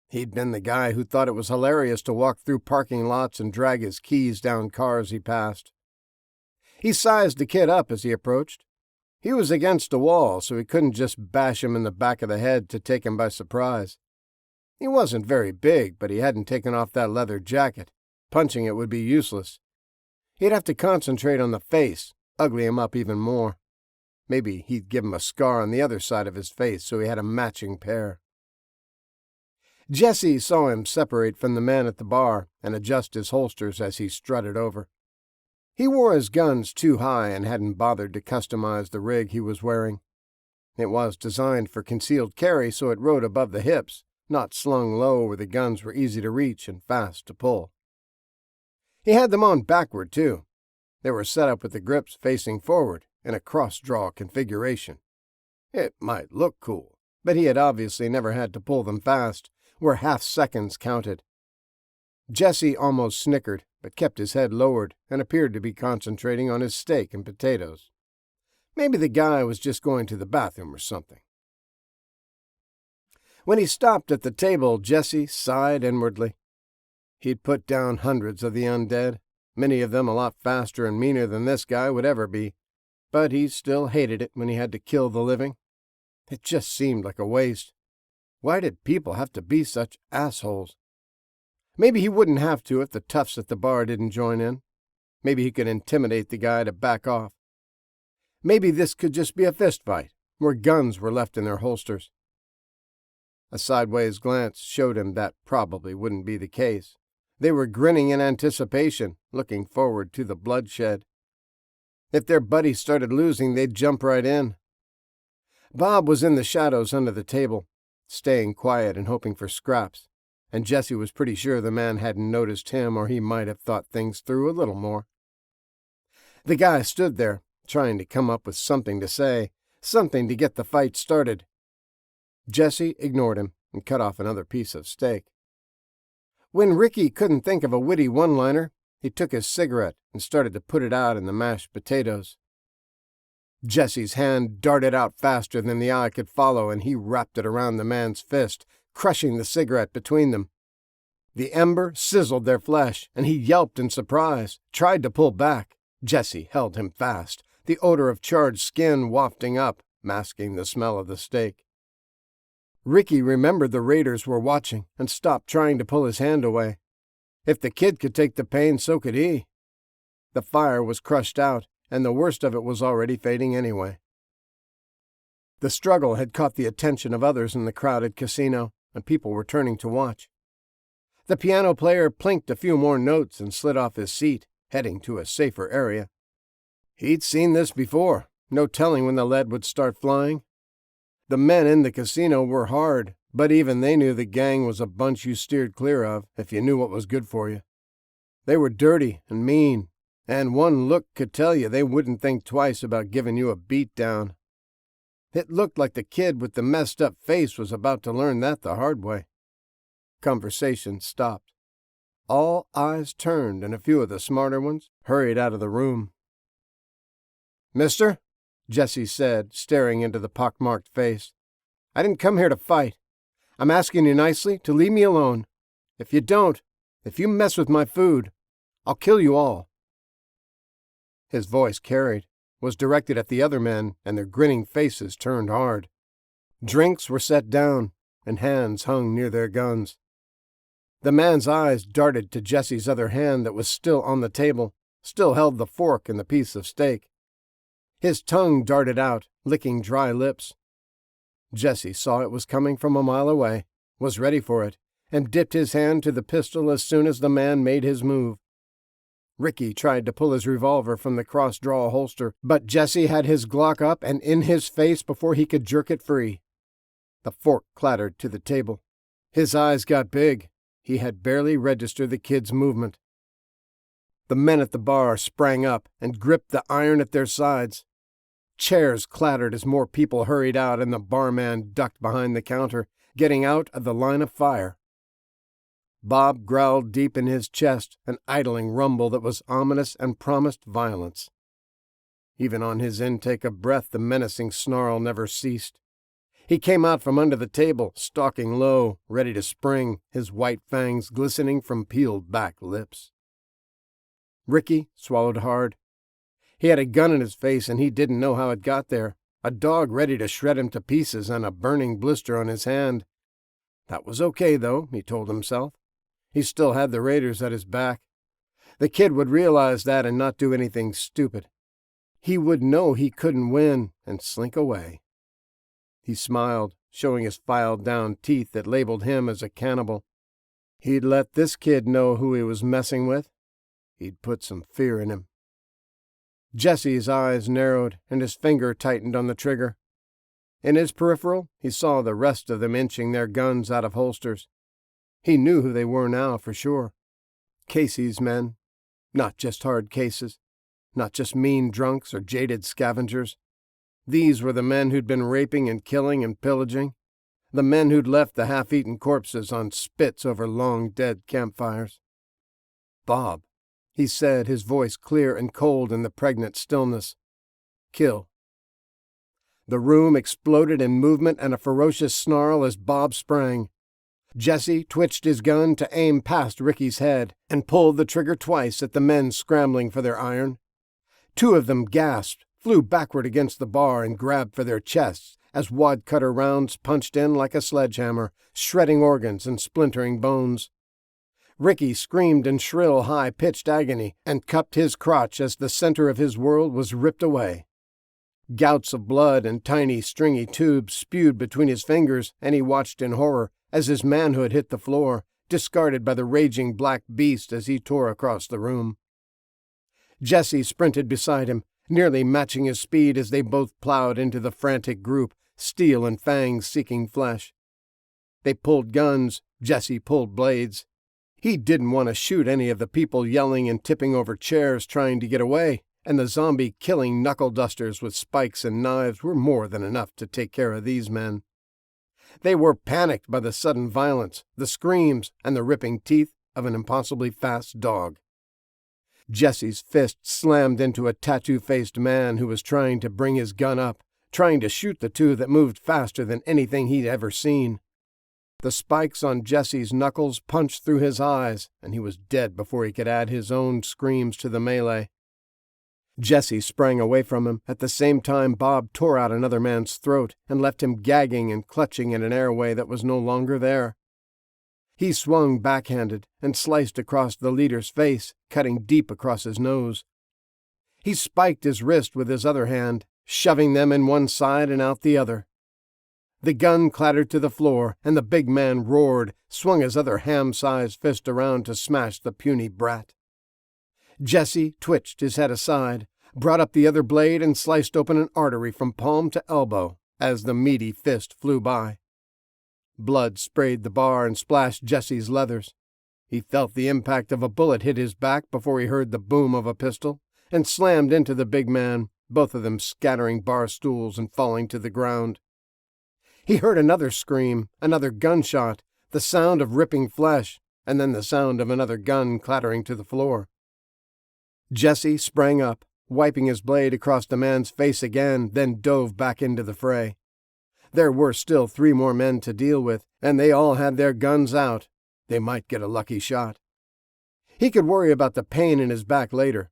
He'd been the guy who thought it was hilarious to walk through parking lots and drag his keys down cars he passed. He sized the kid up as he approached. He was against a wall, so he couldn't just bash him in the back of the head to take him by surprise. He wasn't very big, but he hadn't taken off that leather jacket. Punching it would be useless. He'd have to concentrate on the face, ugly him up even more. Maybe he'd give him a scar on the other side of his face so he had a matching pair. Jesse saw him separate from the man at the bar and adjust his holsters as he strutted over. He wore his guns too high and hadn't bothered to customize the rig he was wearing. It was designed for concealed carry, so it rode above the hips, not slung low where the guns were easy to reach and fast to pull. He had them on backward, too. They were set up with the grips facing forward in a cross-draw configuration. It might look cool, but he had obviously never had to pull them fast, where half-seconds counted. Jesse almost snickered, but kept his head lowered and appeared to be concentrating on his steak and potatoes. Maybe the guy was just going to the bathroom or something. When he stopped at the table, Jesse sighed inwardly. He'd put down hundreds of the undead, many of them a lot faster and meaner than this guy would ever be, but he still hated it when he had to kill the living. It just seemed like a waste. Why did people have to be such assholes? Maybe he wouldn't have to if the toughs at the bar didn't join in. Maybe he could intimidate the guy to back off. Maybe this could just be a fist fight, where guns were left in their holsters. A sideways glance showed him that probably wouldn't be the case. They were grinning in anticipation, looking forward to the bloodshed. If their buddies started losing, they'd jump right in. Bob was in the shadows under the table, staying quiet and hoping for scraps, and Jesse was pretty sure the man hadn't noticed him, or he might have thought things through a little more. The guy stood there, trying to come up with something to say, something to get the fight started. Jesse ignored him and cut off another piece of steak. When Ricky couldn't think of a witty one-liner, he took his cigarette and started to put it out in the mashed potatoes. Jesse's hand darted out faster than the eye could follow, and he wrapped it around the man's fist, crushing the cigarette between them. The ember sizzled their flesh, and he yelped in surprise, tried to pull back. Jesse held him fast, the odor of charred skin wafting up, masking the smell of the steak. Ricky remembered the raiders were watching and stopped trying to pull his hand away. If the kid could take the pain, so could he. The fire was crushed out, and the worst of it was already fading anyway. The struggle had caught the attention of others in the crowded casino, and people were turning to watch. The piano player plinked a few more notes and slid off his seat, heading to a safer area. He'd seen this before, no telling when the lead would start flying. The men in the casino were hard, but even they knew the gang was a bunch you steered clear of if you knew what was good for you. They were dirty and mean, and one look could tell you they wouldn't think twice about giving you a beat down. It looked like the kid with the messed up face was about to learn that the hard way. Conversation stopped. All eyes turned, and a few of the smarter ones hurried out of the room. "Mister," Jesse said, staring into the pockmarked face, "I didn't come here to fight. I'm asking you nicely to leave me alone. If you don't, if you mess with my food, I'll kill you all." His voice carried, was directed at the other men, and their grinning faces turned hard. Drinks were set down, and hands hung near their guns. The man's eyes darted to Jesse's other hand that was still on the table, still held the fork and the piece of steak. His tongue darted out, licking dry lips. Jesse saw it was coming from a mile away, was ready for it, and dipped his hand to the pistol as soon as the man made his move. Ricky tried to pull his revolver from the cross-draw holster, but Jesse had his Glock up and in his face before he could jerk it free. The fork clattered to the table. His eyes got big. He had barely registered the kid's movement. The men at the bar sprang up and gripped the iron at their sides. Chairs clattered as more people hurried out, and the barman ducked behind the counter, getting out of the line of fire. Bob growled deep in his chest, an idling rumble that was ominous and promised violence. Even on his intake of breath, the menacing snarl never ceased. He came out from under the table, stalking low, ready to spring, his white fangs glistening from peeled-back lips. Ricky swallowed hard. He had a gun in his face, and he didn't know how it got there. A dog ready to shred him to pieces and a burning blister on his hand. That was okay, though, he told himself. He still had the raiders at his back. The kid would realize that and not do anything stupid. He would know he couldn't win and slink away. He smiled, showing his filed-down teeth that labeled him as a cannibal. He'd let this kid know who he was messing with. He'd put some fear in him. Jesse's eyes narrowed, and his finger tightened on the trigger. In his peripheral, he saw the rest of them inching their guns out of holsters. He knew who they were now for sure. Casey's men. Not just hard cases. Not just mean drunks or jaded scavengers. These were the men who'd been raping and killing and pillaging. The men who'd left the half-eaten corpses on spits over long-dead campfires. "Bob," he said, his voice clear and cold in the pregnant stillness. "Kill." The room exploded in movement and a ferocious snarl as Bob sprang. Jesse twitched his gun to aim past Ricky's head and pulled the trigger twice at the men scrambling for their iron. Two of them gasped, flew backward against the bar, and grabbed for their chests as wad-cutter rounds punched in like a sledgehammer, shredding organs and splintering bones. Ricky screamed in shrill, high-pitched agony and cupped his crotch as the center of his world was ripped away. Gouts of blood and tiny, stringy tubes spewed between his fingers, and he watched in horror as his manhood hit the floor, discarded by the raging black beast as he tore across the room. Jesse sprinted beside him, nearly matching his speed as they both plowed into the frantic group, steel and fangs seeking flesh. They pulled guns, Jesse pulled blades. He didn't want to shoot any of the people yelling and tipping over chairs trying to get away, and the zombie-killing knuckle-dusters with spikes and knives were more than enough to take care of these men. They were panicked by the sudden violence, the screams, and the ripping teeth of an impossibly fast dog. Jesse's fist slammed into a tattoo-faced man who was trying to bring his gun up, trying to shoot the two that moved faster than anything he'd ever seen. The spikes on Jesse's knuckles punched through his eyes, and he was dead before he could add his own screams to the melee. Jesse sprang away from him. At the same time, Bob tore out another man's throat and left him gagging and clutching at an airway that was no longer there. He swung backhanded and sliced across the leader's face, cutting deep across his nose. He spiked his wrist with his other hand, shoving them in one side and out the other. The gun clattered to the floor, and the big man roared, swung his other ham-sized fist around to smash the puny brat. Jesse twitched his head aside, brought up the other blade, and sliced open an artery from palm to elbow as the meaty fist flew by. Blood sprayed the bar and splashed Jesse's leathers. He felt the impact of a bullet hit his back before he heard the boom of a pistol, and slammed into the big man, both of them scattering bar stools and falling to the ground. He heard another scream, another gunshot, the sound of ripping flesh, and then the sound of another gun clattering to the floor. Jesse sprang up, wiping his blade across the man's face again, then dove back into the fray. There were still 3 more men to deal with, and they all had their guns out. They might get a lucky shot. He could worry about the pain in his back later.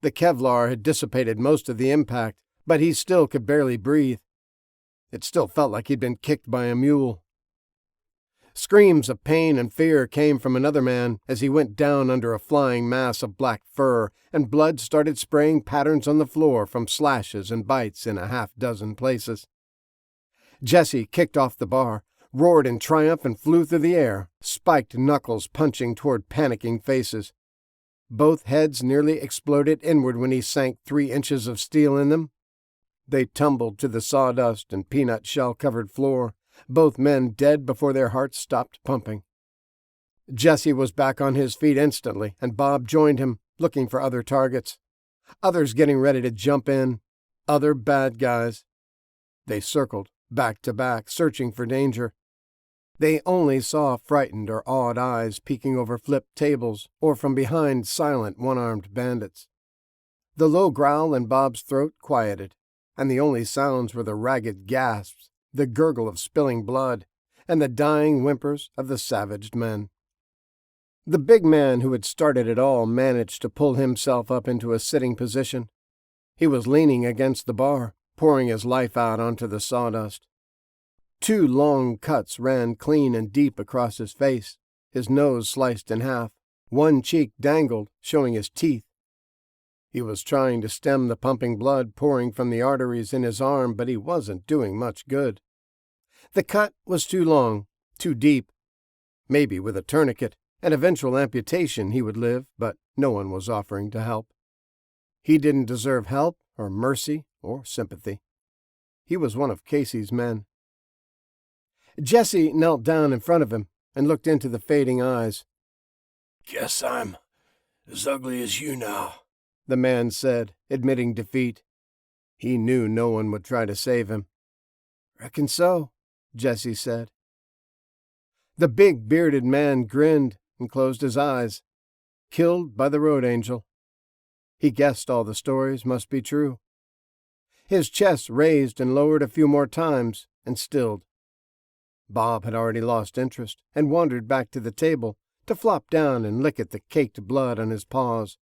The Kevlar had dissipated most of the impact, but he still could barely breathe. It still felt like he'd been kicked by a mule. Screams of pain and fear came from another man as he went down under a flying mass of black fur, and blood started spraying patterns on the floor from slashes and bites in a half-dozen places. Jesse kicked off the bar, roared in triumph, and flew through the air, spiked knuckles punching toward panicking faces. Both heads nearly exploded inward when he sank 3 inches of steel in them. They tumbled to the sawdust and peanut shell-covered floor, both men dead before their hearts stopped pumping. Jesse was back on his feet instantly, and Bob joined him, looking for other targets. Others getting ready to jump in. Other bad guys. They circled, back to back, searching for danger. They only saw frightened or awed eyes peeking over flipped tables or from behind silent one-armed bandits. The low growl in Bob's throat quieted, and the only sounds were the ragged gasps, the gurgle of spilling blood, and the dying whimpers of the savaged men. The big man who had started it all managed to pull himself up into a sitting position. He was leaning against the bar, pouring his life out onto the sawdust. 2 long cuts ran clean and deep across his face, his nose sliced in half. One cheek dangled, showing his teeth. He was trying to stem the pumping blood pouring from the arteries in his arm, but he wasn't doing much good. The cut was too long, too deep. Maybe with a tourniquet and eventual amputation he would live, but no one was offering to help. He didn't deserve help or mercy or sympathy. He was one of Casey's men. Jesse knelt down in front of him and looked into the fading eyes. "Guess I'm as ugly as you now," the man said, admitting defeat. He knew no one would try to save him. "Reckon so," Jesse said. The big bearded man grinned and closed his eyes. Killed by the road angel. He guessed all the stories must be true. His chest raised and lowered a few more times and stilled. Bob had already lost interest and wandered back to the table to flop down and lick at the caked blood on his paws.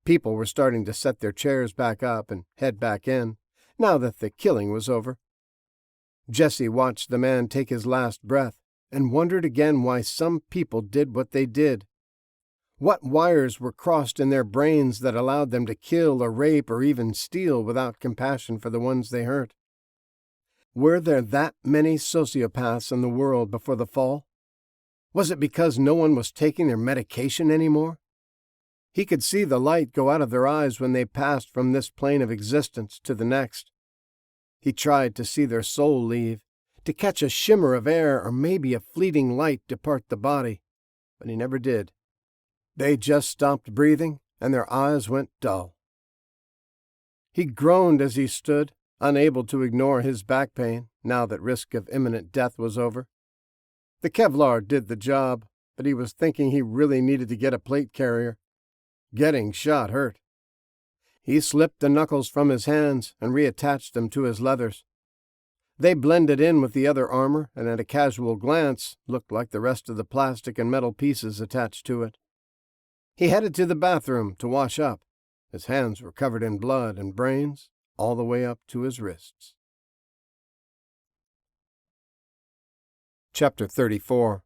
People were starting to set their chairs back up and head back in, now that the killing was over. Jesse watched the man take his last breath and wondered again why some people did what they did. What wires were crossed in their brains that allowed them to kill or rape or even steal without compassion for the ones they hurt? Were there that many sociopaths in the world before the fall? Was it because no one was taking their medication anymore? He could see the light go out of their eyes when they passed from this plane of existence to the next. He tried to see their soul leave, to catch a shimmer of air or maybe a fleeting light depart the body, but he never did. They just stopped breathing, and their eyes went dull. He groaned as he stood, unable to ignore his back pain, now that risk of imminent death was over. The Kevlar did the job, but he was thinking he really needed to get a plate carrier. Getting shot hurt. He slipped the knuckles from his hands and reattached them to his leathers. They blended in with the other armor and at a casual glance looked like the rest of the plastic and metal pieces attached to it. He headed to the bathroom to wash up. His hands were covered in blood and brains all the way up to his wrists. Chapter 34.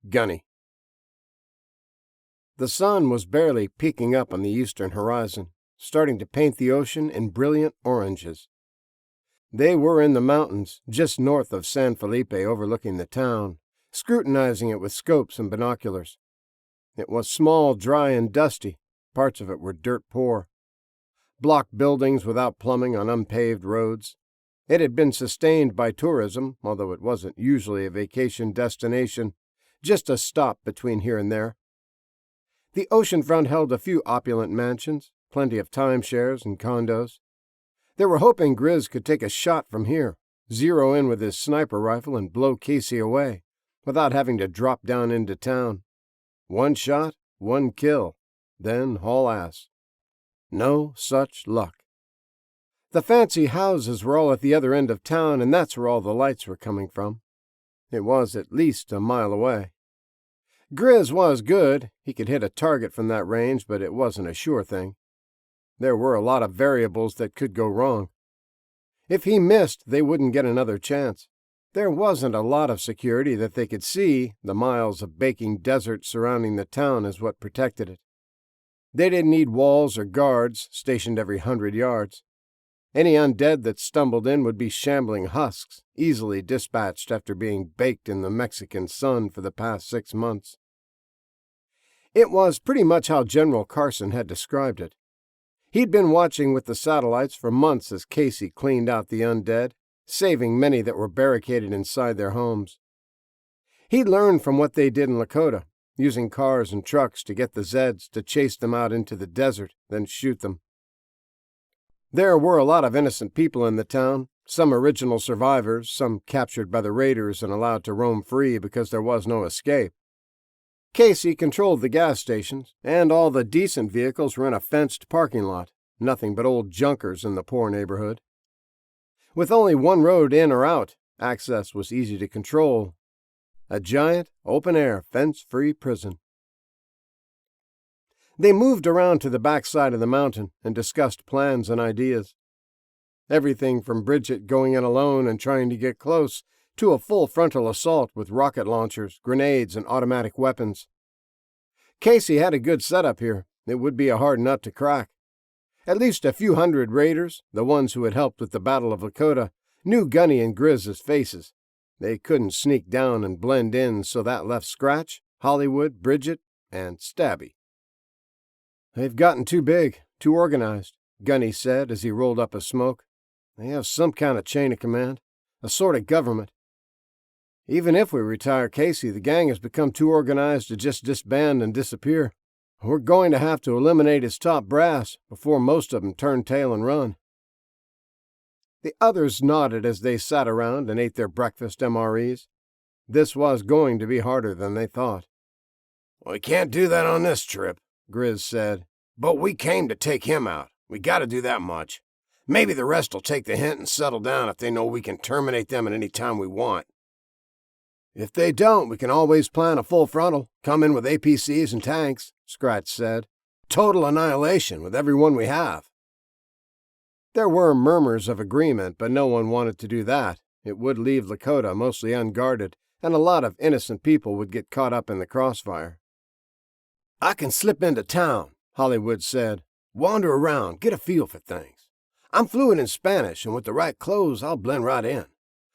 Gunny. The sun was barely peeking up on the eastern horizon, starting to paint the ocean in brilliant oranges. They were in the mountains, just north of San Felipe overlooking the town, scrutinizing it with scopes and binoculars. It was small, dry, and dusty. Parts of it were dirt poor. Block buildings without plumbing on unpaved roads. It had been sustained by tourism, although it wasn't usually a vacation destination, just a stop between here and there. The oceanfront held a few opulent mansions, plenty of timeshares and condos. They were hoping Grizz could take a shot from here, zero in with his sniper rifle and blow Casey away, without having to drop down into town. One shot, one kill, then haul ass. No such luck. The fancy houses were all at the other end of town, and that's where all the lights were coming from. It was at least a mile away. Grizz was good. He could hit a target from that range, but it wasn't a sure thing. There were a lot of variables that could go wrong. If he missed, they wouldn't get another chance. There wasn't a lot of security that they could see. The miles of baking desert surrounding the town is what protected it. They didn't need walls or guards stationed every 100 yards. Any undead that stumbled in would be shambling husks, easily dispatched after being baked in the Mexican sun for the past 6 months. It was pretty much how General Carson had described it. He'd been watching with the satellites for months as Casey cleaned out the undead, saving many that were barricaded inside their homes. He'd learned from what they did in Lakota, using cars and trucks to get the Zeds to chase them out into the desert, then shoot them. There were a lot of innocent people in the town, some original survivors, some captured by the raiders and allowed to roam free because there was no escape. Casey controlled the gas stations, and all the decent vehicles were in a fenced parking lot, nothing but old junkers in the poor neighborhood. With only one road in or out, access was easy to control. A giant, open-air, fence-free prison. They moved around to the backside of the mountain and discussed plans and ideas. Everything from Bridget going in alone and trying to get close to a full frontal assault with rocket launchers, grenades, and automatic weapons. Casey had a good setup here. It would be a hard nut to crack. At least a few hundred raiders, the ones who had helped with the Battle of Lakota, knew Gunny and Grizz's faces. They couldn't sneak down and blend in, so that left Scratch, Hollywood, Bridget, and Stabby. "They've gotten too big, too organized," Gunny said as he rolled up a smoke. "They have some kind of chain of command, a sort of government. Even if we retire Casey, the gang has become too organized to just disband and disappear. We're going to have to eliminate his top brass before most of them turn tail and run." The others nodded as they sat around and ate their breakfast MREs. This was going to be harder than they thought. "We can't do that on this trip," Grizz said. "But we came to take him out. We gotta do that much. Maybe the rest will take the hint and settle down if they know we can terminate them at any time we want." "If they don't, we can always plan a full frontal, come in with APCs and tanks," Scratch said. "Total annihilation with everyone we have." There were murmurs of agreement, but no one wanted to do that. It would leave Lakota mostly unguarded, and a lot of innocent people would get caught up in the crossfire. I can slip into town, Hollywood said. Wander around, get a feel for things. I'm fluent in Spanish, and with the right clothes, I'll blend right in.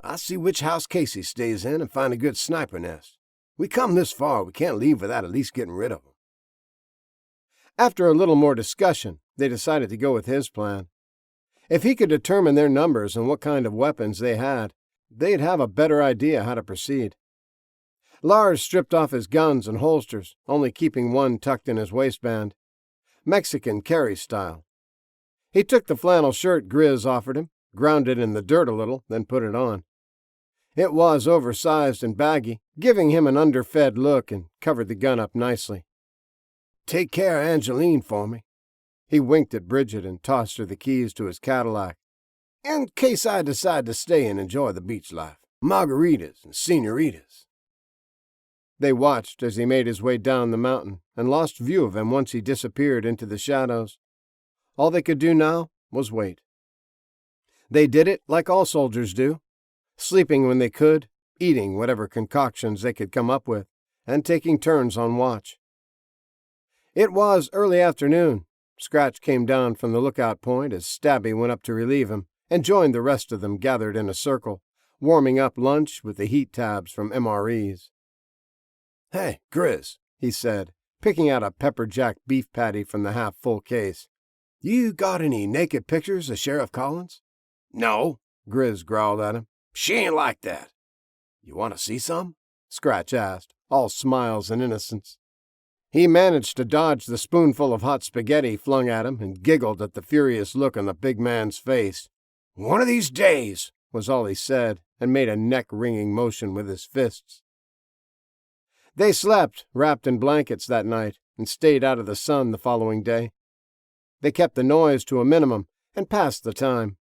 I'll see which house Casey stays in and find a good sniper nest. We come this far, we can't leave without at least getting rid of them. After a little more discussion, they decided to go with his plan. If he could determine their numbers and what kind of weapons they had, they'd have a better idea how to proceed. Lars stripped off his guns and holsters, only keeping one tucked in his waistband, Mexican carry style. He took the flannel shirt Grizz offered him, ground it in the dirt a little, then put it on. It was oversized and baggy, giving him an underfed look, and covered the gun up nicely. Take care of Angeline for me. He winked at Bridget and tossed her the keys to his Cadillac. In case I decide to stay and enjoy the beach life. Margaritas and senoritas. They watched as he made his way down the mountain and lost view of him once he disappeared into the shadows. All they could do now was wait. They did it like all soldiers do, sleeping when they could, eating whatever concoctions they could come up with, and taking turns on watch. It was early afternoon. Scratch came down from the lookout point as Stabby went up to relieve him and joined the rest of them gathered in a circle, warming up lunch with the heat tabs from MREs. Hey, Grizz, he said, picking out a pepper jack beef patty from the half-full case. You got any naked pictures of Sheriff Collins? No, Grizz growled at him. She ain't like that. You want to see some? Scratch asked, all smiles and innocence. He managed to dodge the spoonful of hot spaghetti flung at him and giggled at the furious look on the big man's face. One of these days, was all he said, and made a neck-wringing motion with his fists. They slept, wrapped in blankets that night, and stayed out of the sun the following day. They kept the noise to a minimum and passed the time.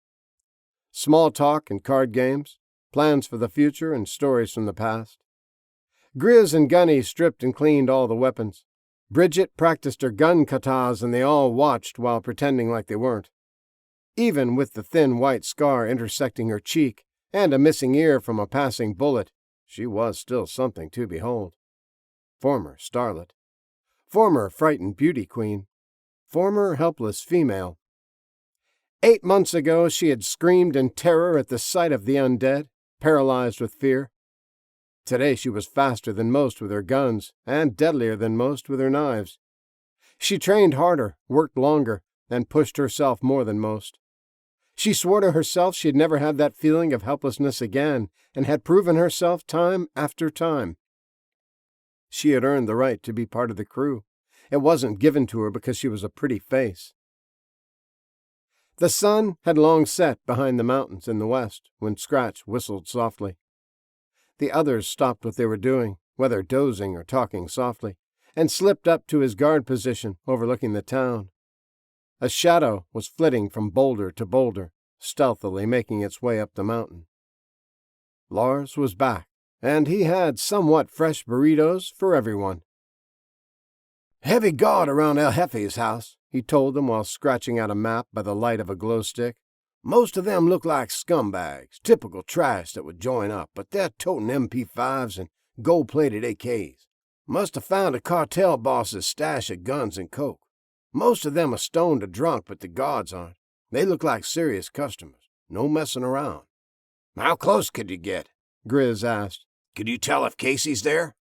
Small talk and card games, plans for the future and stories from the past. Grizz and Gunny stripped and cleaned all the weapons. Bridget practiced her gun katas, and they all watched while pretending like they weren't. Even with the thin white scar intersecting her cheek and a missing ear from a passing bullet, she was still something to behold. Former starlet. Former frightened beauty queen. Former helpless female. 8 months ago she had screamed in terror at the sight of the undead, paralyzed with fear. Today she was faster than most with her guns, and deadlier than most with her knives. She trained harder, worked longer, and pushed herself more than most. She swore to herself she'd never have that feeling of helplessness again, and had proven herself time after time. She had earned the right to be part of the crew. It wasn't given to her because she was a pretty face. The sun had long set behind the mountains in the west when Scratch whistled softly. The others stopped what they were doing, whether dozing or talking softly, and slipped up to his guard position overlooking the town. A shadow was flitting from boulder to boulder, stealthily making its way up the mountain. Lars was back, and he had somewhat fresh burritos for everyone. Heavy guard around El Jefe's house, he told them while scratching out a map by the light of a glow stick. Most of them look like scumbags, typical trash that would join up, but they're toting MP5s and gold-plated AKs. Must have found a cartel boss's stash of guns and coke. Most of them are stoned or drunk, but the guards aren't. They look like serious customers. No messing around. How close could you get? Grizz asked. Could you tell if Casey's there?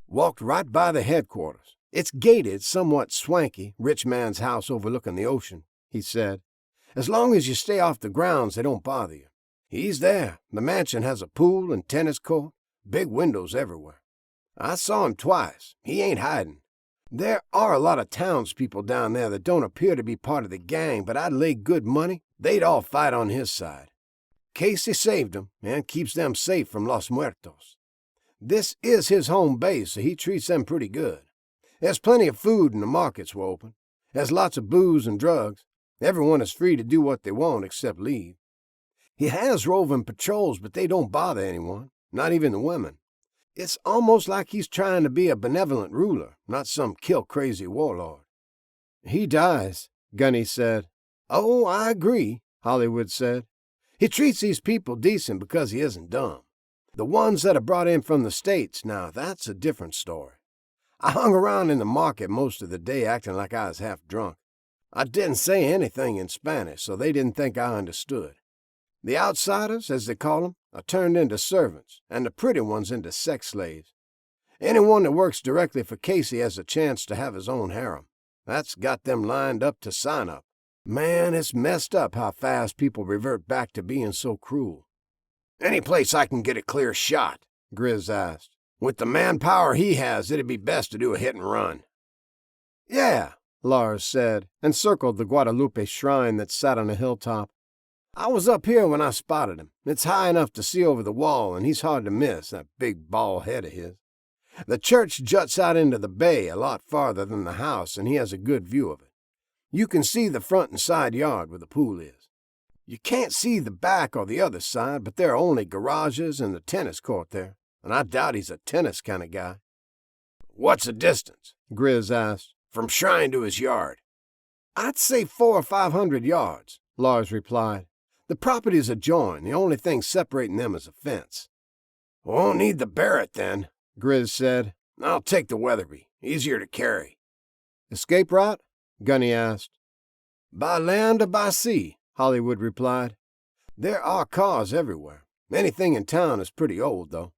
Walked right by the headquarters. It's gated, somewhat swanky, rich man's house overlooking the ocean, he said. As long as you stay off the grounds, they don't bother you. He's there. The mansion has a pool and tennis court, big windows everywhere. I saw him twice. He ain't hiding. There are a lot of townspeople down there that don't appear to be part of the gang, but I'd lay good money they'd all fight on his side. Casey saved them and keeps them safe from Los Muertos. This is his home base, so he treats them pretty good. There's plenty of food and the markets were open. There's lots of booze and drugs. Everyone is free to do what they want except leave. He has roving patrols, but they don't bother anyone, not even the women. It's almost like he's trying to be a benevolent ruler, not some kill-crazy warlord. He dies, Gunny said. Oh, I agree, Hollywood said. He treats these people decent because he isn't dumb. The ones that are brought in from the States, now that's a different story. I hung around in the market most of the day acting like I was half drunk. I didn't say anything in Spanish, so they didn't think I understood. The outsiders, as they call them, are turned into servants, and the pretty ones into sex slaves. Anyone that works directly for Casey has a chance to have his own harem. That's got them lined up to sign up. Man, it's messed up how fast people revert back to being so cruel. Any place I can get a clear shot? Grizz asked. With the manpower he has, it'd be best to do a hit and run. Yeah, Lars said, and circled the Guadalupe shrine that sat on a hilltop. I was up here when I spotted him. It's high enough to see over the wall, and he's hard to miss, that big bald head of his. The church juts out into the bay a lot farther than the house, and he has a good view of it. You can see the front and side yard where the pool is. You can't see the back or the other side, but there are only garages and the tennis court there, and I doubt he's a tennis kind of guy. What's the distance? Grizz asked. From shrine to his yard. I'd say 400 or 500 yards, Lars replied. The properties adjoin. The only thing separating them is a fence. Won't need the Barrett then, Grizz said. I'll take the Weatherby. Easier to carry. Escape route? Gunny asked. By land or by sea, Hollywood replied. There are cars everywhere. Anything in town is pretty old, though.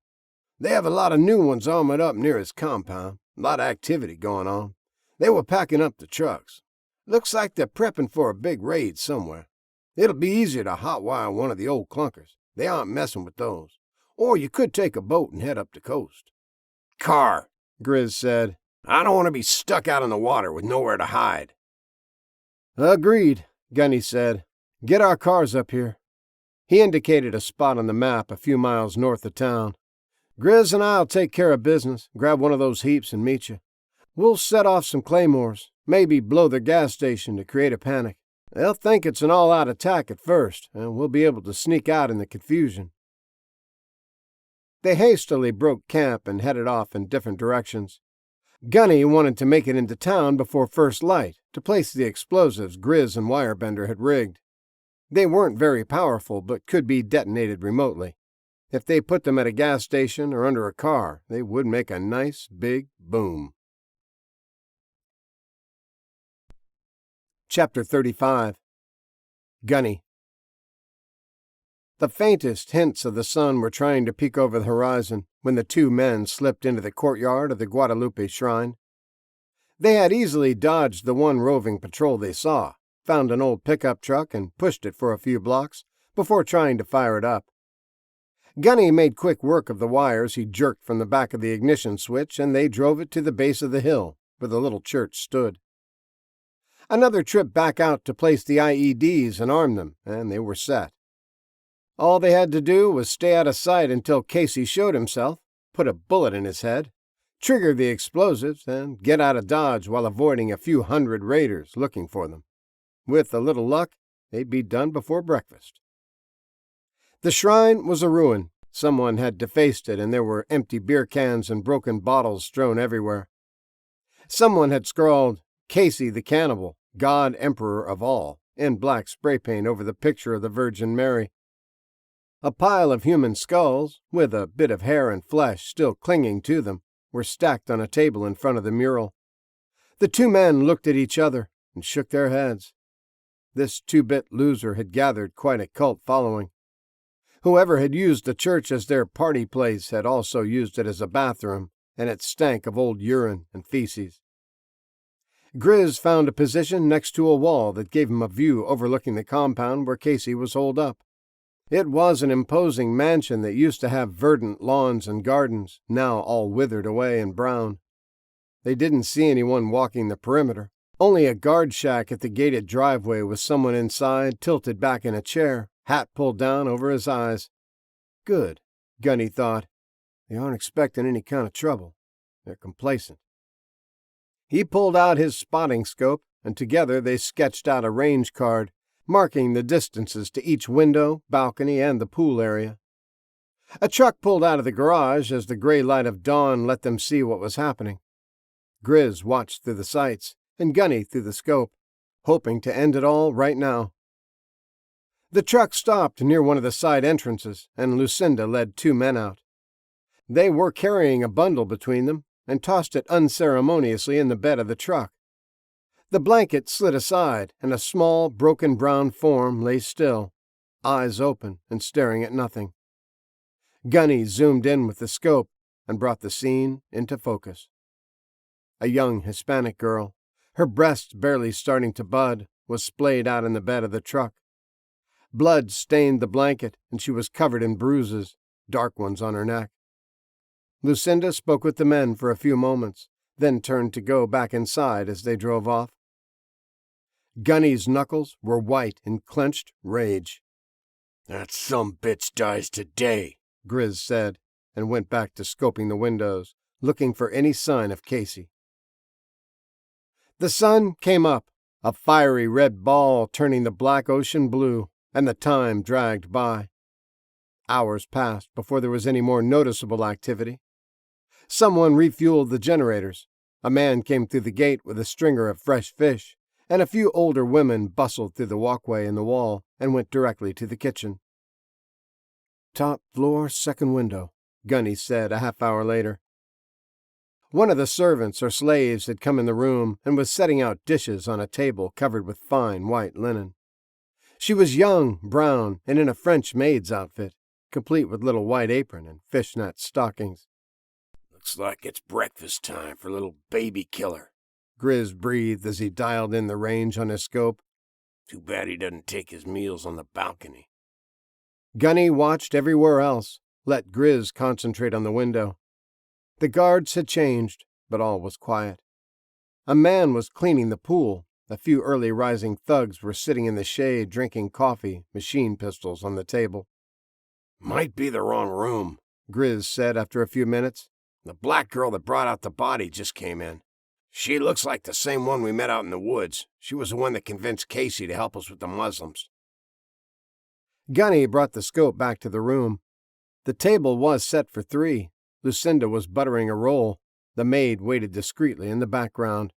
They have a lot of new ones armored up near his compound. A lot of activity going on. They were packing up the trucks. Looks like they're prepping for a big raid somewhere. It'll be easier to hotwire one of the old clunkers. They aren't messing with those. Or you could take a boat and head up the coast. Car, Grizz said. I don't want to be stuck out in the water with nowhere to hide. Agreed, Gunny said. Get our cars up here. He indicated a spot on the map a few miles north of town. Grizz and I'll take care of business, grab one of those heaps and meet you. We'll set off some claymores, maybe blow their gas station to create a panic. They'll think it's an all-out attack at first, and we'll be able to sneak out in the confusion. They hastily broke camp and headed off in different directions. Gunny wanted to make it into town before first light to place the explosives Grizz and Wirebender had rigged. They weren't very powerful, but could be detonated remotely. If they put them at a gas station or under a car, they would make a nice big boom. Chapter 35. Gunny. The faintest hints of the sun were trying to peek over the horizon when the two men slipped into the courtyard of the Guadalupe shrine. They had easily dodged the one roving patrol they saw, found an old pickup truck and pushed it for a few blocks before trying to fire it up. Gunny made quick work of the wires he jerked from the back of the ignition switch, and they drove it to the base of the hill where the little church stood. Another trip back out to place the IEDs and arm them, and they were set. All they had to do was stay out of sight until Casey showed himself, put a bullet in his head, trigger the explosives, and get out of Dodge while avoiding a few hundred raiders looking for them. With a little luck, they'd be done before breakfast. The shrine was a ruin. Someone had defaced it, and there were empty beer cans and broken bottles strewn everywhere. Someone had scrawled, Casey the Cannibal, God Emperor of All, in black spray paint over the picture of the Virgin Mary. A pile of human skulls, with a bit of hair and flesh still clinging to them, were stacked on a table in front of the mural. The two men looked at each other and shook their heads. This two-bit loser had gathered quite a cult following. Whoever had used the church as their party place had also used it as a bathroom, and it stank of old urine and feces. Grizz found a position next to a wall that gave him a view overlooking the compound where Casey was holed up. It was an imposing mansion that used to have verdant lawns and gardens, now all withered away and brown. They didn't see anyone walking the perimeter, only a guard shack at the gated driveway with someone inside tilted back in a chair, hat pulled down over his eyes. Good, Gunny thought. They aren't expecting any kind of trouble. They're complacent. He pulled out his spotting scope, and together they sketched out a range card, marking the distances to each window, balcony, and the pool area. A truck pulled out of the garage as the gray light of dawn let them see what was happening. Grizz watched through the sights, and Gunny through the scope, hoping to end it all right now. The truck stopped near one of the side entrances, and Lucinda led two men out. They were carrying a bundle between them, and tossed it unceremoniously in the bed of the truck. The blanket slid aside, and a small, broken brown form lay still, eyes open and staring at nothing. Gunny zoomed in with the scope and brought the scene into focus. A young Hispanic girl, her breasts barely starting to bud, was splayed out in the bed of the truck. Blood stained the blanket, and she was covered in bruises, dark ones on her neck. Lucinda spoke with the men for a few moments, then turned to go back inside as they drove off. Gunny's knuckles were white in clenched rage. "That sumbitch dies today," Grizz said, and went back to scoping the windows, looking for any sign of Casey. The sun came up, a fiery red ball turning the black ocean blue, and the time dragged by. Hours passed before there was any more noticeable activity. Someone refueled the generators. A man came through the gate with a stringer of fresh fish, and a few older women bustled through the walkway in the wall and went directly to the kitchen. "Top floor, second window," Gunny said a half-hour later. One of the servants or slaves had come in the room and was setting out dishes on a table covered with fine white linen. She was young, brown, and in a French maid's outfit, complete with little white apron and fishnet stockings. "Looks like it's breakfast time for little baby killer," Grizz breathed as he dialed in the range on his scope. "Too bad he doesn't take his meals on the balcony." Gunny watched everywhere else, let Grizz concentrate on the window. The guards had changed, but all was quiet. A man was cleaning the pool. A few early rising thugs were sitting in the shade drinking coffee, machine pistols on the table. "Might be the wrong room," Grizz said after a few minutes. "The black girl that brought out the body just came in. She looks like the same one we met out in the woods. She was the one that convinced Casey to help us with the Muslims." Gunny brought the scope back to the room. The table was set for 3. Lucinda was buttering a roll. The maid waited discreetly in the background.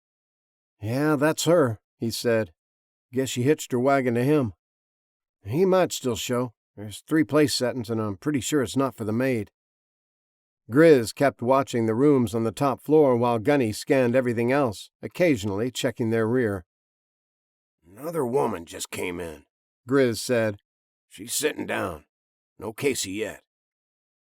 "Yeah, that's her," he said. "Guess she hitched her wagon to him. He might still show. There's 3 place settings, and I'm pretty sure it's not for the maid." Grizz kept watching the rooms on the top floor while Gunny scanned everything else, occasionally checking their rear. "Another woman just came in," Grizz said. "She's sitting down. No Casey yet."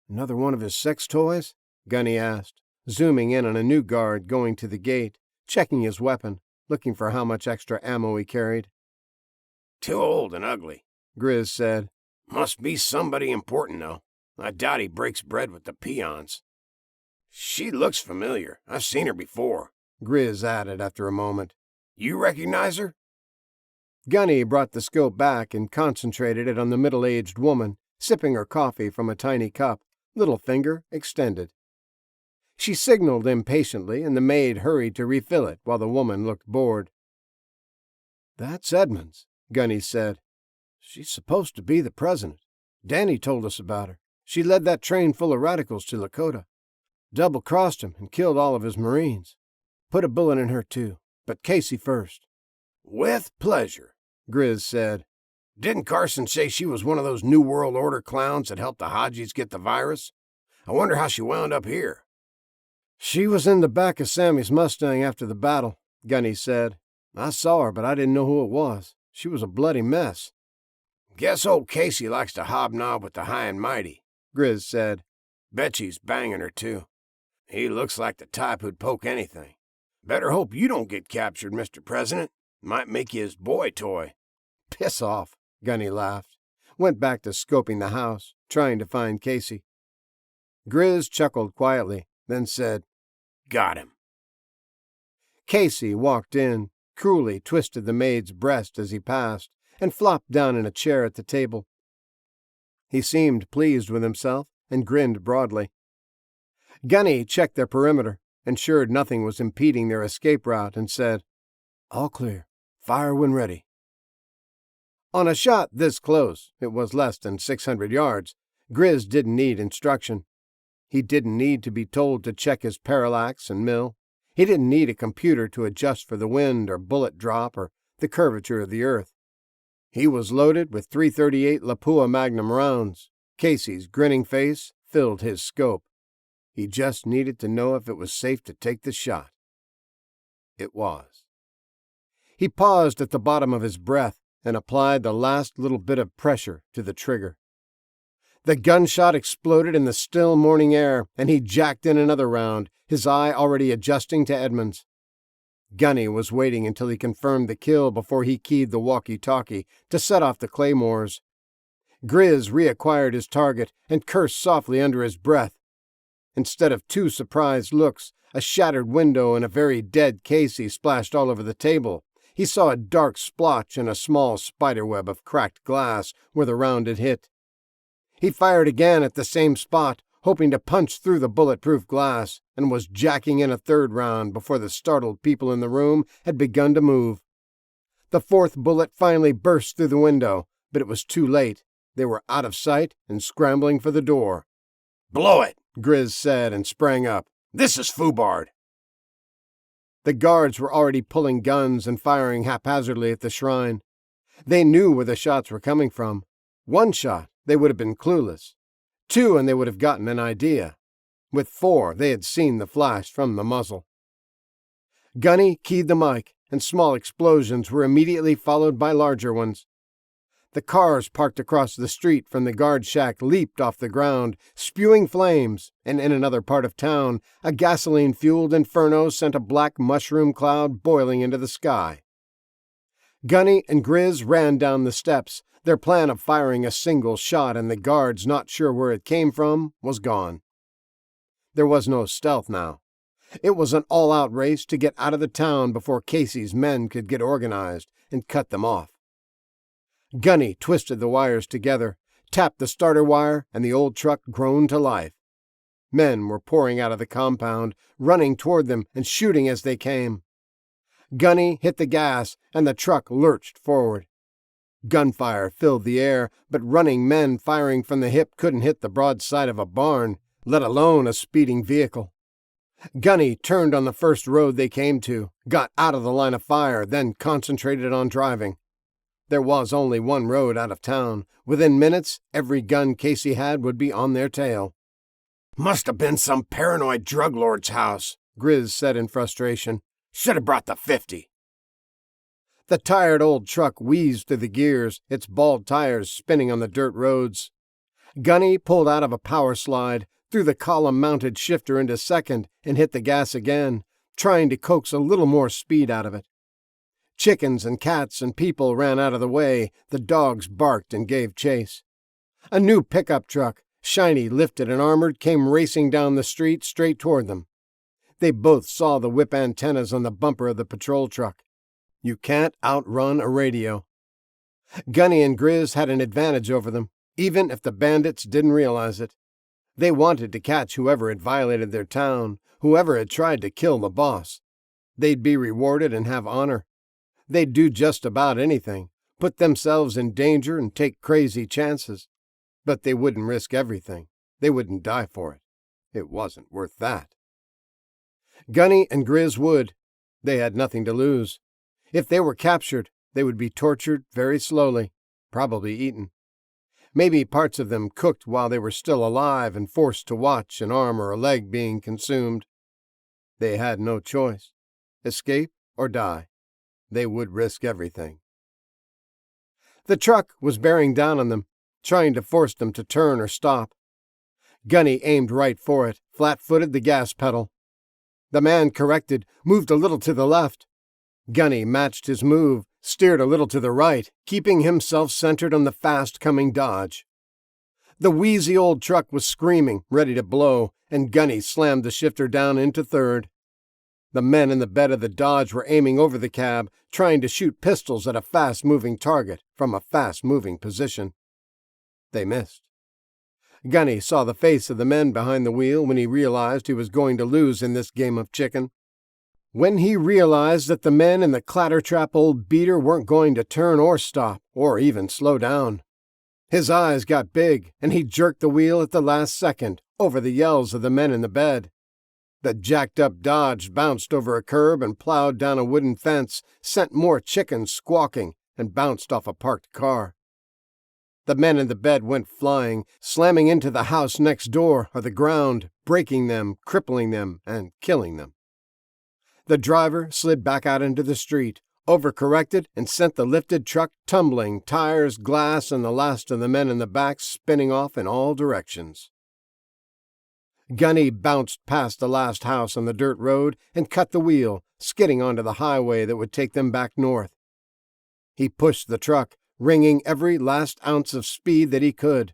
"Another one of his sex toys?" Gunny asked, zooming in on a new guard going to the gate, checking his weapon, looking for how much extra ammo he carried. "Too old and ugly," Grizz said. "Must be somebody important, though. I doubt he breaks bread with the peons." "She looks familiar. I've seen her before," Grizz added after a moment. "You recognize her?" Gunny brought the scope back and concentrated it on the middle-aged woman, sipping her coffee from a tiny cup, little finger extended. She signaled impatiently, and the maid hurried to refill it while the woman looked bored. "That's Edmonds," Gunny said. "She's supposed to be the president. Danny told us about her. She led that train full of radicals to Lakota. Double-crossed him and killed all of his Marines. Put a bullet in her, too, but Casey first." "With pleasure," Grizz said. "Didn't Carson say she was one of those New World Order clowns that helped the Hadjis get the virus? I wonder how she wound up here." "She was in the back of Sammy's Mustang after the battle," Gunny said. "I saw her, but I didn't know who it was. She was a bloody mess." "Guess old Casey likes to hobnob with the high and mighty," Grizz said. "Bet she's banging her, too. He looks like the type who'd poke anything. Better hope you don't get captured, Mr. President. Might make you his boy toy." "Piss off," Gunny laughed. Went back to scoping the house, trying to find Casey. Grizz chuckled quietly, then said, "Got him." Casey walked in, cruelly twisted the maid's breast as he passed, and flopped down in a chair at the table. He seemed pleased with himself and grinned broadly. Gunny checked their perimeter, ensured nothing was impeding their escape route, and said, "All clear. Fire when ready." On a shot this close, it was less than 600 yards, Grizz didn't need instruction. He didn't need to be told to check his parallax and mill. He didn't need a computer to adjust for the wind or bullet drop or the curvature of the earth. He was loaded with .338 Lapua Magnum rounds. Casey's grinning face filled his scope. He just needed to know if it was safe to take the shot. It was. He paused at the bottom of his breath and applied the last little bit of pressure to the trigger. The gunshot exploded in the still morning air, and he jacked in another round, his eye already adjusting to Edmund's. Gunny was waiting until he confirmed the kill before he keyed the walkie-talkie to set off the claymores. Grizz reacquired his target and cursed softly under his breath. Instead of 2 surprised looks, a shattered window and a very dead Casey splashed all over the table. He saw a dark splotch and a small spiderweb of cracked glass where the round had hit. He fired again at the same spot, hoping to punch through the bulletproof glass, and was jacking in a 3rd round before the startled people in the room had begun to move. The 4th bullet finally burst through the window, but it was too late. They were out of sight and scrambling for the door. "Blow it," Grizz said and sprang up. "This is Fubard." The guards were already pulling guns and firing haphazardly at the shrine. They knew where the shots were coming from. 1 shot, they would have been clueless. 2, and they would have gotten an idea. With 4, they had seen the flash from the muzzle. Gunny keyed the mic, and small explosions were immediately followed by larger ones. The cars parked across the street from the guard shack leaped off the ground, spewing flames, and in another part of town, a gasoline-fueled inferno sent a black mushroom cloud boiling into the sky. Gunny and Grizz ran down the steps. Their plan of firing a single shot and the guards not sure where it came from was gone. There was no stealth now. It was an all-out race to get out of the town before Casey's men could get organized and cut them off. Gunny twisted the wires together, tapped the starter wire, and the old truck groaned to life. Men were pouring out of the compound, running toward them and shooting as they came. Gunny hit the gas, and the truck lurched forward. Gunfire filled the air, but running men firing from the hip couldn't hit the broadside of a barn, let alone a speeding vehicle. Gunny turned on the first road they came to, got out of the line of fire, then concentrated on driving. There was only 1 road out of town. Within minutes, every gun Casey had would be on their tail. "Must have been some paranoid drug lord's house," Grizz said in frustration. "Should have brought the 50. The tired old truck wheezed through the gears, its bald tires spinning on the dirt roads. Gunny pulled out of a power slide, threw the column-mounted shifter into second, and hit the gas again, trying to coax a little more speed out of it. Chickens and cats and people ran out of the way. The dogs barked and gave chase. A new pickup truck, shiny, lifted, and armored, came racing down the street straight toward them. They both saw the whip antennas on the bumper of the patrol truck. You can't outrun a radio. Gunny and Grizz had an advantage over them, even if the bandits didn't realize it. They wanted to catch whoever had violated their town, whoever had tried to kill the boss. They'd be rewarded and have honor. They'd do just about anything, put themselves in danger and take crazy chances. But they wouldn't risk everything. They wouldn't die for it. It wasn't worth that. Gunny and Grizz would. They had nothing to lose. If they were captured, they would be tortured very slowly, probably eaten. Maybe parts of them cooked while they were still alive and forced to watch an arm or a leg being consumed. They had no choice. Escape or die. They would risk everything. The truck was bearing down on them, trying to force them to turn or stop. Gunny aimed right for it, flat-footed the gas pedal. The man corrected, moved a little to the left. Gunny matched his move, steered a little to the right, keeping himself centered on the fast-coming Dodge. The wheezy old truck was screaming, ready to blow, and Gunny slammed the shifter down into third. The men in the bed of the Dodge were aiming over the cab, trying to shoot pistols at a fast-moving target from a fast-moving position. They missed. Gunny saw the face of the men behind the wheel when he realized he was going to lose in this game of chicken. When he realized that the men in the clatter-trap old beater weren't going to turn or stop, or even slow down. His eyes got big, and he jerked the wheel at the last second, over the yells of the men in the bed. The jacked-up Dodge bounced over a curb and plowed down a wooden fence, sent more chickens squawking, and bounced off a parked car. The men in the bed went flying, slamming into the house next door or the ground, breaking them, crippling them, and killing them. The driver slid back out into the street, overcorrected, and sent the lifted truck tumbling, tires, glass, and the last of the men in the back spinning off in all directions. Gunny bounced past the last house on the dirt road and cut the wheel, skidding onto the highway that would take them back north. He pushed the truck, wringing every last ounce of speed that he could.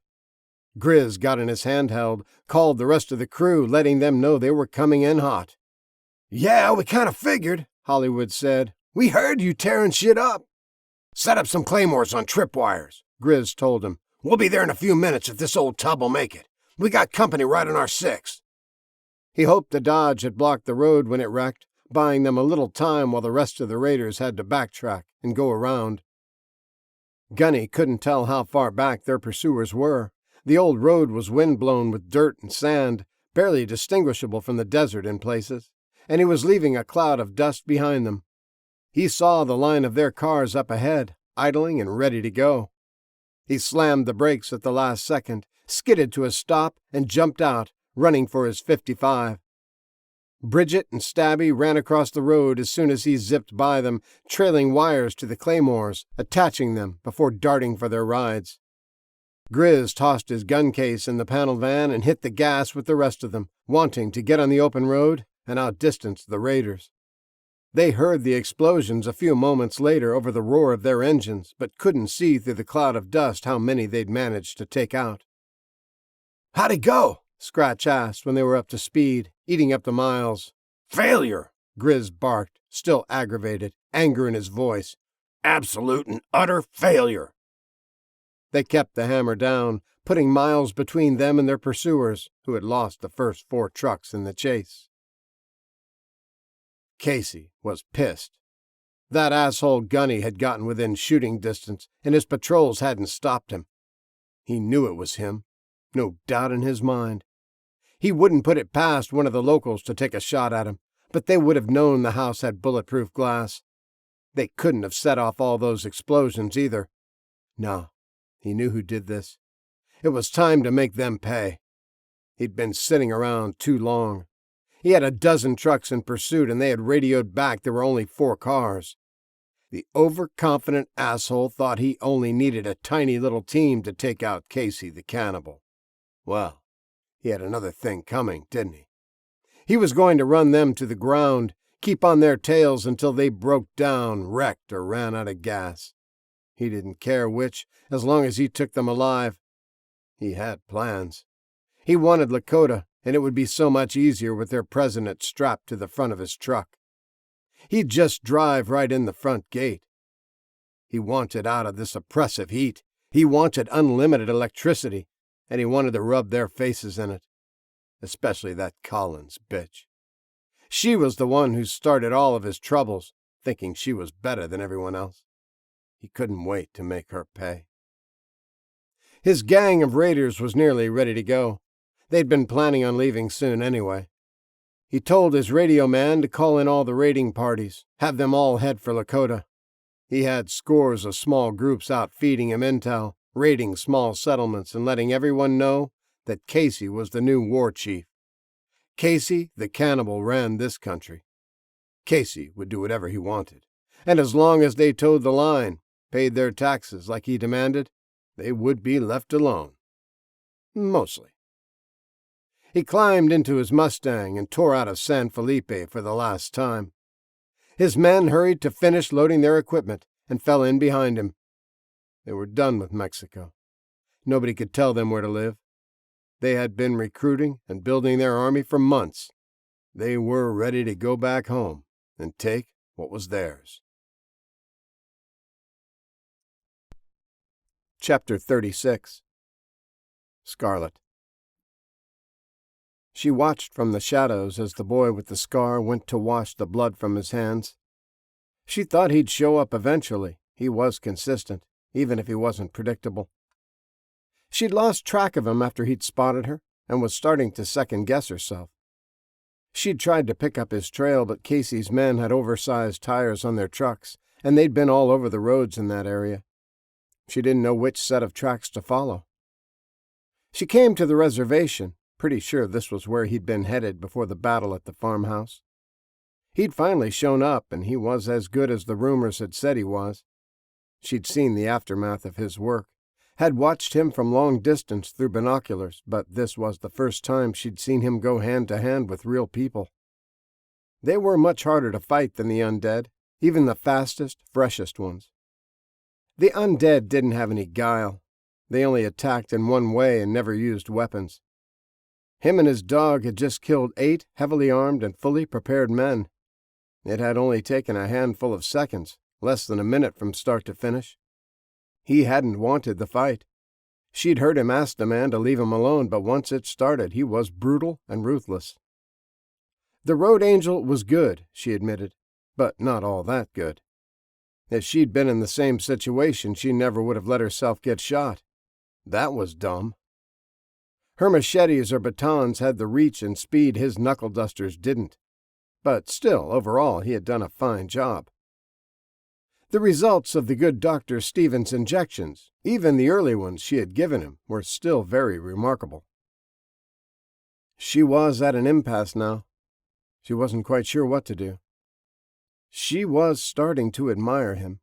Grizz got in his handheld, called the rest of the crew, letting them know they were coming in hot. "Yeah, we kind of figured," Hollywood said. "We heard you tearing shit up." "Set up some claymores on tripwires," Grizz told him. "We'll be there in a few minutes if this old tub will make it. We got company right on our 6th. He hoped the Dodge had blocked the road when it wrecked, buying them a little time while the rest of the raiders had to backtrack and go around. Gunny couldn't tell how far back their pursuers were. The old road was wind-blown with dirt and sand, barely distinguishable from the desert in places, and he was leaving a cloud of dust behind them. He saw the line of their cars up ahead, idling and ready to go. He slammed the brakes at the last second, skidded to a stop, and jumped out, running for his 55. Bridget and Stabby ran across the road as soon as he zipped by them, trailing wires to the claymores, attaching them before darting for their rides. Grizz tossed his gun case in the panel van and hit the gas with the rest of them, wanting to get on the open road and outdistance the raiders. They heard the explosions a few moments later over the roar of their engines, but couldn't see through the cloud of dust how many they'd managed to take out. "How'd it go?" Scratch asked when they were up to speed, eating up the miles. "Failure," Grizz barked, still aggravated, anger in his voice. "Absolute and utter failure." They kept the hammer down, putting miles between them and their pursuers, who had lost the first 4 trucks in the chase. Casey was pissed. That asshole Gunny had gotten within shooting distance, and his patrols hadn't stopped him. He knew it was him, no doubt in his mind. He wouldn't put it past one of the locals to take a shot at him, but they would have known the house had bulletproof glass. They couldn't have set off all those explosions either. No, he knew who did this. It was time to make them pay. He'd been sitting around too long. He had a dozen trucks in pursuit, and they had radioed back there were only 4 cars. The overconfident asshole thought he only needed a tiny little team to take out Casey the cannibal. Well, he had another thing coming, didn't he? He was going to run them to the ground, keep on their tails until they broke down, wrecked, or ran out of gas. He didn't care which, as long as he took them alive. He had plans. He wanted Lakota, and it would be so much easier with their president strapped to the front of his truck. He'd just drive right in the front gate. He wanted out of this oppressive heat. He wanted unlimited electricity, and he wanted to rub their faces in it. Especially that Collins bitch. She was the one who started all of his troubles, thinking she was better than everyone else. He couldn't wait to make her pay. His gang of raiders was nearly ready to go. They'd been planning on leaving soon anyway. He told his radio man to call in all the raiding parties, have them all head for Lakota. He had scores of small groups out feeding him intel, raiding small settlements, and letting everyone know that Casey was the new war chief. Casey, the cannibal, ran this country. Casey would do whatever he wanted, and as long as they towed the line, paid their taxes like he demanded, they would be left alone. Mostly. He climbed into his Mustang and tore out of San Felipe for the last time. His men hurried to finish loading their equipment and fell in behind him. They were done with Mexico. Nobody could tell them where to live. They had been recruiting and building their army for months. They were ready to go back home and take what was theirs. Chapter 36. Scarlet. She watched from the shadows as the boy with the scar went to wash the blood from his hands. She thought he'd show up eventually. He was consistent, even if he wasn't predictable. She'd lost track of him after he'd spotted her, and was starting to second-guess herself. She'd tried to pick up his trail, but Casey's men had oversized tires on their trucks, and they'd been all over the roads in that area. She didn't know which set of tracks to follow. She came to the reservation, pretty sure this was where he'd been headed before the battle at the farmhouse. He'd finally shown up, and he was as good as the rumors had said he was. She'd seen the aftermath of his work, had watched him from long distance through binoculars, but this was the first time she'd seen him go hand to hand with real people. They were much harder to fight than the undead, even the fastest, freshest ones. The undead didn't have any guile. They only attacked in one way and never used weapons. Him and his dog had just killed 8 heavily armed and fully prepared men. It had only taken a handful of seconds, less than a minute from start to finish. He hadn't wanted the fight. She'd heard him ask the man to leave him alone, but once it started, he was brutal and ruthless. The Road Angel was good, she admitted, but not all that good. If she'd been in the same situation, she never would have let herself get shot. That was dumb. Her machetes or batons had the reach and speed his knuckle-dusters didn't. But still, overall, he had done a fine job. The results of the good Dr. Stevens' injections, even the early ones she had given him, were still very remarkable. She was at an impasse now. She wasn't quite sure what to do. She was starting to admire him.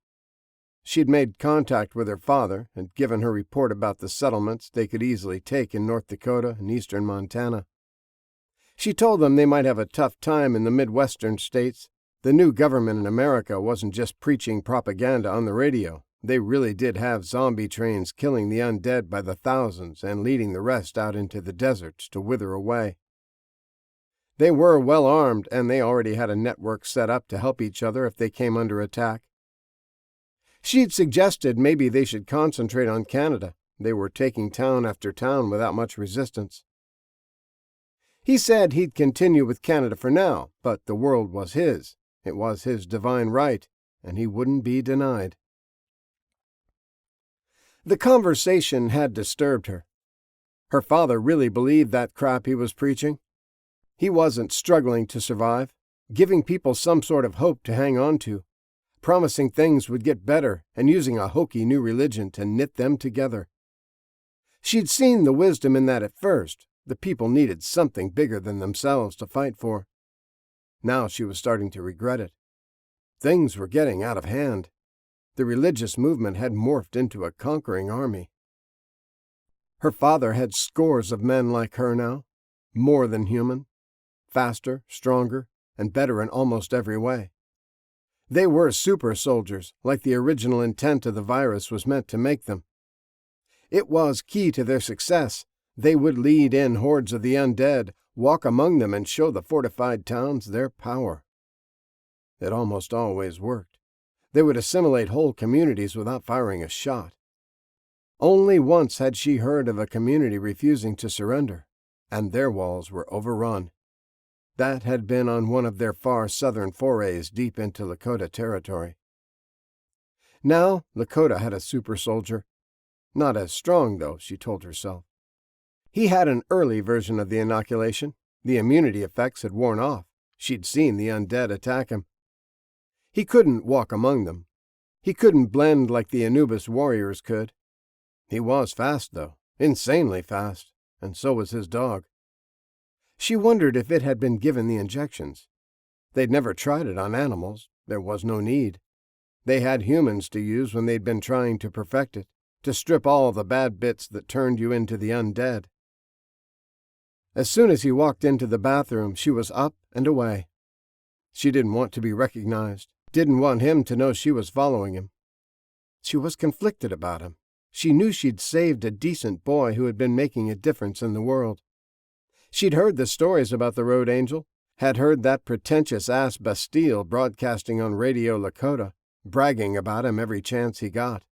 She'd made contact with her father and given her report about the settlements they could easily take in North Dakota and eastern Montana. She told them they might have a tough time in the Midwestern states. The new government in America wasn't just preaching propaganda on the radio. They really did have zombie trains killing the undead by the thousands and leading the rest out into the deserts to wither away. They were well armed, and they already had a network set up to help each other if they came under attack. She'd suggested maybe they should concentrate on Canada. They were taking town after town without much resistance. He said he'd continue with Canada for now, but the world was his. It was his divine right, and he wouldn't be denied. The conversation had disturbed her. Her father really believed that crap he was preaching. He wasn't struggling to survive, giving people some sort of hope to hang on to, promising things would get better and using a hokey new religion to knit them together. She'd seen the wisdom in that at first. The people needed something bigger than themselves to fight for. Now she was starting to regret it. Things were getting out of hand. The religious movement had morphed into a conquering army. Her father had scores of men like her now, more than human, faster, stronger, and better in almost every way. They were super soldiers, like the original intent of the virus was meant to make them. It was key to their success. They would lead in hordes of the undead, walk among them, and show the fortified towns their power. It almost always worked. They would assimilate whole communities without firing a shot. Only once had she heard of a community refusing to surrender, and their walls were overrun. That had been on one of their far southern forays deep into Lakota territory. Now, Lakota had a super soldier. Not as strong, though, she told herself. He had an early version of the inoculation. The immunity effects had worn off. She'd seen the undead attack him. He couldn't walk among them. He couldn't blend like the Anubis warriors could. He was fast, though, insanely fast, and so was his dog. She wondered if it had been given the injections. They'd never tried it on animals. There was no need. They had humans to use when they'd been trying to perfect it, to strip all the bad bits that turned you into the undead. As soon as he walked into the bathroom, she was up and away. She didn't want to be recognized, didn't want him to know she was following him. She was conflicted about him. She knew she'd saved a decent boy who had been making a difference in the world. She'd heard the stories about the Road Angel, had heard that pretentious-ass Bastille broadcasting on Radio Lakota, bragging about him every chance he got.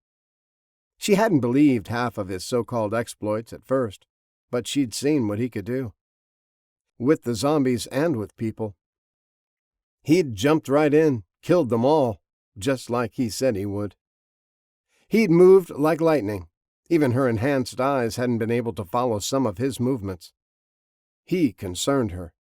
She hadn't believed half of his so-called exploits at first, but she'd seen what he could do. With the zombies and with people. He'd jumped right in, killed them all, just like he said he would. He'd moved like lightning. Even her enhanced eyes hadn't been able to follow some of his movements. He concerned her.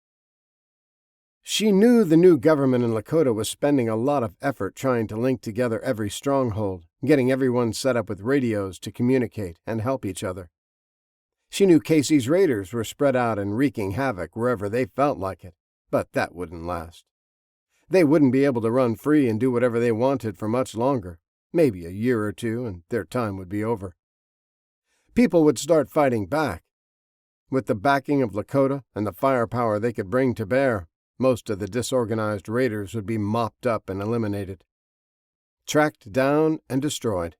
She knew the new government in Lakota was spending a lot of effort trying to link together every stronghold, getting everyone set up with radios to communicate and help each other. She knew Casey's raiders were spread out and wreaking havoc wherever they felt like it, but that wouldn't last. They wouldn't be able to run free and do whatever they wanted for much longer, maybe a year or two, and their time would be over. People would start fighting back. With the backing of Lakota and the firepower they could bring to bear, most of the disorganized raiders would be mopped up and eliminated, tracked down and destroyed.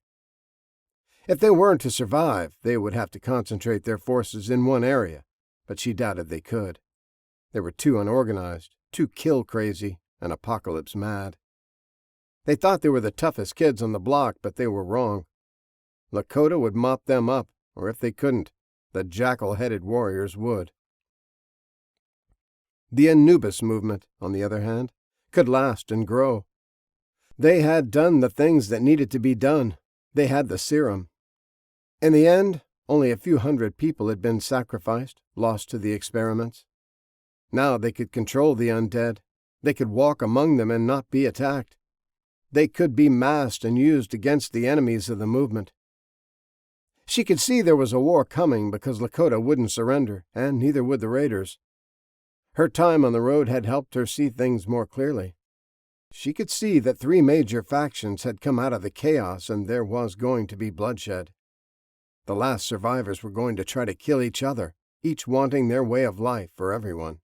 If they weren't to survive, they would have to concentrate their forces in one area, but she doubted they could. They were too unorganized, too kill-crazy, and apocalypse-mad. They thought they were the toughest kids on the block, but they were wrong. Lakota would mop them up, or if they couldn't, the jackal-headed warriors would. The Anubis movement, on the other hand, could last and grow. They had done the things that needed to be done. They had the serum. In the end, only a few hundred people had been sacrificed, lost to the experiments. Now they could control the undead. They could walk among them and not be attacked. They could be massed and used against the enemies of the movement. She could see there was a war coming because Lakota wouldn't surrender, and neither would the raiders. Her time on the road had helped her see things more clearly. She could see that 3 major factions had come out of the chaos and there was going to be bloodshed. The last survivors were going to try to kill each other, each wanting their way of life for everyone.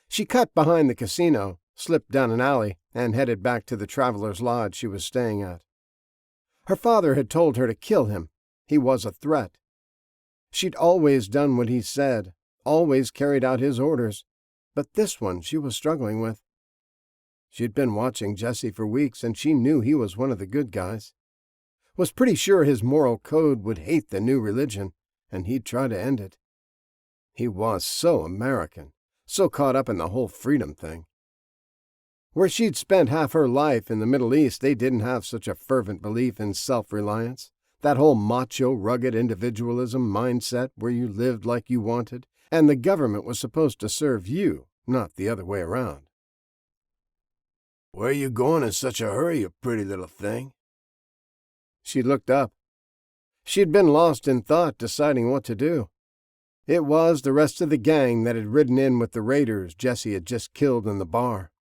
She cut behind the casino, slipped down an alley, and headed back to the traveler's lodge she was staying at. Her father had told her to kill him. He was a threat. She'd always done what he said, always carried out his orders, but this one she was struggling with. She'd been watching Jesse for weeks, and she knew he was one of the good guys. Was pretty sure his moral code would hate the new religion, and he'd try to end it. He was so American, so caught up in the whole freedom thing. Where she'd spent half her life in the Middle East, they didn't have such a fervent belief in self-reliance, that whole macho, rugged individualism mindset where you lived like you wanted, and the government was supposed to serve you, not the other way around. "Where are you going in such a hurry, you pretty little thing?" She looked up. She'd been lost in thought, deciding what to do. It was the rest of the gang that had ridden in with the raiders Jesse had just killed in the bar.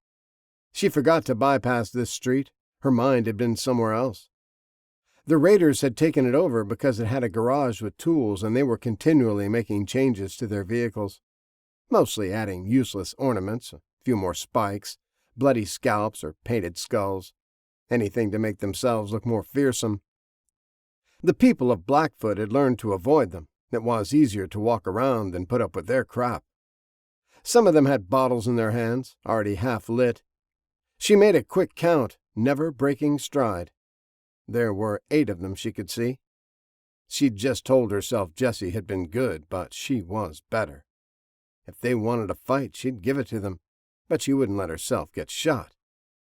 She forgot to bypass this street. Her mind had been somewhere else. The raiders had taken it over because it had a garage with tools, and they were continually making changes to their vehicles, mostly adding useless ornaments, a few more spikes, bloody scalps or painted skulls, anything to make themselves look more fearsome. The people of Blackfoot had learned to avoid them. It was easier to walk around than put up with their crap. Some of them had bottles in their hands, already half lit. She made a quick count, never breaking stride. There were 8 of them she could see. She'd just told herself Jesse had been good, but she was better. If they wanted a fight, she'd give it to them, but she wouldn't let herself get shot.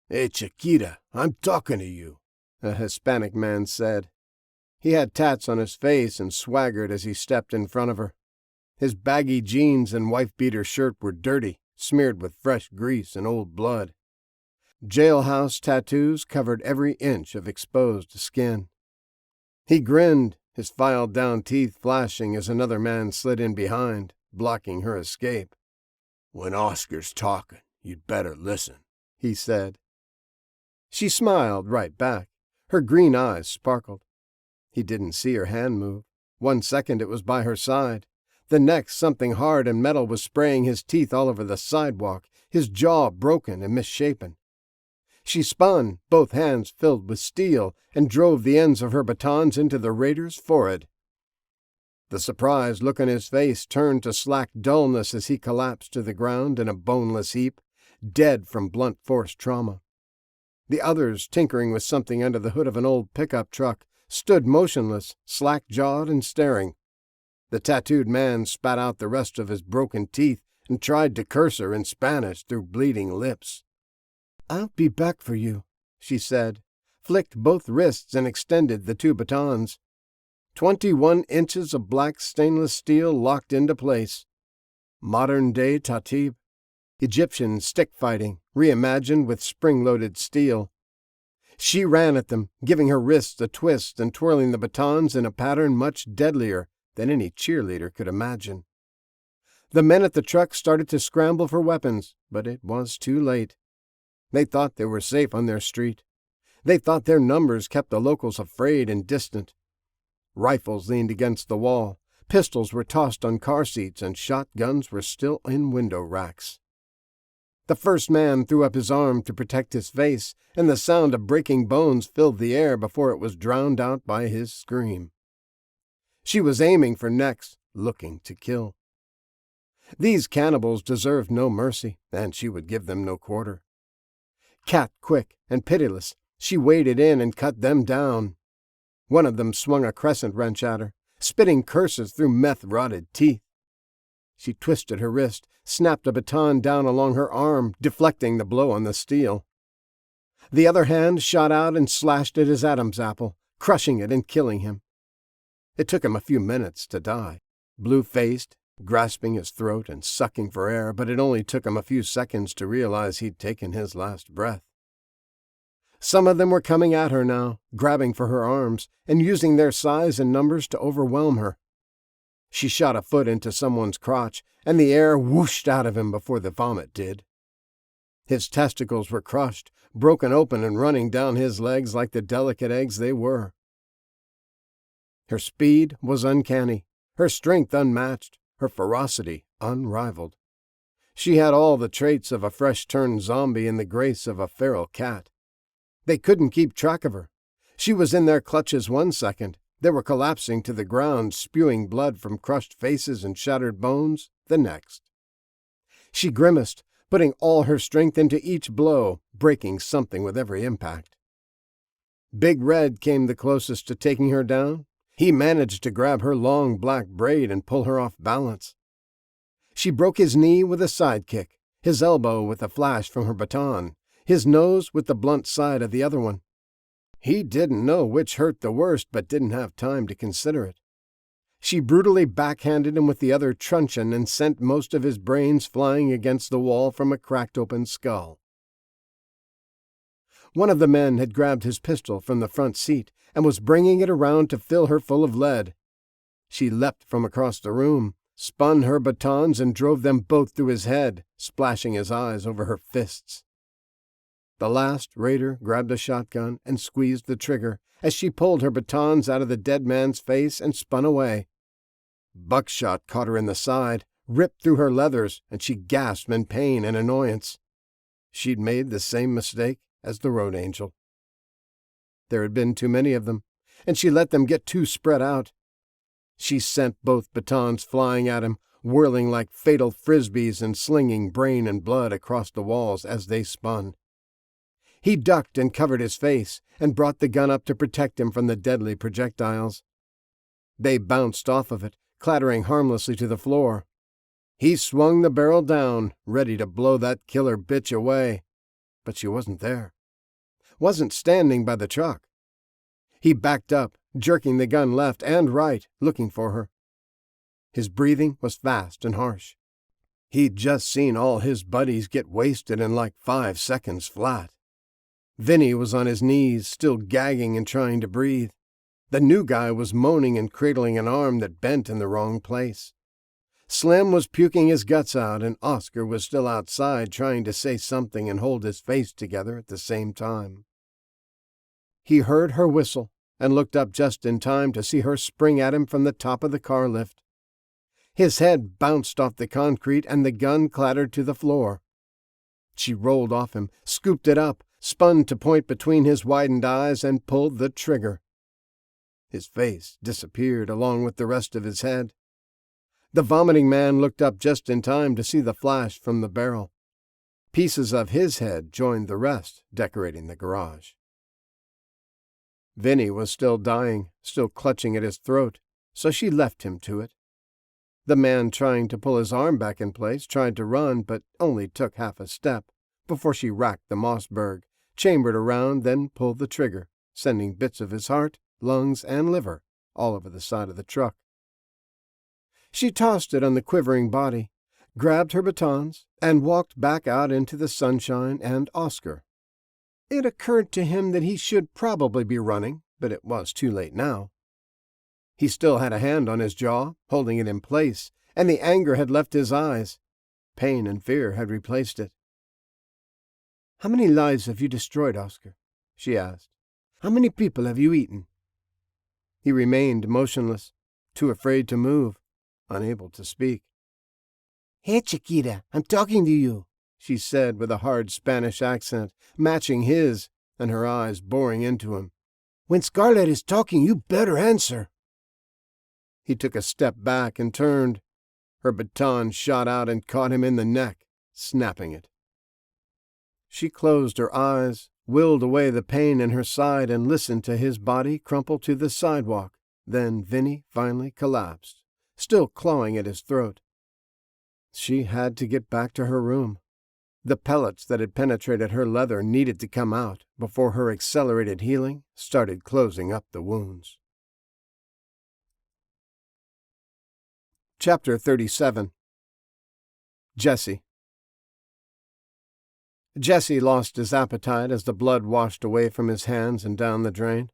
"Hey, Chiquita, I'm talking to you," a Hispanic man said. He had tats on his face and swaggered as he stepped in front of her. His baggy jeans and wife-beater shirt were dirty, smeared with fresh grease and old blood. Jailhouse tattoos covered every inch of exposed skin. He grinned, his filed-down teeth flashing as another man slid in behind, blocking her escape. "When Oscar's talking, you'd better listen," he said. She smiled right back. Her green eyes sparkled. He didn't see her hand move. 1 second it was by her side. The next, something hard and metal was spraying his teeth all over the sidewalk, his jaw broken and misshapen. She spun, both hands filled with steel, and drove the ends of her batons into the raider's forehead. The surprised look on his face turned to slack dullness as he collapsed to the ground in a boneless heap, dead from blunt force trauma. The others, tinkering with something under the hood of an old pickup truck, stood motionless, slack-jawed and staring. The tattooed man spat out the rest of his broken teeth and tried to curse her in Spanish through bleeding lips. "I'll be back for you," she said, flicked both wrists and extended the 2 batons. 21 inches of black stainless steel locked into place. Modern-day Tatib. Egyptian stick fighting, reimagined with spring-loaded steel. She ran at them, giving her wrists a twist and twirling the batons in a pattern much deadlier than any cheerleader could imagine. The men at the truck started to scramble for weapons, but it was too late. They thought they were safe on their street. They thought their numbers kept the locals afraid and distant. Rifles leaned against the wall, pistols were tossed on car seats, and shotguns were still in window racks. The first man threw up his arm to protect his face, and the sound of breaking bones filled the air before it was drowned out by his scream. She was aiming for necks, looking to kill. These cannibals deserved no mercy, and she would give them no quarter. Cat-quick and pitiless, she waded in and cut them down. One of them swung a crescent wrench at her, spitting curses through meth-rotted teeth. She twisted her wrist, snapped a baton down along her arm, deflecting the blow on the steel. The other hand shot out and slashed at his Adam's apple, crushing it and killing him. It took him a few minutes to die, blue-faced, grasping his throat and sucking for air, but it only took him a few seconds to realize he'd taken his last breath. Some of them were coming at her now, grabbing for her arms, and using their size and numbers to overwhelm her. She shot a foot into someone's crotch, and the air whooshed out of him before the vomit did. His testicles were crushed, broken open and running down his legs like the delicate eggs they were. Her speed was uncanny, her strength unmatched, her ferocity unrivaled. She had all the traits of a fresh-turned zombie and the grace of a feral cat. They couldn't keep track of her. She was in their clutches one second. They were collapsing to the ground, spewing blood from crushed faces and shattered bones the next. She grimaced, putting all her strength into each blow, breaking something with every impact. Big Red came the closest to taking her down. He managed to grab her long black braid and pull her off balance. She broke his knee with a sidekick, his elbow with a flash from her baton, his nose with the blunt side of the other one. He didn't know which hurt the worst, but didn't have time to consider it. She brutally backhanded him with the other truncheon and sent most of his brains flying against the wall from a cracked-open skull. One of the men had grabbed his pistol from the front seat and was bringing it around to fill her full of lead. She leapt from across the room, spun her batons, and drove them both through his head, splashing his eyes over her fists. The last raider grabbed a shotgun and squeezed the trigger as she pulled her batons out of the dead man's face and spun away. Buckshot caught her in the side, ripped through her leathers, and she gasped in pain and annoyance. She'd made the same mistake as the road angel. There had been too many of them, and she let them get too spread out. She sent both batons flying at him, whirling like fatal frisbees and slinging brain and blood across the walls as they spun. He ducked and covered his face and brought the gun up to protect him from the deadly projectiles. They bounced off of it, clattering harmlessly to the floor. He swung the barrel down, ready to blow that killer bitch away. But she wasn't there. Wasn't standing by the truck. He backed up, jerking the gun left and right, looking for her. His breathing was fast and harsh. He'd just seen all his buddies get wasted in like 5 seconds flat. Vinny was on his knees, still gagging and trying to breathe. The new guy was moaning and cradling an arm that bent in the wrong place. Slim was puking his guts out, and Oscar was still outside trying to say something and hold his face together at the same time. He heard her whistle and looked up just in time to see her spring at him from the top of the car lift. His head bounced off the concrete and the gun clattered to the floor. She rolled off him, scooped it up, spun to point between his widened eyes, and pulled the trigger. His face disappeared along with the rest of his head. The vomiting man looked up just in time to see the flash from the barrel. Pieces of his head joined the rest, decorating the garage. Vinny was still dying, still clutching at his throat, so she left him to it. The man trying to pull his arm back in place tried to run, but only took half a step before she racked the Mossberg, chambered around, then pulled the trigger, sending bits of his heart, lungs, and liver all over the side of the truck. She tossed it on the quivering body, grabbed her batons, and walked back out into the sunshine and Oscar. It occurred to him that he should probably be running, but it was too late now. He still had a hand on his jaw, holding it in place, and the anger had left his eyes. Pain and fear had replaced it. "How many lives have you destroyed, Oscar?" she asked. "How many people have you eaten?" He remained motionless, too afraid to move, unable to speak. "Hey, Chiquita, I'm talking to you," she said with a hard Spanish accent, matching his, and her eyes boring into him. "When Scarlett is talking, you better answer." He took a step back and turned. Her baton shot out and caught him in the neck, snapping it. She closed her eyes, willed away the pain in her side, and listened to his body crumple to the sidewalk. Then Vinny finally collapsed, still clawing at his throat. She had to get back to her room. The pellets that had penetrated her leather needed to come out before her accelerated healing started closing up the wounds. Chapter 37. Jesse. Jesse lost his appetite as the blood washed away from his hands and down the drain.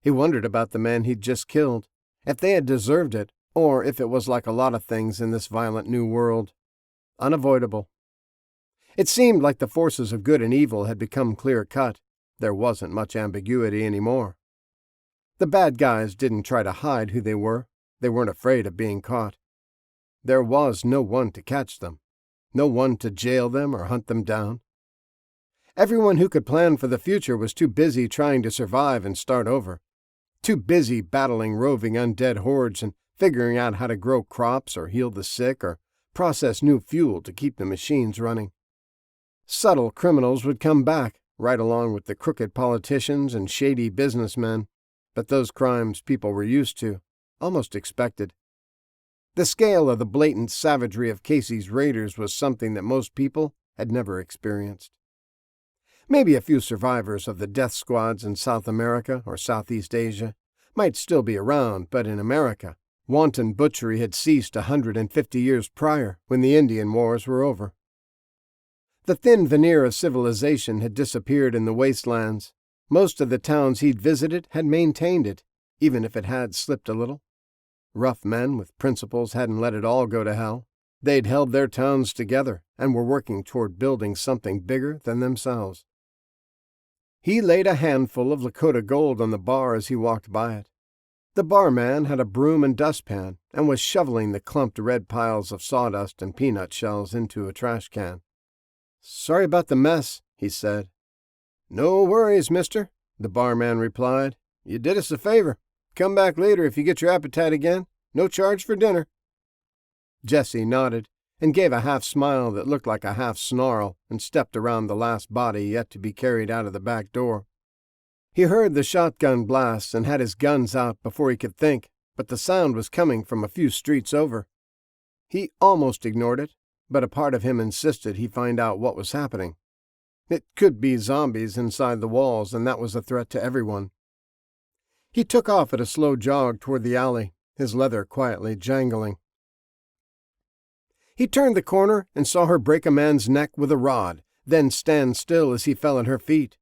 He wondered about the men he'd just killed, if they had deserved it, or if it was like a lot of things in this violent new world. Unavoidable. It seemed like the forces of good and evil had become clear-cut. There wasn't much ambiguity anymore. The bad guys didn't try to hide who they were. They weren't afraid of being caught. There was no one to catch them, no one to jail them or hunt them down. Everyone who could plan for the future was too busy trying to survive and start over, too busy battling roving undead hordes and figuring out how to grow crops or heal the sick or process new fuel to keep the machines running. Subtle criminals would come back, right along with the crooked politicians and shady businessmen, but those crimes people were used to, almost expected. The scale of the blatant savagery of Casey's raiders was something that most people had never experienced. Maybe a few survivors of the death squads in South America or Southeast Asia might still be around, but in America, wanton butchery had ceased 150 years prior, when the Indian Wars were over. The thin veneer of civilization had disappeared in the wastelands. Most of the towns he'd visited had maintained it, even if it had slipped a little. Rough men with principles hadn't let it all go to hell. They'd held their towns together and were working toward building something bigger than themselves. He laid a handful of Lakota gold on the bar as he walked by it. The barman had a broom and dustpan and was shoveling the clumped red piles of sawdust and peanut shells into a trash can. "Sorry about the mess," he said. "No worries, mister," the barman replied. "You did us a favor. Come back later if you get your appetite again. No charge for dinner." Jesse nodded and gave a half-smile that looked like a half-snarl and stepped around the last body yet to be carried out of the back door. He heard the shotgun blasts and had his guns out before he could think, but the sound was coming from a few streets over. He almost ignored it, but a part of him insisted he find out what was happening. It could be zombies inside the walls, and that was a threat to everyone. He took off at a slow jog toward the alley, his leather quietly jangling. He turned the corner and saw her break a man's neck with a rod, then stand still as he fell at her feet.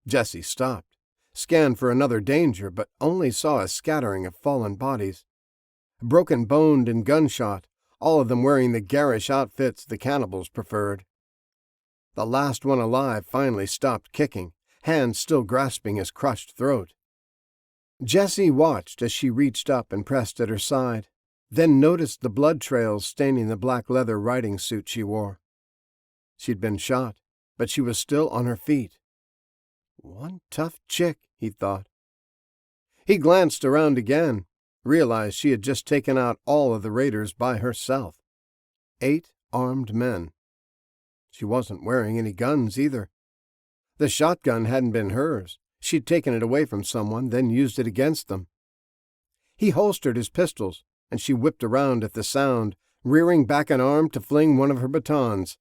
Jesse stopped, scanned for another danger, but only saw a scattering of fallen bodies. Broken-boned and gunshot, all of them wearing the garish outfits the cannibals preferred. The last one alive finally stopped kicking, hands still grasping his crushed throat. Jesse watched as she reached up and pressed at her side, then noticed the blood trails staining the black leather riding suit she wore. She'd been shot, but she was still on her feet. One tough chick, he thought. He glanced around again, realized she had just taken out all of the raiders by herself. 8 armed men. She wasn't wearing any guns either. The shotgun hadn't been hers. She'd taken it away from someone, then used it against them. He holstered his pistols, and she whipped around at the sound, rearing back an arm to fling one of her batons.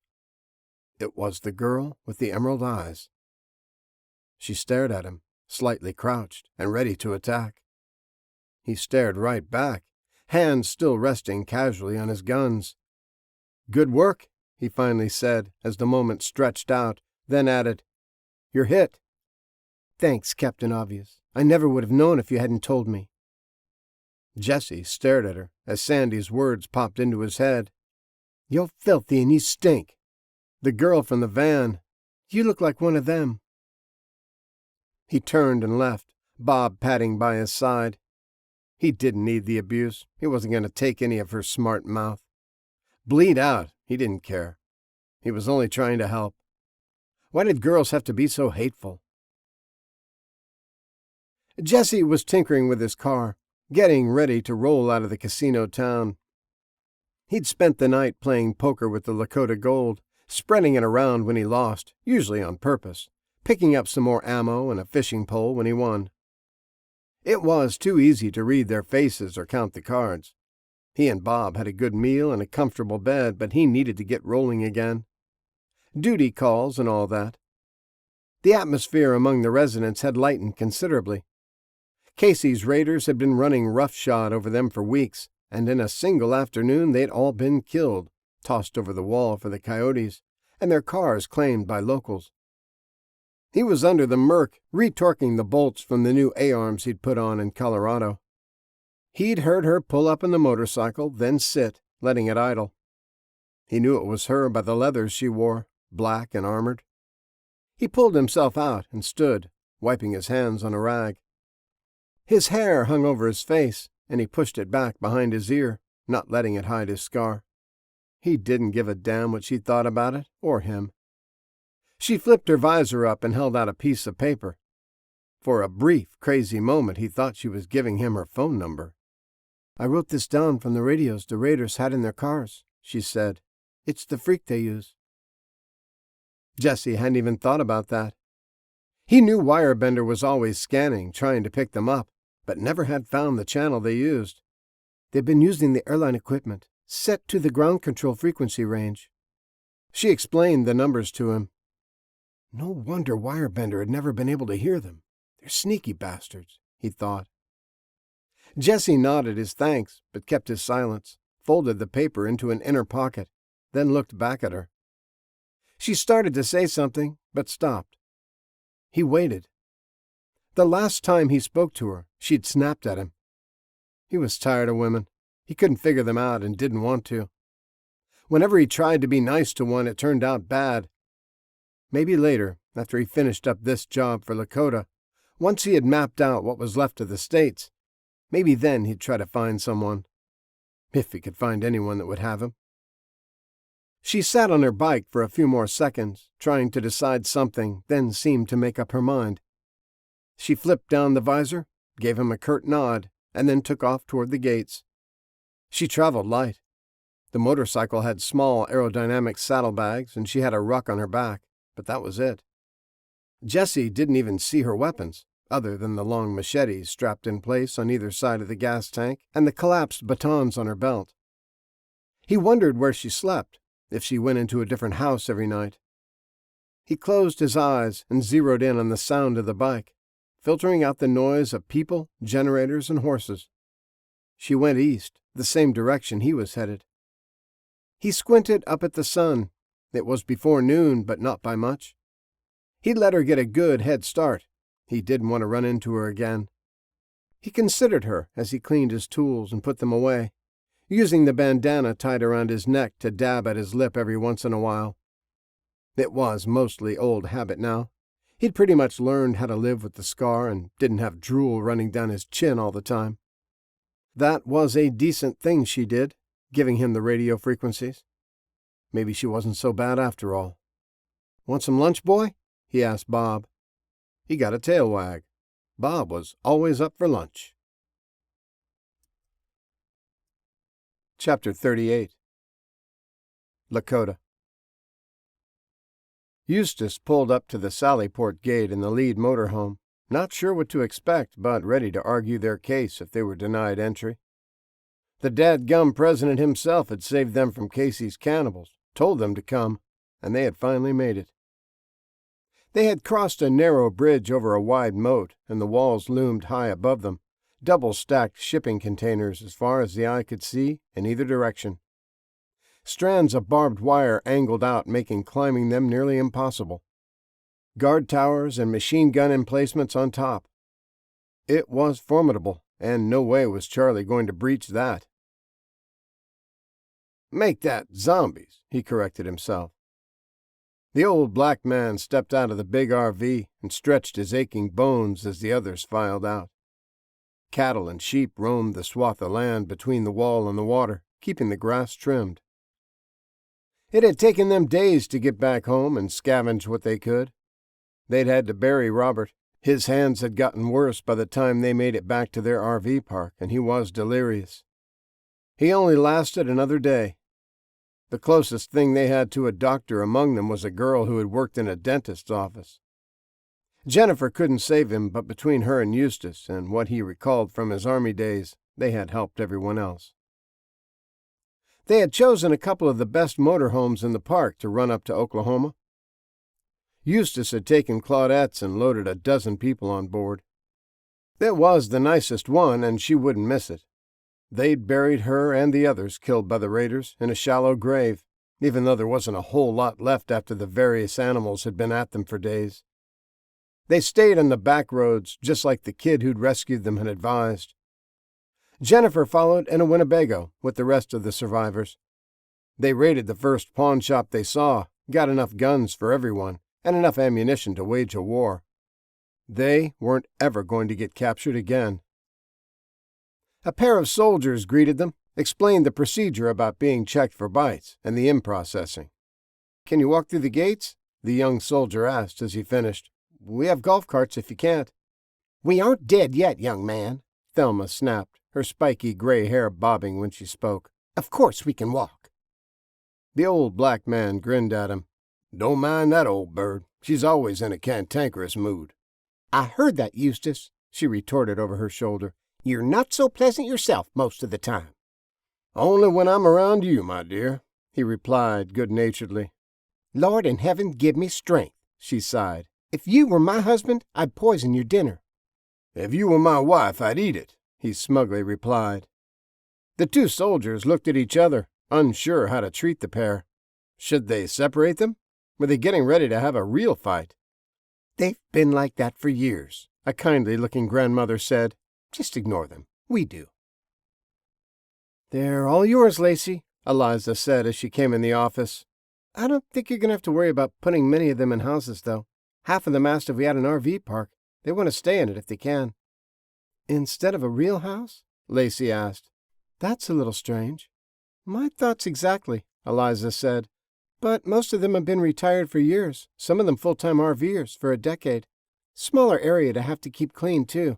It was the girl with the emerald eyes. She stared at him, slightly crouched and ready to attack. He stared right back, hands still resting casually on his guns. "Good work," he finally said as the moment stretched out, then added, "You're hit." "Thanks, Captain Obvious. I never would have known if you hadn't told me." Jesse stared at her as Sandy's words popped into his head. "You're filthy and you stink. The girl from the van. You look like one of them." He turned and left, Bob patting by his side. He didn't need the abuse. He wasn't going to take any of her smart mouth. Bleed out. He didn't care. He was only trying to help. Why did girls have to be so hateful? Jesse was tinkering with his car, getting ready to roll out of the casino town. He'd spent the night playing poker with the Lakota gold, spreading it around when he lost, usually on purpose, picking up some more ammo and a fishing pole when he won. It was too easy to read their faces or count the cards. He and Bob had a good meal and a comfortable bed, but he needed to get rolling again. Duty calls and all that. The atmosphere among the residents had lightened considerably. Casey's raiders had been running roughshod over them for weeks, and in a single afternoon they'd all been killed, tossed over the wall for the coyotes, and their cars claimed by locals. He was under the Merc, retorquing the bolts from the new A-arms he'd put on in Colorado. He'd heard her pull up on the motorcycle, then sit, letting it idle. He knew it was her by the leathers she wore, black and armored. He pulled himself out and stood, wiping his hands on a rag. His hair hung over his face, and he pushed it back behind his ear, not letting it hide his scar. He didn't give a damn what she thought about it, or him. She flipped her visor up and held out a piece of paper. For a brief, crazy moment he thought she was giving him her phone number. "I wrote this down from the radios the raiders had in their cars," she said. "It's the freak they use." Jesse hadn't even thought about that. He knew Wirebender was always scanning, trying to pick them up, but never had found the channel they used. "They've been using the airline equipment, set to the ground control frequency range." She explained the numbers to him. No wonder Wirebender had never been able to hear them. They're sneaky bastards, he thought. Jesse nodded his thanks, but kept his silence, folded the paper into an inner pocket, then looked back at her. She started to say something, but stopped. He waited. The last time he spoke to her, she'd snapped at him. He was tired of women. He couldn't figure them out and didn't want to. Whenever he tried to be nice to one, it turned out bad. Maybe later, after he finished up this job for Lakota, once he had mapped out what was left of the states, maybe then he'd try to find someone. If he could find anyone that would have him. She sat on her bike for a few more seconds, trying to decide something, then seemed to make up her mind. She flipped down the visor, gave him a curt nod, and then took off toward the gates. She traveled light. The motorcycle had small aerodynamic saddlebags, and she had a ruck on her back, but that was it. Jesse didn't even see her weapons, other than the long machetes strapped in place on either side of the gas tank and the collapsed batons on her belt. He wondered where she slept, if she went into a different house every night. He closed his eyes and zeroed in on the sound of the bike, filtering out the noise of people, generators, and horses. She went east, the same direction he was headed. He squinted up at the sun. It was before noon, but not by much. He'd let her get a good head start. He didn't want to run into her again. He considered her as he cleaned his tools and put them away, using the bandana tied around his neck to dab at his lip every once in a while. It was mostly old habit now. He'd pretty much learned how to live with the scar and didn't have drool running down his chin all the time. That was a decent thing she did, giving him the radio frequencies. Maybe she wasn't so bad after all. "Want some lunch, boy?" he asked Bob. He got a tail wag. Bob was always up for lunch. Chapter 38. Lakota. Eustace pulled up to the Sallyport gate in the lead motorhome, not sure what to expect, but ready to argue their case if they were denied entry. The dadgum president himself had saved them from Casey's cannibals, told them to come, and they had finally made it. They had crossed a narrow bridge over a wide moat, and the walls loomed high above them, double-stacked shipping containers as far as the eye could see in either direction. Strands of barbed wire angled out, making climbing them nearly impossible. Guard towers and machine gun emplacements on top. It was formidable, and no way was Charlie going to breach that. "Make that zombies," he corrected himself. The old black man stepped out of the big RV and stretched his aching bones as the others filed out. Cattle and sheep roamed the swath of land between the wall and the water, keeping the grass trimmed. It had taken them days to get back home and scavenge what they could. They'd had to bury Robert. His hands had gotten worse by the time they made it back to their RV park, and he was delirious. He only lasted another day. The closest thing they had to a doctor among them was a girl who had worked in a dentist's office. Jennifer couldn't save him, but between her and Eustace and what he recalled from his army days, they had helped everyone else. They had chosen a couple of the best motorhomes in the park to run up to Oklahoma. Eustace had taken Claudettes and loaded a dozen people on board. It was the nicest one, and she wouldn't miss it. They'd buried her and the others killed by the raiders in a shallow grave, even though there wasn't a whole lot left after the various animals had been at them for days. They stayed on the back roads, just like the kid who'd rescued them had advised. Jennifer followed in a Winnebago with the rest of the survivors. They raided the first pawn shop they saw, got enough guns for everyone, and enough ammunition to wage a war. They weren't ever going to get captured again. A pair of soldiers greeted them, explained the procedure about being checked for bites and the in-processing. "Can you walk through the gates?" the young soldier asked as he finished. "We have golf carts if you can't." "We aren't dead yet, young man," Thelma snapped, her spiky gray hair bobbing when she spoke. "Of course we can walk." The old black man grinned at him. "Don't mind that old bird. She's always in a cantankerous mood." "I heard that, Eustace," she retorted over her shoulder. "You're not so pleasant yourself most of the time." "Only when I'm around you, my dear," he replied good-naturedly. "Lord in heaven, give me strength," she sighed. "If you were my husband, I'd poison your dinner." "If you were my wife, I'd eat it," he smugly replied. The two soldiers looked at each other, unsure how to treat the pair. Should they separate them? Were they getting ready to have a real fight? "They've been like that for years," a kindly-looking grandmother said. "Just ignore them. We do." "They're all yours, Lacey," Eliza said as she came in the office. "I don't think you're going to have to worry about putting many of them in houses, though. Half of them asked if we had an RV park. They want to stay in it if they can." "Instead of a real house?" Lacey asked. "That's a little strange." "My thoughts exactly," Eliza said. "But most of them have been retired for years, some of them full-time RVers for a decade. Smaller area to have to keep clean, too."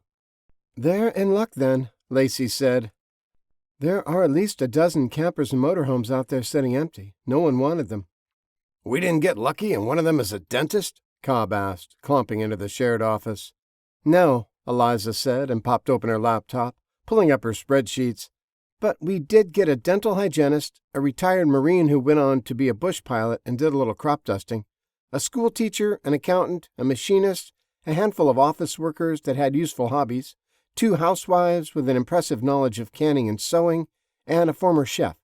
"They're in luck, then," Lacey said. "There are at least a dozen campers and motorhomes out there sitting empty. No one wanted them." "We didn't get lucky and one of them is a dentist?" Cobb asked, clumping into the shared office. "No," Eliza said and popped open her laptop, pulling up her spreadsheets. "But we did get a dental hygienist, a retired Marine who went on to be a bush pilot and did a little crop dusting, a school teacher, an accountant, a machinist, a handful of office workers that had useful hobbies, 2 housewives with an impressive knowledge of canning and sewing, and a former chef.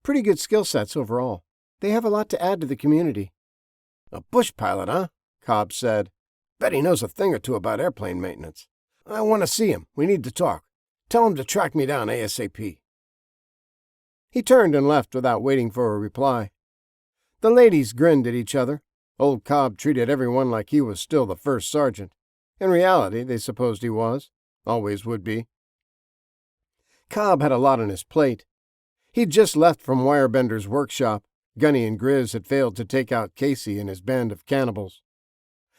Pretty good skill sets overall. They have a lot to add to the community." "A bush pilot, huh?" Cobb said. "Bet he knows a thing or two about airplane maintenance. I want to see him. We need to talk. Tell him to track me down ASAP." He turned and left without waiting for a reply. The ladies grinned at each other. Old Cobb treated everyone like he was still the first sergeant. In reality, they supposed he was. Always would be. Cobb had a lot on his plate. He'd just left from Wirebender's workshop. Gunny and Grizz had failed to take out Casey and his band of cannibals.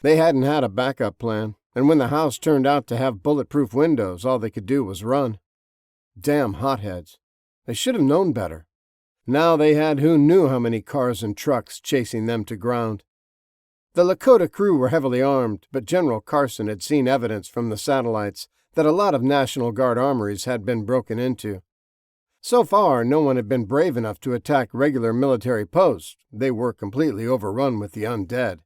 They hadn't had a backup plan, and when the house turned out to have bulletproof windows, all they could do was run. Damn hotheads. They should have known better. Now they had who knew how many cars and trucks chasing them to ground. The Lakota crew were heavily armed, but General Carson had seen evidence from the satellites that a lot of National Guard armories had been broken into. So far, no one had been brave enough to attack regular military posts. They were completely overrun with the undead.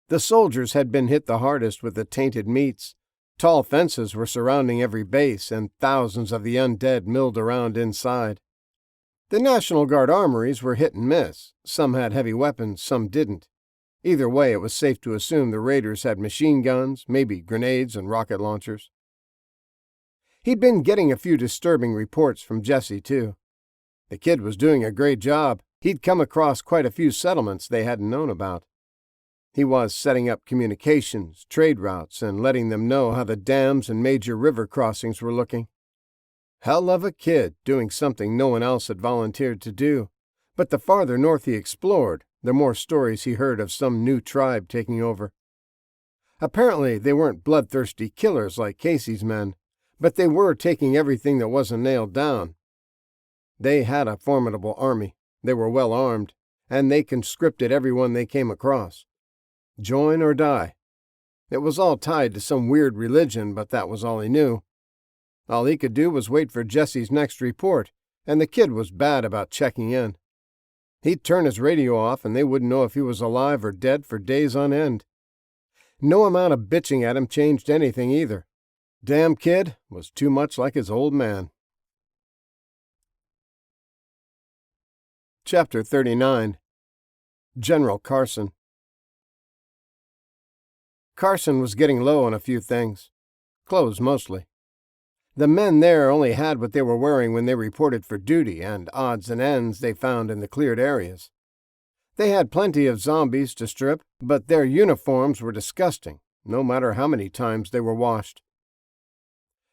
The soldiers had been hit the hardest with the tainted meats. Tall fences were surrounding every base, and thousands of the undead milled around inside. The National Guard armories were hit and miss. Some had heavy weapons, some didn't. Either way, it was safe to assume the raiders had machine guns, maybe grenades and rocket launchers. He'd been getting a few disturbing reports from Jesse, too. The kid was doing a great job. He'd come across quite a few settlements they hadn't known about. He was setting up communications, trade routes, and letting them know how the dams and major river crossings were looking. Hell of a kid, doing something no one else had volunteered to do. But the farther north he explored, the more stories he heard of some new tribe taking over. Apparently, they weren't bloodthirsty killers like Casey's men, but they were taking everything that wasn't nailed down. They had a formidable army, they were well armed, and they conscripted everyone they came across. Join or die. It was all tied to some weird religion, but that was all he knew. All he could do was wait for Jesse's next report, and the kid was bad about checking in. He'd turn his radio off, and they wouldn't know if he was alive or dead for days on end. No amount of bitching at him changed anything either. Damn kid was too much like his old man. Chapter 39. General Carson. Carson was getting low on a few things. Clothes, mostly. The men there only had what they were wearing when they reported for duty and odds and ends they found in the cleared areas. They had plenty of zombies to strip, but their uniforms were disgusting, no matter how many times they were washed.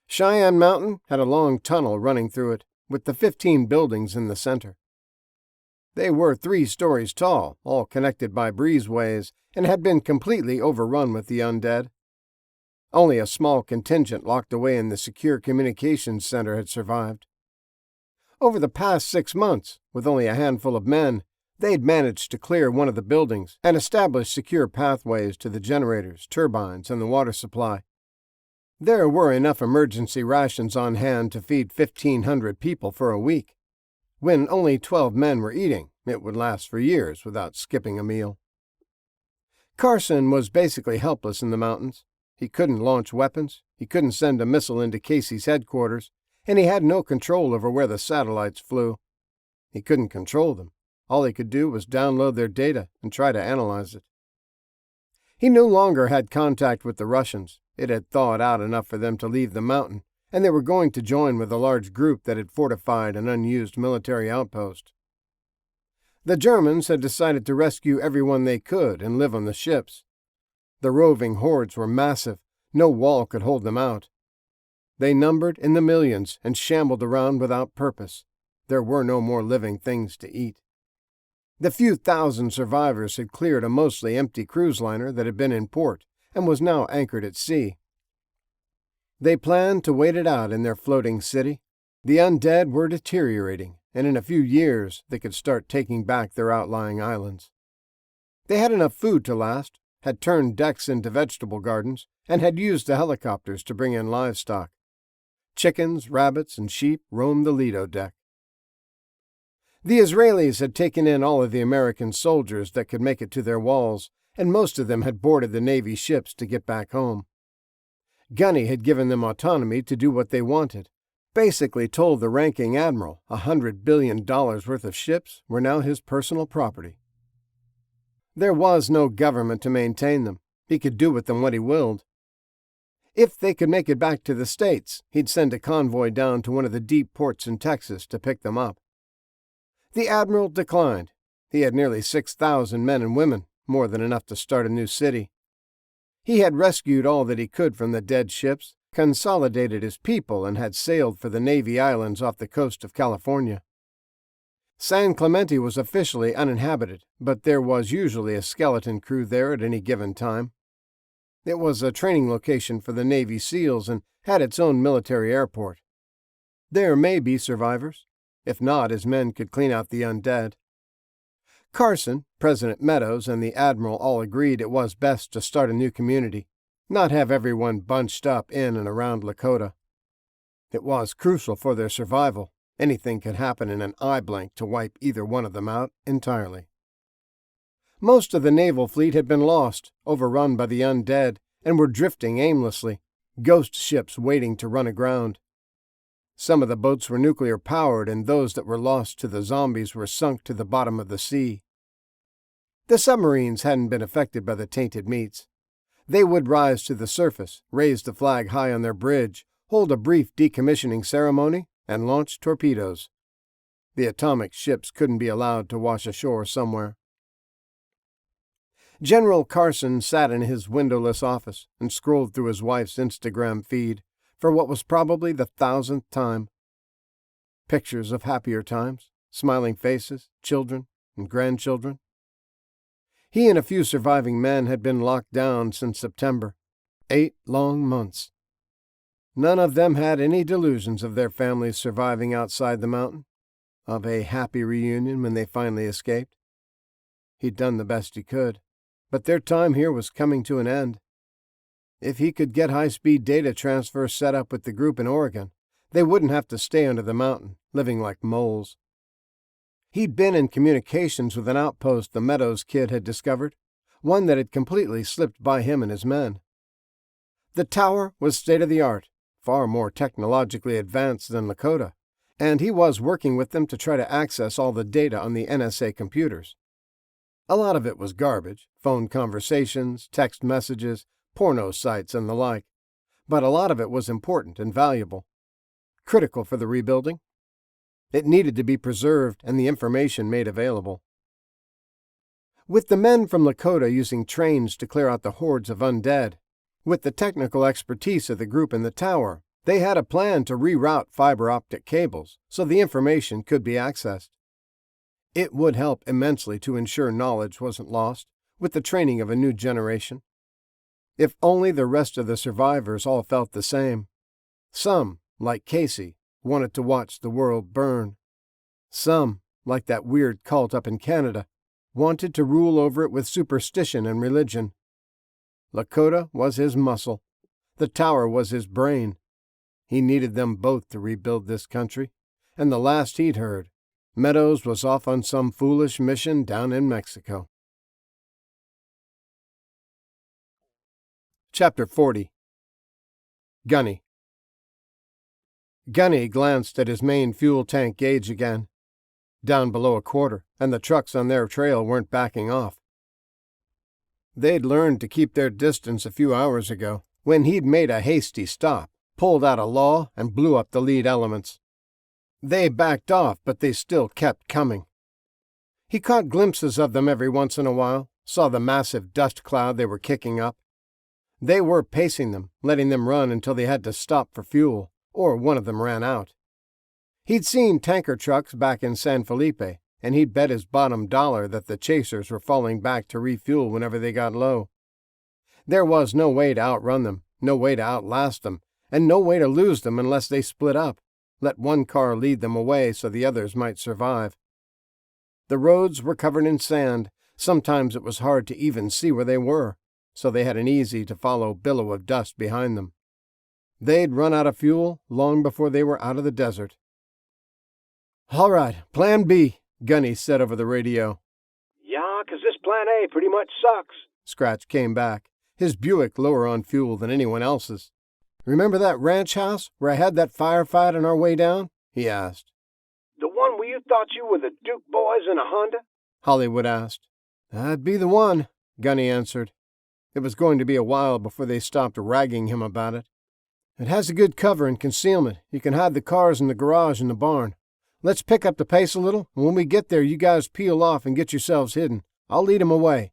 Cheyenne Mountain had a long tunnel running through it, with the 15 buildings in the center. They were 3 stories tall, all connected by breezeways, and had been completely overrun with the undead. Only a small contingent locked away in the secure communications center had survived. Over the past 6 months, with only a handful of men, they'd managed to clear one of the buildings and establish secure pathways to the generators, turbines, and the water supply. There were enough emergency rations on hand to feed 1,500 people for a week. When only 12 men were eating, it would last for years without skipping a meal. Carson was basically helpless in the mountains. He couldn't launch weapons, he couldn't send a missile into Casey's headquarters, and he had no control over where the satellites flew. He couldn't control them. All he could do was download their data and try to analyze it. He no longer had contact with the Russians. It had thawed out enough for them to leave the mountain, and they were going to join with a large group that had fortified an unused military outpost. The Germans had decided to rescue everyone they could and live on the ships. The roving hordes were massive. No wall could hold them out. They numbered in the millions and shambled around without purpose. There were no more living things to eat. The few thousand survivors had cleared a mostly empty cruise liner that had been in port and was now anchored at sea. They planned to wait it out in their floating city. The undead were deteriorating, and in a few years they could start taking back their outlying islands. They had enough food to last, had turned decks into vegetable gardens, and had used the helicopters to bring in livestock. Chickens, rabbits, and sheep roamed the Lido deck. The Israelis had taken in all of the American soldiers that could make it to their walls, and most of them had boarded the Navy ships to get back home. Gunny had given them autonomy to do what they wanted, basically told the ranking admiral $100 billion worth of ships were now his personal property. There was no government to maintain them. He could do with them what he willed. If they could make it back to the States, he'd send a convoy down to one of the deep ports in Texas to pick them up. The admiral declined. He had nearly 6,000 men and women, more than enough to start a new city. He had rescued all that he could from the dead ships, consolidated his people, and had sailed for the Navy Islands off the coast of California. San Clemente was officially uninhabited, but there was usually a skeleton crew there at any given time. It was a training location for the Navy SEALs and had its own military airport. There may be survivors. If not, his men could clean out the undead. Carson, President Meadows, and the Admiral all agreed it was best to start a new community, not have everyone bunched up in and around Lakota. It was crucial for their survival. Anything could happen in an eye blink to wipe either one of them out entirely. Most of the naval fleet had been lost, overrun by the undead, and were drifting aimlessly, ghost ships waiting to run aground. Some of the boats were nuclear-powered, and those that were lost to the zombies were sunk to the bottom of the sea. The submarines hadn't been affected by the tainted meats. They would rise to the surface, raise the flag high on their bridge, hold a brief decommissioning ceremony, and launch torpedoes. The atomic ships couldn't be allowed to wash ashore somewhere. General Carson sat in his windowless office and scrolled through his wife's Instagram feed for what was probably the 1,000th time. Pictures of happier times, smiling faces, children, and grandchildren. He and a few surviving men had been locked down since September. 8 long months. None of them had any delusions of their families surviving outside the mountain, of a happy reunion when they finally escaped. He'd done the best he could, but their time here was coming to an end. If he could get high-speed data transfer set up with the group in Oregon, they wouldn't have to stay under the mountain, living like moles. He'd been in communications with an outpost the Meadows kid had discovered, one that had completely slipped by him and his men. The tower was state-of-the-art, far more technologically advanced than Lakota, and he was working with them to try to access all the data on the NSA computers. A lot of it was garbage, phone conversations, text messages, porno sites, and the like, but a lot of it was important and valuable, critical for the rebuilding. It needed to be preserved and the information made available. With the men from Lakota using trains to clear out the hordes of undead, with the technical expertise of the group in the tower, they had a plan to reroute fiber optic cables so the information could be accessed. It would help immensely to ensure knowledge wasn't lost with the training of a new generation. If only the rest of the survivors all felt the same. Some, like Casey, wanted to watch the world burn. Some, like that weird cult up in Canada, wanted to rule over it with superstition and religion. Lakota was his muscle. The tower was his brain. He needed them both to rebuild this country, and the last he'd heard, Meadows was off on some foolish mission down in Mexico. Chapter 40. Gunny. Gunny glanced at his main fuel tank gauge again. Down below a quarter, and the trucks on their trail weren't backing off. They'd learned to keep their distance a few hours ago, when he'd made a hasty stop, pulled out a law, and blew up the lead elements. They backed off, but they still kept coming. He caught glimpses of them every once in a while, saw the massive dust cloud they were kicking up. They were pacing them, letting them run until they had to stop for fuel, or one of them ran out. He'd seen tanker trucks back in San Felipe, and he'd bet his bottom dollar that the chasers were falling back to refuel whenever they got low. There was no way to outrun them, no way to outlast them, and no way to lose them unless they split up, let one car lead them away so the others might survive. The roads were covered in sand. Sometimes it was hard to even see where they were, so they had an easy-to-follow billow of dust behind them. They'd run out of fuel long before they were out of the desert. "All right, Plan B," Gunny said over the radio. "Yeah, 'cause this Plan A pretty much sucks." Scratch came back, his Buick lower on fuel than anyone else's. "Remember that ranch house where I had that firefight on our way down?" he asked. "The one where you thought you were the Duke boys in a Honda?" Hollywood asked. "That'd be the one," Gunny answered. It was going to be a while before they stopped ragging him about it. "It has a good cover and concealment. You can hide the cars in the garage and the barn. Let's pick up the pace a little, and when we get there you guys peel off and get yourselves hidden. I'll lead 'em away."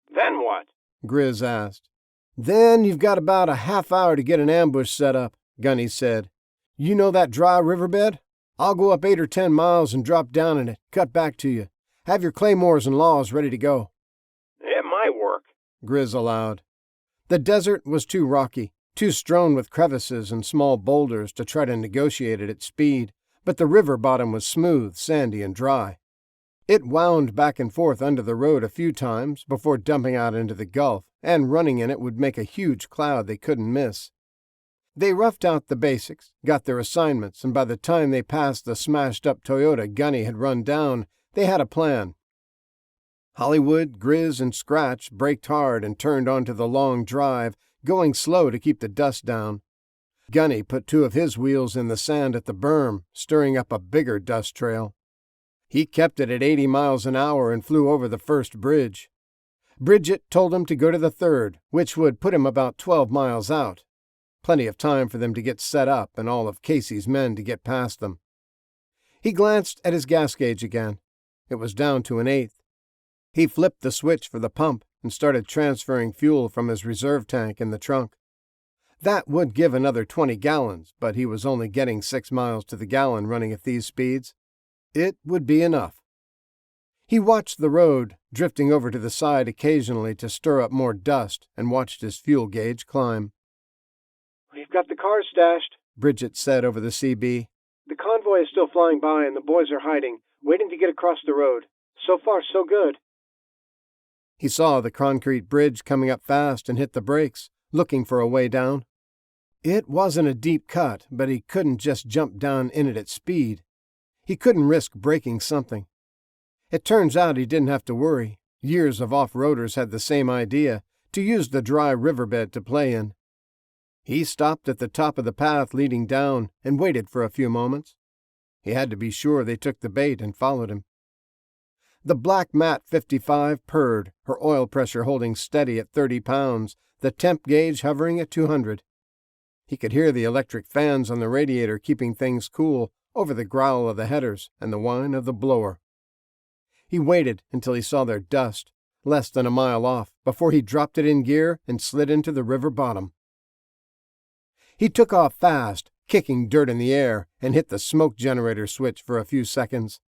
"Then what?" Grizz asked. "Then you've got about a half hour to get an ambush set up," Gunny said. "You know that dry riverbed? I'll go up 8 or 10 miles and drop down in it, cut back to you. Have your claymores and laws ready to go." "It might work," Grizz allowed. The desert was too rocky, too strewn with crevices and small boulders to try to negotiate it at speed, but the river bottom was smooth, sandy, and dry. It wound back and forth under the road a few times before dumping out into the Gulf, and running in it would make a huge cloud they couldn't miss. They roughed out the basics, got their assignments, and by the time they passed the smashed-up Toyota Gunny had run down, they had a plan. Hollywood, Grizz, and Scratch braked hard and turned onto the long drive, going slow to keep the dust down. Gunny put 2 of his wheels in the sand at the berm, stirring up a bigger dust trail. He kept it at 80 miles an hour and flew over the first bridge. Bridget told him to go to the third, which would put him about 12 miles out. Plenty of time for them to get set up and all of Casey's men to get past them. He glanced at his gas gauge again. It was down to 1/8. He flipped the switch for the pump and started transferring fuel from his reserve tank in the trunk. That would give another 20 gallons, but he was only getting 6 miles to the gallon running at these speeds. It would be enough. He watched the road, drifting over to the side occasionally to stir up more dust, and watched his fuel gauge climb. "We've got the cars stashed," Bridget said over the CB. "The convoy is still flying by and the boys are hiding, waiting to get across the road. So far, so good." He saw the concrete bridge coming up fast and hit the brakes, looking for a way down. It wasn't a deep cut, but he couldn't just jump down in it at speed. He couldn't risk breaking something. It turns out he didn't have to worry. Years of off-roaders had the same idea, to use the dry riverbed to play in. He stopped at the top of the path leading down and waited for a few moments. He had to be sure they took the bait and followed him. The black Mat 55 purred, her oil pressure holding steady at 30 pounds, the temp gauge hovering at 200. He could hear the electric fans on the radiator keeping things cool over the growl of the headers and the whine of the blower. He waited until he saw their dust, less than a mile off, before he dropped it in gear and slid into the river bottom. He took off fast, kicking dirt in the air, and hit the smoke generator switch for a few seconds.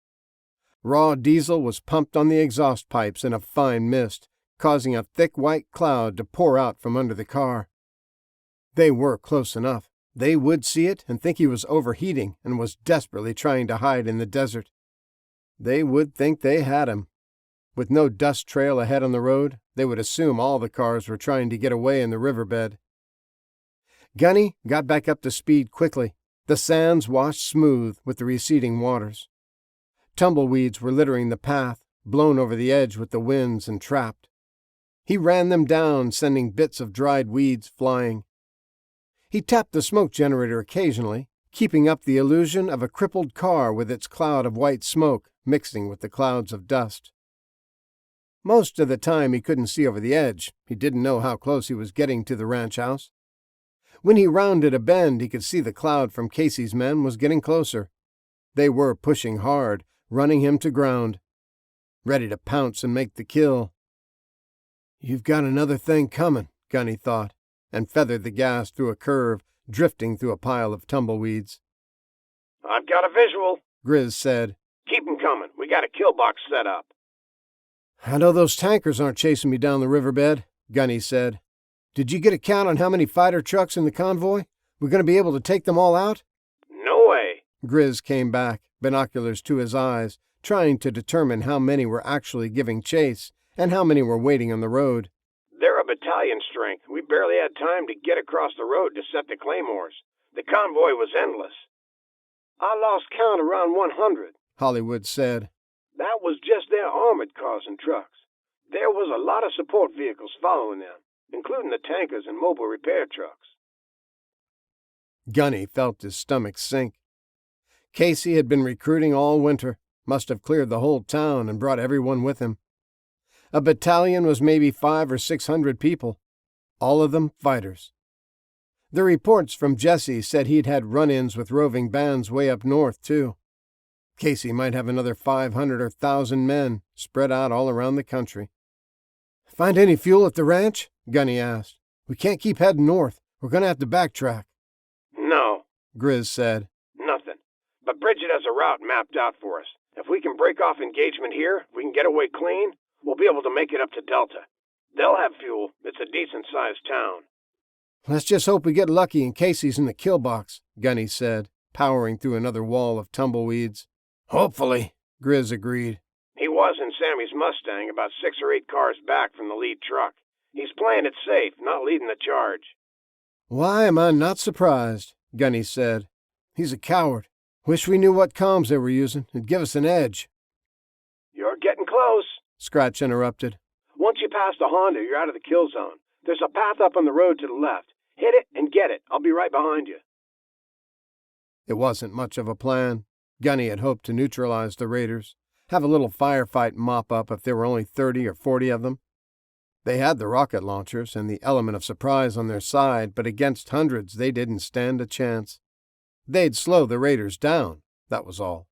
Raw diesel was pumped on the exhaust pipes in a fine mist, causing a thick white cloud to pour out from under the car. They were close enough. They would see it and think he was overheating and was desperately trying to hide in the desert. They would think they had him. With no dust trail ahead on the road, they would assume all the cars were trying to get away in the riverbed. Gunny got back up to speed quickly. The sands washed smooth with the receding waters. Tumbleweeds were littering the path, blown over the edge with the winds and trapped. He ran them down, sending bits of dried weeds flying. He tapped the smoke generator occasionally, keeping up the illusion of a crippled car with its cloud of white smoke mixing with the clouds of dust. Most of the time he couldn't see over the edge. He didn't know how close he was getting to the ranch house. When he rounded a bend, he could see the cloud from Casey's men was getting closer. They were pushing hard, running him to ground, ready to pounce and make the kill. "You've got another thing coming," Gunny thought, and feathered the gas through a curve, drifting through a pile of tumbleweeds. "I've got a visual," Grizz said. "Keep 'em coming. We got a kill box set up." "I know those tankers aren't chasing me down the riverbed," Gunny said. "Did you get a count on how many fighter trucks in the convoy? We're going to be able to take them all out?" "No way." Grizz came back, binoculars to his eyes, trying to determine how many were actually giving chase and how many were waiting on the road. "They're a battalion strength. We barely had time to get across the road to set the claymores. The convoy was endless." "I lost count around 100. Hollywood said. "That was just their armored cars and trucks. There was a lot of support vehicles following them, including the tankers and mobile repair trucks." Gunny felt his stomach sink. Casey had been recruiting all winter, must have cleared the whole town and brought everyone with him. A battalion was maybe 500 or 600 people, all of them fighters. The reports from Jesse said he'd had run-ins with roving bands way up north, too. Casey might have another 500 or 1,000 men spread out all around the country. "Find any fuel at the ranch?" Gunny asked. "We can't keep heading north. We're going to have to backtrack." "No," Grizz said. "Nothing. But Bridget has a route mapped out for us. If we can break off engagement here, we can get away clean, we'll be able to make it up to Delta. They'll have fuel. It's a decent-sized town." "Let's just hope we get lucky and Casey's in the kill box," Gunny said, powering through another wall of tumbleweeds. "Hopefully," Grizz agreed. "He was in Sammy's Mustang about 6 or 8 cars back from the lead truck. He's playing it safe, not leading the charge." "Why am I not surprised?" Gunny said. "He's a coward. Wish we knew what comms they were using. It'd give us an edge." "You're getting close," Scratch interrupted. "Once you pass the Honda, you're out of the kill zone. There's a path up on the road to the left. Hit it and get it. I'll be right behind you. It wasn't much of a plan. Gunny had hoped to neutralize the raiders, have a little firefight mop-up if there were only 30 or 40 of them. They had the rocket launchers and the element of surprise on their side, but against hundreds they didn't stand a chance. They'd slow the raiders down, that was all.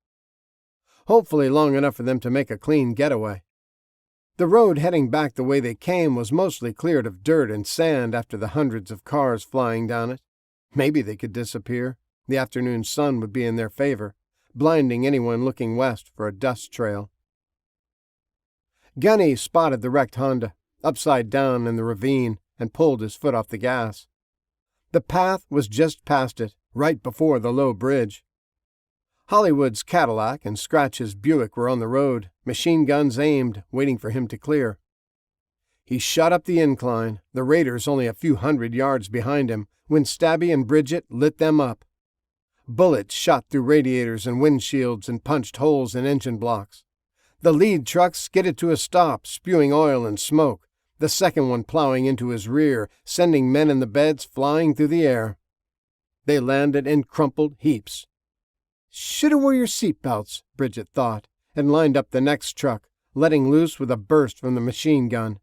Hopefully long enough for them to make a clean getaway. The road heading back the way they came was mostly cleared of dirt and sand after the hundreds of cars flying down it. Maybe they could disappear. The afternoon sun would be in their favor, blinding anyone looking west for a dust trail. Gunny spotted the wrecked Honda, upside down in the ravine, and pulled his foot off the gas. The path was just past it, right before the low bridge. Hollywood's Cadillac and Scratch's Buick were on the road, machine guns aimed, waiting for him to clear. He shot up the incline, the raiders only a few hundred yards behind him, when Stabby and Bridget lit them up. Bullets shot through radiators and windshields and punched holes in engine blocks. The lead truck skidded to a stop, spewing oil and smoke, the second one plowing into his rear, sending men in the beds flying through the air. They landed in crumpled heaps. "Shoulda wore your seatbelts," Bridget thought, and lined up the next truck, letting loose with a burst from the machine gun.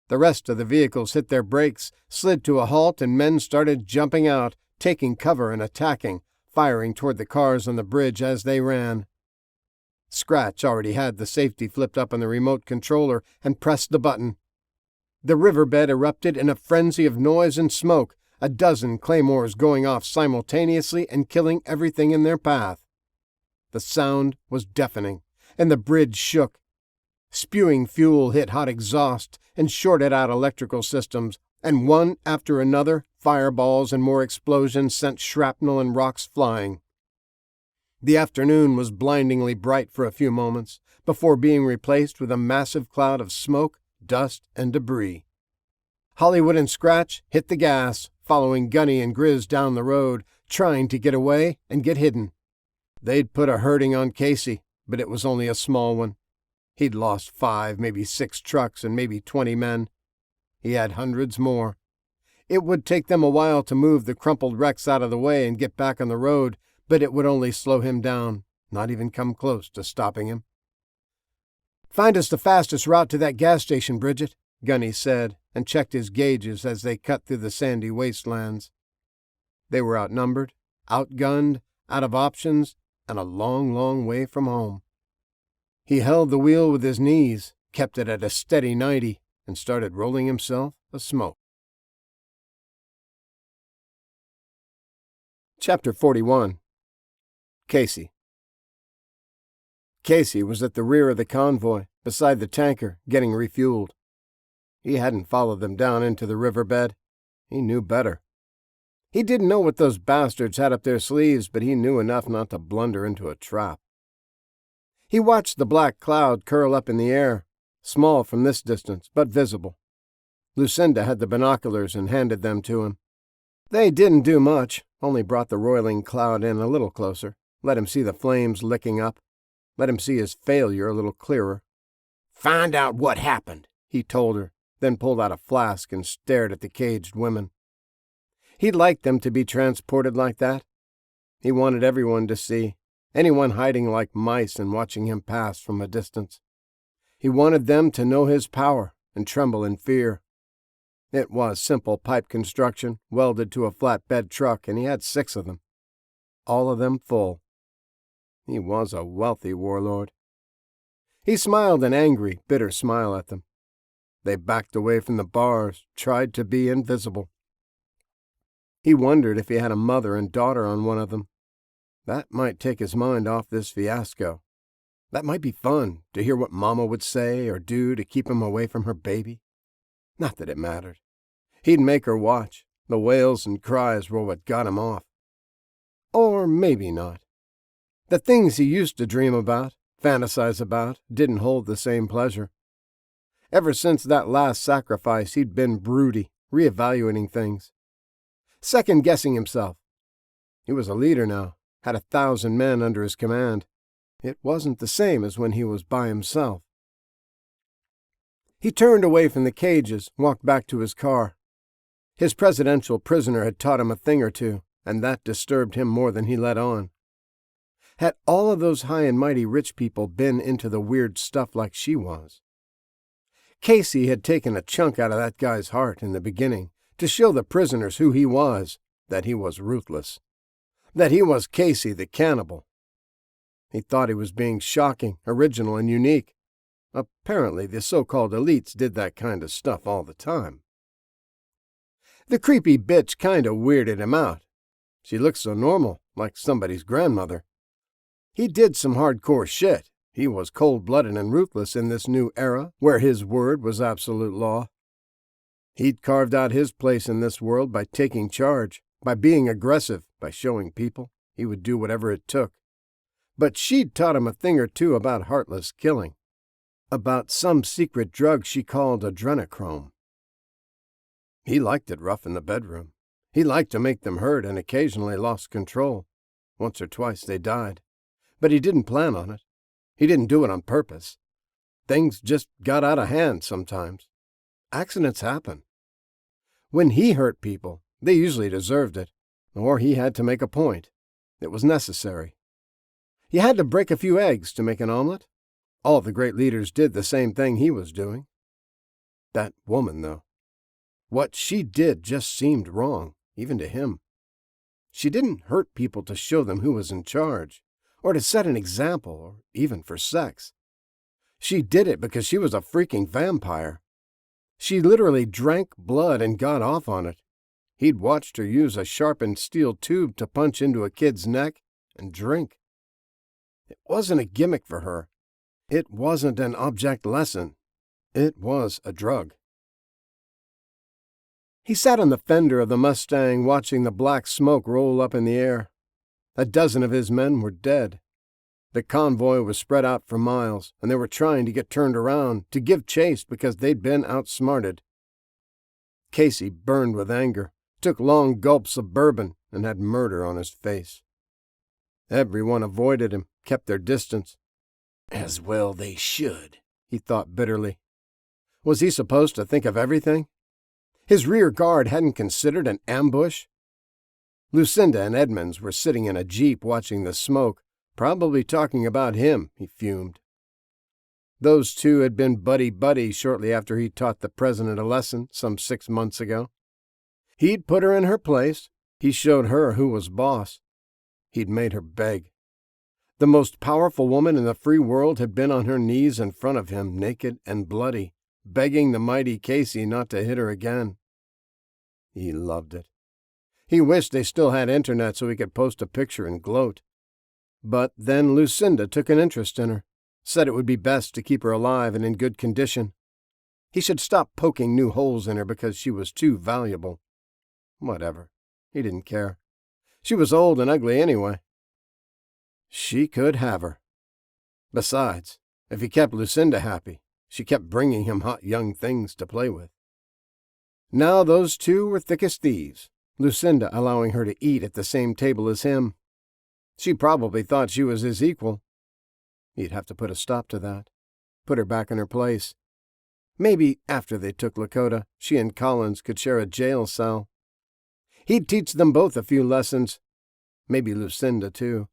The rest of the vehicles hit their brakes, slid to a halt, and men started jumping out, taking cover and attacking, firing toward the cars on the bridge as they ran. Scratch already had the safety flipped up on the remote controller and pressed the button. The riverbed erupted in a frenzy of noise and smoke, a dozen claymores going off simultaneously and killing everything in their path. The sound was deafening, and the bridge shook. Spewing fuel hit hot exhaust and shorted out electrical systems, and one after another, fireballs and more explosions sent shrapnel and rocks flying. The afternoon was blindingly bright for a few moments, before being replaced with a massive cloud of smoke, dust, and debris. Hollywood and Scratch hit the gas, following Gunny and Grizz down the road, trying to get away and get hidden. They'd put a hurting on Casey, but it was only a small one. He'd lost 5, maybe 6 trucks and maybe 20 men. He had hundreds more. It would take them a while to move the crumpled wrecks out of the way and get back on the road, but it would only slow him down, not even come close to stopping him. "Find us the fastest route to that gas station, Bridget," Gunny said, and checked his gauges as they cut through the sandy wastelands. They were outnumbered, outgunned, out of options, and a long, long way from home. He held the wheel with his knees, kept it at a steady 90, and started rolling himself a smoke. Chapter 41. Casey. Casey was at the rear of the convoy, beside the tanker, getting refueled. He hadn't followed them down into the riverbed. He knew better. He didn't know what those bastards had up their sleeves, but he knew enough not to blunder into a trap. He watched the black cloud curl up in the air, small from this distance, but visible. Lucinda had the binoculars and handed them to him. They didn't do much, only brought the roiling cloud in a little closer, let him see the flames licking up, let him see his failure a little clearer. "Find out what happened," he told her, then pulled out a flask and stared at the caged women. He'd like them to be transported like that. He wanted everyone to see, anyone hiding like mice and watching him pass from a distance. He wanted them to know his power and tremble in fear. It was simple pipe construction, welded to a flatbed truck, and he had 6 of them. All of them full. He was a wealthy warlord. He smiled an angry, bitter smile at them. They backed away from the bars, tried to be invisible. He wondered if he had a mother and daughter on one of them. That might take his mind off this fiasco. That might be fun, to hear what Mama would say or do to keep him away from her baby. Not that it mattered. He'd make her watch. The wails and cries were what got him off. Or maybe not. The things he used to dream about, fantasize about, didn't hold the same pleasure. Ever since that last sacrifice, he'd been broody, reevaluating things. Second-guessing himself. He was a leader now, had 1,000 men under his command. It wasn't the same as when he was by himself. He turned away from the cages, walked back to his car. His presidential prisoner had taught him a thing or two, and that disturbed him more than he let on. Had all of those high and mighty rich people been into the weird stuff like she was? Casey had taken a chunk out of that guy's heart in the beginning to show the prisoners who he was, that he was ruthless, that he was Casey the cannibal. He thought he was being shocking, original, and unique. Apparently, the so-called elites did that kind of stuff all the time. The creepy bitch kind of weirded him out. She looked so normal, like somebody's grandmother. He did some hardcore shit. He was cold-blooded and ruthless in this new era, where his word was absolute law. He'd carved out his place in this world by taking charge, by being aggressive, by showing people he would do whatever it took. But she'd taught him a thing or two about heartless killing, about some secret drug she called adrenochrome. He liked it rough in the bedroom. He liked to make them hurt and occasionally lost control. Once or twice they died. But he didn't plan on it. He didn't do it on purpose. Things just got out of hand sometimes. Accidents happen. When he hurt people, they usually deserved it, or he had to make a point. It was necessary. You had to break a few eggs to make an omelet. All the great leaders did the same thing he was doing. That woman, though. What she did just seemed wrong, even to him. She didn't hurt people to show them who was in charge, or to set an example, or even for sex. She did it because she was a freaking vampire. She literally drank blood and got off on it. He'd watched her use a sharpened steel tube to punch into a kid's neck and drink. It wasn't a gimmick for her. It wasn't an object lesson. It was a drug. He sat on the fender of the Mustang watching the black smoke roll up in the air. A dozen of his men were dead. The convoy was spread out for miles, and they were trying to get turned around, to give chase because they'd been outsmarted. Casey burned with anger, took long gulps of bourbon, and had murder on his face. Everyone avoided him, kept their distance. As well they should, he thought bitterly. Was he supposed to think of everything? His rear guard hadn't considered an ambush? Lucinda and Edmonds were sitting in a jeep watching the smoke, probably talking about him, he fumed. Those two had been buddy-buddy shortly after he taught the president a lesson some 6 months ago. He'd put her in her place. He showed her who was boss. He'd made her beg. The most powerful woman in the free world had been on her knees in front of him, naked and bloody, begging the mighty Casey not to hit her again. He loved it. He wished they still had internet so he could post a picture and gloat. But then Lucinda took an interest in her, said it would be best to keep her alive and in good condition. He should stop poking new holes in her because she was too valuable. Whatever. He didn't care. She was old and ugly anyway. She could have her. Besides, if he kept Lucinda happy, she kept bringing him hot young things to play with. Now those two were thick as thieves, Lucinda allowing her to eat at the same table as him. She probably thought she was his equal. He'd have to put a stop to that, put her back in her place. Maybe after they took Lakota, she and Collins could share a jail cell. He'd teach them both a few lessons. Maybe Lucinda, too.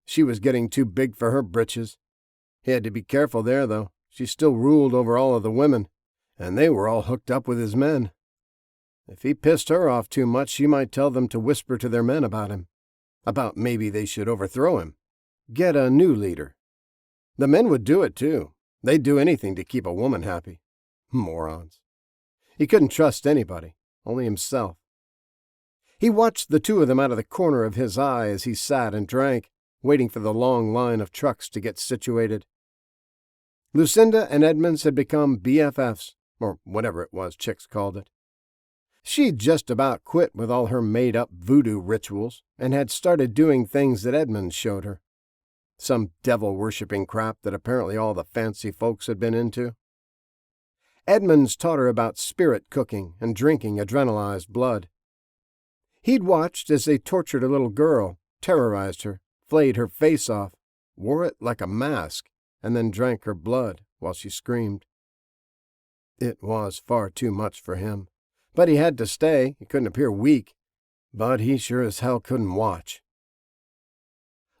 She was getting too big for her britches. He had to be careful there, though. She still ruled over all of the women, and they were all hooked up with his men. If he pissed her off too much, she might tell them to whisper to their men about him. About maybe they should overthrow him. Get a new leader. The men would do it, too. They'd do anything to keep a woman happy. Morons. He couldn't trust anybody, only himself. He watched the two of them out of the corner of his eye as he sat and drank, waiting for the long line of trucks to get situated. Lucinda and Edmonds had become BFFs, or whatever it was chicks called it. She'd just about quit with all her made-up voodoo rituals and had started doing things that Edmonds showed her. Some devil-worshipping crap that apparently all the fancy folks had been into. Edmonds taught her about spirit cooking and drinking adrenalized blood. He'd watched as they tortured a little girl, terrorized her, flayed her face off, wore it like a mask, and then drank her blood while she screamed. It was far too much for him, But he had to stay. He couldn't appear weak. But he sure as hell couldn't watch.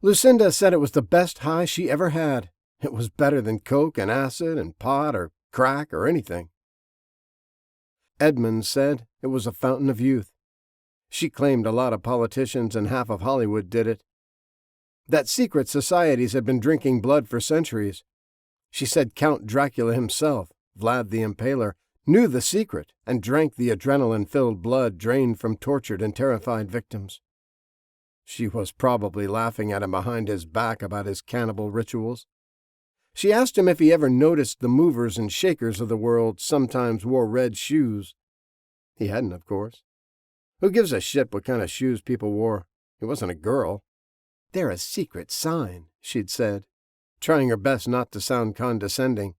Lucinda said it was the best high she ever had. It was better than coke and acid and pot or crack or anything. Edmund said it was a fountain of youth. She claimed a lot of politicians and half of Hollywood did it. That secret societies had been drinking blood for centuries. She said Count Dracula himself, Vlad the Impaler, knew the secret and drank the adrenaline-filled blood drained from tortured and terrified victims. She was probably laughing at him behind his back about his cannibal rituals. She asked him if he ever noticed the movers and shakers of the world sometimes wore red shoes. He hadn't, of course. Who gives a shit what kind of shoes people wore? He wasn't a girl. They're a secret sign, she'd said, trying her best not to sound condescending.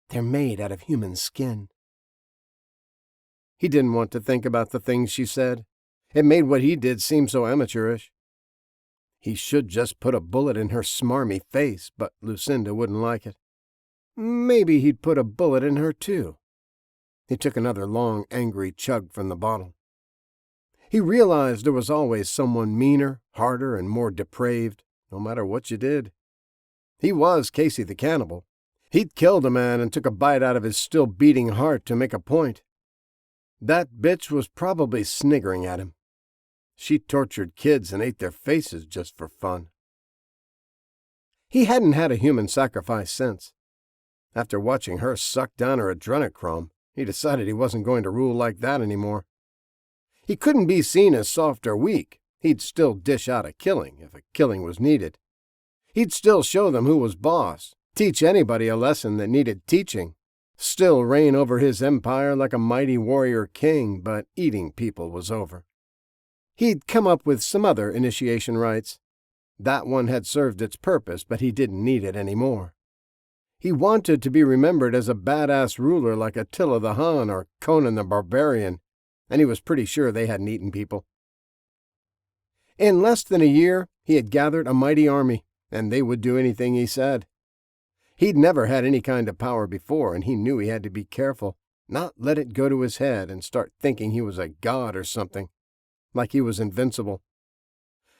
They're made out of human skin. He didn't want to think about the things she said. It made what he did seem so amateurish. He should just put a bullet in her smarmy face, but Lucinda wouldn't like it. Maybe he'd put a bullet in her, too. He took another long, angry chug from the bottle. He realized there was always someone meaner, harder, and more depraved, no matter what you did. He was Casey the cannibal. He'd killed a man and took a bite out of his still beating heart to make a point. That bitch was probably sniggering at him. She tortured kids and ate their faces just for fun. He hadn't had a human sacrifice since. After watching her suck down her adrenochrome, he decided he wasn't going to rule like that anymore. He couldn't be seen as soft or weak. He'd still dish out a killing if a killing was needed. He'd still show them who was boss, teach anybody a lesson that needed teaching, still reign over his empire like a mighty warrior king, but eating people was over. He'd come up with some other initiation rites. That one had served its purpose, but he didn't need it anymore. He wanted to be remembered as a badass ruler like Attila the Hun or Conan the Barbarian, and he was pretty sure they hadn't eaten people. In less than a year, he had gathered a mighty army, and they would do anything he said. He'd never had any kind of power before, and he knew he had to be careful, not let it go to his head and start thinking he was a god or something, like he was invincible.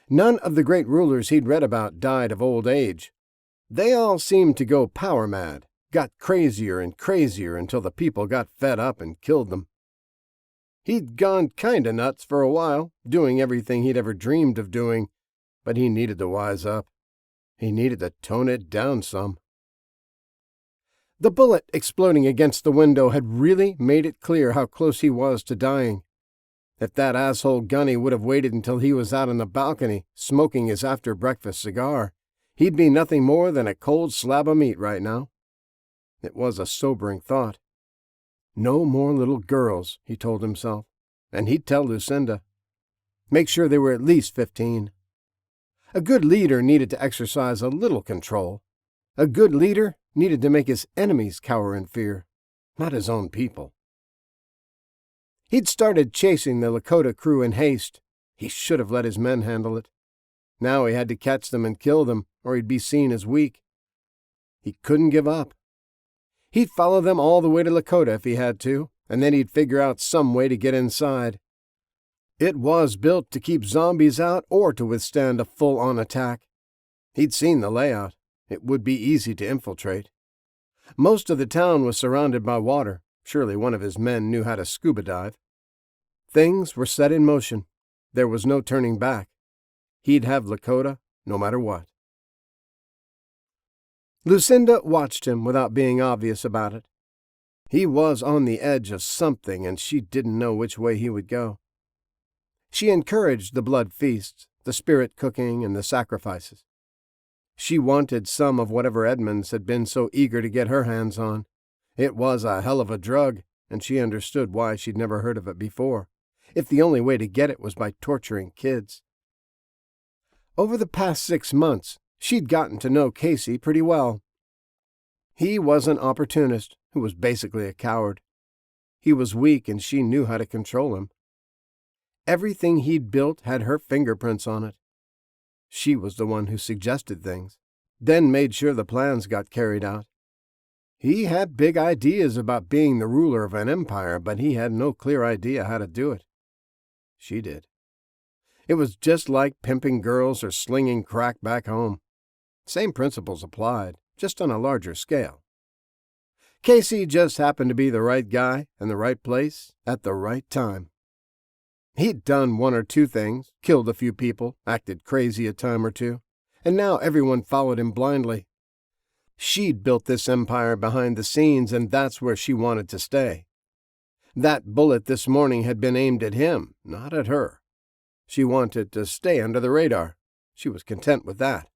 None of the great rulers he'd read about died of old age. They all seemed to go power mad, got crazier and crazier until the people got fed up and killed them. He'd gone kinda nuts for a while, doing everything he'd ever dreamed of doing, but he needed to wise up. He needed to tone it down some. The bullet exploding against the window had really made it clear how close he was to dying. If that asshole Gunny would have waited until he was out on the balcony, smoking his after-breakfast cigar, he'd be nothing more than a cold slab of meat right now. It was a sobering thought. No more little girls, he told himself, and he'd tell Lucinda. Make sure they were at least 15. A good leader needed to exercise a little control. A good leader needed to make his enemies cower in fear, not his own people. He'd started chasing the Lakota crew in haste. He should have let his men handle it. Now he had to catch them and kill them, or he'd be seen as weak. He couldn't give up. He'd follow them all the way to Lakota if he had to, and then he'd figure out some way to get inside. It was built to keep zombies out or to withstand a full-on attack. He'd seen the layout. It would be easy to infiltrate. Most of the town was surrounded by water. Surely one of his men knew how to scuba dive. Things were set in motion. There was no turning back. He'd have Lakota no matter what. Lucinda watched him without being obvious about it. He was on the edge of something, and she didn't know which way he would go. She encouraged the blood feasts, the spirit cooking, and the sacrifices. She wanted some of whatever Edmonds had been so eager to get her hands on. It was a hell of a drug, and she understood why she'd never heard of it before, if the only way to get it was by torturing kids. Over the past 6 months, she'd gotten to know Casey pretty well. He was an opportunist who was basically a coward. He was weak, and she knew how to control him. Everything he'd built had her fingerprints on it. She was the one who suggested things, then made sure the plans got carried out. He had big ideas about being the ruler of an empire, but he had no clear idea how to do it. She did. It was just like pimping girls or slinging crack back home. Same principles applied, just on a larger scale. Casey just happened to be the right guy in the right place at the right time. He'd done one or two things, killed a few people, acted crazy a time or two, and now everyone followed him blindly. She'd built this empire behind the scenes, and that's where she wanted to stay. That bullet this morning had been aimed at him, not at her. She wanted to stay under the radar. She was content with that.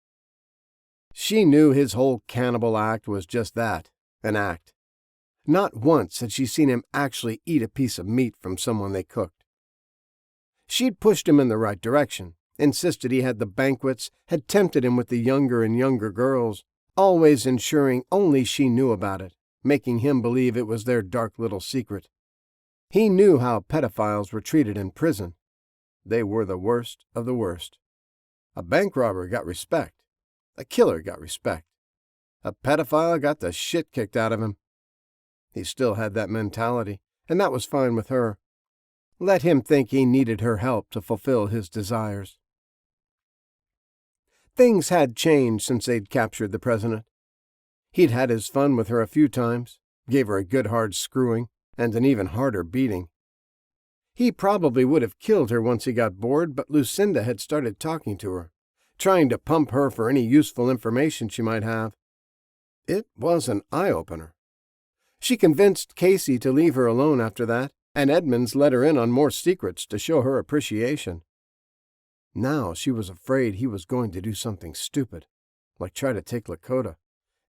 She knew his whole cannibal act was just that, an act. Not once had she seen him actually eat a piece of meat from someone they cooked. She'd pushed him in the right direction, insisted he had the banquets, had tempted him with the younger and younger girls, always ensuring only she knew about it, making him believe it was their dark little secret. He knew how pedophiles were treated in prison. They were the worst of the worst. A bank robber got respect. A killer got respect. A pedophile got the shit kicked out of him. He still had that mentality, and that was fine with her. Let him think he needed her help to fulfill his desires. Things had changed since they'd captured the president. He'd had his fun with her a few times, gave her a good hard screwing, and an even harder beating. He probably would have killed her once he got bored, but Lucinda had started talking to her, trying to pump her for any useful information she might have. It was an eye-opener. She convinced Casey to leave her alone after that, and Edmonds let her in on more secrets to show her appreciation. Now she was afraid he was going to do something stupid, like try to take Lakota,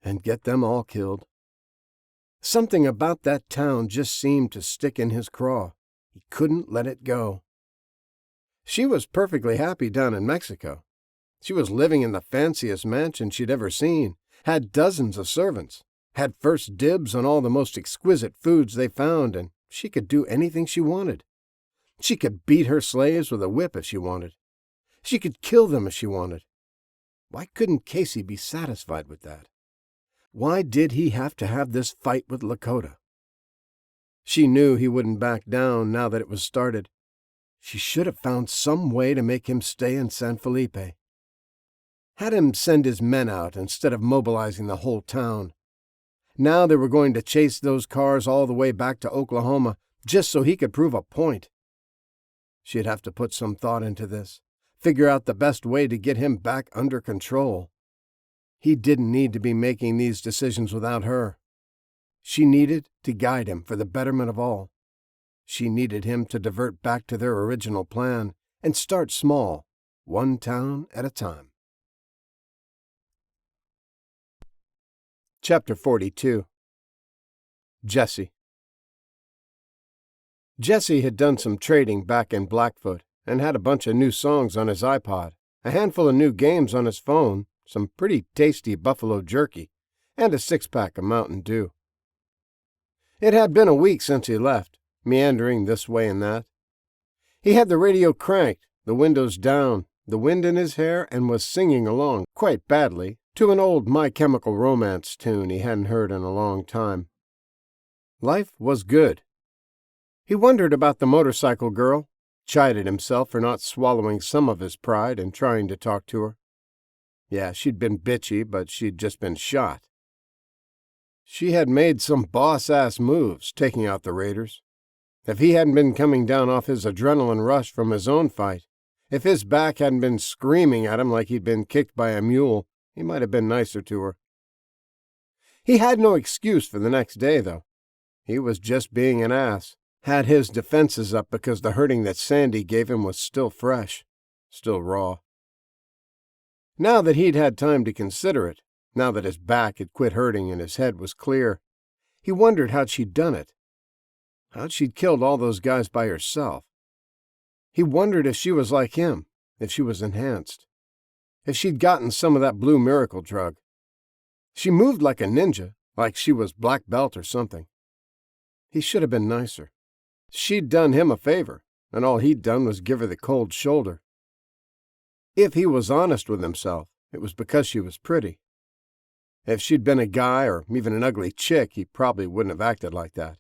and get them all killed. Something about that town just seemed to stick in his craw. He couldn't let it go. She was perfectly happy down in Mexico. She was living in the fanciest mansion she'd ever seen, had dozens of servants, had first dibs on all the most exquisite foods they found, and she could do anything she wanted. She could beat her slaves with a whip if she wanted. She could kill them if she wanted. Why couldn't Casey be satisfied with that? Why did he have to have this fight with Lakota? She knew he wouldn't back down now that it was started. She should have found some way to make him stay in San Felipe. Had him send his men out instead of mobilizing the whole town. Now they were going to chase those cars all the way back to Oklahoma just so he could prove a point. She'd have to put some thought into this, figure out the best way to get him back under control. He didn't need to be making these decisions without her. She needed to guide him for the betterment of all. She needed him to divert back to their original plan and start small, one town at a time. Chapter 42. Jesse. Jesse had done some trading back in Blackfoot and had a bunch of new songs on his iPod, a handful of new games on his phone, some pretty tasty buffalo jerky, and a six-pack of Mountain Dew. It had been a week since he left, meandering this way and that. He had the radio cranked, the windows down, the wind in his hair, and was singing along, quite badly, to an old My Chemical Romance tune he hadn't heard in a long time. Life was good. He wondered about the motorcycle girl, chided himself for not swallowing some of his pride and trying to talk to her. Yeah, she'd been bitchy, but she'd just been shot. She had made some boss-ass moves, taking out the raiders. If he hadn't been coming down off his adrenaline rush from his own fight, if his back hadn't been screaming at him like he'd been kicked by a mule, he might have been nicer to her. He had no excuse for the next day, though. He was just being an ass, had his defenses up because the hurting that Sandy gave him was still fresh, still raw. Now that he'd had time to consider it, now that his back had quit hurting and his head was clear, he wondered how'd she'd done it. How'd she'd killed all those guys by herself. He wondered if she was like him, if she was enhanced, if she'd gotten some of that blue miracle drug. She moved like a ninja, like she was black belt or something. He should have been nicer. She'd done him a favor, and all he'd done was give her the cold shoulder. If he was honest with himself, it was because she was pretty. If she'd been a guy or even an ugly chick, he probably wouldn't have acted like that.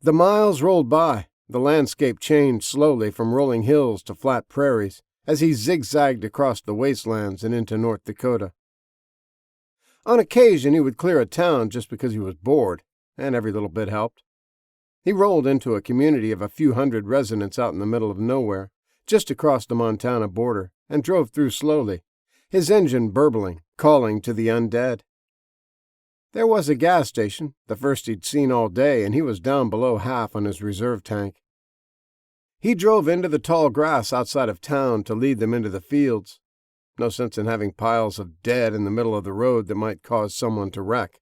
The miles rolled by. The landscape changed slowly from rolling hills to flat prairies as he zigzagged across the wastelands and into North Dakota. On occasion, he would clear a town just because he was bored, and every little bit helped. He rolled into a community of a few hundred residents out in the middle of nowhere, just across the Montana border, and drove through slowly, his engine burbling, calling to the undead. There was a gas station, the first he'd seen all day, and he was down below half on his reserve tank. He drove into the tall grass outside of town to lead them into the fields. No sense in having piles of dead in the middle of the road that might cause someone to wreck.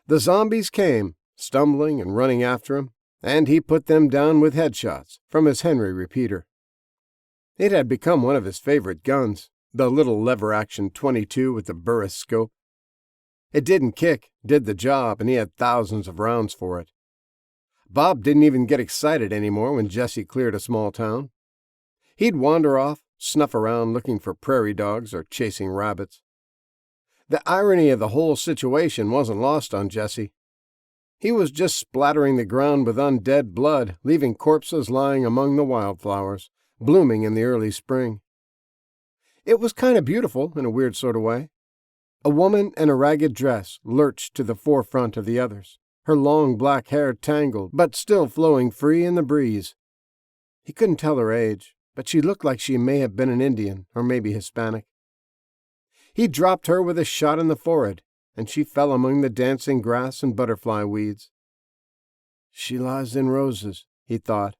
The zombies came, stumbling and running after him, and he put them down with headshots from his Henry repeater. It had become one of his favorite guns, the little lever-action .22 with the Burris scope. It didn't kick, did the job, and he had thousands of rounds for it. Bob didn't even get excited anymore when Jesse cleared a small town. He'd wander off, snuff around looking for prairie dogs or chasing rabbits. The irony of the whole situation wasn't lost on Jesse. He was just splattering the ground with undead blood, leaving corpses lying among the wildflowers, blooming in the early spring. It was kind of beautiful in a weird sort of way. A woman in a ragged dress lurched to the forefront of the others, her long black hair tangled but still flowing free in the breeze. He couldn't tell her age, but she looked like she may have been an Indian or maybe Hispanic. He dropped her with a shot in the forehead, and she fell among the dancing grass and butterfly weeds. She lies in roses, he thought,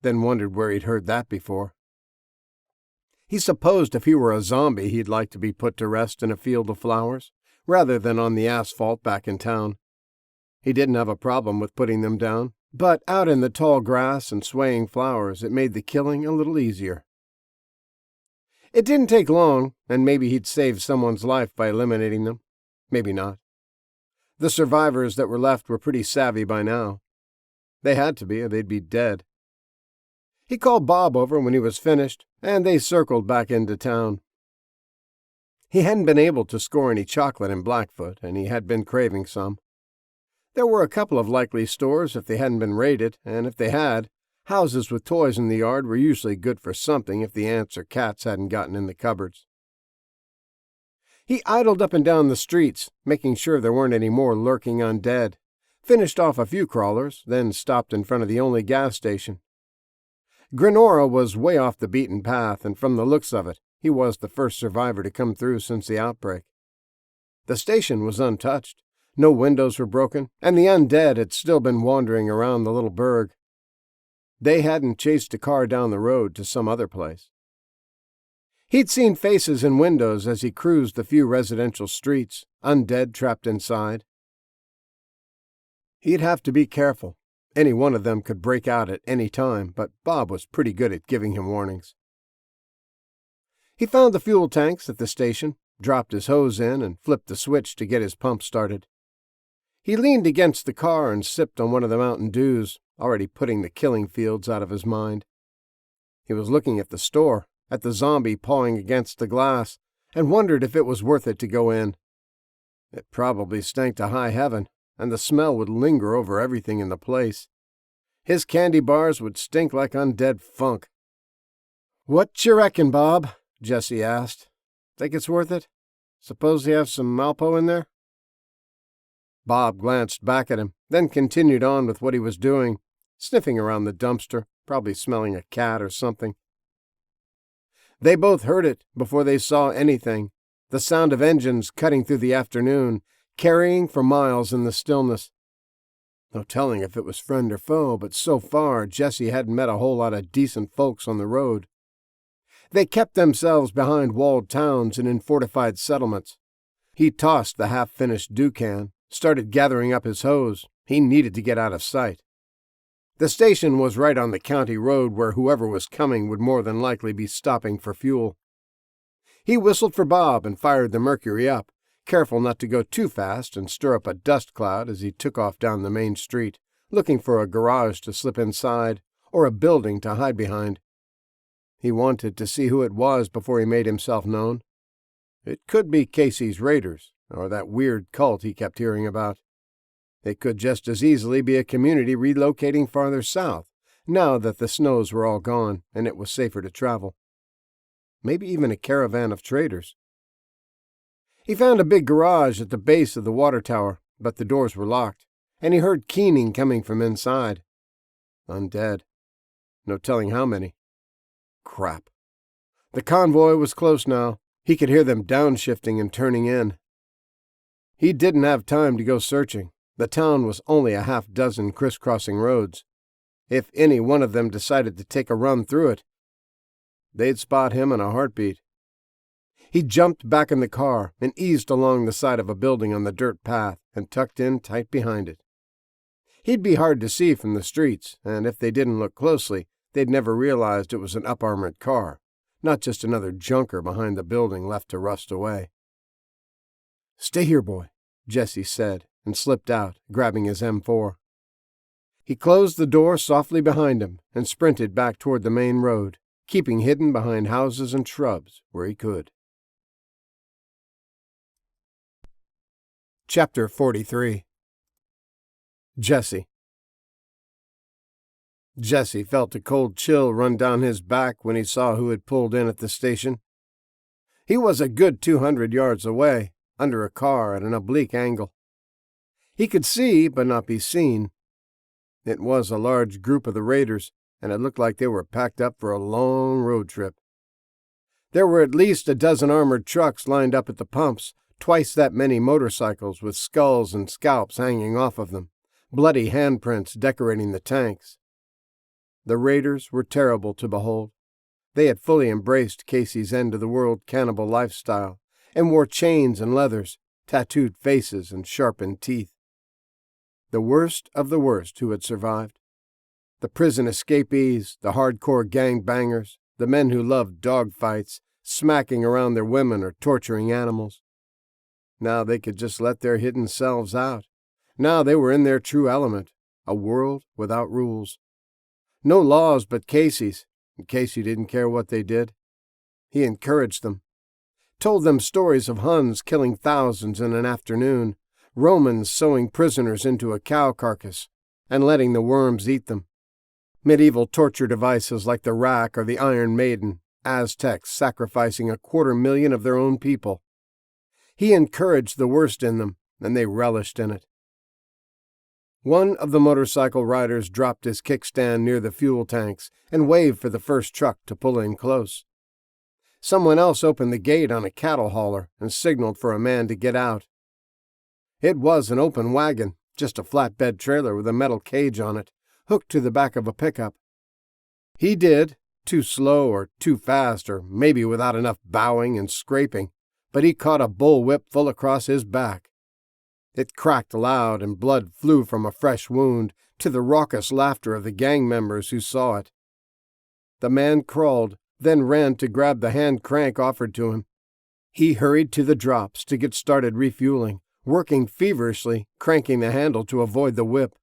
then wondered where he'd heard that before. He supposed if he were a zombie he'd like to be put to rest in a field of flowers, rather than on the asphalt back in town. He didn't have a problem with putting them down, but out in the tall grass and swaying flowers it made the killing a little easier. It didn't take long, and maybe he'd saved someone's life by eliminating them. Maybe not. The survivors that were left were pretty savvy by now. They had to be, or they'd be dead. He called Bob over when he was finished, and they circled back into town. He hadn't been able to score any chocolate in Blackfoot, and he had been craving some. There were a couple of likely stores if they hadn't been raided, and if they had, houses with toys in the yard were usually good for something if the ants or cats hadn't gotten in the cupboards. He idled up and down the streets, making sure there weren't any more lurking undead, finished off a few crawlers, then stopped in front of the only gas station. Grenora was way off the beaten path, and from the looks of it, he was the first survivor to come through since the outbreak. The station was untouched. No windows were broken, and the undead had still been wandering around the little burg. They hadn't chased a car down the road to some other place. He'd seen faces in windows as he cruised the few residential streets, undead trapped inside. He'd have to be careful. Any one of them could break out at any time, but Bob was pretty good at giving him warnings. He found the fuel tanks at the station, dropped his hose in, and flipped the switch to get his pump started. He leaned against the car and sipped on one of the Mountain Dews, already putting the killing fields out of his mind. He was looking at the store, at the zombie pawing against the glass, and wondered if it was worth it to go in. It probably stank to high heaven, and the smell would linger over everything in the place. His candy bars would stink like undead funk. "What you reckon, Bob?" Jesse asked. "Think it's worth it? Suppose you have some Malpo in there?" Bob glanced back at him, then continued on with what he was doing, sniffing around the dumpster, probably smelling a cat or something. They both heard it before they saw anything, the sound of engines cutting through the afternoon, carrying for miles in the stillness. No telling if it was friend or foe, but so far Jesse hadn't met a whole lot of decent folks on the road. They kept themselves behind walled towns and in fortified settlements. He tossed the half-finished dew can, started gathering up his hose. He needed to get out of sight. The station was right on the county road where whoever was coming would more than likely be stopping for fuel. He whistled for Bob and fired the Mercury up, careful not to go too fast and stir up a dust cloud as he took off down the main street, looking for a garage to slip inside or a building to hide behind. He wanted to see who it was before he made himself known. It could be Casey's raiders, or that weird cult he kept hearing about. It could just as easily be a community relocating farther south, now that the snows were all gone and it was safer to travel. Maybe even a caravan of traders. He found a big garage at the base of the water tower, but the doors were locked, and he heard keening coming from inside. Undead. No telling how many. Crap. The convoy was close now. He could hear them downshifting and turning in. He didn't have time to go searching. The town was only a half-dozen crisscrossing roads. If any one of them decided to take a run through it, they'd spot him in a heartbeat. He jumped back in the car and eased along the side of a building on the dirt path and tucked in tight behind it. He'd be hard to see from the streets, and if they didn't look closely, they'd never realized it was an up-armored car, not just another junker behind the building left to rust away. "Stay here, boy," Jesse said, and slipped out, grabbing his M4. He closed the door softly behind him and sprinted back toward the main road, keeping hidden behind houses and shrubs where he could. Chapter 43. Jesse felt a cold chill run down his back when he saw who had pulled in at the station. He was a good 200 yards away, under a car at an oblique angle. He could see, but not be seen. It was a large group of the raiders, and it looked like they were packed up for a long road trip. There were at least a dozen armored trucks lined up at the pumps, twice that many motorcycles with skulls and scalps hanging off of them, bloody handprints decorating the tanks. The raiders were terrible to behold. They had fully embraced Casey's end-of-the-world cannibal lifestyle and wore chains and leathers, tattooed faces and sharpened teeth. The worst of the worst who had survived. The prison escapees, the hardcore gangbangers, the men who loved dogfights, smacking around their women or torturing animals. Now they could just let their hidden selves out. Now they were in their true element, a world without rules. No laws but Casey's, and Casey didn't care what they did. He encouraged them. Told them stories of Huns killing thousands in an afternoon, Romans sewing prisoners into a cow carcass and letting the worms eat them. Medieval torture devices like the rack or the Iron Maiden, Aztecs sacrificing 250,000 of their own people. He encouraged the worst in them, and they relished in it. One of the motorcycle riders dropped his kickstand near the fuel tanks and waved for the first truck to pull in close. Someone else opened the gate on a cattle hauler and signaled for a man to get out. It was an open wagon, just a flatbed trailer with a metal cage on it, hooked to the back of a pickup. He did, too slow or too fast or maybe without enough bowing and scraping, but he caught a bullwhip full across his back. It cracked loud and blood flew from a fresh wound to the raucous laughter of the gang members who saw it. The man crawled, then ran to grab the hand crank offered to him. He hurried to the drops to get started refueling, working feverishly, cranking the handle to avoid the whip.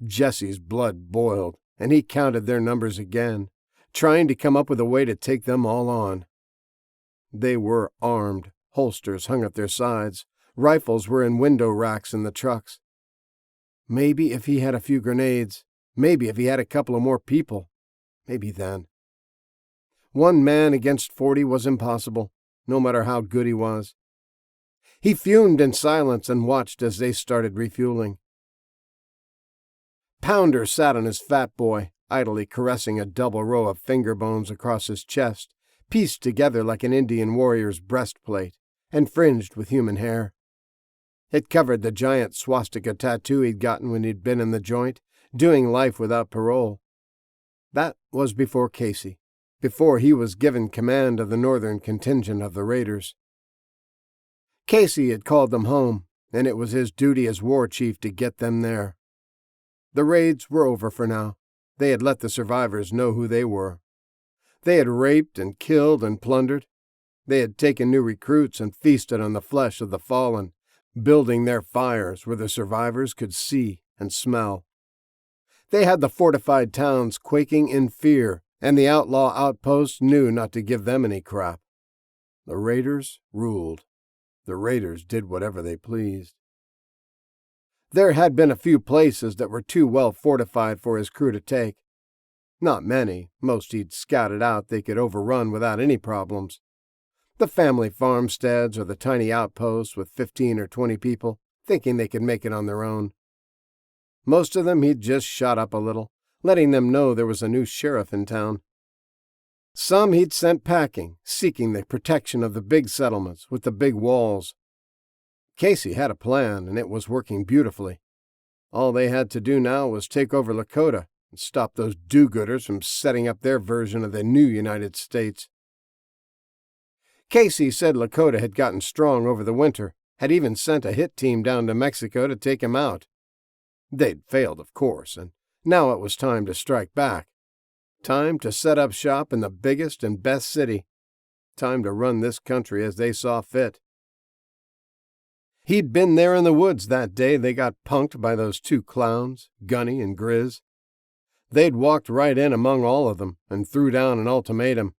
Jesse's blood boiled, and he counted their numbers again, trying to come up with a way to take them all on. They were armed, holsters hung at their sides, rifles were in window racks in the trucks. Maybe if he had a few grenades, maybe if he had a couple of more people, maybe then. One man against 40 was impossible, no matter how good he was. He fumed in silence and watched as they started refueling. Pounder sat on his fat boy, idly caressing a double row of finger bones across his chest, pieced together like an Indian warrior's breastplate, and fringed with human hair. It covered the giant swastika tattoo he'd gotten when he'd been in the joint, doing life without parole. That was before Casey, before he was given command of the northern contingent of the raiders. Casey had called them home, and it was his duty as war chief to get them there. The raids were over for now. They had let the survivors know who they were. They had raped and killed and plundered. They had taken new recruits and feasted on the flesh of the fallen, building their fires where the survivors could see and smell. They had the fortified towns quaking in fear, and the outlaw outposts knew not to give them any crap. The raiders ruled. The raiders did whatever they pleased. There had been a few places that were too well fortified for his crew to take. Not many. Most he'd scouted out they could overrun without any problems. The family farmsteads or the tiny outposts with 15 or 20 people, thinking they could make it on their own. Most of them he'd just shot up a little, letting them know there was a new sheriff in town. Some he'd sent packing, seeking the protection of the big settlements with the big walls. Casey had a plan, and it was working beautifully. All they had to do now was take over Lakota and stop those do-gooders from setting up their version of the new United States. Casey said Lakota had gotten strong over the winter, had even sent a hit team down to Mexico to take him out. They'd failed, of course, and now it was time to strike back. Time to set up shop in the biggest and best city. Time to run this country as they saw fit. He'd been there in the woods that day they got punked by those two clowns, Gunny and Grizz. They'd walked right in among all of them and threw down an ultimatum.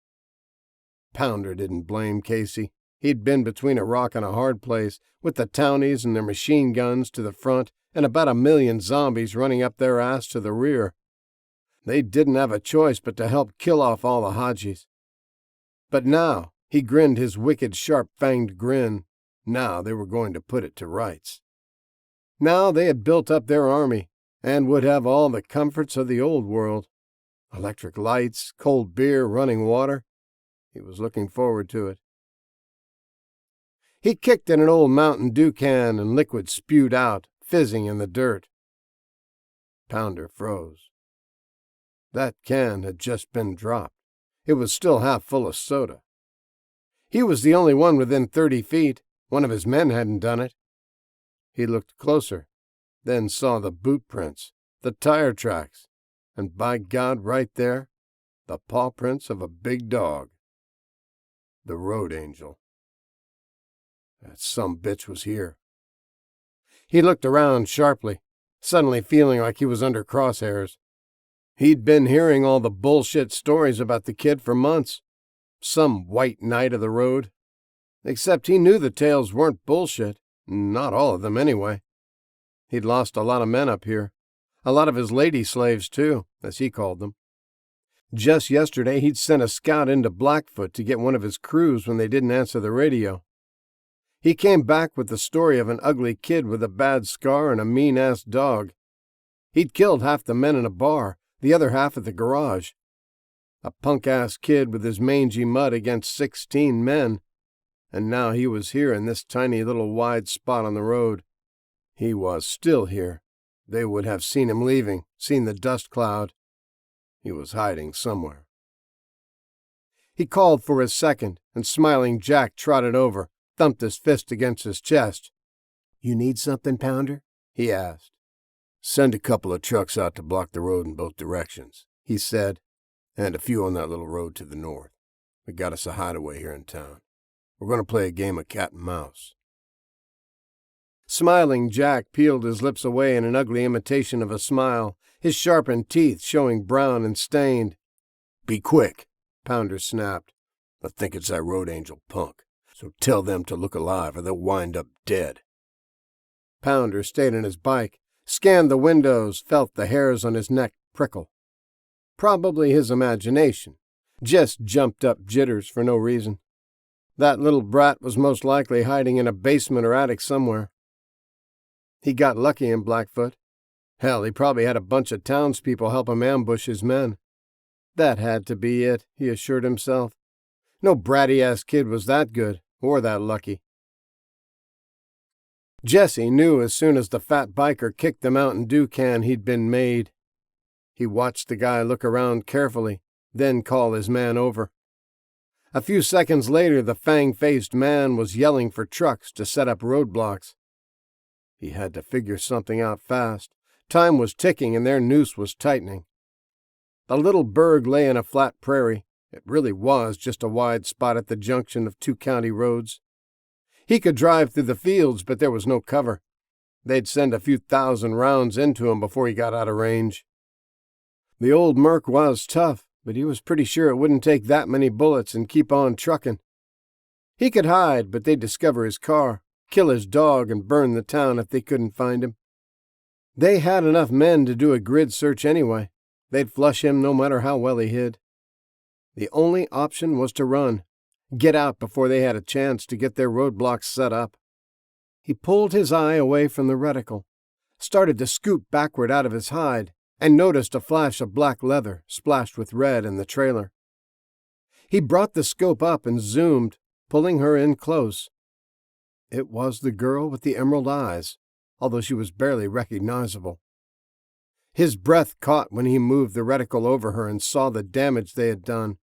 Pounder didn't blame Casey. He'd been between a rock and a hard place, with the townies and their machine guns to the front and about 1 million zombies running up their ass to the rear. They didn't have a choice but to help kill off all the Hadjis. But now, he grinned his wicked, sharp-fanged grin. Now they were going to put it to rights. Now they had built up their army, and would have all the comforts of the old world. Electric lights, cold beer, running water. He was looking forward to it. He kicked in an old Mountain Dew can, and liquid spewed out, fizzing in the dirt. Pounder froze. That can had just been dropped. It was still half full of soda. He was the only one within 30 feet. One of his men hadn't done it. He looked closer, then saw the boot prints, the tire tracks, and by God, right there, the paw prints of a big dog. The road angel. That sumbitch was here. He looked around sharply, suddenly feeling like he was under crosshairs. He'd been hearing all the bullshit stories about the kid for months. Some white knight of the road. Except he knew the tales weren't bullshit. Not all of them, anyway. He'd lost a lot of men up here. A lot of his lady slaves, too, as he called them. Just yesterday, he'd sent a scout into Blackfoot to get one of his crews when they didn't answer the radio. He came back with the story of an ugly kid with a bad scar and a mean-ass dog. He'd killed half the men in a bar, the other half at the garage. A punk-ass kid with his mangy mud against 16 men. And now he was here in this tiny little wide spot on the road. He was still here. They would have seen him leaving, seen the dust cloud. He was hiding somewhere. He called for his second, and Smiling Jack trotted over, thumped his fist against his chest. "You need something, Pounder?" he asked. "Send a couple of trucks out to block the road in both directions," he said, "and a few on that little road to the north. We got us a hideaway here in town. We're going to play a game of cat and mouse." Smiling Jack peeled his lips away in an ugly imitation of a smile, his sharpened teeth showing brown and stained. "Be quick," Pounder snapped. "I think it's that road angel punk. So tell them to look alive or they'll wind up dead." Pounder stayed on his bike, scanned the windows, felt the hairs on his neck prickle. Probably his imagination. Just jumped up jitters for no reason. That little brat was most likely hiding in a basement or attic somewhere. He got lucky in Blackfoot. Hell, he probably had a bunch of townspeople help him ambush his men. That had to be it, he assured himself. No bratty-ass kid was that good, or that lucky. Jesse knew as soon as the fat biker kicked the Mountain Dew can he'd been made. He watched the guy look around carefully, then call his man over. A few seconds later, the fang-faced man was yelling for trucks to set up roadblocks. He had to figure something out fast. Time was ticking and their noose was tightening. The little burg lay in a flat prairie. It really was just a wide spot at the junction of two county roads. He could drive through the fields, but there was no cover. They'd send a few thousand rounds into him before he got out of range. The old Merc was tough, but he was pretty sure it wouldn't take that many bullets and keep on trucking. He could hide, but they'd discover his car, kill his dog, and burn the town if they couldn't find him. They had enough men to do a grid search anyway. They'd flush him no matter how well he hid. The only option was to run, get out before they had a chance to get their roadblocks set up. He pulled his eye away from the reticle, started to scoot backward out of his hide, and noticed a flash of black leather splashed with red in the trailer. He brought the scope up and zoomed, pulling her in close. It was the girl with the emerald eyes, although she was barely recognizable. His breath caught when he moved the reticle over her and saw the damage they had done.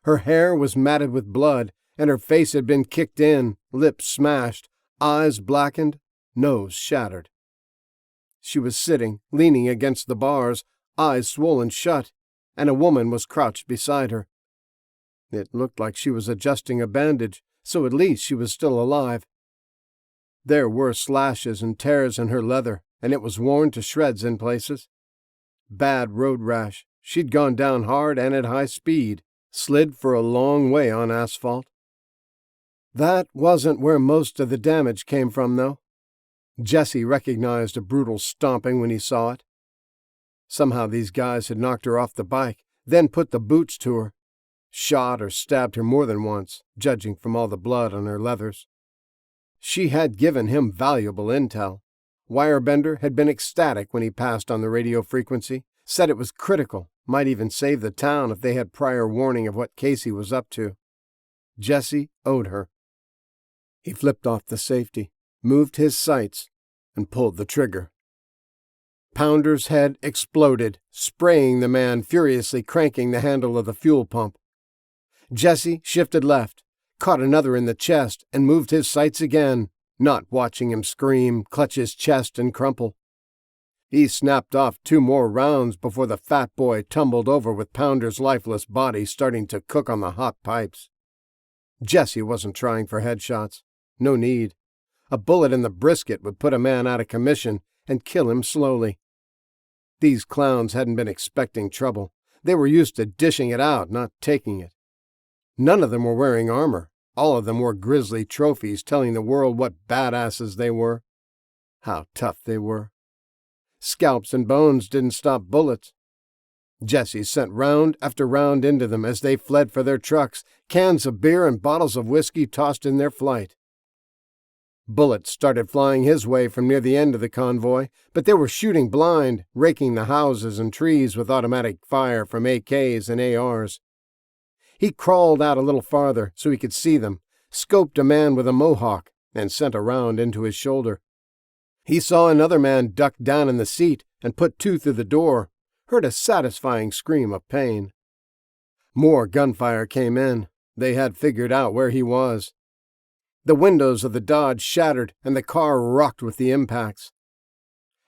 Her hair was matted with blood, and her face had been kicked in, lips smashed, eyes blackened, nose shattered. She was sitting, leaning against the bars, eyes swollen shut, and a woman was crouched beside her. It looked like she was adjusting a bandage, so at least she was still alive. There were slashes and tears in her leather, and it was worn to shreds in places. Bad road rash. She'd gone down hard and at high speed, slid for a long way on asphalt. That wasn't where most of the damage came from, though. Jesse recognized a brutal stomping when he saw it. Somehow these guys had knocked her off the bike, then put the boots to her. Shot or stabbed her more than once, judging from all the blood on her leathers. She had given him valuable intel. Wirebender had been ecstatic when he passed on the radio frequency, said it was critical, might even save the town if they had prior warning of what Casey was up to. Jesse owed her. He flipped off the safety, moved his sights, and pulled the trigger. Pounder's head exploded, spraying the man furiously cranking the handle of the fuel pump. Jesse shifted left, caught another in the chest, and moved his sights again, not watching him scream, clutch his chest, and crumple. He snapped off 2 more rounds before the fat boy tumbled over with Pounder's lifeless body starting to cook on the hot pipes. Jesse wasn't trying for headshots. No need. A bullet in the brisket would put a man out of commission and kill him slowly. These clowns hadn't been expecting trouble. They were used to dishing it out, not taking it. None of them were wearing armor. All of them wore grisly trophies telling the world what badasses they were. How tough they were. Scalps and bones didn't stop bullets. Jesse sent round after round into them as they fled for their trucks, cans of beer and bottles of whiskey tossed in their flight. Bullets started flying his way from near the end of the convoy, but they were shooting blind, raking the houses and trees with automatic fire from AKs and ARs. He crawled out a little farther so he could see them, scoped a man with a mohawk, and sent a round into his shoulder. He saw another man duck down in the seat and put 2 through the door, heard a satisfying scream of pain. More gunfire came in. They had figured out where he was. The windows of the Dodge shattered and the car rocked with the impacts.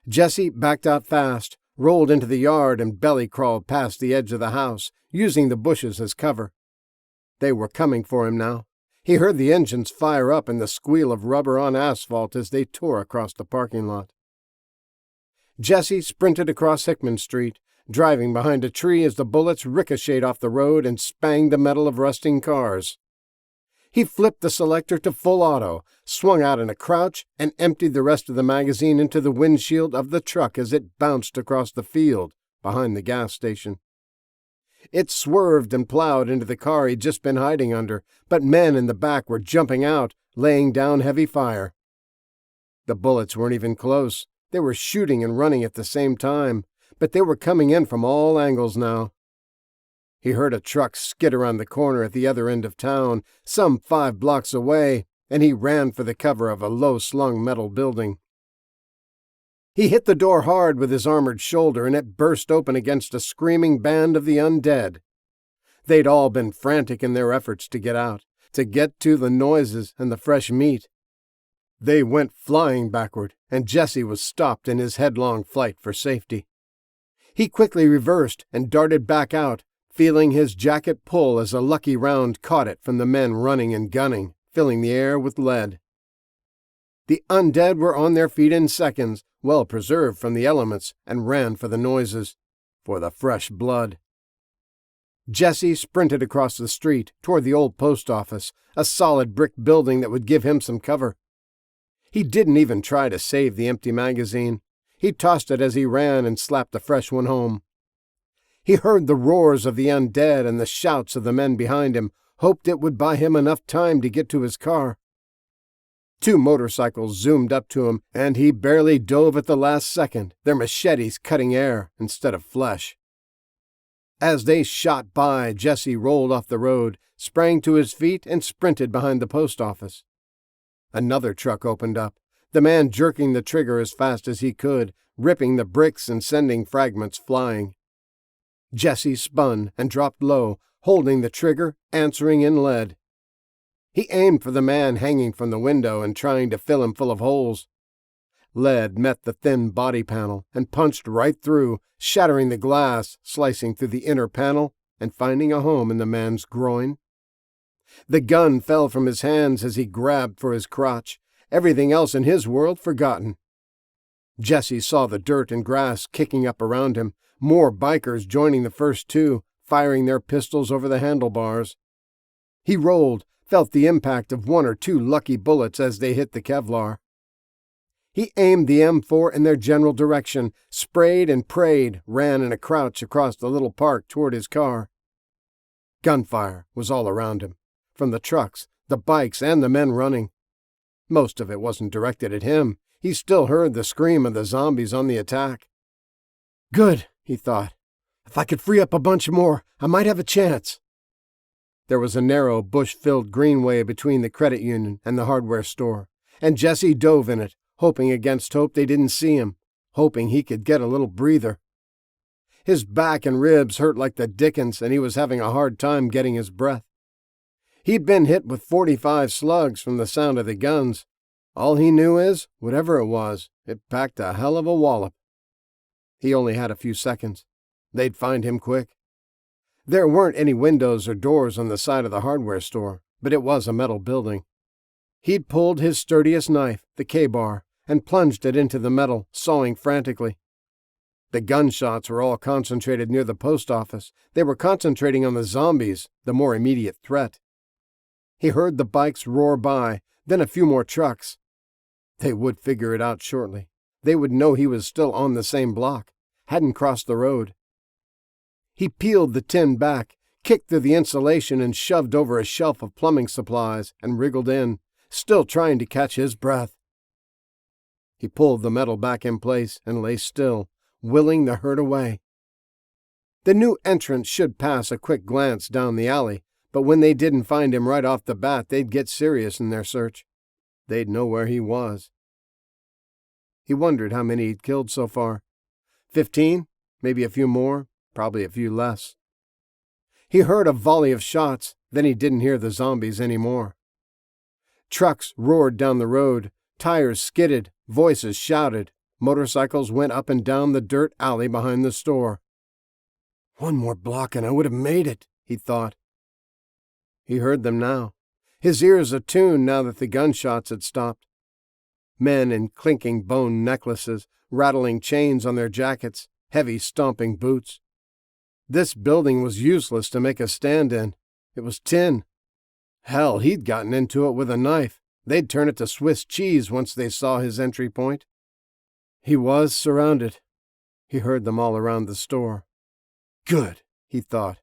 Jesse backed out fast, rolled into the yard, and belly-crawled past the edge of the house, using the bushes as cover. They were coming for him now. He heard the engines fire up and the squeal of rubber on asphalt as they tore across the parking lot. Jesse sprinted across Hickman Street, driving behind a tree as the bullets ricocheted off the road and spanged the metal of rusting cars. He flipped the selector to full auto, swung out in a crouch, and emptied the rest of the magazine into the windshield of the truck as it bounced across the field behind the gas station. It swerved and plowed into the car he'd just been hiding under, but men in the back were jumping out, laying down heavy fire. The bullets weren't even close. They were shooting and running at the same time, but they were coming in from all angles now. He heard a truck skid around the corner at the other end of town, some 5 blocks away, and he ran for the cover of a low-slung metal building. He hit the door hard with his armored shoulder, and it burst open against a screaming band of the undead. They'd all been frantic in their efforts to get out, to get to the noises and the fresh meat. They went flying backward, and Jesse was stopped in his headlong flight for safety. He quickly reversed and darted back out, feeling his jacket pull as a lucky round caught it from the men running and gunning, filling the air with lead. The undead were on their feet in seconds, well preserved from the elements, and ran for the noises, for the fresh blood. Jesse sprinted across the street toward the old post office, a solid brick building that would give him some cover. He didn't even try to save the empty magazine. He tossed it as he ran and slapped the fresh one home. He heard the roars of the undead and the shouts of the men behind him, hoped it would buy him enough time to get to his car. 2 motorcycles zoomed up to him, and he barely dove at the last second, their machetes cutting air instead of flesh. As they shot by, Jesse rolled off the road, sprang to his feet, and sprinted behind the post office. Another truck opened up, the man jerking the trigger as fast as he could, ripping the bricks and sending fragments flying. Jesse spun and dropped low, holding the trigger, answering in lead. He aimed for the man hanging from the window and trying to fill him full of holes. Lead met the thin body panel and punched right through, shattering the glass, slicing through the inner panel, and finding a home in the man's groin. The gun fell from his hands as he grabbed for his crotch, everything else in his world forgotten. Jesse saw the dirt and grass kicking up around him, more bikers joining the first 2, firing their pistols over the handlebars. He rolled, felt the impact of 1 or 2 lucky bullets as they hit the Kevlar. He aimed the M4 in their general direction, sprayed and prayed, ran in a crouch across the little park toward his car. Gunfire was all around him, from the trucks, the bikes, and the men running. Most of it wasn't directed at him. He still heard the scream of the zombies on the attack. Good, he thought. If I could free up a bunch more, I might have a chance. There was a narrow, bush-filled greenway between the credit union and the hardware store, and Jesse dove in it, hoping against hope they didn't see him, hoping he could get a little breather. His back and ribs hurt like the dickens, and he was having a hard time getting his breath. He'd been hit with 45 slugs from the sound of the guns. All he knew is, whatever it was, it packed a hell of a wallop. He only had a few seconds. They'd find him quick. There weren't any windows or doors on the side of the hardware store, but it was a metal building. He'd pulled his sturdiest knife, the K-bar, and plunged it into the metal, sawing frantically. The gunshots were all concentrated near the post office. They were concentrating on the zombies, the more immediate threat. He heard the bikes roar by, then a few more trucks. They would figure it out shortly. They would know he was still on the same block, hadn't crossed the road. He peeled the tin back, kicked through the insulation, and shoved over a shelf of plumbing supplies and wriggled in, still trying to catch his breath. He pulled the metal back in place and lay still, willing the hurt away. The new entrant should pass a quick glance down the alley, but when they didn't find him right off the bat, they'd get serious in their search. They'd know where he was. He wondered how many he'd killed so far. 15? Maybe a few more? Probably a few less. He heard a volley of shots, then he didn't hear the zombies anymore. Trucks roared down the road, tires skidded, voices shouted, motorcycles went up and down the dirt alley behind the store. One more block and I would have made it, he thought. He heard them now, his ears attuned now that the gunshots had stopped. Men in clinking bone necklaces, rattling chains on their jackets, heavy stomping boots. This building was useless to make a stand in. It was tin. Hell, he'd gotten into it with a knife. They'd turn it to Swiss cheese once they saw his entry point. He was surrounded. He heard them all around the store. Good, he thought.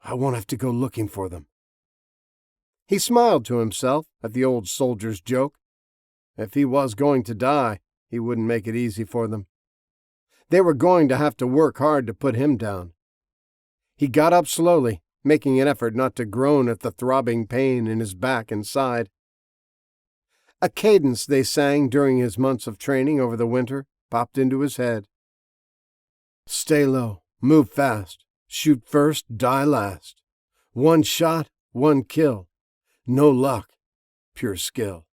I won't have to go looking for them. He smiled to himself at the old soldier's joke. If he was going to die, he wouldn't make it easy for them. They were going to have to work hard to put him down. He got up slowly, making an effort not to groan at the throbbing pain in his back and side. A cadence they sang during his months of training over the winter popped into his head. Stay low, move fast, shoot first, die last. 1 shot, 1 kill. No luck, pure skill.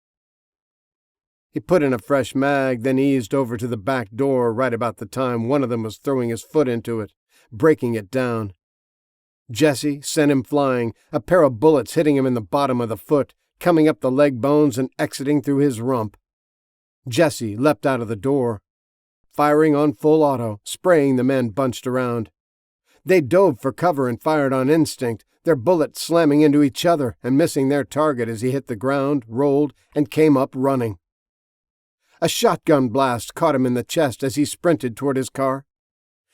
He put in a fresh mag, then eased over to the back door right about the time one of them was throwing his foot into it, breaking it down. Jesse sent him flying, a pair of bullets hitting him in the bottom of the foot, coming up the leg bones and exiting through his rump. Jesse leapt out of the door, firing on full auto, spraying the men bunched around. They dove for cover and fired on instinct, their bullets slamming into each other and missing their target as he hit the ground, rolled, and came up running. A shotgun blast caught him in the chest as he sprinted toward his car.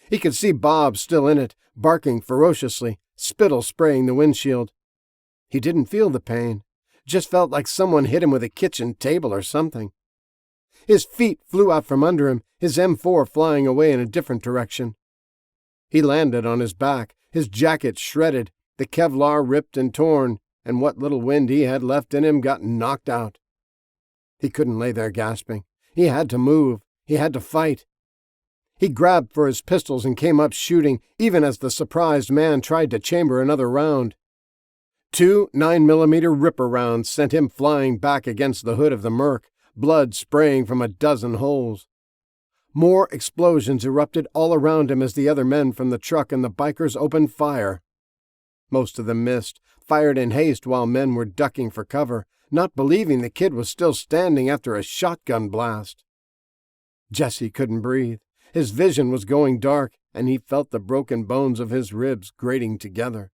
He could see Bob still in it, barking ferociously, spittle spraying the windshield. He didn't feel the pain, just felt like someone hit him with a kitchen table or something. His feet flew out from under him, his M4 flying away in a different direction. He landed on his back, his jacket shredded, the Kevlar ripped and torn, and what little wind he had left in him got knocked out. He couldn't lay there gasping. He had to move. He had to fight. He grabbed for his pistols and came up shooting, even as the surprised man tried to chamber another round. 2 9mm Ripper rounds sent him flying back against the hood of the Merc, blood spraying from a dozen holes. More explosions erupted all around him as the other men from the truck and the bikers opened fire. Most of them missed, fired in haste while men were ducking for cover, not believing the kid was still standing after a shotgun blast. Jesse couldn't breathe. His vision was going dark, and he felt the broken bones of his ribs grating together.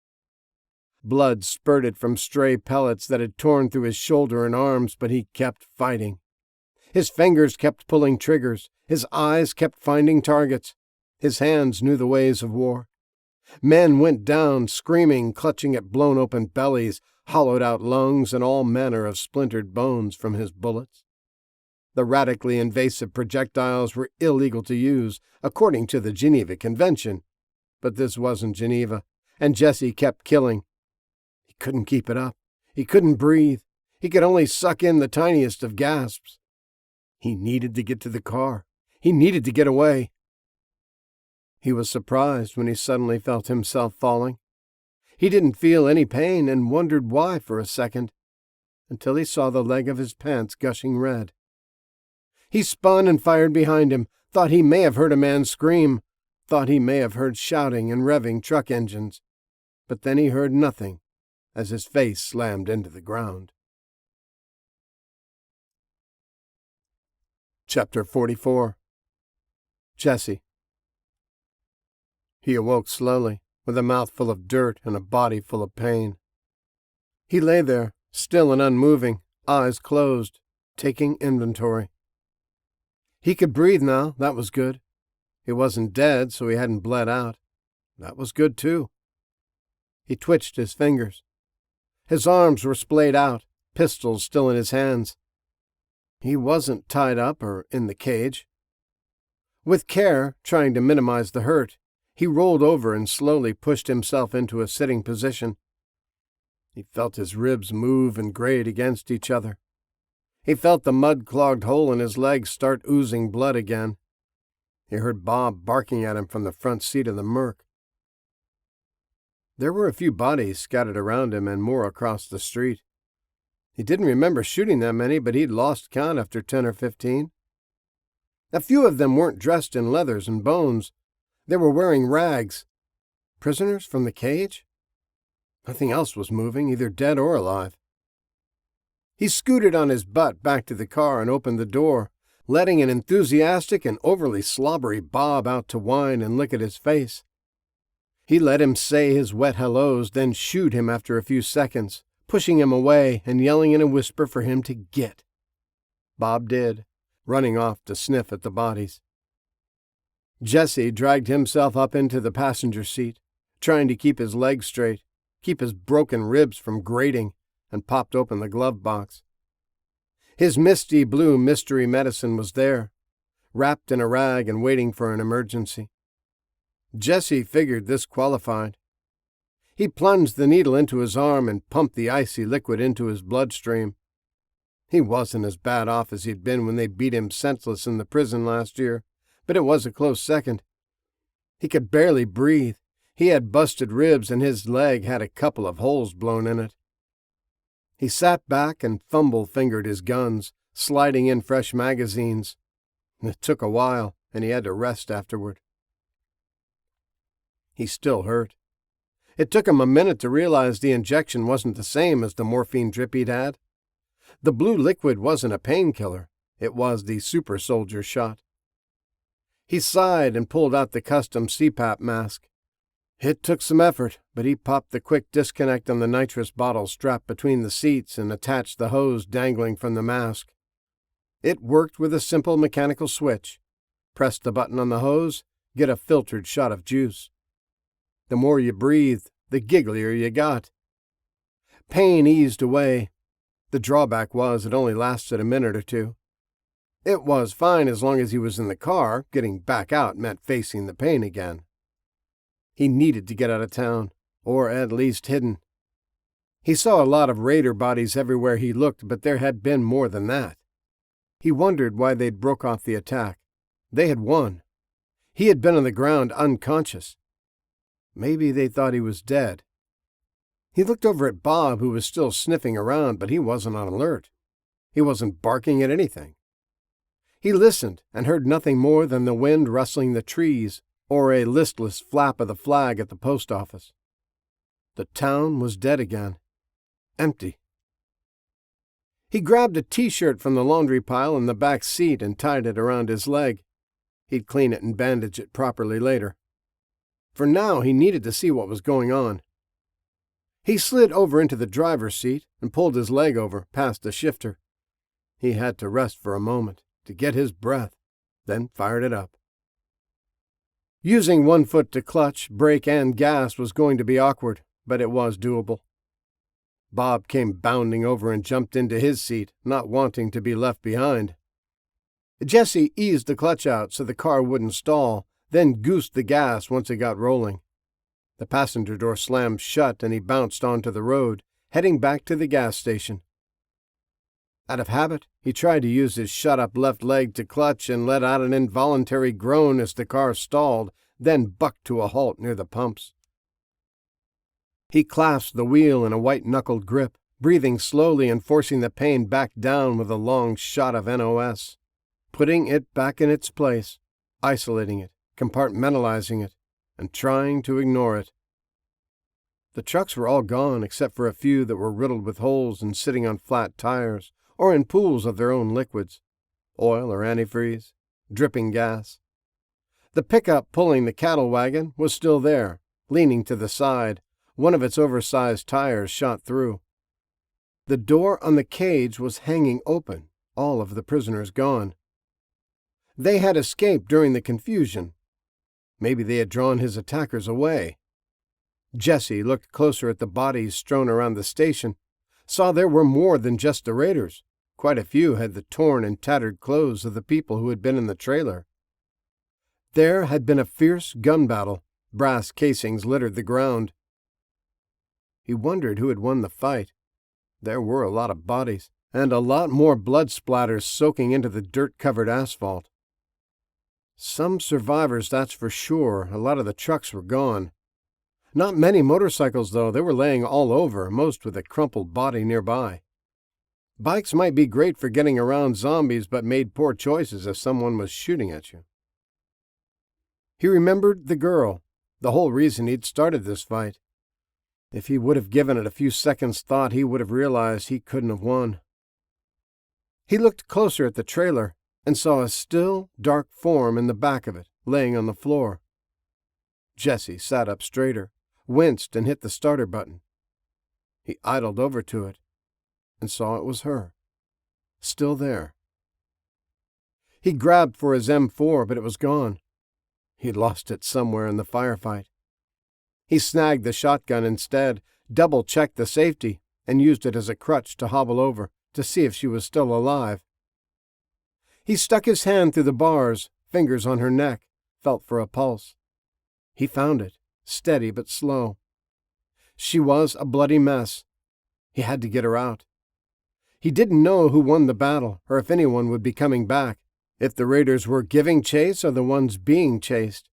Blood spurted from stray pellets that had torn through his shoulder and arms, but he kept fighting. His fingers kept pulling triggers. His eyes kept finding targets. His hands knew the ways of war. Men went down, screaming, clutching at blown-open bellies, hollowed-out lungs, and all manner of splintered bones from his bullets. The radically invasive projectiles were illegal to use, according to the Geneva Convention. But this wasn't Geneva, and Jesse kept killing. He couldn't keep it up. He couldn't breathe. He could only suck in the tiniest of gasps. He needed to get to the car. He needed to get away. He was surprised when he suddenly felt himself falling. He didn't feel any pain and wondered why for a second, until he saw the leg of his pants gushing red. He spun and fired behind him, thought he may have heard a man scream, thought he may have heard shouting and revving truck engines, but then he heard nothing as his face slammed into the ground. Chapter 44. Jesse. He awoke slowly, with a mouth full of dirt and a body full of pain. He lay there, still and unmoving, eyes closed, taking inventory. He could breathe now, that was good. He wasn't dead, so he hadn't bled out. That was good, too. He twitched his fingers. His arms were splayed out, pistols still in his hands. He wasn't tied up or in the cage. With care, trying to minimize the hurt, he rolled over and slowly pushed himself into a sitting position. He felt his ribs move and grate against each other. He felt the mud-clogged hole in his leg start oozing blood again. He heard Bob barking at him from the front seat of the Merc. There were a few bodies scattered around him and more across the street. He didn't remember shooting that many, but he'd lost count after 10 or 15. A few of them weren't dressed in leathers and bones. They were wearing rags. Prisoners from the cage? Nothing else was moving, either dead or alive. He scooted on his butt back to the car and opened the door, letting an enthusiastic and overly slobbery Bob out to whine and lick at his face. He let him say his wet hellos, then shooed him after a few seconds, pushing him away and yelling in a whisper for him to get. Bob did, running off to sniff at the bodies. Jesse dragged himself up into the passenger seat, trying to keep his legs straight, keep his broken ribs from grating, and popped open the glove box. His misty blue mystery medicine was there, wrapped in a rag and waiting for an emergency. Jesse figured this qualified. He plunged the needle into his arm and pumped the icy liquid into his bloodstream. He wasn't as bad off as he'd been when they beat him senseless in the prison last year, but it was a close second. He could barely breathe. He had busted ribs and his leg had a couple of holes blown in it. He sat back and fumble-fingered his guns, sliding in fresh magazines. It took a while, and he had to rest afterward. He still hurt. It took him a minute to realize the injection wasn't the same as the morphine drip he'd had. The blue liquid wasn't a painkiller. It was the super soldier shot. He sighed and pulled out the custom CPAP mask. It took some effort, but he popped the quick disconnect on the nitrous bottle strapped between the seats and attached the hose dangling from the mask. It worked with a simple mechanical switch. Press the button on the hose, get a filtered shot of juice. The more you breathed, the gigglier you got. Pain eased away. The drawback was it only lasted a minute or two. It was fine as long as he was in the car. Getting back out meant facing the pain again. He needed to get out of town, or at least hidden. He saw a lot of raider bodies everywhere he looked, but there had been more than that. He wondered why they'd broke off the attack. They had won. He had been on the ground unconscious. Maybe they thought he was dead. He looked over at Bob, who was still sniffing around, but he wasn't on alert. He wasn't barking at anything. He listened and heard nothing more than the wind rustling the trees or a listless flap of the flag at the post office. The town was dead again. Empty. He grabbed a T-shirt from the laundry pile in the back seat and tied it around his leg. He'd clean it and bandage it properly later. For now, he needed to see what was going on. He slid over into the driver's seat and pulled his leg over past the shifter. He had to rest for a moment to get his breath, then fired it up. Using one foot to clutch, brake, and gas was going to be awkward, but it was doable. Bob came bounding over and jumped into his seat, not wanting to be left behind. Jesse eased the clutch out so the car wouldn't stall, then goosed the gas once it got rolling. The passenger door slammed shut and he bounced onto the road, heading back to the gas station. Out of habit, he tried to use his shut-up left leg to clutch and let out an involuntary groan as the car stalled, then bucked to a halt near the pumps. He clasped the wheel in a white-knuckled grip, breathing slowly and forcing the pain back down with a long shot of NOS, putting it back in its place, isolating it, compartmentalizing it, and trying to ignore it. The trucks were all gone except for a few that were riddled with holes and sitting on flat tires, or in pools of their own liquids, oil or antifreeze, dripping gas. The pickup pulling the cattle wagon was still there, leaning to the side, one of its oversized tires shot through. The door on the cage was hanging open, all of the prisoners gone. They had escaped during the confusion. Maybe they had drawn his attackers away. Jesse looked closer at the bodies strewn around the station, saw there were more than just the raiders. Quite a few had the torn and tattered clothes of the people who had been in the trailer. There had been a fierce gun battle. Brass casings littered the ground. He wondered who had won the fight. There were a lot of bodies, and a lot more blood splatters soaking into the dirt-covered asphalt. Some survivors, that's for sure. A lot of the trucks were gone. Not many motorcycles, though. They were laying all over, most with a crumpled body nearby. Bikes might be great for getting around zombies, but made poor choices if someone was shooting at you. He remembered the girl, the whole reason he'd started this fight. If he would have given it a few seconds' thought, he would have realized he couldn't have won. He looked closer at the trailer and saw a still, dark form in the back of it, laying on the floor. Jesse sat up straighter, winced, and hit the starter button. He idled over to it and saw it was her, still there. He grabbed for his M4, but it was gone. He'd lost it somewhere in the firefight. He snagged the shotgun instead, double-checked the safety, and used it as a crutch to hobble over to see if she was still alive. He stuck his hand through the bars, fingers on her neck, felt for a pulse. He found it, steady but slow. She was a bloody mess. He had to get her out. He didn't know who won the battle, or if anyone would be coming back, if the raiders were giving chase or the ones being chased.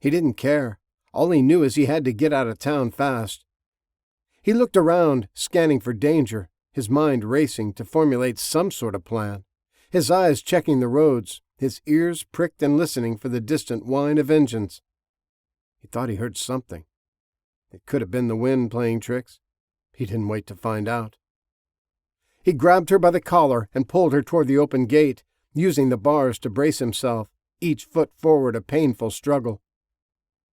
He didn't care. All he knew is he had to get out of town fast. He looked around, scanning for danger, his mind racing to formulate some sort of plan, his eyes checking the roads, his ears pricked and listening for the distant whine of engines. He thought he heard something. It could have been the wind playing tricks. He didn't wait to find out. He grabbed her by the collar and pulled her toward the open gate, using the bars to brace himself, each foot forward a painful struggle.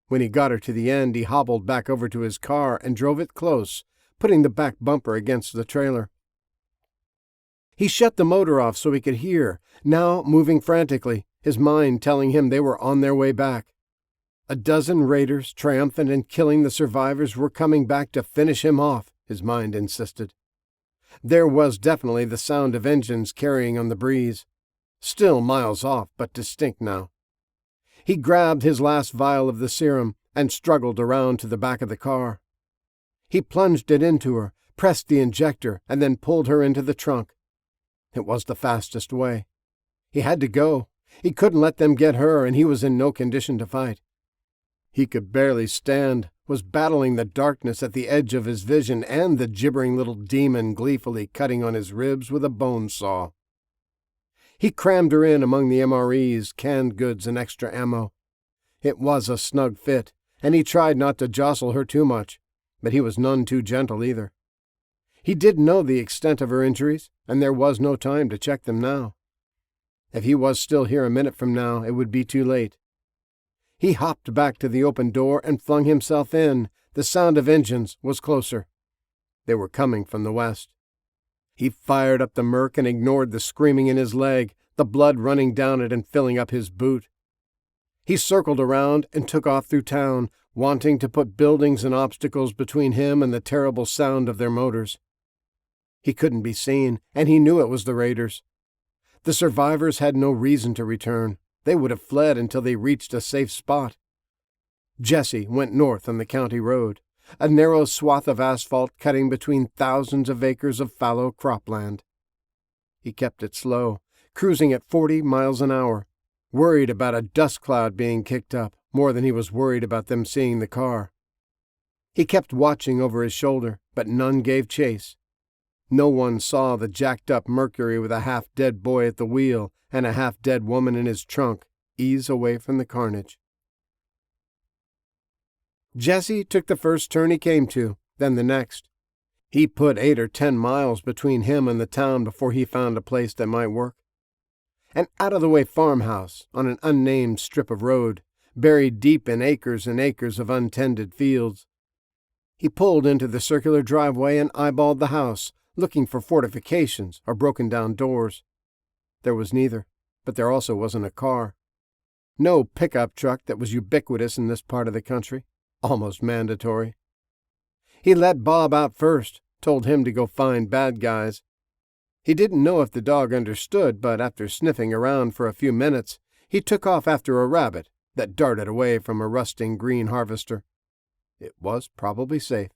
When he got her to the end, he hobbled back over to his car and drove it close, putting the back bumper against the trailer. He shut the motor off so he could hear, now moving frantically, his mind telling him they were on their way back. A dozen raiders, triumphant in killing the survivors, were coming back to finish him off, his mind insisted. There was definitely the sound of engines carrying on the breeze. Still miles off, but distinct now. He grabbed his last vial of the serum and struggled around to the back of the car. He plunged it into her, pressed the injector, and then pulled her into the trunk. It was the fastest way. He had to go. He couldn't let them get her, and he was in no condition to fight. He could barely stand, was battling the darkness at the edge of his vision and the gibbering little demon gleefully cutting on his ribs with a bone saw. He crammed her in among the MREs, canned goods, and extra ammo. It was a snug fit, and he tried not to jostle her too much, but he was none too gentle either. He didn't know the extent of her injuries, and there was no time to check them now. If he was still here a minute from now, it would be too late. He hopped back to the open door and flung himself in. The sound of engines was closer. They were coming from the west. He fired up the Merc and ignored the screaming in his leg, the blood running down it and filling up his boot. He circled around and took off through town, wanting to put buildings and obstacles between him and the terrible sound of their motors. He couldn't be seen, and he knew it was the raiders. The survivors had no reason to return. They would have fled until they reached a safe spot. Jesse went north on the county road, a narrow swath of asphalt cutting between thousands of acres of fallow cropland. He kept it slow, cruising at 40 miles an hour, worried about a dust cloud being kicked up, more than he was worried about them seeing the car. He kept watching over his shoulder, but none gave chase. No one saw the jacked-up Mercury with a half-dead boy at the wheel and a half-dead woman in his trunk ease away from the carnage. Jesse took the first turn he came to, then the next. He put 8 or 10 miles between him and the town before he found a place that might work. An out-of-the-way farmhouse on an unnamed strip of road, buried deep in acres and acres of untended fields. He pulled into the circular driveway and eyeballed the house, looking for fortifications or broken-down doors. There was neither, but there also wasn't a car. No pickup truck that was ubiquitous in this part of the country, almost mandatory. He let Bob out first, told him to go find bad guys. He didn't know if the dog understood, but after sniffing around for a few minutes, he took off after a rabbit that darted away from a rusting green harvester. It was probably safe.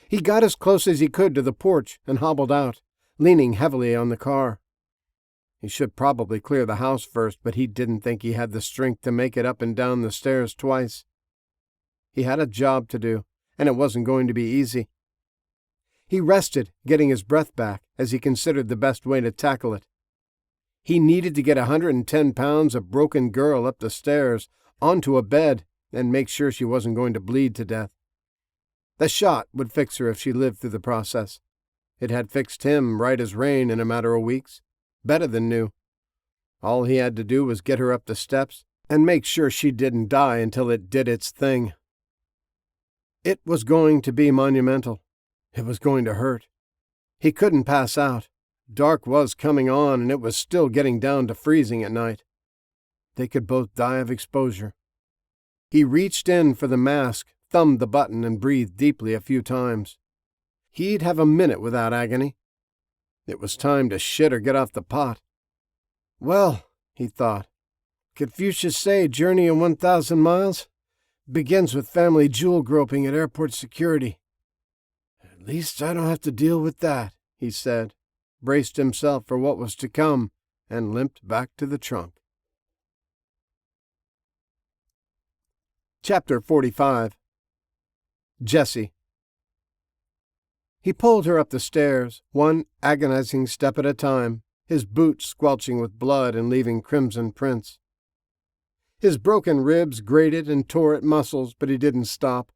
He got as close as he could to the porch and hobbled out, leaning heavily on the car. He should probably clear the house first, but he didn't think he had the strength to make it up and down the stairs twice. He had a job to do, and it wasn't going to be easy. He rested, getting his breath back, as he considered the best way to tackle it. He needed to get 110 pounds of broken girl up the stairs, onto a bed, and make sure she wasn't going to bleed to death. The shot would fix her if she lived through the process. It had fixed him right as rain in a matter of weeks. Better than new. All he had to do was get her up the steps and make sure she didn't die until it did its thing. It was going to be monumental. It was going to hurt. He couldn't pass out. Dark was coming on, and it was still getting down to freezing at night. They could both die of exposure. He reached in for the mask, thumbed the button, and breathed deeply a few times. He'd have a minute without agony. It was time to shit or get off the pot. Well, he thought, Confucius say journey of 1,000 miles begins with family jewel groping at airport security. At least I don't have to deal with that, he said, braced himself for what was to come, and limped back to the trunk. Chapter 45. Jesse. He pulled her up the stairs, one agonizing step at a time, his boot squelching with blood and leaving crimson prints. His broken ribs grated and tore at muscles, but he didn't stop.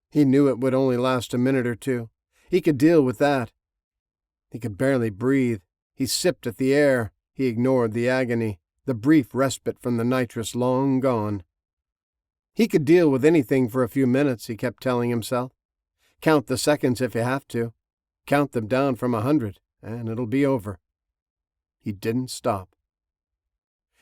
He knew it would only last a minute or two. He could deal with that. He could barely breathe. He sipped at the air. He ignored the agony, the brief respite from the nitrous long gone. He could deal with anything for a few minutes, he kept telling himself. Count the seconds if you have to. Count them down from 100, and it'll be over. He didn't stop.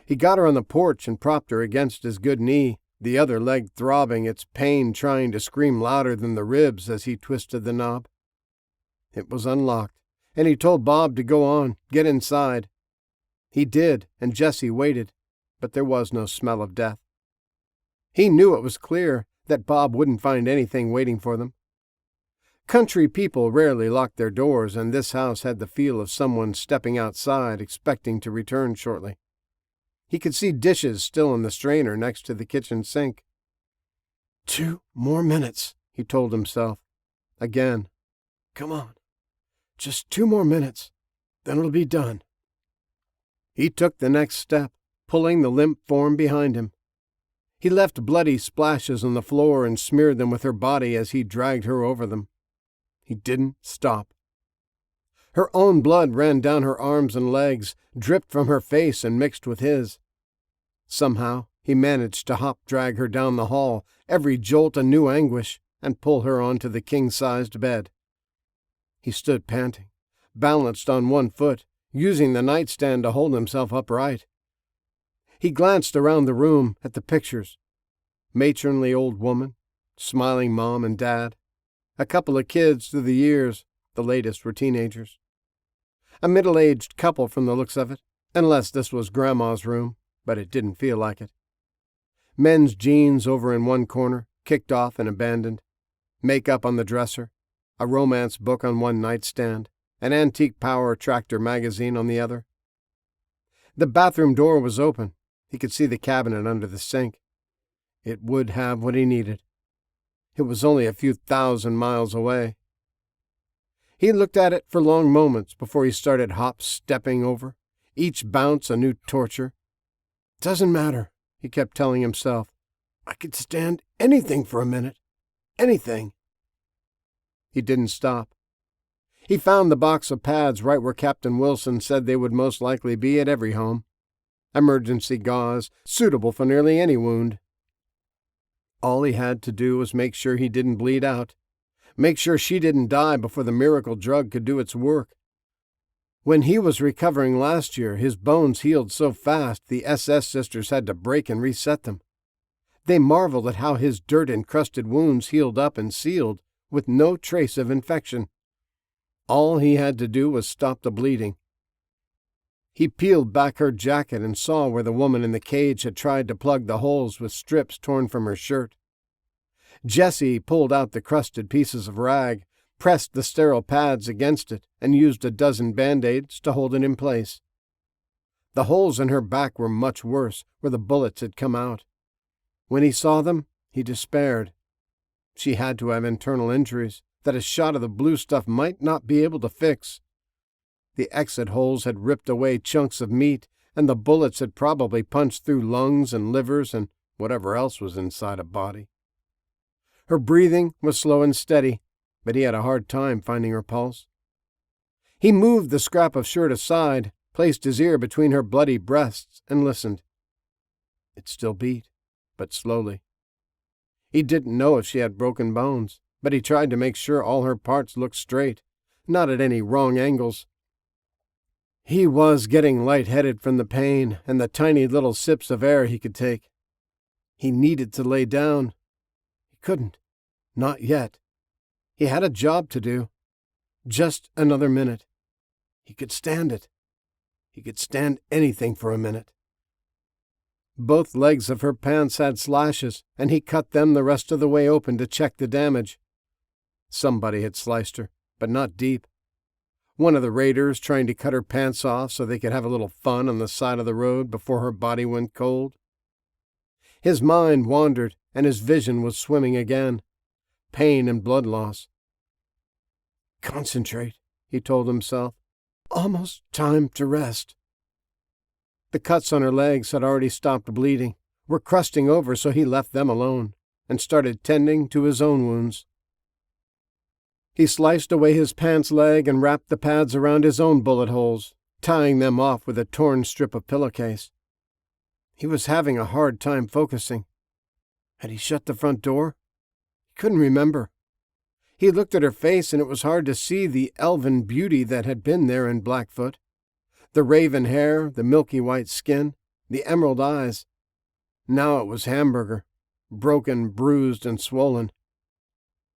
He got her on the porch and propped her against his good knee, the other leg throbbing, its pain trying to scream louder than the ribs as he twisted the knob. It was unlocked, and he told Bob to go on, get inside. He did, and Jessie waited, but there was no smell of death. He knew it was clear that Bob wouldn't find anything waiting for them. Country people rarely locked their doors, and this house had the feel of someone stepping outside, expecting to return shortly. He could see dishes still in the strainer next to the kitchen sink. 2 more minutes, he told himself. Again. Come on. Just 2 more minutes. Then it'll be done. He took the next step, pulling the limp form behind him. He left bloody splashes on the floor and smeared them with her body as he dragged her over them. He didn't stop. Her own blood ran down her arms and legs, dripped from her face and mixed with his. Somehow, he managed to drag her down the hall, every jolt a new anguish, and pull her onto the king-sized bed. He stood panting, balanced on one foot, using the nightstand to hold himself upright. He glanced around the room at the pictures. Matronly old woman, smiling mom and dad, a couple of kids through the years, the latest were teenagers. A middle-aged couple from the looks of it, unless this was Grandma's room, but it didn't feel like it. Men's jeans over in one corner, kicked off and abandoned, makeup on the dresser, a romance book on one nightstand, an antique power tractor magazine on the other. The bathroom door was open. He could see the cabinet under the sink. It would have what he needed. It was only a few thousand miles away. He looked at it for long moments before he started hop-stepping over, each bounce a new torture. Doesn't matter, he kept telling himself. I could stand anything for a minute. Anything. He didn't stop. He found the box of pads right where Captain Wilson said they would most likely be at every home. Emergency gauze, suitable for nearly any wound. All he had to do was make sure he didn't bleed out. Make sure she didn't die before the miracle drug could do its work. When he was recovering last year, his bones healed so fast the SS sisters had to break and reset them. They marveled at how his dirt-encrusted wounds healed up and sealed with no trace of infection. All he had to do was stop the bleeding. He peeled back her jacket and saw where the woman in the cage had tried to plug the holes with strips torn from her shirt. Jessie pulled out the crusted pieces of rag, pressed the sterile pads against it, and used a dozen Band-Aids to hold it in place. The holes in her back were much worse, where the bullets had come out. When he saw them, he despaired. She had to have internal injuries that a shot of the blue stuff might not be able to fix. The exit holes had ripped away chunks of meat, and the bullets had probably punched through lungs and livers and whatever else was inside a body. Her breathing was slow and steady, but he had a hard time finding her pulse. He moved the scrap of shirt aside, placed his ear between her bloody breasts, and listened. It still beat, but slowly. He didn't know if she had broken bones, but he tried to make sure all her parts looked straight, not at any wrong angles. He was getting lightheaded from the pain and the tiny little sips of air he could take. He needed to lay down. He couldn't. Not yet. He had a job to do. Just another minute. He could stand it. He could stand anything for a minute. Both legs of her pants had slashes, and he cut them the rest of the way open to check the damage. Somebody had sliced her, but not deep. One of the raiders trying to cut her pants off so they could have a little fun on the side of the road before her body went cold. His mind wandered, and his vision was swimming again. Pain and blood loss. Concentrate, he told himself. Almost time to rest. The cuts on her legs had already stopped bleeding, were crusting over, so he left them alone and started tending to his own wounds. He sliced away his pants leg and wrapped the pads around his own bullet holes, tying them off with a torn strip of pillowcase. He was having a hard time focusing. Had he shut the front door? He couldn't remember. He looked at her face, and it was hard to see the elven beauty that had been there in Blackfoot. The raven hair, the milky white skin, the emerald eyes. Now it was Hamburger, broken, bruised, and swollen.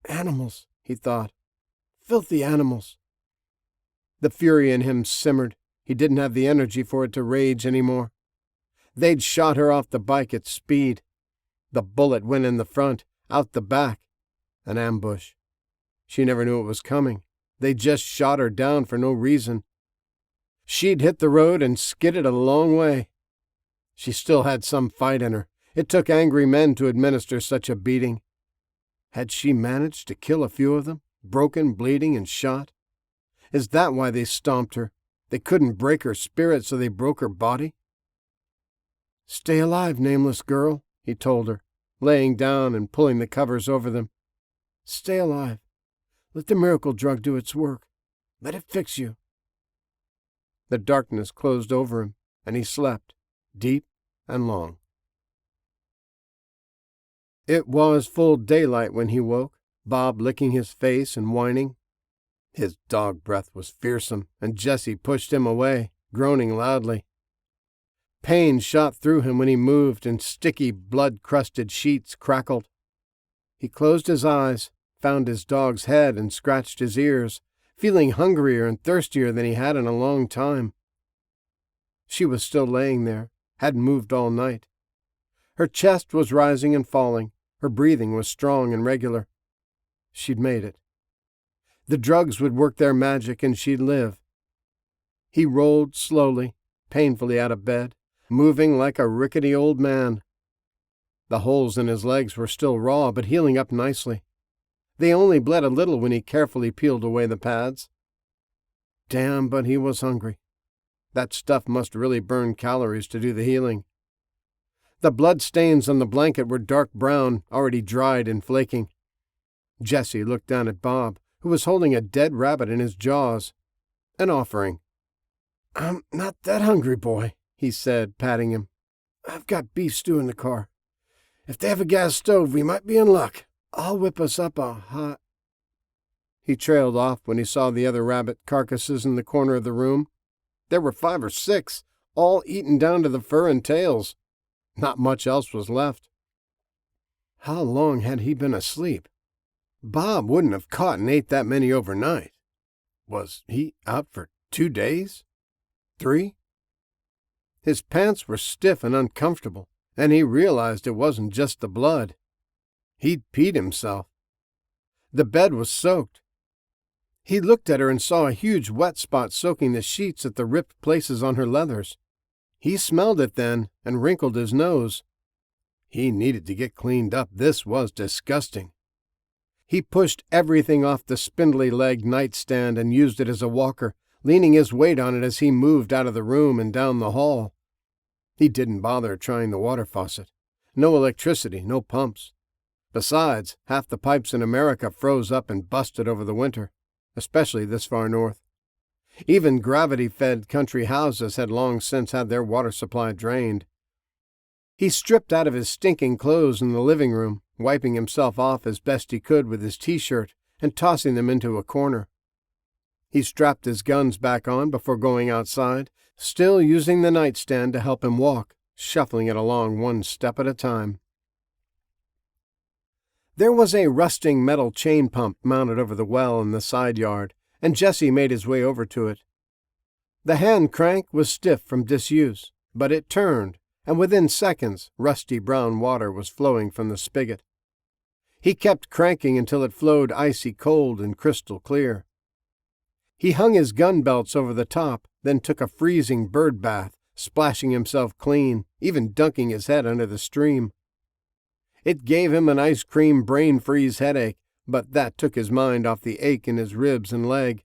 Animals, he thought. Filthy animals. The fury in him simmered. He didn't have the energy for it to rage anymore. They'd shot her off the bike at speed. The bullet went in the front, out the back. An ambush. She never knew it was coming. They just shot her down for no reason. She'd hit the road and skidded a long way. She still had some fight in her. It took angry men to administer such a beating. Had she managed to kill a few of them, broken, bleeding, and shot? Is that why they stomped her? They couldn't break her spirit, so they broke her body? Stay alive, nameless girl, he told her, laying down and pulling the covers over them. Stay alive. Let the miracle drug do its work. Let it fix you. The darkness closed over him, and he slept, deep and long. It was full daylight when he woke, Bob licking his face and whining. His dog breath was fearsome, and Jessie pushed him away, groaning loudly. Pain shot through him when he moved, and sticky, blood-crusted sheets crackled. He closed his eyes, found his dog's head, and scratched his ears, feeling hungrier and thirstier than he had in a long time. She was still laying there, hadn't moved all night. Her chest was rising and falling. Her breathing was strong and regular. She'd made it. The drugs would work their magic, and she'd live. He rolled slowly, painfully out of bed, moving like a rickety old man. The holes in his legs were still raw, but healing up nicely. They only bled a little when he carefully peeled away the pads. Damn, but he was hungry. That stuff must really burn calories to do the healing. The blood stains on the blanket were dark brown, already dried and flaking. Jessie looked down at Bob, who was holding a dead rabbit in his jaws. An offering. I'm not that hungry, boy, he said, patting him. I've got beef stew in the car. If they have a gas stove, we might be in luck. I'll whip us up a hot... He trailed off when he saw the other rabbit carcasses in the corner of the room. There were 5 or 6, all eaten down to the fur and tails. Not much else was left. How long had he been asleep? Bob wouldn't have caught and ate that many overnight. Was he out for 2 days? 3? His pants were stiff and uncomfortable, and he realized it wasn't just the blood. He'd peed himself. The bed was soaked. He looked at her and saw a huge wet spot soaking the sheets at the ripped places on her leathers. He smelled it then and wrinkled his nose. He needed to get cleaned up. This was disgusting. He pushed everything off the spindly-legged nightstand and used it as a walker, leaning his weight on it as he moved out of the room and down the hall. He didn't bother trying the water faucet. No electricity, no pumps. Besides, half the pipes in America froze up and busted over the winter, especially this far north. Even gravity-fed country houses had long since had their water supply drained. He stripped out of his stinking clothes in the living room, wiping himself off as best he could with his t-shirt and tossing them into a corner. He strapped his guns back on before going outside, still using the nightstand to help him walk, shuffling it along 1 step at a time. There was a rusting metal chain pump mounted over the well in the side yard, and Jessie made his way over to it. The hand crank was stiff from disuse, but it turned, and within seconds rusty brown water was flowing from the spigot. He kept cranking until it flowed icy cold and crystal clear. He hung his gun belts over the top, then took a freezing bird bath, splashing himself clean, even dunking his head under the stream. It gave him an ice cream brain freeze headache, but that took his mind off the ache in his ribs and leg.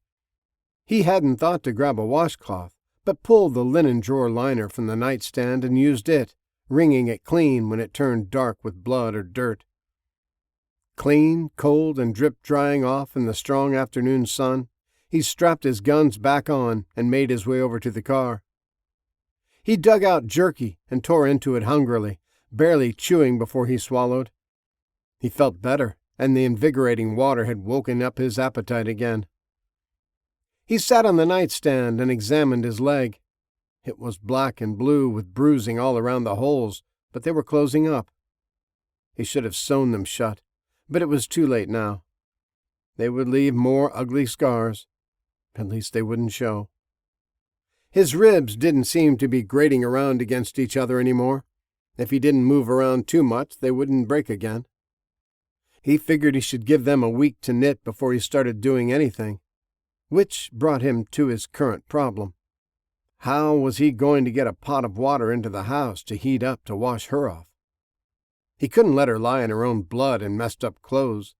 He hadn't thought to grab a washcloth, but pulled the linen drawer liner from the nightstand and used it, wringing it clean when it turned dark with blood or dirt. Clean, cold, and drip-drying off in the strong afternoon sun, he strapped his guns back on and made his way over to the car. He dug out jerky and tore into it hungrily, barely chewing before he swallowed, He felt better, and the invigorating water had woken up his appetite again. He sat on the nightstand and examined his leg. It was black and blue with bruising all around the holes, but they were closing up. He should have sewn them shut, but it was too late now. They would leave more ugly scars. At least they wouldn't show. His ribs didn't seem to be grating around against each other anymore. If he didn't move around too much, they wouldn't break again. He figured he should give them a week to knit before he started doing anything, which brought him to his current problem. How was he going to get a pot of water into the house to heat up to wash her off? He couldn't let her lie in her own blood and messed up clothes.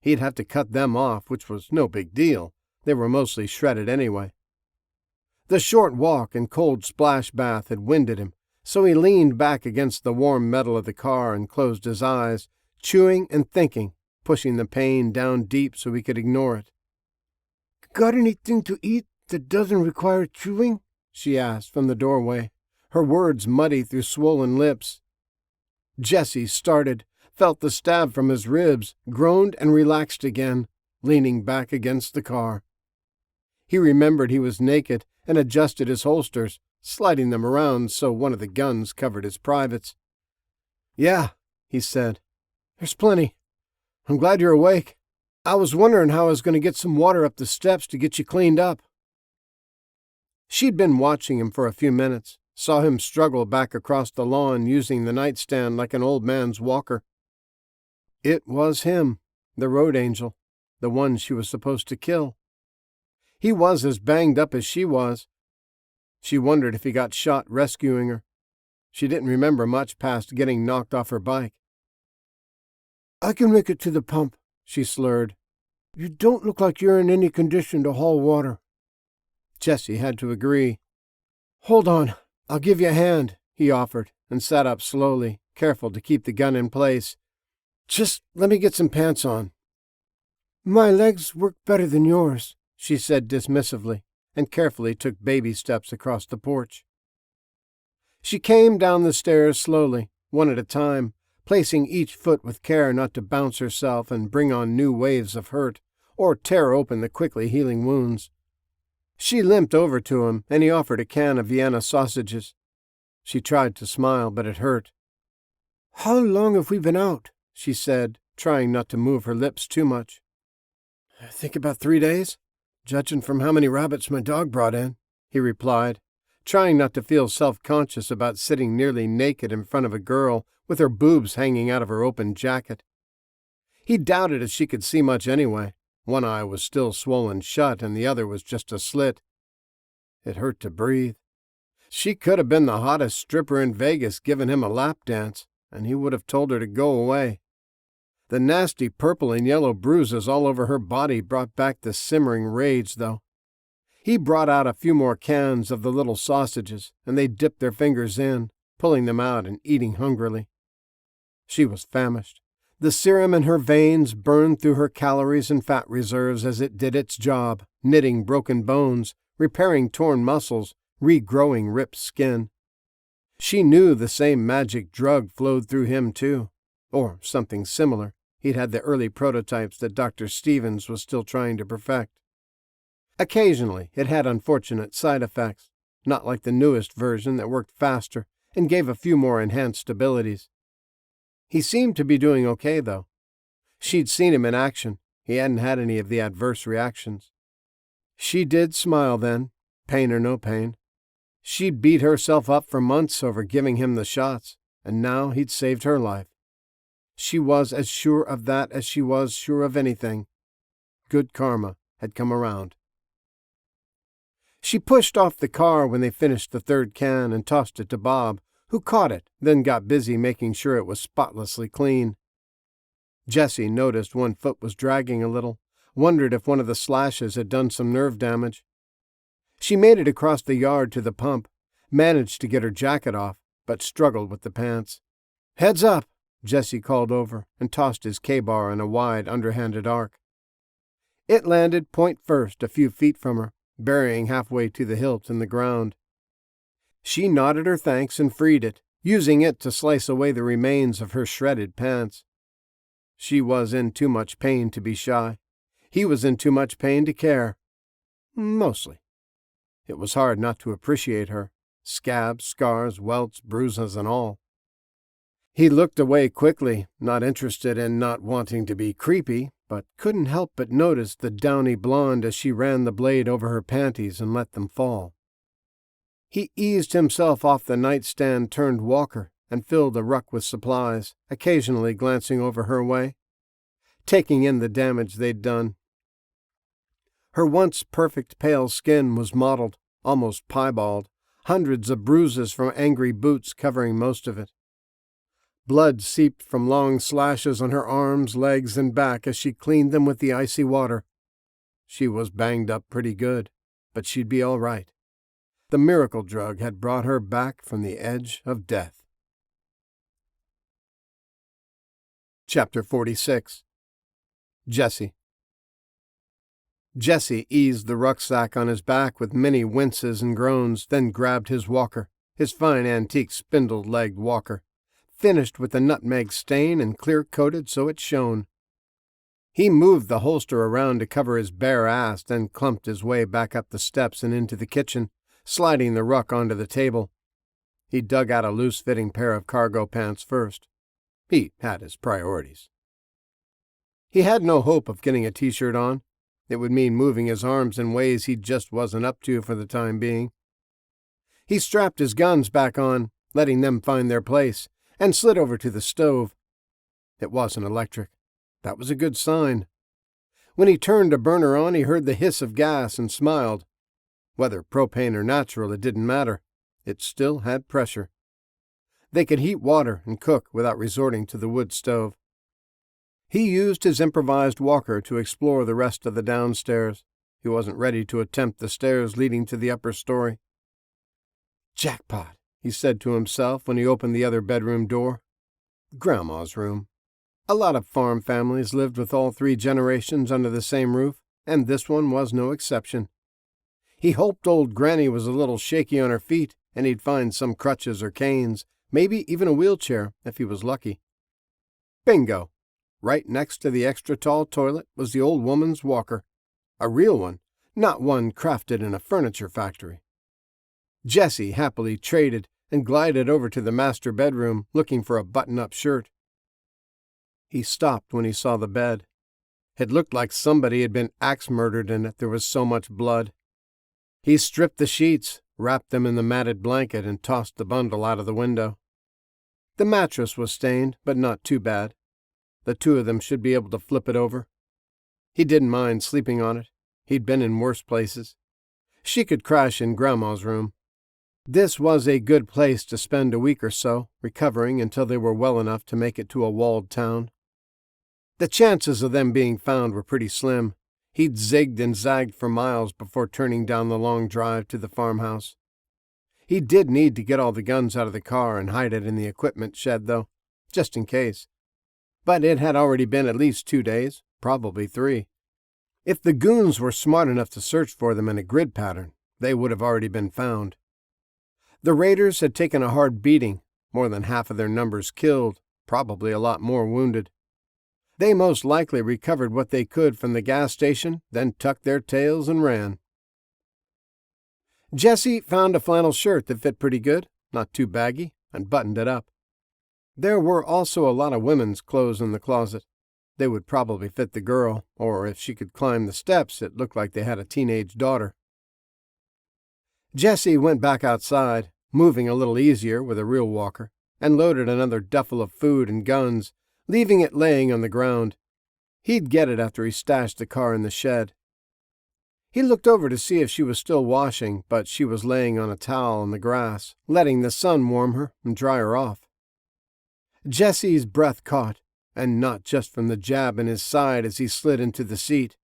He'd have to cut them off, which was no big deal. They were mostly shredded anyway. The short walk and cold splash bath had winded him, so he leaned back against the warm metal of the car and closed his eyes, chewing and thinking, pushing the pain down deep so he could ignore it. "Got anything to eat that doesn't require chewing?" she asked from the doorway, her words muddy through swollen lips. Jesse started, felt the stab from his ribs, groaned and relaxed again, leaning back against the car. He remembered he was naked and adjusted his holsters, sliding them around so one of the guns covered his privates. "Yeah," he said. "There's plenty. I'm glad you're awake. I was wondering how I was going to get some water up the steps to get you cleaned up." She'd been watching him for a few minutes, saw him struggle back across the lawn using the nightstand like an old man's walker. It was him, the road angel, the one she was supposed to kill. He was as banged up as she was. She wondered if he got shot rescuing her. She didn't remember much past getting knocked off her bike. "I can make it to the pump," she slurred. "You don't look like you're in any condition to haul water." Jesse had to agree. "Hold on, I'll give you a hand," he offered, and sat up slowly, careful to keep the gun in place. "Just let me get some pants on." "My legs work better than yours," she said dismissively, and carefully took baby steps across the porch. She came down the stairs slowly, one at a time, placing each foot with care not to bounce herself and bring on new waves of hurt, or tear open the quickly healing wounds. She limped over to him, and he offered a can of Vienna sausages. She tried to smile, but it hurt. "How long have we been out?" she said, trying not to move her lips too much. "I think about 3 days, judging from how many rabbits my dog brought in," he replied, trying not to feel self-conscious about sitting nearly naked in front of a girl with her boobs hanging out of her open jacket. He doubted if she could see much anyway. One eye was still swollen shut, and the other was just a slit. It hurt to breathe. She could have been the hottest stripper in Vegas giving him a lap dance, and he would have told her to go away. The nasty purple and yellow bruises all over her body brought back the simmering rage, though. He brought out a few more cans of the little sausages, and they dipped their fingers in, pulling them out and eating hungrily. She was famished. The serum in her veins burned through her calories and fat reserves as it did its job, knitting broken bones, repairing torn muscles, regrowing ripped skin. She knew the same magic drug flowed through him, too. Or something similar. He'd had the early prototypes that Dr. Stevens was still trying to perfect. Occasionally, it had unfortunate side effects, not like the newest version that worked faster and gave a few more enhanced abilities. He seemed to be doing okay, though. She'd seen him in action. He hadn't had any of the adverse reactions. She did smile then, pain or no pain. She'd beat herself up for months over giving him the shots, and now he'd saved her life. She was as sure of that as she was sure of anything. Good karma had come around. She pushed off the car when they finished the third can and tossed it to Bob, who caught it, then got busy making sure it was spotlessly clean. Jesse noticed one foot was dragging a little, wondered if one of the slashes had done some nerve damage. She made it across the yard to the pump, managed to get her jacket off, but struggled with the pants. "Heads up," Jesse called over and tossed his K-bar in a wide, underhanded arc. It landed point first a few feet from her, burying halfway to the hilt in the ground. She nodded her thanks and freed it, using it to slice away the remains of her shredded pants. She was in too much pain to be shy. He was in too much pain to care. Mostly. It was hard not to appreciate her. Scabs, scars, welts, bruises, and all. He looked away quickly, not interested in not wanting to be creepy, but couldn't help but notice the downy blonde as she ran the blade over her panties and let them fall. He eased himself off the nightstand-turned walker and filled the ruck with supplies, occasionally glancing over her way, taking in the damage they'd done. Her once perfect pale skin was mottled, almost piebald, hundreds of bruises from angry boots covering most of it. Blood seeped from long slashes on her arms, legs, and back as she cleaned them with the icy water. She was banged up pretty good, but she'd be all right. The miracle drug had brought her back from the edge of death. Chapter 46. Jesse. Jesse eased the rucksack on his back with many winces and groans, then grabbed his walker, his fine antique spindle-legged walker, finished with the nutmeg stain and clear-coated so it shone. He moved the holster around to cover his bare ass, then clumped his way back up the steps and into the kitchen, sliding the ruck onto the table. He dug out a loose-fitting pair of cargo pants first. He had his priorities. He had no hope of getting a t-shirt on. It would mean moving his arms in ways he just wasn't up to for the time being. He strapped his guns back on, letting them find their place, and slid over to the stove. It wasn't electric. That was a good sign. When he turned to burn her on, he heard the hiss of gas and smiled. Whether propane or natural, it didn't matter. It still had pressure. They could heat water and cook without resorting to the wood stove. He used his improvised walker to explore the rest of the downstairs. He wasn't ready to attempt the stairs leading to the upper story. Jackpot, he said to himself when he opened the other bedroom door. Grandma's room. A lot of farm families lived with all 3 generations under the same roof, and this one was no exception. He hoped old Granny was a little shaky on her feet, and he'd find some crutches or canes, maybe even a wheelchair if he was lucky. Bingo! Right next to the extra-tall toilet was the old woman's walker. A real one, not one crafted in a furniture factory. Jesse happily traded and glided over to the master bedroom, looking for a button-up shirt. He stopped when he saw the bed. It looked like somebody had been axe-murdered in it, there was so much blood. He stripped the sheets, wrapped them in the matted blanket, and tossed the bundle out of the window. The mattress was stained, but not too bad. The 2 of them should be able to flip it over. He didn't mind sleeping on it. He'd been in worse places. She could crash in Grandma's room. This was a good place to spend a week or so, recovering until they were well enough to make it to a walled town. The chances of them being found were pretty slim. He'd zigged and zagged for miles before turning down the long drive to the farmhouse. He did need to get all the guns out of the car and hide it in the equipment shed, though, just in case. But it had already been at least 2 days, probably 3. If the goons were smart enough to search for them in a grid pattern, they would have already been found. The raiders had taken a hard beating, more than half of their numbers killed, probably a lot more wounded. They most likely recovered what they could from the gas station, then tucked their tails and ran. Jesse found a flannel shirt that fit pretty good, not too baggy, and buttoned it up. There were also a lot of women's clothes in the closet. They would probably fit the girl, or if she could climb the steps, it looked like they had a teenage daughter. Jesse went back outside, moving a little easier with a real walker, and loaded another duffel of food and guns, leaving it laying on the ground. He'd get it after he stashed the car in the shed. He looked over to see if she was still washing, but she was laying on a towel in the grass, letting the sun warm her and dry her off. Jesse's breath caught, and not just from the jab in his side as he slid into the seat.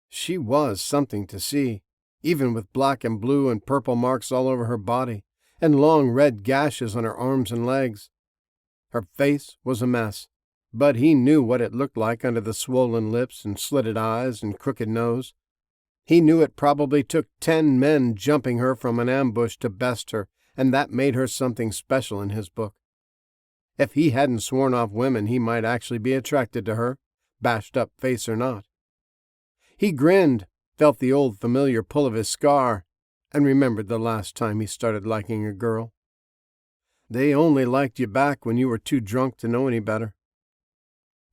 She was something to see, even with black and blue and purple marks all over her body, and long red gashes on her arms and legs. Her face was a mess, but he knew what it looked like under the swollen lips and slitted eyes and crooked nose. He knew it probably took 10 men jumping her from an ambush to best her, and that made her something special in his book. If he hadn't sworn off women, he might actually be attracted to her, bashed up face or not. He grinned, felt the old familiar pull of his scar, and remembered the last time he started liking a girl. They only liked you back when you were too drunk to know any better.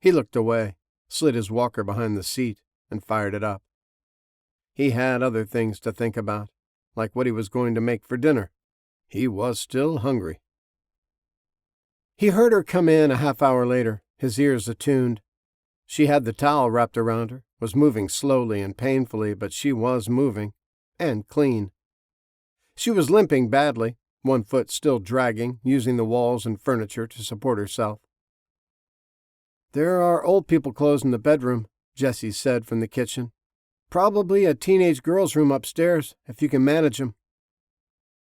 He looked away, slid his walker behind the seat, and fired it up. He had other things to think about, like what he was going to make for dinner. He was still hungry. He heard her come in a half hour later, his ears attuned. She had the towel wrapped around her, was moving slowly and painfully, but she was moving, and clean. She was limping badly, one foot still dragging, using the walls and furniture to support herself. "There are old people clothes in the bedroom," Jessie said from the kitchen. "Probably a teenage girl's room upstairs, if you can manage them."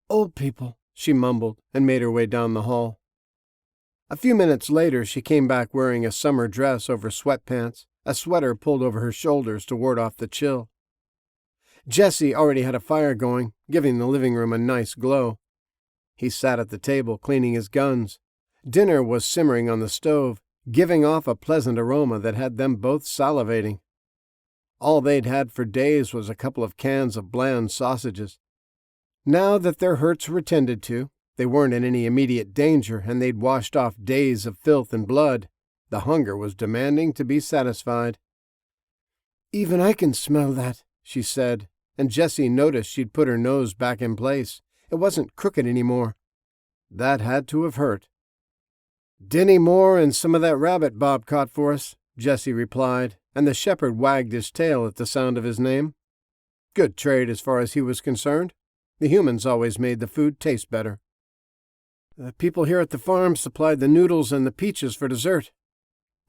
"Old people," she mumbled, and made her way down the hall. A few minutes later, she came back wearing a summer dress over sweatpants, a sweater pulled over her shoulders to ward off the chill. Jessie already had a fire going, giving the living room a nice glow. He sat at the table, cleaning his guns. Dinner was simmering on the stove, giving off a pleasant aroma that had them both salivating. All they'd had for days was a couple of cans of bland sausages. Now that their hurts were tended to, they weren't in any immediate danger, and they'd washed off days of filth and blood. The hunger was demanding to be satisfied. "Even I can smell that," she said, and Jessie noticed she'd put her nose back in place. It wasn't crooked anymore. That had to have hurt. "Dinny more and some of that rabbit Bob caught for us," Jessie replied, and the shepherd wagged his tail at the sound of his name. Good trade as far as he was concerned. The humans always made the food taste better. "The people here at the farm supplied the noodles and the peaches for dessert."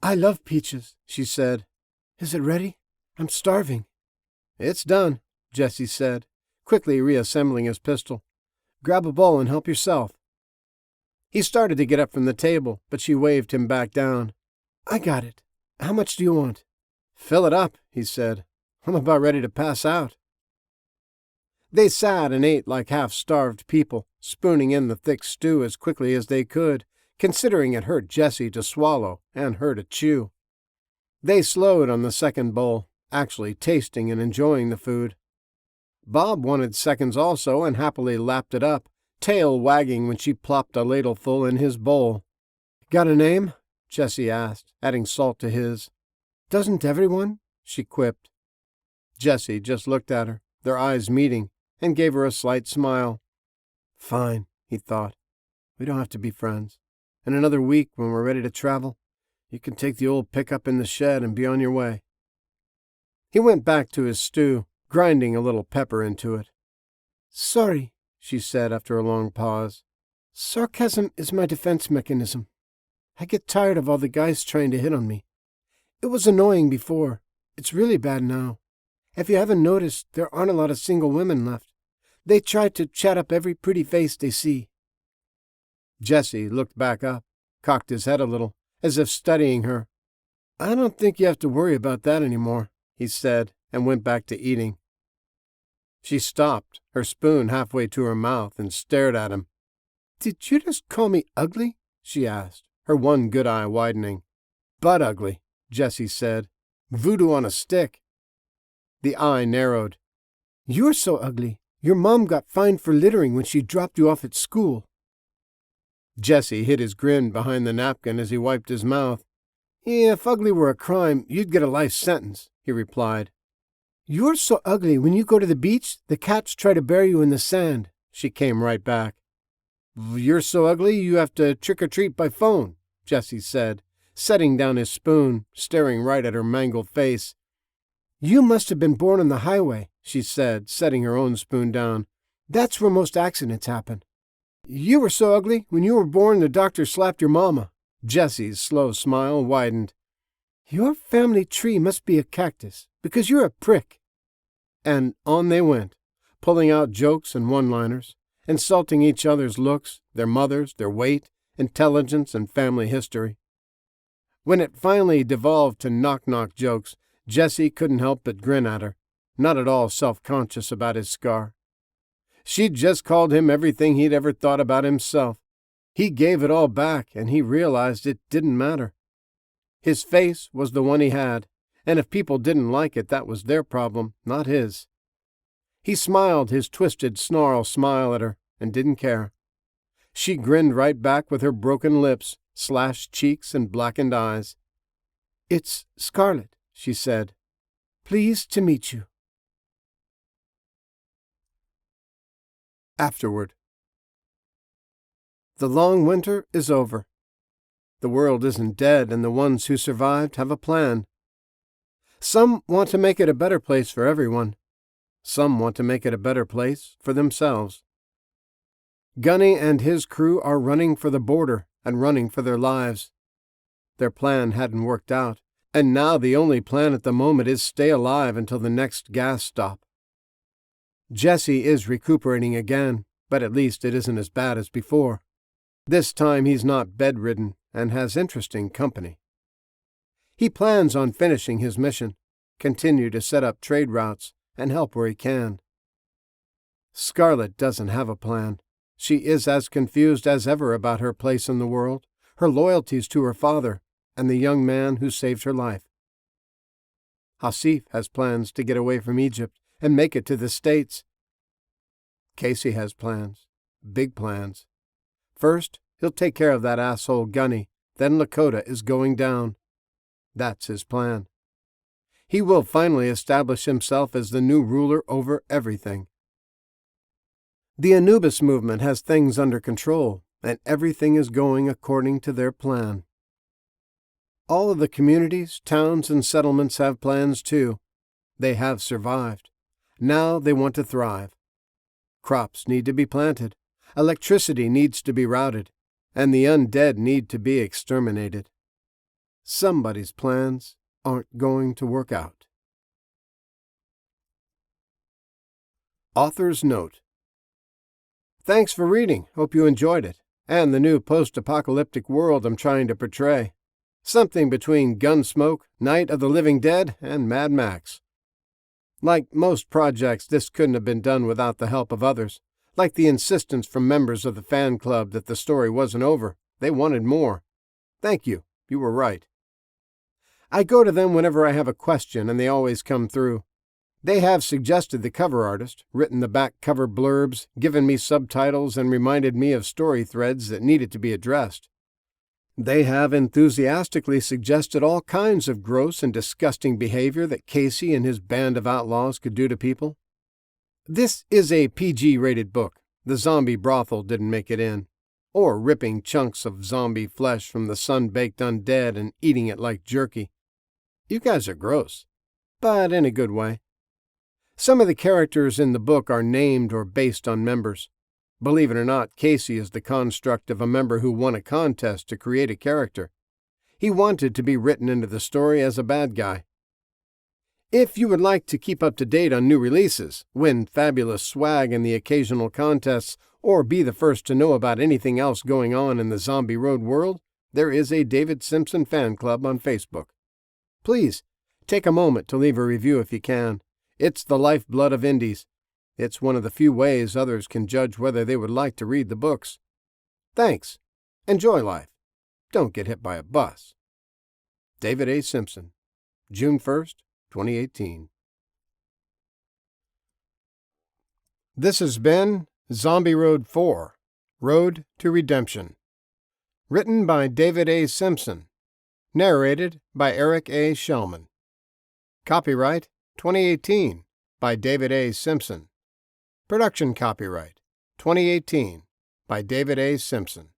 "I love peaches," she said. "Is it ready? I'm starving." "It's done," Jessie said, quickly reassembling his pistol. "Grab a bowl and help yourself." He started to get up from the table, but she waved him back down. "I got it. How much do you want?" "Fill it up," he said. "I'm about ready to pass out." They sat and ate like half-starved people, spooning in the thick stew as quickly as they could, considering it hurt Jessie to swallow and her to chew. They slowed on the second bowl, actually tasting and enjoying the food. Bob wanted seconds also and happily lapped it up, tail wagging when she plopped a ladleful in his bowl. "Got a name?" Jessie asked, adding salt to his. "Doesn't everyone?" she quipped. Jessie just looked at her, their eyes meeting, and gave her a slight smile. "Fine," he thought. "We don't have to be friends. In another week, when we're ready to travel, you can take the old pickup in the shed and be on your way." He went back to his stew, grinding a little pepper into it. "Sorry," she said after a long pause. "Sarcasm is my defense mechanism. I get tired of all the guys trying to hit on me. It was annoying before. It's really bad now. If you haven't noticed, there aren't a lot of single women left. They try to chat up every pretty face they see." Jessie looked back up, cocked his head a little, as if studying her. "I don't think you have to worry about that anymore," he said, and went back to eating. She stopped, her spoon halfway to her mouth, and stared at him. "Did you just call me ugly?" she asked, her one good eye widening. "Butt ugly," Jessie said. "Voodoo on a stick." The eye narrowed. "You're so ugly. Your mom got fined for littering when she dropped you off at school." Jessie hid his grin behind the napkin as he wiped his mouth. "If ugly were a crime, you'd get a life sentence," he replied. "You're so ugly when you go to the beach, the cats try to bury you in the sand," she came right back. "You're so ugly you have to trick-or-treat by phone," Jessie said, setting down his spoon, staring right at her mangled face. "You must have been born on the highway," she said, setting her own spoon down. "That's where most accidents happen." "You were so ugly, when you were born the doctor slapped your mama." Jessie's slow smile widened. "Your family tree must be a cactus, because you're a prick." And on they went, pulling out jokes and one-liners, insulting each other's looks, their mothers, their weight, intelligence, and family history. When it finally devolved to knock-knock jokes, Jessie couldn't help but grin at her, not at all self-conscious about his scar. She'd just called him everything he'd ever thought about himself. He gave it all back, and he realized it didn't matter. His face was the one he had, and if people didn't like it, that was their problem, not his. He smiled his twisted snarl smile at her and didn't care. She grinned right back with her broken lips, slashed cheeks, and blackened eyes. "It's Scarlet," she said. "Pleased to meet you." Afterward. The long winter is over. The world isn't dead, and the ones who survived have a plan. Some want to make it a better place for everyone. Some want to make it a better place for themselves. Gunny and his crew are running for the border and running for their lives. Their plan hadn't worked out, and now the only plan at the moment is stay alive until the next gas stop. Jesse is recuperating again, but at least it isn't as bad as before. This time he's not bedridden and has interesting company. He plans on finishing his mission, continue to set up trade routes, and help where he can. Scarlet doesn't have a plan. She is as confused as ever about her place in the world, her loyalties to her father, and the young man who saved her life. Hasif has plans to get away from Egypt and make it to the States. Casey has plans, big plans. First, he'll take care of that asshole Gunny, then Lakota is going down. That's his plan. He will finally establish himself as the new ruler over everything. The Anubis movement has things under control, and everything is going according to their plan. All of the communities, towns, and settlements have plans too. They have survived. Now they want to thrive. Crops need to be planted, electricity needs to be routed, and the undead need to be exterminated. Somebody's plans aren't going to work out. Author's Note. Thanks for reading. Hope you enjoyed it, and the new post-apocalyptic world I'm trying to portray. Something between Gunsmoke, Night of the Living Dead, and Mad Max. Like most projects, this couldn't have been done without the help of others. Like the insistence from members of the fan club that the story wasn't over. They wanted more. Thank you. You were right. I go to them whenever I have a question, and they always come through. They have suggested the cover artist, written the back cover blurbs, given me subtitles, and reminded me of story threads that needed to be addressed. They have enthusiastically suggested all kinds of gross and disgusting behavior that Casey and his band of outlaws could do to people. This is a PG-rated book. The zombie brothel didn't make it in. Or ripping chunks of zombie flesh from the sun-baked undead and eating it like jerky. You guys are gross, but in a good way. Some of the characters in the book are named or based on members. Believe it or not, Casey is the construct of a member who won a contest to create a character. He wanted to be written into the story as a bad guy. If you would like to keep up to date on new releases, win fabulous swag in the occasional contests, or be the first to know about anything else going on in the Zombie Road world, there is a David Simpson fan club on Facebook. Please, take a moment to leave a review if you can. It's the lifeblood of indies. It's one of the few ways others can judge whether they would like to read the books. Thanks. Enjoy life. Don't get hit by a bus. David A. Simpson, June 1st, 2018. This has been Zombie Road 4, Road to Redemption. Written by David A. Simpson. Narrated by Eric A. Shellman. Copyright 2018 by David A. Simpson. Production copyright 2018 by David A. Simpson.